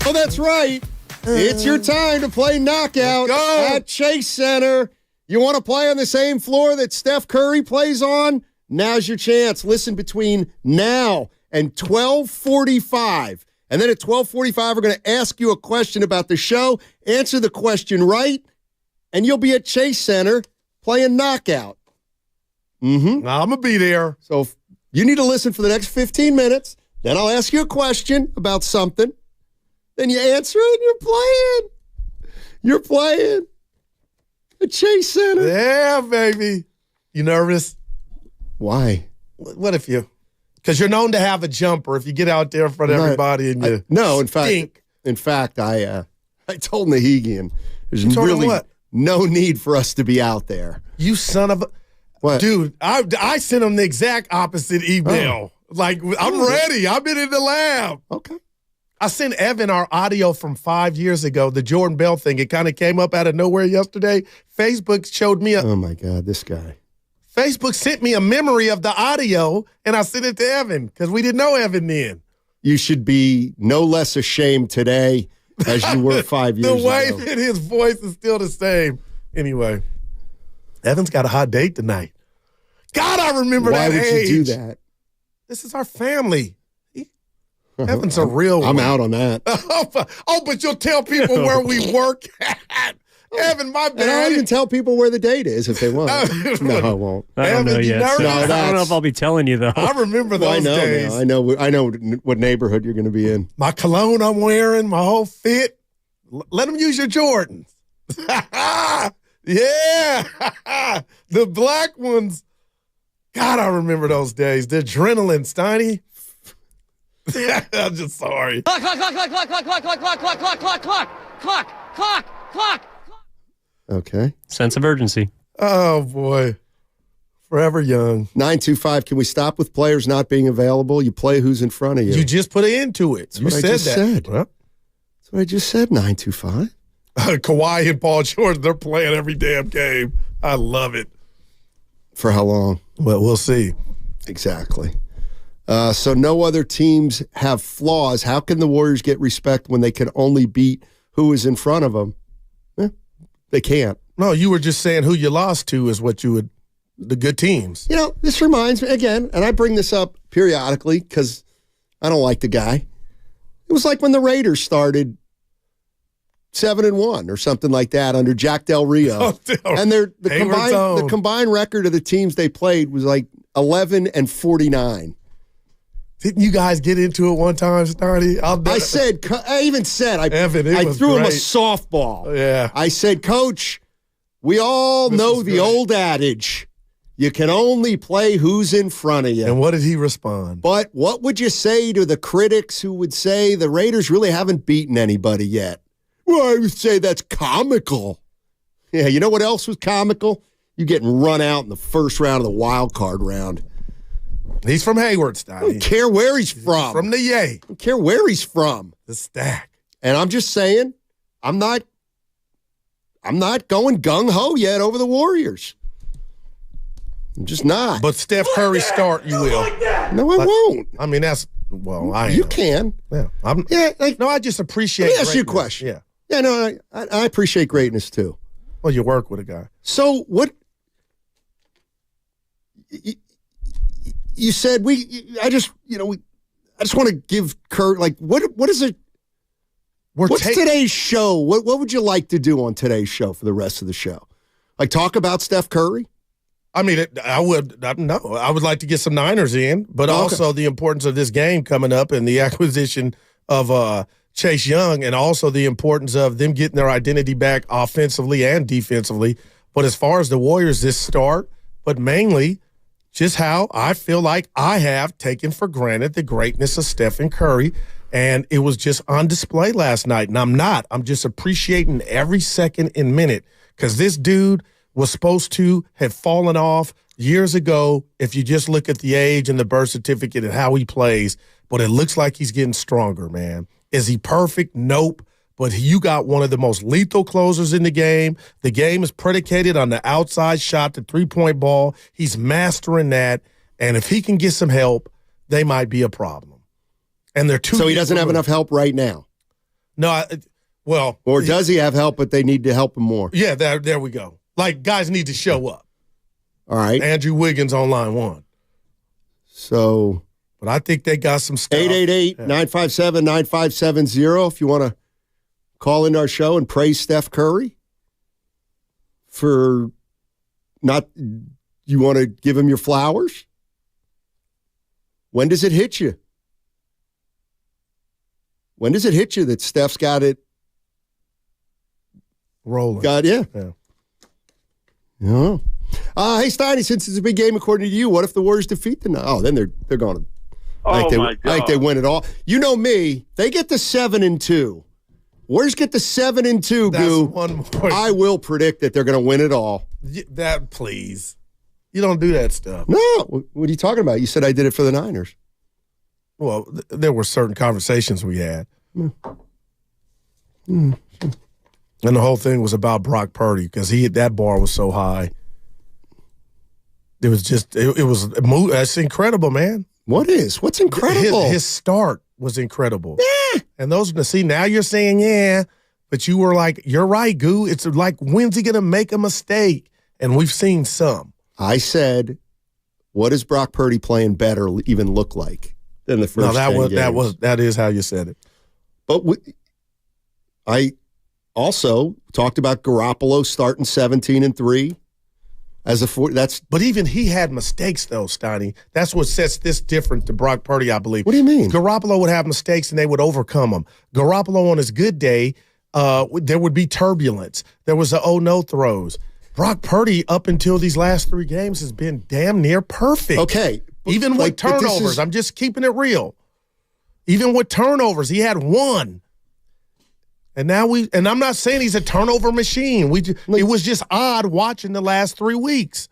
Oh, that's right. It's your time to play Knockout at Chase Center. You want to play on the same floor that Steph Curry plays on? Now's your chance. Listen between now and 12:45. And then at 12:45, we're going to ask you a question about the show. Answer the question right, and you'll be at Chase Center playing Knockout. I'm going to be there. So you need to listen for the next 15 minutes. Then I'll ask you a question about something. Then you answer it, and you're playing. You're playing at Chase Center. Yeah, baby. You nervous? Why? What if you? Because you're known to have a jumper if you get out there in front of everybody and you No, in stink. fact, I told Nahigian there's really no need for us to be out there. You son of a... What? Dude, I sent him the exact opposite email. Like, I'm ready. I've been in the lab. Okay. I sent Evan our audio from 5 years ago, the Jordan Bell thing. It kind of came up out of nowhere yesterday. Facebook showed me Oh, my God, this guy. Facebook sent me a memory of the audio, and I sent it to Evan because we didn't know Evan then. You should be no less ashamed today as you were 5 years ago. The way that his voice is still the same. Anyway, Evan's got a hot date tonight. God, I remember Why that would age. you do that? This is our family. Evan's a real one. I'm out on that. Oh, but you'll tell people where we work at. Evan, my bad. And I'll even tell people where the date is if they want. No, I won't. I don't know yet. nervous? I don't know if I'll be telling you, though. I remember those days. Now. I know what neighborhood you're going to be in. My cologne I'm wearing, my whole fit. Let them use your Jordans. Yeah. The black ones. God, I remember those days. The adrenaline, Steiny. I'm just sorry. Clock, clock, clock, clock, clock, clock, clock, clock, clock, clock, clock, clock, clock, clock, clock. Okay. Sense of urgency. Oh, boy. Forever young. 925, can we stop with players not being available? You play who's in front of you. You just put an end to it. You said that. Said. That's what I just said, 925. Kawhi and Paul George, they're playing every damn game. I love it. For how long? Well, we'll see. Exactly. So no other teams have flaws. How can the Warriors get respect when they can only beat who is in front of them? They can't. No, you were just saying who you lost to is what you would, the good teams. You know, this reminds me, again, and I bring this up periodically because I don't like the guy. It was like when the Raiders started 7-1 or something like that under Jack Del Rio. And the combined record of the teams they played was like 11-49. Didn't you guys get into it one time, Steiny? I even said, Evan, I threw him a great. softball. Yeah. I said, Coach, we all know the old adage. You can only play who's in front of you. And what did he respond? But what would you say to the critics who would say the Raiders really haven't beaten anybody yet? Well, I would say that's comical. Yeah, you know what else was comical? You getting run out in the first round of the wild card round. He's from Hayward, Steiny. I don't care where he's from. From the Yay. I don't care where he's from. The Stack. And I'm just saying, I'm not going gung-ho yet over the Warriors. I'm just not. But Steph Curry start, you will. No, I won't. I mean, that's, well, I am. You can. Yeah. I just appreciate Let me ask you a greatness. question. Yeah. Yeah, no, I appreciate greatness too. Well, you work with a guy. So what? You said I just want to give Kurt, like, what is it? What's today's show? What would you like to do on today's show for the rest of the show? Like talk about Steph Curry? I mean, I would like to get some Niners in, but also the importance of this game coming up and the acquisition of Chase Young, and also the importance of them getting their identity back offensively and defensively. But as far as the Warriors, this start, but mainly just how I feel like I have taken for granted the greatness of Stephen Curry, and it was just on display last night. And I'm just appreciating every second and minute, because this dude was supposed to have fallen off years ago if you just look at the age and the birth certificate and how he plays. But it looks like he's getting stronger, man. Is he perfect? Nope. But you got one of the most lethal closers in the game. The game is predicated on the outside shot, the three-point ball. He's mastering that. And if he can get some help, they might be a problem. And they're two. So he doesn't have enough help right now. No, or does he have help, but they need to help him more? Yeah, there we go. Like, guys need to show up. All right. Andrew Wiggins on line 1. So. But I think they got some stuff. 888-957-9570 if you want to call into our show and praise Steph Curry for you want to give him your flowers? When does it hit you? When does it hit you that Steph's got it rolling? Yeah. Hey, Oh. Steiny, since it's a big game according to you, what if the Warriors defeat the Nuggets? Oh, then they're going to my God. like they win it all. You know me, they get the 7-2. Warriors get the 7-2, That's Goo. one more. I will predict that they're going to win it all. That, please. You don't do that stuff. No. What are you talking about? You said I did it for the Niners. Well, there were certain conversations we had. And the whole thing was about Brock Purdy because that bar was so high. It was just, that's incredible, man. What's incredible? His start was incredible. Yeah. And now you're saying, but you were like, you're right, Goo. It's like, when's he going to make a mistake? And we've seen some. I said, what does Brock Purdy playing better even look like than the first 10 games? That is how you said it. But I also talked about Garoppolo starting 17-3 as a But even he had mistakes though, Steiny. That's what sets this different to Brock Purdy, I believe. What do you mean? Garoppolo would have mistakes and they would overcome them. Garoppolo on his good day, there would be turbulence. There was the no throws. Brock Purdy up until these last 3 games has been damn near perfect. Okay. Even with turnovers, I'm just keeping it real. Even with turnovers, he had 1. And now and I'm not saying he's a turnover machine. It was just odd watching the last 3 weeks.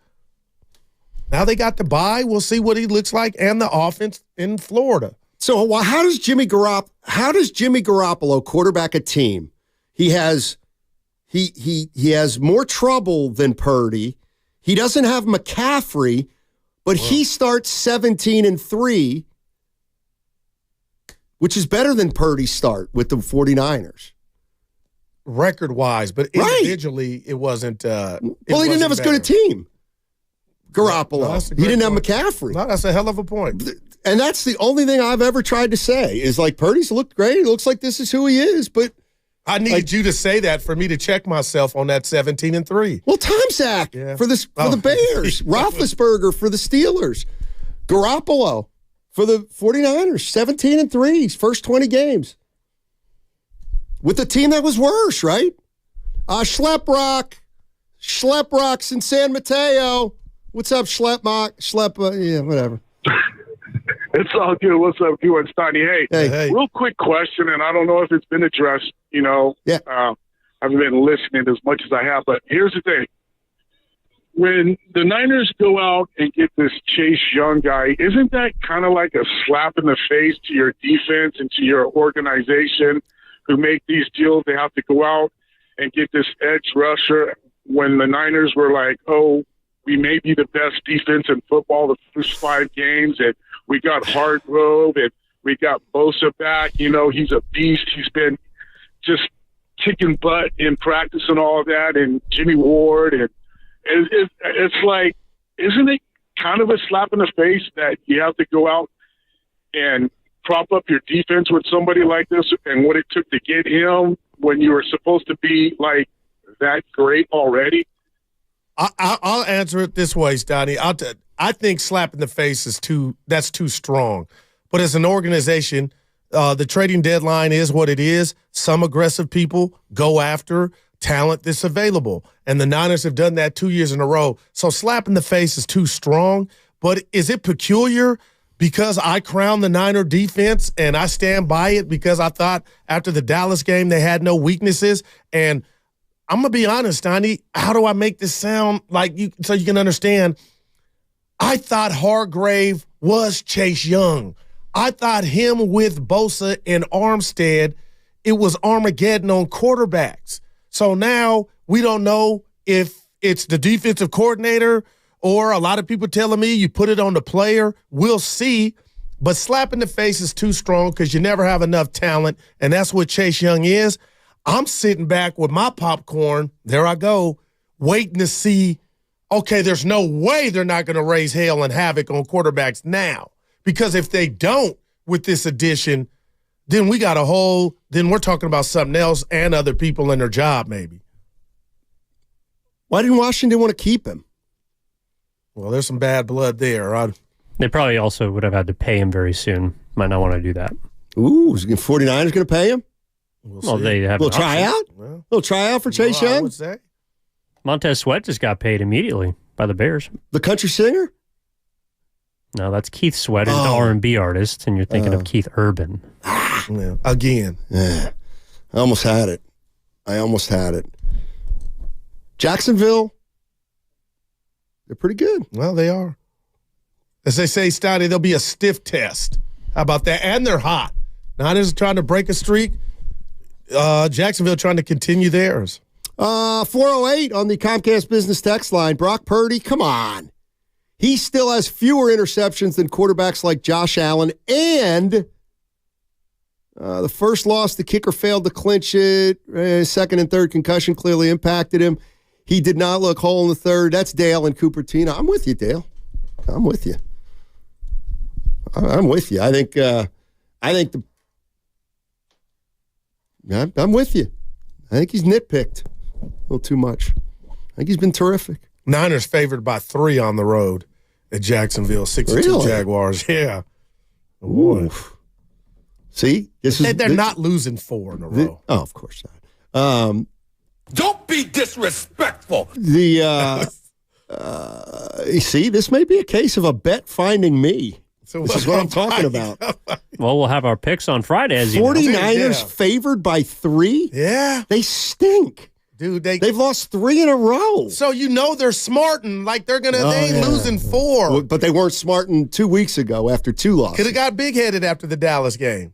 Now they got the bye. We'll see what he looks like and the offense in Florida. So how does Jimmy Garoppolo quarterback a team? He has more trouble than Purdy. He doesn't have McCaffrey, but he starts 17-3, which is better than Purdy's start with the 49ers. Record-wise, but individually, it wasn't. He didn't have as good a team. Garoppolo. He didn't have McCaffrey. No, that's a hell of a point. And that's the only thing I've ever tried to say is like Purdy's looked great. It looks like this is who he is, but I needed you to say that for me to check myself on that 17-3. Well, Tom Zach for the Bears, Roethlisberger for the Steelers, Garoppolo for the 49ers, 17-3, first 20 games. With a team that was worse, right? Schlepprock's in San Mateo. What's up, whatever. It's all good. What's up, you and Steiny? Hey, real quick question, and I don't know if it's been addressed. I haven't been listening as much as I have, but here's the thing. When the Niners go out and get this Chase Young guy, isn't that kind of like a slap in the face to your defense and to your organization who make these deals? They have to go out and get this edge rusher when the Niners were like, we may be the best defense in football the first 5 games, and we got Hargrove, and we got Bosa back. He's a beast. He's been just kicking butt in practice and all of that, and Jimmy Ward. And it's like, isn't it kind of a slap in the face that you have to go out and prop up your defense with somebody like this and what it took to get him when you were supposed to be like that great already? I'll answer it this way, Stoney. I think slap in the face is too strong. But as an organization, the trading deadline is what it is. Some aggressive people go after talent that's available. And the Niners have done that 2 years in a row. So slap in the face is too strong. But is it peculiar because I crowned the Niner defense and I stand by it because I thought after the Dallas game they had no weaknesses? And I'm going to be honest, Steiny, how do I make this sound like you so you can understand? I thought Hargrave was Chase Young. I thought him with Bosa and Armstead, it was Armageddon on quarterbacks. So now we don't know if it's the defensive coordinator or a lot of people telling me you put it on the player. We'll see. But slap in the face is too strong because you never have enough talent, and that's what Chase Young is. I'm sitting back with my popcorn, there I go, waiting to see, okay, there's no way they're not going to raise hell and havoc on quarterbacks now. Because if they don't with this addition, then we got then we're talking about something else and other people in their job maybe. Why didn't Washington want to keep him? Well, there's some bad blood there. They probably also would have had to pay him very soon. Might not want to do that. Ooh, is the 49ers going to pay him? Well, they have a little tryout? Little tryout for Chase Young? I would say. Montez Sweat just got paid immediately by the Bears. The country singer? No, that's Keith Sweat, who's the R&B artist, and you're thinking of Keith Urban. Yeah. Again. Yeah. I almost had it. Jacksonville, they're pretty good. Well, they are. As they say, Stouty, they'll be a stiff test. How about that? And they're hot. Niners trying to break a streak. Jacksonville trying to continue theirs. 408 on the Comcast Business text line. Brock Purdy, come on. He still has fewer interceptions than quarterbacks like Josh Allen. And the first loss, the kicker failed to clinch it. Second and third concussion clearly impacted him. He did not look whole in the third. That's Dale and Cupertino. I'm with you, Dale. I'm with you. I'm with you. I'm with you. I think he's nitpicked a little too much. I think he's been terrific. Niners favored by 3 on the road at Jacksonville. 6-2 Really? Jaguars. Yeah. Ooh. See? They're not losing 4 in a row. Oh, of course not. Don't be disrespectful. You see, this may be a case of a bet finding me. This is what I'm talking about. Well, we'll have our picks on Friday, as you know. 49ers favored by 3? Yeah. They stink. Dude, they've lost 3 in a row. So you know they're smarting, like they ain't losing 4. Well, but they weren't smarting 2 weeks ago after 2 losses. Could have got big-headed after the Dallas game.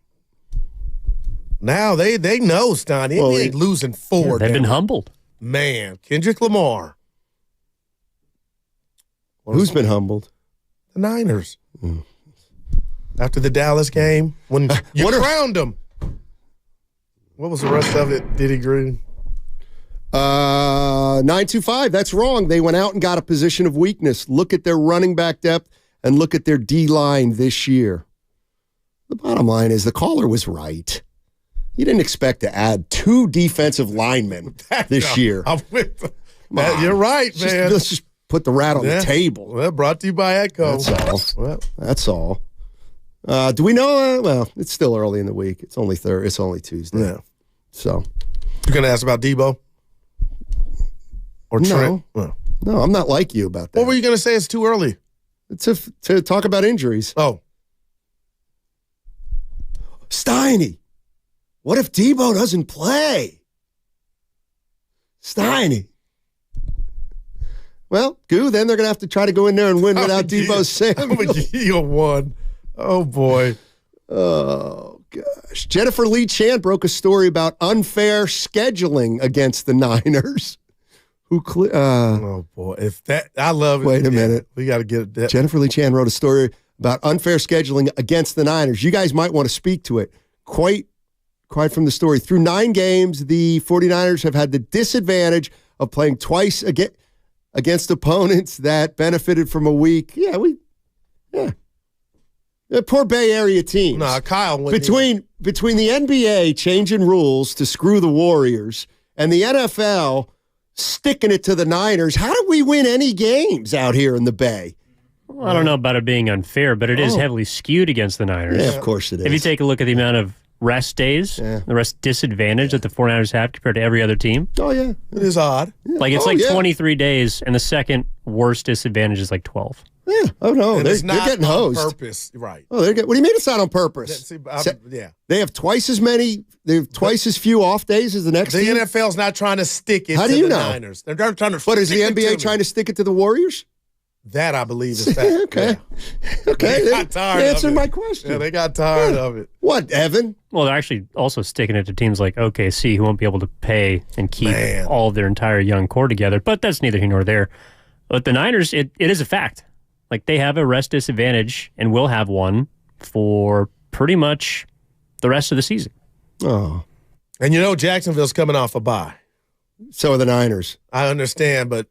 Now they know, Stoney. They ain't losing 4. They've been humbled. Man, Kendrick Lamar. Who's been humbled? The Niners. After the Dallas game, when you crowned them. What was the rest of it, Diddy Green? 925, that's wrong. They went out and got a position of weakness. Look at their running back depth and look at their D-line this year. The bottom line is the caller was right. You didn't expect to add 2 defensive linemen this year. I'm with you're right, man. Let's just put the rat on the table. Well, brought to you by Echo. That's all. Do we know? Well, it's still early in the week. It's only Tuesday. Yeah. So you're going to ask about Debo? Or Trent? No, I'm not like you about that. What were you going to say? It's too early. To talk about injuries. Oh. Steiny. What if Debo doesn't play? Steiny. Well, then they're going to have to try to go in there and win without Debo Samuel. I'm going to give you a 1. Oh, boy. Oh, gosh. Jennifer Lee Chan broke a story about unfair scheduling against the Niners. Oh, boy. I love it. Wait a minute. We got to get that. Jennifer Lee Chan wrote a story about unfair scheduling against the Niners. You guys might want to speak to it. Quite from the story. Through 9 games, the 49ers have had the disadvantage of playing twice against opponents that benefited from a week. The poor Bay Area teams. Nah, Kyle went between the NBA changing rules to screw the Warriors and the NFL sticking it to the Niners, how do we win any games out here in the Bay? Well, I don't know about it being unfair, but it is heavily skewed against the Niners. Yeah, of course it is. If you take a look at the amount of rest days, the rest disadvantage that the 49ers have compared to every other team. Oh, yeah. It is odd. Like, it's 23 days, and the second worst disadvantage is like 12. Yeah. Oh, no. They're getting hosed. On purpose. Right. Oh, what do you mean it's not on purpose? Yeah. They have twice as few off days as the next team? The NFL's not trying to stick it to the know? Niners. They're trying to What, is the NBA trying to stick it to the Warriors? That, I believe, is fact. Okay. Yeah. Okay. They got tired answered my question. Yeah, they got tired of it. What, Evan? Well, they're actually also sticking it to teams like OKC who won't be able to pay and keep all of their entire young core together. But that's neither here nor there. But the Niners, it is a fact. Like, they have a rest disadvantage and will have one for pretty much the rest of the season. Oh. And Jacksonville's coming off a bye. So are the Niners. I understand, but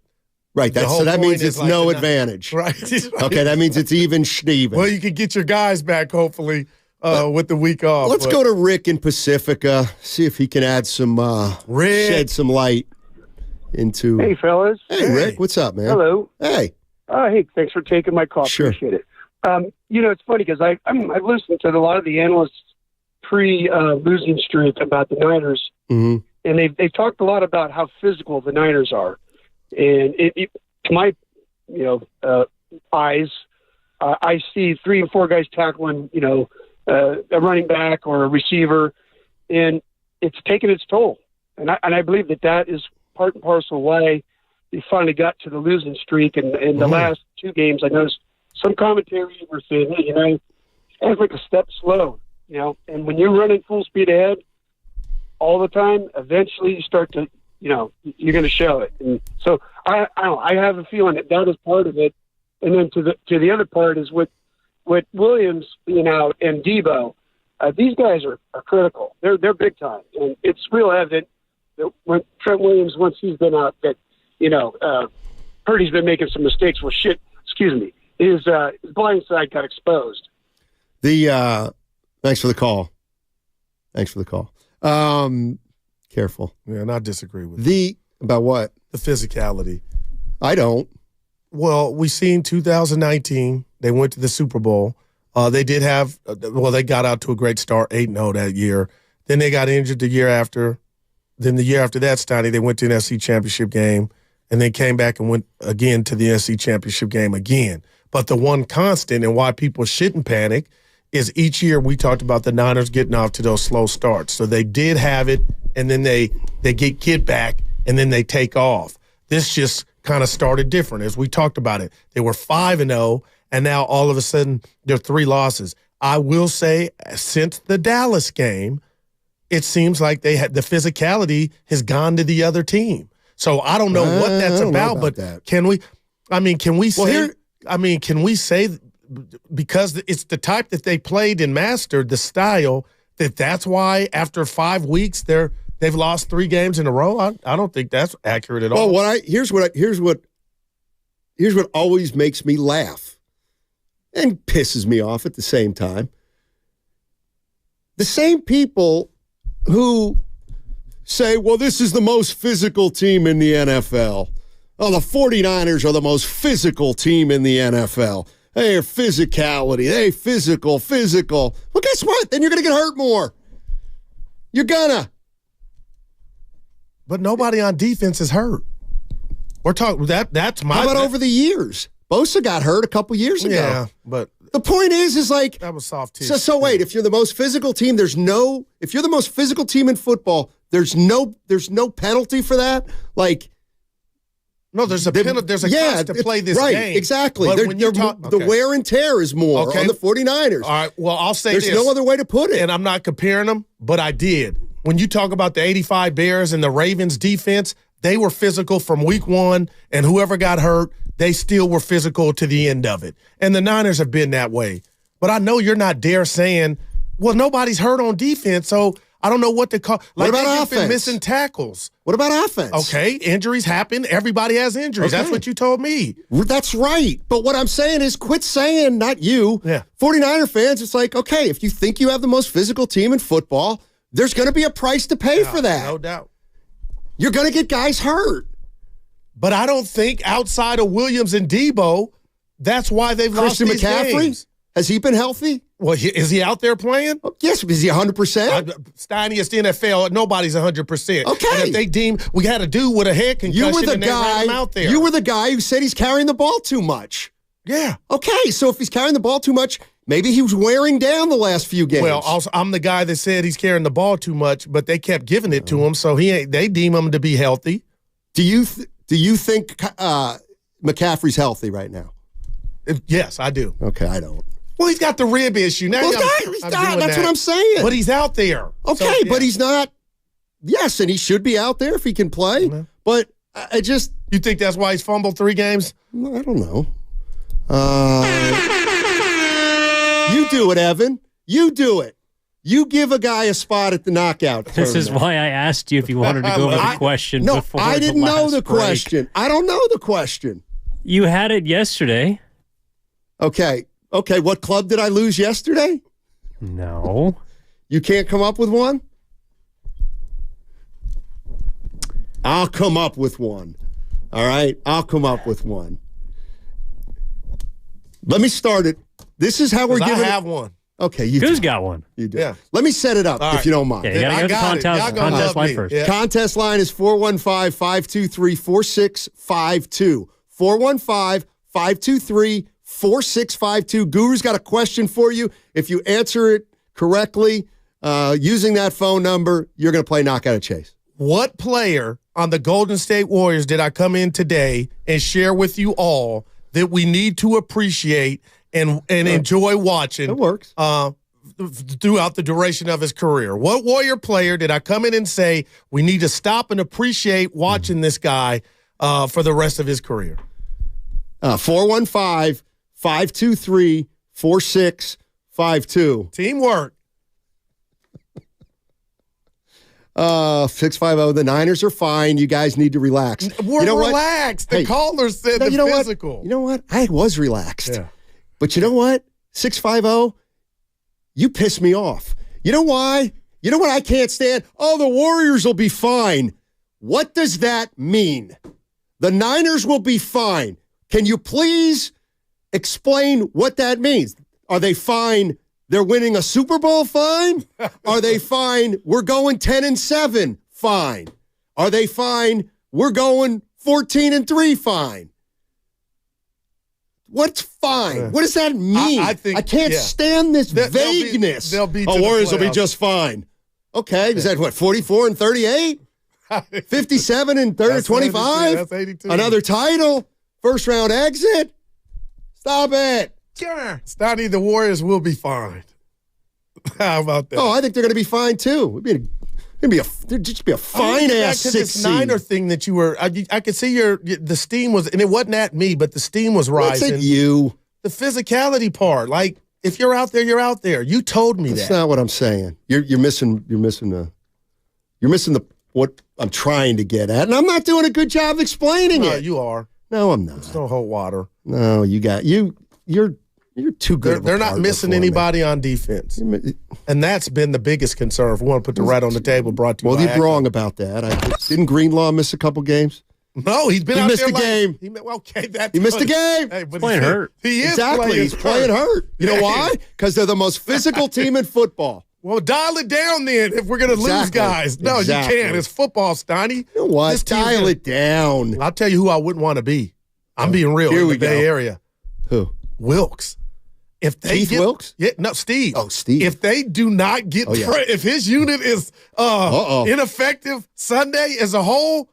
right. So that means it's no advantage. Right. Okay, that means it's even Steven. Well, you can get your guys back, hopefully, with the week off. Let's go to Rick in Pacifica, see if he can add some, shed some light into. Hey, fellas. Hey, Rick, what's up, man? Hello. Hey. Hey, thanks for taking my call. Sure. Appreciate it. It's funny because I've listened to a lot of the analysts pre-losing streak about the Niners, and they've talked a lot about how physical the Niners are. And to my eyes, I see 3 and 4 guys tackling a running back or a receiver, and it's taken its toll. And I believe that is part and parcel why they finally got to the losing streak. And in the last 2 games, I noticed some commentary were saying, hey, it's like a step slow, and when you're running full speed ahead all the time, eventually you start to, you're going to show it. And so I have a feeling that is part of it. And then to the other part is with Williams being out and Debo, these guys are critical. They're big time. And it's real evident that when Trent Williams, once he's been out, that, Purdy's been making some mistakes. Well, his blind side got exposed. Thanks for the call. Careful. Yeah, and I disagree with you. About what? The physicality. I don't. Well, we seen 2019. They went to the Super Bowl. They did have. They got out to a great start, 8-0 that year. Then they got injured the year after. Then the year after that, Steiny, they went to an SC championship game, and then came back and went again to the SC championship game again. But the one constant and why people shouldn't panic is each year we talked about the Niners getting off to those slow starts. So they did have it, and then they get back, and then they take off. This just kind of started different as we talked about it. They were 5-0, and now all of a sudden they're 3 losses. I will say since the Dallas game, it seems like the physicality has gone to the other team. So I don't know what that's about, but that. Can we say because it's the type that they played and mastered the style that's why after 5 weeks they've lost 3 games in a row? I don't think that's accurate at all. Well, here's what always makes me laugh and pisses me off at the same time. The same people who say, well, this is the most physical team in the NFL. Oh, the 49ers are the most physical team in the NFL. Hey, physicality. Hey, physical. Well, guess what? Then you're going to get hurt more. You're gonna. But nobody on defense is hurt. We're talking that's my. How about over the years? Bosa got hurt a couple years ago. Yeah, but the point is like that was soft tissue. So wait, if you're the most physical team, if you're the most physical team in football, there's no penalty for that. Like. No, there's a penalty. There's a cost to play this game. Right, exactly. The wear and tear is more on the 49ers. All right, well, I'll say there's no other way to put it. And I'm not comparing them, but I did. When you talk about the 85 Bears and the Ravens defense, they were physical from week 1, and whoever got hurt, they still were physical to the end of it. And the Niners have been that way. But I know you're not dare saying, well, nobody's hurt on defense, so I don't know what to call. What about offense? Been missing tackles. What about offense? Okay, injuries happen. Everybody has injuries. Okay. That's what you told me. That's right. But what I'm saying is quit saying, not you, 49er fans, it's like, okay, if you think you have the most physical team in football, there's going to be a price to pay for that. No doubt. You're going to get guys hurt. But I don't think outside of Williams and Debo, that's why they've lost these games. Has he been healthy? Well, is he out there playing? Yes. Is he 100%? Steiny, it's the NFL. Nobody's 100%. Okay. And if they deem we had a dude with a head concussion and they ran him out there. You were the guy who said he's carrying the ball too much. Yeah. Okay, so if he's carrying the ball too much, maybe he was wearing down the last few games. Well, also, I'm the guy that said he's carrying the ball too much, but they kept giving it to him, so they deem him to be healthy. Do you think McCaffrey's healthy right now? Yes, I do. Okay, I don't. Well, he's got the rib issue. Now he's not. That's what I'm saying. But he's out there. Okay, so, but he's not. Yes, and he should be out there if he can play. Mm-hmm. But I just. You think that's why he's fumbled 3 games? I don't know. You do it, Evan. You do it. You give a guy a spot at the knockout tournament. This is why I asked you if you wanted to go over the question before I didn't know the break. question. I don't know the question. You had it yesterday. Okay. What club did I lose yesterday? No. You can't come up with one? I'll come up with one. All right? I'll come up with one. Let me start it. This is how we're giving I have one. Okay, you Who's got one? You do. Yeah. Let me set it up if you don't mind. Yeah, you gotta go to the contest line first. Yeah. Contest line is 415-523-4652. 415-523-4652. Guru's got a question for you. If you answer it correctly using that phone number, you're going to play Knockout or Chase. What player on the Golden State Warriors did I come in today and share with you all that we need to appreciate and enjoy watching? It works. Throughout the duration of his career. What Warrior player did I come in and say we need to stop and appreciate watching this guy for the rest of his career? 415-523-4652. Teamwork. 650. The Niners are fine. You guys need to relax. We're relaxed. The caller said the physical. What? You know what? I was relaxed. Yeah. But you know what? 650, you piss me off. You know why? You know what I can't stand? Oh, the Warriors will be fine. What does that mean? The Niners will be fine. Can you please explain what that means? Are they fine? They're winning a Super Bowl? Fine. Are they fine? We're going 10-7? Fine. Are they fine? We're going 14-3? Fine. What's fine? What does that mean? I can't stand this vagueness. Warriors will be just fine. Okay, is that what, 44-38? 57-25? That's 82. Another title? First round exit? Stop it. Stoney, the Warriors will be fine. How about that? Oh, I think they're going to be fine too. It'd just be a fine ass 6 this Niner thing that you were. I could see the steam was, and it wasn't at me, but the steam was rising. What's at you? The physicality part, like if you're out there, you're out there. You told me That's that. not what I'm saying. You're missing the what I'm trying to get at, and I'm not doing a good job explaining it. You are. No, I'm not. It's no hold water. No, you're too good. They're not missing anybody on defense, and that's been the biggest concern. If we want to put the right on the table, brought to you. Well, you're wrong about that. Didn't Greenlaw miss a couple games? No, he's been. He out missed there a game. He missed a game. Hey, he's playing hurt. He is exactly. He's playing hurt. You know why? Because they're the most physical team in football. Well, dial it down then. If we're going to lose guys, no, you can't. It's football, Steiny. You know what? Dial it down. I'll tell you who I wouldn't want to be. I'm being real. Here in we the Bay Area. Who? Wilkes. If they Keith Wilkes? Yeah, no, Steve. Oh, Steve. If they do not get if his unit is ineffective Sunday as a whole,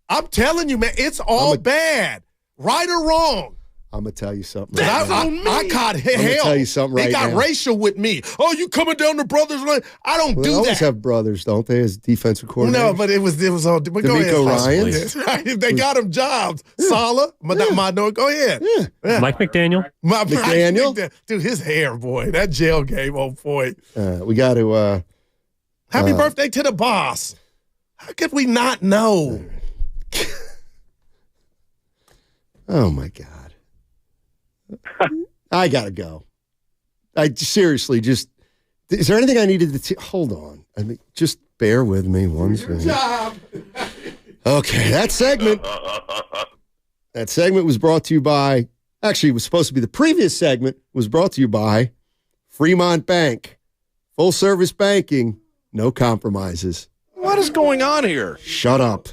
I'm telling you, man, it's all bad. Right or wrong. I'm going to tell you something. I caught hell. I'm going to tell you something right now. It got racial with me. Oh, you coming down the brothers line? I don't do They that. always have brothers, don't they, as defensive coordinators? No, but it was all. But go ahead, Ryan. They got him jobs. Sala, go ahead. Yeah. Mike McDaniel. McDaniel? Dude, his hair, boy. That jail game on point. We got to. Happy birthday to the boss. How could we not know? Oh, my God. I got to go. I seriously is there anything I needed to hold on? I mean, just bear with me one second. Okay, that segment was brought to you by, actually, it was supposed to be the previous segment, was brought to you by Fremont Bank. Full service banking, no compromises. What is going on here? Shut up.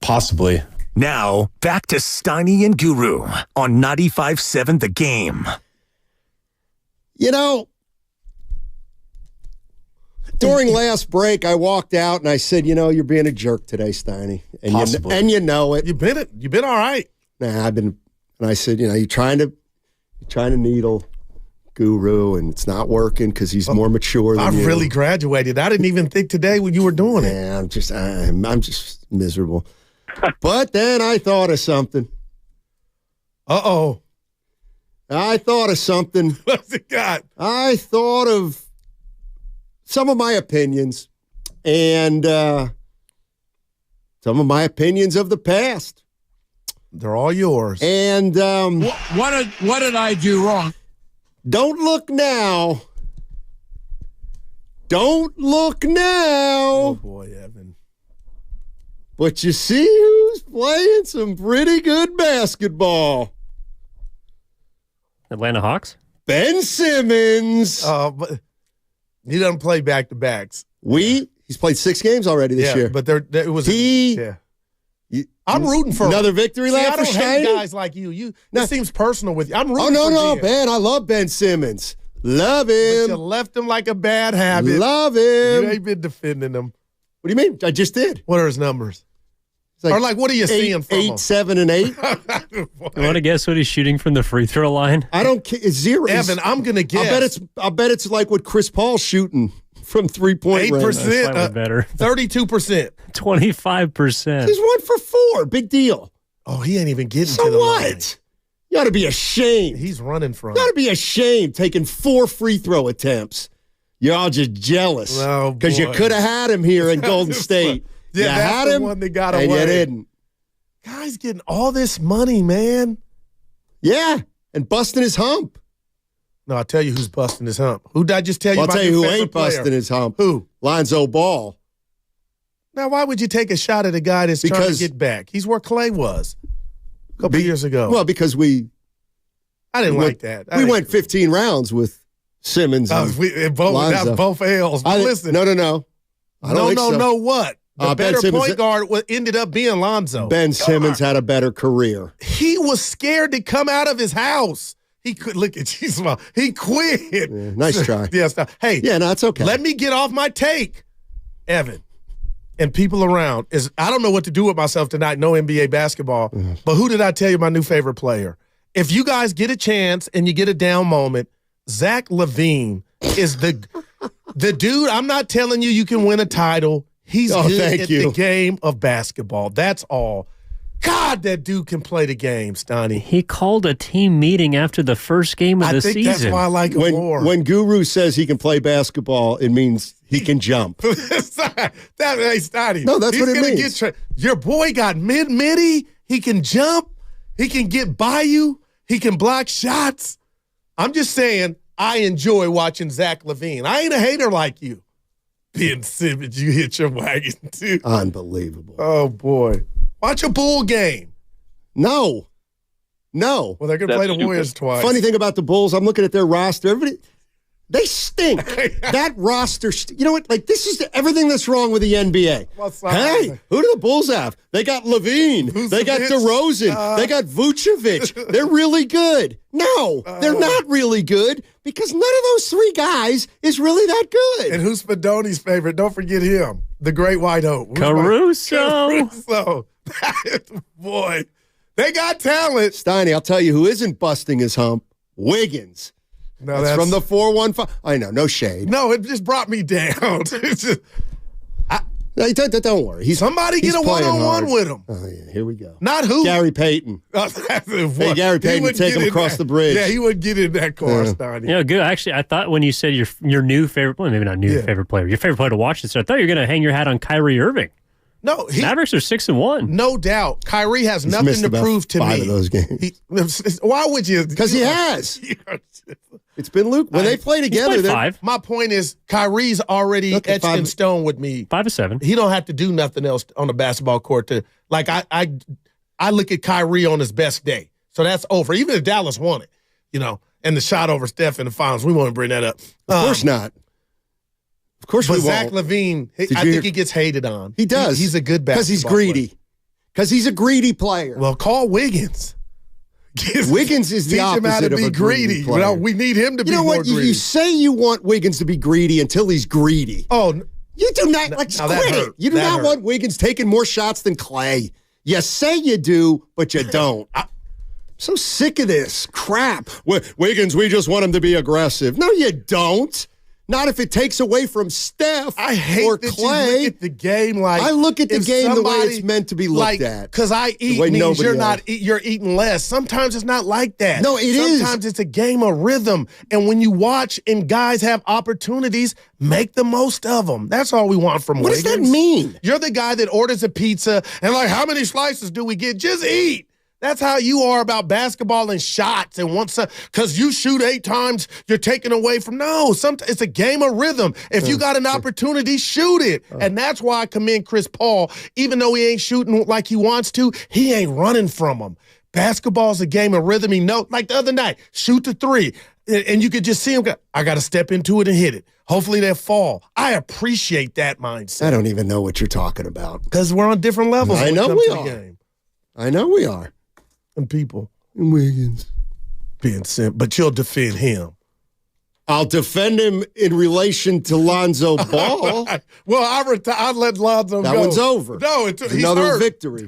Possibly. Now, back to Steiny and Guru on 95.7 The Game. You know, during last break, I walked out and I said, you know, you're being a jerk today, Steiny. And you know it. You've been all right. Nah, and I said, you know, you're trying to needle Guru, and it's not working because he's more mature than you. I've really graduated. I didn't even think today when you were doing it. Yeah, I'm just miserable. But then I thought of something. Uh-oh. I thought of something. What's it got? I thought of some of my opinions and some of my opinions of the past. They're all yours. And what did I do wrong? Don't look now. Don't look now. Oh, boy, Evan. But you see who's playing some pretty good basketball. Atlanta Hawks? Ben Simmons. But he doesn't play back-to-backs. He's played 6 games already this year. But it was I'm rooting for another him. victory lap for I don't Steiny? hate guys like you. This seems personal with you. I'm rooting for Ben. I love Ben Simmons. Love him. But you left him like a bad habit. Love him. You ain't been defending him. What do you mean? I just did. What are his numbers? Or what are you seeing from him? 8, 7, and 8. You want to guess what he's shooting from the free throw line? I don't care. 0. Evan, I'm going to guess. I'll bet it's like what Chris Paul's shooting from 3-point range. 8%. Better. 32%. 25%. He's 1 for 4. Big deal. Oh, he ain't even getting so to the what? line. You ought to be ashamed. He's running from. You ought to be ashamed taking 4 free throw attempts. You're all just jealous because you could have had him here in Golden State. Yeah, you that's had the him, one that got and away. you didn't. Guy's getting all this money, man. Yeah, and busting his hump. No, I'll tell you who's busting his hump. Who did I just tell you? I'll tell you who ain't busting player? his hump. Who? Lonzo Ball. Now, why would you take a shot at a guy that's trying to get back? He's where Klay was a couple years ago. Well, because I didn't like that. We went 15 rounds with Simmons. Both L's. But listen. No. No, what? The better Simmons, point guard ended up being Lonzo. Ben Simmons had a better career. He was scared to come out of his house. He could look at you smile. He quit. Yeah, nice try. Yes. Hey. Yeah, no, it's okay. Let me get off my take, Evan, and people around. I don't know what to do with myself tonight. No NBA basketball. But who did I tell you my new favorite player? If you guys get a chance and you get a down moment, Zach LaVine is the dude. I'm not telling you can win a title. He's good at the game of basketball. That's all. God, that dude can play the game, Stoney. He called a team meeting after the first game of the season. I think that's why I like him more. When Guru says he can play basketball, it means he can jump. Hey, Stoney. No, that's what it means. Your boy got midi. He can jump. He can get by you. He can block shots. I'm just saying, I enjoy watching Zach LaVine. I ain't a hater like you. Ben Simmons, you hit your wagon, too. Unbelievable. Oh, boy. Watch a Bull game. No. Well, they're going to play the Warriors twice. Funny thing about the Bulls, I'm looking at their roster. Everybody, they stink. That roster, you know what? Like, this is everything that's wrong with the NBA. Hey, who do the Bulls have? They got LaVine. They got DeRozan. They got Vucevic. They're really good. No, they're not really good because none of those 3 guys is really that good. And who's Spadoni's favorite? Don't forget him, the Great White Hope. Caruso. Boy, they got talent. Steiny, I'll tell you who isn't busting his hump. Wiggins. No, that's from the 4-1-5. I know, no shade. No, it just brought me down. Don't worry. Somebody get a one-on-one with him. Oh, yeah, here we go. Not who? Gary Payton. Hey, Gary Payton would take him across the bridge. Yeah, he wouldn't get in that car, Steiny. Good. Actually, I thought when you said your new favorite player, maybe not favorite player, your favorite player to watch this, I thought you were going to hang your hat on Kyrie Irving. No, Mavericks are 6-1. No doubt. Kyrie has nothing to prove to me. 5 of those games. Why would you? Because he has. It's been Luke. When they play together, 5. My point is, Kyrie's already etched in stone with me. 5 of 7. He don't have to do nothing else on the basketball court to like. I look at Kyrie on his best day, so that's over. Even if Dallas won it, and the shot over Steph in the finals, we won't bring that up. Of course not. Of course we won't. Zach LaVine, I think he gets hated on. He does. He's a good basketball because he's greedy. Because he's a greedy player. Well, call Wiggins. Wiggins is the opposite Teach him how to of be a greedy player. We need him to be more greedy. You say you want Wiggins to be greedy until he's greedy. Oh, you do not. Quit it. You do not want Wiggins taking more shots than Klay. You say you do, but you don't. I'm so sick of this crap. Wiggins, we just want him to be aggressive. No, you don't. Not if it takes away from Steph I hate or that Klay. you look at the game like I look at the if game the way somebody- it's meant to be looked at. Because I eat way means nobody you're else. you're eating less. Sometimes it's not like that. No, it is. Sometimes it's a game of rhythm. And when you watch and guys have opportunities, make the most of them. That's all we want from What Wiggins. does that mean? You're the guy that orders a pizza and like, how many slices do we get? Just eat. That's how you are about basketball and shots. And once, because you shoot 8 times, you're taken away from. No, it's a game of rhythm. If you got an opportunity, shoot it. And that's why I commend Chris Paul. Even though he ain't shooting like he wants to, he ain't running from them. Basketball's a game of rhythm. He knows, like the other night, shoot the 3. And you could just see him go, I got to step into it and hit it. Hopefully they'll fall. I appreciate that mindset. I don't even know what you're talking about. Because we're on different levels. I know we are. Game. I know we are. And people. And Wiggins. Being simple. But you'll defend him. I'll defend him in relation to Lonzo Ball. Well, I let Lonzo go. That one's over. No, It's he's another hurt. victory.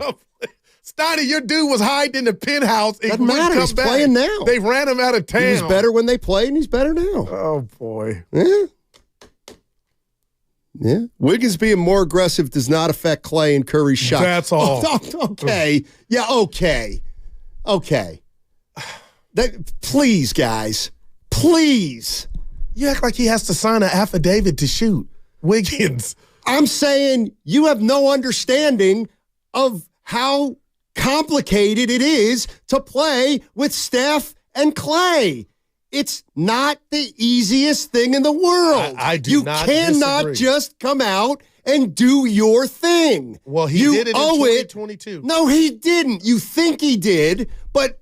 Steiny, your dude was hiding in the penthouse. Doesn't matter. He's playing now. They ran him out of town. He was better when they played, and he's better now. Oh, boy. Yeah. Yeah. Wiggins being more aggressive does not affect Klay and Curry's shot. That's all. Okay. Yeah, okay. Okay. Please, guys. Please. You act like he has to sign an affidavit to shoot. Wiggins. I'm saying you have no understanding of how complicated it is to play with Steph and Klay. It's not the easiest thing in the world. I do you not cannot disagree. just come out and do your thing. Well, he you did it in owe 2022. No, he didn't. You think he did, but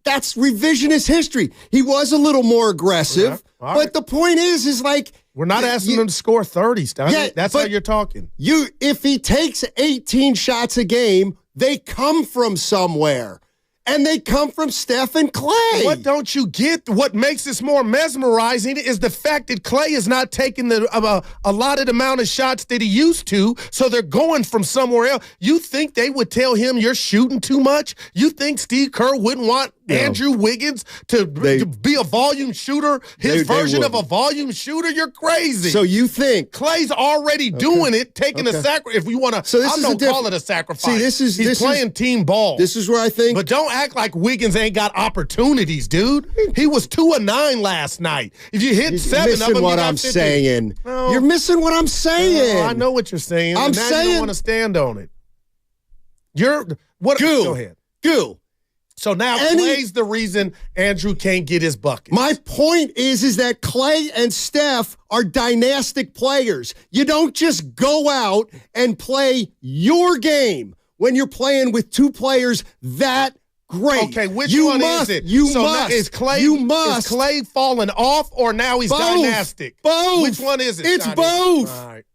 that's revisionist history. He was a little more aggressive, All but right. the point is like We're not asking him to score 30, Steiny. Yeah, That's how but you're talking. if he takes 18 shots a game, they come from somewhere. And they come from Steph and Klay. What don't you get? What makes this more mesmerizing is the fact that Klay is not taking the allotted amount of shots that he used to, so they're going from somewhere else. You think they would tell him you're shooting too much? You think Steve Kerr wouldn't want Andrew Wiggins to be a volume shooter? His version of a volume shooter? You're crazy. So you think Clay's already doing it, taking a sacrifice. If you want to, So this I is don't a call it a sacrifice. See, He's playing team ball. This is where I think. But don't act like Wiggins ain't got opportunities, dude. He was 2 of 9 last night. If you hit 7 of them, missing what you got I'm 50. saying. No. You're missing what I'm saying. No, I know what you're saying. I'm and now saying you don't want to stand on it. Go ahead. Goo. So now Klay's the reason Andrew can't get his bucket. My point is that Klay and Steph are dynastic players. You don't just go out and play your game when you're playing with 2 players that great. Okay, which one is it? Now, is Klay falling off or now he's Both. dynastic? Both. Which one is it? It's Johnny? both. All right.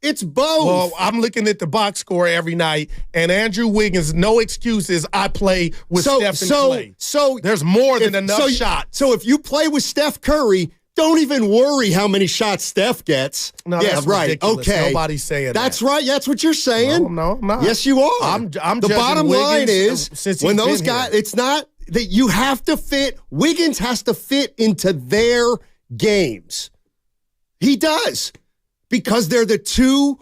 It's both. Well, I'm looking at the box score every night, and Andrew Wiggins, no excuses. I play with Steph and Klay. So there's more than enough shots. So if you play with Steph Curry, don't even worry how many shots Steph gets. No, yeah, that's right. ridiculous. Okay. Nobody's saying that's that. right. That's what you're saying. No, I'm not. Yes, you are. I'm the judging bottom line Wiggins is since when he's those been guys, here. it's not that you have to fit. Wiggins has to fit into their games. He does because they're the two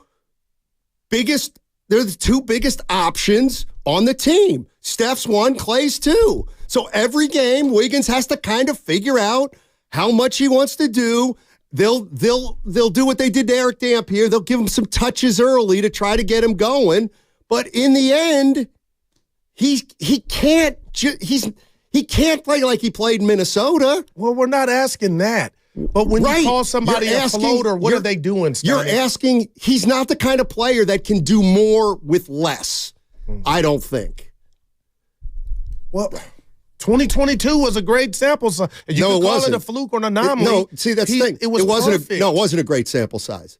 biggest options on the team. Steph's 1, Klay's 2. So every game, Wiggins has to kind of figure out how much he wants to do. They'll do what they did to Eric Dampier. They'll give him some touches early to try to get him going. But in the end, he can't play like he played in Minnesota. Well, we're not asking that. But when you call somebody a floater, what are they doing, Steiny? You're asking, he's not the kind of player that can do more with less, I don't think. Well, 2022 was a great sample size. You can call it a fluke or an anomaly. See, that's the thing. It wasn't perfect. It wasn't a great sample size.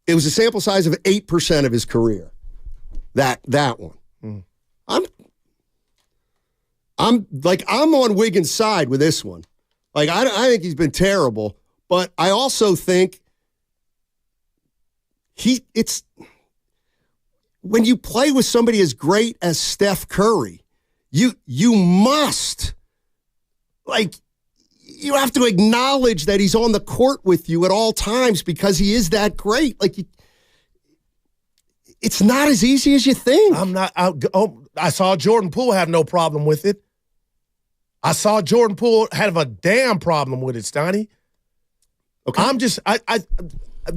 It was a sample size of 8% of his career. That one. I'm on Wiggins' side with this one. Like, I think he's been terrible, but I also think when you play with somebody as great as Steph Curry, you must, like, you have to acknowledge that he's on the court with you at all times because he is that great. Like, it's not as easy as you think. I saw Jordan Poole have no problem with it. I saw Jordan Poole have a damn problem with it, Steiny. Okay.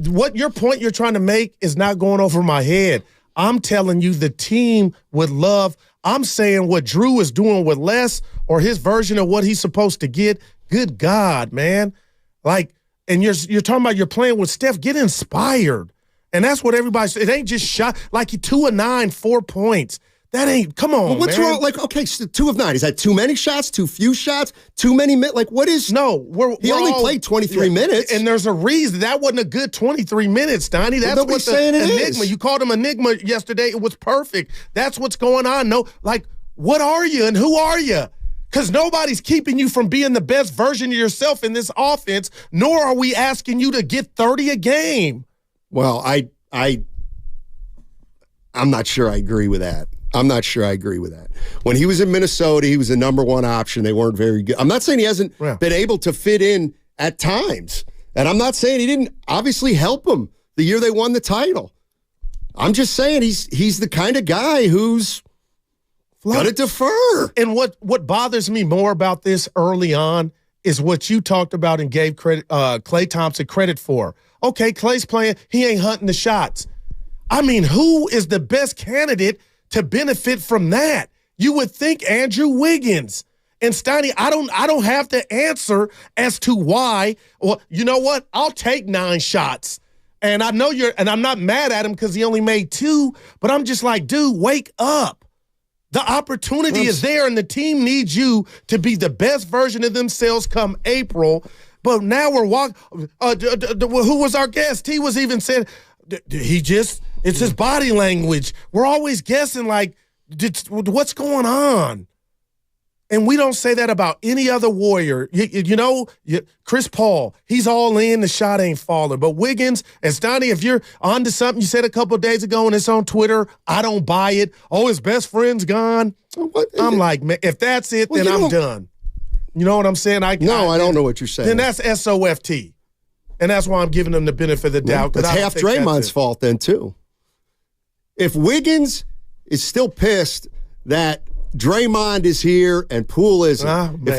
What your point you're trying to make is not going over my head. I'm telling you the team would love. I'm saying what Drew is doing with less or his version of what he's supposed to get. Good God, man. Like, and you're talking about you're playing with Steph. Get inspired. And that's what everybody says. It ain't just shot. Like, 2 of 9, 4 points. That ain't, come on, what's man. wrong? Like, okay, so 2 of 9. Is that too many shots, too few shots, too many minutes? Like, what is? No, he only played 23 minutes. And there's a reason. That wasn't a good 23 minutes, Donnie. That's what saying it enigma. is. You called him enigma yesterday. It was perfect. That's what's going on. No, like, what are you and who are you? Because nobody's keeping you from being the best version of yourself in this offense, nor are we asking you to get 30 a game. Well, I'm not sure I agree with that. When he was in Minnesota, he was the number one option. They weren't very good. I'm not saying he hasn't been able to fit in at times. And I'm not saying he didn't obviously help them the year they won the title. I'm just saying he's the kind of guy who's got to defer. And what bothers me more about this early on is what you talked about and gave Klay Thompson credit for. Okay, Klay's playing. He ain't hunting the shots. I mean, who is the best candidate to benefit from that? You would think Andrew Wiggins. And Steiny, I don't have the answer as to why. Well, you know what? I'll take 9 shots. And I know and I'm not mad at him because he only made 2, but I'm just like, dude, wake up. The opportunity is there, and the team needs you to be the best version of themselves come April. But now we're walking. Who was our guest? He was even saying, it's his body language. We're always guessing, like, what's going on? And we don't say that about any other Warrior. Chris Paul, he's all in, the shot ain't falling. But Wiggins, and Stoney, if you're onto something you said a couple of days ago and it's on Twitter, I don't buy it. Oh, his best friend's gone. I'm like, man, if that's it, then I'm done. You know what I'm saying? I don't know what you're saying. Then that's SOFT. And that's why I'm giving them the benefit of the doubt. That's half Draymond's fault then, too. If Wiggins is still pissed that Draymond is here and Poole isn't, if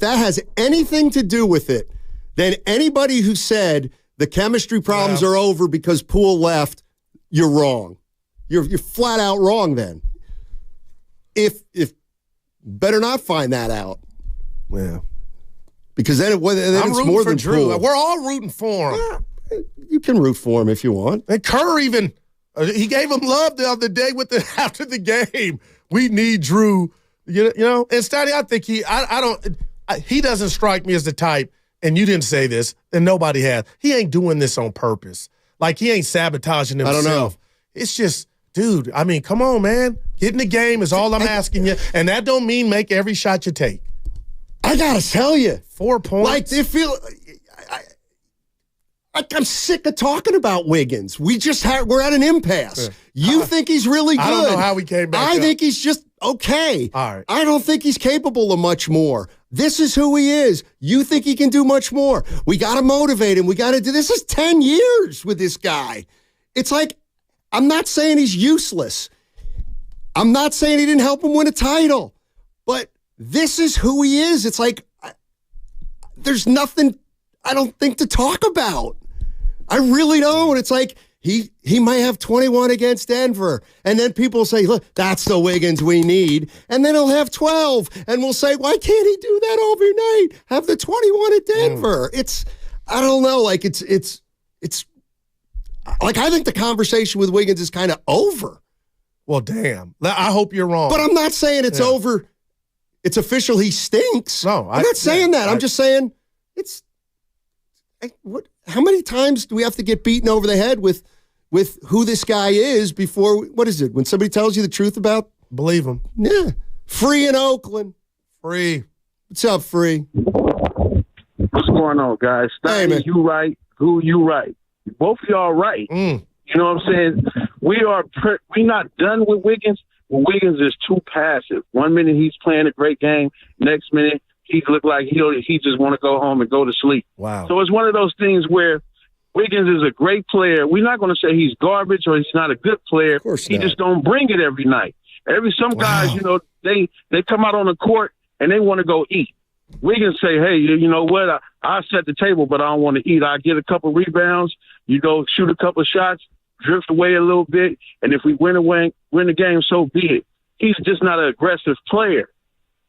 that has anything to do with it, then anybody who said the chemistry problems are over because Poole left, you're wrong. You're flat out wrong then. If better not find that out. Yeah. Because then it's more than Drew. Poole. We're all rooting for him. You can root for him if you want. And Kerr even, he gave him love the other day after the game. We need Drew, you know. And Stotty, I think he doesn't strike me as the type, and you didn't say this, and nobody has. He ain't doing this on purpose. Like, he ain't sabotaging himself. I don't know. It's just, dude, I mean, come on, man. Get in the game is all I'm asking you. And that don't mean make every shot you take. I got to tell you. 4 points. Like, they feel... I'm sick of talking about Wiggins. We're at an impasse. You think he's really good. I don't know how we came back. I think he's just okay. All right. I don't think he's capable of much more. This is who he is. You think he can do much more. We got to motivate him. We got to do this. Is 10 years with this guy. It's like, I'm not saying he's useless. I'm not saying he didn't help him win a title. But this is who he is. It's like, there's nothing, I don't think, to talk about. I really don't. It's like he might have 21 against Denver. And then people say, look, that's the Wiggins we need. And then he'll have 12. And we'll say, why can't he do that overnight? Have the 21 at Denver. It's, I don't know. Like, it's like, I think the conversation with Wiggins is kind of over. Well, damn. I hope you're wrong. But I'm not saying it's over. It's official. He stinks. No, I'm not saying that. I'm just saying it's, how many times do we have to get beaten over the head with who this guy is before, what is it, when somebody tells you the truth about? Believe him. Yeah. Free in Oakland. Free. What's up, Free? What's going on, guys? Hey, man. You right. Who you right. Both of y'all right. You know what I'm saying? We're not done with Wiggins. Well, Wiggins is too passive. 1 minute he's playing a great game. Next minute he looked like he just want to go home and go to sleep. Wow. So it's one of those things where Wiggins is a great player. We're not going to say he's garbage or he's not a good player. Of course he not. just don't bring it every night. Some guys, they come out on the court and they want to go eat. Wiggins say, hey, you know what? I set the table, but I don't want to eat. I get a couple rebounds. You go shoot a couple shots, drift away a little bit, and if we win the game, so be it. He's just not an aggressive player.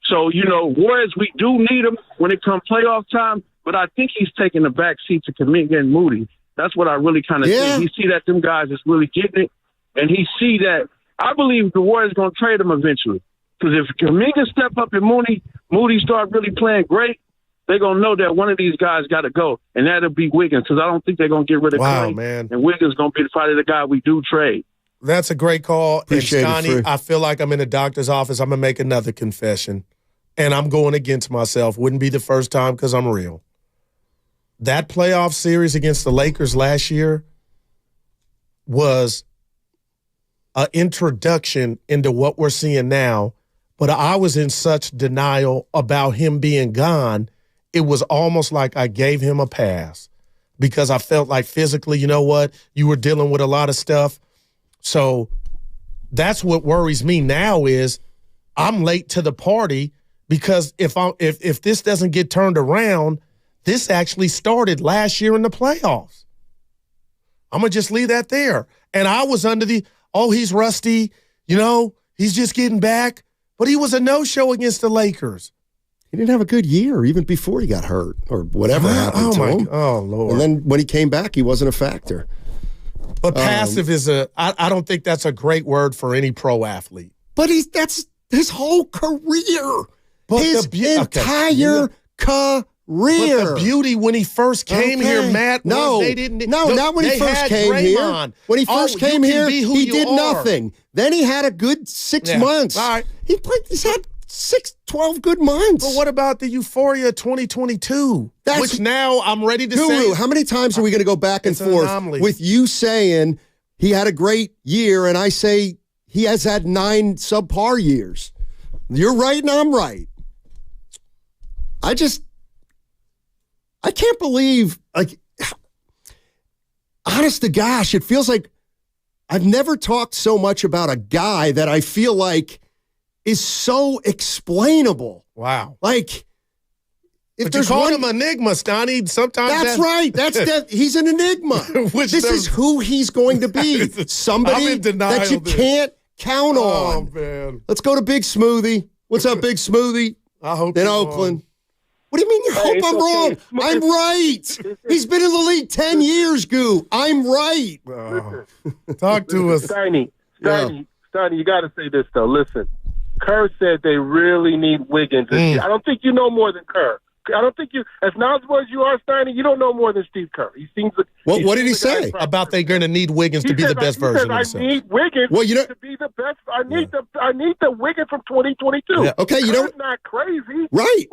So, Warriors, we do need him when it comes playoff time, but I think he's taking the back seat to Kuminga and Moody. That's what I really kind of think. He see that them guys is really getting it, and he see that. I believe the Warriors going to trade him eventually. Because if Kuminga step up and Moody start really playing great, they're going to know that one of these guys got to go, and that'll be Wiggins, because I don't think they're going to get rid of Klay. Man. And Wiggins going to be probably the guy we do trade. That's a great call. Appreciate and Stoney, I feel like I'm in a doctor's office. I'm going to make another confession, and I'm going against myself. Wouldn't be the first time because I'm real. That playoff series against the Lakers last year was an introduction into what we're seeing now, but I was in such denial about him being gone, it was almost like I gave him a pass because I felt like physically, you know what, you were dealing with a lot of stuff. So that's what worries me now is I'm late to the party because if this doesn't get turned around, this actually started last year in the playoffs. I'm going to just leave that there. And I was under he's rusty, he's just getting back. But he was a no-show against the Lakers. He didn't have a good year even before he got hurt or whatever happened to him. Oh, Lord. And then when he came back, he wasn't a factor. But passive is I don't think that's a great word for any pro athlete. But that's his whole career. But his entire career. But the beauty when he first came here, Matt, not when he first came here. When he first came here, he did nothing. Then he had a good 6 months. All right. He's had 12 good months. But what about the euphoria 2022? Which now I'm ready to say. How many times are we going to go back and forth with you saying he had a great year and I say he has had 9 subpar years? You're right and I'm right. I can't believe, honest to gosh, it feels like I've never talked so much about a guy that I feel like is so explainable. Wow. If but you call him Enigma, Stoney. Sometimes that's right. He's an enigma. This is who he's going to be. Somebody that you can't count on. Oh, man. Let's go to Big Smoothie. What's up, Big Smoothie? I hope in Oakland. Wrong. What do you mean you hope I'm wrong? I'm right. He's been in the league 10 years, Goo. I'm right. Talk to us. Steiny, you got to say this, though. Listen, Kerr said they really need Wiggins. I don't think you know more than Kerr. I don't think you, as knowledgeable as you are, Steiny, you don't know more than Steve Kerr. He seems like. What did he say? About they're going to need Wiggins to be the best version of himself. I need Wiggins to be the best. I need the Wiggins from 2022. Yeah. Okay, Kerr's not crazy. Right.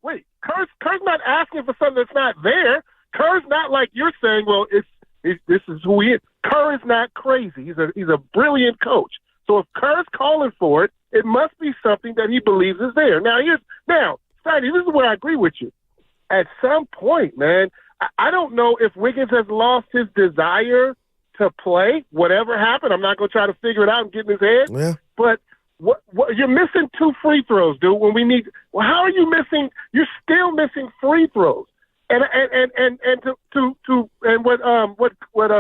Wait. Kerr's not asking for something that's not there. Kerr's not like you're saying, well, this is who he is. Kerr is not crazy. He's a brilliant coach. So if Kerr's calling for it, it must be something that he believes is there. Now, Steiny, this is where I agree with you. At some point, man, I don't know if Wiggins has lost his desire to play. Whatever happened, I'm not going to try to figure it out and get in his head. Yeah. What you're missing 2 free throws, dude. When we need, how are you missing? You're still missing free throws. And what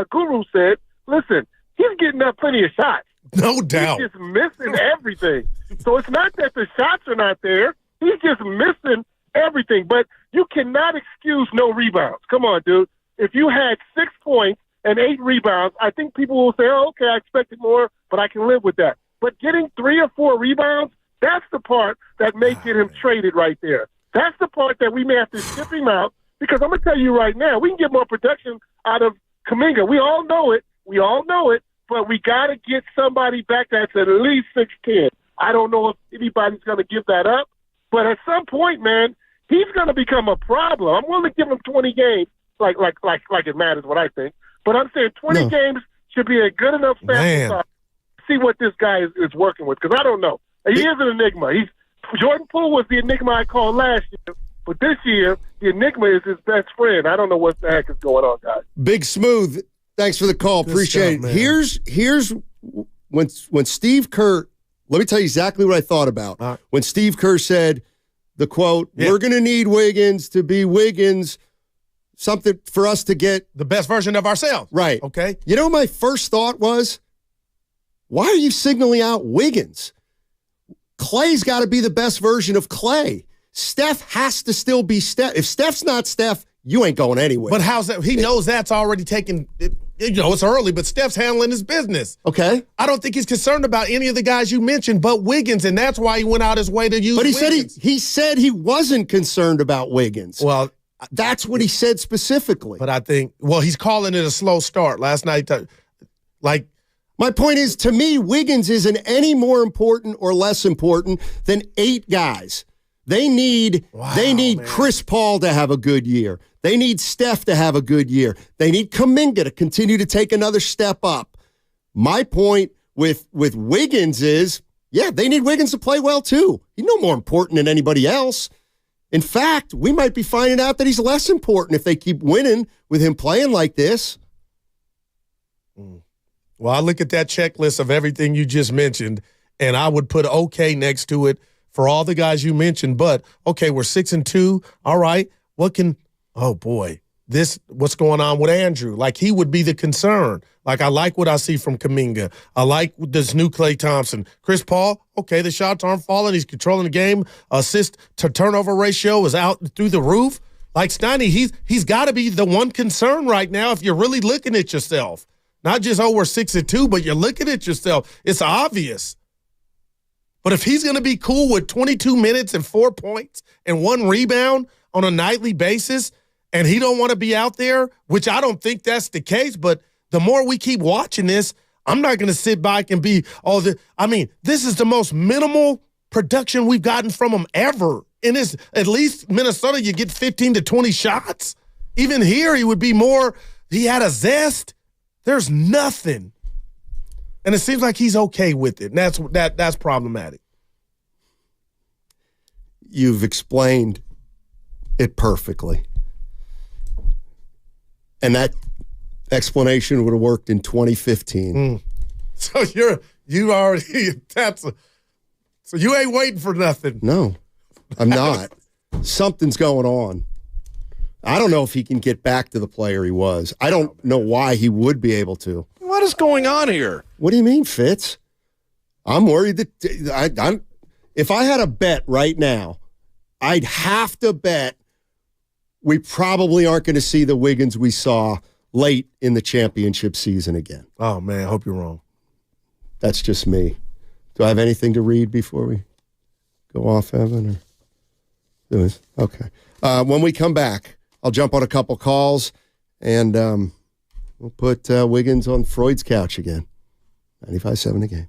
Guru said. Listen, he's getting up plenty of shots. No doubt. He's just missing everything. So it's not that the shots are not there. He's just missing everything. But you cannot excuse no rebounds. Come on, dude. If you had 6 points and 8 rebounds, I think people will say, oh, okay, I expected more, but I can live with that. But getting 3 or 4 rebounds, that's the part that may get him traded right there. That's the part that we may have to ship him out, because I'm going to tell you right now, we can get more production out of Kuminga. We all know it, but we got to get somebody back that's at least 6'10". I don't know if anybody's going to give that up, but at some point, man, he's going to become a problem. I'm willing to give him 20 games, like it matters what I think. But I'm saying 20 games should be a good enough sample size to see what this guy is working with, because I don't know. He is an enigma. Jordan Poole was the enigma I called last year, but this year the enigma is his best friend. I don't know what the heck is going on, guys. Big Smooth, thanks for the call. Good Appreciate stuff, it. man. Here's when Steve Kerr. Let me tell you exactly what I thought about when Steve Kerr said the quote, "We're going to need Wiggins to be Wiggins." Something for us to get the best version of ourselves. Right. Okay. You know, my first thought was, why are you signaling out Wiggins? Klay's got to be the best version of Klay. Steph has to still be Steph. If Steph's not Steph, you ain't going anywhere. But how's that? He knows that's already taken. It's early, but Steph's handling his business. Okay. I don't think he's concerned about any of the guys you mentioned, but Wiggins, and that's why he went out his way to use. But he Wiggins. said he said he wasn't concerned about Wiggins. Well, that's what he said specifically. But I think, he's calling it a slow start. Last night, my point is, to me, Wiggins isn't any more important or less important than 8 guys. They need Chris Paul to have a good year. They need Steph to have a good year. They need Kuminga to continue to take another step up. My point with Wiggins is, they need Wiggins to play well too. He's no more important than anybody else. In fact, we might be finding out that he's less important if they keep winning with him playing like this. Well, I look at that checklist of everything you just mentioned, and I would put okay next to it for all the guys you mentioned. But, okay, we're 6-2. All right. What's going on with Andrew? Like, he would be the concern. Like, I like what I see from Kuminga. I like this new Klay Thompson. Chris Paul, okay, the shots aren't falling. He's controlling the game. Assist to turnover ratio is out through the roof. Like Steiny, he's got to be the one concern right now if you're really looking at yourself. Not just, we're 6-2, but you're looking at yourself. It's obvious. But if he's going to be cool with 22 minutes and 4 points and 1 rebound on a nightly basis, and he don't want to be out there, which I don't think that's the case, but the more we keep watching this, I'm not going to sit back and be this is the most minimal production we've gotten from him ever. In this, at least Minnesota, you get 15 to 20 shots. Even here, he would be more, he had a zest. There's nothing. And it seems like he's okay with it. And that's problematic. You've explained it perfectly. And that explanation would have worked in 2015. So so you ain't waiting for nothing. No, I'm not. Something's going on. I don't know if he can get back to the player he was. I don't know why he would be able to. What is going on here? What do you mean, Fitz? I'm worried that if I had a bet right now, I'd have to bet we probably aren't going to see the Wiggins we saw late in the championship season again. Oh, man, I hope you're wrong. That's just me. Do I have anything to read before we go off, Evan? Okay. When we come back, I'll jump on a couple calls, and we'll put Wiggins on Freud's couch again. 95.7 The Game.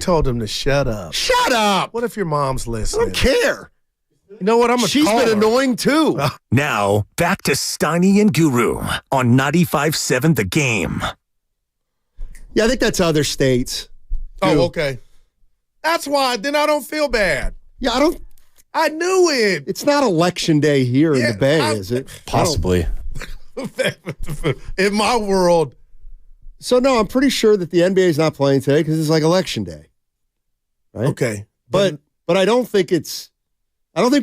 told him to shut up. Shut up! What if your mom's I listening? don't care. You know what? She's been annoying too. Now, back to Steiny and Guru on 95.7 The Game. Yeah, I think that's other states. Oh, okay. That's why. Then I don't feel bad. Yeah, I knew it. It's not election day here in the Bay, is it? Possibly. In my world. So, no, I'm pretty sure that the NBA is not playing today because it's like election day. Right? Okay. But I don't think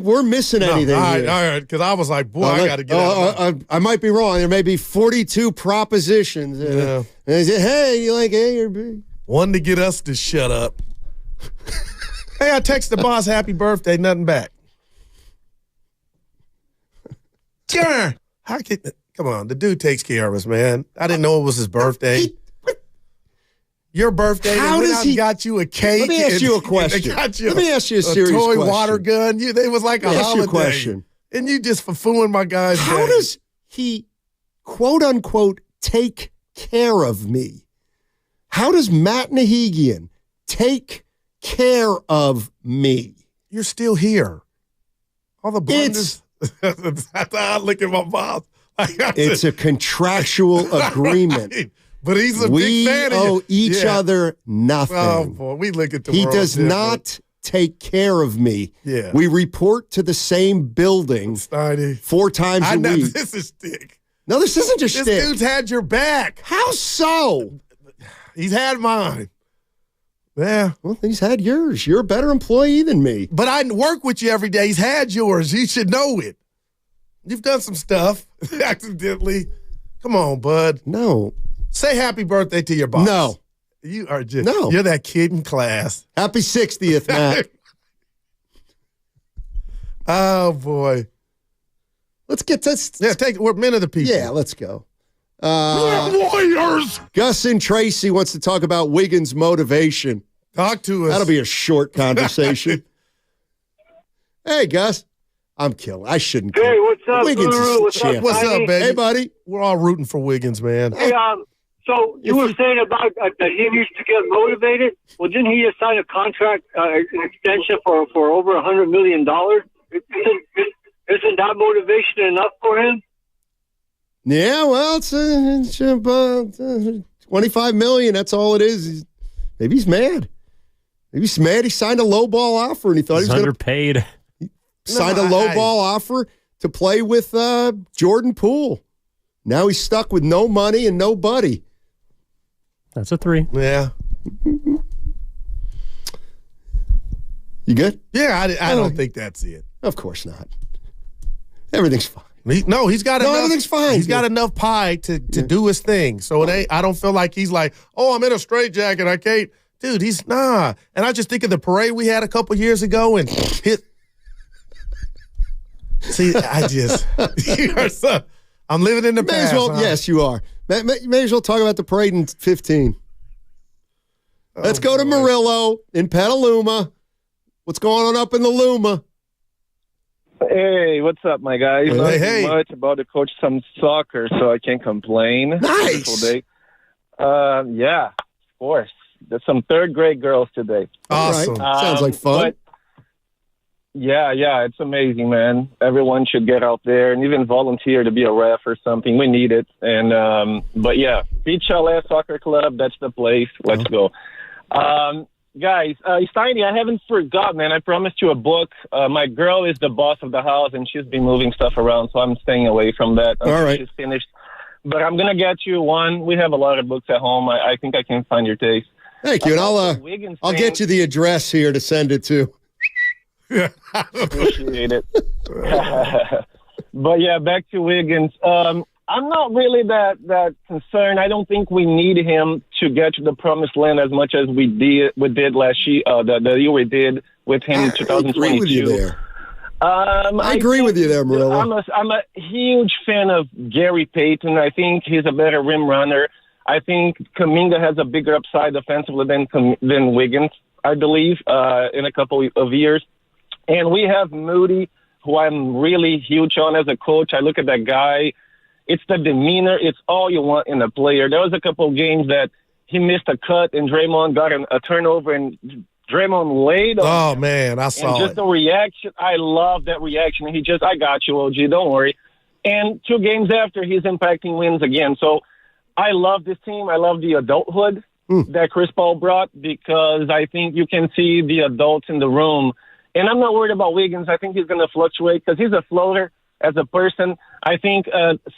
we're missing anything. All here. right. Because I was like, boy, I got to get out. I might be wrong. There may be 42 propositions. Yeah. And they say, hey, you like A or B? One to get us to shut up. Hey, I text the boss, happy birthday, nothing back. Sure. Come on, the dude takes care of us, man. I didn't know it was his birthday. Your birthday, How does he got you a cake? Let me ask you a question. Let me ask you a serious toy question. water gun. They was like a Let me ask you holiday. a question. And you just fooling my guy's How day. does he, quote unquote, take care of me? How does Matt Nahigian take care of me? You're still here. All the blunders. I look at my boss. It's a contractual agreement. Right. But he's a big fan of you. We owe each other nothing. Oh, boy, we look at the He world does different. not take care of me. Yeah. We report to the same building Steiny. 4 times a week. This is stick. No, this isn't just This stick. dude's had your back. How so? He's had mine. Yeah. Well, he's had yours. You're a better employee than me. But I work with you every day. He's had yours. You should know it. You've done some stuff accidentally. Come on, bud. No. Say happy birthday to your boss. No. You are just, No. You're that kid in class. Happy 60th, Matt. Oh, boy. Let's get this. Yeah, we're men of the people. Yeah, let's go. Warriors. Gus and Tracy wants to talk about Wiggins' motivation. Talk to us. That'll be a short conversation. Hey, Gus. I'm killing. I shouldn't. Hey, what's up, Wiggins Guru? is the What's up, champ. What's up, baby? Hey, buddy. We're all rooting for Wiggins, man. Hey, so you were saying about that he needs to get motivated. Well, didn't he just sign a contract, an extension for over $100 million? Isn't that motivation enough for him? Yeah, well, it's about $25 million. That's all it is. Maybe he's mad. Maybe he's mad. He signed a lowball offer, and he thought He's he was underpaid. Signed a lowball offer to play with Jordan Poole. Now he's stuck with no money and no buddy. That's a 3. Yeah. You good? Yeah, I don't think that's it. Of course not. Everything's fine. He's got enough. Everything's fine. He's got enough pie to do his thing. So it ain't. I don't feel like he's like, oh, I'm in a straitjacket. I can't, dude. He's nah. And I just think of the parade we had a couple years ago and hit. See, I'm living in the May past. as well, huh? yes, you are. May as well talk about the parade in 15. Let's go to Murillo in Petaluma. What's going on up in the Luma? Hey, what's up, my guys? Hey, Not hey. too much about to coach some soccer, so I can't complain. Nice. Beautiful day. Yeah, of course. There's some third-grade girls today. Awesome. Right. Sounds like fun. But yeah, it's amazing, man. Everyone should get out there and even volunteer to be a ref or something. We need it. And but yeah, Beach LA Soccer Club, that's the place. Let's go. Guys, Steiny, I haven't forgotten, man. I promised you a book. My girl is the boss of the house, and she's been moving stuff around, so I'm staying away from that until All right. she's finished. But I'm going to get you one. We have a lot of books at home. I think I can find your taste. Thank you. And I'll get you the address here to send it to. Appreciate it. But yeah, back to Wiggins. I'm not really that concerned. I don't think we need him to get to the promised land as much as we did last year. The year we did with him in 2022. I agree with you there. I agree with you there, Murillo. I'm a huge fan of Gary Payton. I think he's a better rim runner. I think Kuminga has a bigger upside offensively than Wiggins, I believe, in a couple of years. And we have Moody, who I'm really huge on as a coach. I look at that guy. It's the demeanor. It's all you want in a player. There was a couple of games that he missed a cut and Draymond got a turnover and Draymond laid on Oh, him. man, I saw and just it. the reaction, I love that reaction. He just, I got you, OG, don't worry. And 2 games after, he's impacting wins again. So I love this team. I love the adulthood that Chris Paul brought because I think you can see the adults in the room. And I'm not worried about Wiggins. I think he's going to fluctuate because he's a floater as a person. I think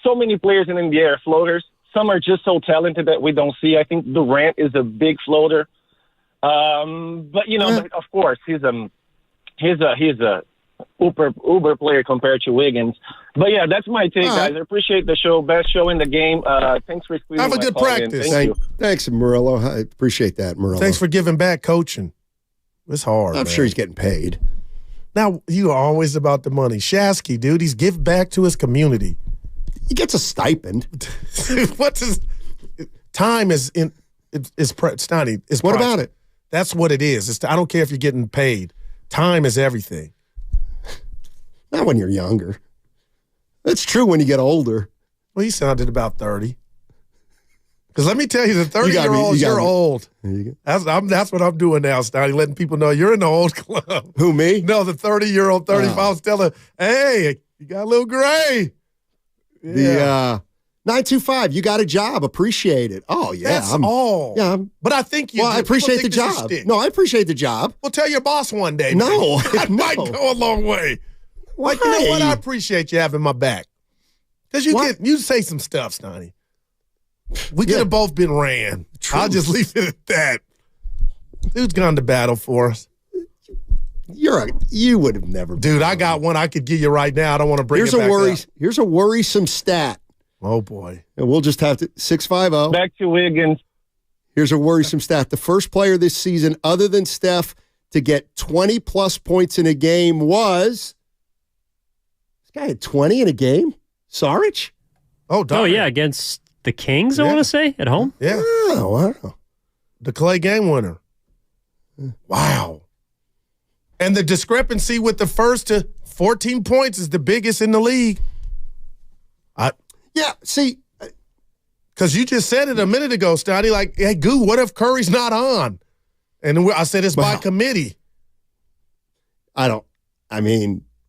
so many players in the NBA are floaters. Some are just so talented that we don't see. I think Durant is a big floater. But, you know, but of course, he's a uber player compared to Wiggins. But yeah, that's my take, guys. I appreciate the show. Best show in the game. Thanks for squeezing Have a my good call in. practice. Thank you. Thanks, Murillo. I appreciate that, Murillo. Thanks for giving back coaching. It's hard. I'm man. sure he's getting paid. Now, you are always about the money. Shasky, dude, he's giving back to his community. He gets a stipend. What's his time is in is Stoney. What about it? That's what it is. I don't care if you're getting paid. Time is everything. Not when you're younger. That's true when you get older. Well, he sounded about 30. Because let me tell you, the 30-year-olds, you're old. That's what I'm doing now, Stoney, letting people know you're in the old club. Who, me? No, the 30-year-old, 35. I was telling, hey, you got a little gray. The 925, you got a job. Appreciate it. Oh, yeah. That's all. Yeah. But I think you. Well, I appreciate the job. No, I appreciate the job. Well, tell your boss one day. No. That might go a long way. Like, you know what? I appreciate you having my back. Because you say some stuff, Stoney. We could have both been ran. I'll just leave it at that. Dude's gone to battle for us. You would have never been. Dude, I got one I could give you right now. I don't want to bring it back up. Here's a worrisome stat. Oh, boy. And we'll just have to 650. Back to Wiggins. Here's a worrisome stat. The first player this season, other than Steph, to get 20-plus points in a game was this guy had 20 in a game? Saric? Oh, yeah, against the Kings, I want to say, at home. Yeah. Oh, wow. The Klay game winner. Wow. And the discrepancy with the first to 14 points is the biggest in the league. Yeah, see. Because you just said it a minute ago, Stoney, like, hey, Goo, what if Curry's not on? And I said it's by committee. Because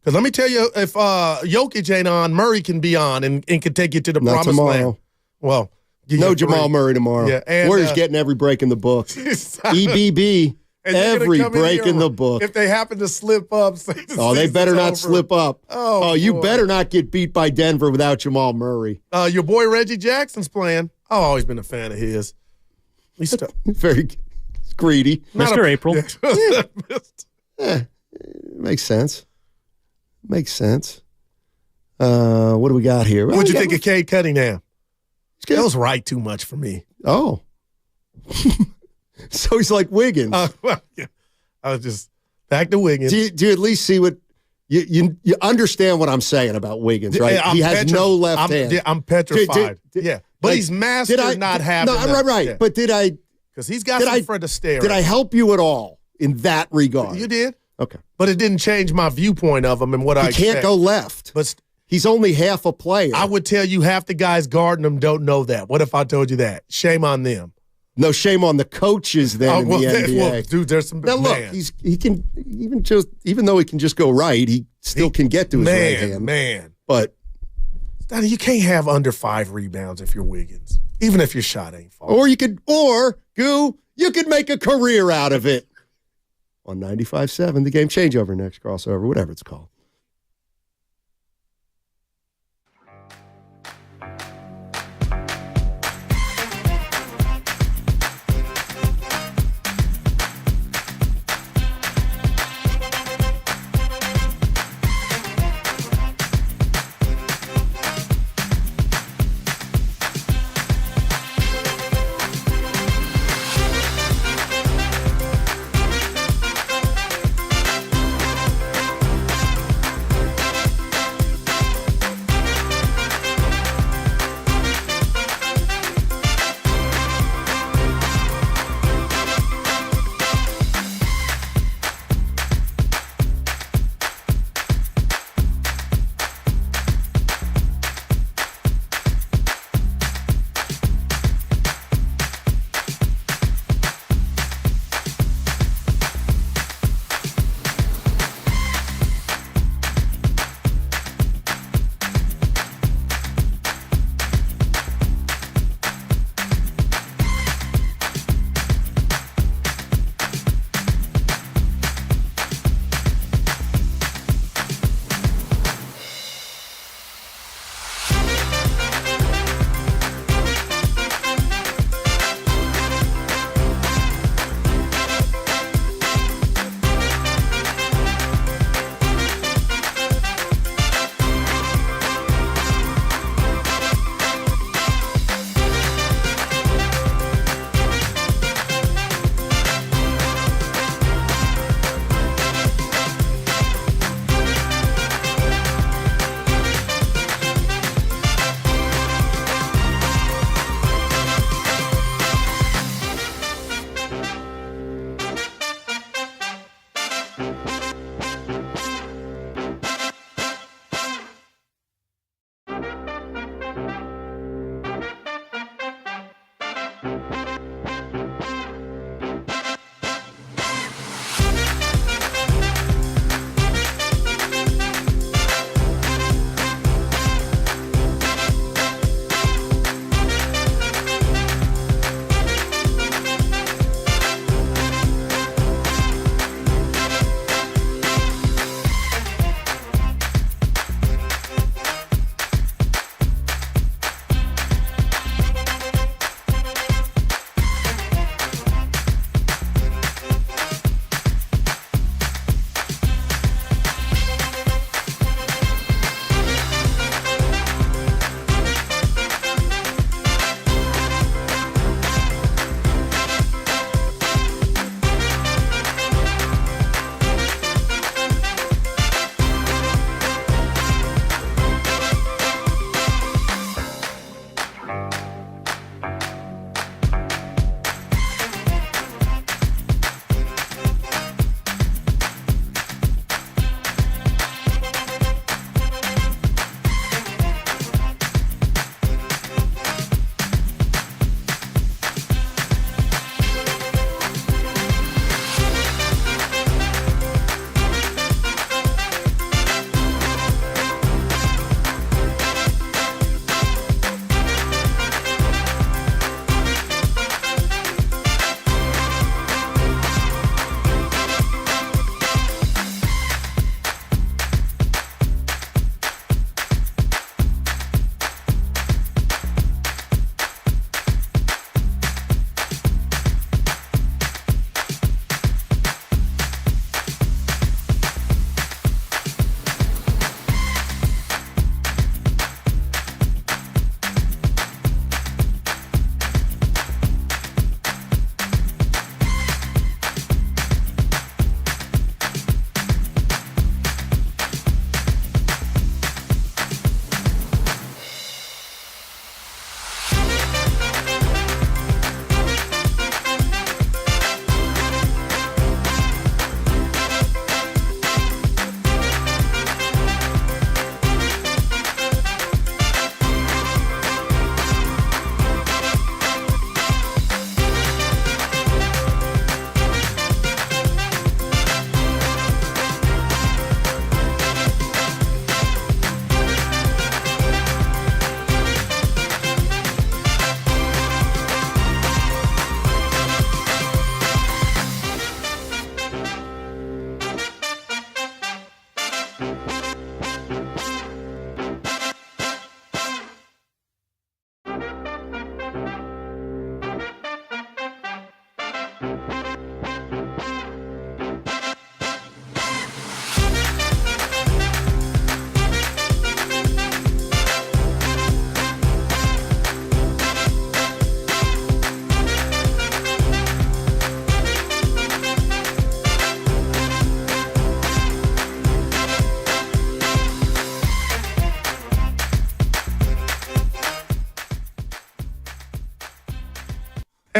let me tell you, if Jokic ain't on, Murray can be on and can take you to the not promised tomorrow. land. Well, no Jamal Murray tomorrow. Yeah, and, Warriors getting every break in the book. EBB, every break in the book. If they happen to slip up, they better not slip up. Oh, you better not get beat by Denver without Jamal Murray. Your boy Reggie Jackson's playing. I've always been a fan of his. He's very greedy. Mr. April. Makes sense. Makes sense. What do we got here? What'd you think of Cade Cunningham? That was right too much for me. Oh. So he's like Wiggins. Yeah. I was just back to Wiggins. Do you at least see what you understand what I'm saying about Wiggins, right? Yeah, he has no left hand. I'm petrified. But he's mastered not having. No, right. Yeah. But did I? Because he's got some Fred Astaire. Did I help you at all in that regard? You did. Okay. But it didn't change my viewpoint of him and what I expect. He can't go left. But he's only half a player. I would tell you half the guys guarding him don't know that. What if I told you that? Shame on them. No, shame on the coaches then in the NBA. Well, dude, there's some. Now look, he can even though he can just go right, he still can get to his right hand. Man, but you can't have under 5 rebounds if you're Wiggins, even if your shot ain't falling. Or you could make a career out of it. On 95.7, the game changeover, next crossover, whatever it's called.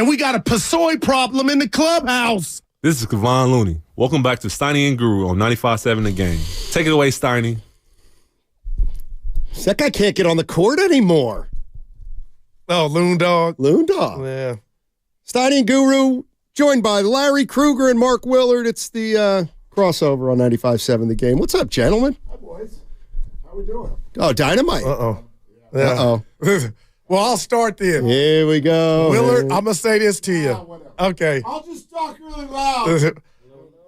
And we got a Pasoy problem in the clubhouse. This is Kevon Looney. Welcome back to Steiny and Guru on 95.7 The Game. Take it away, Steiny. That guy can't get on the court anymore. Oh, Loon Dog. Loon Dog. Yeah. Steiny and Guru, joined by Larry Kruger and Mark Willard. It's the crossover on 95.7 The Game. What's up, gentlemen? Hi, boys. How we doing? Oh, dynamite. Uh-oh. Yeah. Uh-oh. Well, I'll start then. Here we go. Willard, I'm going to say this to you. Okay. I'll just talk really loud.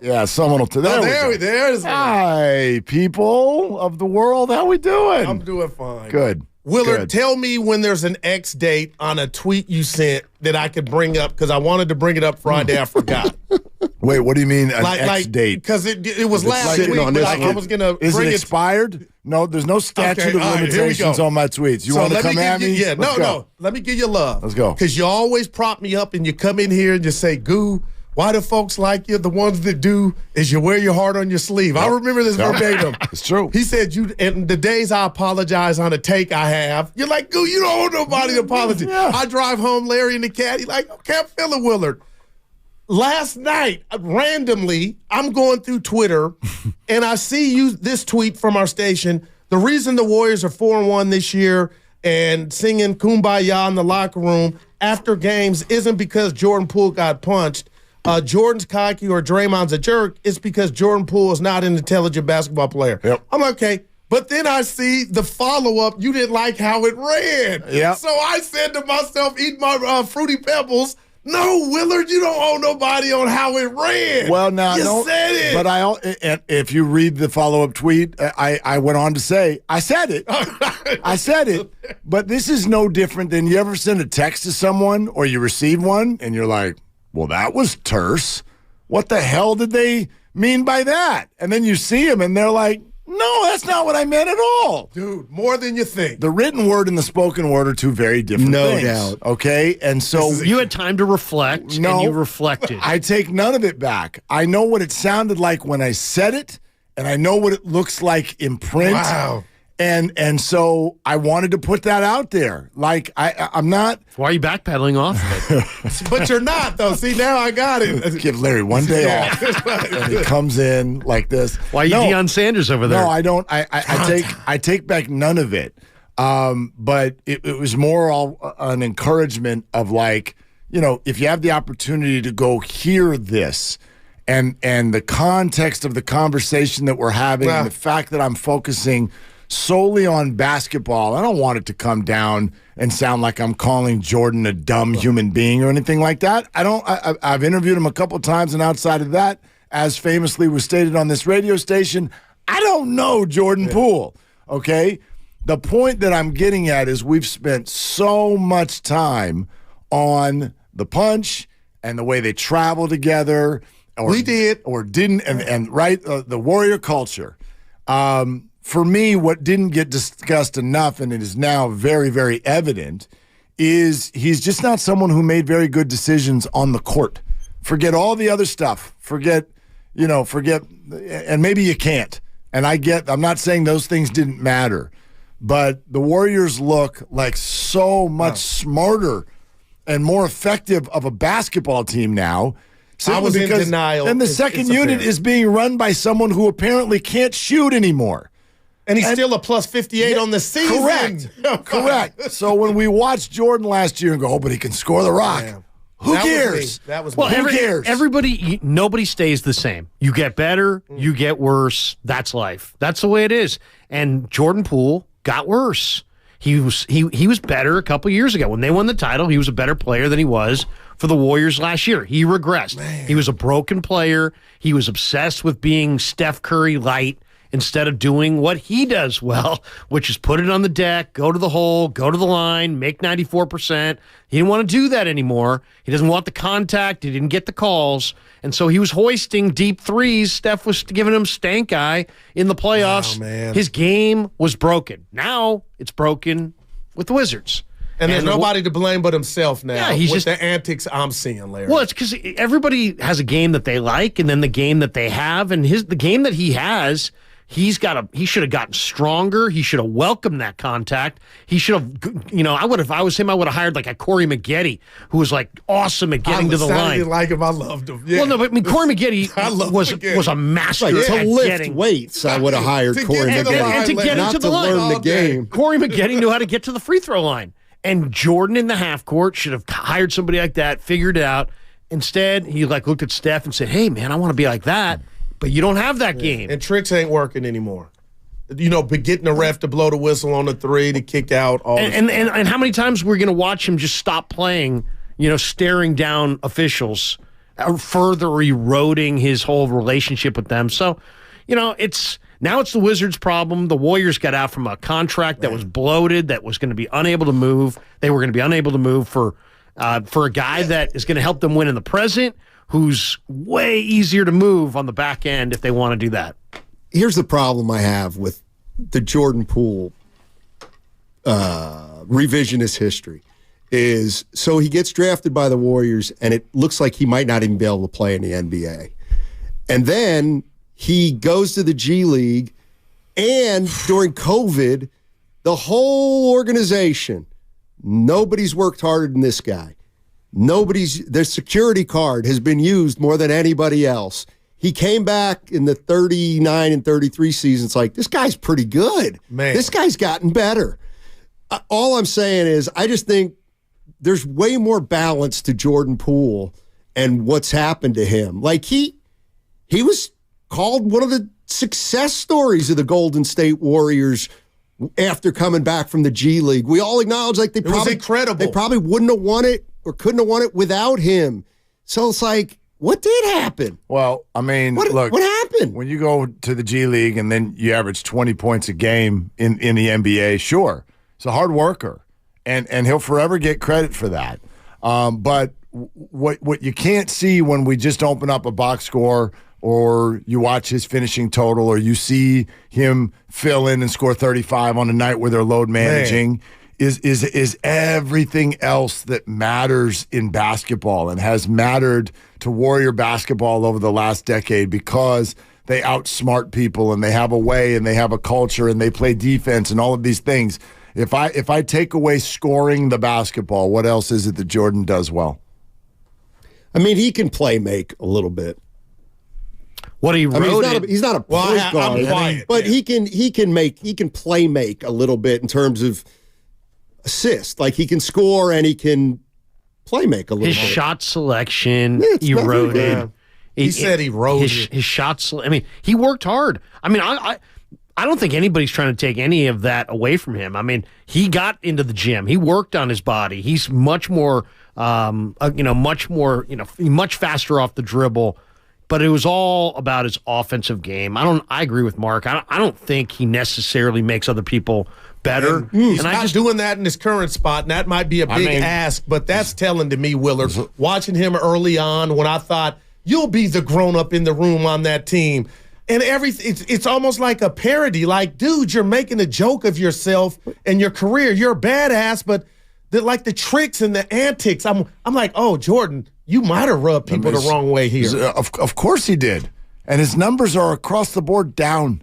Yeah, someone will. There it is. Hi, people of the world. How we doing? I'm doing fine. Good. Willard, Good. tell me when there's an X date on a tweet you sent that I could bring up because I wanted to bring it up Friday. I forgot. Wait, what do you mean an X date? Because it was last week, but I was going to Is bring it it. expired? No, there's no statute of all right, here we limitations go. on my tweets. You want to come at me? Yeah, Let's go. no. Let me give you love. Let's go. Because you always prop me up and you come in here and you say, Goo, why do folks like you? The ones that do is you wear your heart on your sleeve. I remember this verbatim. It's true. He said, and the days I apologize on a take I have, you're like, Goo, you don't owe nobody an apology. Yeah. I drive home, Larry and the cat. He's like, okay, I'm feeling Willard. Last night, randomly, I'm going through Twitter and I see this tweet from our station. The reason the Warriors are 4-1 this year and singing Kumbaya in the locker room after games isn't because Jordan Poole got punched. Jordan's cocky or Draymond's a jerk. It's because Jordan Poole is not an intelligent basketball player. Yep. I'm like, okay. But then I see the follow-up. You didn't like how it ran. Yep. So I said to myself, eat my Fruity Pebbles. No, Willard, you don't owe nobody on how it ran. Well, now, you said it. But if you read the follow-up tweet, I went on to say, I said it. I said it. But this is no different than you ever send a text to someone or you receive one and you're like, well, that was terse. What the hell did they mean by that? And then you see them and they're like, no, that's not what I meant at all. Dude, more than you think. The written word and the spoken word are two very different things. No doubt. Okay? And so you had time to reflect, and you reflected. I take none of it back. I know what it sounded like when I said it, and I know what it looks like in print. Wow. And so I wanted to put that out there. Like, I'm not. Why are you backpedaling off of it? But you're not, though. See, now I got it. Give Larry one day off. And he comes in like this. Why are you Deion Sanders over there? No, I don't. I take back none of it. But it was more an encouragement of like, if you have the opportunity to go hear this and the context of the conversation that we're having and the fact that I'm focusing solely on basketball. I don't want it to come down and sound like I'm calling Jordan a dumb human being or anything like that. I've interviewed him a couple of times, and outside of that, as famously was stated on this radio station, I don't know Jordan Poole, okay? The point that I'm getting at is we've spent so much time on the punch and the way they travel together. We did. Or didn't, and right, the Warrior culture. For me, what didn't get discussed enough, and it is now very, very evident, is he's just not someone who made very good decisions on the court. Forget all the other stuff. Forget, and maybe you can't. And I'm not saying those things didn't matter, but the Warriors look like so much smarter and more effective of a basketball team now. I was in denial. And the second unit is being run by someone who apparently can't shoot anymore. And he's still a plus 58 on the season. Correct. So when we watched Jordan last year and go, but he can score the rock. Damn. Who cares? Who cares? Nobody stays the same. You get better, you get worse. That's life. That's the way it is. And Jordan Poole got worse. He was better a couple years ago. When they won the title, he was a better player than he was for the Warriors last year. He regressed. Man. He was a broken player. He was obsessed with being Steph Curry light. instead of doing what he does well, which is put it on the deck, go to the hole, go to the line, make 94%. He didn't want to do that anymore. He doesn't want the contact. He didn't get the calls. And so he was hoisting deep threes. Steph was giving him stank eye in the playoffs. Wow, man. His game was broken. Now it's broken with the Wizards. And there's nobody to blame but himself now. Yeah, he's with just the antics I'm seeing, Larry. Well, it's because everybody has a game that they like, and then the game that they have, and the game that he has, he should have gotten stronger. He should have welcomed that contact. He should have, if I was him, I would have hired like a Corey Maggette, who was like awesome at getting to the line. I didn't like him. I loved him. Yeah. Well, no, but I mean, Corey Maggette was a master to lift getting weights. I would have hired Corey Maggette, and to get into the line. Learn the game. Corey Maggette knew how to get to the free throw line. And Jordan in the half court should have hired somebody like that, figured it out. Instead, he looked at Steph and said, "Hey, man, I want to be like that." But you don't have that game. And tricks ain't working anymore. But getting the ref to blow the whistle on the three, to kick out. And how many times we're going to watch him just stop playing, staring down officials, further eroding his whole relationship with them. So, now it's the Wizards' problem. The Warriors got out from a contract that was bloated, that was going to be unable to move. They were going to be unable to move for a guy that is going to help them win in the present, who's way easier to move on the back end if they want to do that. Here's the problem I have with the Jordan Poole revisionist history is, so he gets drafted by the Warriors, and it looks like he might not even be able to play in the NBA. And then he goes to the G League, and during COVID, the whole organization, nobody's worked harder than this guy. Their security card has been used more than anybody else. He came back in the 39 and 33 season. It's like, this guy's pretty good. Man. This guy's gotten better. All I'm saying is, I just think there's way more balance to Jordan Poole and what's happened to him. Like, he was called one of the success stories of the Golden State Warriors after coming back from the G League. We all acknowledge it was incredible. They probably wouldn't have won it or couldn't have won it without him. So it's like, what did happen? Well, I mean, what happened? When you go to the G League and then you average 20 points a game in the NBA, sure, he's a hard worker, and he'll forever get credit for that. But what you can't see when we just open up a box score, or you watch his finishing total, or you see him fill in and score 35 on a night where they're load managing, is everything else that matters in basketball and has mattered to Warrior basketball over the last decade, because they outsmart people and they have a way and they have a culture and they play defense and all of these things. If I take away scoring the basketball, what else is it that Jordan does well? I mean, he can play make a little bit. What he wrote, he's not a point guard, but he can play make a little bit in terms of assist. Like, he can score and he can play make a little bit. His shot selection eroded. He said eroded. His shots. I mean, he worked hard. I mean, I don't think anybody's trying to take any of that away from him. I mean, he got into the gym. He worked on his body. He's much more, much faster off the dribble. But it was all about his offensive game. I agree with Mark. I don't think he necessarily makes other people better. And he's not doing that in his current spot, and that might be a big ask, but that's telling to me, Willard, watching him early on when I thought, you'll be the grown-up in the room on that team. And it's almost like a parody. Like, dude, you're making a joke of yourself and your career. You're a badass, but the tricks and the antics, I'm like, oh, Jordan, you might have rubbed people the wrong way here. Of course he did. And his numbers are across the board down.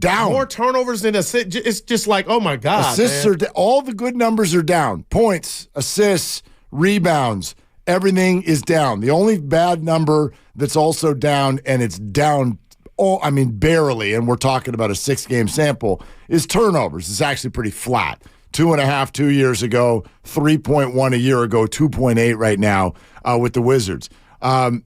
More turnovers than assists. It's just like, oh, my God. Assists are all the good numbers are down. Points, assists, rebounds, everything is down. The only bad number that's also down, and it's down, barely, and we're talking about a 6-game sample, is turnovers. It's actually pretty flat. 2.5 2 years ago, 3.1 a year ago, 2.8 right now with the Wizards.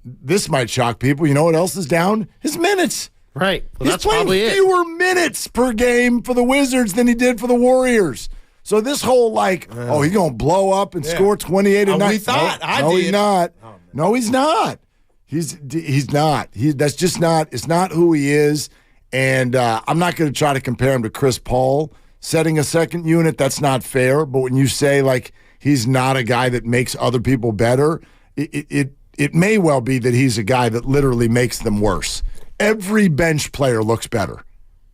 This might shock people. You know what else is down? His minutes. Right. Well, He's playing fewer minutes per game for the Wizards than he did for the Warriors. So this whole he's going to blow up and score 28 a night. We thought. He's not. No, he's not. He's not. That's just not. It's not who he is. And I'm not going to try to compare him to Chris Paul setting a second unit. That's not fair. But when you say, like, he's not a guy that makes other people better, it may well be that he's a guy that literally makes them worse. Every bench player looks better.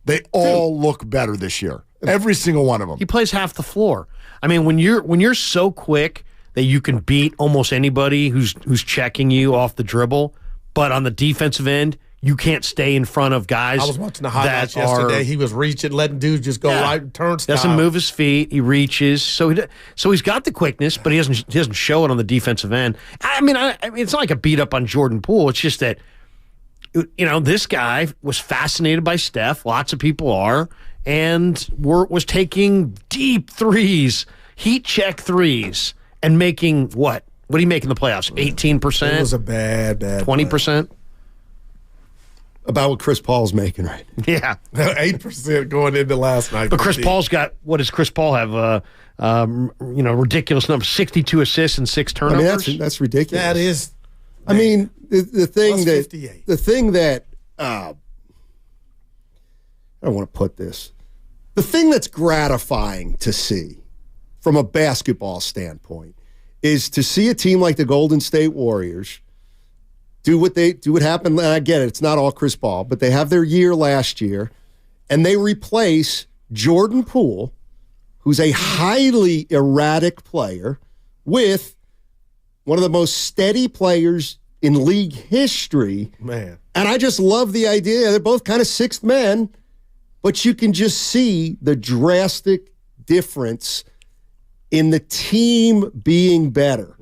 They all look better this year. Every single one of them. He plays half the floor. I mean, when you're so quick that you can beat almost anybody who's checking you off the dribble, but on the defensive end, you can't stay in front of guys. I was watching the highlights yesterday. He was reaching, letting dudes just go right turnstile. Doesn't move his feet. He reaches. So he's got the quickness, but he doesn't show it on the defensive end. I mean, it's not like a beat up on Jordan Poole. It's just that, this guy was fascinated by Steph. Lots of people are, and was taking deep threes, heat check threes, and making what? What did he make in the playoffs? 18%? It was a bad 20%? About what Chris Paul's making right now. Yeah. 8% going into last night. But Chris Paul's got, what does Chris Paul have? Ridiculous number, 62 assists and 6 turnovers. I mean, that's ridiculous. That is. I mean, the thing that I don't want to put this. The thing that's gratifying to see from a basketball standpoint is to see a team like the Golden State Warriors do what happened. And I get it, it's not all Chris Paul, but they have their year last year, and they replace Jordan Poole, who's a highly erratic player, with one of the most steady players in league history. Man. And I just love the idea. They're both kind of sixth men, but you can just see the drastic difference in the team being better.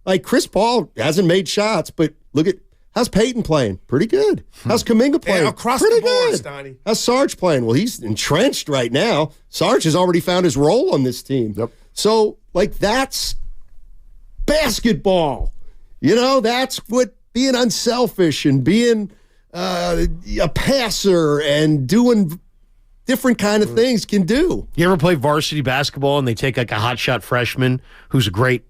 Like, Chris Paul hasn't made shots, but look at how's Peyton playing? Pretty good. How's Kuminga playing? Across Pretty the board, good. Steiny. How's Sarge playing? Well, he's entrenched right now. Sarge has already found his role on this team. Yep. So, that's basketball. That's what being unselfish and being a passer and doing different kind of things can do. You ever play varsity basketball and they take like a hotshot freshman who's a great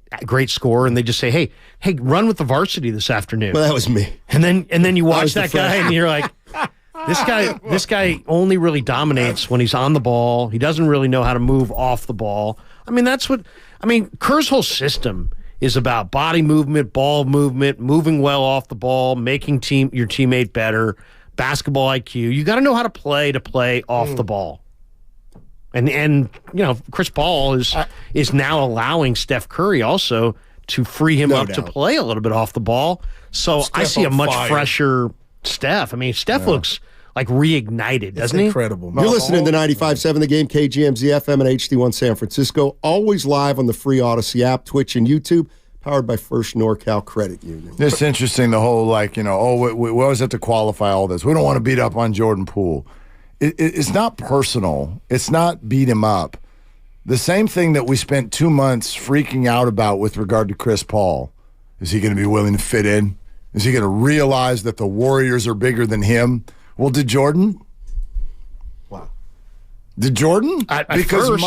scorer and they just say, hey, run with the varsity this afternoon? Well, that was me. And then you watch that guy and you're like, this guy only really dominates when he's on the ball. He doesn't really know how to move off the ball. I mean, Kerr's whole system is about body movement, ball movement, moving well off the ball, making your teammate better, basketball IQ. You got to know how to play off the ball. And Chris Paul is now allowing Steph Curry also to free him up to play a little bit off the ball. So I see a much fresher Steph. I mean, Steph looks like reignited, doesn't he? Incredible. You're listening to 95.7 The Game, KGMZ FM and HD1 San Francisco. Always live on the free Odyssey app, Twitch, and YouTube. Powered by First NorCal Credit Union. It's interesting, the whole, we always have to qualify all this. We don't want to beat up on Jordan Poole. It's not personal. It's not beat him up. The same thing that we spent 2 months freaking out about with regard to Chris Paul. Is he going to be willing to fit in? Is he going to realize that the Warriors are bigger than him? Well, did Jordan? Wow. Did Jordan? Because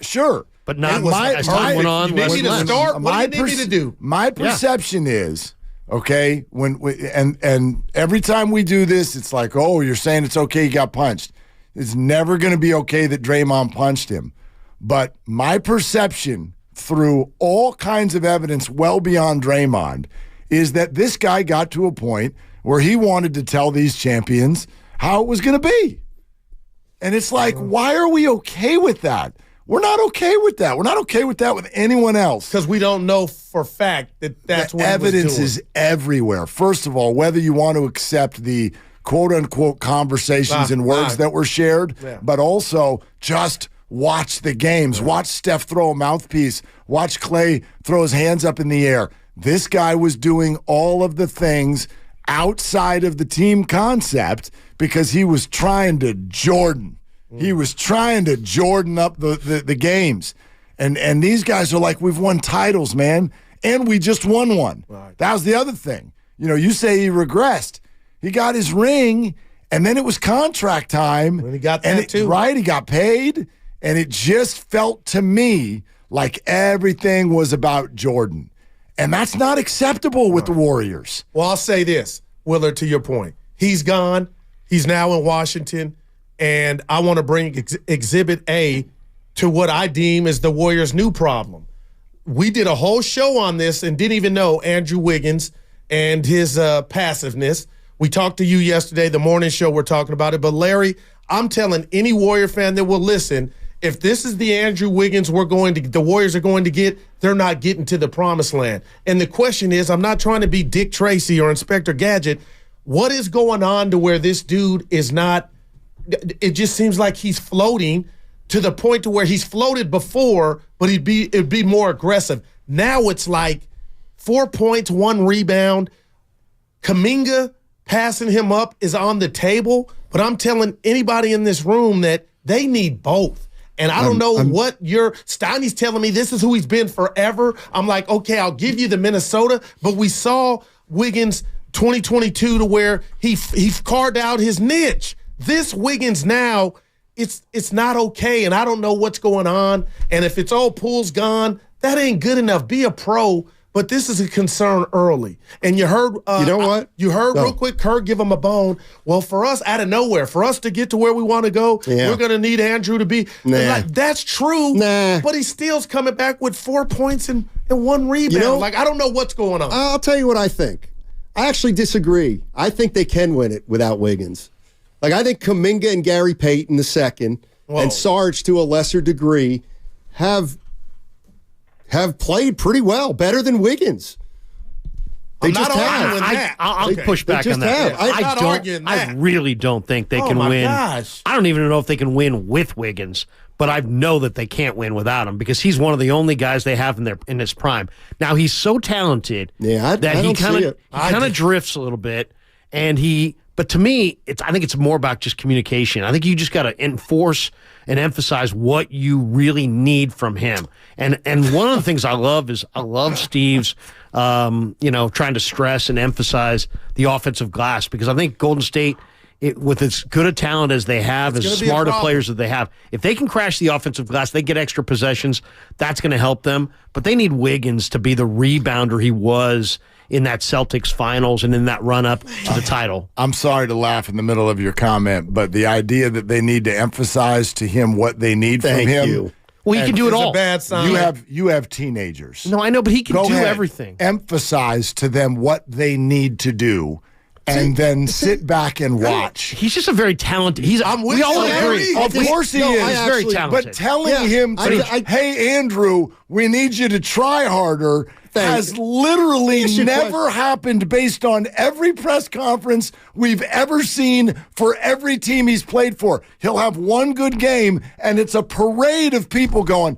sure. But not as time went on. You need me to start? What do you need me to do? My perception is, okay, and every time we do this, it's like, oh, you're saying it's okay he got punched. It's never going to be okay that Draymond punched him. But my perception, through all kinds of evidence well beyond Draymond, is that this guy got to a point where he wanted to tell these champions how it was going to be. And it's like, why are we okay with that? We're not okay with that. We're not okay with that with anyone else. Because we don't know for fact that that's what evidence is everywhere. First of all, whether you want to accept the quote-unquote conversations and words that were shared, but also just watch the games. Watch Steph throw a mouthpiece. Watch Klay throw his hands up in the air. This guy was doing all of the things outside of the team concept because he was trying to Jordan. He was trying to Jordan up the games. And these guys are like, we've won titles, man, and we just won one. Right. That was the other thing. You say he regressed. He got his ring, and then it was contract time. And he got that too. Right, he got paid, and it just felt to me like everything was about Jordan. And that's not acceptable with the Warriors. Well, I'll say this, Willard, to your point. He's gone. He's now in Washington. and I want to bring Exhibit A to what I deem is the Warriors' new problem. We did a whole show on this and didn't even know Andrew Wiggins and his passiveness. We talked to you yesterday, the morning show, we're talking about it. But, Larry, I'm telling any Warrior fan that will listen, if this is the Andrew Wiggins the Warriors are going to get, they're not getting to the promised land. And the question is, I'm not trying to be Dick Tracy or Inspector Gadget. What is going on to where this dude is not – it just seems like he's floating to the point to where he's floated before, but it'd be more aggressive. Now it's like 4 points, 1 rebound. Kuminga passing him up is on the table, but I'm telling anybody in this room that they need both. And I don't know what Steiny's telling me this is who he's been forever. I'm like, okay, I'll give you the Minnesota, but we saw Wiggins 2022 to where he carved out his niche. This Wiggins now, it's not okay, and I don't know what's going on. And if it's Poole's gone, that ain't good enough. Be a pro, but this is a concern early. And you heard, you know what? Real quick, Kerr give him a bone. Well, for us, out of nowhere, for us to get to where we want to go, we're going to need Andrew to be. Like, that's true, but he still's coming back with 4 points and 1 rebound. I don't know what's going on. I'll tell you what I think. I actually disagree. I think they can win it without Wiggins. I think Kuminga and Gary Payton II and Sarge to a lesser degree have played pretty well, better than Wiggins. I'm not arguing that. I'll push back on that. I really don't think they can win. Gosh. I don't even know if they can win with Wiggins, but I know that they can't win without him because he's one of the only guys they have in his prime. Now, he's so talented that he kind of drifts a little bit, but to me, I think it's more about just communication. I think you just got to enforce and emphasize what you really need from him. And one of the things I love is Steve's, trying to stress and emphasize the offensive glass because I think Golden State, with as good a talent as they have, as smart of players that they have, if they can crash the offensive glass, they get extra possessions, that's going to help them. But they need Wiggins to be the rebounder he was in that Celtics finals and in that run-up to the title. I'm sorry to laugh in the middle of your comment, but the idea that they need to emphasize to him what they need from him. Well, he can do it all. A bad sign. You have teenagers. No, I know, but he can do everything. Emphasize to them what they need to do. And then sit back and watch. He's just a very talented. We all agree. Of course he is. He's very talented. But telling him, hey, Andrew, we need you to try harder has literally never happened based on every press conference we've ever seen for every team he's played for. He'll have one good game, and it's a parade of people going,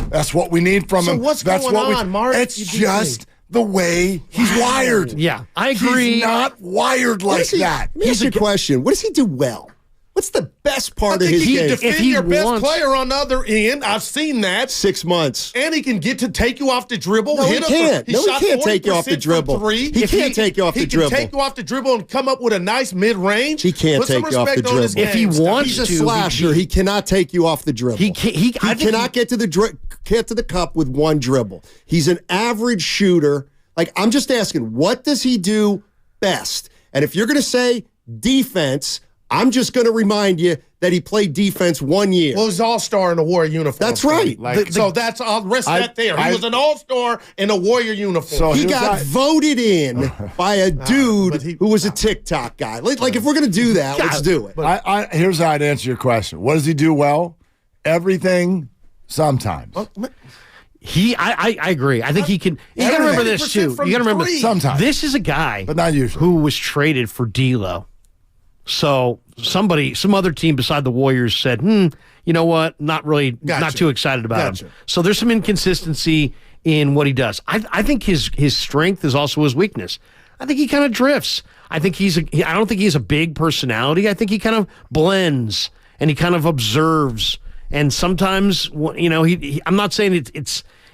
that's what we need from him. So what's going on, Mark? It's just the way he's wired. Yeah, I agree. He's not wired like that. Let me ask you a question. What does he do well? What's the best part of his game? Defend your best player on the other end. I've seen that. 6 months. And he can get to take you off the dribble. No, he can't. He can't take you off the dribble. He can't take you off the dribble. He can take you off the dribble and come up with a nice mid-range. He can't take you off the dribble. If he wants to. He's a slasher. He cannot take you off the dribble. He cannot get to the cup with one dribble. He's an average shooter. I'm just asking, what does he do best? And if you're going to say defense, I'm just going to remind you that he played defense 1 year. Well, he's all-star in a Warrior uniform. That's right. I'll rest that there. He was an all-star in a Warrior uniform. So he got voted in by a dude who was a TikTok guy. If we're going to do that, let's do it. Here's how I'd answer your question. What does he do well? Everything, sometimes. I agree. I think he can. You got to remember this too. You got to remember sometimes this is a guy, but not usually, who was traded for D'Lo. So some other team beside the Warriors said, you know what? Not really, not too excited about him. So there's some inconsistency in what he does. I think his strength is also his weakness. I think he kind of drifts. I don't think he's a big personality. I think he kind of blends and he kind of observes. And sometimes, I'm not saying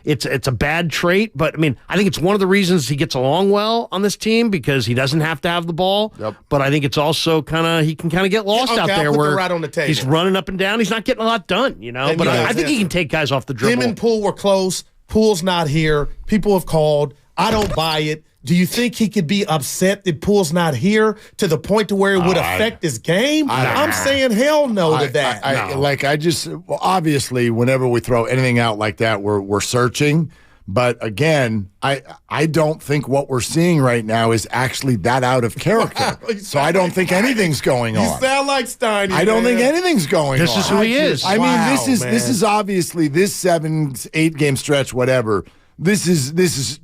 it's a bad trait, but I mean, I think it's one of the reasons he gets along well on this team because he doesn't have to have the ball. Yep. But I think it's also he can get lost out there where right on the table. He's running up and down. He's not getting a lot done, But I think he can take guys off the dribble. Him and Poole were close. Poole's not here. People have called. I don't buy it. Do you think he could be upset that Poole's not here to the point to where it would affect his game? I'm saying hell no to that. Obviously, whenever we throw anything out like that, we're searching. But again, I don't think what we're seeing right now is actually that out of character. So I don't think anything's going on. You sound like Steiny. I don't think anything's going on. This is who he is. I mean, this is obviously this 7-8 game stretch, whatever. This is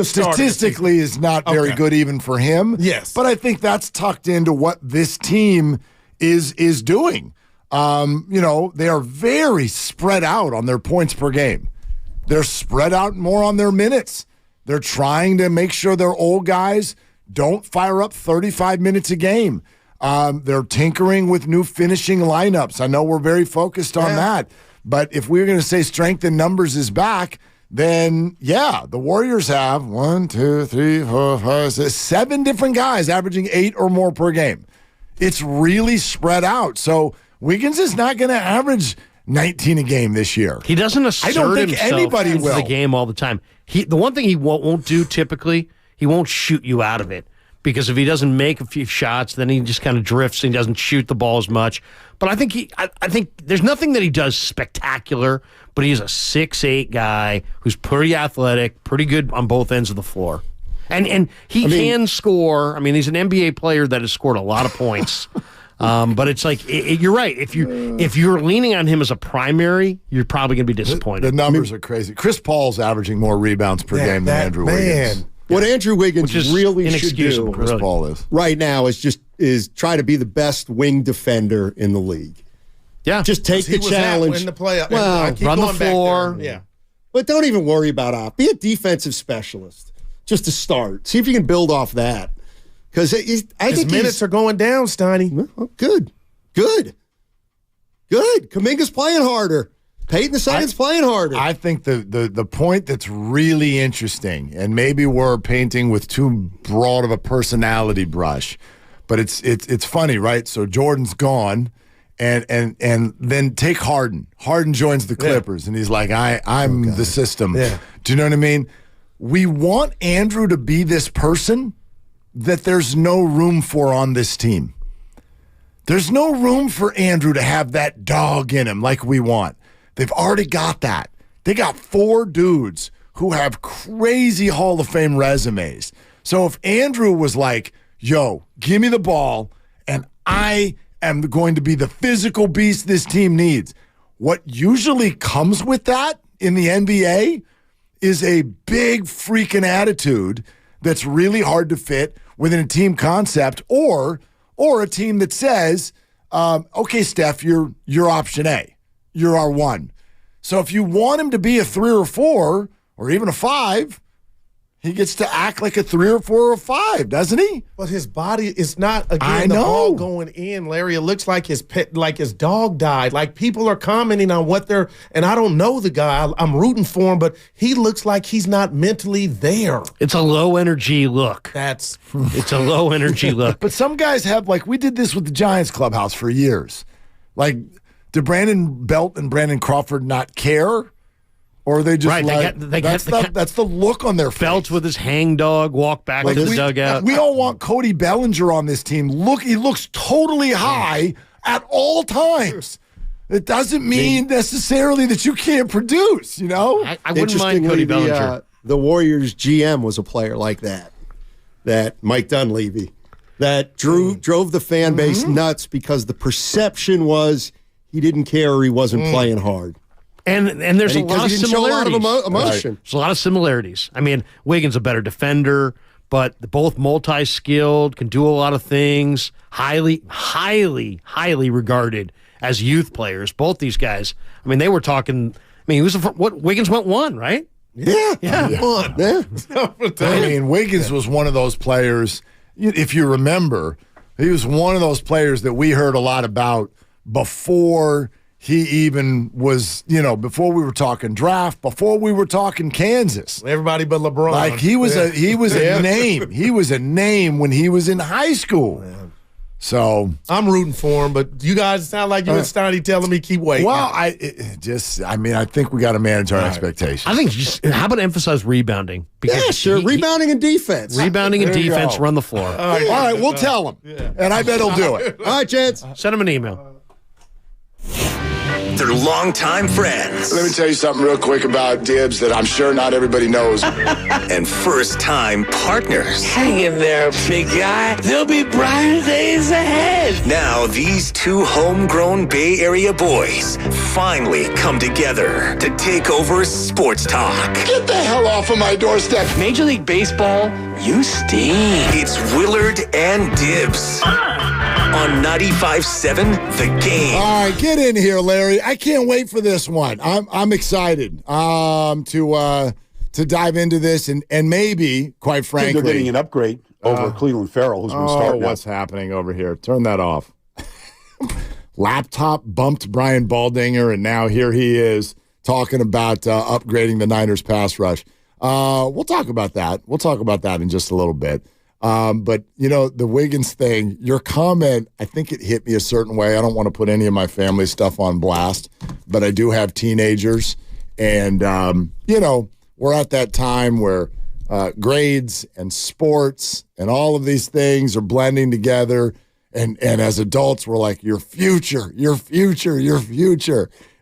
statistically is not very good even for him. Yes. But I think that's tucked into what this team is doing. They are very spread out on their points per game. They're spread out more on their minutes. They're trying to make sure their old guys don't fire up 35 minutes a game. They're tinkering with new finishing lineups. I know we're very focused on that. But if we're going to say strength in numbers is back, then, the Warriors have 1, 2, 3, 4, 5, 6, 7 different guys averaging 8 or more per game. It's really spread out. So Wiggins is not going to average 19 a game this year. He doesn't assert himself into will. the game all the time. The one thing he won't do typically, he won't shoot you out of it. Because if he doesn't make a few shots, then he just kind of drifts and he doesn't shoot the ball as much. But I think there's nothing that he does spectacular, but he's a 6'8" guy who's pretty athletic, pretty good on both ends of the floor. And he can score. I mean, he's an NBA player that has scored a lot of points. But it's like you're right. If you're leaning on him as a primary, you're probably going to be disappointed. The numbers are crazy. Chris Paul's averaging more rebounds per game than Andrew Wiggins. What Andrew Wiggins really should do, Chris Paul is right now is try to be the best wing defender in the league. Yeah, just take the challenge. In the playoff. Well, run the floor. Yeah, but don't even worry about Be a defensive specialist just to start. See if you can build off that. Because I think minutes are going down, Steiny. Well, good. Kuminga's playing harder. Peyton II's playing harder. I think the point that's really interesting, and maybe we're painting with too broad of a personality brush, but it's funny, right? So Jordan's gone, and then take Harden. Harden joins the Clippers, and he's like, I'm the system. Yeah. Do you know what I mean? We want Andrew to be this person that there's no room for on this team. There's no room for Andrew to have that dog in him like we want. They've already got that. They got 4 dudes who have crazy Hall of Fame resumes. So if Andrew was like, yo, give me the ball, and I am going to be the physical beast this team needs, what usually comes with that in the NBA is a big freaking attitude that's really hard to fit within a team concept or a team that says, okay, Steph, you're option A. You're our 1. So if you want him to be a 3 or 4 or even a 5, he gets to act like a 3 or 4 or 5, doesn't he? But his body is not the ball going in, Larry. It looks like his dog died. Like people are commenting on what they're, and I don't know the guy. I'm rooting for him, but he looks like he's not mentally there. It's a low energy look. It's a low energy look. But some guys have, like we did this with the Giants clubhouse for years. Like, do Brandon Belt and Brandon Crawford not care? Or are they just that's the look on their face. Belts with his hangdog, walk back to the dugout. We all want Cody Bellinger on this team. He looks totally high at all times. It doesn't mean necessarily that you can't produce, you know? I wouldn't mind Cody Bellinger. The Warriors GM was a player like that Mike Dunleavy, that drove the fan base nuts because the perception was he didn't care or he wasn't playing hard. And there's a lot of similarities. Show a lot of emotion. There's a lot of similarities. I mean, Wiggins a better defender, but both multi-skilled, can do a lot of things, highly regarded as youth players. Both these guys. I mean, they were talking. I mean, Wiggins went 1, right? Yeah. 1. Yeah. I mean, Wiggins was one of those players. If you remember, he was one of those players that we heard a lot about before he even was, before we were talking draft, before we were talking Kansas. Everybody but LeBron. Like he was a name. He was a name when he was in high school. So I'm rooting for him, but you guys sound like you and Steiny telling me keep waiting. Well, I think we got to manage our expectations. I think how about emphasize rebounding? Because sure. Rebounding and defense. Rebounding and defense, run the floor. All right, we'll tell him. Yeah. And I bet he'll do it. All right, Chance. Send him an email. They're longtime friends. Let me tell you something real quick about Dibs that I'm sure not everybody knows. And first-time partners. Hang in there, big guy. There'll be brighter days ahead. Now, these two homegrown Bay Area boys finally come together to take over sports talk. Get the hell off of my doorstep. Major League Baseball, you stink. It's Willard and Dibs on 95.7 The Game. All right, get in here, Larry. I can't wait for this one. I'm excited to dive into this and maybe, quite frankly, they're getting an upgrade over Cleveland Farrell, who's going to start. What's happening over here? Turn that off. Laptop bumped Brian Baldinger, and now here he is talking about upgrading the Niners pass rush. We'll talk about that. We'll talk about that in just a little bit. But, the Wiggins thing, your comment, I think it hit me a certain way. I don't want to put any of my family stuff on blast, but I do have teenagers. And, we're at that time where grades and sports and all of these things are blending together. And as adults, we're like, your future.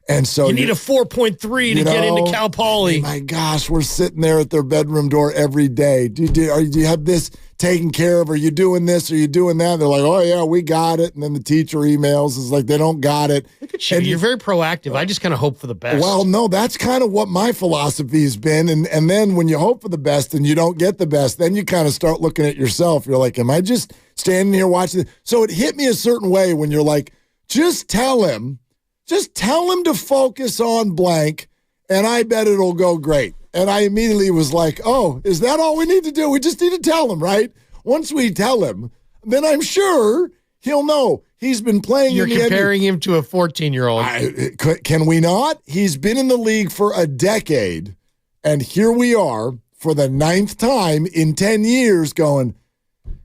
And so you need a 4.3 to get into Cal Poly. My gosh, we're sitting there at their bedroom door every day. Do you have this taken care of? Are you doing this? Are you doing that? They're like, oh, yeah, we got it. And then the teacher emails. It's like they don't got it. Look at you. You're very proactive. I just kind of hope for the best. Well, no, that's kind of what my philosophy has been. And then when you hope for the best and you don't get the best, then you kind of start looking at yourself. You're like, am I just standing here watching this? So it hit me a certain way when you're like, just tell him to focus on blank, and I bet it'll go great. And I immediately was like, oh, is that all we need to do? We just need to tell him, right? Once we tell him, then I'm sure he'll know. He's been playing You're comparing him to a 14-year-old. Can we not? He's been in the league for a decade, and here we are for the 9th time in 10 years going,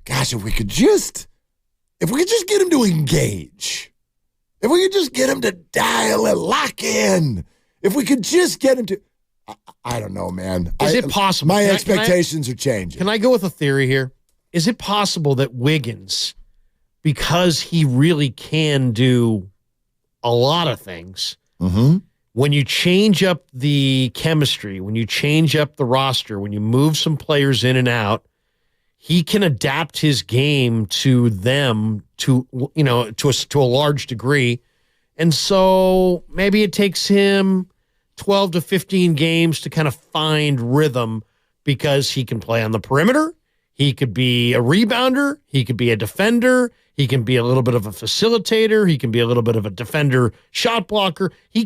gosh, if we could just get him to engage. If we could just get him to dial and lock in. If we could just get him to... I don't know, man. Is it possible? My expectations are changing. Can I go with a theory here? Is it possible that Wiggins, because he really can do a lot of things, when you change up the chemistry, when you change up the roster, when you move some players in and out, he can adapt his game to them to a large degree. And so maybe it takes him 12 to 15 games to kind of find rhythm because he can play on the perimeter. He could be a rebounder. He could be a defender. He can be a little bit of a facilitator. He can be a little bit of a defender shot blocker. He's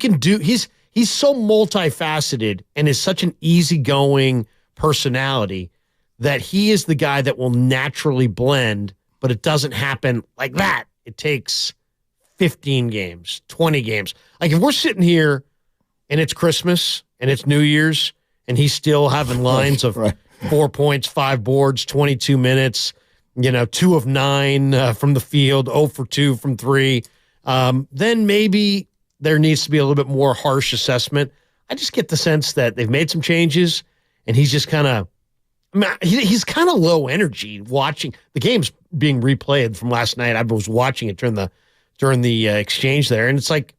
so multifaceted and is such an easygoing personality that he is the guy that will naturally blend, but it doesn't happen like that. It takes 15 games, 20 games. Like if we're sitting here and it's Christmas and it's New Year's and he's still having lines of 4 points, 5 boards, 22 minutes, 2 of 9 from the field, 0 for 2 from 3, then maybe there needs to be a little bit more harsh assessment. I just get the sense that they've made some changes and he's just kind of, he's kind of low energy watching the game's being replayed from last night. I was watching it during the exchange there, and it's like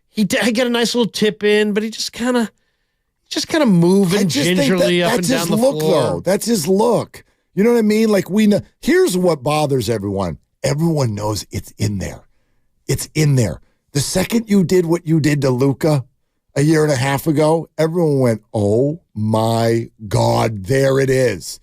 he got a nice little tip in, but he just kind of moving gingerly up and down the floor. Though. That's his look. You know what I mean? Like we know. Here's what bothers everyone. Everyone knows it's in there. It's in there. The second you did what you did to Luka a year and a half ago, everyone went, oh my God, there it is.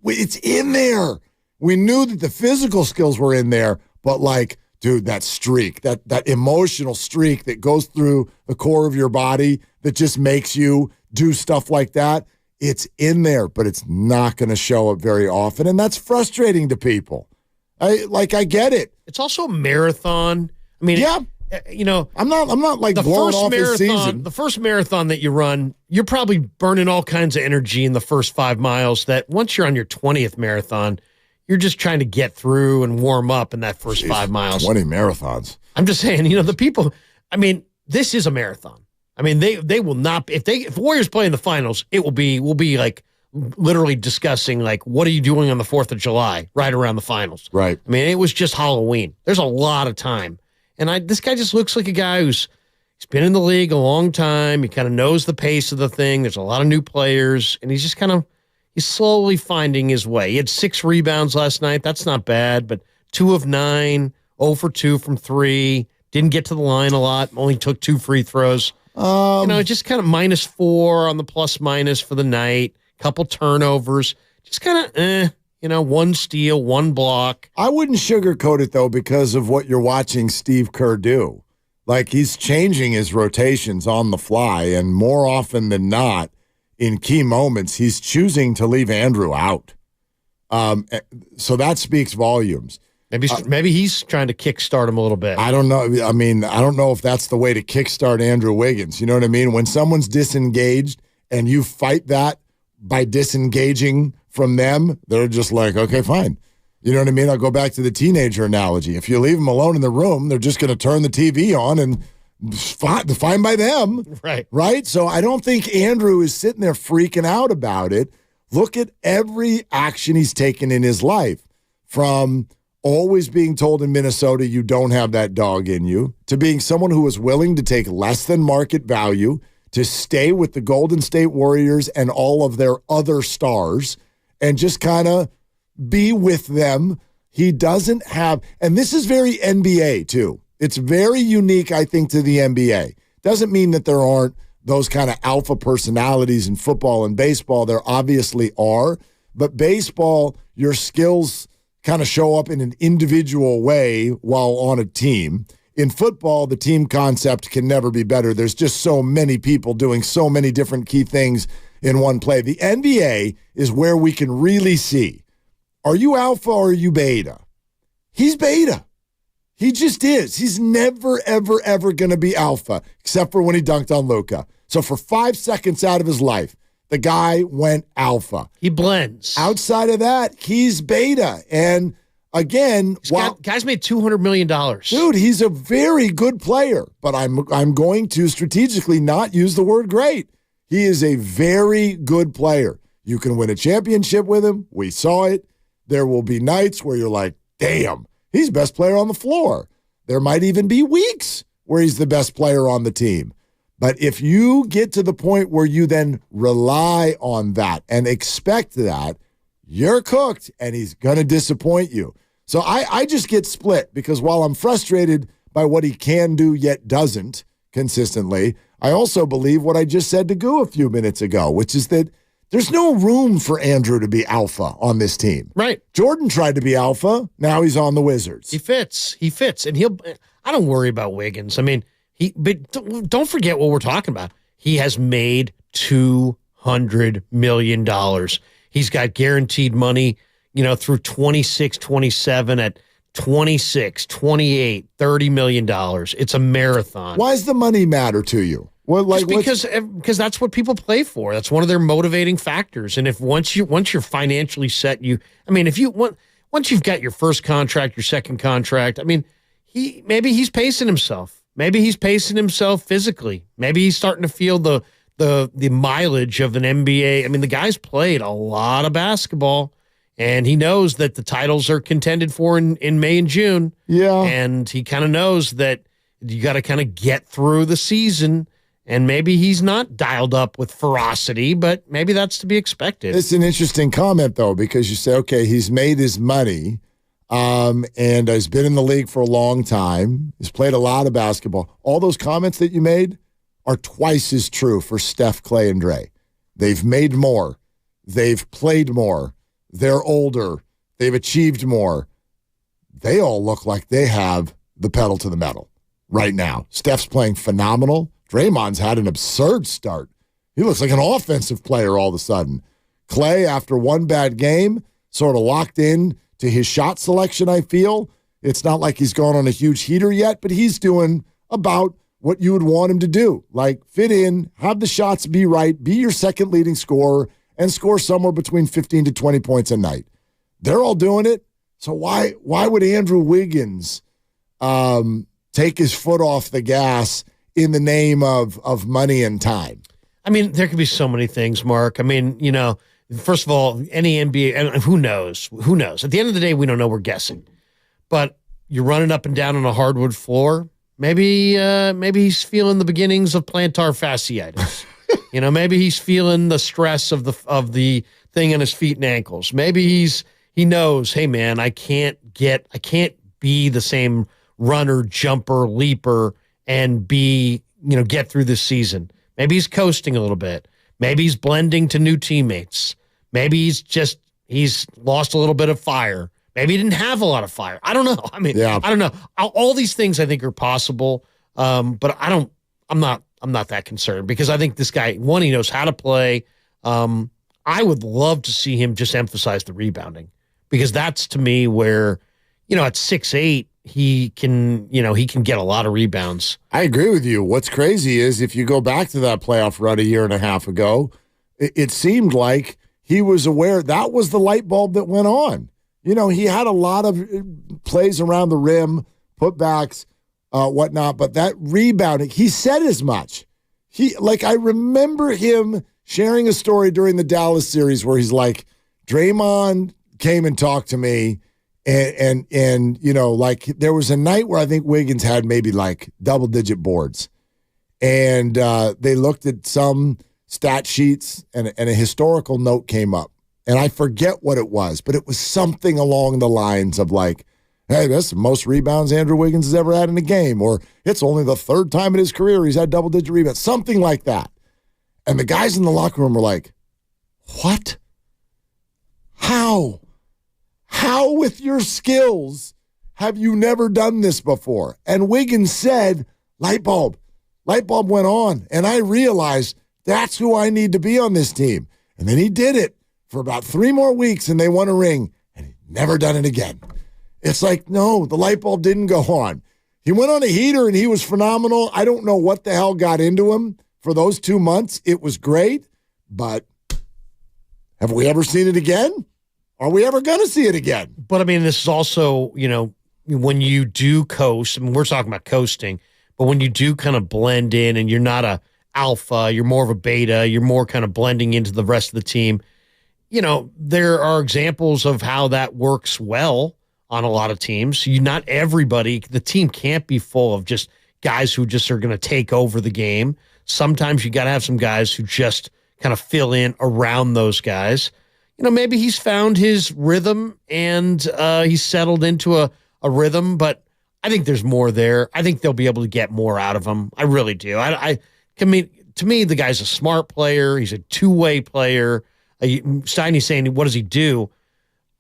It's in there. We knew that the physical skills were in there, but like, dude, that streak, that emotional streak that goes through the core of your body that just makes you do stuff like that, it's in there, but it's not going to show up very often, and that's frustrating to people. I get it. It's also a marathon. I mean, yeah. I'm not like blowing off his season. The first marathon that you run, you're probably burning all kinds of energy in the first 5 miles that once you're on your 20th marathon, you're just trying to get through and warm up in that first 5 miles. 20 marathons. I'm just saying, the people, this is a marathon. They will not, if the Warriors play in the finals, we'll be like literally discussing like, what are you doing on the 4th of July right around the finals? Right. It was just Halloween. There's a lot of time. And this guy just looks like a guy he's been in the league a long time. He kind of knows the pace of the thing. There's a lot of new players, and he's just he's slowly finding his way. He had 6 rebounds last night. That's not bad, but 2 of 9, 0 for 2 from 3. Didn't get to the line a lot. Only took 2 free throws. Just kind of -4 on the plus minus for the night. Couple turnovers. Just kind of, 1 steal, 1 block. I wouldn't sugarcoat it, though, because of what you're watching Steve Kerr do. Like, he's changing his rotations on the fly, and more often than not, in key moments, he's choosing to leave Andrew out. So that speaks volumes. Maybe he's trying to kickstart him a little bit. I don't know. I don't know if that's the way to kickstart Andrew Wiggins. You know what I mean? When someone's disengaged and you fight that by disengaging from them, they're just like, okay, fine. You know what I mean? I'll go back to the teenager analogy. If you leave them alone in the room, they're just going to turn the TV on and fine by them. Right. Right? So I don't think Andrew is sitting there freaking out about it. Look at every action he's taken in his life, from always being told in Minnesota you don't have that dog in you, to being someone who was willing to take less than market value to stay with the Golden State Warriors and all of their other stars and just kind of be with them. He doesn't have, and this is very NBA too. It's very unique, I think, to the NBA. Doesn't mean that there aren't those kind of alpha personalities in football and baseball. There obviously are, but baseball, your skills kind of show up in an individual way while on a team. In football, the team concept can never be better. There's just so many people doing so many different key things in one play. The NBA is where we can really see, are you alpha or are you beta? He's beta. He just is. He's never, ever, ever going to be alpha, except for when he dunked on Luka. So for 5 seconds out of his life, the guy went alpha. He blends. Outside of that, he's beta. And again, guy's made $200 million. Dude, he's a very good player, but I'm going to strategically not use the word great. He is a very good player. You can win a championship with him. We saw it. There will be nights where you're like, damn, he's best player on the floor. There might even be weeks where he's the best player on the team. But if you get to the point where you then rely on that and expect that, you're cooked and he's going to disappoint you. So I just get split, because while I'm frustrated by what he can do yet doesn't consistently, I also believe what I just said to Goo a few minutes ago, which is that there's no room for Andrew to be alpha on this team. Right. Jordan tried to be alpha. Now he's on the Wizards. He fits. And I don't worry about Wiggins. But don't forget what we're talking about. He has made $200 million. He's got guaranteed money, through 26, 27 at 26, 28, $30 million. It's a marathon. Why does the money matter to you? Because that's what people play for. That's one of their motivating factors. And if once you're financially set, once you've got your first contract, your second contract, maybe he's pacing himself. Maybe he's pacing himself physically. Maybe he's starting to feel the mileage of an NBA. The guy's played a lot of basketball, and he knows that the titles are contended for in May and June. Yeah. And he kind of knows that you got to kind of get through the season. And maybe he's not dialed up with ferocity, but maybe that's to be expected. It's an interesting comment, though, because you say, okay, he's made his money, and has been in the league for a long time. He's played a lot of basketball. All those comments that you made are twice as true for Steph, Klay, and Dre. They've made more. They've played more. They're older. They've achieved more. They all look like they have the pedal to the metal right now. Steph's playing phenomenal. Draymond's had an absurd start. He looks like an offensive player all of a sudden. Klay, after one bad game, sort of locked in to his shot selection, I feel. It's not like he's gone on a huge heater yet, but he's doing about what you would want him to do. Like, fit in, have the shots be right, be your second leading scorer, and score somewhere between 15 to 20 points a night. They're all doing it. So why would Andrew Wiggins take his foot off the gas in the name of money and time? I mean, there could be so many things, Mark. I mean, first of all, any NBA, and who knows? Who knows? At the end of the day, we don't know. We're guessing. But you're running up and down on a hardwood floor. Maybe he's feeling the beginnings of plantar fasciitis. Maybe he's feeling the stress of the thing on his feet and ankles. Maybe he knows, hey man, I can't be the same runner, jumper, leaper, and get through this season. Maybe he's coasting a little bit. Maybe he's blending to new teammates. Maybe he's lost a little bit of fire. Maybe he didn't have a lot of fire. I don't know. I mean, I don't know. All these things I think are possible, but I'm not that concerned because I think this guy, one, he knows how to play. I would love to see him just emphasize the rebounding because that's to me where, at 6'8", he can get a lot of rebounds. I agree with you. What's crazy is if you go back to that playoff run a year and a half ago, it seemed like he was aware that was the light bulb that went on. He had a lot of plays around the rim, putbacks, whatnot, but that rebounding, he said as much. I remember him sharing a story during the Dallas series where he's like, Draymond came and talked to me, and there was a night where I think Wiggins had maybe like double-digit boards, and they looked at some stat sheets, and a historical note came up. And I forget what it was, but it was something along the lines of like, hey, that's the most rebounds Andrew Wiggins has ever had in a game, or it's only the third time in his career he's had double-digit rebounds, something like that. And the guys in the locker room were like, what? How with your skills have you never done this before? And Wiggins said, light bulb went on, and I realized that's who I need to be on this team. And then he did it for about 3 more weeks, and they won a ring, and he's never done it again. It's like, no, the light bulb didn't go on. He went on a heater, and he was phenomenal. I don't know what the hell got into him for those 2 months. It was great, but have we ever seen it again? Are we ever going to see it again? But, I mean, this is also, when you do coast, I mean, we're talking about coasting, but when you do kind of blend in and you're not a alpha, you're more of a beta, you're more kind of blending into the rest of the team, there are examples of how that works well on a lot of teams. Not everybody, the team can't be full of just guys who just are going to take over the game. Sometimes you got to have some guys who just kind of fill in around those guys. Maybe he's found his rhythm and he's settled into a rhythm, but I think there's more there. I think they'll be able to get more out of him. I really do. To me, the guy's a smart player. He's a two-way player. Steiny's saying, what does he do?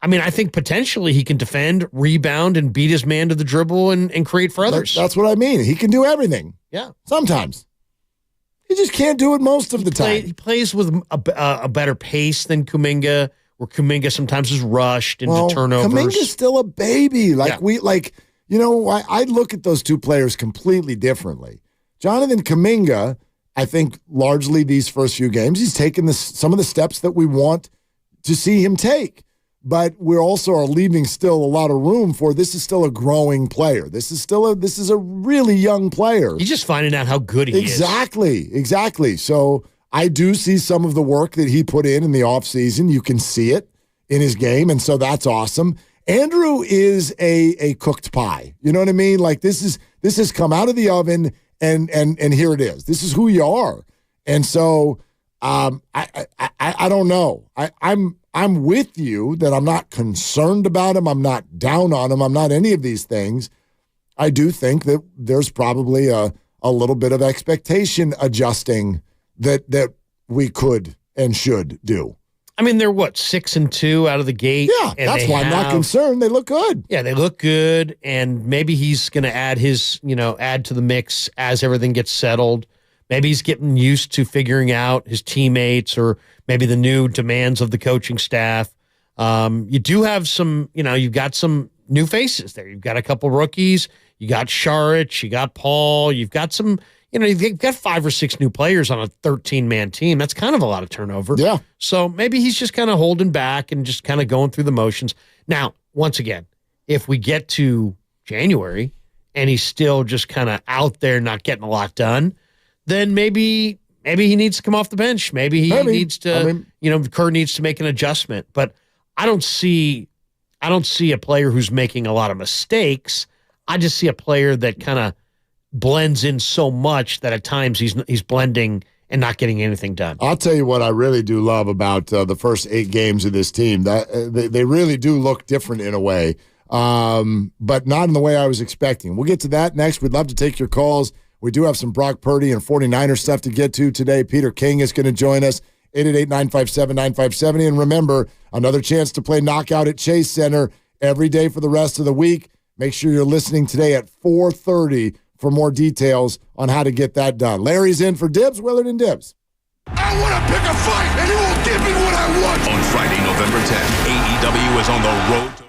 I mean, I think potentially he can defend, rebound, and beat his man to the dribble and create for others. That's what I mean. He can do everything. Yeah. Sometimes. He just can't do it most of the time. He plays with a better pace than Kuminga, where Kuminga sometimes is rushed into turnovers. Kuminga's still a baby. I look at those two players completely differently. Jonathan Kuminga, I think largely these first few games, he's taken some of the steps that we want to see him take. But we also are leaving still a lot of room for this is still a growing player. This is a really young player. He's just finding out how good he is. Exactly. So I do see some of the work that he put in the offseason. You can see it in his game, and so that's awesome. Andrew is a cooked pie. You know what I mean? Like this has come out of the oven, and here it is. This is who you are. And so I don't know. I'm with you that I'm not concerned about him. I'm not down on him. I'm not any of these things. I do think that there's probably a little bit of expectation adjusting that we could and should do. I mean, they're 6-2 out of the gate. Yeah, that's why I'm not concerned. They look good. Yeah, they look good, and maybe he's going to add add to the mix as everything gets settled. Maybe he's getting used to figuring out his teammates or maybe the new demands of the coaching staff. You do have some, you've got some new faces there. You've got a couple rookies. You got Saric. You got Paul. You've got some, you've got 5 or 6 new players on a 13-man team. That's kind of a lot of turnover. Yeah. So maybe he's just kind of holding back and just kind of going through the motions. Now, once again, if we get to January and he's still just kind of out there not getting a lot done, then maybe he needs to come off the bench. Maybe he needs to, Kerr needs to make an adjustment. But I don't see a player who's making a lot of mistakes. I just see a player that kind of blends in so much that at times he's blending and not getting anything done. I'll tell you what I really do love about the first 8 games of this team. That they really do look different in a way, but not in the way I was expecting. We'll get to that next. We'd love to take your calls. We do have some Brock Purdy and 49er stuff to get to today. Peter King is going to join us, 888-957-9570. And remember, another chance to play Knockout at Chase Center every day for the rest of the week. Make sure you're listening today at 4:30 for more details on how to get that done. Larry's in for Dibs, Willard and Dibs. I want to pick a fight, and he won't give me what I want. On Friday, November 10th, AEW is on the road to...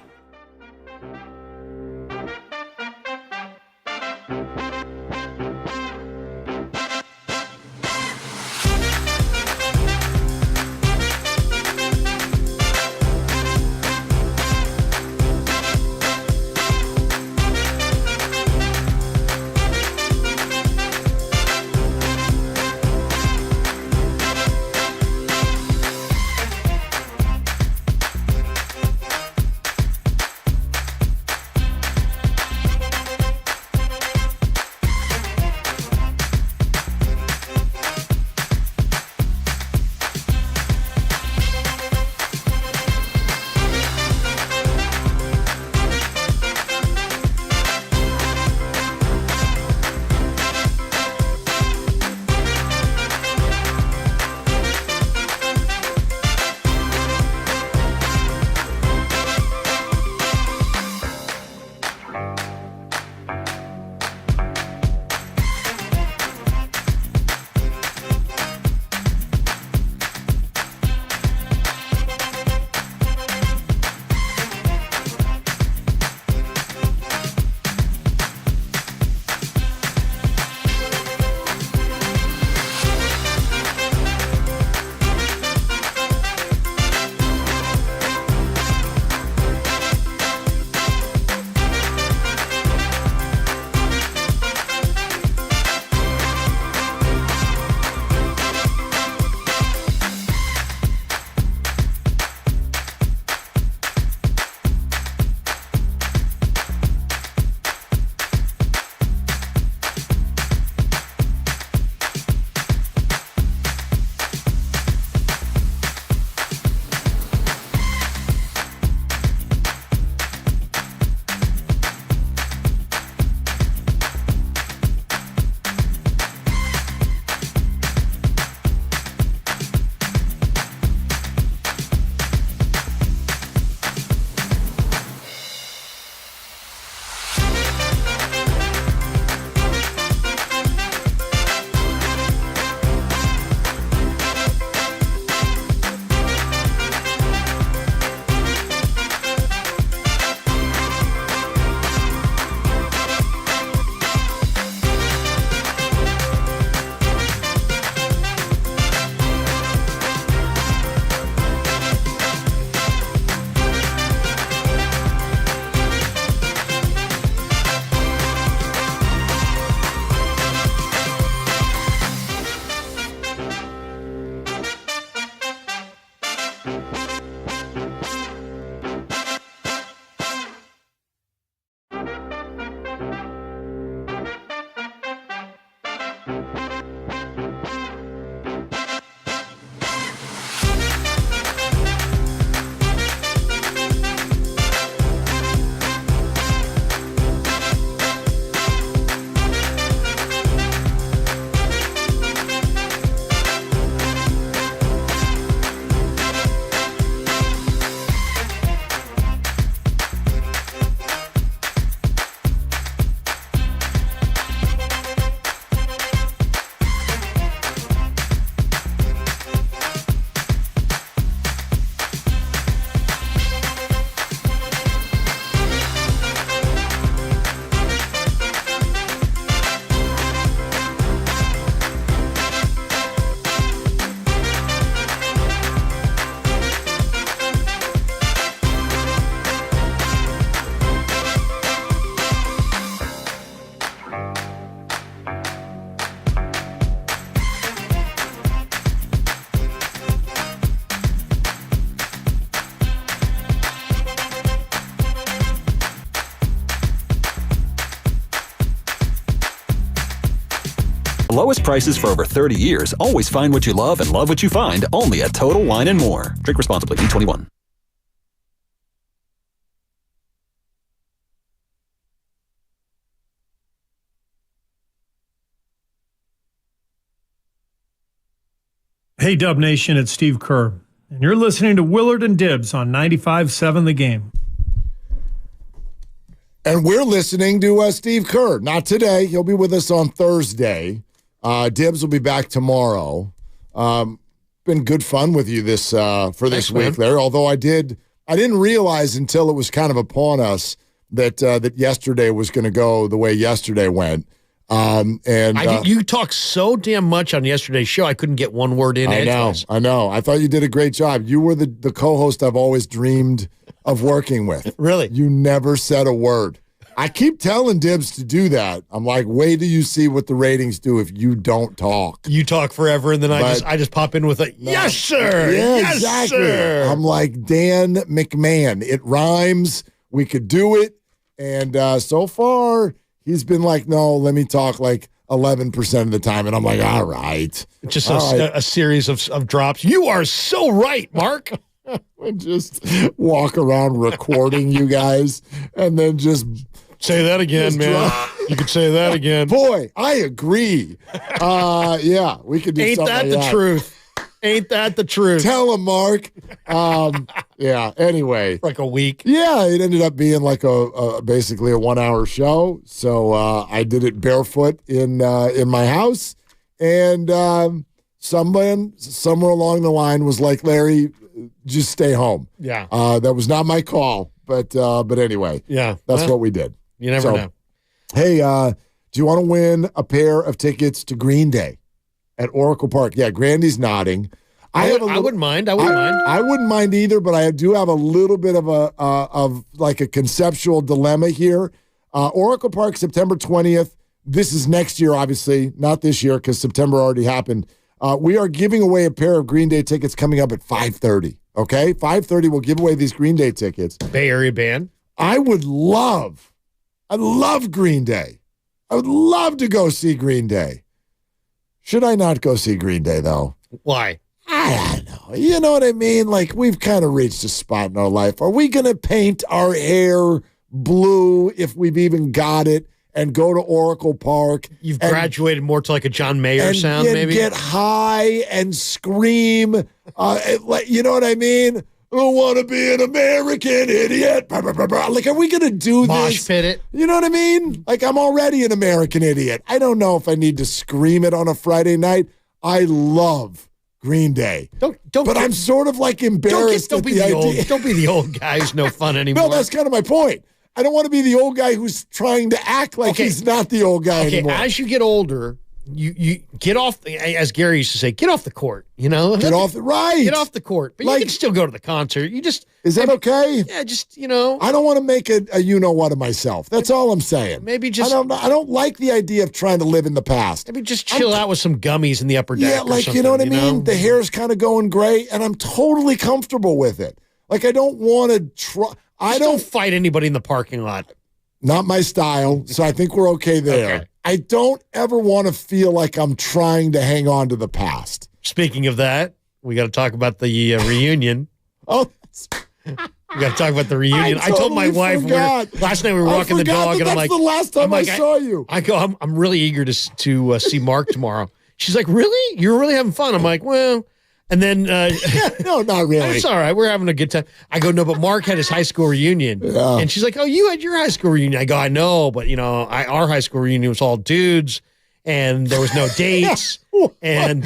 Lowest prices for over 30 years. Always find what you love and love what you find. Only at Total Wine & More. Drink responsibly. B21. Hey, Dub Nation, it's Steve Kerr, and you're listening to Willard and Dibbs on 95.7 The Game. And we're listening to Steve Kerr. Not today. He'll be with us on Thursday. Dibbs will be back tomorrow. Been good fun with you for this week, Larry. Although I didn't realize until it was kind of upon us that yesterday was going to go the way yesterday went. You talked so damn much on yesterday's show, I couldn't get one word in. I know. I thought you did a great job. You were the co-host I've always dreamed of working with. Really? You never said a word. I keep telling Dibbs to do that. I'm like, wait till you see what the ratings do if you don't talk. You talk forever, and then I just pop in with a yes, sir. Yeah, yes, exactly. sir. I'm like Dan McMahon. It rhymes. We could do it. And so far, he's been like, no, let me talk like 11% of the time. And I'm like, all right. Just a series of drops. You are so right, Mark. And just walk around recording you guys and then just say that again, man. You could say that again. Boy, I agree. Yeah, we could do something like that. Ain't that the truth? Ain't that the truth? Tell him, Mark. Yeah, anyway. Like a week. Yeah, it ended up being like basically a 1-hour show. So I did it barefoot in my house. And someone somewhere along the line was like, Larry, just stay home. Yeah. That was not my call. But anyway. Yeah. That's what we did. You never know. Hey, do you want to win a pair of tickets to Green Day at Oracle Park? Yeah, Grandy's nodding. I wouldn't mind. I wouldn't mind either, but I do have a little bit of a conceptual dilemma here. Oracle Park, September 20th. This is next year, obviously, not this year because September already happened. We are giving away a pair of Green Day tickets coming up at 5:30. Okay, 5:30. We'll give away these Green Day tickets. Bay Area band. I love Green Day. I would love to go see Green Day. Should I not go see Green Day though? Why? I don't know. You know what I mean? Like, we've kind of reached a spot in our life. Are we going to paint our hair blue if we've even got it and go to Oracle Park? You've graduated more to like a John Mayer sound, maybe? Get high and scream. You know what I mean? I don't want to be an American idiot. Like, are we going to do Mosh this? pit it. You know what I mean? Like, I'm already an American idiot. I don't know if I need to scream it on a Friday night. I love Green Day. But I'm sort of like embarrassed don't be the old guy who's no fun anymore. No, that's kind of my point. I don't want to be the old guy who's trying to act like he's not the old guy anymore. As you get older, you get off, as Gary used to say, get off the court, you know? Get off the court. But you can still go to the concert. Is that okay? Yeah, just, you know. I don't want to make a you-know-what of myself. That's all I'm saying. Maybe just. I don't like the idea of trying to live in the past. Maybe just chill out with some gummies in the upper deck. Yeah, like, you know what I mean? The hair's kind of going gray, and I'm totally comfortable with it. Like, I don't want to try. I don't fight anybody in the parking lot. Not my style, so I think we're okay there. Okay. I don't ever want to feel like I'm trying to hang on to the past. Speaking of that, we got to talk about the reunion. Oh, we got to talk about the reunion. I told my wife last night we were walking the dog, and I'm like, "That's the last time I saw you." I go, I'm really eager to see Mark tomorrow. She's like, "Really? You're really having fun?" I'm like, "Well." And then, no, not really. It's all right. We're having a good time. I go, no, but Mark had his high school reunion. Yeah. And she's like, oh, you had your high school reunion. I go, I know, but, you know, our high school reunion was all dudes, and there was no dates. and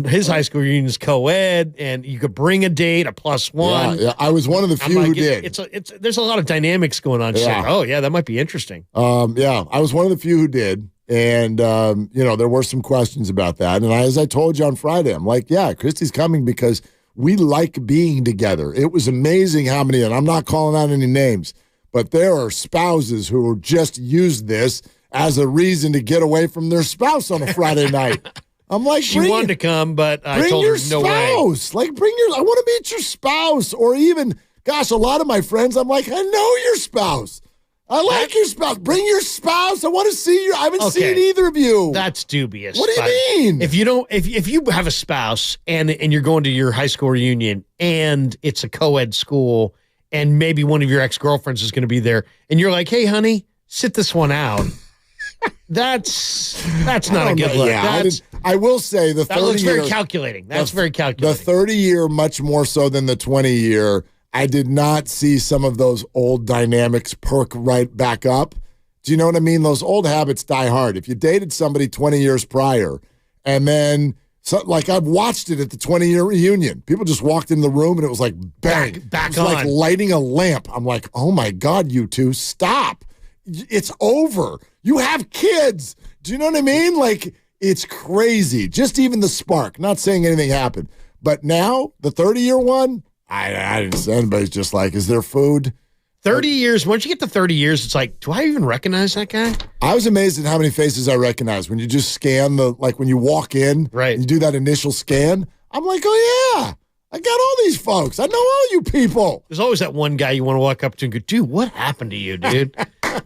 his high school reunion is co-ed, and you could bring a date, a +1. Yeah, I was one of the few who did. There's a lot of dynamics going on. She's like, oh, yeah, that might be interesting. Yeah, I was one of the few who did. And, you know, there were some questions about that. And as I told you on Friday, I'm like, yeah, Christy's coming because we like being together. It was amazing how many, and I'm not calling out any names, but there are spouses who just used this as a reason to get away from their spouse on a Friday night. I'm like, she wanted to come, but I told her no way. Like, I want to meet your spouse. Or even, gosh, a lot of my friends, I'm like, I know your spouse. I like your spouse. Bring your spouse. I want to see you. I haven't seen either of you. That's dubious. What do you mean? If you have a spouse and you're going to your high school reunion and it's a co-ed school and maybe one of your ex-girlfriends is going to be there and you're like, hey, honey, sit this one out. That's not a good look. Yeah, I will say the 30 that looks year, very calculating. That's very calculating. The 30-year much more so than the 20-year. I did not see some of those old dynamics perk right back up. Do you know what I mean? Those old habits die hard. If you dated somebody 20 years prior and then, like I've watched it at the 20-year reunion, people just walked in the room and it was like, bang. Back it was on. like lighting a lamp. I'm like, oh my God, you two, stop. It's over. You have kids. Do you know what I mean? Like, it's crazy. Just even the spark. Not saying anything happened. But now, the 30-year one, I didn't say anybody's just like, is there food? 30 years. Once you get to 30 years, it's like, do I even recognize that guy? I was amazed at how many faces I recognized when you just scan when you walk in, right? You do that initial scan. I'm like, oh yeah, I got all these folks. I know all you people. There's always that one guy you want to walk up to and go, dude, what happened to you, dude?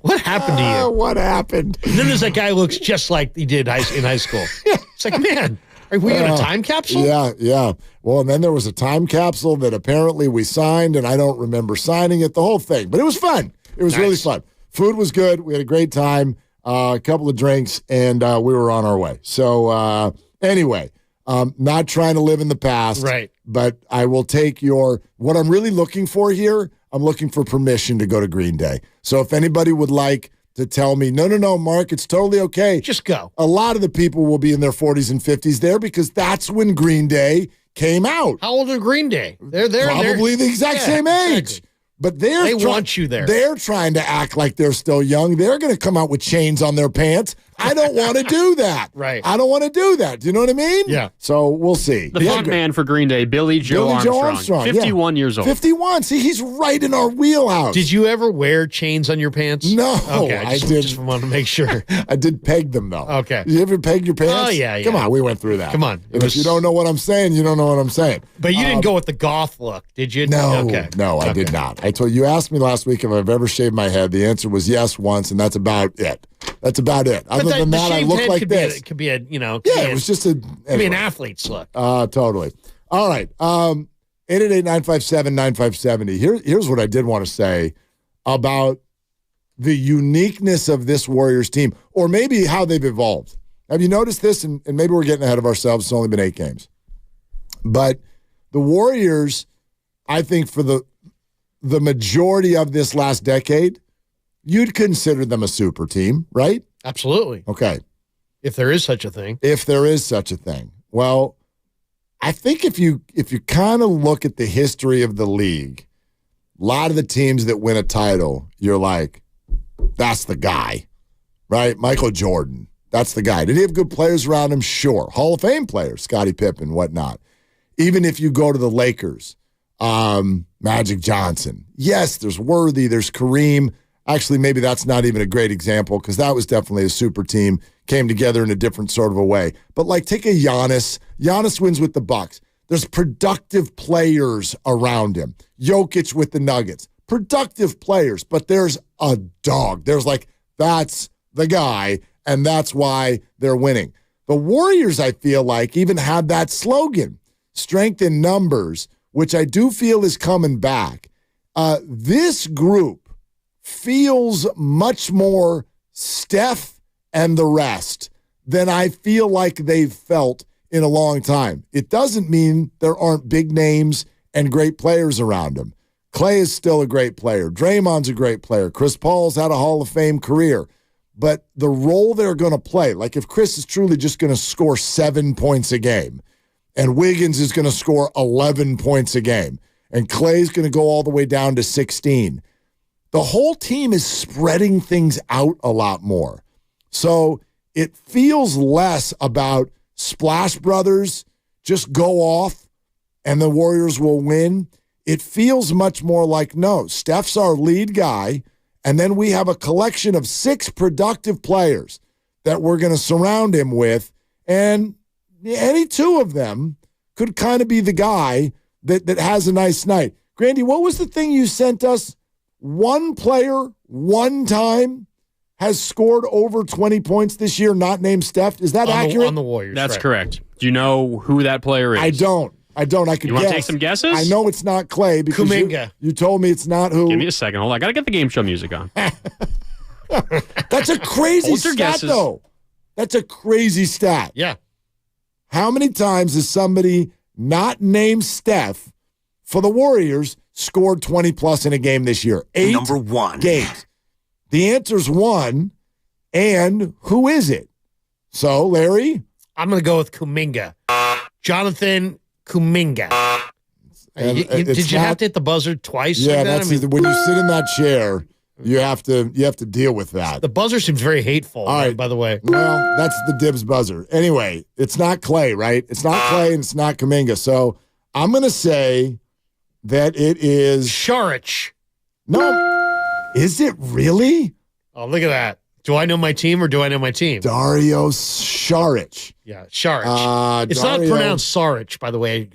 What happened to you? What happened? And then there's that guy who looks just like he did in high school. It's like, man, are we in a time capsule? Yeah. Well, and then there was a time capsule that apparently we signed, and I don't remember signing it, the whole thing. But it was fun. It was really fun. Food was good. We had a great time, a couple of drinks, and we were on our way. So anyway, not trying to live in the past. Right. But I will take what I'm really looking for here, I'm looking for permission to go to Green Day. So if anybody would like to tell me, no, Mark, it's totally okay. Just go. A lot of the people will be in their 40s and 50s there because that's when Green Day came out. How old are Green Day? They're probably the exact same age. Exactly. But they want you there. They're trying to act like they're still young. They're going to come out with chains on their pants. I don't want to do that. Right. I don't want to do that. Do you know what I mean? Yeah. So we'll see. The front man for Green Day, Billy Joe Armstrong. 51 years old. 51. See, he's right in our wheelhouse. Did you ever wear chains on your pants? No. Okay, I did. Just want to make sure. I did peg them, though. Okay. You ever peg your pants? Oh, yeah. Come on, we went through that. Come on. And if you don't know what I'm saying, you don't know what I'm saying. But you didn't go with the goth look, did you? No. Okay. No, I did not. You asked me last week if I've ever shaved my head. The answer was yes once, and that's about it. That's about it. Other than that, I look like this. It could be it was just could be an athlete's look. Totally. All right. 888-957-9570. Here's what I did want to say about the uniqueness of this Warriors team, or maybe how they've evolved. Have you noticed this? And maybe we're getting ahead of ourselves. It's only been 8 games. But the Warriors, I think for the majority of this last decade, you'd consider them a super team, right? Absolutely. Okay. If there is such a thing. If there is such a thing. Well, I think if you kind of look at the history of the league, a lot of the teams that win a title, you're like, that's the guy, right? Michael Jordan, that's the guy. Did he have good players around him? Sure. Hall of Fame players, Scottie Pippen, whatnot. Even if you go to the Lakers, Magic Johnson. Yes, there's Worthy, there's Kareem. Actually, maybe that's not even a great example because that was definitely a super team, came together in a different sort of a way. But like take a Giannis. Giannis wins with the Bucks. There's productive players around him. Jokic with the Nuggets. Productive players, but there's a dog. There's like, that's the guy, and that's why they're winning. The Warriors, I feel like, even had that slogan, strength in numbers, which I do feel is coming back. This group feels much more Steph and the rest than I feel like they've felt in a long time. It doesn't mean there aren't big names and great players around them. Klay is still a great player. Draymond's a great player. Chris Paul's had a Hall of Fame career. But the role they're going to play, like if Chris is truly just going to score 7 points a game, and Wiggins is going to score 11 points a game, and Klay's going to go all the way down to 16, the whole team is spreading things out a lot more. So it feels less about Splash Brothers, just go off and the Warriors will win. It feels much more like, no, Steph's our lead guy, and then we have a collection of 6 productive players that we're going to surround him with, and any 2 of them could kind of be the guy that has a nice night. Grandy, what was the thing you sent us? 1 player, one time has scored over 20 points this year, not named Steph. Is that accurate? On the Warriors. That's correct. Do you know who that player is? I don't. I could guess. You want to take some guesses? I know it's not Klay because you told me it's not who. Give me a second. Hold on. I got to get the game show music on. That's a crazy stat, guesses. though. That's a crazy stat. Yeah. How many times has somebody not named Steph for the Warriors scored 20-plus in a game this year? 8 Number 1. games. The answer's 1, and who is it? So, Larry? I'm going to go with Kuminga. Jonathan Kuminga. Did you have to hit the buzzer twice? Yeah, like that's when you sit in that chair, you have to deal with that. The buzzer seems very hateful. All right, by the way. Well, that's the dibs buzzer. Anyway, it's not Klay, right? It's not Klay and it's not Kuminga. So I'm going to say that it is Saric. No, is it really? Oh, look at that. Do I know my team or do I know my team? Dario Saric. Yeah, Saric. It's not pronounced Saric, by the way.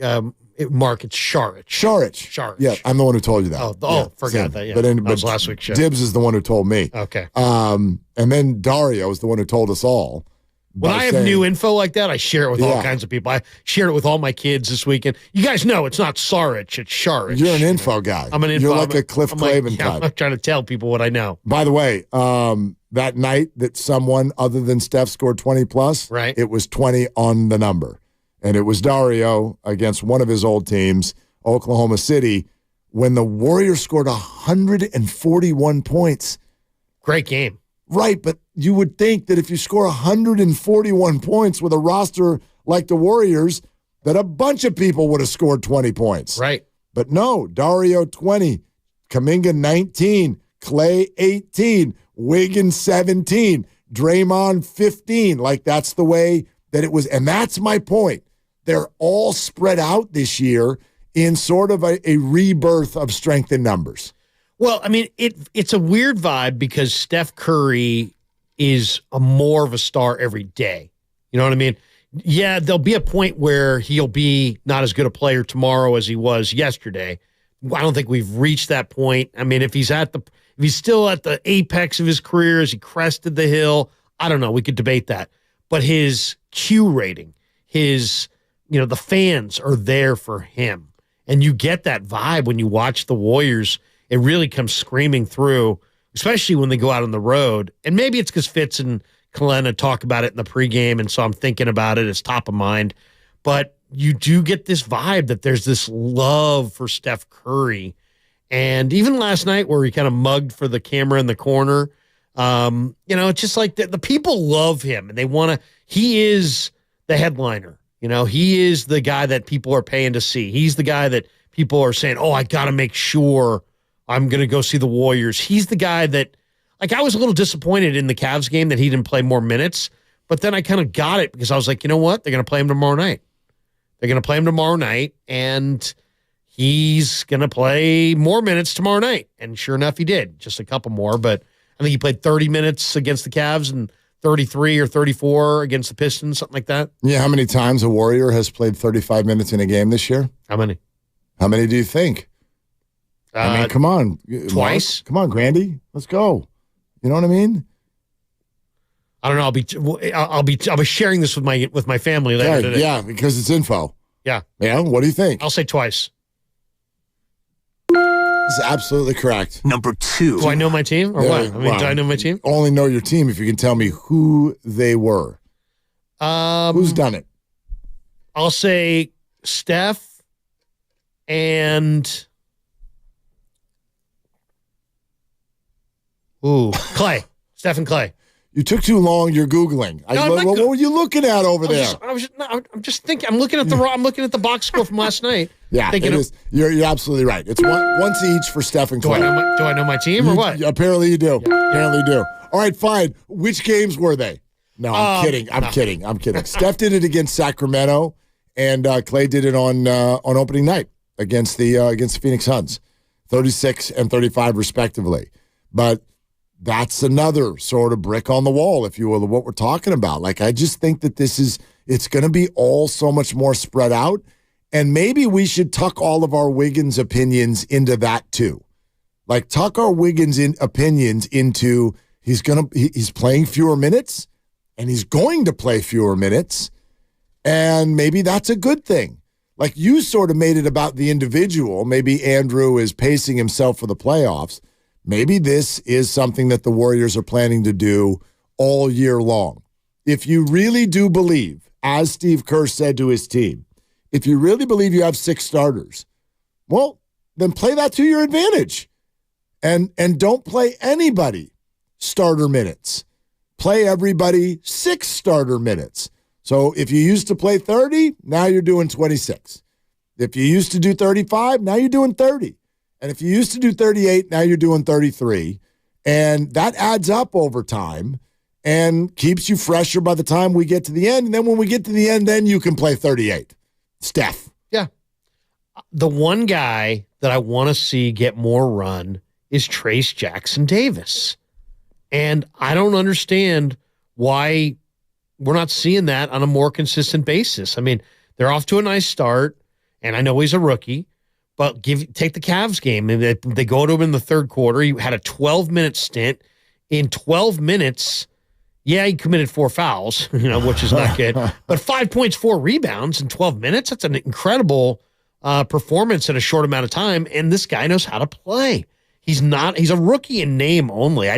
Mark, it's Saric. Saric. Yeah, I'm the one who told you that. Forgot that. Yeah, but that was last week's show. Dibs is the one who told me. Okay. And then Dario is the one who told us all. When I have new info like that, I share it with all kinds of people. I shared it with all my kids this weekend. You guys know it's not Saric, it's Saric. You're an info guy. I'm an info. You're like a Cliff Clavin type. I'm trying to tell people what I know. By the way, that night that someone other than Steph scored 20-plus, right? It was 20 on the number. And it was Dario against one of his old teams, Oklahoma City, when the Warriors scored 141 points. Great game. Right, but you would think that if you score 141 points with a roster like the Warriors, that a bunch of people would have scored 20 points. Right. But no, Dario 20, Kuminga 19, Klay 18, Wiggins 17, Draymond 15. Like, that's the way that it was. And that's my point. They're all spread out this year in sort of a rebirth of strength in numbers. Well, I mean, it's a weird vibe because Steph Curry is more of a star every day. You know what I mean? Yeah, there'll be a point where he'll be not as good a player tomorrow as he was yesterday. I don't think we've reached that point. I mean, if he's still at the apex of his career, as he crested the hill, I don't know. We could debate that. But his Q rating, the fans are there for him. And you get that vibe when you watch the Warriors. It really comes screaming through, especially when they go out on the road. And maybe it's because Fitz and Kalena talk about it in the pregame, and so I'm thinking about it. It's top of mind. But you do get this vibe that there's this love for Steph Curry. And even last night where he kind of mugged for the camera in the corner, it's just like the people love him, and they want to – he is the headliner. He is the guy that people are paying to see. He's the guy that people are saying, oh, I got to make sure – I'm going to go see the Warriors. He's the guy that, I was a little disappointed in the Cavs game that he didn't play more minutes, but then I kind of got it because I was like, you know what? They're going to play him tomorrow night. And he's going to play more minutes tomorrow night. And sure enough, he did. Just a couple more, but I think he played 30 minutes against the Cavs and 33 or 34 against the Pistons, something like that. Yeah, how many times a Warrior has played 35 minutes in a game this year? How many? How many do you think? I mean, come on. Twice? Mark, come on, Grandy. Let's go. You know what I mean? I don't know. I'll be sharing this with my family later today. Yeah, because it's info. Yeah. Yeah, what do you think? I'll say twice. That's absolutely correct. Number 2. Do I know my team or what? Do I know my team? Only know your team if you can tell me who they were. Who's done it? I'll say Steph and Klay. Steph and Klay. You took too long. You're Googling. What were you looking at over there? I'm just thinking. I'm looking at the box score from last night. Yeah, it is. You're absolutely right. It's once each for Steph and Klay. Do I know my team or what? Apparently you do. Yeah. Apparently you do. All right, fine. Which games were they? No, I'm kidding. I'm kidding. Steph did it against Sacramento, and Klay did it on opening night against the Phoenix Suns, 36 and 35 respectively. But that's another sort of brick on the wall, if you will, of what we're talking about. I just think that it's going to be all so much more spread out. And maybe we should tuck all of our Wiggins opinions into that too. Like, tuck our Wiggins opinions into he's playing fewer minutes, and he's going to play fewer minutes, and maybe that's a good thing. Like, you sort of made it about the individual. Maybe Andrew is pacing himself for the playoffs. Maybe this is something that the Warriors are planning to do all year long. If you really do believe, as Steve Kerr said to his team, if you really believe you have 6 starters, well, then play that to your advantage. And don't play anybody starter minutes. Play everybody 6 starter minutes. So if you used to play 30, now you're doing 26. If you used to do 35, now you're doing 30. And if you used to do 38, now you're doing 33. And that adds up over time and keeps you fresher by the time we get to the end. And then when we get to the end, then you can play 38. Steph. Yeah. The one guy that I want to see get more run is Trayce Jackson-Davis. And I don't understand why we're not seeing that on a more consistent basis. I mean, they're off to a nice start, and I know he's a rookie, but take the Cavs game. And they go to him in the third quarter. He had a 12-minute stint. In 12 minutes, yeah, he committed 4 fouls, which is not good. But 5 points, 4 rebounds in 12 minutes, that's an incredible performance in a short amount of time, and this guy knows how to play. He's a rookie in name only.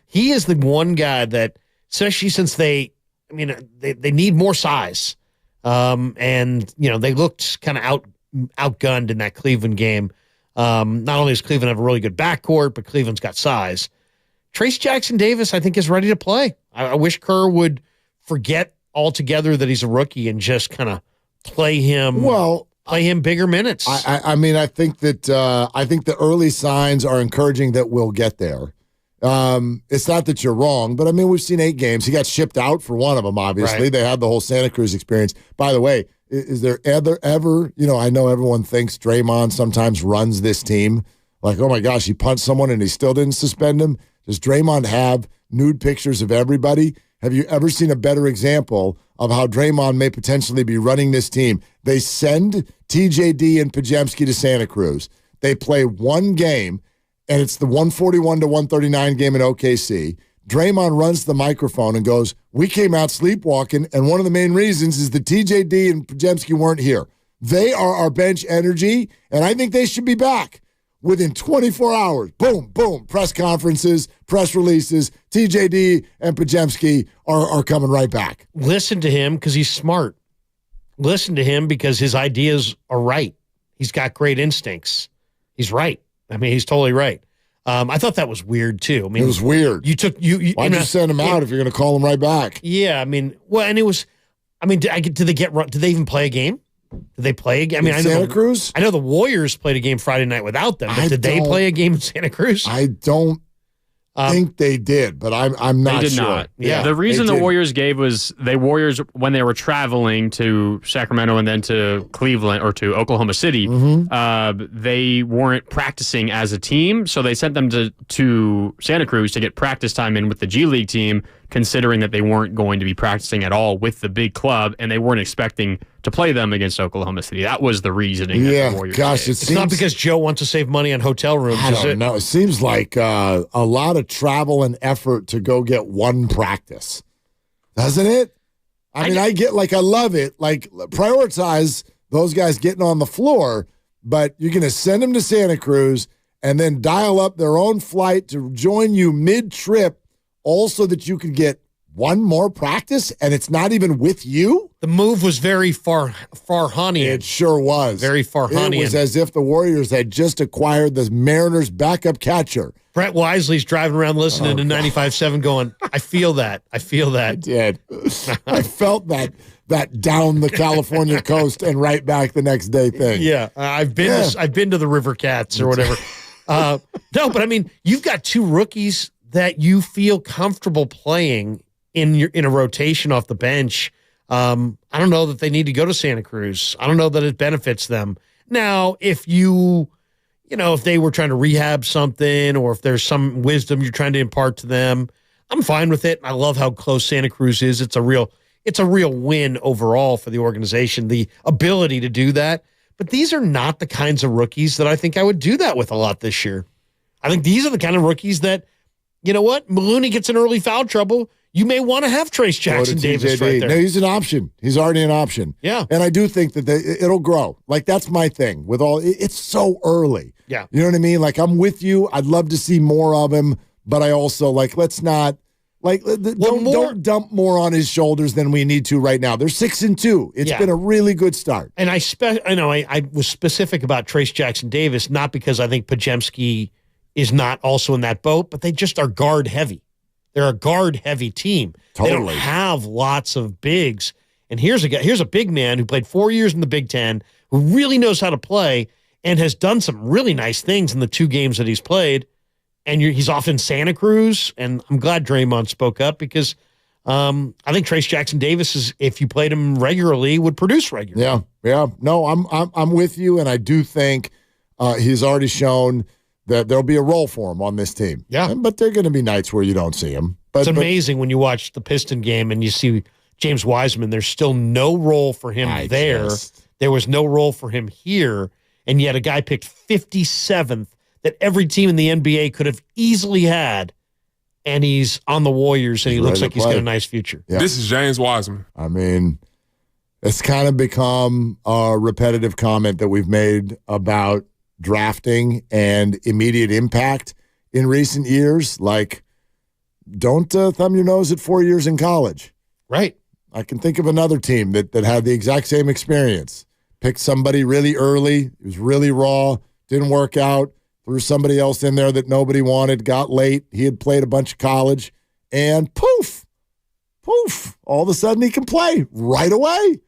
He is the one guy that, especially since they need more size. And they looked kind of outgunned in that Cleveland game. Not only does Cleveland have a really good backcourt, but Cleveland's got size. Trayce Jackson-Davis, I think, is ready to play. I wish Kerr would forget altogether that he's a rookie and just kind of play him. Well, play him bigger minutes. I think the early signs are encouraging that we'll get there. It's not that you're wrong, but we've seen 8 games. He got shipped out for one of them, obviously. Right. They had the whole Santa Cruz experience. By the way, is there ever, I know everyone thinks Draymond sometimes runs this team. Like, oh my gosh, he punched someone and he still didn't suspend him. Does Draymond have nude pictures of everybody? Have you ever seen a better example of how Draymond may potentially be running this team? They send TJD and Podziemski to Santa Cruz. They play one game, and it's the 141-139 game in OKC. Draymond runs the microphone and goes, "We came out sleepwalking, and one of the main reasons is that TJD and Podziemski weren't here. They are our bench energy, and I think they should be back." Within 24 hours, boom, boom, press conferences, press releases, TJD and Podziemski are coming right back. Listen to him because he's smart. Listen to him because his ideas are right. He's got great instincts. He's right. He's totally right. I thought that was weird, too. It was weird. Why'd you send him out if you're going to call him right back? Yeah, and it was, did they even play a game? Did they play a game? Santa Cruz? I know the Warriors played a game Friday night without them, but did they play a game in Santa Cruz? I don't think they did, but I'm not sure. They did not. Yeah. The reason the Warriors gave was Warriors, when they were traveling to Sacramento and then to Cleveland or to Oklahoma City, they weren't practicing as a team, so they sent them to Santa Cruz to get practice time in with the G League team, considering that they weren't going to be practicing at all with the big club, and they weren't expecting to play them against Oklahoma City. That was the reasoning. Yeah, the Warriors gosh, it's not because Joe wants to save money on hotel rooms. I don't know. It seems like a lot of travel and effort to go get one practice, doesn't it? I love it. Like, prioritize those guys getting on the floor, but you're going to send them to Santa Cruz and then dial up their own flight to join you mid-trip, also that you could get one more practice, and it's not even with you? The move was very Farhanian. It sure was. Very Farhanian. It was as if the Warriors had just acquired the Mariners' backup catcher. Brett Wisely's driving around listening to 95.7 going, I feel that. I did. I felt that down the California coast and right back the next day thing. Yeah. I've been to the River Cats or whatever. No, but you've got 2 rookies that you feel comfortable playing in a rotation off the bench. I don't know that they need to go to Santa Cruz. I don't know that it benefits them. Now, if if they were trying to rehab something or if there's some wisdom you're trying to impart to them, I'm fine with it. I love how close Santa Cruz is. It's a real win overall for the organization, the ability to do that. But these are not the kinds of rookies that I think I would do that with a lot this year. I think these are the kind of rookies that, you know what, Maloney gets in early foul trouble. You may want to have Trace Jackson Davis right there. No, he's an option. He's already an option. Yeah. And I do think that it'll grow. Like, that's my thing with all. It's so early. Yeah. You know what I mean? Like, I'm with you. I'd love to see more of him, but I also, like, let's not. Like, don't dump more on his shoulders than we need to right now. They're 6-2. It's been a really good start. And I was specific about Trace Jackson Davis, not because I think Podziemski is not also in that boat, but they just are guard heavy. They're a guard heavy team. Totally. They don't have lots of bigs. And here's a big man who played 4 years in the Big Ten, who really knows how to play and has done some really nice things in the 2 games that he's played. And he's off in Santa Cruz, and I'm glad Draymond spoke up because I think Trace Jackson Davis is, if you played him regularly, would produce regularly. Yeah. No, I'm with you, and I do think he's already shown that there'll be a role for him on this team. Yeah, but there are going to be nights where you don't see him. It's amazing when you watch the Piston game and you see James Wiseman. There's still no role for him there. There was no role for him here, and yet a guy picked 57th. That every team in the NBA could have easily had, and he's on the Warriors, and he looks like he's got a nice future. Yeah. This is James Wiseman. I mean, it's kind of become a repetitive comment that we've made about drafting and immediate impact in recent years. Like, don't thumb your nose at 4 years in college. Right. I can think of another team that had the exact same experience. Picked somebody really early. It was really raw. Didn't work out. Threw somebody else in there that nobody wanted, got late. He had played a bunch of college, and poof, all of a sudden he can play right away.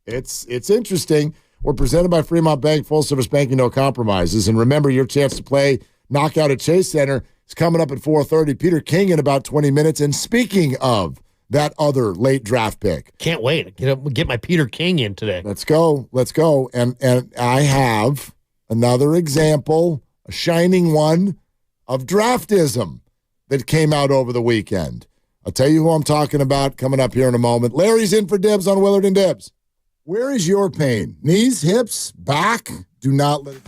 It's interesting. We're presented by Fremont Bank, full-service banking, no compromises. And remember, your chance to play Knockout at Chase Center is coming up at 4:30. Peter King in about 20 minutes. And speaking of that other late draft pick. Can't wait. Get my Peter King in today. Let's go. And I have another example, a shining one, of draftism that came out over the weekend. I'll tell you who I'm talking about coming up here in a moment. Larry's in for Dibs on Willard and Dibs. Where is your pain? Knees, hips, back? Do not let it...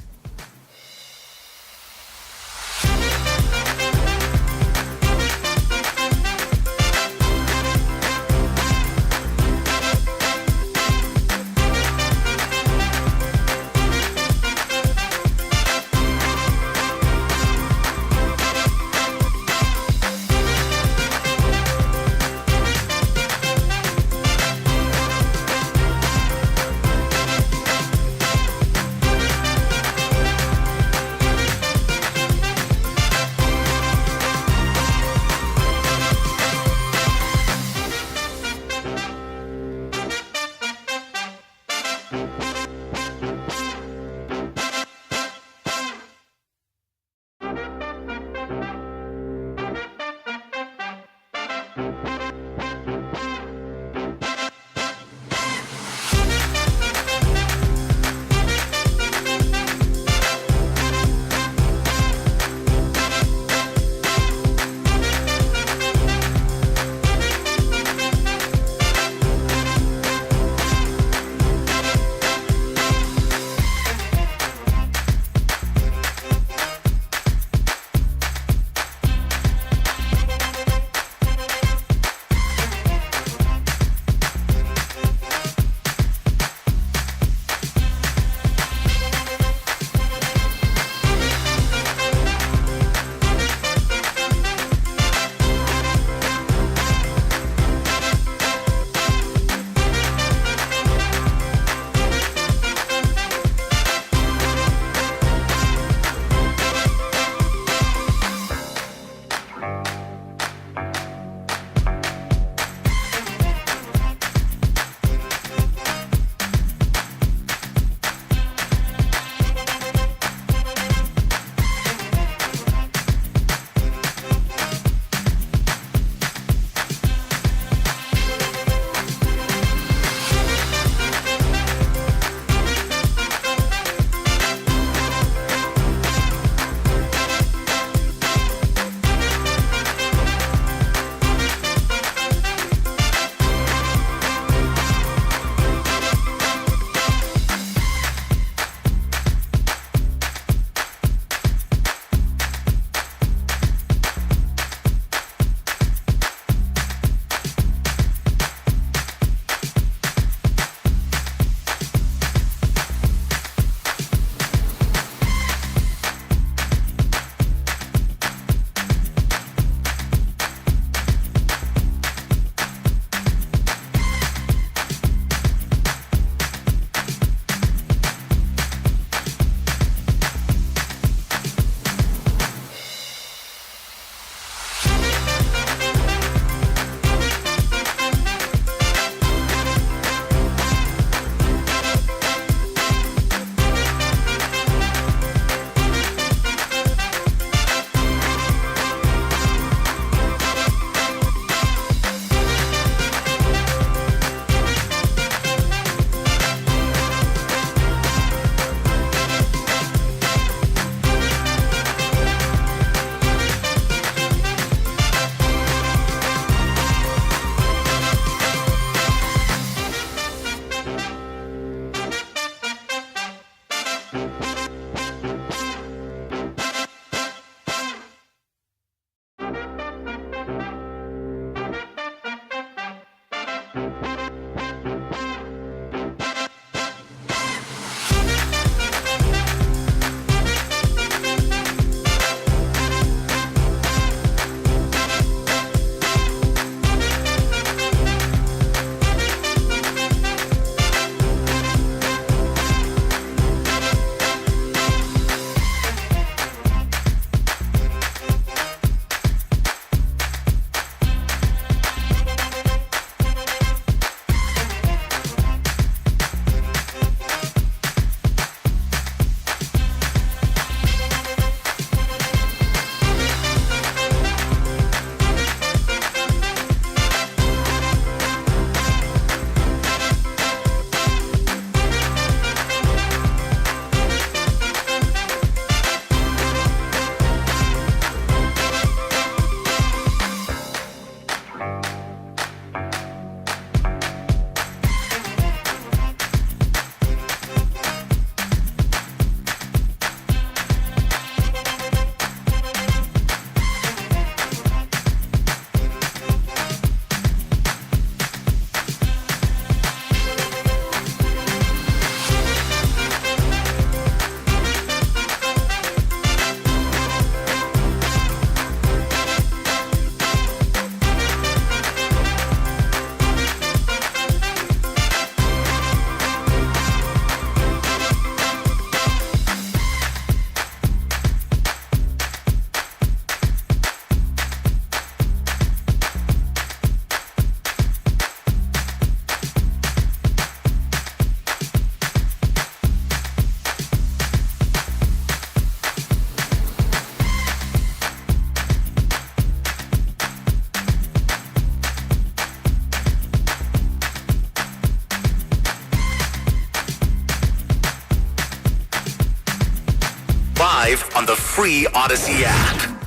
On the free Odyssey app.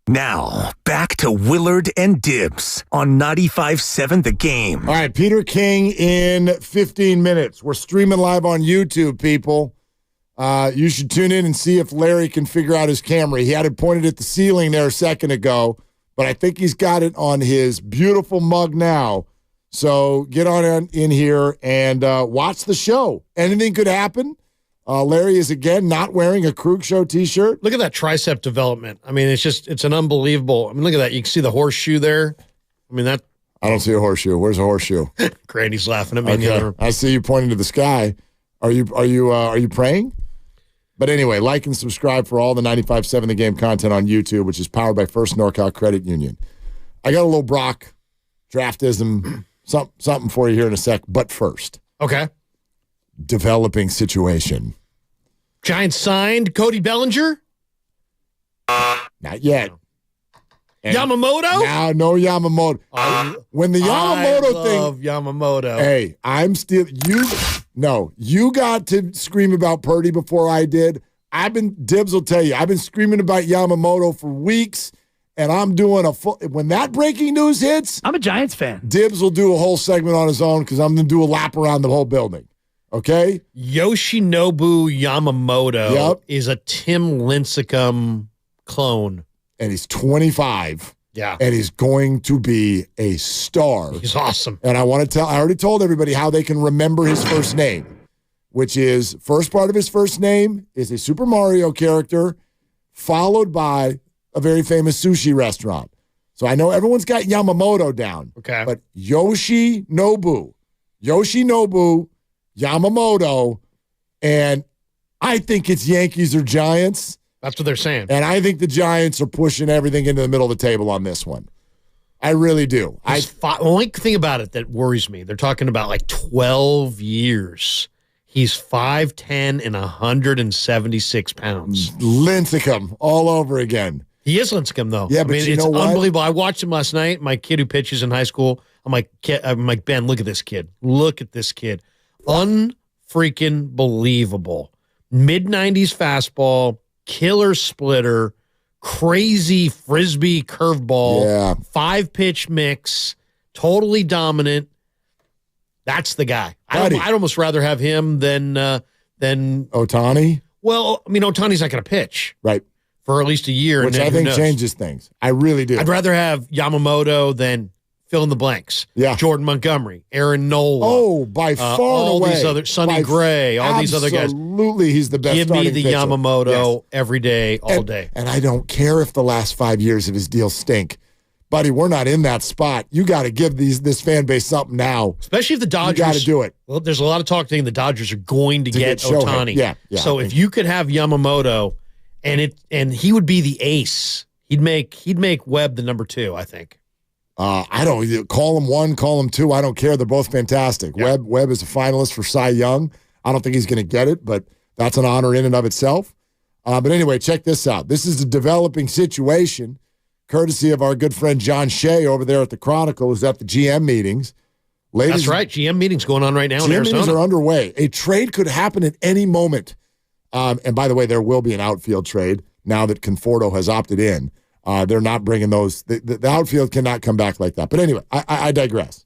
Now, back to Willard and Dibbs on 95.7 The Game. All right, Peter King in 15 minutes. We're streaming live on YouTube, people. You should tune in and see if Larry can figure out his camera. He had it pointed at the ceiling there a second ago, but I think he's got it on his beautiful mug now. So get on in here and watch the show. Anything could happen. Larry is, again, not wearing a Krug Show T-shirt. Look at that tricep development. I mean, it's an unbelievable. I mean, look at that. You can see the horseshoe there. I mean, that. I don't see a horseshoe. Where's a horseshoe? Grandy's laughing at me. Okay. I see you pointing to the sky. Are you praying? But anyway, like and subscribe for all the 95.7 The Game content on YouTube, which is powered by First NorCal Credit Union. I got a little Brock draftism, something for you here in a sec. But first, okay, developing situation. Giants signed Cody Bellinger. Not yet. And Yamamoto? No Yamamoto. When the Yamamoto I love Yamamoto. Hey, I'm still you got to scream about Purdy before I did. Dibbs will tell you, I've been screaming about Yamamoto for weeks, and I'm doing when that breaking news hits. I'm a Giants fan. Dibbs will do a whole segment on his own because I'm going to do a lap around the whole building. Okay? Yoshinobu Yamamoto is a Tim Lincecum clone. And he's 25. Yeah. And he's going to be a star. He's awesome. And I already told everybody how they can remember his first name, which is, first part of his first name is a Super Mario character, followed by a very famous sushi restaurant. So I know everyone's got Yamamoto down. Okay. But Yoshinobu Yamamoto, and I think it's Yankees or Giants. That's what they're saying. And I think the Giants are pushing everything into the middle of the table on this one. I really do. The only thing about it that worries me, they're talking about like 12 years. He's 5'10" and 176 pounds. Lincecum all over again. He is Lincecum, though. Yeah, but it's unbelievable. I watched him last night. My kid who pitches in high school, I'm like, Ben, look at this kid. Look at this kid. Unfreaking believable. Mid-90s fastball, killer splitter, crazy frisbee curveball, 5-pitch mix, totally dominant. That's the guy. I'd almost rather have him than Ohtani. Well, I mean, Ohtani's not going to pitch. Right. For at least a year. Which and I think changes things. I really do. I'd rather have Yamamoto than fill in the blanks. Yeah. Jordan Montgomery, Aaron Nola. Oh, by far all and away. These other, Sonny Gray, all these other guys. Absolutely, he's the best Give me the pitcher. Yamamoto every day, all day. And I don't care if the last 5 years of his deal stink. Buddy, we're not in that spot. You got to give this fan base something now. Especially if the Dodgers. You got to do it. Well, there's a lot of talk saying the Dodgers are going to get Ohtani. Yeah. So if you could have Yamamoto, and he would be the ace, he'd make Webb the number 2. I think. I don't call him 1, call him 2. I don't care. They're both fantastic. Yeah. Webb is a finalist for Cy Young. I don't think he's going to get it, but that's an honor in and of itself. But anyway, check this out. This is a developing situation, courtesy of our good friend John Shea over there at the Chronicle, who's at the GM meetings. That's right. GM meetings going on right now in Arizona. GM meetings are underway. A trade could happen at any moment. And by the way, there will be an outfield trade now that Conforto has opted in. They're not bringing those. The outfield cannot come back like that. But anyway, I digress.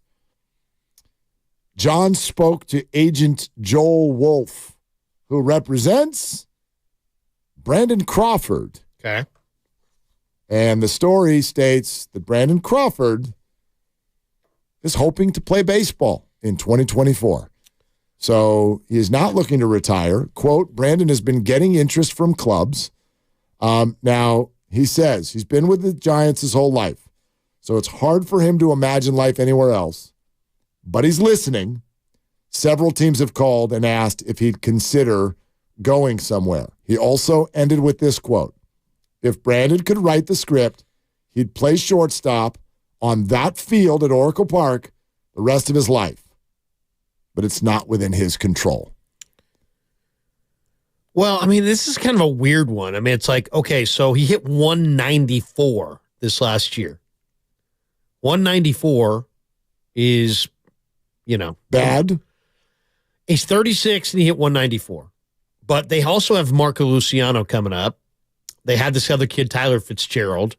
John spoke to agent Joel Wolf, who represents Brandon Crawford. Okay. And the story states that Brandon Crawford is hoping to play baseball in 2024. So he is not looking to retire. Quote, Brandon has been getting interest from clubs. Now, he says he's been with the Giants his whole life. So it's hard for him to imagine life anywhere else. But he's listening. Several teams have called and asked if he'd consider going somewhere. He also ended with this quote. If Brandon could write the script, he'd play shortstop on that field at Oracle Park the rest of his life. But it's not within his control. Well, I mean, this is kind of a weird one. I mean, it's like, okay, so he hit 194 this last year. 194 is, bad. He's 36 and he hit 194. But they also have Marco Luciano coming up. They had this other kid, Tyler Fitzgerald.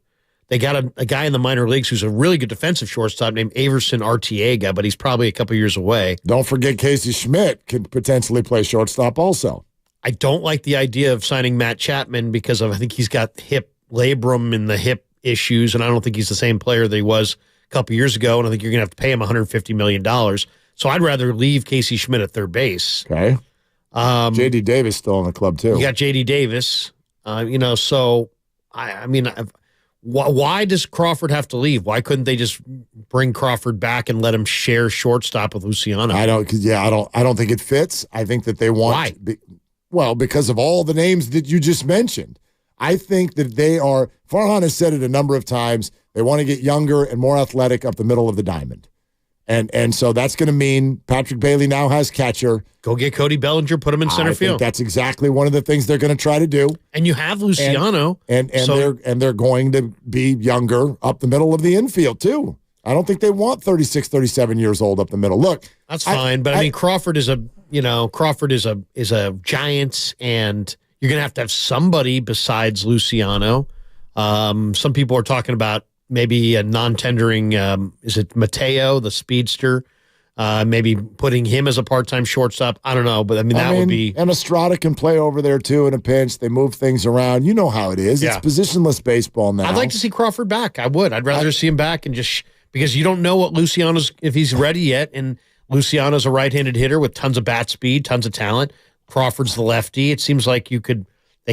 They got a guy in the minor leagues who's a really good defensive shortstop named Averson Artiega, but he's probably a couple years away. Don't forget Casey Schmidt could potentially play shortstop also. I don't like the idea of signing Matt Chapman because I think he's got hip labrum and the hip issues, and I don't think he's the same player that he was a couple years ago, and I think you're going to have to pay him $150 million. So I'd rather leave Casey Schmidt at third base. Okay. J.D. Davis still in the club, too. You got J.D. Davis. So, I mean, why does Crawford have to leave? Why couldn't they just bring Crawford back and let him share shortstop with Luciano? I don't think it fits. I think that they want. Why? Because of all the names that you just mentioned. I think that Farhan has said it a number of times, they want to get younger and more athletic up the middle of the diamond. And so that's going to mean Patrick Bailey now has catcher. Go get Cody Bellinger, put him in center field. I think that's exactly one of the things they're going to try to do. And you have Luciano. And they're going to be younger up the middle of the infield too. I don't think they want 36, 37 years old up the middle. Look, that's fine, but I mean Crawford is a Giants, and you're going to have somebody besides Luciano. Some people are talking about maybe a non-tendering, is it Mateo, the speedster? Maybe putting him as a part-time shortstop. I don't know, but I mean, would be. And Estrada can play over there too in a pinch. They move things around. You know how it is. Yeah. It's positionless baseball now. I'd like to see Crawford back. I would. I'd rather see him back and just because you don't know what Luciano's, if he's ready yet. And Luciano's a right-handed hitter with tons of bat speed, tons of talent. Crawford's the lefty. It seems like they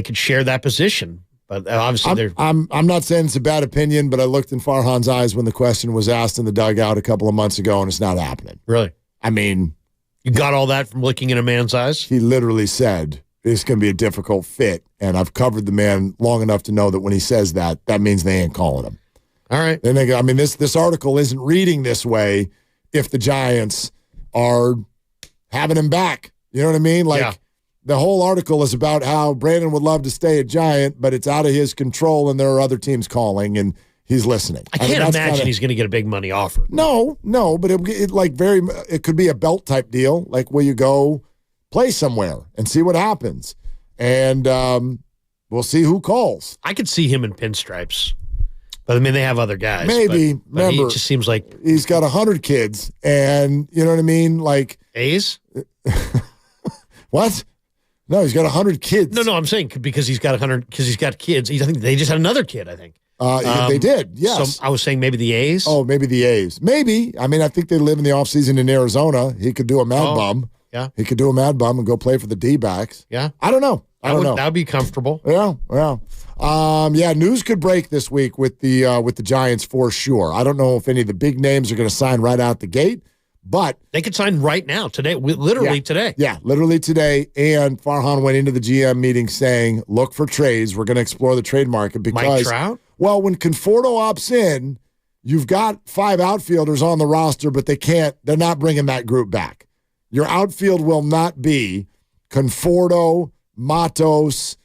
could share that position. But obviously, I'm not saying it's a bad opinion, but I looked in Farhan's eyes when the question was asked in the dugout a couple of months ago, and it's not happening. Really? I mean, you got all that from looking in a man's eyes? He literally said it's going to be a difficult fit, and I've covered the man long enough to know that when he says that, that means they ain't calling him. All right. Then they go. I mean, this article isn't reading this way if the Giants are having him back. You know what I mean? Like. The whole article is about how Brandon would love to stay a Giant, but it's out of his control, and there are other teams calling, and he's listening. I can't imagine he's going to get a big money offer. No, but it could be a belt type deal. Like, will you go play somewhere and see what happens? And We'll see who calls. I could see him in pinstripes. But, I mean, they have other guys. Maybe. But Remember, he just seems like... He's got 100 kids, and you know what I mean? Like... A's? What? No, he's got 100 kids. No, I'm saying because he's got 100, because he's got kids. I think they just had another kid, I think. They did, yes. So I was saying maybe the A's? Oh, maybe the A's. Maybe. I mean, I think they live in the offseason in Arizona. He could do a mad bum. Yeah. He could do a mad bum and go play for the D-backs. Yeah. I don't know. I don't know. That would be comfortable. Yeah. News could break this week with the Giants for sure. I don't know if any of the big names are going to sign right out the gate, but they could sign right now, today, literally today. Yeah, literally today. And Farhan went into the GM meeting saying, look for trades. We're going to explore the trade market because Mike Trout? Well, when Conforto opts in, you've got 5 outfielders on the roster, but they're not bringing that group back. Your outfield will not be Conforto, Matos,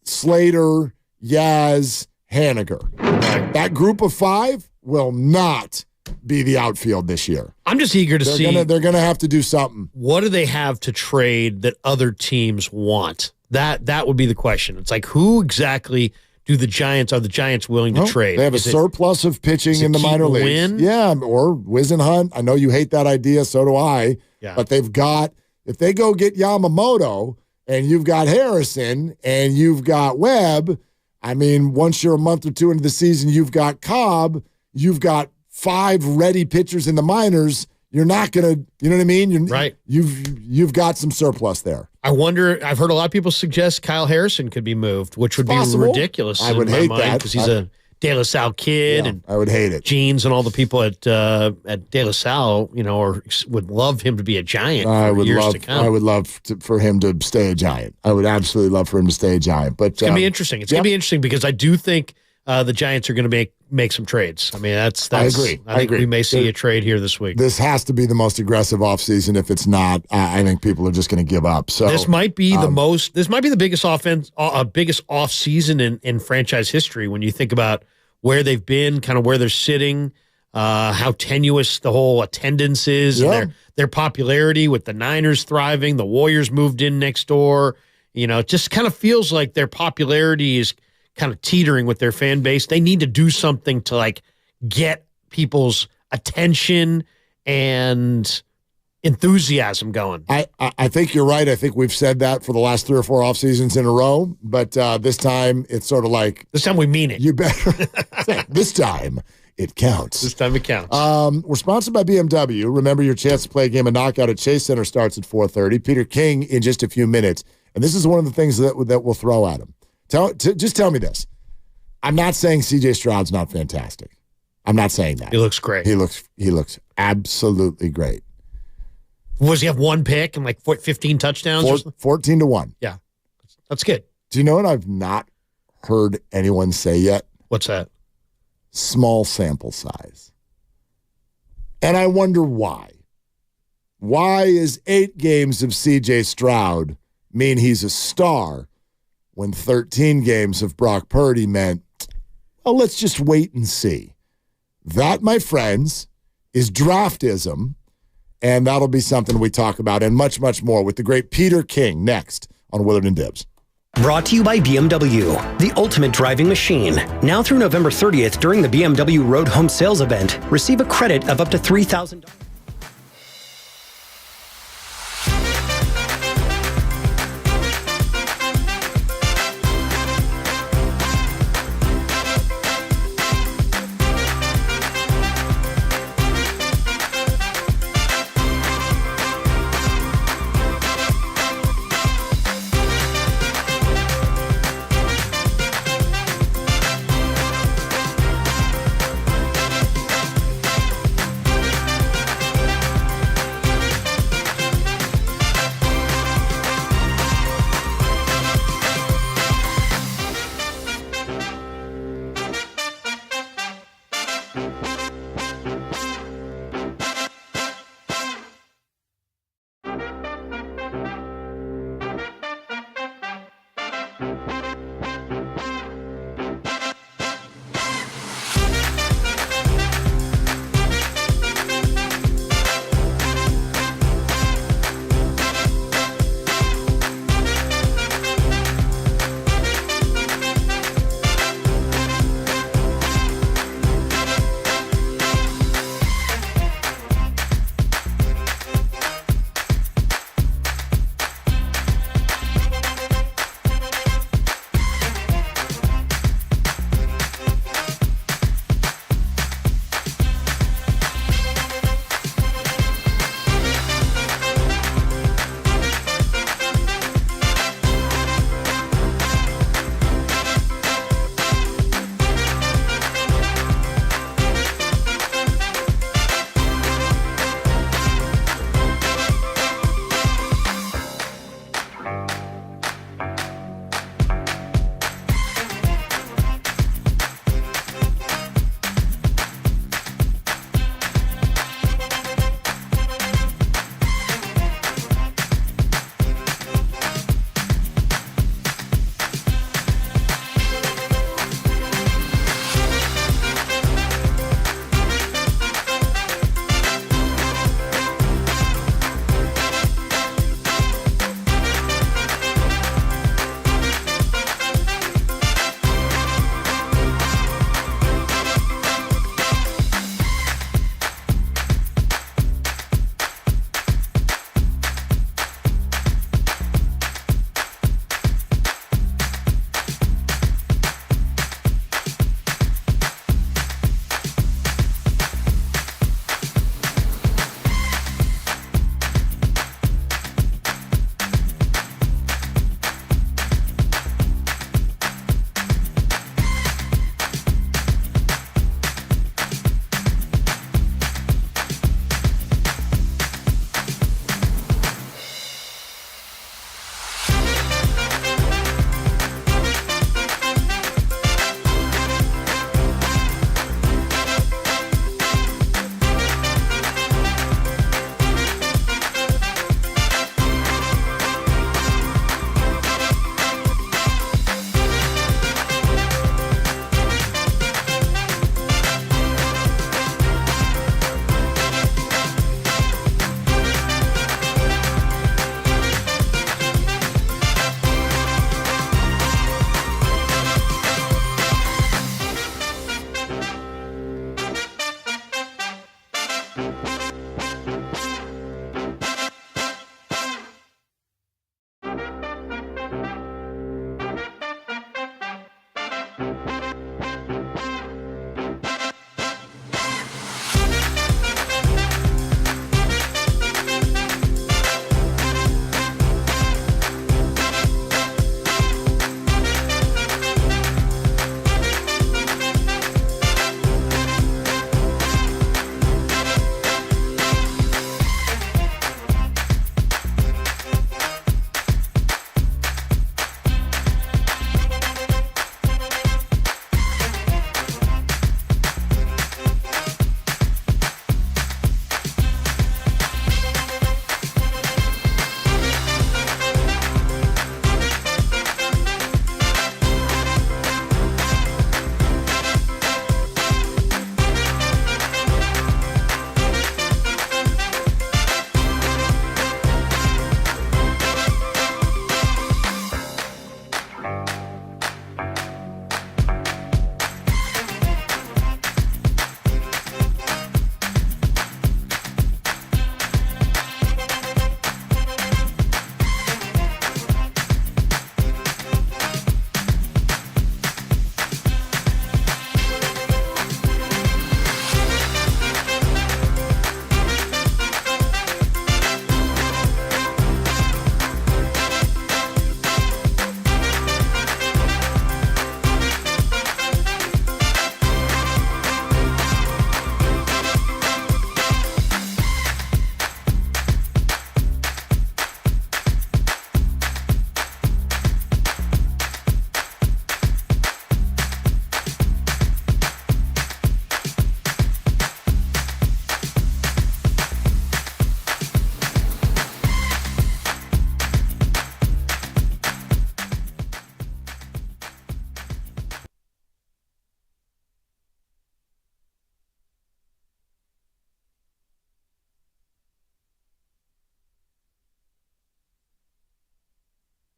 Slater, Yaz, Haniger. That group of 5 will not be the outfield this year. I'm just eager to see. They're going to have to do something. What do they have to trade that other teams want? That would be the question. It's like, who exactly are the Giants willing to trade? They have a surplus of pitching in the minor leagues. Win? Yeah, or Wisenhunt. I know you hate that idea, so do I. Yeah. But they've got, if they go get Yamamoto and you've got Harrison and you've got Webb, I mean, once you're a month or two into the season, you've got Cobb, you've got 5 ready pitchers in the minors. You're not going to, you know what I mean? Right. You've got some surplus there. I wonder, I've heard a lot of people suggest Kyle Harrison could be moved, which would be ridiculous. I would hate that. Because he's a De La Salle kid. Yeah, and I would hate it. Jeans and all the people at De La Salle, would love him to be a Giant for years to come. I would love for him to stay a Giant. I would absolutely love for him to stay a Giant. But it's going to be interesting. It's going to be interesting because I do think the Giants are going to make some trades. I mean, that's I agree. I think we may see a trade here this week. This has to be the most aggressive offseason. If it's not, I think people are just going to give up. So this might be the biggest biggest off season in franchise history when you think about where they've been, kind of where they're sitting, how tenuous the whole attendance is, and their popularity with the Niners thriving, the Warriors moved in next door. It just kind of feels like their popularity is kind of teetering with their fan base. They need to do something to get people's attention and enthusiasm going. I think you're right. I think we've said that for the last 3 or 4 off seasons in a row, but this time it's sort of like this time we mean it. You better. This time it counts. This time it counts. We're sponsored by BMW. Remember, your chance to play a game of Knockout at Chase Center starts at 4:30. Peter King in just a few minutes, and this is one of the things that we'll throw at him. Just tell me this. I'm not saying C.J. Stroud's not fantastic. I'm not saying that. He looks great. He looks absolutely great. Was he have 1 pick and 15 touchdowns? 14-1. Yeah, that's good. Do you know what I've not heard anyone say yet? What's that? Small sample size. And I wonder why. Why is 8 games of C.J. Stroud mean he's a star when 13 games of Brock Purdy meant, well, let's just wait and see? That, my friends, is draftism, and that'll be something we talk about and much, much more with the great Peter King next on Willard and Dibs. Brought to you by BMW, the ultimate driving machine. Now through November 30th during the BMW Road Home Sales event, receive a credit of up to $3,000.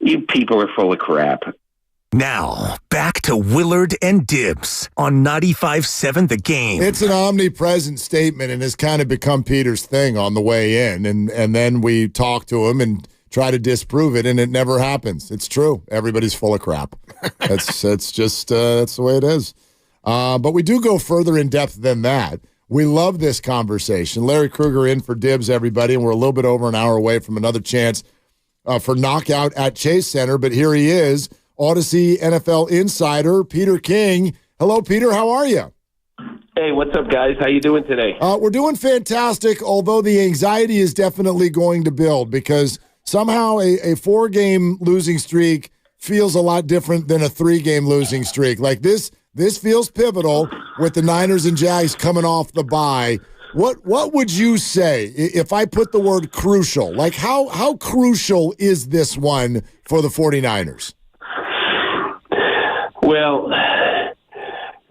You people are full of crap. Now, back to Willard and Dibbs on 95.7 The Game. It's an omnipresent statement and has kind of become Peter's thing on the way in. And then we talk to him and try to disprove it, and it never happens. It's true. Everybody's full of crap. That's just that's the way it is. But we do go further in depth than that. We love this conversation. Larry Krueger in for Dibbs, everybody, and we're a little bit over an hour away from another chance for knockout at Chase Center. But here he is, Odyssey NFL insider, Peter King. Hello, Peter. How are you? Hey, what's up, guys? How you doing today? We're doing fantastic, although the anxiety is definitely going to build because somehow a 4-game losing streak feels a lot different than a 3-game losing streak. Like this feels pivotal with the Niners and Jags coming off the bye. What would you say if I put the word crucial? Like how crucial is this one for the 49ers? Well,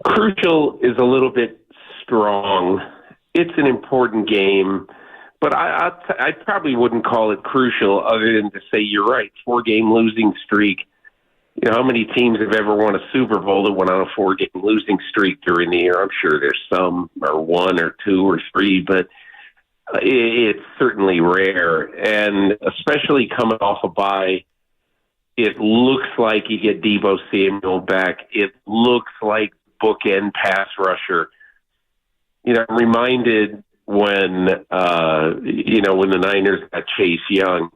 crucial is a little bit strong. It's an important game, but I probably wouldn't call it crucial other than to say you're right. 4-game losing streak. You know, how many teams have ever won a Super Bowl that went on a 4-game losing streak during the year? I'm sure there's some, or 1 or 2 or 3, but it's certainly rare. And especially coming off a bye, it looks like you get Deebo Samuel back. It looks like bookend pass rusher. You know, I'm reminded when the Niners got Chase Young,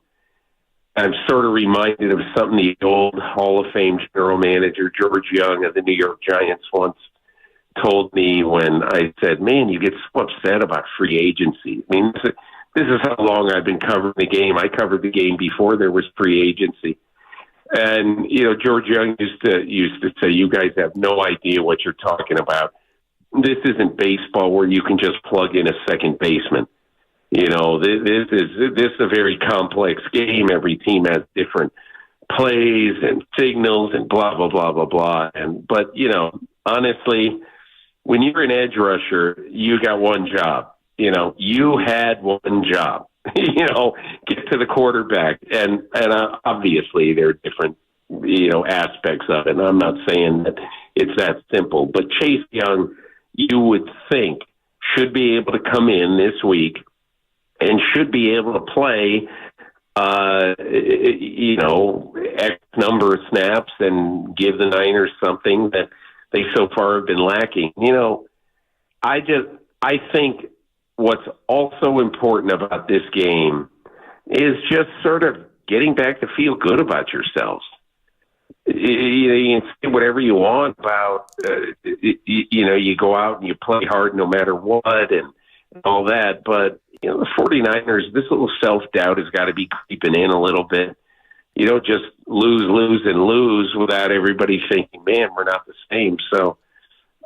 I'm sort of reminded of something the old Hall of Fame general manager, George Young of the New York Giants, once told me when I said, man, you get so upset about free agency. I mean, this is how long I've been covering the game. I covered the game before there was free agency. And, you know, George Young used to say, you guys have no idea what you're talking about. This isn't baseball where you can just plug in a second baseman. You know, this is a very complex game. Every team has different plays and signals and blah, blah, blah, blah, blah. But, you know, honestly, when you're an edge rusher, you got one job. You know, you had one job. You know, get to the quarterback. And obviously there are different, you know, aspects of it. And I'm not saying that it's that simple. But Chase Young, you would think, should be able to come in this week and should be able to play, you know, X number of snaps and give the Niners something that they so far have been lacking. You know, I think what's also important about this game is just sort of getting back to feel good about yourselves. You can say whatever you want about, you go out and you play hard no matter what and all that. But, the 49ers, this little self-doubt has got to be creeping in a little bit. You don't just lose without everybody thinking, man, we're not the same. So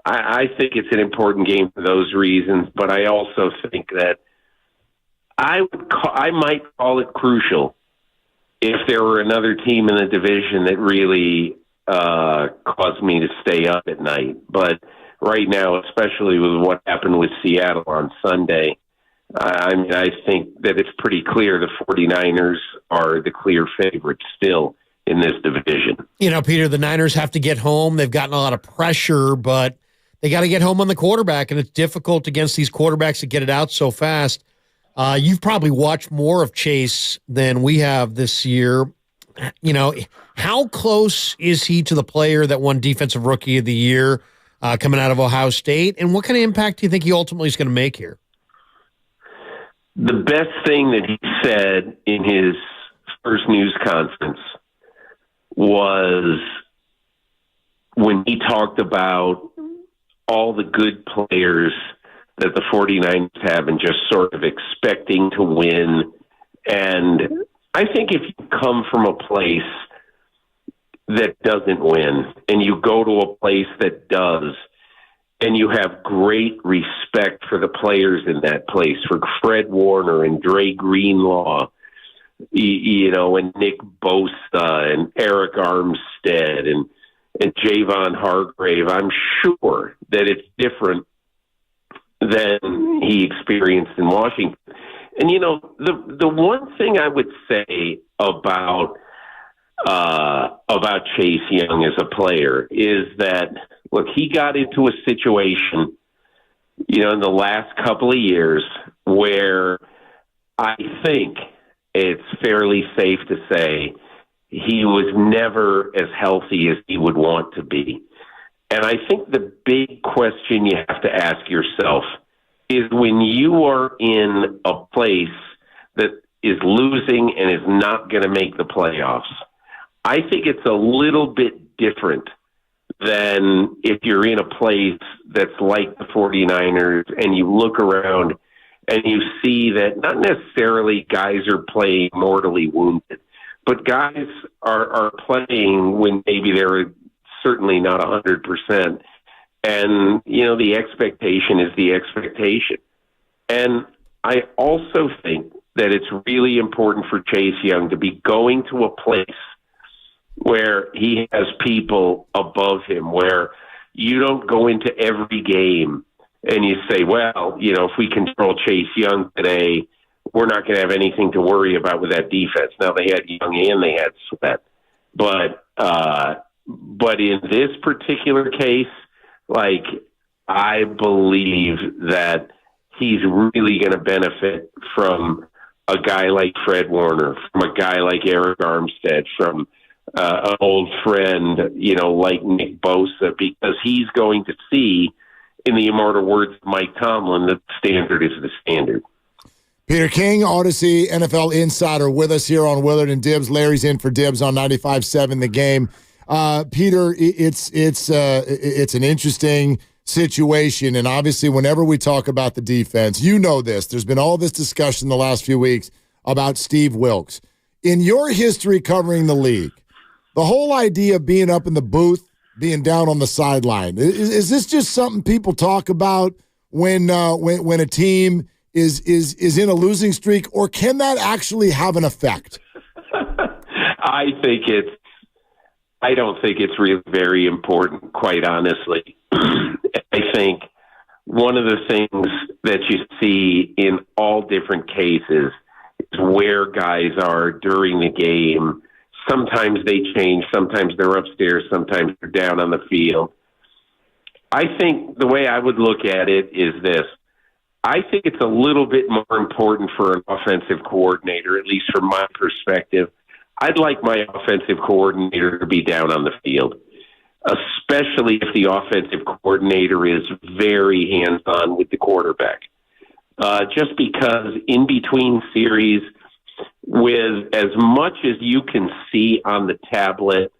I think it's an important game for those reasons. But I also think that I might call it crucial if there were another team in the division that really caused me to stay up at night. But right now, especially with what happened with Seattle on Sunday, I think that it's pretty clear the 49ers are the clear favorites still in this division. Peter, the Niners have to get home. They've gotten a lot of pressure, but they got to get home on the quarterback, and it's difficult against these quarterbacks to get it out so fast. You've probably watched more of Chase than we have this year. How close is he to the player that won Defensive Rookie of the Year coming out of Ohio State? And what kind of impact do you think he ultimately is going to make here? The best thing that he said in his first news conference was when he talked about all the good players that the 49ers have and just sort of expecting to win. And I think if you come from a place that doesn't win and you go to a place that does, and you have great respect for the players in that place, for Fred Warner and Dre Greenlaw, and Nick Bosa and Eric Armstead and Javon Hargrave, I'm sure that it's different than he experienced in Washington. And, the one thing I would say about Chase Young as a player is that, look, he got into a situation, in the last couple of years where I think it's fairly safe to say he was never as healthy as he would want to be. And I think the big question you have to ask yourself is when you are in a place that is losing and is not going to make the playoffs, I think it's a little bit different than if you're in a place that's like the 49ers and you look around and you see that not necessarily guys are playing mortally wounded, but guys are playing when maybe they're certainly not 100%. And, the expectation is the expectation. And I also think that it's really important for Chase Young to be going to a place where he has people above him, where you don't go into every game and you say, well, if we control Chase Young today, we're not going to have anything to worry about with that defense. Now, they had Young and they had Sweat. But in this particular case, I believe that he's really going to benefit from a guy like Fred Warner, from a guy like Eric Armstead, from an old friend, like Nick Bosa, because he's going to see, in the immortal words of Mike Tomlin, that the standard is the standard. Peter King, Odyssey NFL Insider, with us here on Willard and Dibs. Larry's in for Dibs on 95.7 The Game. Peter, it's an interesting situation, and obviously whenever we talk about the defense, this. There's been all this discussion the last few weeks about Steve Wilks. In your history covering the league, the whole idea of being up in the booth, being down on the sideline, is this just something people talk about when a team is in a losing streak, or can that actually have an effect? I don't think it's really very important, quite honestly. I think one of the things that you see in all different cases is where guys are during the game. Sometimes they change, sometimes they're upstairs, sometimes they're down on the field. I think the way I would look at it is this. I think it's a little bit more important for an offensive coordinator, at least from my perspective. I'd like my offensive coordinator to be down on the field, especially if the offensive coordinator is very hands-on with the quarterback. Just because in between series, with as much as you can see on the tablet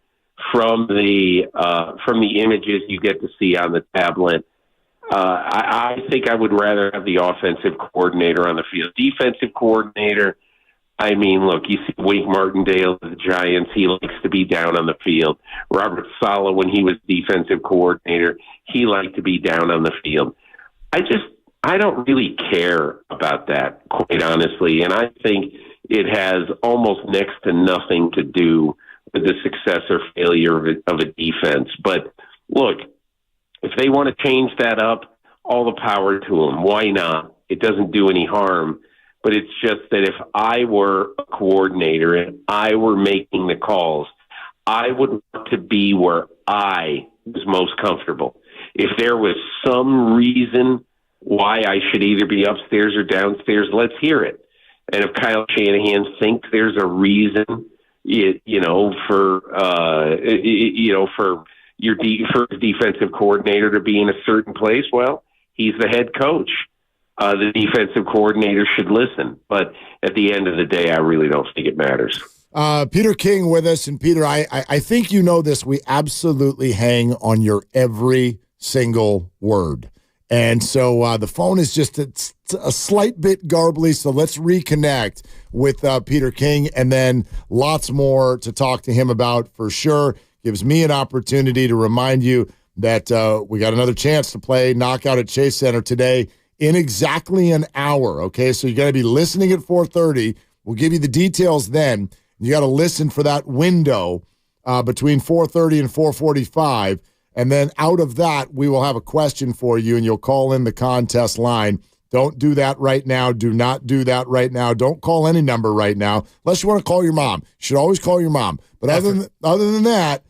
from the images you get to see on the tablet, I think I would rather have the offensive coordinator on the field. Defensive coordinator, I mean, look, you see Wink Martindale of the Giants, he likes to be down on the field. Robert Saleh, when he was defensive coordinator, he liked to be down on the field. I don't really care about that, quite honestly, and I think it has almost next to nothing to do with the success or failure of a defense. But look, if they want to change that up, all the power to them. Why not? It doesn't do any harm. But it's just that if I were a coordinator and I were making the calls, I would want to be where I was most comfortable. If there was some reason why I should either be upstairs or downstairs, let's hear it. And if Kyle Shanahan thinks there's a reason, for your defensive coordinator to be in a certain place, well, he's the head coach. The defensive coordinator should listen. But at the end of the day, I really don't think it matters. Peter King with us. And Peter, I think you know this. We absolutely hang on your every single word. And so the phone is just a slight bit garbly, so let's reconnect with Peter King, and then lots more to talk to him about for sure. Gives me an opportunity to remind you that we got another chance to play Knockout at Chase Center today in exactly an hour, okay? So you got to be listening at 4:30. We'll give you the details then. You got to listen for that window between 4:30 and 4:45. And then out of that, we will have a question for you, and you'll call in the contest line. Don't do that right now. Do not do that right now. Don't call any number right now, unless you want to call your mom. You should always call your mom. But other than that,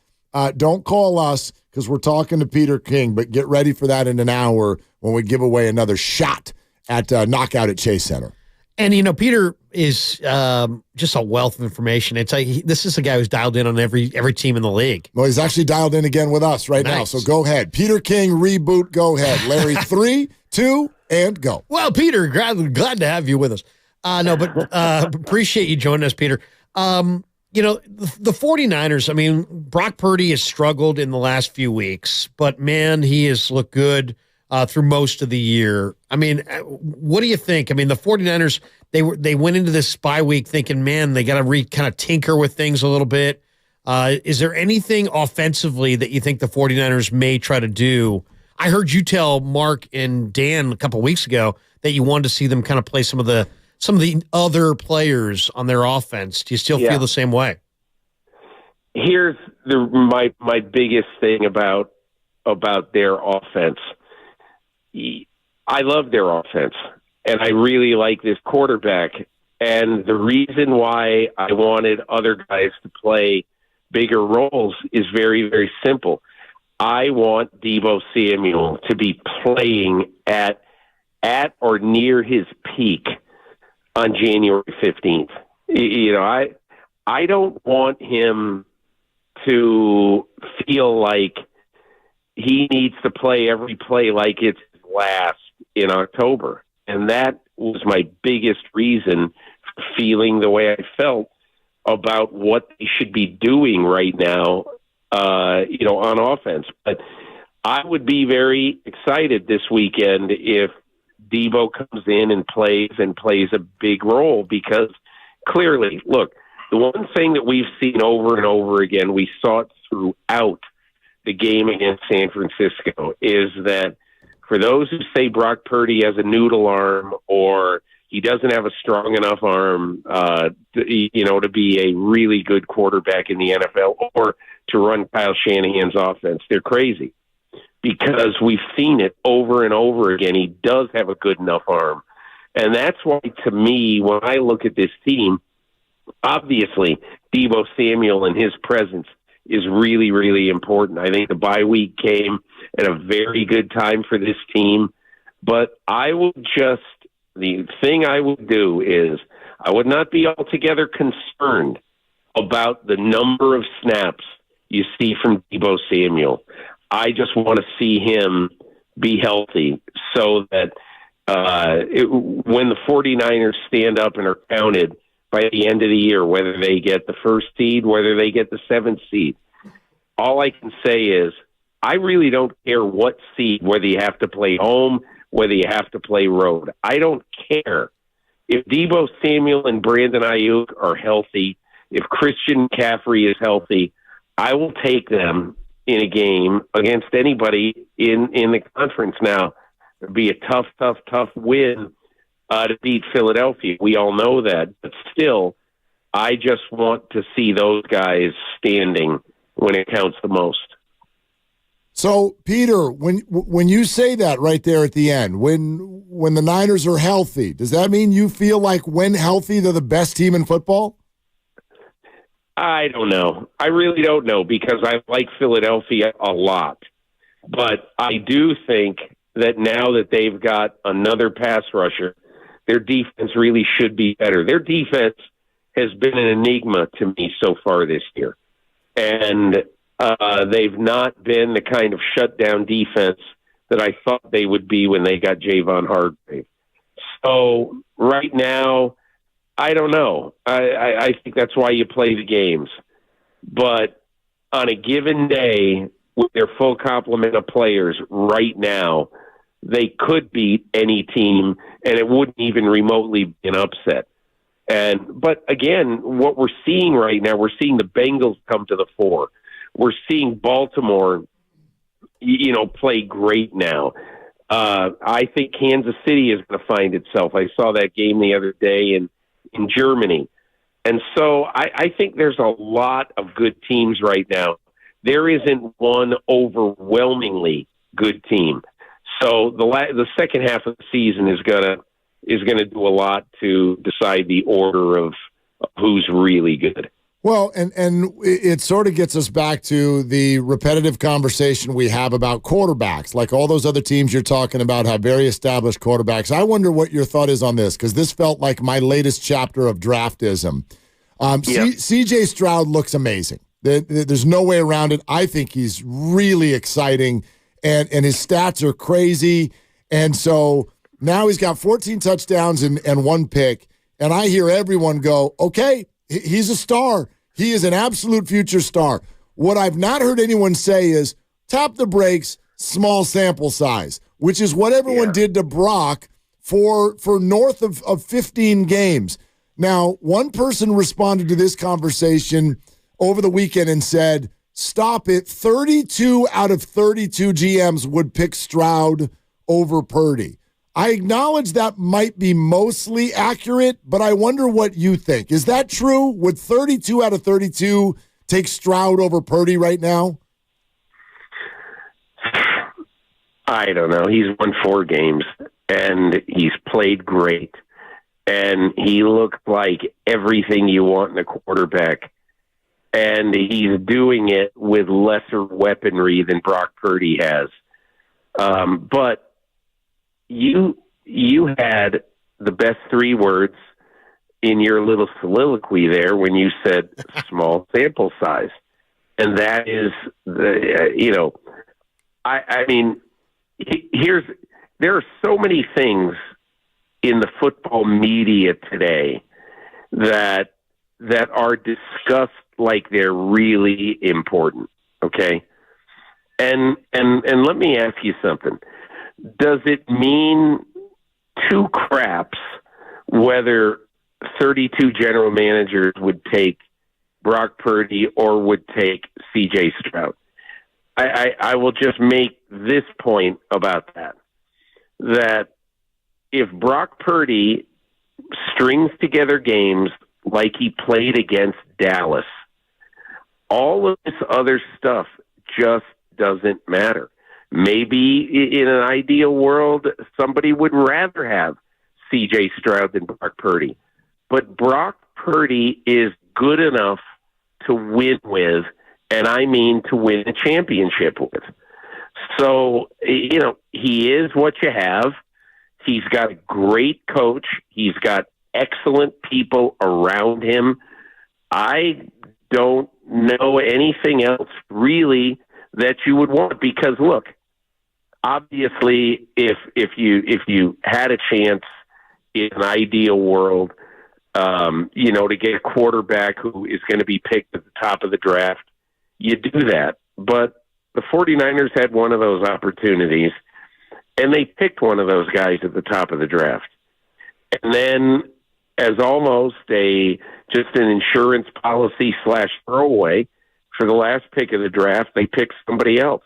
don't call us because we're talking to Peter King. But get ready for that in an hour when we give away another shot at Knockout at Chase Center. And, Peter is just a wealth of information. It's like this is a guy who's dialed in on every team in the league. Well, he's actually dialed in again with us right now. So go ahead. Peter King, reboot, go ahead. Larry, 3, 2, and go. Well, Peter, glad to have you with us. Appreciate you joining us, Peter. The 49ers, I mean, Brock Purdy has struggled in the last few weeks, but, man, he has looked good through most of the year. I mean, what do you think? I mean, the 49ers, they went into this bye week thinking, man, they got to kind of tinker with things a little bit. Is there anything offensively that you think the 49ers may try to do? I heard you tell Mark and Dan a couple of weeks ago that you wanted to see them kind of play some of the other players on their offense. Do you still feel the same way? Here's my biggest thing about their offense. I love their offense, and I really like this quarterback. And the reason why I wanted other guys to play bigger roles is very, very simple. I want Deebo Samuel to be playing at or near his peak on January 15th. I don't want him to feel like he needs to play every play like it's last in October. And that was my biggest reason for feeling the way I felt about what they should be doing right now, on offense. But I would be very excited this weekend if Deebo comes in and plays a big role, because clearly, look, the one thing that we've seen over and over again, we saw it throughout the game against San Francisco, is that for those who say Brock Purdy has a noodle arm or he doesn't have a strong enough arm, to be a really good quarterback in the NFL or to run Kyle Shanahan's offense, they're crazy, because we've seen it over and over again. He does have a good enough arm. And that's why, to me, when I look at this team, obviously Deebo Samuel and his presence is really, really important. I think the bye week came at a very good time for this team. But the thing I would do is I would not be altogether concerned about the number of snaps you see from Deebo Samuel. I just want to see him be healthy so that when the 49ers stand up and are counted by the end of the year, whether they get the first seed, whether they get the 7th seed, all I can say is I really don't care what seed, whether you have to play home, whether you have to play road. I don't care. If Deebo Samuel and Brandon Ayuk are healthy, if Christian McCaffrey is healthy, I will take them in a game against anybody in the conference. Now, it'd be a tough win to beat Philadelphia. We all know that. But still, I just want to see those guys standing when it counts the most. So, Peter, when you say that right there at the end, when the Niners are healthy, does that mean you feel like when healthy they're the best team in football? I don't know. I really don't know because I like Philadelphia a lot. But I do think that now that they've got another pass rusher, their defense really should be better. Their defense has been an enigma to me so far this year. And they've not been the kind of shutdown defense that I thought they would be when they got Javon Hargrave. So right now, I don't know. I think that's why you play the games. But on a given day, with their full complement of players right now, they could beat any team, and it wouldn't even remotely be an upset. But again, what we're seeing right now, we're seeing the Bengals come to the fore. We're seeing Baltimore, play great now. I think Kansas City is going to find itself. I saw that game the other day in Germany. And so I think there's a lot of good teams right now. There isn't one overwhelmingly good team. So the second half of the season is gonna do a lot to decide the order of who's really good. Well, and it sort of gets us back to the repetitive conversation we have about quarterbacks. Like all those other teams you're talking about have very established quarterbacks. I wonder what your thought is on this, because this felt like my latest chapter of draftism. C.J. Stroud looks amazing. There's no way around it. I think he's really exciting, and his stats are crazy. And so now he's got 14 touchdowns and 1 pick, and I hear everyone go, okay, he's a star. He is an absolute future star. What I've not heard anyone say is tap the brakes, small sample size, which is what everyone did to Brock for north of 15 games. Now, one person responded to this conversation over the weekend and said, stop it. 32 out of 32 GMs would pick Stroud over Purdy. I acknowledge that might be mostly accurate, but I wonder what you think. Is that true? Would 32 out of 32 take Stroud over Purdy right now? I don't know. He's won 4 games, and he's played great. And he looked like everything you want in a quarterback. And he's doing it with lesser weaponry than Brock Purdy has. But you had the best 3 words in your little soliloquy there when you said small sample size. And that is there are so many things in the football media today that are discussed like they're really important. Okay. And let me ask you something. Does it mean 2 craps whether 32 general managers would take Brock Purdy or would take C.J. Stroud? I will just make this point about that if Brock Purdy strings together games like he played against Dallas, all of this other stuff just doesn't matter. Maybe in an ideal world, somebody would rather have C.J. Stroud than Brock Purdy. But Brock Purdy is good enough to win with, and I mean to win a championship with. So, he is what you have. He's got a great coach. He's got excellent people around him. I don't know anything else really that you would want. Because look, obviously, if you had a chance in an ideal world, to get a quarterback who is going to be picked at the top of the draft, you do that. But the 49ers had one of those opportunities, and they picked one of those guys at the top of the draft. And then, as almost just an insurance policy / throwaway, for the last pick of the draft, they picked somebody else.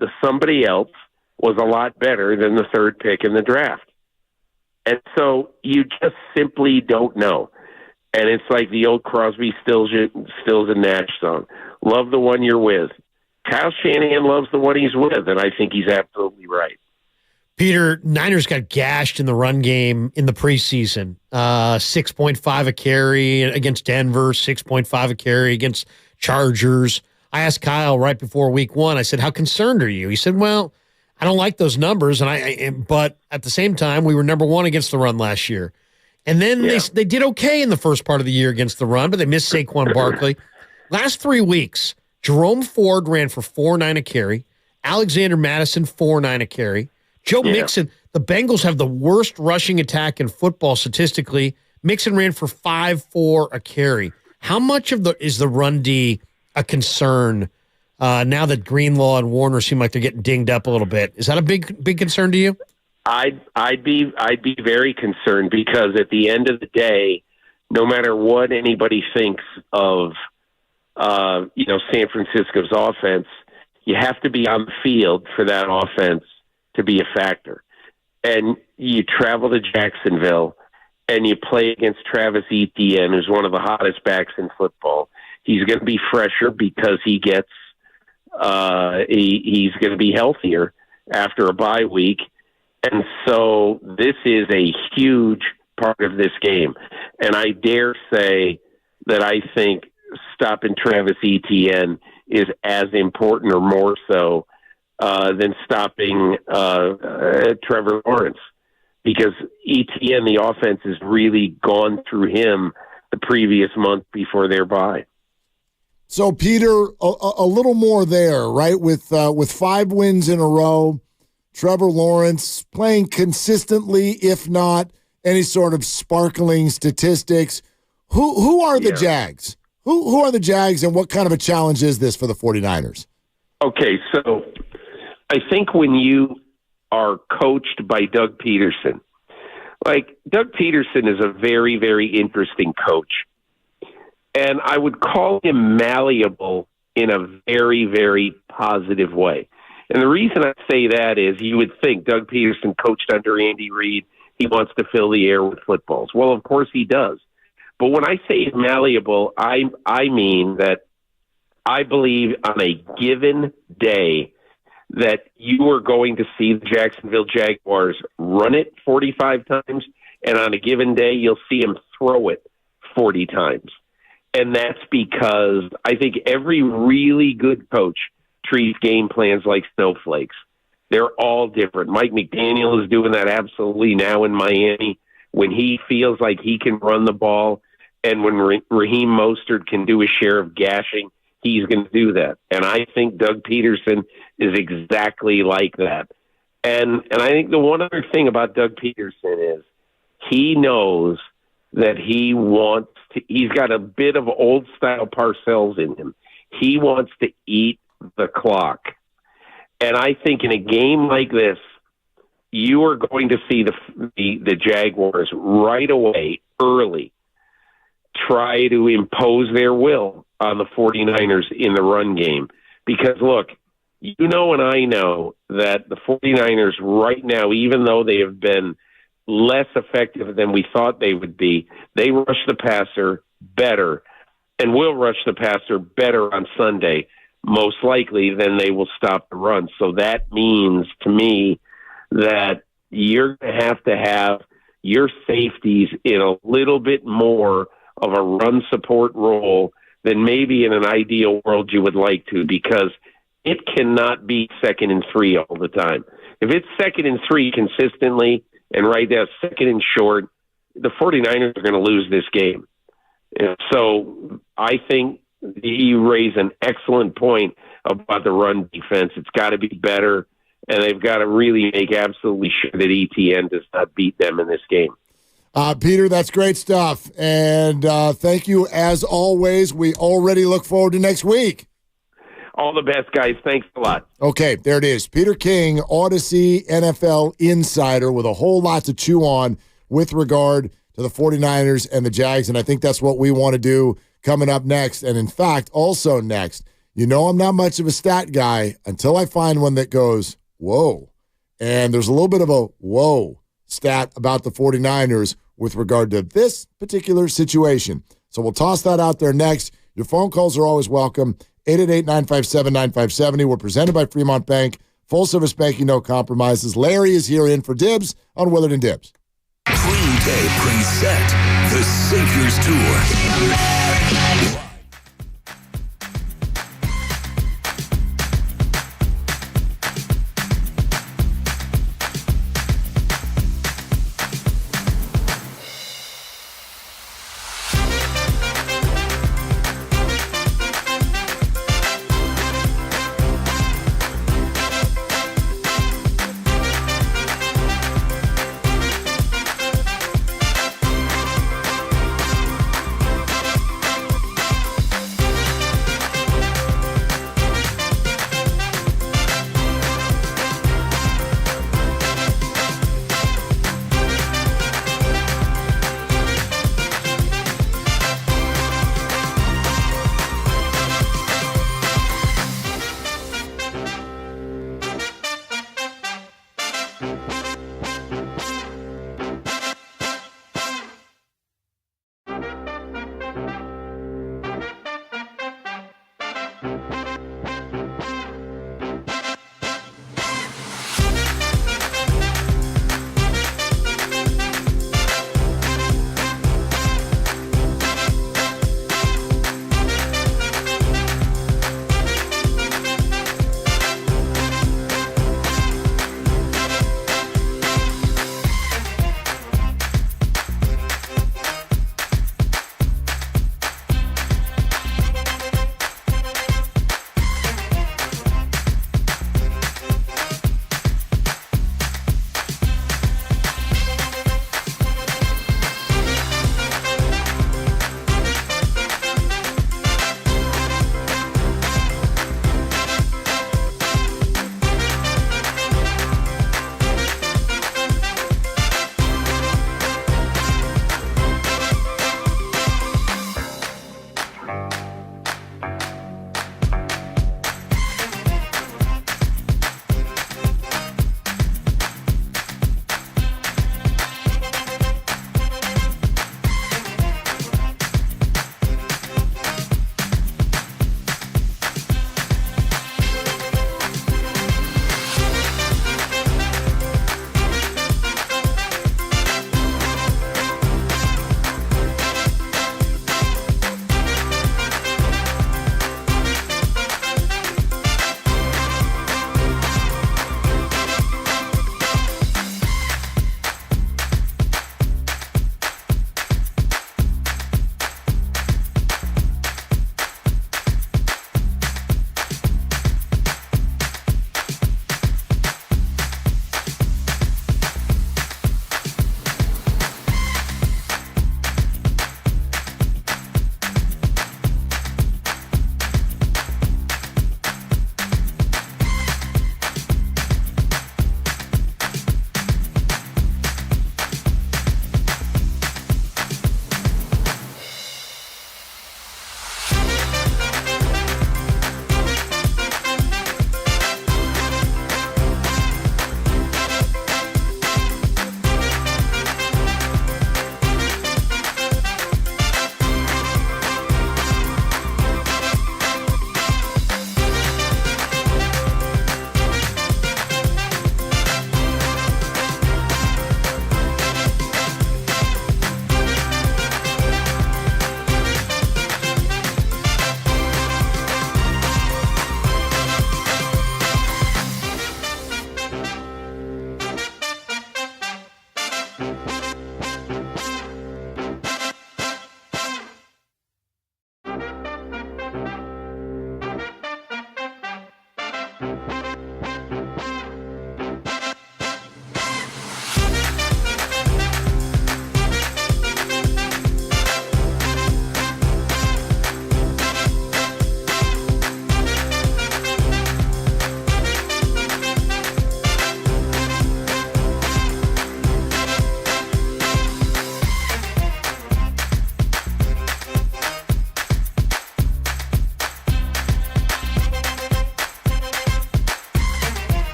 The somebody else was a lot better than the third pick in the draft. And so you just simply don't know. And it's like the old Crosby, Stills and Nash song. Love the one you're with. Kyle Shanahan loves the one he's with, and I think he's absolutely right. Peter, Niners got gashed in the run game in the preseason. 6.5 a carry against Denver, 6.5 a carry against Chargers. I asked Kyle right before week 1, I said, how concerned are you? He said, well, I don't like those numbers, but at the same time, we were number 1 against the run last year. And then they did okay in the first part of the year against the run, but they missed Saquon Barkley. Last 3 weeks, Jerome Ford ran for 4.9 a carry. Alexander Madison, 4.9 a carry. Joe Mixon, the Bengals have the worst rushing attack in football statistically. Mixon ran for 5.4 a carry. How much is the run D a concern now that Greenlaw and Warner seem like they're getting dinged up a little bit? Is that a big concern to you? I'd be very concerned, because at the end of the day, no matter what anybody thinks of San Francisco's offense, you have to be on the field for that offense to be a factor. And you travel to Jacksonville and you play against Travis Etienne, who's one of the hottest backs in football. He's going to be fresher because he gets he's going to be healthier after a bye week. And so this is a huge part of this game. And I dare say that I think stopping Travis Etienne is as important or more so than stopping Trevor Lawrence, because Etienne, the offense, has really gone through him the previous month before their bye. So, Peter, a little more there, right? With 5 wins in a row, Trevor Lawrence playing consistently, if not any sort of sparkling statistics. Who are the Jags? Who are the Jags, and what kind of a challenge is this for the 49ers? Okay, so I think when you are coached by Doug Peterson, like Doug Peterson is a very, very interesting coach. And I would call him malleable in a very, very positive way. And the reason I say that is you would think Doug Peterson coached under Andy Reid. He wants to fill the air with footballs. Well, of course he does. But when I say malleable, I mean that I believe on a given day that you are going to see the Jacksonville Jaguars run it 45 times, and on a given day you'll see them throw it 40 times. And that's because I think every really good coach treats game plans like snowflakes. They're all different. Mike McDaniel is doing that absolutely now in Miami when he feels like he can run the ball, and when Raheem Mostert can do a share of gashing, he's going to do that. And I think Doug Peterson is exactly like that. And I think the one other thing about Doug Peterson is he knows that he's got a bit of old style Parcells in him. He wants to eat the clock. And I think in a game like this, you are going to see the Jaguars right away, early, try to impose their will on the 49ers in the run game. Because, look, you know and I know that the 49ers right now, even though they have been less effective than we thought they would be, they rush the passer better and will rush the passer better on Sunday, most likely, than they will stop the run. So that means to me that you're going to have your safeties in a little bit more of a run support role than maybe in an ideal world you would like to, because it cannot be 2nd and 3 all the time. If it's 2nd and 3 consistently and right now 2nd and short, the 49ers are going to lose this game. And so I think you raise an excellent point about the run defense. It's got to be better, and they've got to really make absolutely sure that ETN does not beat them in this game. Peter, that's great stuff. And thank you as always. We already look forward to next week. All the best, guys. Thanks a lot. Okay, there it is. Peter King, Odyssey NFL insider with a whole lot to chew on with regard to the 49ers and the Jags. And I think that's what we want to do coming up next. And in fact, also next, you know I'm not much of a stat guy until I find one that goes, whoa. And there's a little bit of a whoa stat about the 49ers with regard to this particular situation. So we'll toss that out there next. Your phone calls are always welcome. 888-957-9570. We're presented by Fremont Bank. Full service banking, no compromises. Larry is here in for Dibs on Willard and Dibs. Green Day present the Saviors Tour.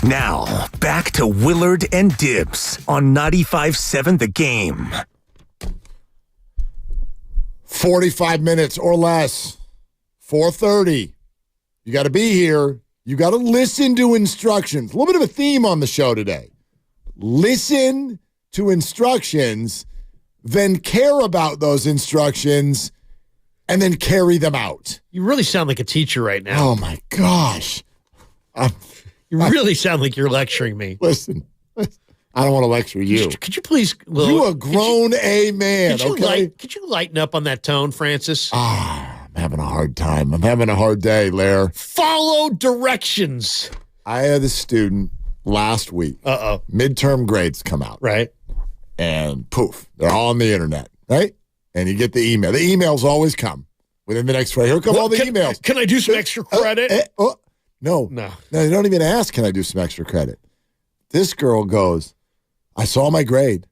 Now, back to Willard and Dibs on 95.7 The Game. 45 minutes or less. 4:30. You got to be here. You got to listen to instructions. A little bit of a theme on the show today. Listen to instructions, then care about those instructions, and then carry them out. You really sound like a teacher right now. Oh, my gosh. You really sound like you're lecturing me. Listen, I don't want to lecture you. Could you please... You a grown A man, okay? Could you lighten up on that tone, Francis? I'm having a hard time. I'm having a hard day, Lair. Follow directions. I had a student last week. Midterm grades come out. Right. And poof, they're all on the internet, right? And you get the email. The emails always come within the next, here come all the emails. Can I do some extra credit? No, they don't even ask, can I do some extra credit? This girl goes, I saw my grade,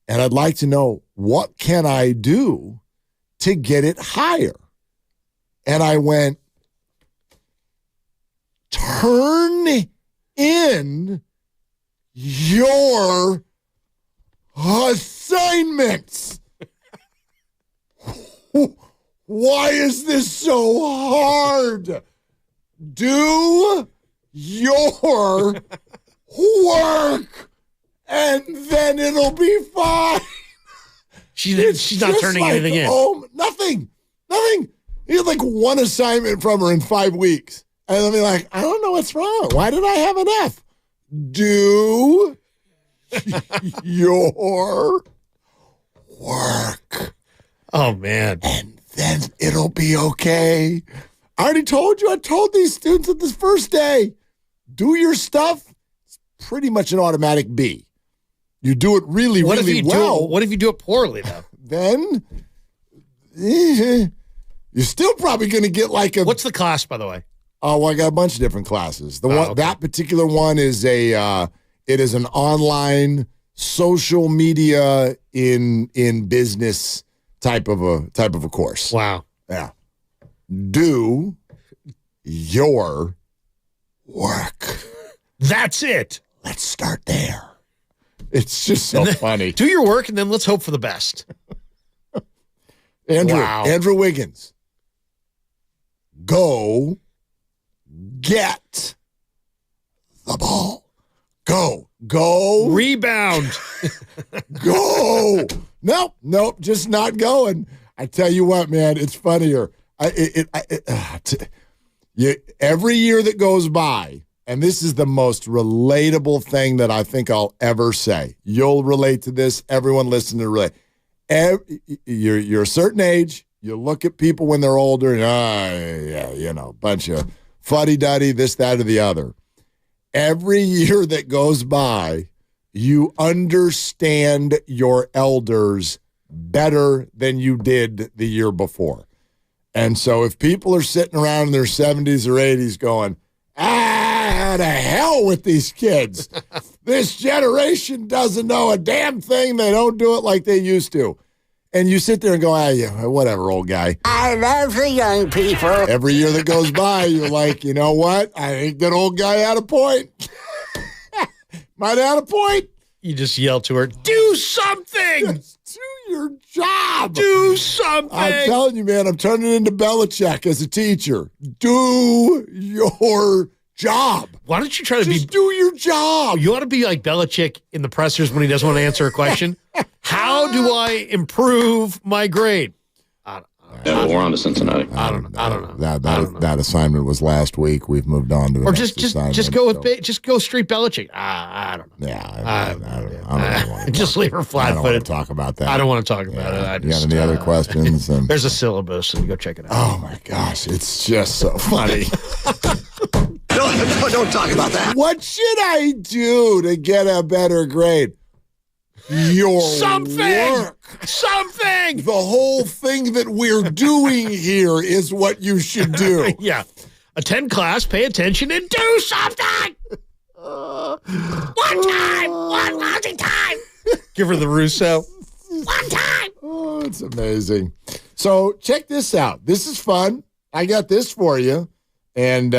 and I'd like to know, what can I do to get it higher? And I went, turn in your assignments. Why is this so hard? Do your work, and then it'll be fine. She's not turning anything in. Oh, nothing. He had like one assignment from her in 5 weeks. And I'll be like, I don't know what's wrong. Why did I have an F? Do your work. Oh, man. And then it'll be okay. I already told you. I told these students at this first day, do your stuff. It's pretty much an automatic B. You do it really well. What if you do it poorly, though? Then you're still probably going to get like a... What's the class, by the way? Oh, well, I got a bunch of different classes. That particular one is it is an online social media in business type of a course. Wow. Yeah. Do your work. That's it. Let's start there. It's just so funny. Do your work, and then let's hope for the best. Andrew Wiggins. Go get the ball. Go. Rebound. Go. Nope, just not going. I tell you what, man, it's funnier. Every year that goes by, and this is the most relatable thing that I think I'll ever say. You'll relate to this. Everyone listening to relate. You're a certain age. You look at people when they're older, and bunch of fuddy-duddy, this, that, or the other. Every year that goes by, you understand your elders better than you did the year before. And so if people are sitting around in their 70s or 80s going, to hell with these kids. This generation doesn't know a damn thing. They don't do it like they used to. And you sit there and go, whatever, old guy. I love the young people. Every year that goes by, you're like, you know what? I think that old guy had a point. Might have had a point. You just yell to her, do something. Just do your job. Do something. I'm telling you, man, I'm turning into Belichick as a teacher. Do your job. Why don't you try to just do your job? You want to be like Belichick in the pressers when he doesn't want to answer a question? How do I improve my grade? We're on to Cincinnati. I don't know. That assignment was last week. We've moved on to the next assignment. Just go with just go straight Belichick. I don't know. Yeah, I don't want to just leave her flat-footed. I don't want to talk about that. I don't want to talk about it. You got any other questions? There's a syllabus, and go check it out. Oh my gosh, it's just so funny. Don't talk about that. What should I do to get a better grade? Your work. Something. The whole thing that we're doing here is what you should do. Yeah. Attend class, pay attention, and do something. One time. One lousy time. Give her the Russo. One time. Oh, it's amazing. So check this out. This is fun. I got this for you. And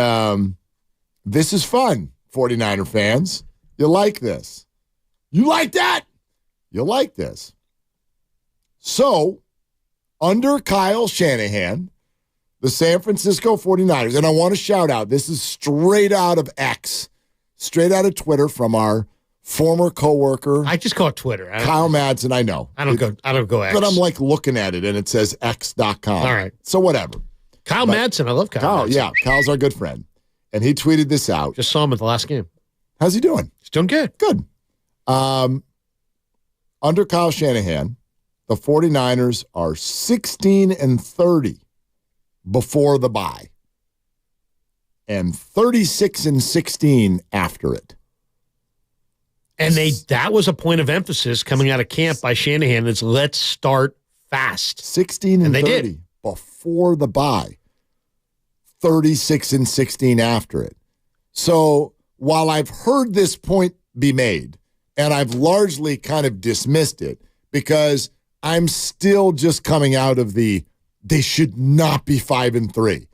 this is fun 49er fans. You like this. You like that? You like this. So, under Kyle Shanahan, the San Francisco 49ers, and I want to shout out, this is straight out of X, straight out of Twitter from our former coworker. I just call it Twitter. Kyle Madsen, I know. I don't go X. But I'm like looking at it and it says x.com. All right. So whatever. Kyle Madsen, I love Kyle Madsen. Yeah, Kyle's our good friend. And he tweeted this out. Just saw him at the last game. How's he doing? He's doing good. Good. Under Kyle Shanahan, the 49ers are 16-30 before the bye and 36-16 after it. And that was a point of emphasis coming out of camp by Shanahan is let's start fast. 16-30 before the bye. 36-16 after it. So while I've heard this point be made, and I've largely kind of dismissed it because I'm still just coming out of they should not be 5-3.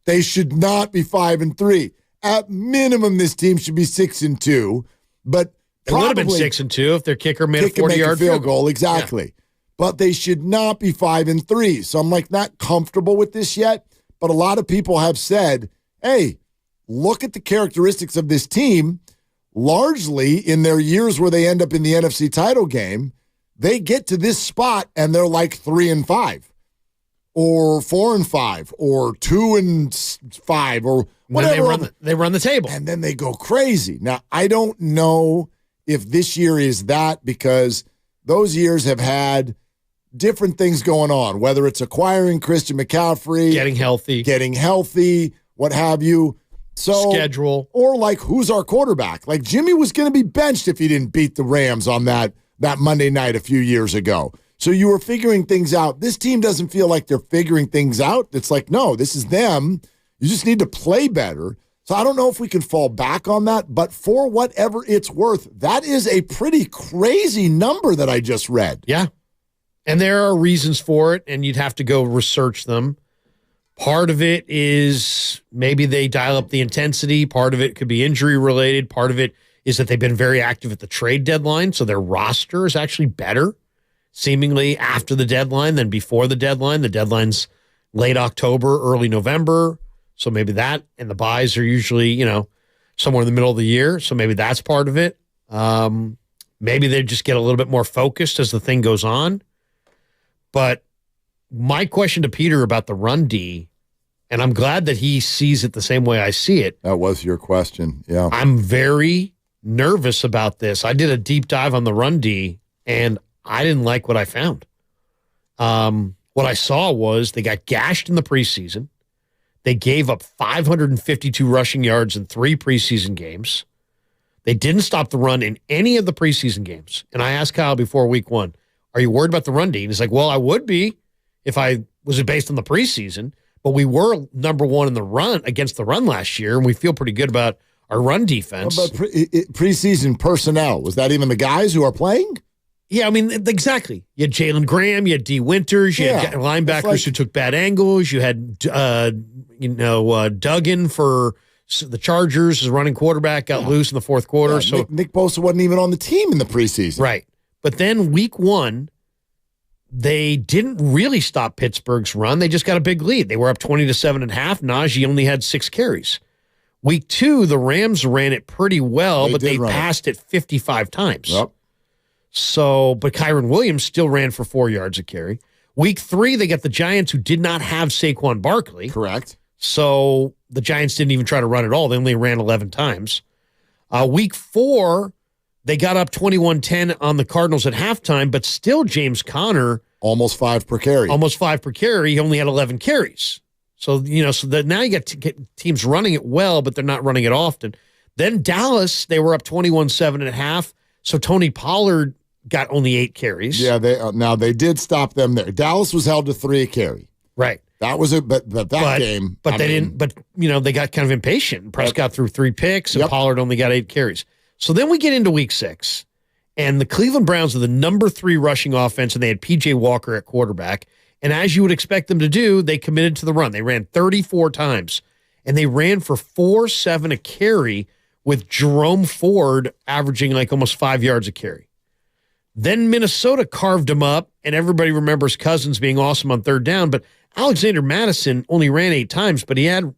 They should not be 5-3. At minimum, this team should be 6-2, but it would have been 6-2 if their kicker made a 40-yard field goal. Exactly. Yeah. But they should not be 5-3. So I'm like not comfortable with this yet. But a lot of people have said, hey, look at the characteristics of this team. Largely in their years where they end up in the NFC title game, they get to this spot and they're like 3-5 or 4-5 or 2-5 or whatever. They run the table. And then they go crazy. Now, I don't know if this year is that because those years have had different things going on, whether it's acquiring Christian McCaffrey, getting healthy, what have you. So, schedule. Or like, who's our quarterback? Like, Jimmy was going to be benched if he didn't beat the Rams on that Monday night a few years ago. So you were figuring things out. This team doesn't feel like they're figuring things out. It's like, no, this is them. You just need to play better. So I don't know if we can fall back on that, but for whatever it's worth, that is a pretty crazy number that I just read. Yeah. And there are reasons for it, and you'd have to go research them. Part of it is maybe they dial up the intensity. Part of it could be injury related. Part of it is that they've been very active at the trade deadline. So their roster is actually better seemingly after the deadline than before the deadline. The deadline's late October, early November. So maybe that, and the buys are usually, somewhere in the middle of the year. So maybe that's part of it. Maybe they just get a little bit more focused as the thing goes on. But my question to Peter about the run D, and I'm glad that he sees it the same way I see it. That was your question, yeah. I'm very nervous about this. I did a deep dive on the run D, and I didn't like what I found. What I saw was they got gashed in the preseason. They gave up 552 rushing yards in 3 preseason games. They didn't stop the run in any of the preseason games. And I asked Kyle before week 1, are you worried about the run D? And he's like, well, I would be if I was based on the preseason, but we were number 1 in the run against the run last year, and we feel pretty good about our run defense. But preseason personnel, was that even the guys who are playing? Yeah, I mean, exactly. You had Jalen Graham, you had D. Winters, you had linebackers who took bad angles, you had Duggan for the Chargers as running quarterback, got loose in the fourth quarter. Yeah, so Nick Bosa wasn't even on the team in the preseason. Right. But then week 1, they didn't really stop Pittsburgh's run. They just got a big lead. They were up 20-7.5. Najee only had 6 carries. Week 2, the Rams ran it pretty well, but they passed it 55 times. Yep. So, but Kyron Williams still ran for 4 yards a carry. Week 3, they got the Giants who did not have Saquon Barkley. Correct. So the Giants didn't even try to run at all. They only ran 11 times. Week 4, they got up 21-10 on the Cardinals at halftime, but still James Conner. Almost 5 per carry. Almost 5 per carry. He only had 11 carries. So, now you got teams running it well, but they're not running it often. Then Dallas, they were up 21-7.5. So Tony Pollard got only 8 carries. Yeah, they did stop them there. Dallas was held to 3 a carry. Right. That was it, but that game. But they got kind of impatient. Prescott threw 3 picks, and Pollard only got 8 carries. So then we get into week 6, and the Cleveland Browns are the number 3 rushing offense, and they had P.J. Walker at quarterback. And as you would expect them to do, they committed to the run. They ran 34 times, and they ran for 4.7 a carry with Jerome Ford averaging like almost 5 yards a carry. Then Minnesota carved him up, and everybody remembers Cousins being awesome on third down, but Alexander Mattison only ran 8 times, but he had,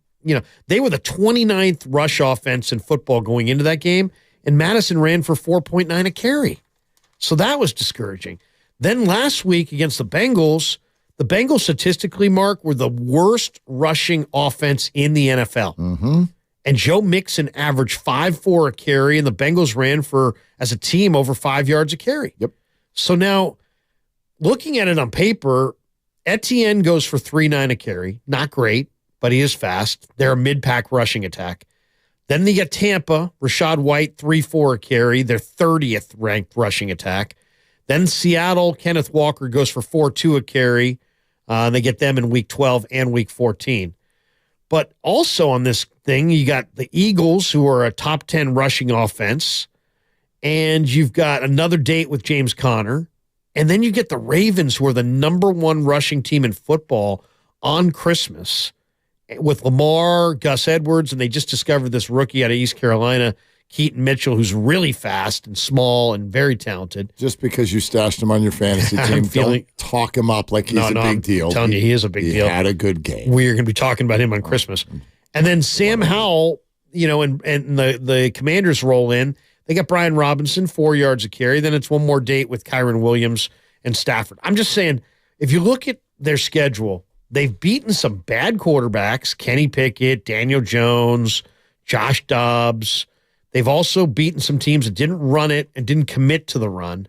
they were the 29th rush offense in football going into that game, and Mattison ran for 4.9 a carry. So that was discouraging. Then last week against the Bengals statistically, Mark, were the worst rushing offense in the NFL. Mm-hmm. And Joe Mixon averaged 5.4 a carry, and the Bengals ran for, as a team, over 5 yards a carry. Yep. So now, looking at it on paper, Etienne goes for 3.9 a carry. Not great, but he is fast. They're a mid-pack rushing attack. Then they get Tampa, Rachaad White, 3.4 a carry. Their 30th ranked rushing attack. Then Seattle, Kenneth Walker goes for 4.2 a carry. They get them in week 12 and week 14. But also on this thing, you got the Eagles, who are a top 10 rushing offense, and you've got another date with James Conner, and then you get the Ravens, who are the number 1 rushing team in football on Christmas, with Lamar, Gus Edwards, and they just discovered this rookie out of East Carolina, Keaton Mitchell, who's really fast and small and very talented. Just because you stashed him on your fantasy team, don't talk him up like he's a big deal. I'm telling you, he is a big deal. He had a good game. We're going to be talking about him on Christmas. And then Sam Howell, and the Commanders roll in. They got Brian Robinson, 4 yards a carry. Then it's one more date with Kyron Williams and Stafford. I'm just saying, if you look at their schedule, they've beaten some bad quarterbacks, Kenny Pickett, Daniel Jones, Josh Dobbs. They've also beaten some teams that didn't run it and didn't commit to the run.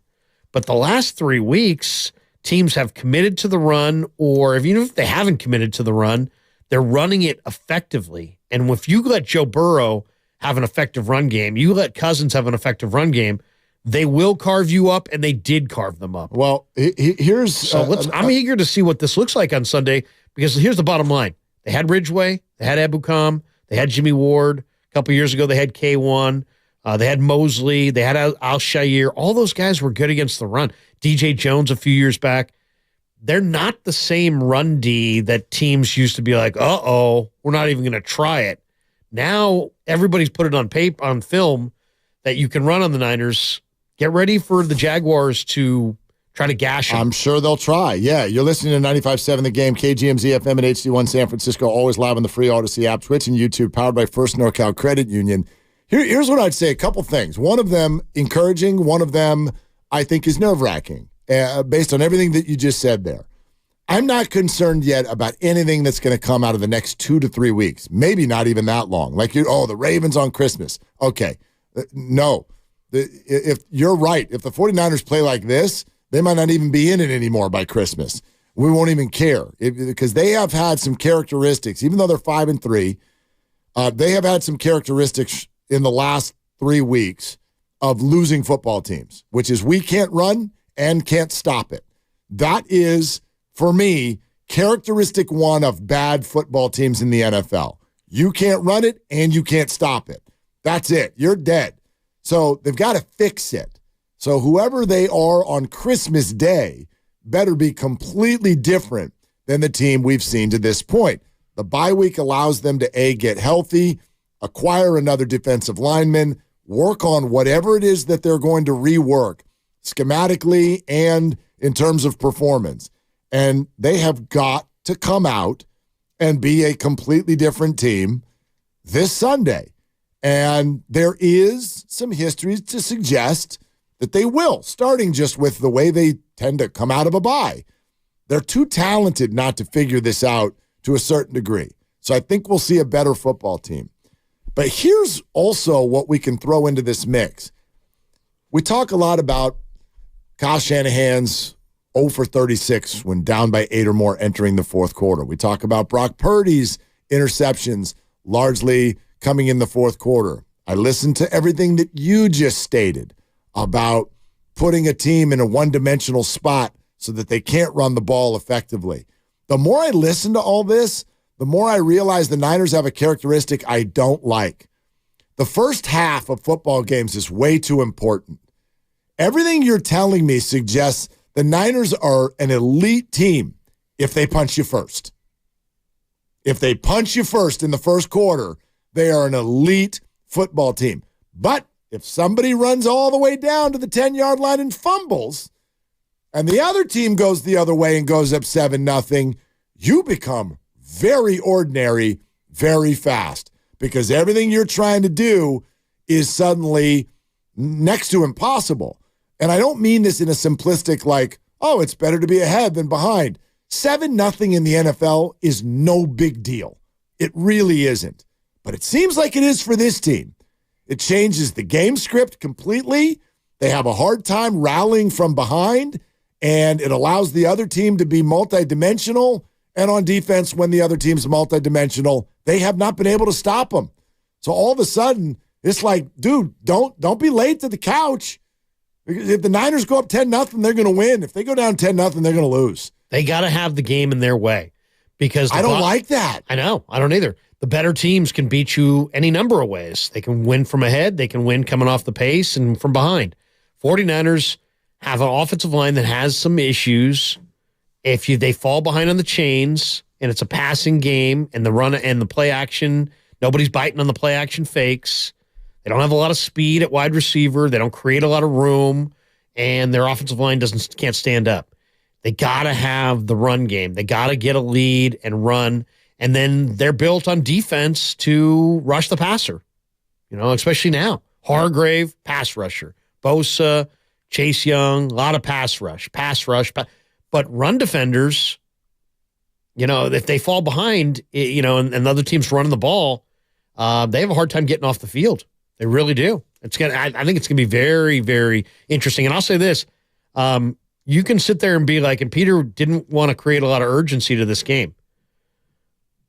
But the last 3 weeks, teams have committed to the run, or even if they haven't committed to the run, they're running it effectively. And if you let Joe Burrow have an effective run game, you let Cousins have an effective run game, they will carve you up, and they did carve them up. Well, here's... So I'm eager to see what this looks like on Sunday, because here's the bottom line. They had Ridgeway, they had Ebukam, they had Jimmy Ward. A couple years ago, they had K1. They had Mosley. They had Al-Shaair. All those guys were good against the run. DJ Jones a few years back. They're not the same run D that teams used to be like, uh-oh, we're not even going to try it. Now, everybody's put it on paper, on film, that you can run on the Niners. Get ready for the Jaguars to try to gash them. I'm sure they'll try. Yeah, you're listening to 95.7 The Game, KGMZ FM and HD1 San Francisco, always live on the free Odyssey app, Twitch and YouTube, powered by First NorCal Credit Union. Here's what I'd say, a couple things. One of them encouraging, one of them I think is nerve-wracking, based on everything that you just said there. I'm not concerned yet about anything that's going to come out of the next 2 to 3 weeks, maybe not even that long. Like, the Ravens on Christmas. Okay, no. If you're right, if the 49ers play like this, they might not even be in it anymore by Christmas. We won't even care because they have had some characteristics, even though they're 5-3, they have had some characteristics in the last 3 weeks of losing football teams, which is we can't run and can't stop it. That is, for me, characteristic one of bad football teams in the NFL. You can't run it and you can't stop it. That's it. You're dead. So they've got to fix it. So whoever they are on Christmas Day better be completely different than the team we've seen to this point. The bye week allows them to, A, get healthy, acquire another defensive lineman, work on whatever it is that they're going to rework schematically and in terms of performance. And they have got to come out and be a completely different team this Sunday. And there is some history to suggest that they will, starting just with the way they tend to come out of a bye. They're too talented not to figure this out to a certain degree. So I think we'll see a better football team. But here's also what we can throw into this mix. We talk a lot about Kyle Shanahan's 0 for 36 when down by 8 or more entering the fourth quarter. We talk about Brock Purdy's interceptions largely coming in the fourth quarter. I listened to everything that you just stated about putting a team in a one-dimensional spot so that they can't run the ball effectively. The more I listen to all this, the more I realize the Niners have a characteristic I don't like. The first half of football games is way too important. Everything you're telling me suggests the Niners are an elite team if they punch you first. If they punch you first in the first quarter, they are an elite football team. But if somebody runs all the way down to the 10-yard line and fumbles, and the other team goes the other way and goes up 7-0, you become very ordinary very fast because everything you're trying to do is suddenly next to impossible. And I don't mean this in a simplistic like, oh, it's better to be ahead than behind. 7-0 in the NFL is no big deal. It really isn't. But it seems like it is for this team. It changes the game script completely. They have a hard time rallying from behind, and it allows the other team to be multidimensional. And on defense, when the other team's multidimensional, they have not been able to stop them. So all of a sudden, it's like, dude, don't be late to the couch. If the Niners go up 10-0, they're going to win. If they go down 10-0, they're going to lose. They got to have the game in their way because I don't like that. I know. I don't either. The better teams can beat you any number of ways. They can win from ahead. They can win coming off the pace and from behind. 49ers have an offensive line that has some issues. If they fall behind on the chains and it's a passing game and the run and the play action, nobody's biting on the play action fakes. They don't have a lot of speed at wide receiver. They don't create a lot of room, and their offensive line can't stand up. They got to have the run game. They got to get a lead and run, and then they're built on defense to rush the passer. Especially now. Hargrave, pass rusher. Bosa, Chase Young, a lot of pass rush. But run defenders, if they fall behind, and the other team's running the ball, they have a hard time getting off the field. They really do. I think it's gonna be very, very interesting. And I'll say this: you can sit there and be like, and Peter didn't want to create a lot of urgency to this game.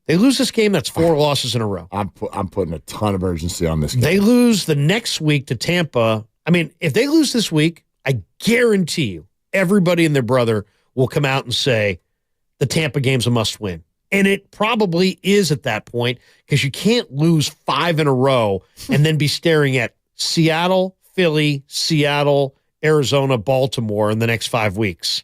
They lose this game, that's 4 losses in a row. I'm putting a ton of urgency on this game. They lose the next week to Tampa. I mean, if they lose this week, I guarantee you, everybody and their brother will come out and say the Tampa game's a must-win. And it probably is at that point because you can't lose 5 in a row and then be staring at Seattle, Philly, Seattle, Arizona, Baltimore in the next 5 weeks.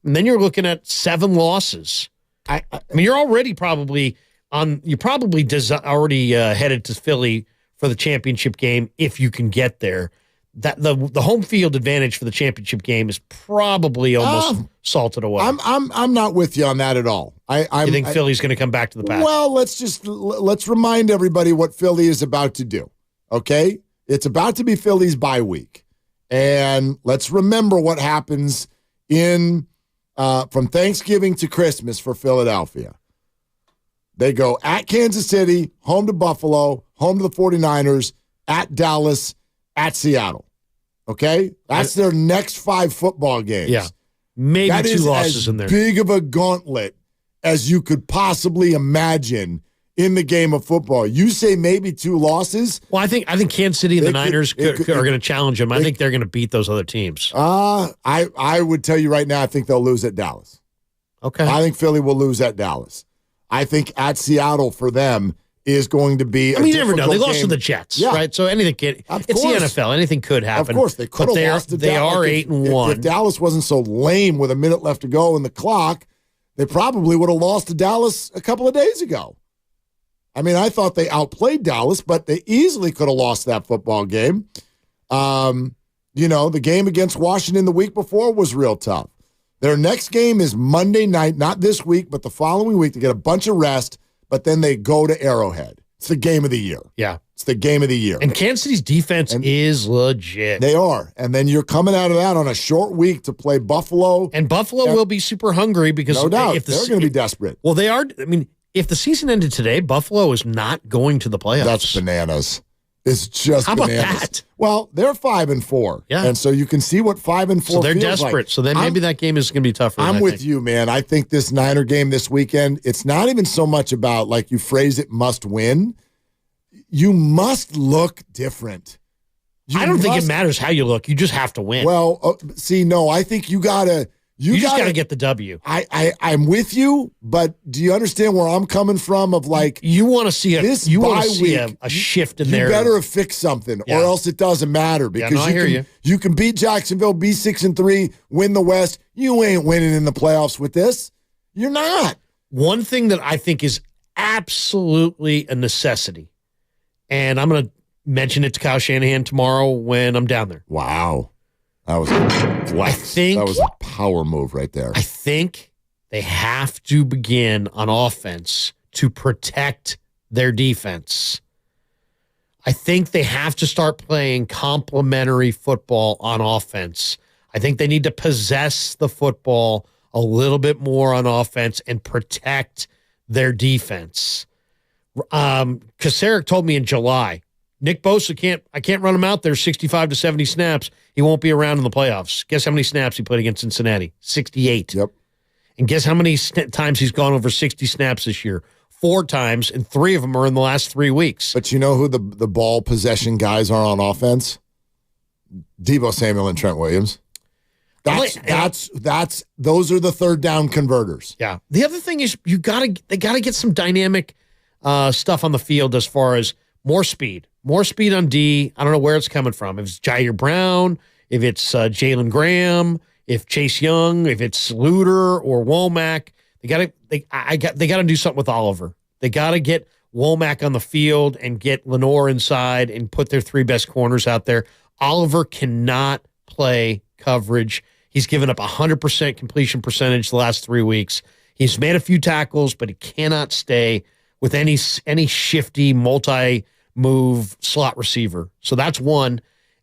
And then you're looking at 7 losses. I mean, you're already probably already headed to Philly for the championship game if you can get there. That the home field advantage for the championship game is probably almost salted away. I'm not with you on that at all. You think Philly's going to come back to the pack? Well, let's remind everybody what Philly is about to do. Okay, it's about to be Philly's bye week, and let's remember what happens from Thanksgiving to Christmas for Philadelphia. They go at Kansas City, home to Buffalo, home to the 49ers, at Dallas, at Seattle. Okay? That's their next 5 football games. Yeah. Maybe that 2 losses in there. Big of a gauntlet as you could possibly imagine in the game of football. You say maybe 2 losses? Well, I think Kansas City and the Niners are going to challenge them. I think they're going to beat those other teams. I would tell you right now, I think they'll lose at Dallas. Okay. I think Philly will lose at Dallas. I think at Seattle for them is going to be. You never know. They lost to the Jets, right? So anything could. It's the NFL. Anything could happen. Of course, they could have lost to Dallas. They are 8-1. If Dallas wasn't so lame with a minute left to go in the clock, they probably would have lost to Dallas a couple of days ago. I mean, I thought they outplayed Dallas, but they easily could have lost that football game. The game against Washington the week before was real tough. Their next game is Monday night, not this week, but the following week to get a bunch of rest, but then they go to Arrowhead. It's the game of the year. Yeah. It's the game of the year. And Kansas City's defense is legit. They are. And then you're coming out of that on a short week to play Buffalo. And Buffalo will be super hungry because no doubt, they're going to be desperate. Well, they are. I mean, if the season ended today, Buffalo is not going to the playoffs. That's bananas. It's just How bananas. about that? Well, they're 5-4. Yeah. And so you can see what 5-4 So they're feels desperate. like. So then maybe that game is going to be tougher. I'm with you, man. I think this Niner game this weekend, it's not even so much about, like you phrase it, must win. You must look different. I don't think it matters how you look. You just have to win. Well, I think you got to. You just got to get the W. I'm with you, but do you understand where I'm coming from? Of like, you want to see a shift in there. You better have fixed something, or else it doesn't matter because you can beat Jacksonville, be 6-3, win the West. You ain't winning in the playoffs with this. You're not. One thing that I think is absolutely a necessity, and I'm going to mention it to Kyle Shanahan tomorrow when I'm down there. Wow. That was a flex. That was a power move right there. I think they have to begin on offense to protect their defense. I think they have to start playing complementary football on offense. I think they need to possess the football a little bit more on offense and protect their defense. Kasaric told me in July, Nick Bosa I can't run him out there 65 to 70 snaps. He won't be around in the playoffs. Guess how many snaps he played against Cincinnati? 68. Yep. And guess how many times he's gone over 60 snaps this year? 4 times, and 3 of them are in the last 3 weeks. But you know who the ball possession guys are on offense? Deebo Samuel and Trent Williams. Those are the third down converters. Yeah. The other thing is they gotta get some dynamic stuff on the field as far as more speed on D. I don't know where it's coming from. If it's Jair Brown, if it's Jalen Graham, if Chase Young, if it's Luter or Womack, they gotta do something with Oliver. They gotta get Womack on the field and get Lenore inside and put their 3 best corners out there. Oliver cannot play coverage. He's given up 100% completion percentage the last 3 weeks. He's made a few tackles, but he cannot stay with any shifty multi-move slot receiver. So that's one.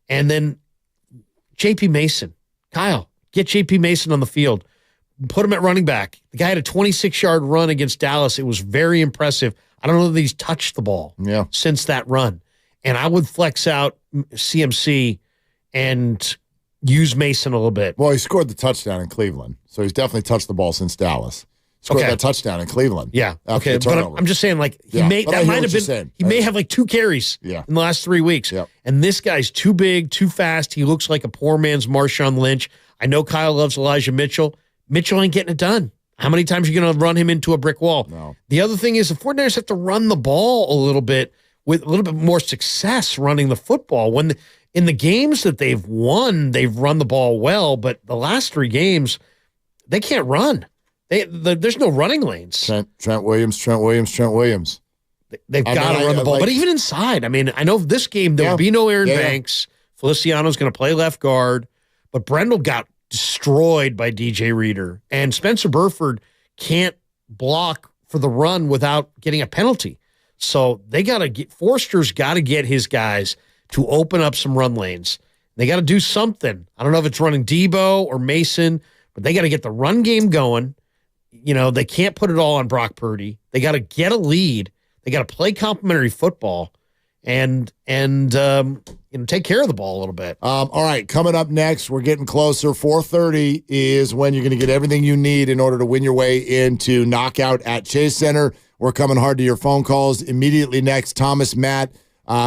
And then J.P. Mason. Kyle, get J.P. Mason on the field. Put him at running back. The guy had a 26-yard run against Dallas. It was very impressive. I don't know that he's touched the ball since that run. And I would flex out CMC and use Mason a little bit. Well, he scored the touchdown in Cleveland, so he's definitely touched the ball since Dallas. Scored that touchdown in Cleveland. Yeah. Okay. But I'm just saying, like, he may have like 2 carries in the last 3 weeks. Yep. And this guy's too big, too fast. He looks like a poor man's Marshawn Lynch. I know Kyle loves Elijah Mitchell. Mitchell ain't getting it done. How many times are you going to run him into a brick wall? No. The other thing is the 49ers have to run the ball a little bit with a little bit more success running the football. When in the games that they've won, they've run the ball well, but the last 3 games, they can't run. There's no running lanes. Trent Williams. They've got to run the ball. But even inside, I mean, I know this game, there'll be no Aaron Banks. Feliciano's going to play left guard, but Brendel got destroyed by DJ Reader. And Spencer Burford can't block for the run without getting a penalty. So Forster's got to get his guys to open up some run lanes. They got to do something. I don't know if it's running Debo or Mason, but they got to get the run game going. You know, they can't put it all on Brock Purdy. They got to get a lead. They got to play complementary football and take care of the ball a little bit. All right, coming up next, we're getting closer. 4:30 is when you're going to get everything you need in order to win your way into Knockout at Chase Center. We're coming hard to your phone calls. Immediately next, Thomas, Matt,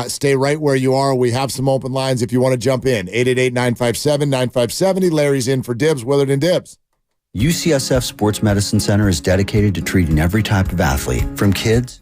stay right where you are. We have some open lines if you want to jump in. 888-957-9570. Larry's in for Dibs, Willard and Dibs. UCSF Sports Medicine Center is dedicated to treating every type of athlete, from kids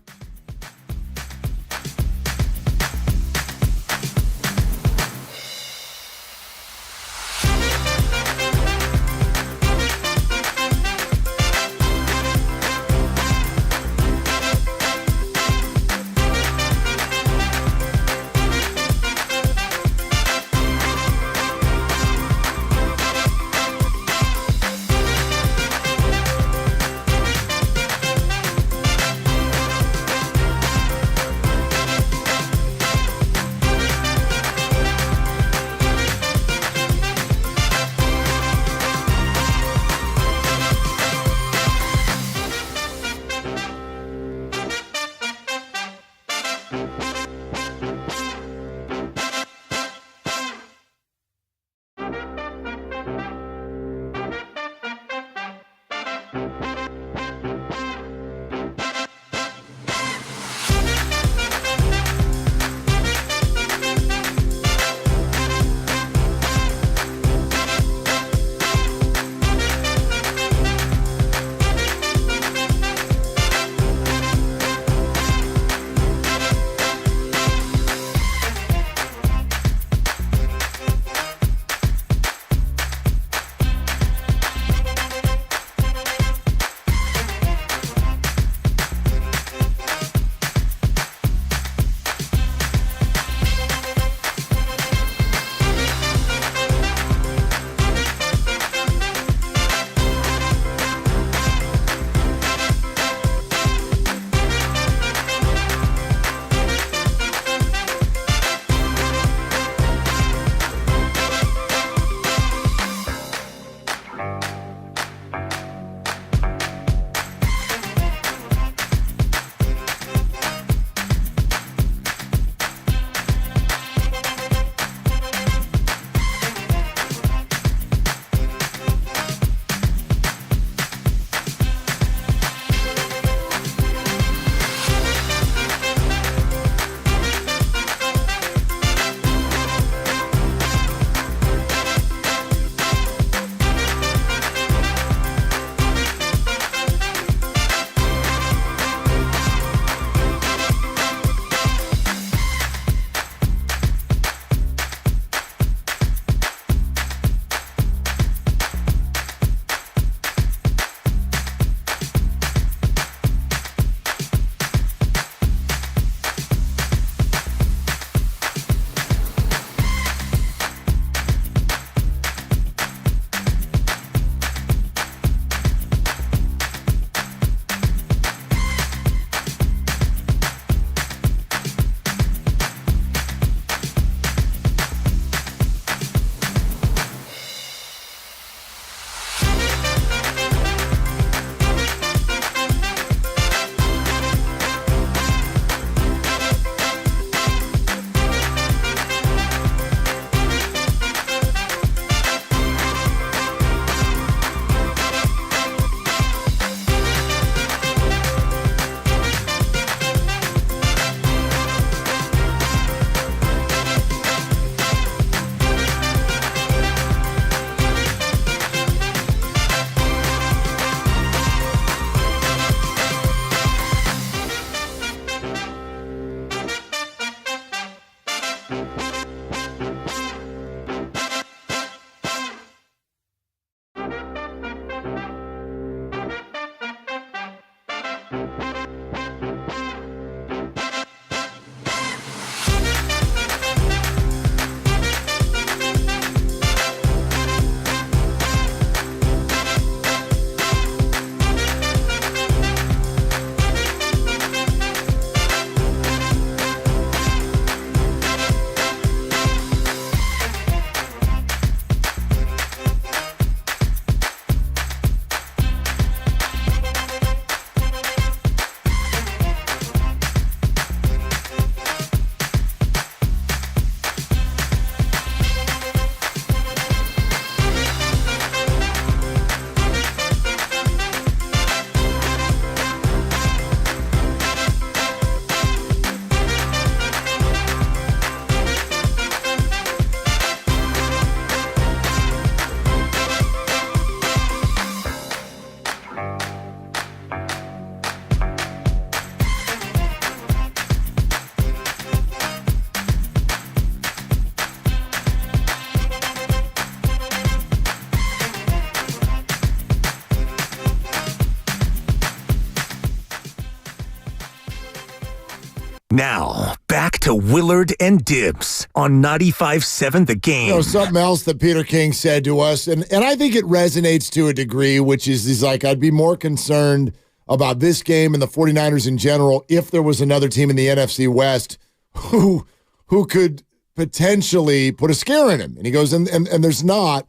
Now, back to Willard and Dibs on 95.7 The Game. You know, something else that Peter King said to us, and I think it resonates to a degree, which is he's like, I'd be more concerned about this game and the 49ers in general if there was another team in the NFC West who could potentially put a scare in him. And he goes, and there's not.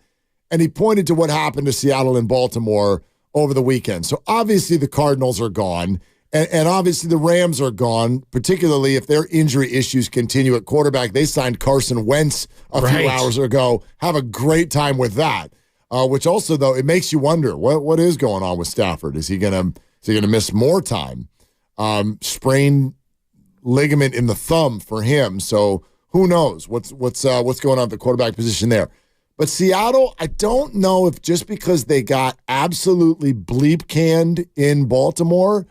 And he pointed to what happened to Seattle and Baltimore over the weekend. So obviously the Cardinals are gone. And obviously the Rams are gone, particularly if their injury issues continue at quarterback. They signed Carson Wentz a few hours ago. Have a great time with that. Which also, though, it makes you wonder what is going on with Stafford. Is he gonna miss more time? Sprained ligament in the thumb for him. So who knows what's going on at the quarterback position there. But Seattle, I don't know if just because they got absolutely bleep canned in Baltimore,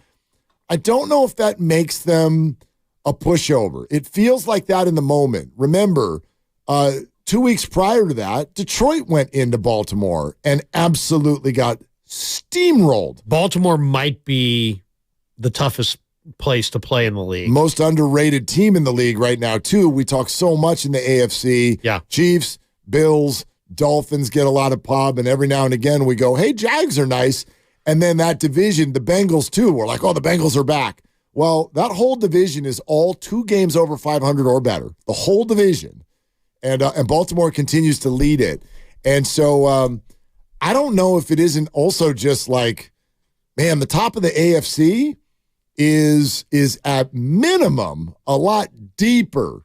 I don't know if that makes them a pushover. It feels like that in the moment. Remember, 2 weeks prior to that, Detroit went into Baltimore and absolutely got steamrolled. Baltimore might be the toughest place to play in the league. Most underrated team in the league right now, too. We talk so much in the AFC. Yeah. Chiefs, Bills, Dolphins get a lot of pub, and every now and again we go, hey, Jags are nice. And then that division, the Bengals, too, we're like, oh, the Bengals are back. Well, that whole division is all 2 games over 500 or better. The whole division. And Baltimore continues to lead it. And so I don't know if it isn't also just like, man, the top of the AFC is at minimum a lot deeper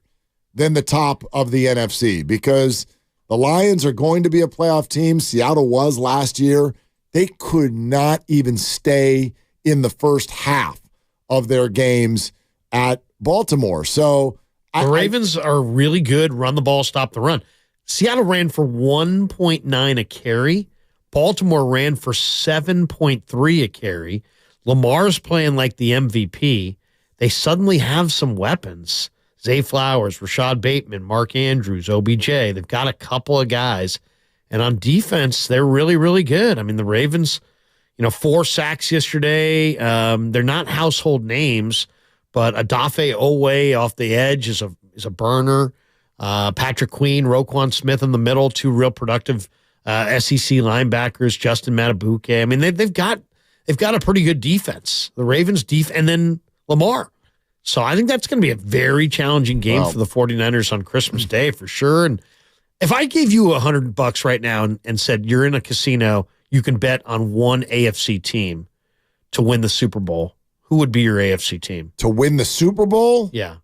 than the top of the NFC because the Lions are going to be a playoff team. Seattle was last year. They could not even stay in the first half of their games at Baltimore. So the Ravens are really good, run the ball, stop the run. Seattle ran for 1.9 a carry. Baltimore ran for 7.3 a carry. Lamar's playing like the MVP. They suddenly have some weapons. Zay Flowers, Rashad Bateman, Mark Andrews, OBJ. They've got a couple of guys. And on defense, they're really, really good. I mean, the Ravens, 4 sacks yesterday. They're not household names, but Odafe Owe off the edge is a burner. Patrick Queen, Roquan Smith in the middle, 2 real productive SEC linebackers. Justin Matabuke. I mean, they've got a pretty good defense. The Ravens and then Lamar. So I think that's going to be a very challenging game for the 49ers on Christmas Day for sure. And if I gave you $100 right now and said you're in a casino, you can bet on one AFC team to win the Super Bowl, who would be your AFC team? To win the Super Bowl? Yeah.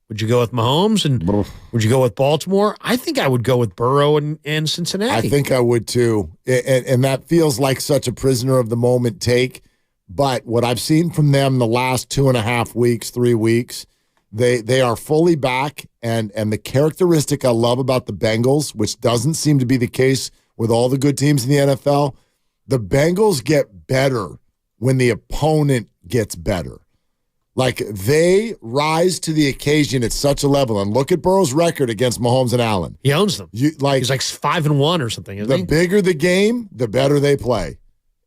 Would you go with Mahomes and would you go with Baltimore? I think I would go with Burrow and Cincinnati. I think I would too. And that feels like such a prisoner of the moment take. But what I've seen from them the last 2.5 weeks, 3 weeks, they are fully back. And the characteristic I love about the Bengals, which doesn't seem to be the case with all the good teams in the NFL, the Bengals get better when the opponent gets better. Like, they rise to the occasion at such a level. And look at Burrow's record against Mahomes and Allen. He owns them. He's like 5-1 or something, isn't he? The bigger the game, the better they play.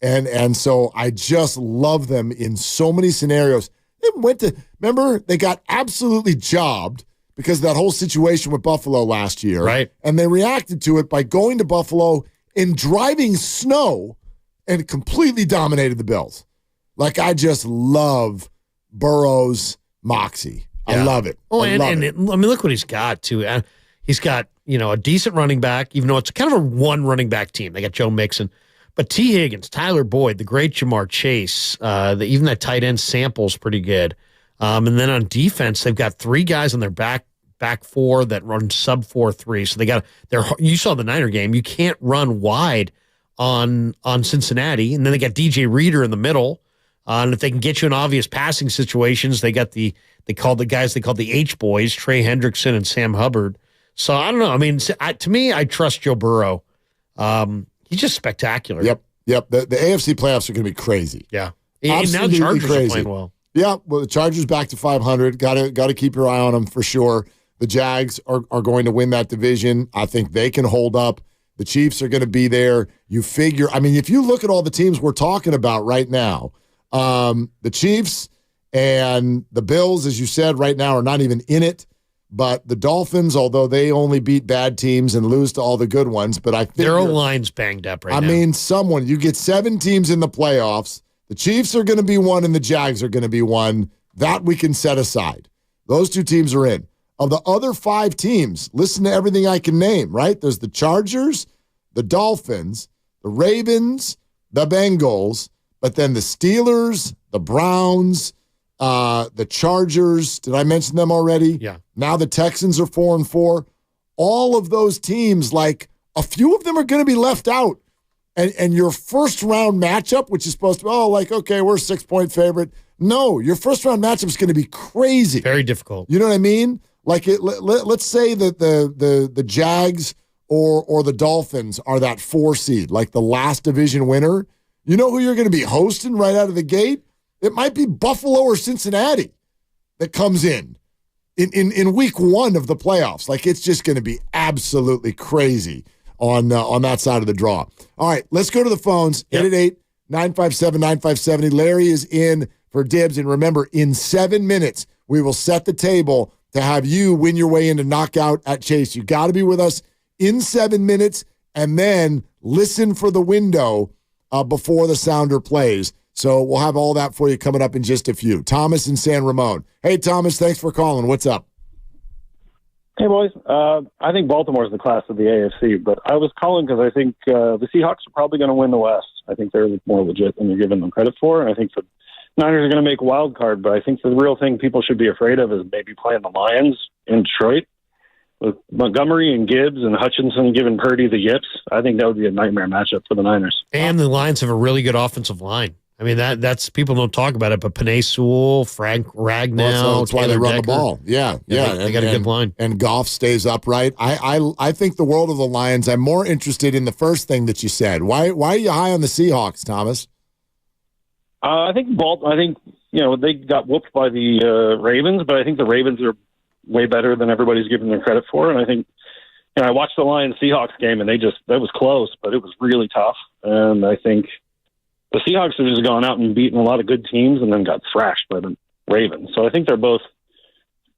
And so I just love them in so many scenarios. Remember, they got absolutely jobbed because of that whole situation with Buffalo last year. Right. And they reacted to it by going to Buffalo and driving snow and completely dominated the Bills. Like, I just love Burrow's moxie. Yeah. I love it. Oh, I mean, look what he's got, too. He's got, a decent running back, even though it's kind of a one running back team. They got Joe Mixon. But T. Higgins, Tyler Boyd, the great Jamar Chase, even that tight end sample's pretty good. And then on defense, they've got 3 guys on their back 4 that run sub 4.3. So they got you saw the Niner game. You can't run wide on Cincinnati. And then they got DJ Reader in the middle. And if they can get you in obvious passing situations, they got the guys the H boys, Trey Hendrickson and Sam Hubbard. So I don't know. I mean, to me, I trust Joe Burrow. He's just spectacular. Yep. The AFC playoffs are going to be crazy. Yeah. Absolutely now Chargers crazy. are playing well. Yeah. Well, the Chargers back to 500. Got to keep your eye on them for sure. The Jags are going to win that division. I think they can hold up. The Chiefs are going to be there. You figure. I mean, if you look at all the teams we're talking about right now, the Chiefs And the Bills, as you said, right now are not even in it. But the Dolphins, although they only beat bad teams and lose to all the good ones, but I think their own line's banged up right now. I mean, you get 7 teams in the playoffs. The Chiefs are going to be one and the Jags are going to be one. That we can set aside. Those 2 teams are in. Of the other 5 teams, listen to everything I can name, right? There's the Chargers, the Dolphins, the Ravens, the Bengals, but then the Steelers, the Browns, the Chargers. Did I mention them already? Yeah. Now the Texans are 4-4. All of those teams, like a few of them are going to be left out. And your first round matchup, which is supposed to be, okay, we're a 6-point favorite. No, your first round matchup is going to be crazy. Very difficult. You know what I mean? Like let's say that the Jags or the Dolphins are that 4 seed, like the last division winner. You know who you're going to be hosting right out of the gate? It might be Buffalo or Cincinnati that comes in week 1 of the playoffs. Like, it's just going to be absolutely crazy on that side of the draw. All right, let's go to the phones. 888-957-9570. Larry is in for Dibs. And remember, in 7 minutes, we will set the table to have you win your way into Knockout at Chase. You got to be with us in 7 minutes and then listen for the window before the sounder plays. So we'll have all that for you coming up in just a few. Thomas in San Ramon. Hey, Thomas, thanks for calling. What's up? Hey, boys. I think Baltimore's the class of the AFC, but I was calling because I think the Seahawks are probably going to win the West. I think they're more legit than you're giving them credit for, and I think the Niners are going to make a wild card, but I think the real thing people should be afraid of is maybe playing the Lions in Detroit with Montgomery and Gibbs and Hutchinson giving Purdy the yips. I think that would be a nightmare matchup for the Niners. And the Lions have a really good offensive line. I mean, that's people don't talk about it, but Penei Sewell, Frank Ragnow, well, that's why they run Decker. the ball. Yeah. They got a good line. And Goff stays upright. I think the world of the Lions. I'm more interested in the first thing that you said. Why are you high on the Seahawks, Thomas? I think they got whooped by the Ravens, but I think the Ravens are way better than everybody's giving them credit for. And I think I watched the Lions Seahawks game, and that was close, but it was really tough. And I think the Seahawks have just gone out and beaten a lot of good teams and then got thrashed by the Ravens. So I think they're both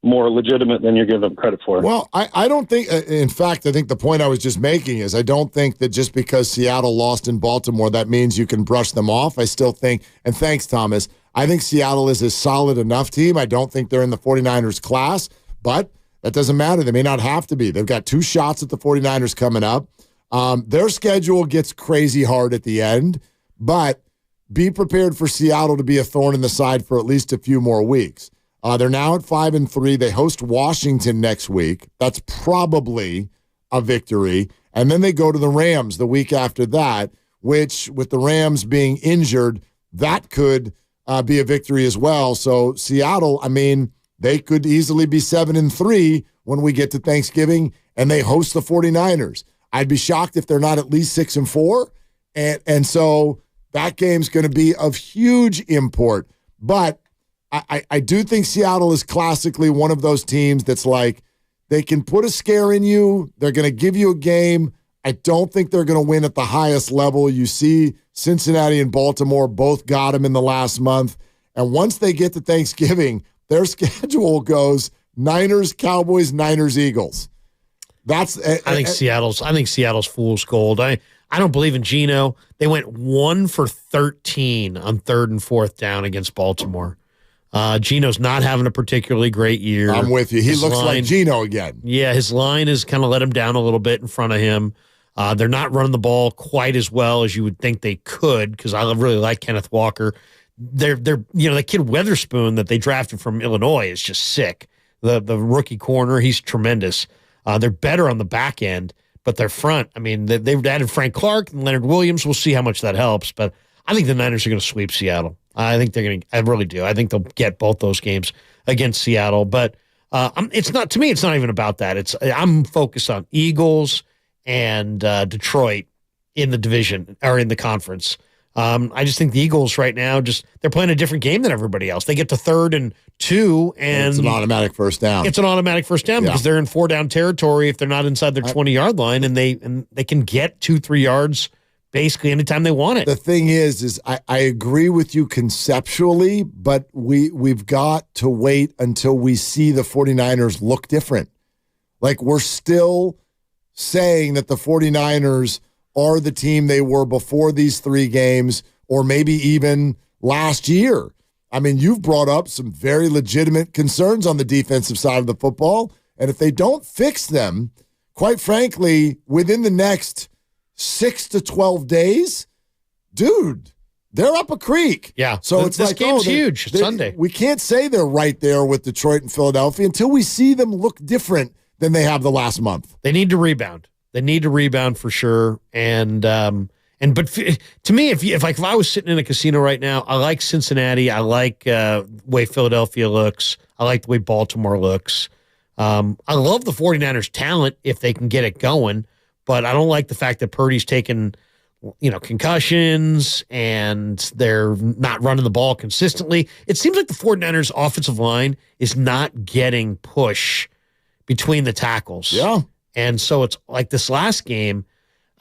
more legitimate than you give them credit for. Well, I don't think, in fact, I think the point I was just making is I don't think that just because Seattle lost in Baltimore, that means you can brush them off. I still think, and thanks, Thomas, I think Seattle is a solid enough team. I don't think they're in the 49ers class, but that doesn't matter. They may not have to be. They've got 2 shots at the 49ers coming up. Their schedule gets crazy hard at the end, but be prepared for Seattle to be a thorn in the side for at least a few more weeks. They're now at 5-3. They host Washington next week. That's probably a victory. And then they go to the Rams the week after that, which with the Rams being injured, that could be a victory as well. So Seattle, I mean, they could easily be 7-3 when we get to Thanksgiving and they host the 49ers. I'd be shocked if they're not at least 6-4. And so that game's going to be of huge import. But I do think Seattle is classically one of those teams that's like, they can put a scare in you. They're going to give you a game. I don't think they're going to win at the highest level. You see Cincinnati and Baltimore both got them in the last month. And once they get to Thanksgiving, their schedule goes Niners, Cowboys, Niners, Eagles. I think Seattle's fool's gold. I don't believe in Geno. They went 1 for 13 on 3rd and 4th down against Baltimore. Geno's not having a particularly great year. I'm with you. He looks like Geno again. Yeah, his line has kind of let him down a little bit in front of him. They're not running the ball quite as well as you would think they could, because I really like Kenneth Walker. They're the kid Weatherspoon that they drafted from Illinois is just sick. The rookie corner, he's tremendous. They're better on the back end, but their front, I mean, they've added Frank Clark and Leonard Williams. We'll see how much that helps, but I think the Niners are going to sweep Seattle. I think they're going to. I really do. I think they'll get both those games against Seattle. But it's not, to me, it's not even about that. I'm focused on Eagles and Detroit in the division or in the conference. I just think the Eagles right now they're playing a different game than everybody else. They get to 3rd and 2, and it's an automatic first down. It's an automatic first down because they're in 4-down territory if they're not inside their 20-yard line, and they can get 2-3 yards basically anytime they want it. The thing is I agree with you conceptually, but we've got to wait until we see the 49ers look different. Like, we're still saying that the 49ers are the team they were before these 3 games, or maybe even last year. I mean, you've brought up some very legitimate concerns on the defensive side of the football, and if they don't fix them, quite frankly, within the next 6 to 12 days, dude, they're up a creek. Yeah. So this game's huge. It's Sunday. We can't say they're right there with Detroit and Philadelphia until we see them look different than they have the last month. They need to rebound. They need to rebound for sure. But to me, if I was sitting in a casino right now, I like Cincinnati. I like the way Philadelphia looks. I like the way Baltimore looks. I love the 49ers' talent if they can get it going, but I don't like the fact that Purdy's taken, concussions and they're not running the ball consistently. It seems like the 49ers' offensive line is not getting push between the tackles. Yeah. And so it's like this last game.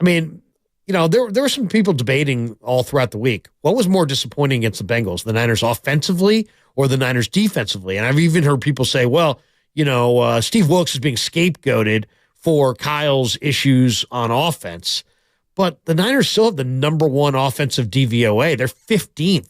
I mean, there were some people debating all throughout the week. What was more disappointing against the Bengals, the Niners offensively or the Niners defensively? And I've even heard people say, well, Steve Wilkes is being scapegoated for Kyle's issues on offense. But the Niners still have the number 1 offensive DVOA. They're 15th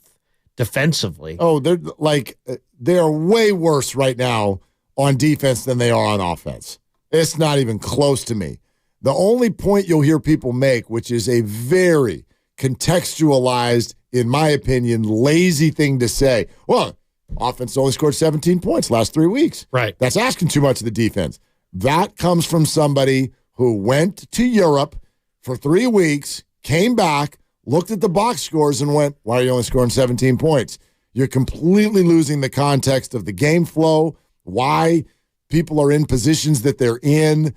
defensively. Oh, they're way worse right now on defense than they are on offense. It's not even close to me. The only point you'll hear people make, which is a very contextualized, in my opinion, lazy thing to say, well, offense only scored 17 points last 3 weeks. Right. That's asking too much of the defense. That comes from somebody who went to Europe for 3 weeks, came back, looked at the box scores, and went, why are you only scoring 17 points? You're completely losing the context of the game flow, why people are in positions that they're in.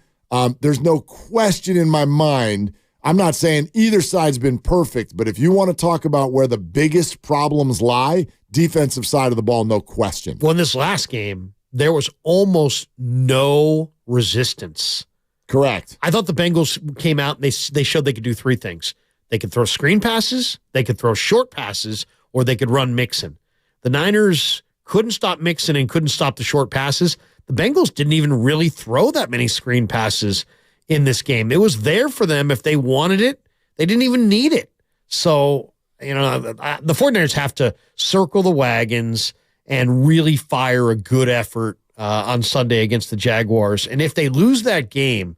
There's no question in my mind. I'm not saying either side's been perfect, but if you want to talk about where the biggest problems lie, defensive side of the ball, no question. Well, in this last game, there was almost no resistance. Correct. I thought the Bengals came out and they showed they could do 3 things. They could throw screen passes, they could throw short passes, or they could run Mixon. The Niners couldn't stop Mixon and couldn't stop the short passes. The Bengals didn't even really throw that many screen passes in this game. It was there for them if they wanted it. They didn't even need it. So, the 49ers have to circle the wagons and really fire a good effort on Sunday against the Jaguars. And if they lose that game,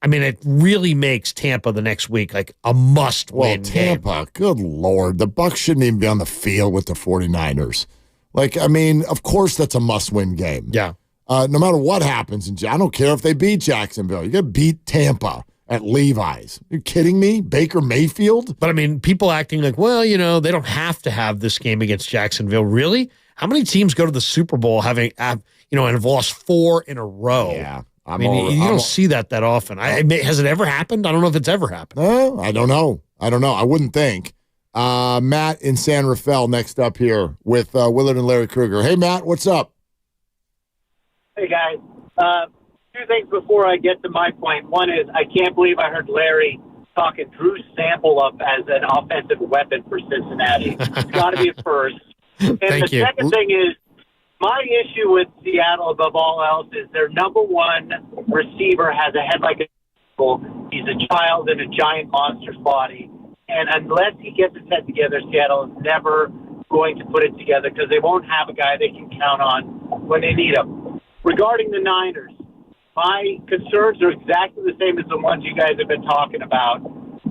I mean, it really makes Tampa the next week like a must-win game. Tampa, good Lord. The Bucs shouldn't even be on the field with the 49ers. Of course that's a must-win game. Yeah. No matter what happens, I don't care if they beat Jacksonville. You got to beat Tampa at Levi's. Are you kidding me? Baker Mayfield? But, people acting like, well, they don't have to have this game against Jacksonville. Really? How many teams go to the Super Bowl and have lost 4 in a row? Yeah. You don't see that often. Has it ever happened? I don't know if it's ever happened. I don't know. I wouldn't think. Matt in San Rafael next up here with Willard and Larry Krueger. Hey, Matt, what's up? Hey, guys. 2 things before I get to my point. One is I can't believe I heard Larry talking Drew Sample up as an offensive weapon for Cincinnati. It's got to be a first. And Thank the you. second thing is my issue with Seattle above all else is their number 1 receiver has a head like a he's a child in a giant monster's body. And unless he gets his head together, Seattle is never going to put it together because they won't have a guy they can count on when they need him. Regarding the Niners, my concerns are exactly the same as the ones you guys have been talking about.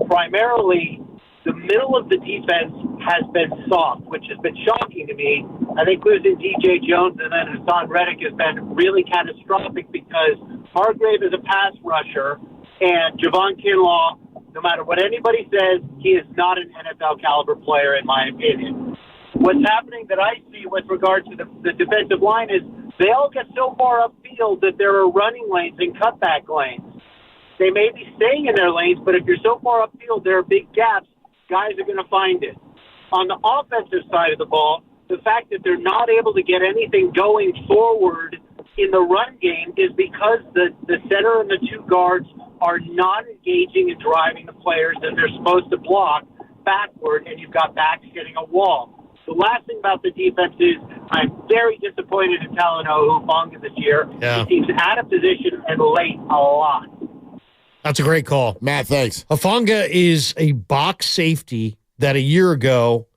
Primarily, the middle of the defense has been soft, which has been shocking to me. I think losing DJ Jones and then Hassan Reddick has been really catastrophic because Hargrave is a pass rusher, and Javon Kinlaw, no matter what anybody says, he is not an NFL caliber player, in my opinion. What's happening that I see with regard to the defensive line is they all get so far upfield that there are running lanes and cutback lanes. They may be staying in their lanes, but if you're so far upfield, there are big gaps. Guys are going to find it. On the offensive side of the ball, the fact that they're not able to get anything going forward in the run game is because the center and the 2 guards are not engaging and driving the players that they're supposed to block backward, and you've got backs getting a wall. The last thing about the defense is I'm very disappointed in Talanoa Hufanga this year. Yeah. He seems out of position and late a lot. That's a great call. Matt, thanks. Hufanga is a box safety that a year ago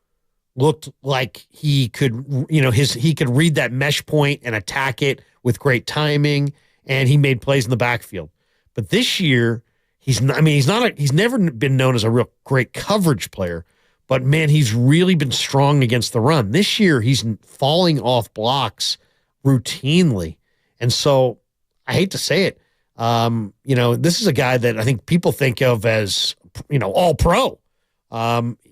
looked like he could, he could read that mesh point and attack it with great timing, and he made plays in the backfield. But this year, he's never been known as a real great coverage player, but man, he's really been strong against the run. This year, he's falling off blocks routinely. And so I hate to say it, this is a guy that I think people think of as, all pro.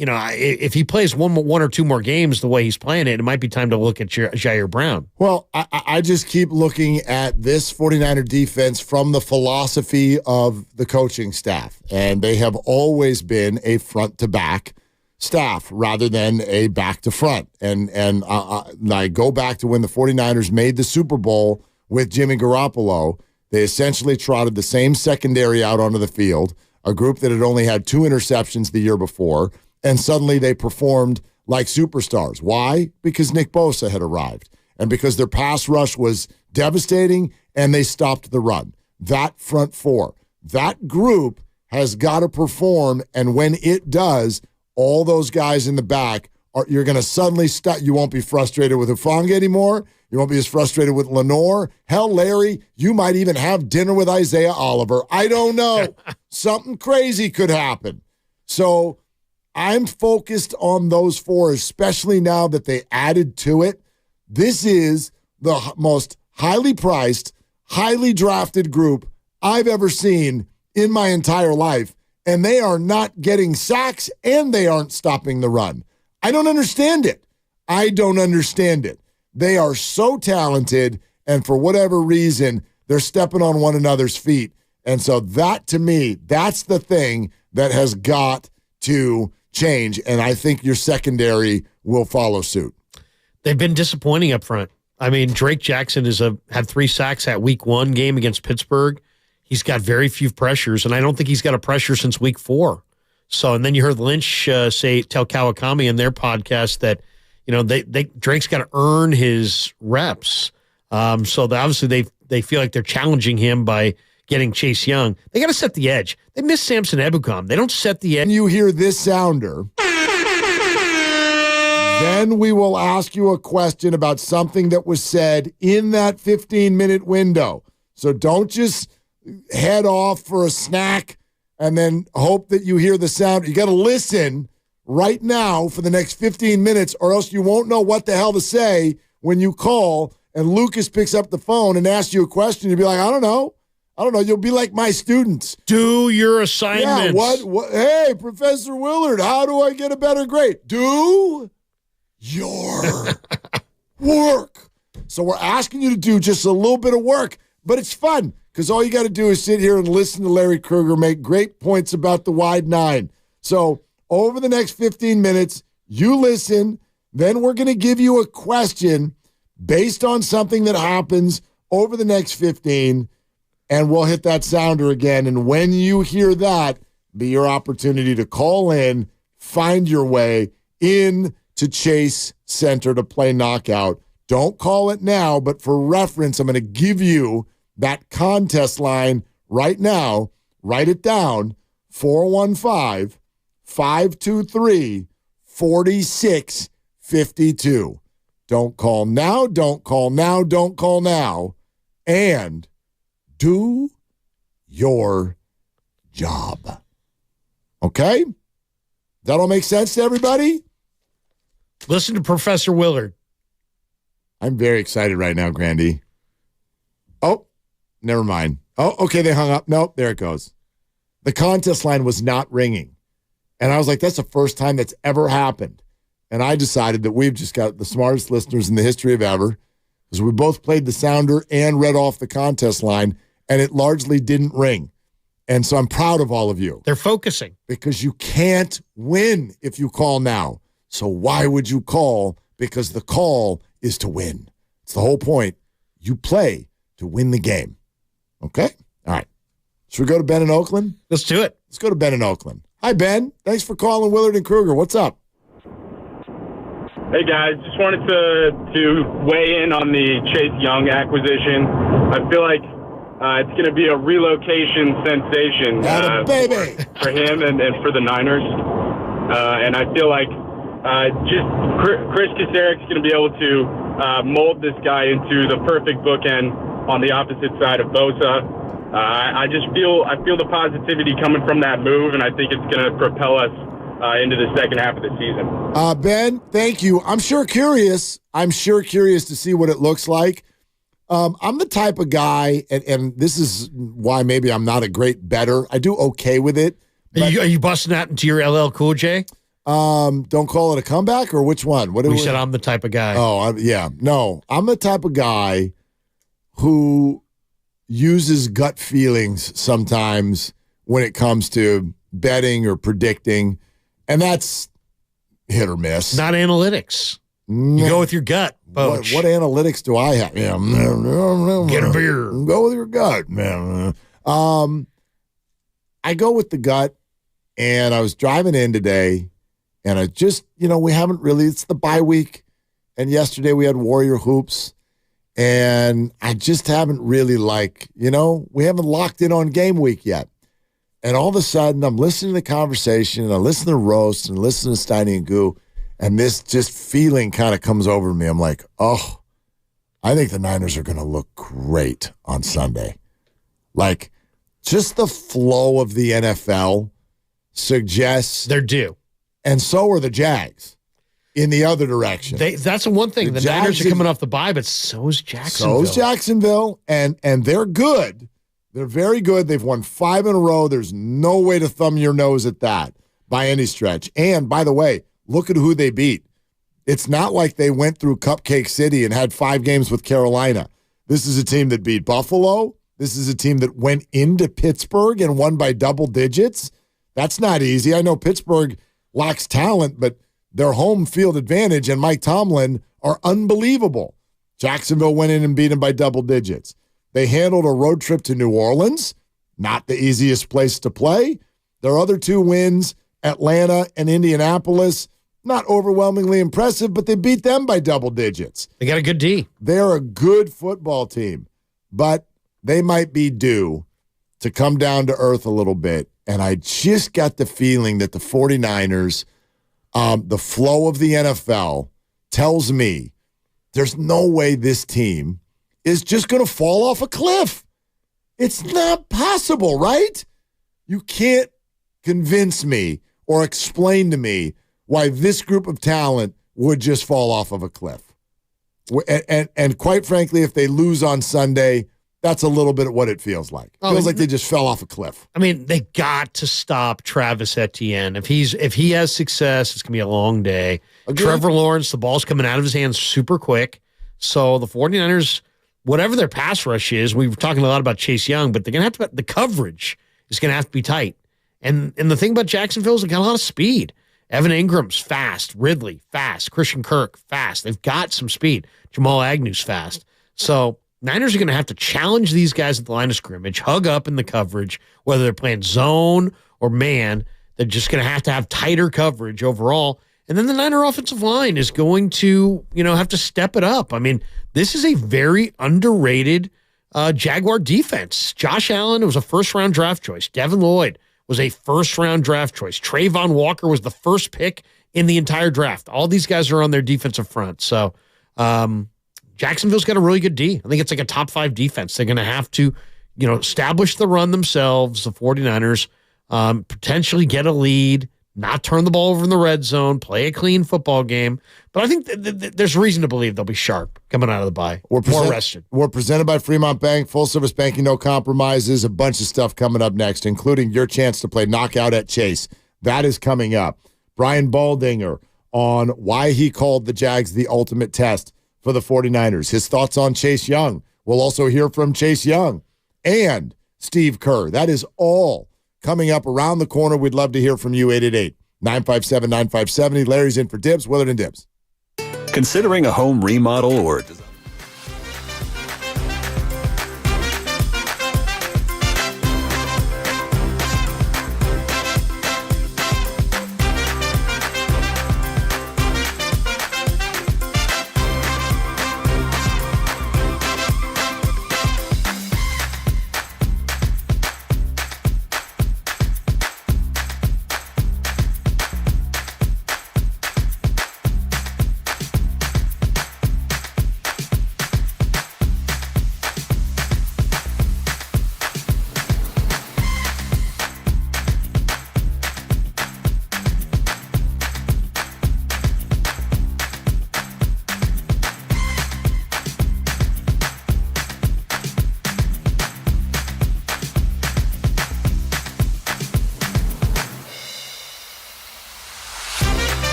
If he plays one or two more games the way he's playing it might be time to look at Jair Brown. Well, I just keep looking at this 49er defense from the philosophy of the coaching staff, and they have always been a front-to-back staff rather than a back-to-front. And I go back to when the 49ers made the Super Bowl with Jimmy Garoppolo. They essentially trotted the same secondary out onto the field, a group that had only had 2 interceptions the year before, and suddenly they performed like superstars. Why? Because Nick Bosa had arrived, and because their pass rush was devastating, and they stopped the run. That front four, that group has got to perform, and when it does, all those guys in the back, you're going to suddenly stop. You won't be frustrated with Hufanga anymore. You won't be as frustrated with Lenore. Hell, Larry, you might even have dinner with Isaiah Oliver. I don't know. Something crazy could happen. So I'm focused on those 4, especially now that they added to it. This is the most highly priced, highly drafted group I've ever seen in my entire life, and they are not getting sacks, and they aren't stopping the run. I don't understand it. They are so talented, and for whatever reason, they're stepping on one another's feet. And so that, to me, that's the thing that has got to change, and I think your secondary will follow suit. They've been disappointing up front. I mean, Drake Jackson had 3 sacks that week 1 game against Pittsburgh. He's got very few pressures, and I don't think he's got a pressure since week 4. So, and then you heard Lynch tell Kawakami in their podcast that, Drake's got to earn his reps. So obviously they feel like they're challenging him by getting Chase Young. They got to set the edge. They miss Samson Ebukam. They don't set the edge. When you hear this sounder, then we will ask you a question about something that was said in that 15-minute window. So don't just head off for a snack and then hope that you hear the sound. You got to listen right now for the next 15 minutes, or else you won't know what the hell to say when you call and Lucas picks up the phone and asks you a question. You'll be like, I don't know. You'll be like my students. Do your assignments. Yeah, what? Hey, Professor Willard, how do I get a better grade? Do your work. So we're asking you to do just a little bit of work, but it's fun because all you got to do is sit here and listen to Larry Krueger make great points about the wide 9. So over the next 15 minutes, you listen, then we're going to give you a question based on something that happens over the next 15, and we'll hit that sounder again. And when you hear that, be your opportunity to call in, find your way in to Chase Center to play knockout. Don't call it now, but for reference, I'm going to give you that contest line right now. Write it down, 415-523-4652. Don't call now, don't call now, don't call now. And do your job. Okay? That all make sense to everybody? Listen to Professor Willard. I'm very excited right now, Grandy. Oh, never mind. Oh, okay, they hung up. Nope, there it goes. The contest line was not ringing. And I was like, that's the first time that's ever happened. And I decided that we've just got the smartest listeners in the history of ever, because we both played the sounder and read off the contest line, and it largely didn't ring. And so I'm proud of all of you. They're focusing. Because you can't win if you call now. So why would you call? Because the call is to win. It's the whole point. You play to win the game. Okay? All right. Should we go to Ben in Oakland? Let's do it. Let's go to Ben in Oakland. Hi, Ben. Thanks for calling Willard and Kruger. What's up? Hey, guys. Just wanted to weigh in on the Chase Young acquisition. I feel like it's going to be a relocation sensation for him and for the Niners. And I feel like just Chris Kaceric's going to be able to mold this guy into the perfect bookend on the opposite side of Bosa. I feel the positivity coming from that move, and I think it's going to propel us into the second half of the season. Ben, thank you. I'm sure curious to see what it looks like. I'm the type of guy, and this is why maybe I'm not a great bettor. I do okay with it. Are you busting out into your LL Cool J? Don't call it a comeback, or which one? What we said I'm the type of guy. Oh, yeah. No, I'm the type of guy who uses gut feelings sometimes when it comes to betting or predicting, and that's hit or miss. Not analytics. You go with your gut, Boach. What analytics do I have? Yeah, get a beer. Go with your gut, man. I go with the gut, and I was driving in today, and I just, we haven't really, it's the bye week, and yesterday we had Warrior Hoops, and I just haven't really we haven't locked in on game week yet. And all of a sudden, I'm listening to the conversation, and I listen to Roast, and listen to Steiny and Goo, and this just feeling kind of comes over me. I'm like, oh, I think the Niners are going to look great on Sunday. Like, just the flow of the NFL suggests they're due. And so are the Jags in the other direction. That's the one thing. The Niners are coming off the bye, but so is Jacksonville. So is Jacksonville, and they're good. They're very good. They've won 5 in a row. There's no way to thumb your nose at that by any stretch. And, by the way, look at who they beat. It's not like they went through Cupcake City and had 5 games with Carolina. This is a team that beat Buffalo. This is a team that went into Pittsburgh and won by double digits. That's not easy. I know Pittsburgh lacks talent, but their home field advantage and Mike Tomlin are unbelievable. Jacksonville went in and beat them by double digits. They handled a road trip to New Orleans, not the easiest place to play. Their other 2 wins, Atlanta and Indianapolis, not overwhelmingly impressive, but they beat them by double digits. They got a good D. They're a good football team, but they might be due to come down to earth a little bit. And I just got the feeling that the 49ers, the flow of the NFL tells me there's no way this team is just going to fall off a cliff. It's not possible, right? You can't convince me or explain to me why this group of talent would just fall off of a cliff. And quite frankly, if they lose on Sunday, that's a little bit of what it feels like. It feels like they just fell off a cliff. I mean, they got to stop Travis Etienne. If he has success, it's going to be a long day. Agreed. Trevor Lawrence, the ball's coming out of his hands super quick. So the 49ers, whatever their pass rush is, we were talking a lot about Chase Young, but they're going to have to, the coverage is going to have to be tight. And the thing about Jacksonville is they got a lot of speed. Evan Ingram's fast. Ridley, fast. Christian Kirk, fast. They've got some speed. Jamal Agnew's fast. So Niners are going to have to challenge these guys at the line of scrimmage, hug up in the coverage, whether they're playing zone or man. They're just going to have tighter coverage overall. And then the Niner offensive line is going to, have to step it up. I mean, this is a very underrated Jaguar defense. Josh Allen was a first-round draft choice. Devin Lloyd was a first-round draft choice. Trayvon Walker was the first pick in the entire draft. All these guys are on their defensive front. So Jacksonville's got a really good D. I think it's like a top 5 defense. They're going to have to, establish the run themselves, the 49ers, potentially get a lead, not turn the ball over in the red zone, play a clean football game. But I think there's reason to believe they'll be sharp coming out of the bye. More rested. We're presented by Fremont Bank, full-service banking, no compromises, a bunch of stuff coming up next, including your chance to play Knockout at Chase. That is coming up. Brian Baldinger on why he called the Jags the ultimate test for the 49ers. His thoughts on Chase Young. We'll also hear from Chase Young and Steve Kerr. That is all coming up around the corner. We'd love to hear from you, 888-957-9570. Larry's in for Dibs, Willard and Dibs. Considering a home remodel or design?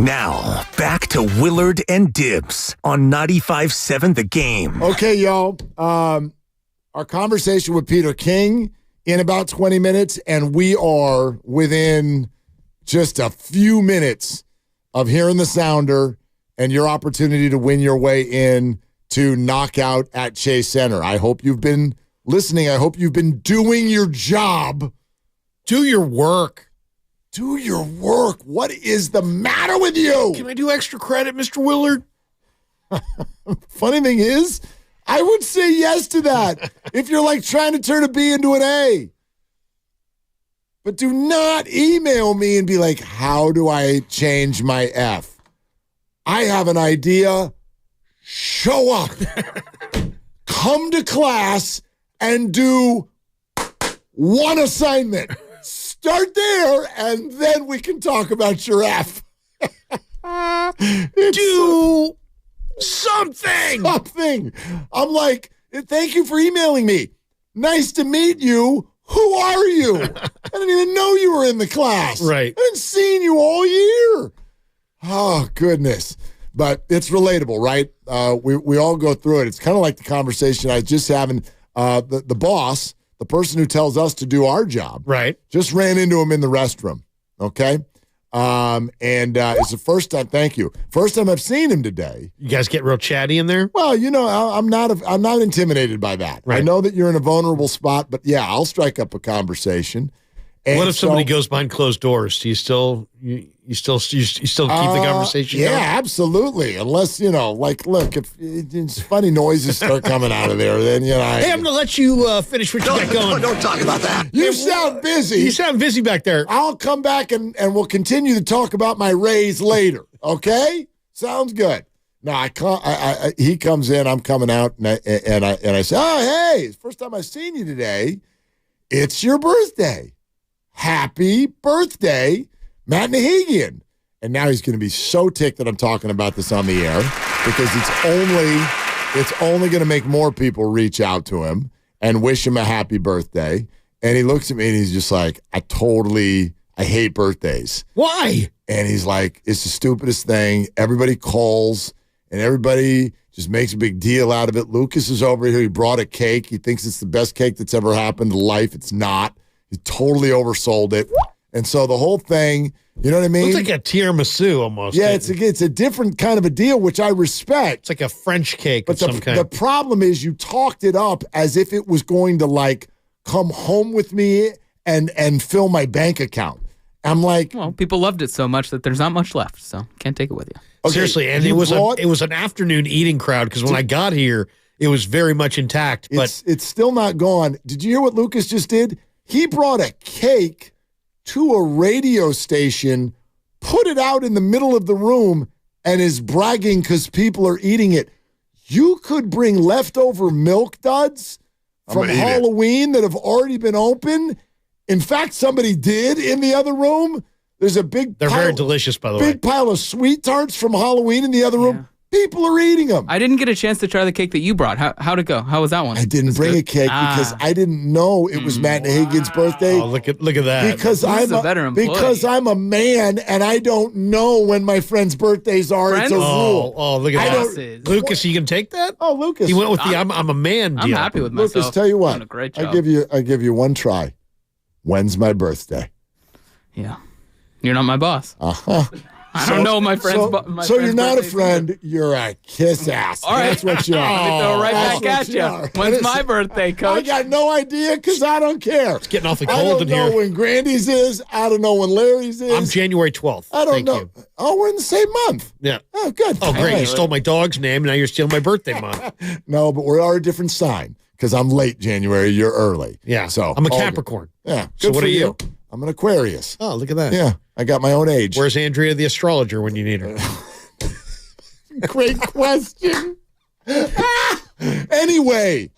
Now, back to Willard and Dibs on 95.7 The Game. Okay, y'all. Our conversation with Peter King in about 20 minutes, and we are within just a few minutes of hearing the sounder and your opportunity to win your way in to Knockout at Chase Center. I hope you've been listening. I hope you've been doing your job. Do your work. Do your work. What is the matter with you? Can I do extra credit, Mr. Willard? Funny thing is, I would say yes to that if you're like trying to turn a B into an A. But do not email me and be like, how do I change my F? I have an idea. Show up. Come to class and do one assignment. Start there, and then we can talk about your F. Do something. Something. I'm like, thank you for emailing me. Nice to meet you. Who are you? I didn't even know you were in the class. Right. I haven't seen you all year. Oh, goodness. But it's relatable, right? We all go through it. It's kind of like the conversation I was just having. The boss, the person who tells us to do our job, right, just ran into him in the restroom, okay? It's the first time, thank you, first time I've seen him today. You guys get real chatty in there? Well, you know, I'm not intimidated by that. Right. I know that you're in a vulnerable spot, but yeah, I'll strike up a conversation. And what if somebody goes behind closed doors? Do you still you still keep the conversation going? Yeah, absolutely. Unless, you know, like, look, if funny noises start coming out of there, then, you know. Hey, I'm going to let you finish what you got going. Don't talk about that. You sound busy. You sound busy back there. I'll come back and we'll continue to talk about my raise later. Okay? Sounds good. No, he comes in, I'm coming out, and I say, oh, hey, it's the first time I've seen you today. It's your birthday. Happy birthday, Matt Nahigian. And now he's going to be so ticked that I'm talking about this on the air because it's only going to make more people reach out to him and wish him a happy birthday. And he looks at me and he's just like, I hate birthdays. Why? And he's like, it's the stupidest thing. Everybody calls and everybody just makes a big deal out of it. Lucas is over here. He brought a cake. He thinks it's the best cake that's ever happened in life. It's not. He totally oversold it. And so the whole thing, you know what I mean? Looks like a tiramisu almost. Yeah, it's a different kind of a deal, which I respect. It's like a French cake of some kind. The problem is you talked it up as if it was going to, like, come home with me and fill my bank account. I'm like... Well, people loved it so much that there's not much left, so can't take it with you. Okay, seriously, and it was an afternoon eating crowd because when I got here, it was very much intact. But it's still not gone. Did you hear what Lucas just did? He brought a cake to a radio station, put it out in the middle of the room, and is bragging because people are eating it. You could bring leftover milk duds from Halloween that have already been open. In fact, somebody did in the other room. There's a big They're very delicious, by the way. Big pile of sweet tarts from Halloween in the other room. People are eating them. I didn't get a chance to try the cake that you brought. How'd it go? How was that one? I didn't bring a cake because I didn't know it was Matt Nahigian's birthday. Oh, look at that. Because I'm a man and I don't know when my friends' birthdays are. Friends? It's a rule. Oh, look at that. Lucas, you can take that? Oh, Lucas. He went with the I'm a man deal. I'm happy with myself. Lucas, tell you what. Doing a great job. I give you one try. When's my birthday? Yeah. You're not my boss. Uh-huh. I don't know my friend's So you're not a friend, you're a kiss ass. All right. That's what you are. Let me throw right back at you. When's my birthday, Coach? I got no idea because I don't care. It's getting awfully cold in here. I don't know when Grandy's is. I don't know when Larry's is. I'm January 12th. I don't Thank know. You. Oh, we're in the same month. Yeah. Oh, good. Oh, great. You stole my dog's name, and now you're stealing my birthday month. No, but we are a different sign because I'm late January. You're early. Yeah. So I'm a Capricorn. Good. Yeah. So what are you? I'm an Aquarius. Oh, look at that. Yeah. I got my own age. Where's Andrea the astrologer when you need her? Great question. Anyway.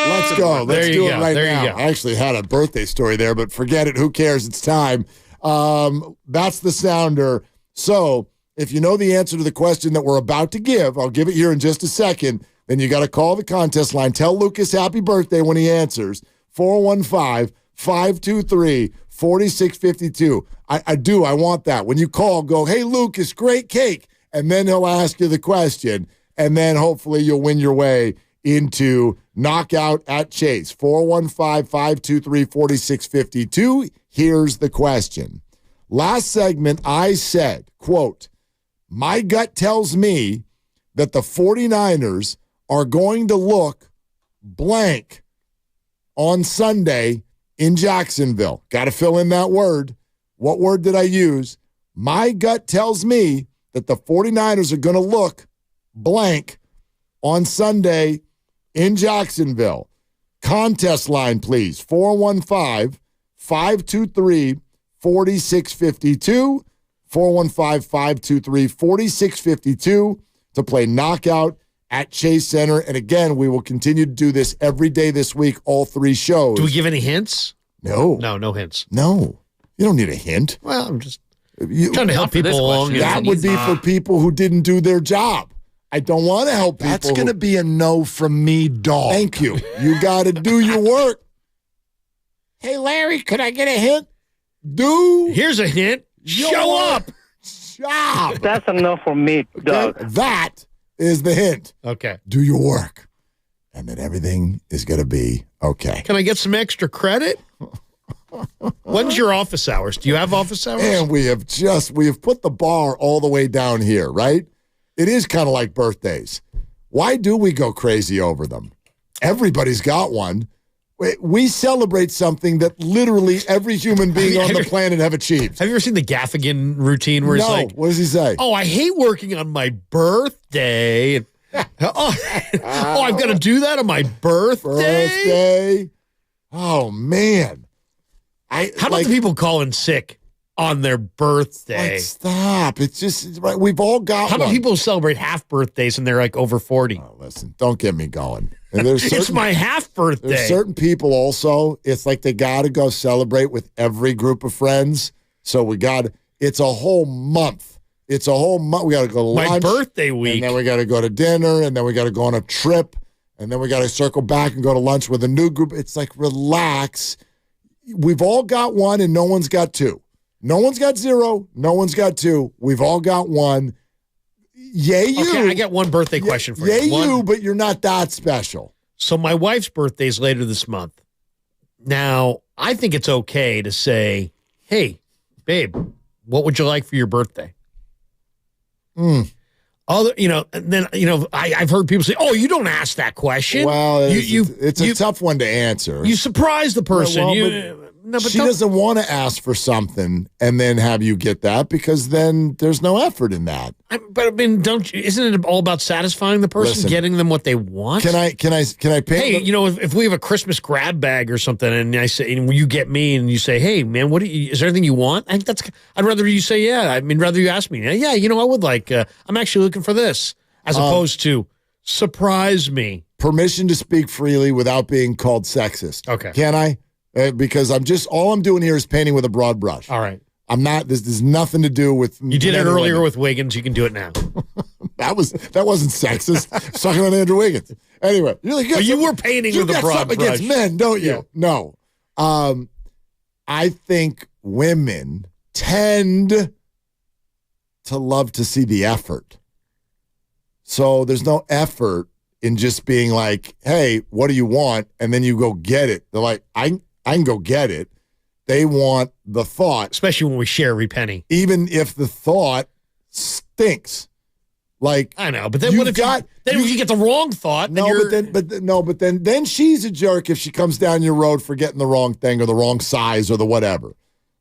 Let's go. Let's do it right now. I actually had a birthday story there, but forget it. Who cares? It's time. That's the sounder. So if you know the answer to the question that we're about to give, I'll give it here in just a second. Then you got to call the contest line. Tell Lucas happy birthday when he answers. 415-523-4969. 4652. I do. I want that. When you call, go, hey, Lucas, great cake. And then he'll ask you the question. And then hopefully you'll win your way into Knockout at Chase. 415-523-4652. Here's the question. Last segment, I said, quote, my gut tells me that the 49ers are going to look blank on Sunday in Jacksonville. Got to fill in that word. What word did I use? My gut tells me that the 49ers are going to look blank on Sunday in Jacksonville. Contest line, please. 415-523-4652. 415-523-4652 to play Knockout at Chase Center. And again, we will continue to do this every day this week, all 3 shows. Do we give any hints? No. No hints. No. You don't need a hint. Well, I'm just trying to help people along. That would be for people who didn't do their job. I don't want to help people. That's going to be a no from me, dog. Thank you. You got to do your work. Hey, Larry, could I get a hint? Here's a hint. Show up. Job. That's enough for me, Doug. Okay? That is the hint. Okay. Do your work. And then everything is going to be okay. Can I get some extra credit? When's your office hours? Do you have office hours? And we have put the bar all the way down here, right? It is kind of like birthdays. Why do we go crazy over them? Everybody's got one. We celebrate something that literally every human being on the planet have achieved. Have you ever seen the Gaffigan routine where he's like, what does he say? Oh, I hate working on my birthday. I've got to do that on my birthday? Oh, man. How about the people calling sick on their birthday? Like, stop. It's just, right, we've all got How about one. people who celebrate half birthdays and they're like over 40? Oh, listen, don't get me going. And there's It's my half birthday. There's certain people also, it's like they got to go celebrate with every group of friends. So it's a whole month. It's a whole month. We got to go to lunch. My birthday week. And then we got to go to dinner. And then we got to go on a trip. And then we got to circle back and go to lunch with a new group. It's like, relax. We've all got one and no one's got two. No one's got zero. No one's got two. We've all got one. Yay, you. Okay, I got one birthday question for you. you. You, but you're not that special. So my wife's birthday is later this month. Now, I think it's okay to say, hey, babe, what would you like for your birthday? And then I've heard people say, "Oh, you don't ask that question." Well, it's a tough one to answer. You surprise the person. But she doesn't want to ask for something and then have you get that because then there's no effort in that. Isn't it all about satisfying the person, getting them what they want? Can I paint? Hey, if we have a Christmas grab bag or something, and I say, and you get me, and you say, "Hey, man, is there anything you want?" I think I'd rather you say, "Yeah." I mean, rather you ask me, "Yeah, I would like. I'm actually looking for this," as opposed to surprise me. Permission to speak freely without being called sexist. Okay, can I? Because all I'm doing here is painting with a broad brush. All right. I'm not. This has nothing to do with. You did it earlier with Wiggins. You can do it now. that wasn't sexist. I was talking about Andrew Wiggins. Anyway, you were painting with a broad brush. You got something against men, don't you? Yeah. No. I think women tend to love to see the effort. So there's no effort in just being like, "Hey, what do you want?" and then you go get it. They're like, I can go get it. They want the thought. Especially when we share every penny. Even if the thought stinks. Like, I know, but then what if you get the wrong thought? But then she's a jerk if she comes down your road for getting the wrong thing or the wrong size or the whatever.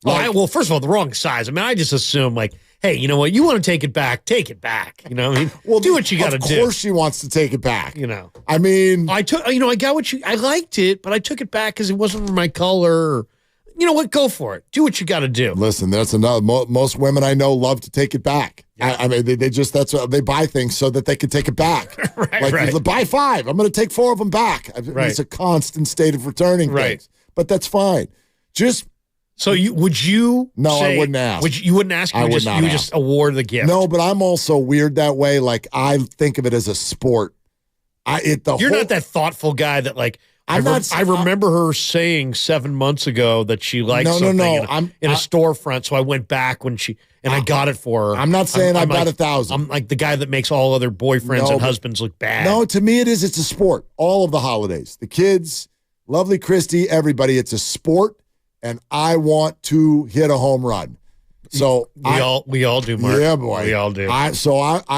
Well, first of all, the wrong size. I mean, I just assume like, hey, you know what? You want to take it back? Take it back. You know what I mean? Well, do what you got to do. Of course she wants to take it back. I mean. I got what I liked it, but I took it back because it wasn't my color. You know what? Go for it. Do what you got to do. Listen, that's another. Most women I know love to take it back. Yeah. I mean, they buy things so that they can take it back. right. Buy 5. I'm going to take 4 of them back. I mean, it's a constant state of returning things. But that's fine. So would you? No, I wouldn't ask. You wouldn't ask. You would just award the gift. No, but I'm also weird that way. Like I think of it as a sport. You're not that thoughtful guy that like, I remember her saying 7 months ago that she liked something in a storefront. So I went back I got it for her. I'm not saying I got 1,000. I'm like the guy that makes all other boyfriends and husbands look bad. No, to me it's a sport. All of the holidays, the kids, lovely Christy, everybody, it's a sport, and I want to hit a home run. So we all do, Mark. Yeah, boy, we all do. I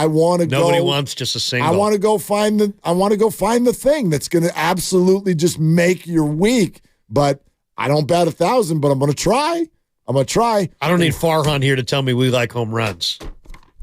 want to go. Nobody wants just a single. I want to go find the thing that's going to absolutely just make your week. But I don't bat 1,000, but I'm going to try. I don't need Farhan here to tell me we like home runs.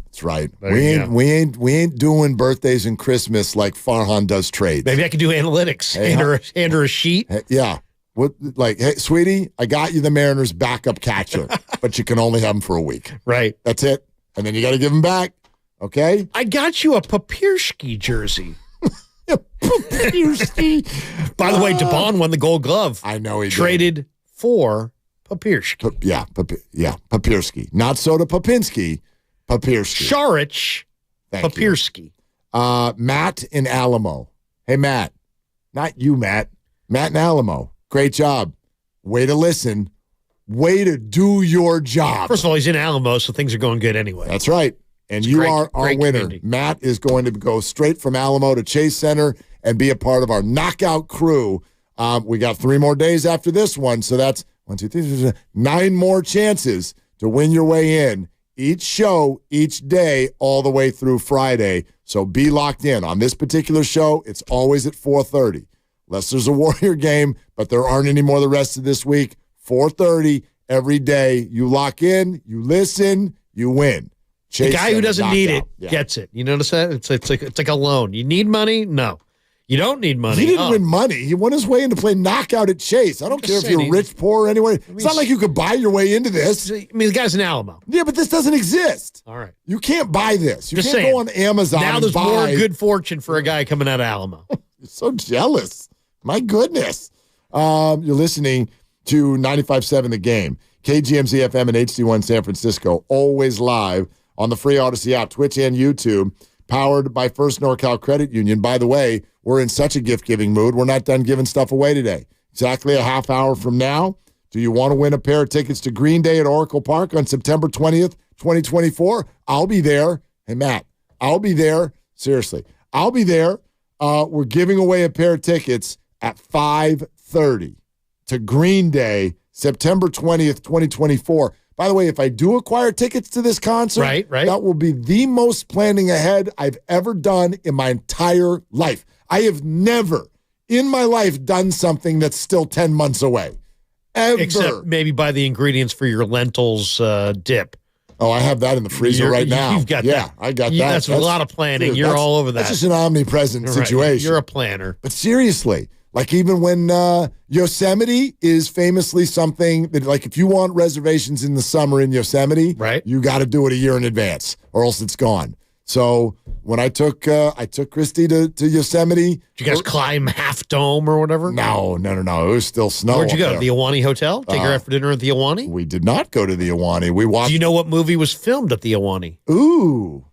That's right. We ain't doing birthdays and Christmas like Farhan does trades. Maybe I could do analytics. Hand her a sheet. Yeah. Hey, sweetie, I got you the Mariners' backup catcher, but you can only have him for a week. Right. That's it. And then you got to give him back. Okay? I got you a Papirski jersey. Papirski. By the way, DeBon won the Gold Glove. I know he traded for Papirski. Papirski. Not Soda Popinski. Papirski. Sharich Papirski. Matt in Alamo. Hey, Matt. Not you, Matt. Matt in Alamo. Great job. Way to listen. Way to do your job. First of all, he's in Alamo, so things are going good anyway. That's right. And you are our winner. Community. Matt is going to go straight from Alamo to Chase Center and be a part of our knockout crew. We got 3 more days after this one, so that's 1, 2, 3, 9 more chances to win your way in. Each show, each day, all the way through Friday. So be locked in. On this particular show, it's always at 4:30. Unless there's a Warrior game, but there aren't any more the rest of this week. 4:30 every day. You lock in, you listen, you win. The guy who doesn't need it gets it. You notice that? It's like a loan. You need money? No. You don't need money. He didn't win money. He won his way into play knockout at Chase. I don't care if you're rich, poor, anyway. It's not like you could buy your way into this. I mean, the guy's an Alamo. Yeah, but this doesn't exist. All right. You can't buy this. You Just can't saying. go on Amazon Now and there's buy. more good fortune for a guy coming out of Alamo. You're so jealous. My goodness. You're listening to 95.7 The Game. KGMZ FM and HD1 San Francisco. Always live on the free Odyssey app, Twitch, and YouTube. Powered by First NorCal Credit Union. By the way, we're in such a gift-giving mood. We're not done giving stuff away today. Exactly a half hour from now, do you want to win a pair of tickets to Green Day at Oracle Park on September 20th, 2024? I'll be there. Hey, Matt, I'll be there. Seriously, I'll be there. We're giving away a pair of tickets at 5:30 to Green Day, September 20th, 2024. By the way, if I do acquire tickets to this concert, right. that will be the most planning ahead I've ever done in my entire life. I have never in my life done something that's still 10 months away. Ever. Except maybe buy the ingredients for your lentils dip. Oh, I have that in the freezer right now. You've got that. I got that. That's a lot of planning. Dude, you're all over that. That's just an omnipresent situation. You're a planner. But seriously, like even when Yosemite is famously something that, like, if you want reservations in the summer in Yosemite, you got to do it a year in advance or else it's gone. So when I took Christy to Yosemite. Did you guys climb Half Dome or whatever? No. It was still snow. Where'd you go? The Ahwahnee Hotel? Take her out for dinner at the Ahwahnee? We did not go to the Ahwahnee. We watched. Do you know what movie was filmed at the Ahwahnee? Ooh.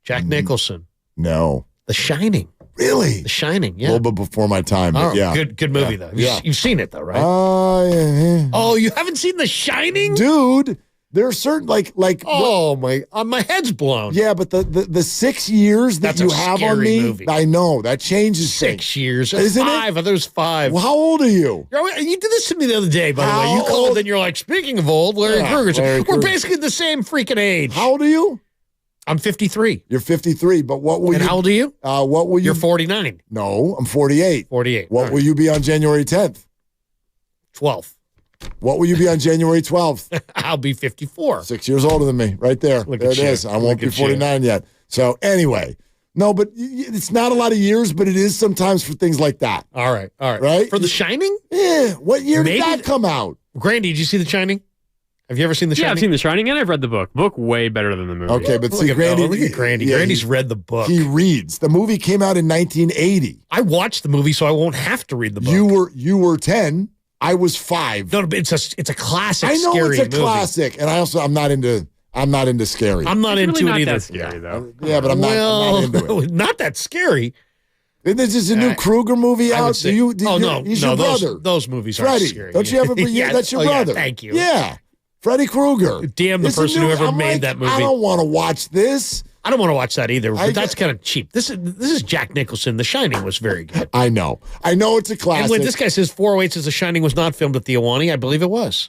Jack Nicholson. No. The Shining. Really? The Shining, yeah. A little bit before my time, but yeah. Good movie, though. You've seen it, though, right? Yeah. Oh, you haven't seen The Shining? Dude, there are certain, like. My head's blown. Yeah, but the 6 years that you have on me, movie. I know, that changes 6 years. Isn't 5. I thought it was 5. Well, how old are you? You did this to me the other day, by the way. You called and you're like, speaking of old, Larry Krueger. We're basically the same freaking age. How old are you? I'm 53. You're 53, but what will you... And how old are you? What will you... You're 49. No, I'm 48. 48. What will you be on January 10th? 12th. What will you be on January 12th? I'll be 54. 6 years older than me, right there. There it is. I won't be 49 yet. So anyway, no, but it's not a lot of years, but it is sometimes for things like that. All right. Right? For The Shining? Yeah. What year did that come out? Grandy, did you see The Shining? Have you ever seen The Shining? Yeah, I've seen The Shining, and I've read the book. Book way better than the movie. Okay, but see, Grandy... Look at Grandy. Yeah, Grandy's read the book. He reads. The movie came out in 1980. I watched the movie, so I won't have to read the book. You were 10. I was 5. No, but it's a classic. I know scary it's a movie. classic, and I'm not into scary. I'm not into really it either. That scary though. Yeah, but I'm not into it. Not that scary. Isn't this just a new Krueger movie out? Say, no, he's your brother. Those movies are Freddie. scary. Don't you have a that's your brother? Yeah, thank you. Yeah. Freddie Krueger. Damn the person who ever made that movie. I don't want to watch this. I don't want to watch that either, but that's kind of cheap. This is Jack Nicholson. The Shining was very good. I know it's a classic. And when this guy says 408 says The Shining was not filmed at the Ahwahnee, I believe it was.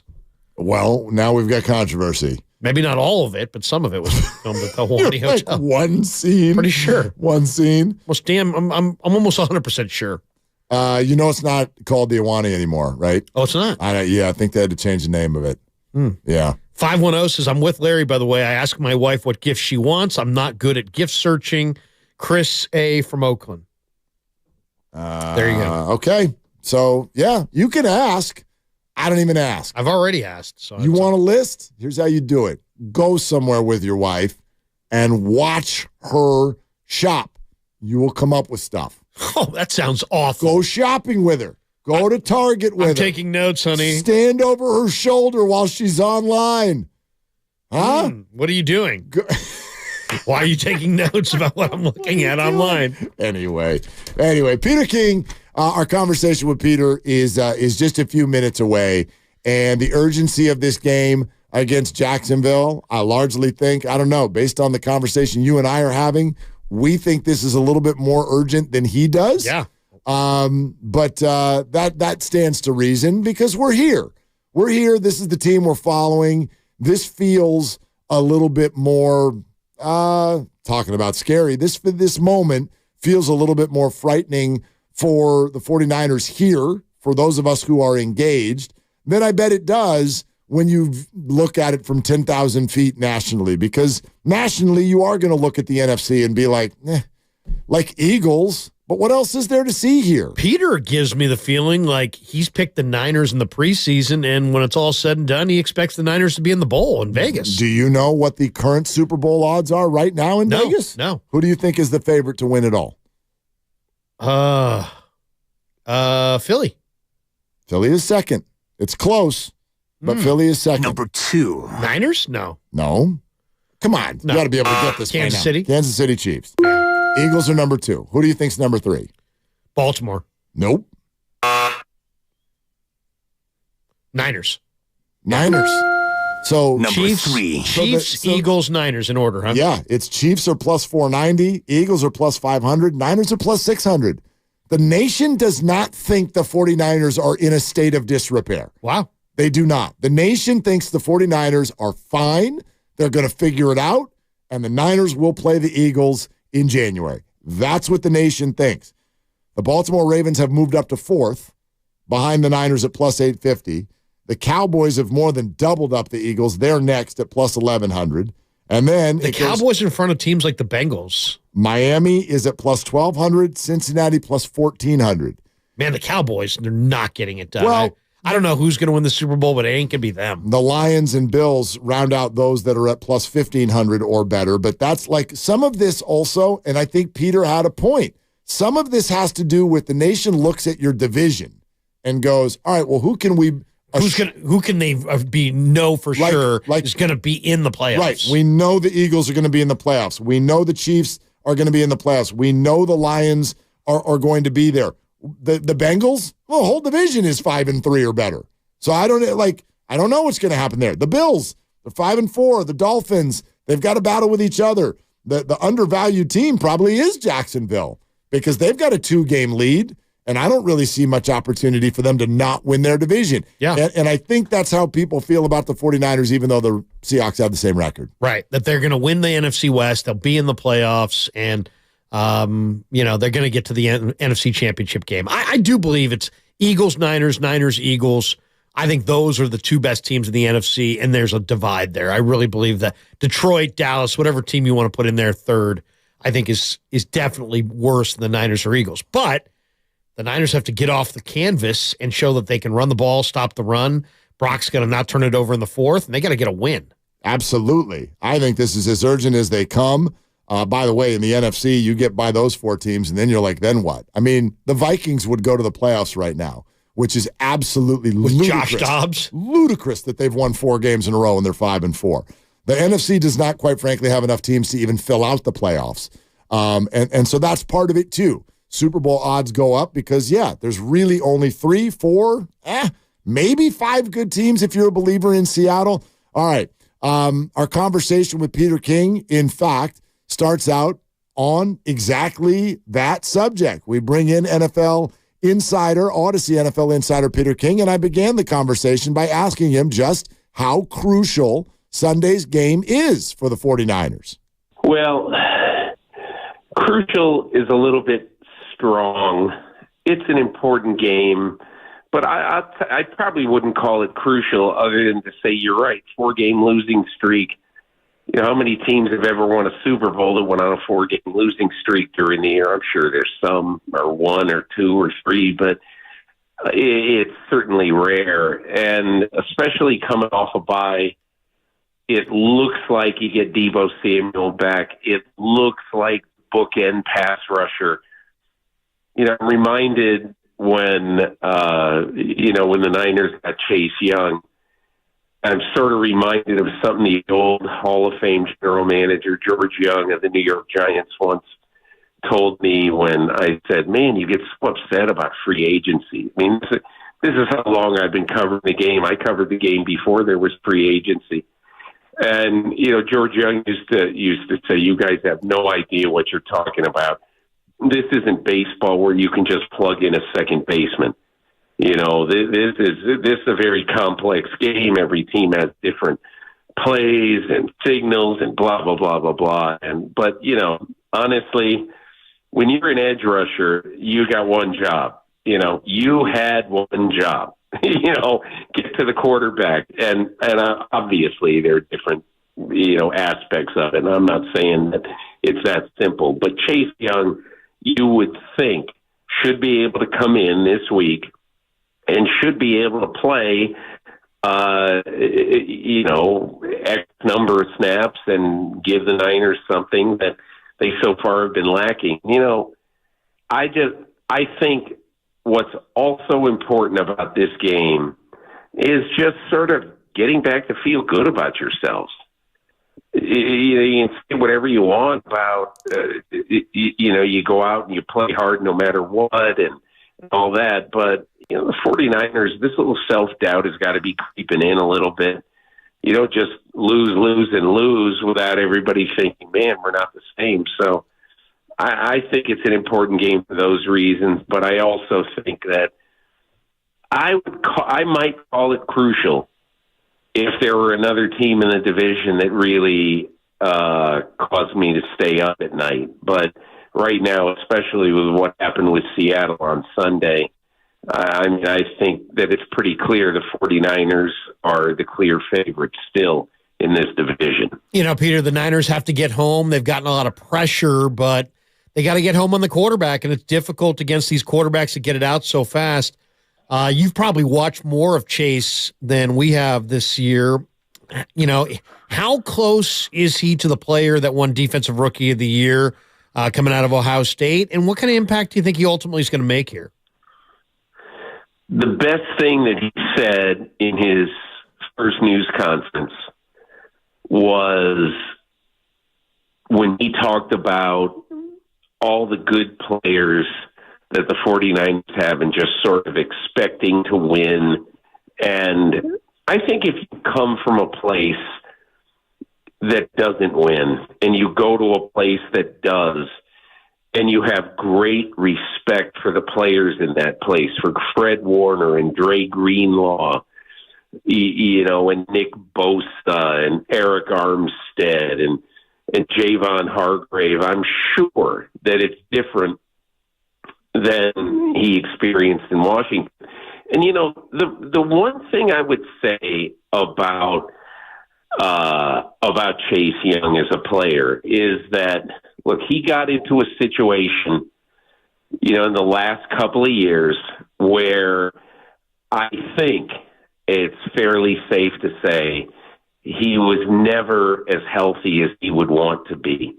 Well, now we've got controversy. Maybe not all of it, but some of it was filmed at the Ahwahnee Hotel. One scene. Pretty sure. One scene. Well, damn, I'm almost 100% sure. It's not called the Ahwahnee anymore, right? Oh, it's not? I think they had to change the name of it. Yeah. 510 says, I'm with Larry, by the way. I ask my wife what gift she wants. I'm not good at gift searching. Chris A. from Oakland. There you go. Okay. So, yeah, you can ask. I don't even ask. I've already asked. So you want a list? Here's how you do it. Go somewhere with your wife and watch her shop. You will come up with stuff. Oh, that sounds awful. Go shopping with her. Go to Target with her. I'm taking notes, honey. Stand over her shoulder while she's online. Huh? What are you doing? Why are you taking notes about what I'm looking at online? Anyway, Peter King, our conversation with Peter is just a few minutes away, and the urgency of this game against Jacksonville, I largely think, I don't know, based on the conversation you and I are having, we think this is a little bit more urgent than he does. Yeah. But that stands to reason because we're here. We're here. This is the team we're following. This feels a little bit more, talking about scary, this moment feels a little bit more frightening for the 49ers here, for those of us who are engaged, than I bet it does when you look at it from 10,000 feet nationally. Because nationally, you are going to look at the NFC and be like Eagles, but what else is there to see here? Peter gives me the feeling like he's picked the Niners in the preseason, and when it's all said and done, he expects the Niners to be in the bowl in Vegas. Do you know what the current Super Bowl odds are right now in Vegas? No. Who do you think is the favorite to win it all? Philly. Philly is second. It's close, but Philly is second. Number 2. Niners? No. Come on. You got to be able to get this Kansas by now. City? Kansas City Chiefs. Eagles are number 2. Who do you think's number 3? Baltimore. Nope. Niners. So number Chiefs, 3. Chiefs, Eagles, Niners in order, huh? Yeah, it's Chiefs are plus 490, Eagles are plus 500, Niners are plus 600. The nation does not think the 49ers are in a state of disrepair. Wow. They do not. The nation thinks the 49ers are fine. They're going to figure it out, and the Niners will play the Eagles in January. That's what the nation thinks. The Baltimore Ravens have moved up to 4th behind the Niners at plus 850. The Cowboys have more than doubled up the Eagles. They're next at plus 1,100. And then the Cowboys in front of teams like the Bengals. Miami is at plus 1,200. Cincinnati plus 1,400. Man, the Cowboys, they're not getting it done. Well, I don't know who's going to win the Super Bowl, but it ain't going to be them. The Lions and Bills round out those that are at plus 1,500 or better. But that's like some of this also, and I think Peter had a point. Some of this has to do with the nation looks at your division and goes, all right, well, who can we... Who can they know for sure is going to be in the playoffs? Right. We know the Eagles are going to be in the playoffs. We know the Chiefs are going to be in the playoffs. We know the Lions are going to be there. The Bengals, well, the whole division is 5-3 or better. So I don't know what's going to happen there. The Bills, they're 5-4. The Dolphins, they've got to battle with each other. The undervalued team probably is Jacksonville because they've got a 2-game lead. And I don't really see much opportunity for them to not win their division. Yeah. And I think that's how people feel about the 49ers, even though the Seahawks have the same record. Right. That they're going to win the NFC West. They'll be in the playoffs. And, they're going to get to the NFC Championship game. I do believe it's Eagles, Niners, Niners, Eagles. I think those are the 2 best teams in the NFC, and there's a divide there. I really believe that Detroit, Dallas, whatever team you want to put in there third, I think is definitely worse than the Niners or Eagles. But the Niners have to get off the canvas and show that they can run the ball, stop the run. Brock's going to not turn it over in the 4th, and they got to get a win. Absolutely. I think this is as urgent as they come. By the way, in the NFC, you get by those 4 teams, and then you're like, then what? I mean, the Vikings would go to the playoffs right now, which is absolutely ludicrous. Josh Dobbs? Ludicrous that they've won 4 games in a row and they're 5-4. The NFC does not, quite frankly, have enough teams to even fill out the playoffs. And so that's part of it, too. Super Bowl odds go up because, there's really only 3, 4, maybe 5 good teams if you're a believer in Seattle. All right. Our conversation with Peter King, in fact, starts out on exactly that subject. We bring in NFL insider, Odyssey NFL insider Peter King, and I began the conversation by asking him just how crucial Sunday's game is for the 49ers. Well, crucial is a little bit strong. It's an important game, but I probably wouldn't call it crucial other than to say you're right. 4-game losing streak. You know, how many teams have ever won a Super Bowl that went on a 4-game losing streak during the year? I'm sure there's some, or 1 or 2 or 3, but it's certainly rare. And especially coming off a bye, it looks like you get Deebo Samuel back. It looks like bookend pass rusher. You know, I'm reminded when the Niners got Chase Young. I'm sort of reminded of something the old Hall of Fame general manager, George Young of the New York Giants, once told me when I said, man, you get so upset about free agency. I mean, this is how long I've been covering the game. I covered the game before there was free agency. And, George Young used to say, you guys have no idea what you're talking about. This isn't baseball where you can just plug in a second baseman. This is a very complex game. Every team has different plays and signals and blah, blah, blah, blah, blah. But honestly, when you're an edge rusher, you got one job. You had one job. Get to the quarterback. And obviously there are different, aspects of it. And I'm not saying that it's that simple. But Chase Young, you would think, should be able to come in this week and should be able to play, X number of snaps and give the Niners something that they so far have been lacking. I think what's also important about this game is just sort of getting back to feel good about yourselves. You can say whatever you want about, you go out and you play hard no matter what and all that, but the 49ers, this little self-doubt has got to be creeping in a little bit. You don't just lose without everybody thinking, man, we're not the same. So I think it's an important game for those reasons, but I also think that I might call it crucial if there were another team in the division that really caused me to stay up at night. But right now, especially with what happened with Seattle on Sunday, I think that it's pretty clear the 49ers are the clear favorites still in this division. Peter, the Niners have to get home. They've gotten a lot of pressure, but they got to get home on the quarterback, and it's difficult against these quarterbacks to get it out so fast. You've probably watched more of Chase than we have this year. How close is he to the player that won Defensive Rookie of the Year coming out of Ohio State, and what kind of impact do you think he ultimately is going to make here? The best thing that he said in his first news conference was when he talked about all the good players that the 49ers have and just sort of expecting to win. And I think if you come from a place that doesn't win and you go to a place that does, and you have great respect for the players in that place, for Fred Warner and Dre Greenlaw, and Nick Bosa and Eric Armstead and Javon Hargrave, I'm sure that it's different than he experienced in Washington. And, the one thing I would say about Chase Young as a player is that, look, he got into a situation, in the last couple of years where I think it's fairly safe to say he was never as healthy as he would want to be.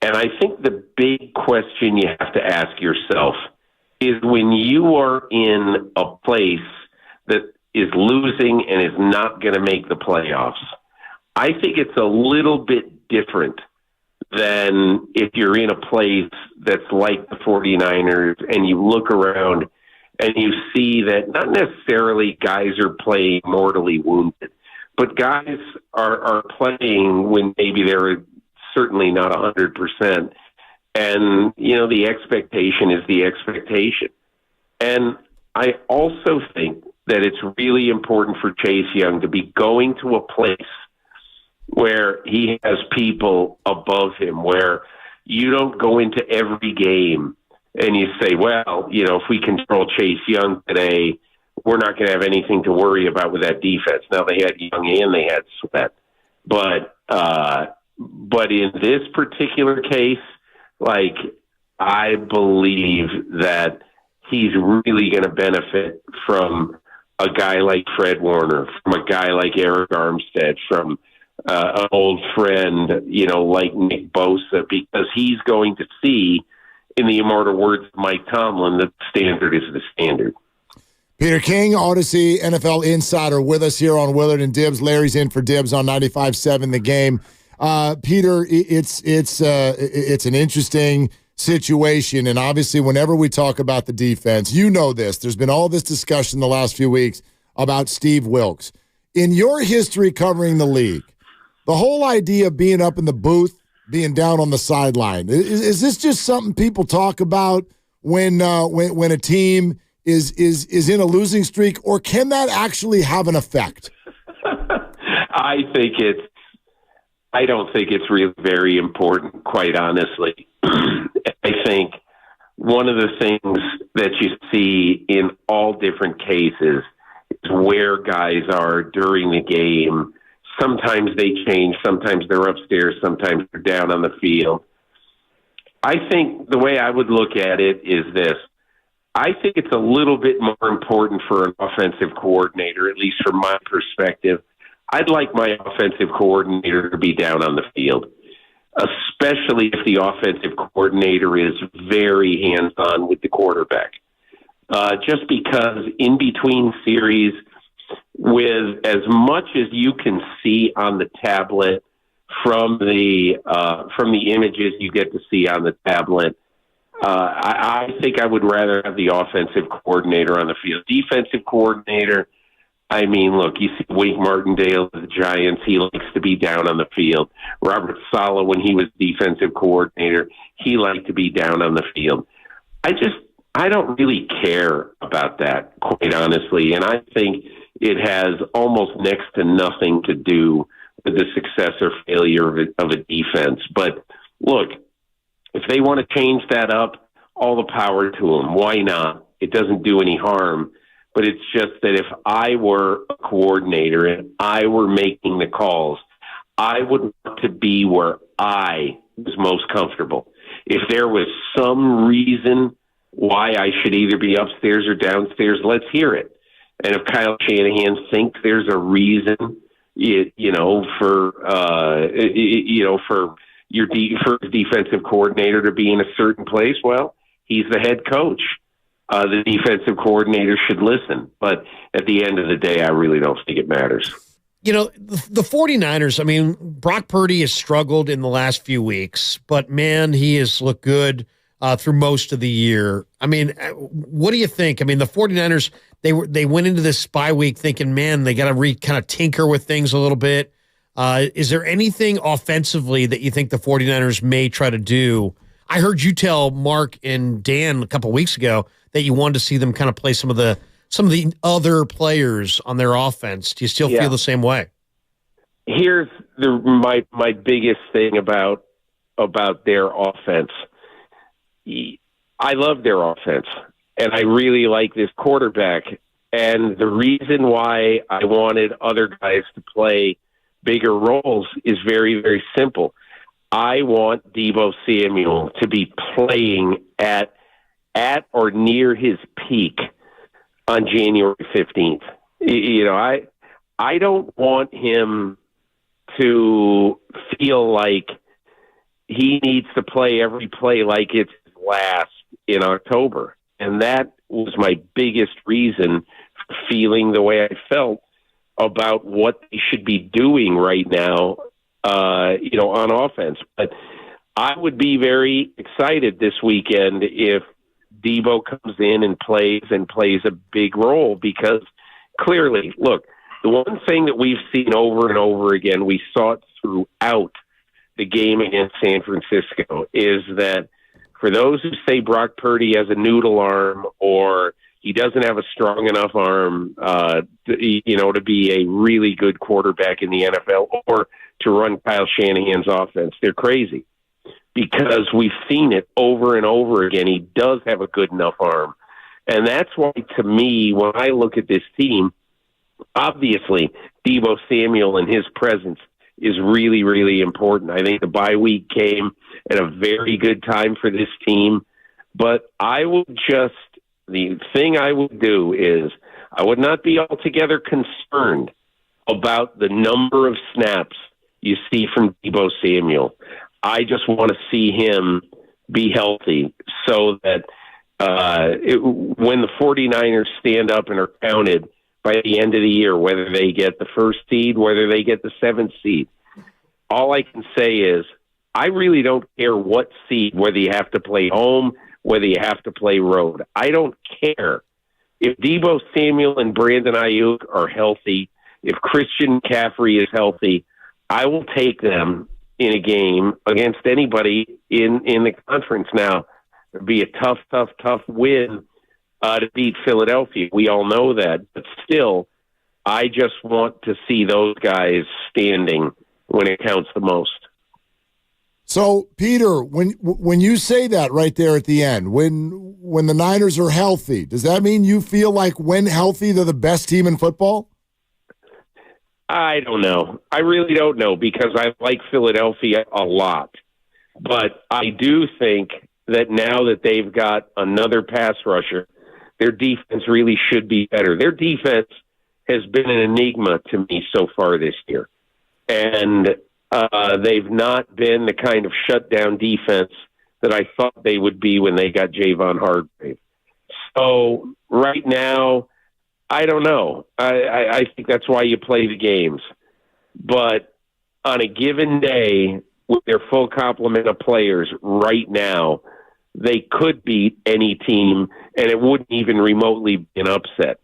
And I think the big question you have to ask yourself is when you are in a place that is losing and is not going to make the playoffs, I think it's a little bit different than if you're in a place that's like the 49ers and you look around and you see that not necessarily guys are playing mortally wounded, but guys are playing when maybe they're certainly not 100%. And, the expectation is the expectation. And I also think that it's really important for Chase Young to be going to a place where he has people above him, where you don't go into every game and you say, well, if we control Chase Young today, we're not going to have anything to worry about with that defense. Now, they had Young and they had Sweat. But in this particular case, I believe that he's really going to benefit from a guy like Fred Warner, from a guy like Eric Armstead, from an old friend, like Nick Bosa, because he's going to see, in the immortal words of Mike Tomlin, that the standard is the standard. Peter King, Odyssey NFL Insider, with us here on Willard and Dibs. Larry's in for Dibs on 95.7 The Game. Peter, it's an interesting situation, and obviously whenever we talk about the defense, there's been all this discussion the last few weeks about Steve Wilks. In your history covering the league, the whole idea of being up in the booth, being down on the sideline, is this just something people talk about when a team is in a losing streak, or can that actually have an effect? I don't think it's really very important, quite honestly. I think one of the things that you see in all different cases is where guys are during the game. Sometimes they change. Sometimes they're upstairs. Sometimes they're down on the field. I think the way I would look at it is this. I think it's a little bit more important for an offensive coordinator, at least from my perspective. I'd like my offensive coordinator to be down on the field, especially if the offensive coordinator is very hands-on with the quarterback. Just because in between series, with as much as you can see on the tablet from the images you get to see on the tablet, I think I would rather have the offensive coordinator on the field. Defensive coordinator, I mean, look, you see Wink Martindale of the Giants, he likes to be down on the field. Robert Saleh, when he was defensive coordinator, he liked to be down on the field. I don't really care about that, quite honestly, and I think it has almost next to nothing to do with the success or failure of a defense. But look, if they want to change that up, all the power to them. Why not? It doesn't do any harm. But it's just that if I were a coordinator and I were making the calls, I would want to be where I was most comfortable. If there was some reason why I should either be upstairs or downstairs, let's hear it. And if Kyle Shanahan thinks there's a reason, for your defensive coordinator to be in a certain place, well, he's the head coach. The defensive coordinator should listen. But at the end of the day, I really don't think it matters. The 49ers, I mean, Brock Purdy has struggled in the last few weeks, but, man, he has looked good through most of the year. I mean, what do you think? I mean, the 49ers, they went into this bye week thinking, man, they got to kind of tinker with things a little bit. Is there anything offensively that you think the 49ers may try to do? I heard you tell Mark and Dan a couple weeks ago that you wanted to see them kind of play some of the other players on their offense. Do you still feel the same way? Here's my biggest thing about their offense. I love their offense, and I really like this quarterback. And the reason why I wanted other guys to play bigger roles is very, very simple. I want Deebo Samuel to be playing at or near his peak on January 15th. I don't want him to feel like he needs to play every play like it's his last in October. And that was my biggest reason for feeling the way I felt about what they should be doing right now, on offense. But I would be very excited this weekend if Debo comes in and plays a big role, because clearly, look, the one thing that we've seen over and over again, we saw it throughout the game against San Francisco, is that for those who say Brock Purdy has a noodle arm or he doesn't have a strong enough arm, to be a really good quarterback in the NFL or to run Kyle Shanahan's offense, they're crazy, because we've seen it over and over again. He does have a good enough arm. And that's why, to me, when I look at this team, obviously Deebo Samuel and his presence is really, really important. I think the bye week came at a very good time for this team. But the thing I would do is I would not be altogether concerned about the number of snaps you see from Deebo Samuel. I just want to see him be healthy so that when the 49ers stand up and are counted by the end of the year, whether they get the first seed, whether they get the seventh seed, all I can say is I really don't care what seed, whether you have to play home, whether you have to play road. I don't care. If Deebo Samuel and Brandon Ayuk are healthy, if Christian McCaffrey is healthy, I will take them in a game against anybody in the conference. Now, it'd be a tough win to beat Philadelphia. We all know that. But still, I just want to see those guys standing when it counts the most. So, Peter, when you say that right there at the end, when the Niners are healthy, does that mean you feel like when healthy they're the best team in football? I don't know. I really don't know, because I like Philadelphia a lot. But I do think that now that they've got another pass rusher, their defense really should be better. Their defense has been an enigma to me so far this year. And they've not been the kind of shutdown defense that I thought they would be when they got Javon Hargrave. So right now, I don't know. I think that's why you play the games. But on a given day, with their full complement of players right now, they could beat any team, and it wouldn't even remotely be an upset.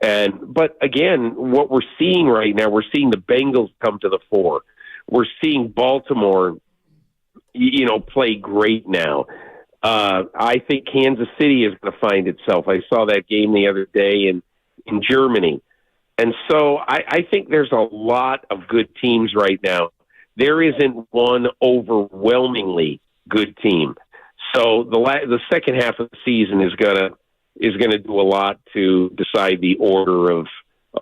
But again, what we're seeing right now, we're seeing the Bengals come to the fore. We're seeing Baltimore, play great now. I think Kansas City is going to find itself. I saw that game the other day in Germany. And so I think there's a lot of good teams right now. There isn't one overwhelmingly good team. So the second half of the season is gonna do a lot to decide the order of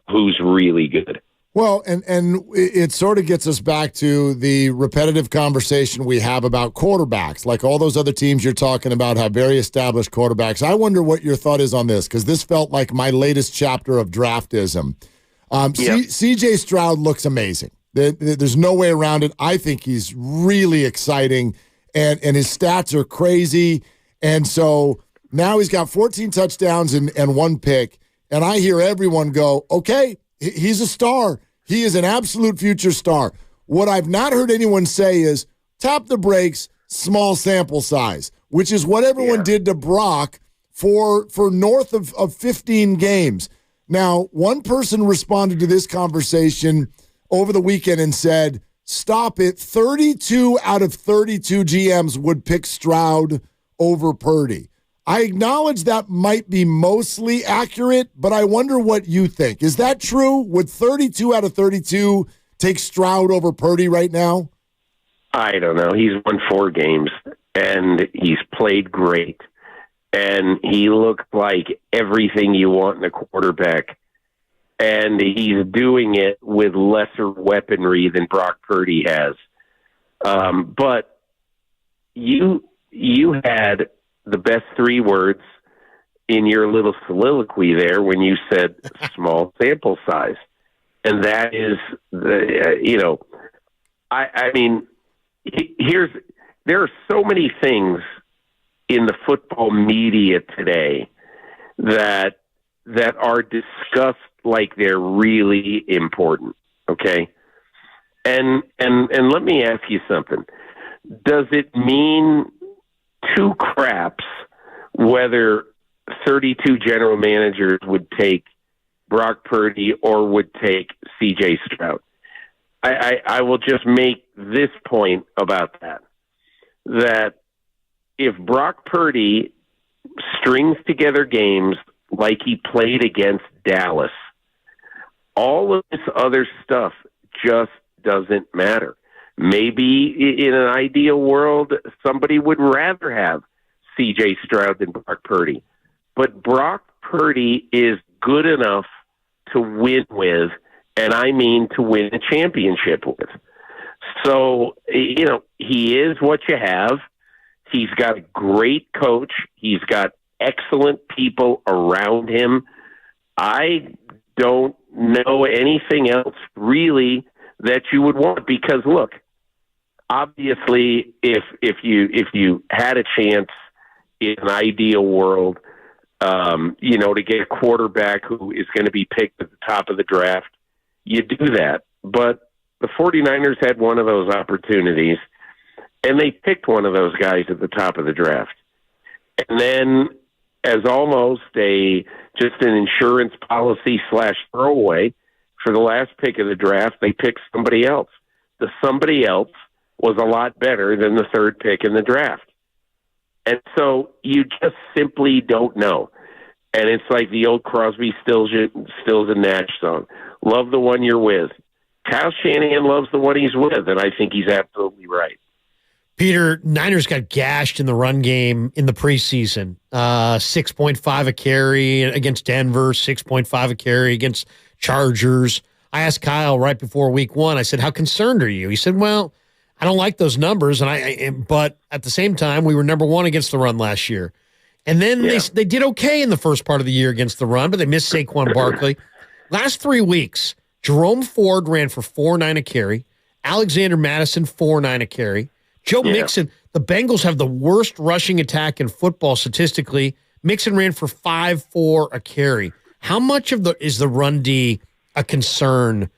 who's really good. Well, and it sort of gets us back to the repetitive conversation we have about quarterbacks. Like all those other teams you're talking about have very established quarterbacks. I wonder what your thought is on this, because this felt like my latest chapter of draftism. C.J. Stroud looks amazing. There's no way around it. I think he's really exciting, and his stats are crazy. And so now he's got 14 touchdowns and one pick, and I hear everyone go, okay, he's a star. He is an absolute future star. What I've not heard anyone say is tap the brakes, small sample size, which is what everyone did to Brock for north of 15 games. Now, one person responded to this conversation over the weekend and said, stop it. 32 out of 32 GMs would pick Stroud over Purdy. I acknowledge that might be mostly accurate, but I wonder what you think. Is that true? Would 32 out of 32 take Stroud over Purdy right now? I don't know. He's won 4 games, and he's played great. And he looked like everything you want in a quarterback. And he's doing it with lesser weaponry than Brock Purdy has. But you had the best 3 words in your little soliloquy there when you said small sample size. And that is there are so many things in the football media today that are discussed like they're really important. Okay. And let me ask you something. does it mean two craps whether 32 general managers would take Brock Purdy or would take C.J. Stroud? I will just make this point about that if Brock Purdy strings together games like he played against Dallas, all of this other stuff just doesn't matter. Maybe in an ideal world, somebody would rather have C.J. Stroud than Brock Purdy. But Brock Purdy is good enough to win with, and I mean to win a championship with. So, he is what you have. He's got a great coach. He's got excellent people around him. I don't know anything else really that you would want, because look, obviously if you had a chance in an ideal world, to get a quarterback who is going to be picked at the top of the draft, you do that. But the 49ers had one of those opportunities, and they picked one of those guys at the top of the draft. And then, as almost just an insurance policy / throwaway, for the last pick of the draft, they picked somebody else. The somebody else was a lot better than the third pick in the draft. And so you just simply don't know. And it's like the old Crosby, Stills and Nash song. Love the one you're with. Kyle Shanahan loves the one he's with, and I think he's absolutely right. Peter, Niners got gashed in the run game in the preseason. 6.5 a carry against Denver, 6.5 a carry against Chargers. I asked Kyle right before week 1, I said, how concerned are you? He said, well, I don't like those numbers, but at the same time, we were number 1 against the run last year. And then they did okay in the first part of the year against the run, but they missed Saquon Barkley. Last 3 weeks, Jerome Ford ran for 4.9 a carry. Alexander Madison, 4.9 a carry. Joe Mixon, the Bengals have the worst rushing attack in football statistically. Mixon ran for 5.4 a carry. How much is the run D a concern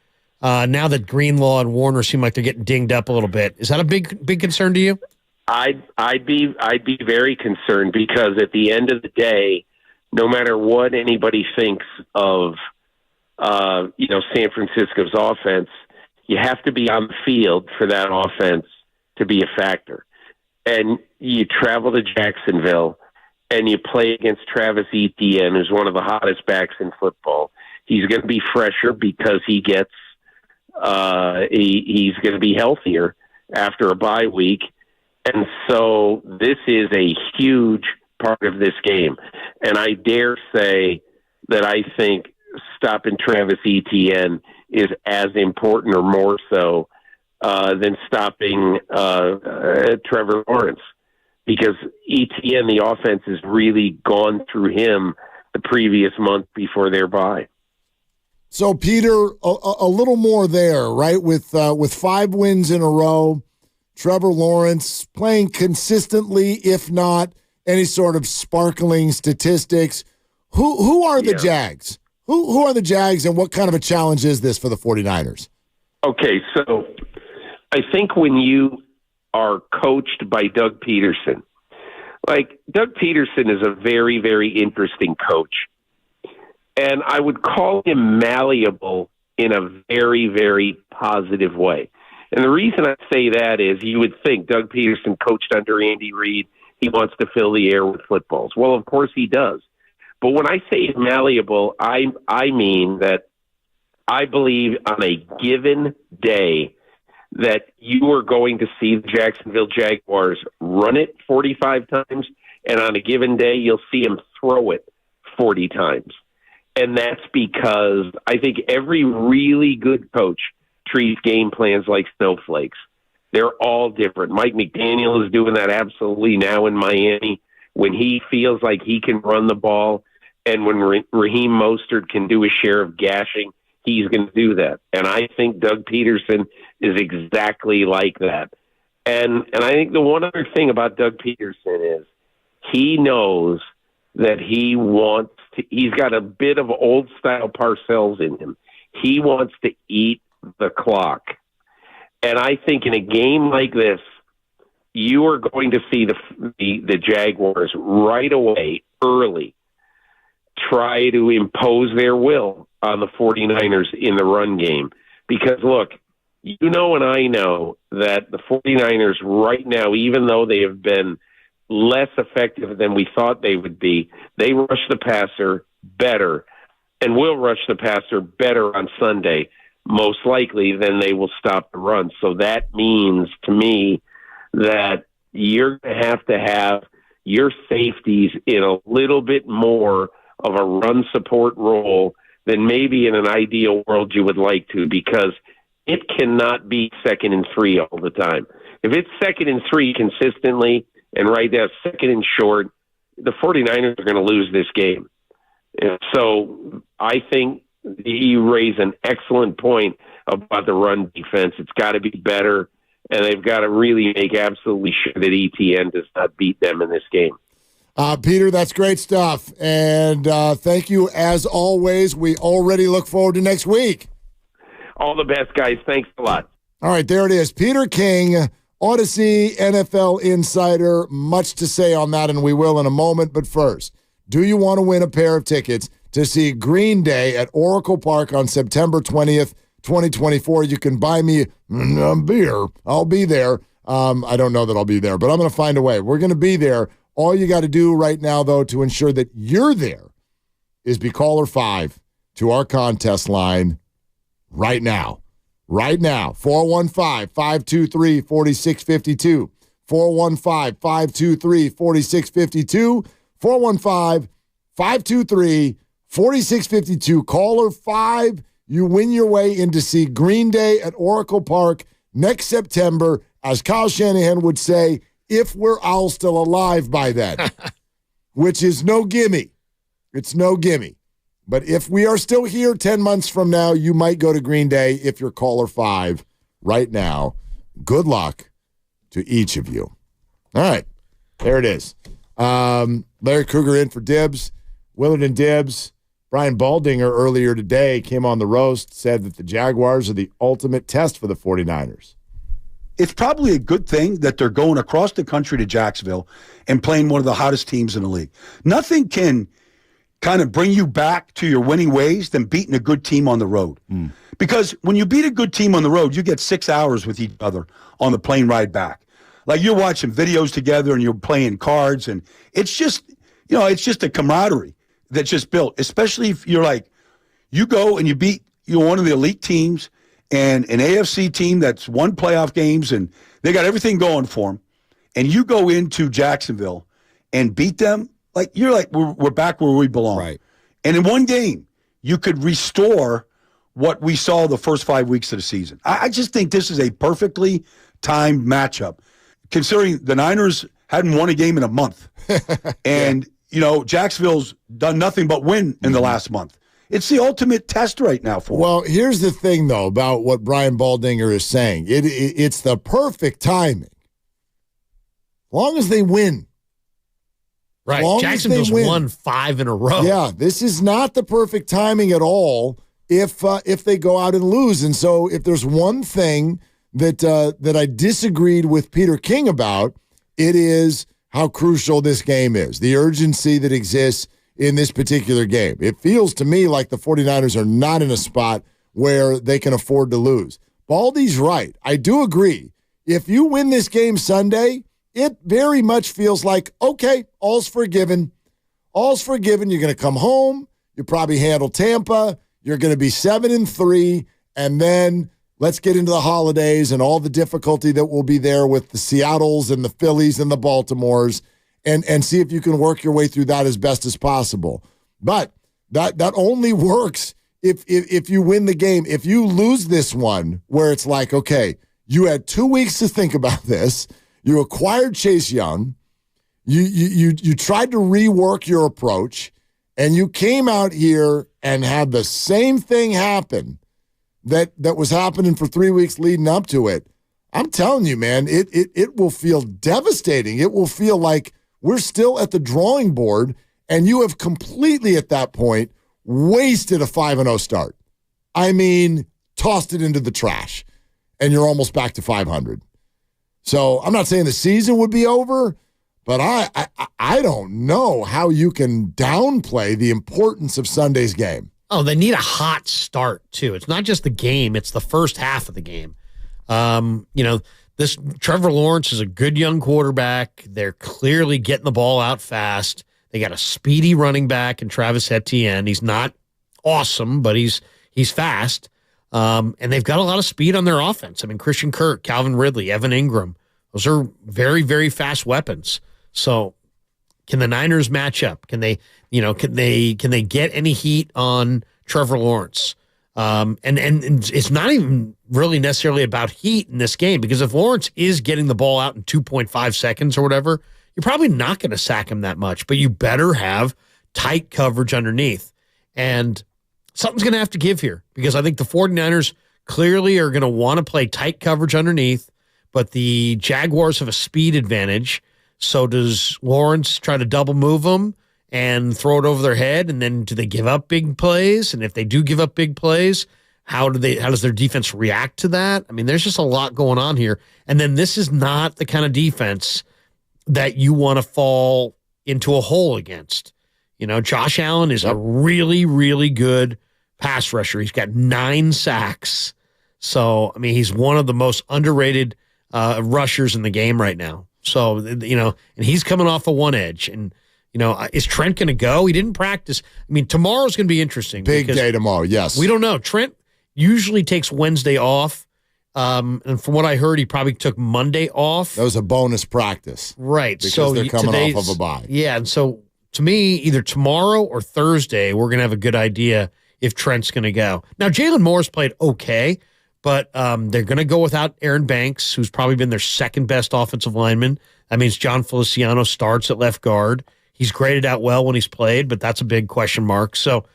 now that Greenlaw and Warner seem like they're getting dinged up a little bit? Is that a big concern to you? I'd be very concerned, because at the end of the day, no matter what anybody thinks of San Francisco's offense, you have to be on the field for that offense to be a factor. And you travel to Jacksonville and you play against Travis Etienne, who's one of the hottest backs in football. He's going to be fresher because he's going to be healthier after a bye week. And so this is a huge part of this game. And I dare say that I think stopping Travis Etienne is as important or more so than stopping Trevor Lawrence, because Etienne, the offense has really gone through him the previous month before their bye. So, Peter, a little more there, right? With 5 wins in a row, Trevor Lawrence playing consistently, if not any sort of sparkling statistics. Who are the Jags? Who are the Jags, and what kind of a challenge is this for the 49ers? Okay, so I think when you are coached by Doug Peterson, Doug Peterson is a very, very interesting coach. And I would call him malleable in a very, very positive way. And the reason I say that is you would think Doug Peterson coached under Andy Reid. He wants to fill the air with footballs. Well, of course he does. But when I say he's malleable, I mean that I believe on a given day that you are going to see the Jacksonville Jaguars run it 45 times, and on a given day you'll see them throw it 40 times. And that's because I think every really good coach treats game plans like snowflakes. They're all different. Mike McDaniel is doing that absolutely now in Miami when he feels like he can run the ball, and when Raheem Mostert can do a share of gashing, he's going to do that. And I think Doug Peterson is exactly like that. And I think the one other thing about Doug Peterson is he knows that he's got a bit of old style Parcells in him. He wants to eat the clock. And I think in a game like this, you are going to see the Jaguars right away, early, try to impose their will on the 49ers in the run game. Because, look, you know and I know that the 49ers right now, even though they have been less effective than we thought they would be, they rush the passer better and will rush the passer better on Sunday, most likely, than they will stop the run. So that means to me that you're going to have your safeties in a little bit more of a run support role than maybe in an ideal world you would like to, because it cannot be 2nd and 3 all the time. If it's 2nd and 3 consistently and right now 2nd and short, the 49ers are going to lose this game. And so I think you raise an excellent point about the run defense. It's got to be better, and they've got to really make absolutely sure that ETN does not beat them in this game. Peter, that's great stuff. And thank you as always. We already look forward to next week. All the best, guys. Thanks a lot. All right, there it is. Peter King, Odyssey NFL Insider. Much to say on that, and we will in a moment. But first, do you want to win a pair of tickets to see Green Day at Oracle Park on September 20th, 2024? You can buy me a beer. I'll be there. I don't know that I'll be there, but I'm going to find a way. We're going to be there. All you got to do right now, though, to ensure that you're there is be caller 5 to our contest line right now. Right now. 415-523-4652. 415-523-4652. 415-523-4652. Caller 5. You win your way in to see Green Day at Oracle Park next September. As Kyle Shanahan would say, if we're all still alive by then, which is no gimme. It's no gimme. But if we are still here 10 months from now, you might go to Green Day if you're caller 5 right now. Good luck to each of you. All right. There it is. Larry Krueger in for Dibs. Willard and Dibs. Brian Baldinger earlier today came on the roast, said that the Jaguars are the ultimate test for the 49ers. It's probably a good thing that they're going across the country to Jacksonville and playing one of the hottest teams in the league. Nothing can kind of bring you back to your winning ways than beating a good team on the road. Because when you beat a good team on the road, you get 6 hours with each other on the plane ride back. Like you're watching videos together and you're playing cards, and it's just, it's just a camaraderie that's just built, especially if you're like, you go and you beat one of the elite teams and an AFC team that's won playoff games and they got everything going for them, and you go into Jacksonville and beat them, you're like, we're back where we belong. Right. And in one game, you could restore what we saw the first 5 weeks of the season. I just think this is a perfectly timed matchup, considering the Niners hadn't won a game in a month. And, Jacksonville's done nothing but win in the last month. It's the ultimate test right now for them. Well, here's the thing, though, about what Brian Baldinger is saying. It's the perfect timing. As long as they win. Right. Jacksonville's won 5 in a row. Yeah, this is not the perfect timing at all if they go out and lose. And so if there's one thing that I disagreed with Peter King about, it is how crucial this game is, the urgency that exists in this particular game. It feels to me like the 49ers are not in a spot where they can afford to lose. Baldy's right. I do agree. If you win this game Sunday, it very much feels like, okay, all's forgiven. All's forgiven. You're going to come home. You probably handle Tampa. You're going to be 7-3. And then let's get into the holidays and all the difficulty that will be there with the Seattles and the Phillies and the Baltimores, and see if you can work your way through that as best as possible. But that only works if you win the game. If you lose this one where it's like, okay, you had 2 weeks to think about this, you acquired Chase Young, you tried to rework your approach, and you came out here and had the same thing happen that was happening for 3 weeks leading up to it, I'm telling you, man, it will feel devastating. It will feel like we're still at the drawing board, and you have completely, at that point, wasted a 5-0 start. I mean, tossed it into the trash, and you're almost back to 500. So I'm not saying the season would be over, but I don't know how you can downplay the importance of Sunday's game. Oh, they need a hot start, too. It's not just the game, it's the first half of the game. This Trevor Lawrence is a good young quarterback. They're clearly getting the ball out fast. They got a speedy running back in Travis Etienne. He's not awesome, but he's fast. And they've got a lot of speed on their offense. I mean, Christian Kirk, Calvin Ridley, Evan Ingram, those are very, very fast weapons. So can the Niners match up? Can they get any heat on Trevor Lawrence? And it's not even really necessarily about heat in this game, because if Lawrence is getting the ball out in 2.5 seconds or whatever, you're probably not going to sack him that much, but you better have tight coverage underneath. And something's going to have to give here, because I think the 49ers clearly are going to want to play tight coverage underneath, but the Jaguars have a speed advantage. So does Lawrence try to double move them and throw it over their head? And then do they give up big plays? And if they do give up big plays, how does their defense react to that? I mean, there's just a lot going on here. And then this is not the kind of defense that you want to fall into a hole against. Josh Allen is a really, really good pass rusher. He's got 9 sacks. So, I mean, he's one of the most underrated rushers in the game right now. So, and he's coming off of one edge. And, is Trent going to go? He didn't practice. I mean, tomorrow's going to be interesting. Big day tomorrow, yes. We don't know. Trent usually takes Wednesday off. And from what I heard, he probably took Monday off. That was a bonus practice. Right. Because they're coming off of a bye. Yeah, and so to me, either tomorrow or Thursday, we're going to have a good idea if Trent's going to go. Now, Jalen Moore's played okay, but they're going to go without Aaron Banks, who's probably been their second best offensive lineman. That means John Feliciano starts at left guard. He's graded out well when he's played, but that's a big question mark. So,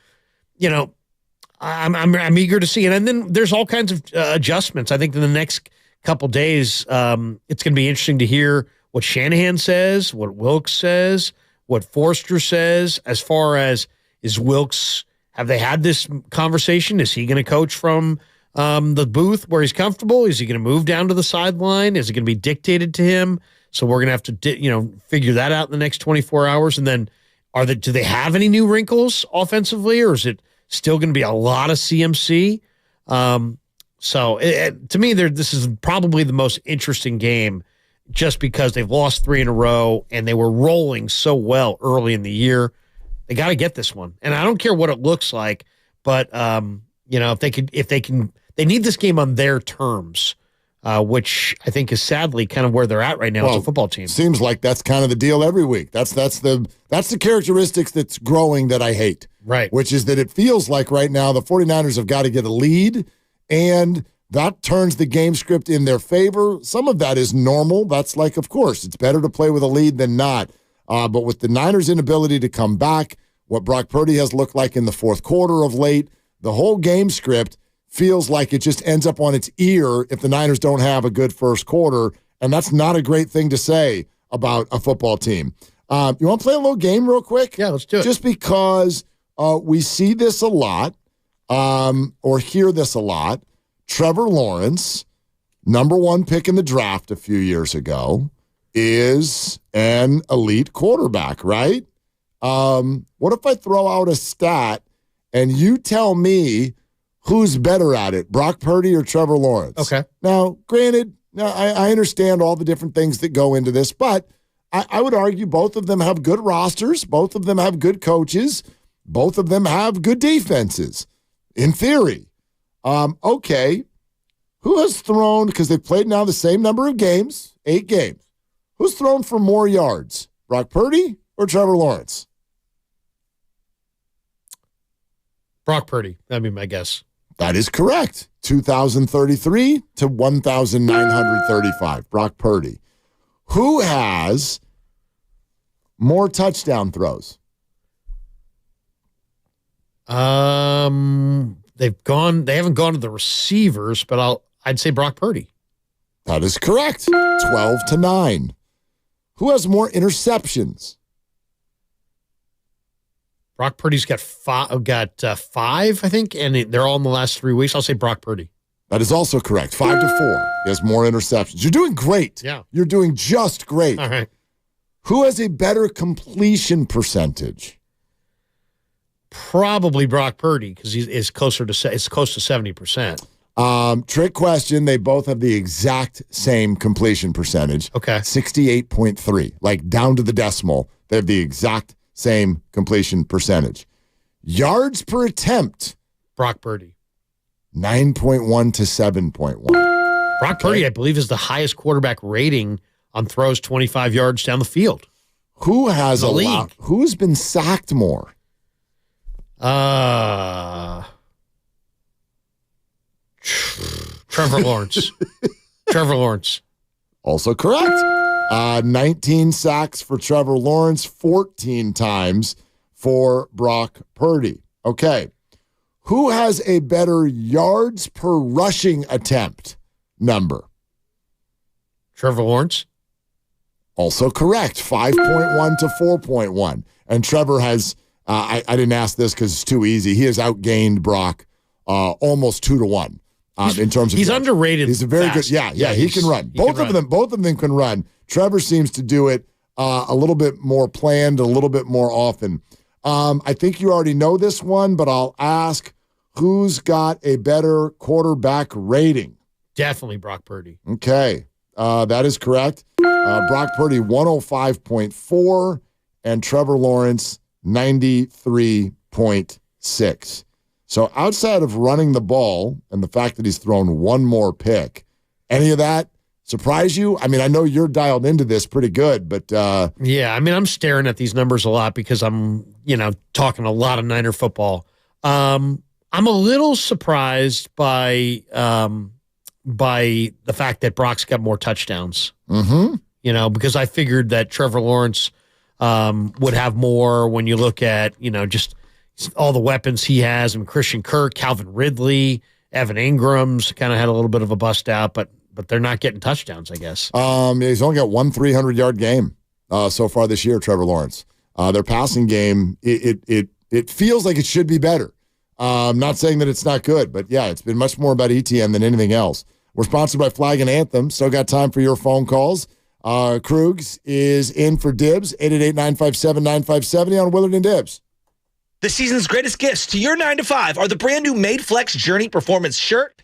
I'm eager to see it. And then there's all kinds of adjustments. I think in the next couple days, it's going to be interesting to hear what Shanahan says, what Wilks says, what Forster says, as far as is Wilks, have they had this conversation? Is he going to coach from the booth where he's comfortable? Is he going to move down to the sideline? Is it going to be dictated to him? So we're going to have to, figure that out in the next 24 hours. And then do they have any new wrinkles offensively, or is it still going to be a lot of CMC? To me, this is probably the most interesting game, just because they've lost 3 in a row and they were rolling so well early in the year. They got to get this one. And I don't care what it looks like, but they need this game on their terms, which I think is sadly kind of where they're at right now as a football team. Seems like that's kind of the deal every week. That's the characteristics that's growing that I hate. Right. Which is that it feels like right now the 49ers have got to get a lead, and that turns the game script in their favor. Some of that is normal. That's like, of course, it's better to play with a lead than not. But with the Niners' inability to come back, what Brock Purdy has looked like in the fourth quarter of late, the whole game script feels like it just ends up on its ear if the Niners don't have a good first quarter, and that's not a great thing to say about a football team. You want to play a little game real quick? Yeah, let's do it. Just because we see this a lot, or hear this a lot. Trevor Lawrence, number 1 pick in the draft a few years ago, is an elite quarterback, right? What if I throw out a stat and you tell me who's better at it, Brock Purdy or Trevor Lawrence? Okay. Now, granted, I understand all the different things that go into this, but I would argue both of them have good rosters. Both of them have good coaches. Both of them have good defenses, in theory. Okay. Who has thrown, because they've played now the same number of games, 8 games. Who's thrown for more yards, Brock Purdy or Trevor Lawrence? Brock Purdy. That'd be my guess. That is correct. 2,033 to 1,935. Brock Purdy. Who has more touchdown throws? They haven't gone to the receivers, but I'd say Brock Purdy. That is correct. 12 to 9. Who has more interceptions? Brock Purdy's got five, I think, and they're all in the last 3 weeks. I'll say Brock Purdy. That is also correct. 5-4. He has more interceptions. You're doing great. Yeah. You're doing just great. All right. Who has a better completion percentage? Probably Brock Purdy because it's close to 70%. Trick question. They both have the exact same completion percentage. Okay. 68.3. Like down to the decimal. They have the exact same completion percentage. Yards per attempt. Brock Purdy. 9.1 to 7.1. Brock Purdy, I believe, is the highest quarterback rating on throws 25 yards down the field. Who has The league. Who's been sacked more? Trevor Lawrence. Trevor Lawrence. Also correct. 19 sacks for Trevor Lawrence, 14 times for Brock Purdy. Okay. Who has a better yards per rushing attempt number? Trevor Lawrence. Also correct. 5.1 to 4.1. And Trevor has, I didn't ask this because it's too easy. He has outgained Brock almost 2-1 in terms of he's yards. underrated. He's a very fast. good, he can run. Both of them can run. Trevor seems to do it a little bit more planned, a little bit more often. I think you already know this one, but I'll ask, who's got a better quarterback rating? Definitely Brock Purdy. Okay. That is correct. Brock Purdy, 105.4, and Trevor Lawrence, 93.6. So outside of running the ball and the fact that he's thrown one more pick, any of that surprise you? I mean, I know you're dialed into this pretty good, but yeah, I mean, I'm staring at these numbers a lot because I'm, talking a lot of Niner football. I'm a little surprised by the fact that Brock's got more touchdowns. Mm-hmm. Because I figured that Trevor Lawrence would have more when you look at, just all the weapons he has. And Christian Kirk, Calvin Ridley, Evan Ingram's kind of had a little bit of a bust out, but they're not getting touchdowns, I guess. He's only got one 300-yard game so far this year, Trevor Lawrence. Their passing game, it feels like it should be better. I'm not saying that it's not good, but yeah, it's been much more about ETN than anything else. We're sponsored by Flag and Anthem. Still got time for your phone calls. Krugs is in for Dibs, 888-957-9570 on Willard and Dibs. The season's greatest gifts to your 9 to 5 are the brand new Made Flex Journey Performance shirt.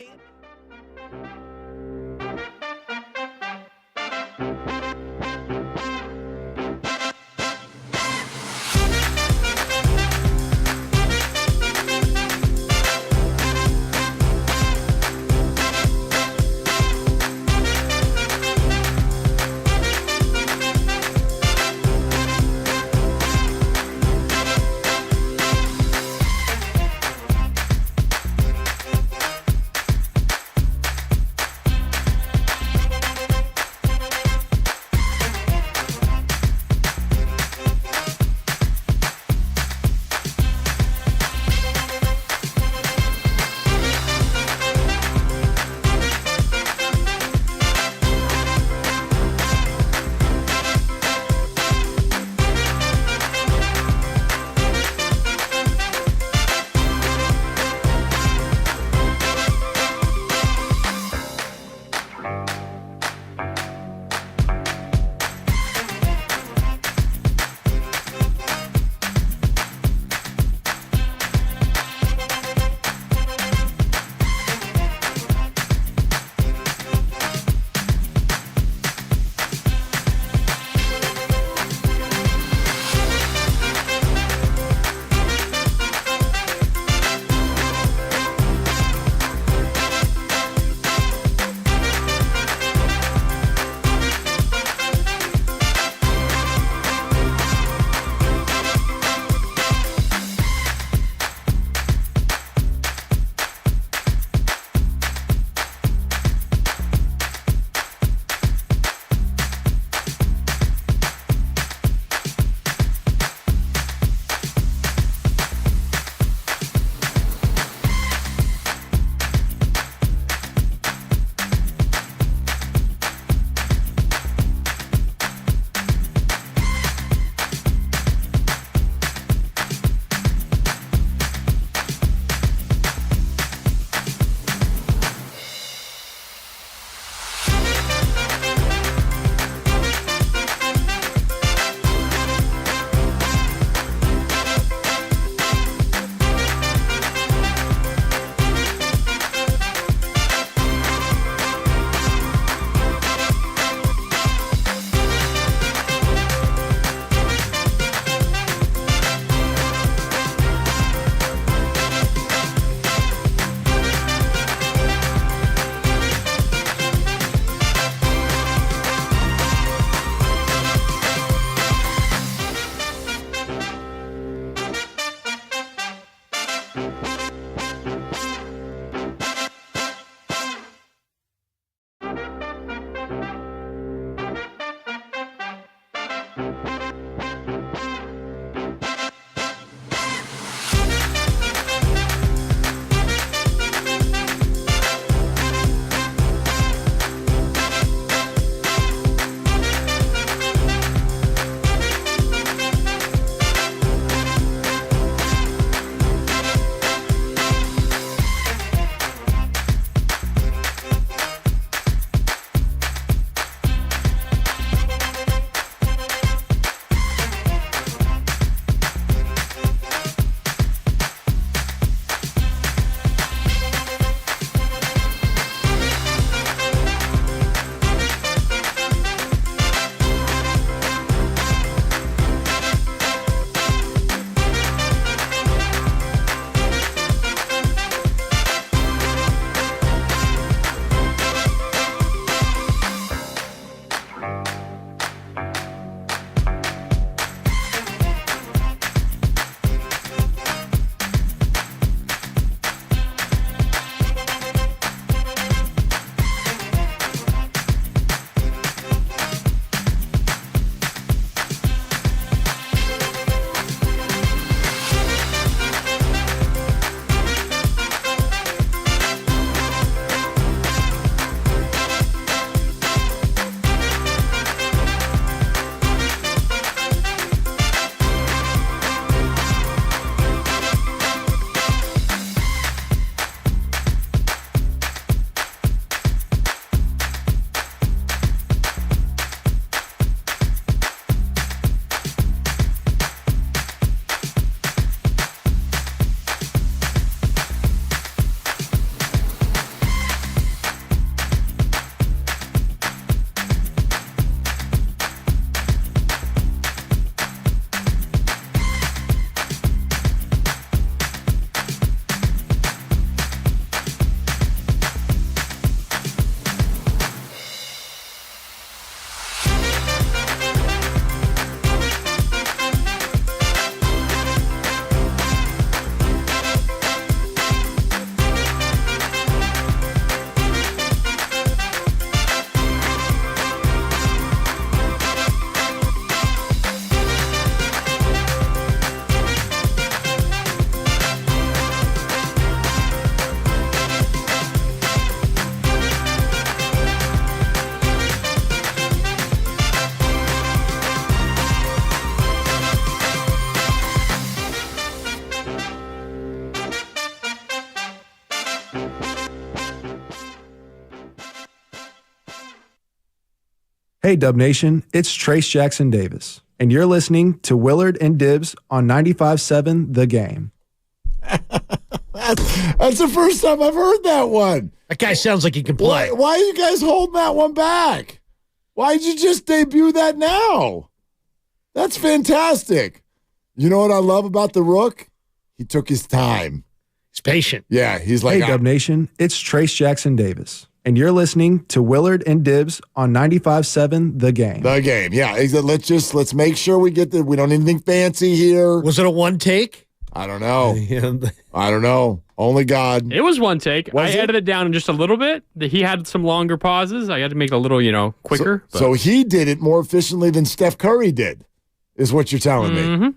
Hey, Dub Nation, it's Trace Jackson Davis, and you're listening to Willard and Dibbs on 95.7 The Game. That's the first time I've heard that one. That guy sounds like he can play. Why are you guys holding that one back? Why'd you just debut that now? That's fantastic. You know what I love about the Rook? He took his time. He's patient. Yeah, he's like... Hey, Dub Nation, it's Trace Jackson Davis, and you're listening to Willard and Dibbs on 95.7 The Game. The Game, yeah. Let's make sure we get we don't need anything fancy here. Was it a one take? I don't know. I don't know. Only God. It was one take. I edited it down just a little bit. He had some longer pauses. I had to make it a little, quicker. So he did it more efficiently than Steph Curry did, is what you're telling me.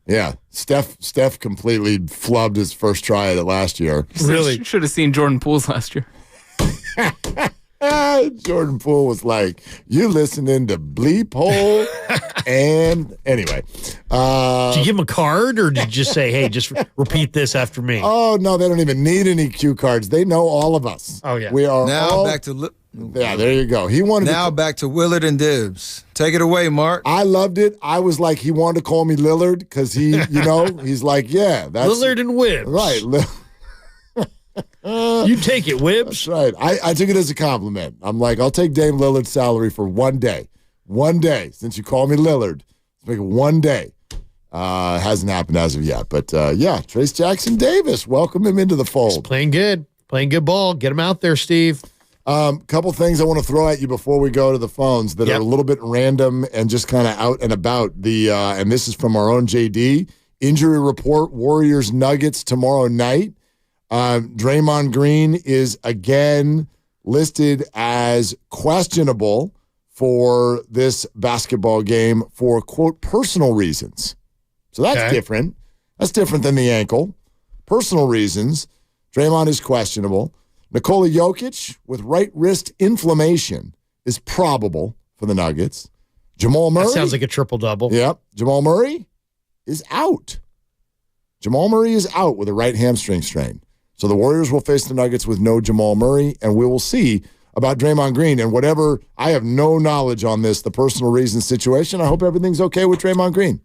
Yeah. Steph completely flubbed his first try at it last year. Really? Should have seen Jordan Poole's last year. Jordan Poole was like, you listening to Bleep Hole? And anyway. Did you give him a card or did you just say, hey, just repeat this after me? Oh, no, they don't even need any cue cards. They know all of us. Oh, yeah. We are now back to... Yeah, there you go. He wanted back to Willard and Dibbs. Take it away, Mark. I loved it. I was like, he wanted to call me Lillard because he, he's like, yeah. That's Lillard and Wibbs. Right. You take it, Wibbs. That's right. I took it as a compliment. I'm like, I'll take Dame Lillard's salary for one day. One day. Since you called me Lillard. Let's make it one day. Hasn't happened as of yet. But, Trace Jackson Davis. Welcome him into the fold. He's playing good. Playing good ball. Get him out there, Steve. Couple things I want to throw at you before we go to the phones that are a little bit random and just kind of out and about. And this is from our own JD. Injury report, Warriors Nuggets tomorrow night. Draymond Green is again listed as questionable for this basketball game for, quote, personal reasons. So that's different. That's different than the ankle. Personal reasons. Draymond is questionable. Nikola Jokic with right wrist inflammation is probable for the Nuggets. Jamal Murray. That sounds like a triple-double. Yep. Jamal Murray is out. Jamal Murray is out with a right hamstring strain. So the Warriors will face the Nuggets with no Jamal Murray, and we will see about Draymond Green and whatever. I have no knowledge on this, the personal reasons situation. I hope everything's okay with Draymond Green.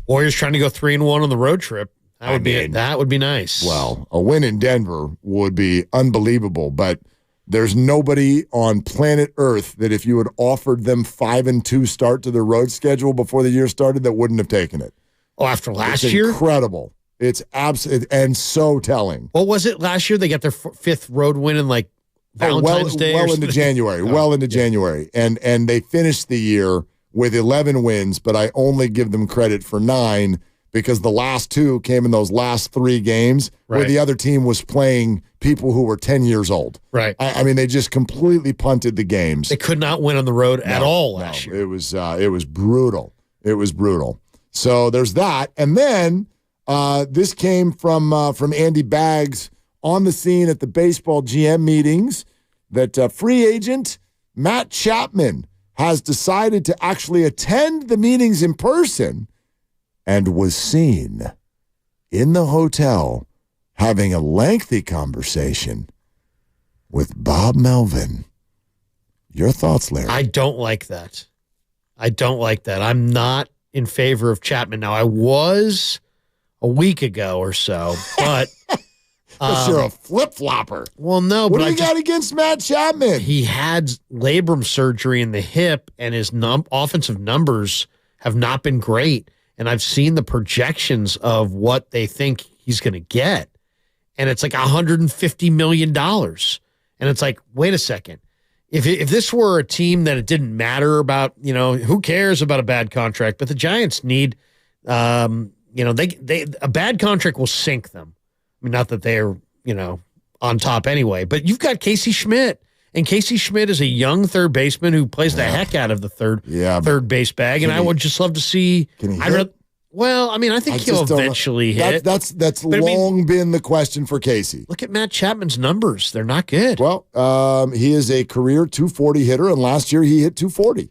Warriors trying to go 3-1 on the road trip. That would be nice. Well, a win in Denver would be unbelievable, but there's nobody on planet Earth that if you had offered them 5-2 start to their road schedule before the year started that wouldn't have taken it. Oh, after last It's year? Incredible. It's absolute and so telling. What was it last year? They got their fifth road win in like Valentine's Day. Well into January. Well into January. And they finished the year with 11 wins, but I only give them credit for 9 because the last 2 came in those last 3 games where the other team was playing people who were 10 years old. Right. I mean, they just completely punted the games. They could not win on the road at all last year. It was brutal. It was brutal. So there's that. And then this came from Andy Baggs on the scene at the baseball GM meetings that free agent Matt Chapman has decided to actually attend the meetings in person and was seen in the hotel having a lengthy conversation with Bob Melvin. Your thoughts, Larry? I don't like that. I'm not in favor of Chapman. Now, I was a week ago or so, but you're a flip-flopper. Well, no, what but do you got against Matt Chapman? He had labrum surgery in the hip, and his offensive numbers have not been great. And I've seen the projections of what they think he's going to get, and it's like $150 million. And it's like, wait a second. If this were a team that it didn't matter about, who cares about a bad contract? But the Giants need, a bad contract will sink them. I mean, not that they're, on top anyway. But you've got Casey Schmidt, and Casey Schmidt is a young third baseman who plays the heck out of the third base bag. And I would just love to see. Can he hit? Well, I mean, I think he'll eventually hit. That's been the question for Casey. Look at Matt Chapman's numbers; they're not good. Well, he is a career 240 hitter, and last year he hit 240.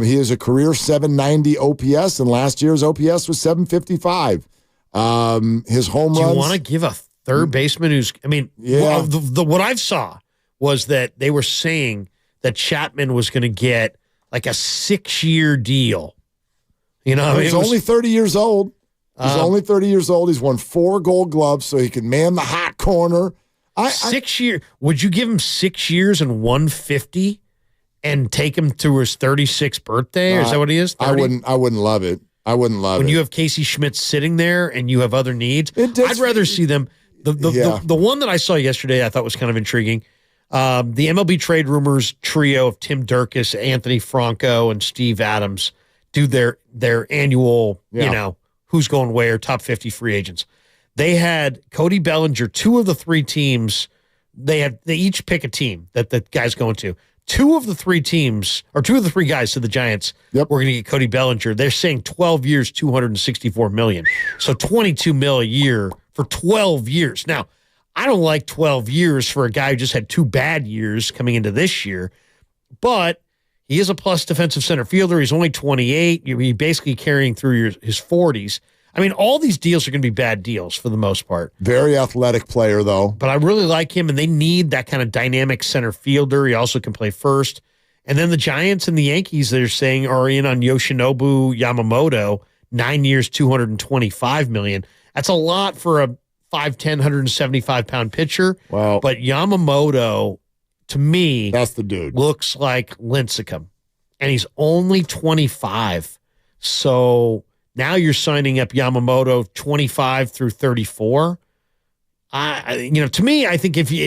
He is a career 790 OPS, and last year's OPS was 755. His home runs. Do you want to give a third baseman who's? I mean, what I saw was that they were saying that Chapman was going to get like a 6-year deal. He's only 30 years old. He's won 4 Gold Gloves, so he can man the hot corner. 6 years. Would you give him 6 years and 150 and take him to his 36th birthday? Or is that what he is? 30? I wouldn't love it. When you have Casey Schmidt sitting there and you have other needs, I'd rather see them. The one that I saw yesterday I thought was kind of intriguing. The MLB trade rumors trio of Tim Durkis, Anthony Franco, and Steve Adams do their annual, who's going where, top 50 free agents. They had Cody Bellinger, 2 of the 3 teams. They each pick a team that the guy's going to. 2 of the 3 teams, or 2 of the 3 guys to the Giants, we're going to get Cody Bellinger. They're saying 12 years, $264 million. So $22 million a year for 12 years. Now, I don't like 12 years for a guy who just had 2 bad years coming into this year, but he is a plus defensive center fielder. He's only 28. He's basically carrying through his 40s. I mean, all these deals are going to be bad deals for the most part. Very athletic player, though. But I really like him, and they need that kind of dynamic center fielder. He also can play first. And then the Giants and the Yankees, they're saying, are in on Yoshinobu Yamamoto, 9 years, $225 million. That's a lot for a 5'10", 175-pound pitcher. Wow. But Yamamoto, to me, that's the dude. Looks like Lincecum, and he's only 25. So now you're signing up Yamamoto 25 through 34. To me, I think if the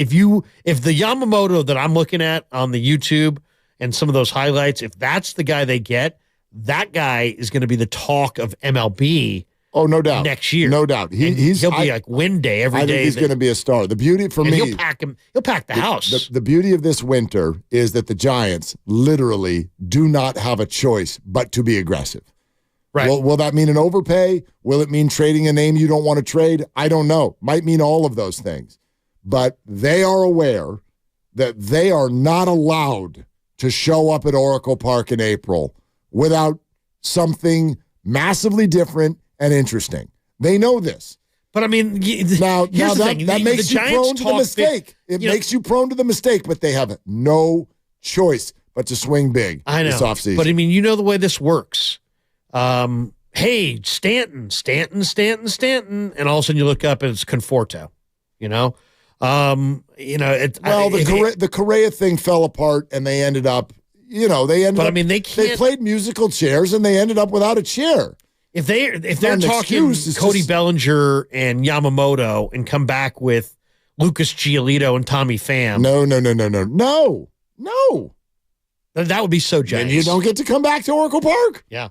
Yamamoto that I'm looking at on the YouTube and some of those highlights, if that's the guy they get, that guy is going to be the talk of MLB Oh, no doubt. Next year. No doubt. He'll be like win day every day. I think he's going to be a star. The beauty for me. He'll pack the house. The beauty of this winter is that the Giants literally do not have a choice but to be aggressive. Right. Will that mean an overpay? Will it mean trading a name you don't want to trade? I don't know. Might mean all of those things. But they are aware that they are not allowed to show up at Oracle Park in April without something massively different and interesting. They know this. But I mean, that makes you prone to the mistake. It makes you prone to the mistake, but they have no choice but to swing big this offseason. But I mean, you know the way this works. Hey, Stanton, and all of a sudden you look up and it's Conforto. The Correa thing fell apart, and they ended up. They played musical chairs, and they ended up without a chair. If they're talking Cody Bellinger and Yamamoto and come back with Lucas Giolito and Tommy Pham. No. That would be so Giants. And you don't get to come back to Oracle Park. Yeah.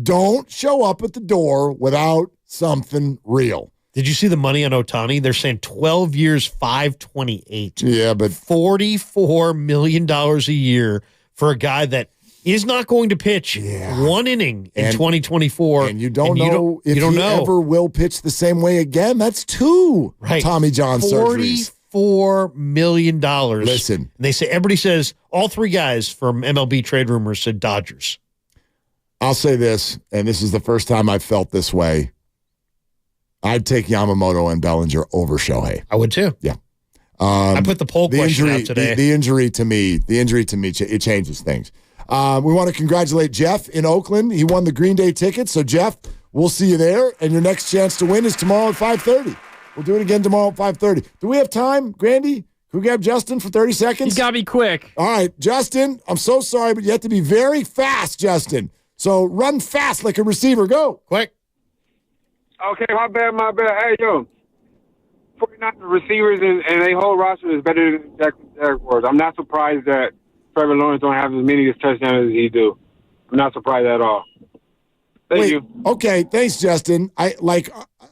Don't show up at the door without something real. Did you see the money on Ohtani? They're saying 12 years, $528. Yeah, but $44 million a year for a guy that is not going to pitch one inning in 2024. And you don't know if he ever will pitch the same way again. That's two Tommy John surgeries. $44 million. Listen. And they say, everybody says, all three guys from MLB Trade Rumors said Dodgers. I'll say this, and this is the first time I've felt this way. I'd take Yamamoto and Bellinger over Shohei. I would too. Yeah. I put the poll question out today. The injury to me, it changes things. We want to congratulate Jeff in Oakland. He won the Green Day ticket. So, Jeff, we'll see you there. And your next chance to win is tomorrow at 5:30. We'll do it again tomorrow at 5:30. Do we have time, Grandy? Can we grab Justin for 30 seconds? You got to be quick. All right, Justin, I'm so sorry, but you have to be very fast, Justin. So run fast like a receiver. Go. Quick. Okay, my bad. Hey, yo. 49 receivers and they whole roster is better than Derek Ward. I'm not surprised that Trevor Lawrence don't have as many touchdowns as he do. I'm not surprised at all. Thank you. Okay, thanks, Justin.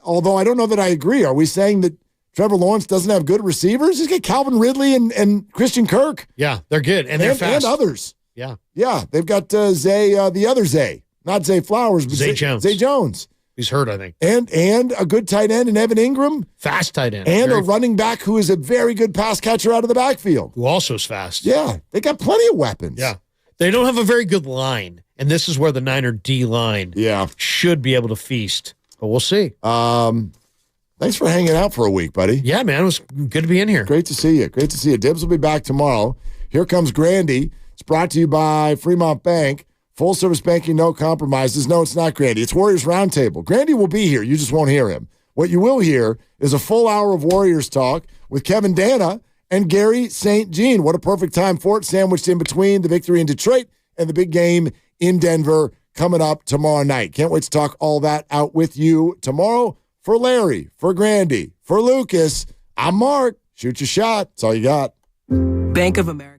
Although I don't know that I agree. Are we saying that Trevor Lawrence doesn't have good receivers? He's got Calvin Ridley and Christian Kirk. Yeah, they're good. And they're fast. And others. Yeah. Yeah, they've got Zay, the other Zay. Not Zay Flowers, but Zay Jones. Zay Jones. He's hurt, I think. And a good tight end in Evan Ingram. Fast tight end. And a running back who is a very good pass catcher out of the backfield. Who also is fast. Yeah, they got plenty of weapons. Yeah. They don't have a very good line. And this is where the Niner D line should be able to feast. But we'll see. Thanks for hanging out for a week, buddy. Yeah, man. It was good to be in here. Great to see you. Dibs will be back tomorrow. Here comes Grandy. It's brought to you by Fremont Bank. Full service banking, no compromises. No, it's not Grandy. It's Warriors Roundtable. Grandy will be here. You just won't hear him. What you will hear is a full hour of Warriors talk with Kevin Dana and Gary St. Jean. What a perfect time for it, sandwiched in between the victory in Detroit and the big game in Denver coming up tomorrow night. Can't wait to talk all that out with you tomorrow. For Larry, for Grandy, for Lucas, I'm Mark. Shoot your shot. That's all you got. Bank of America.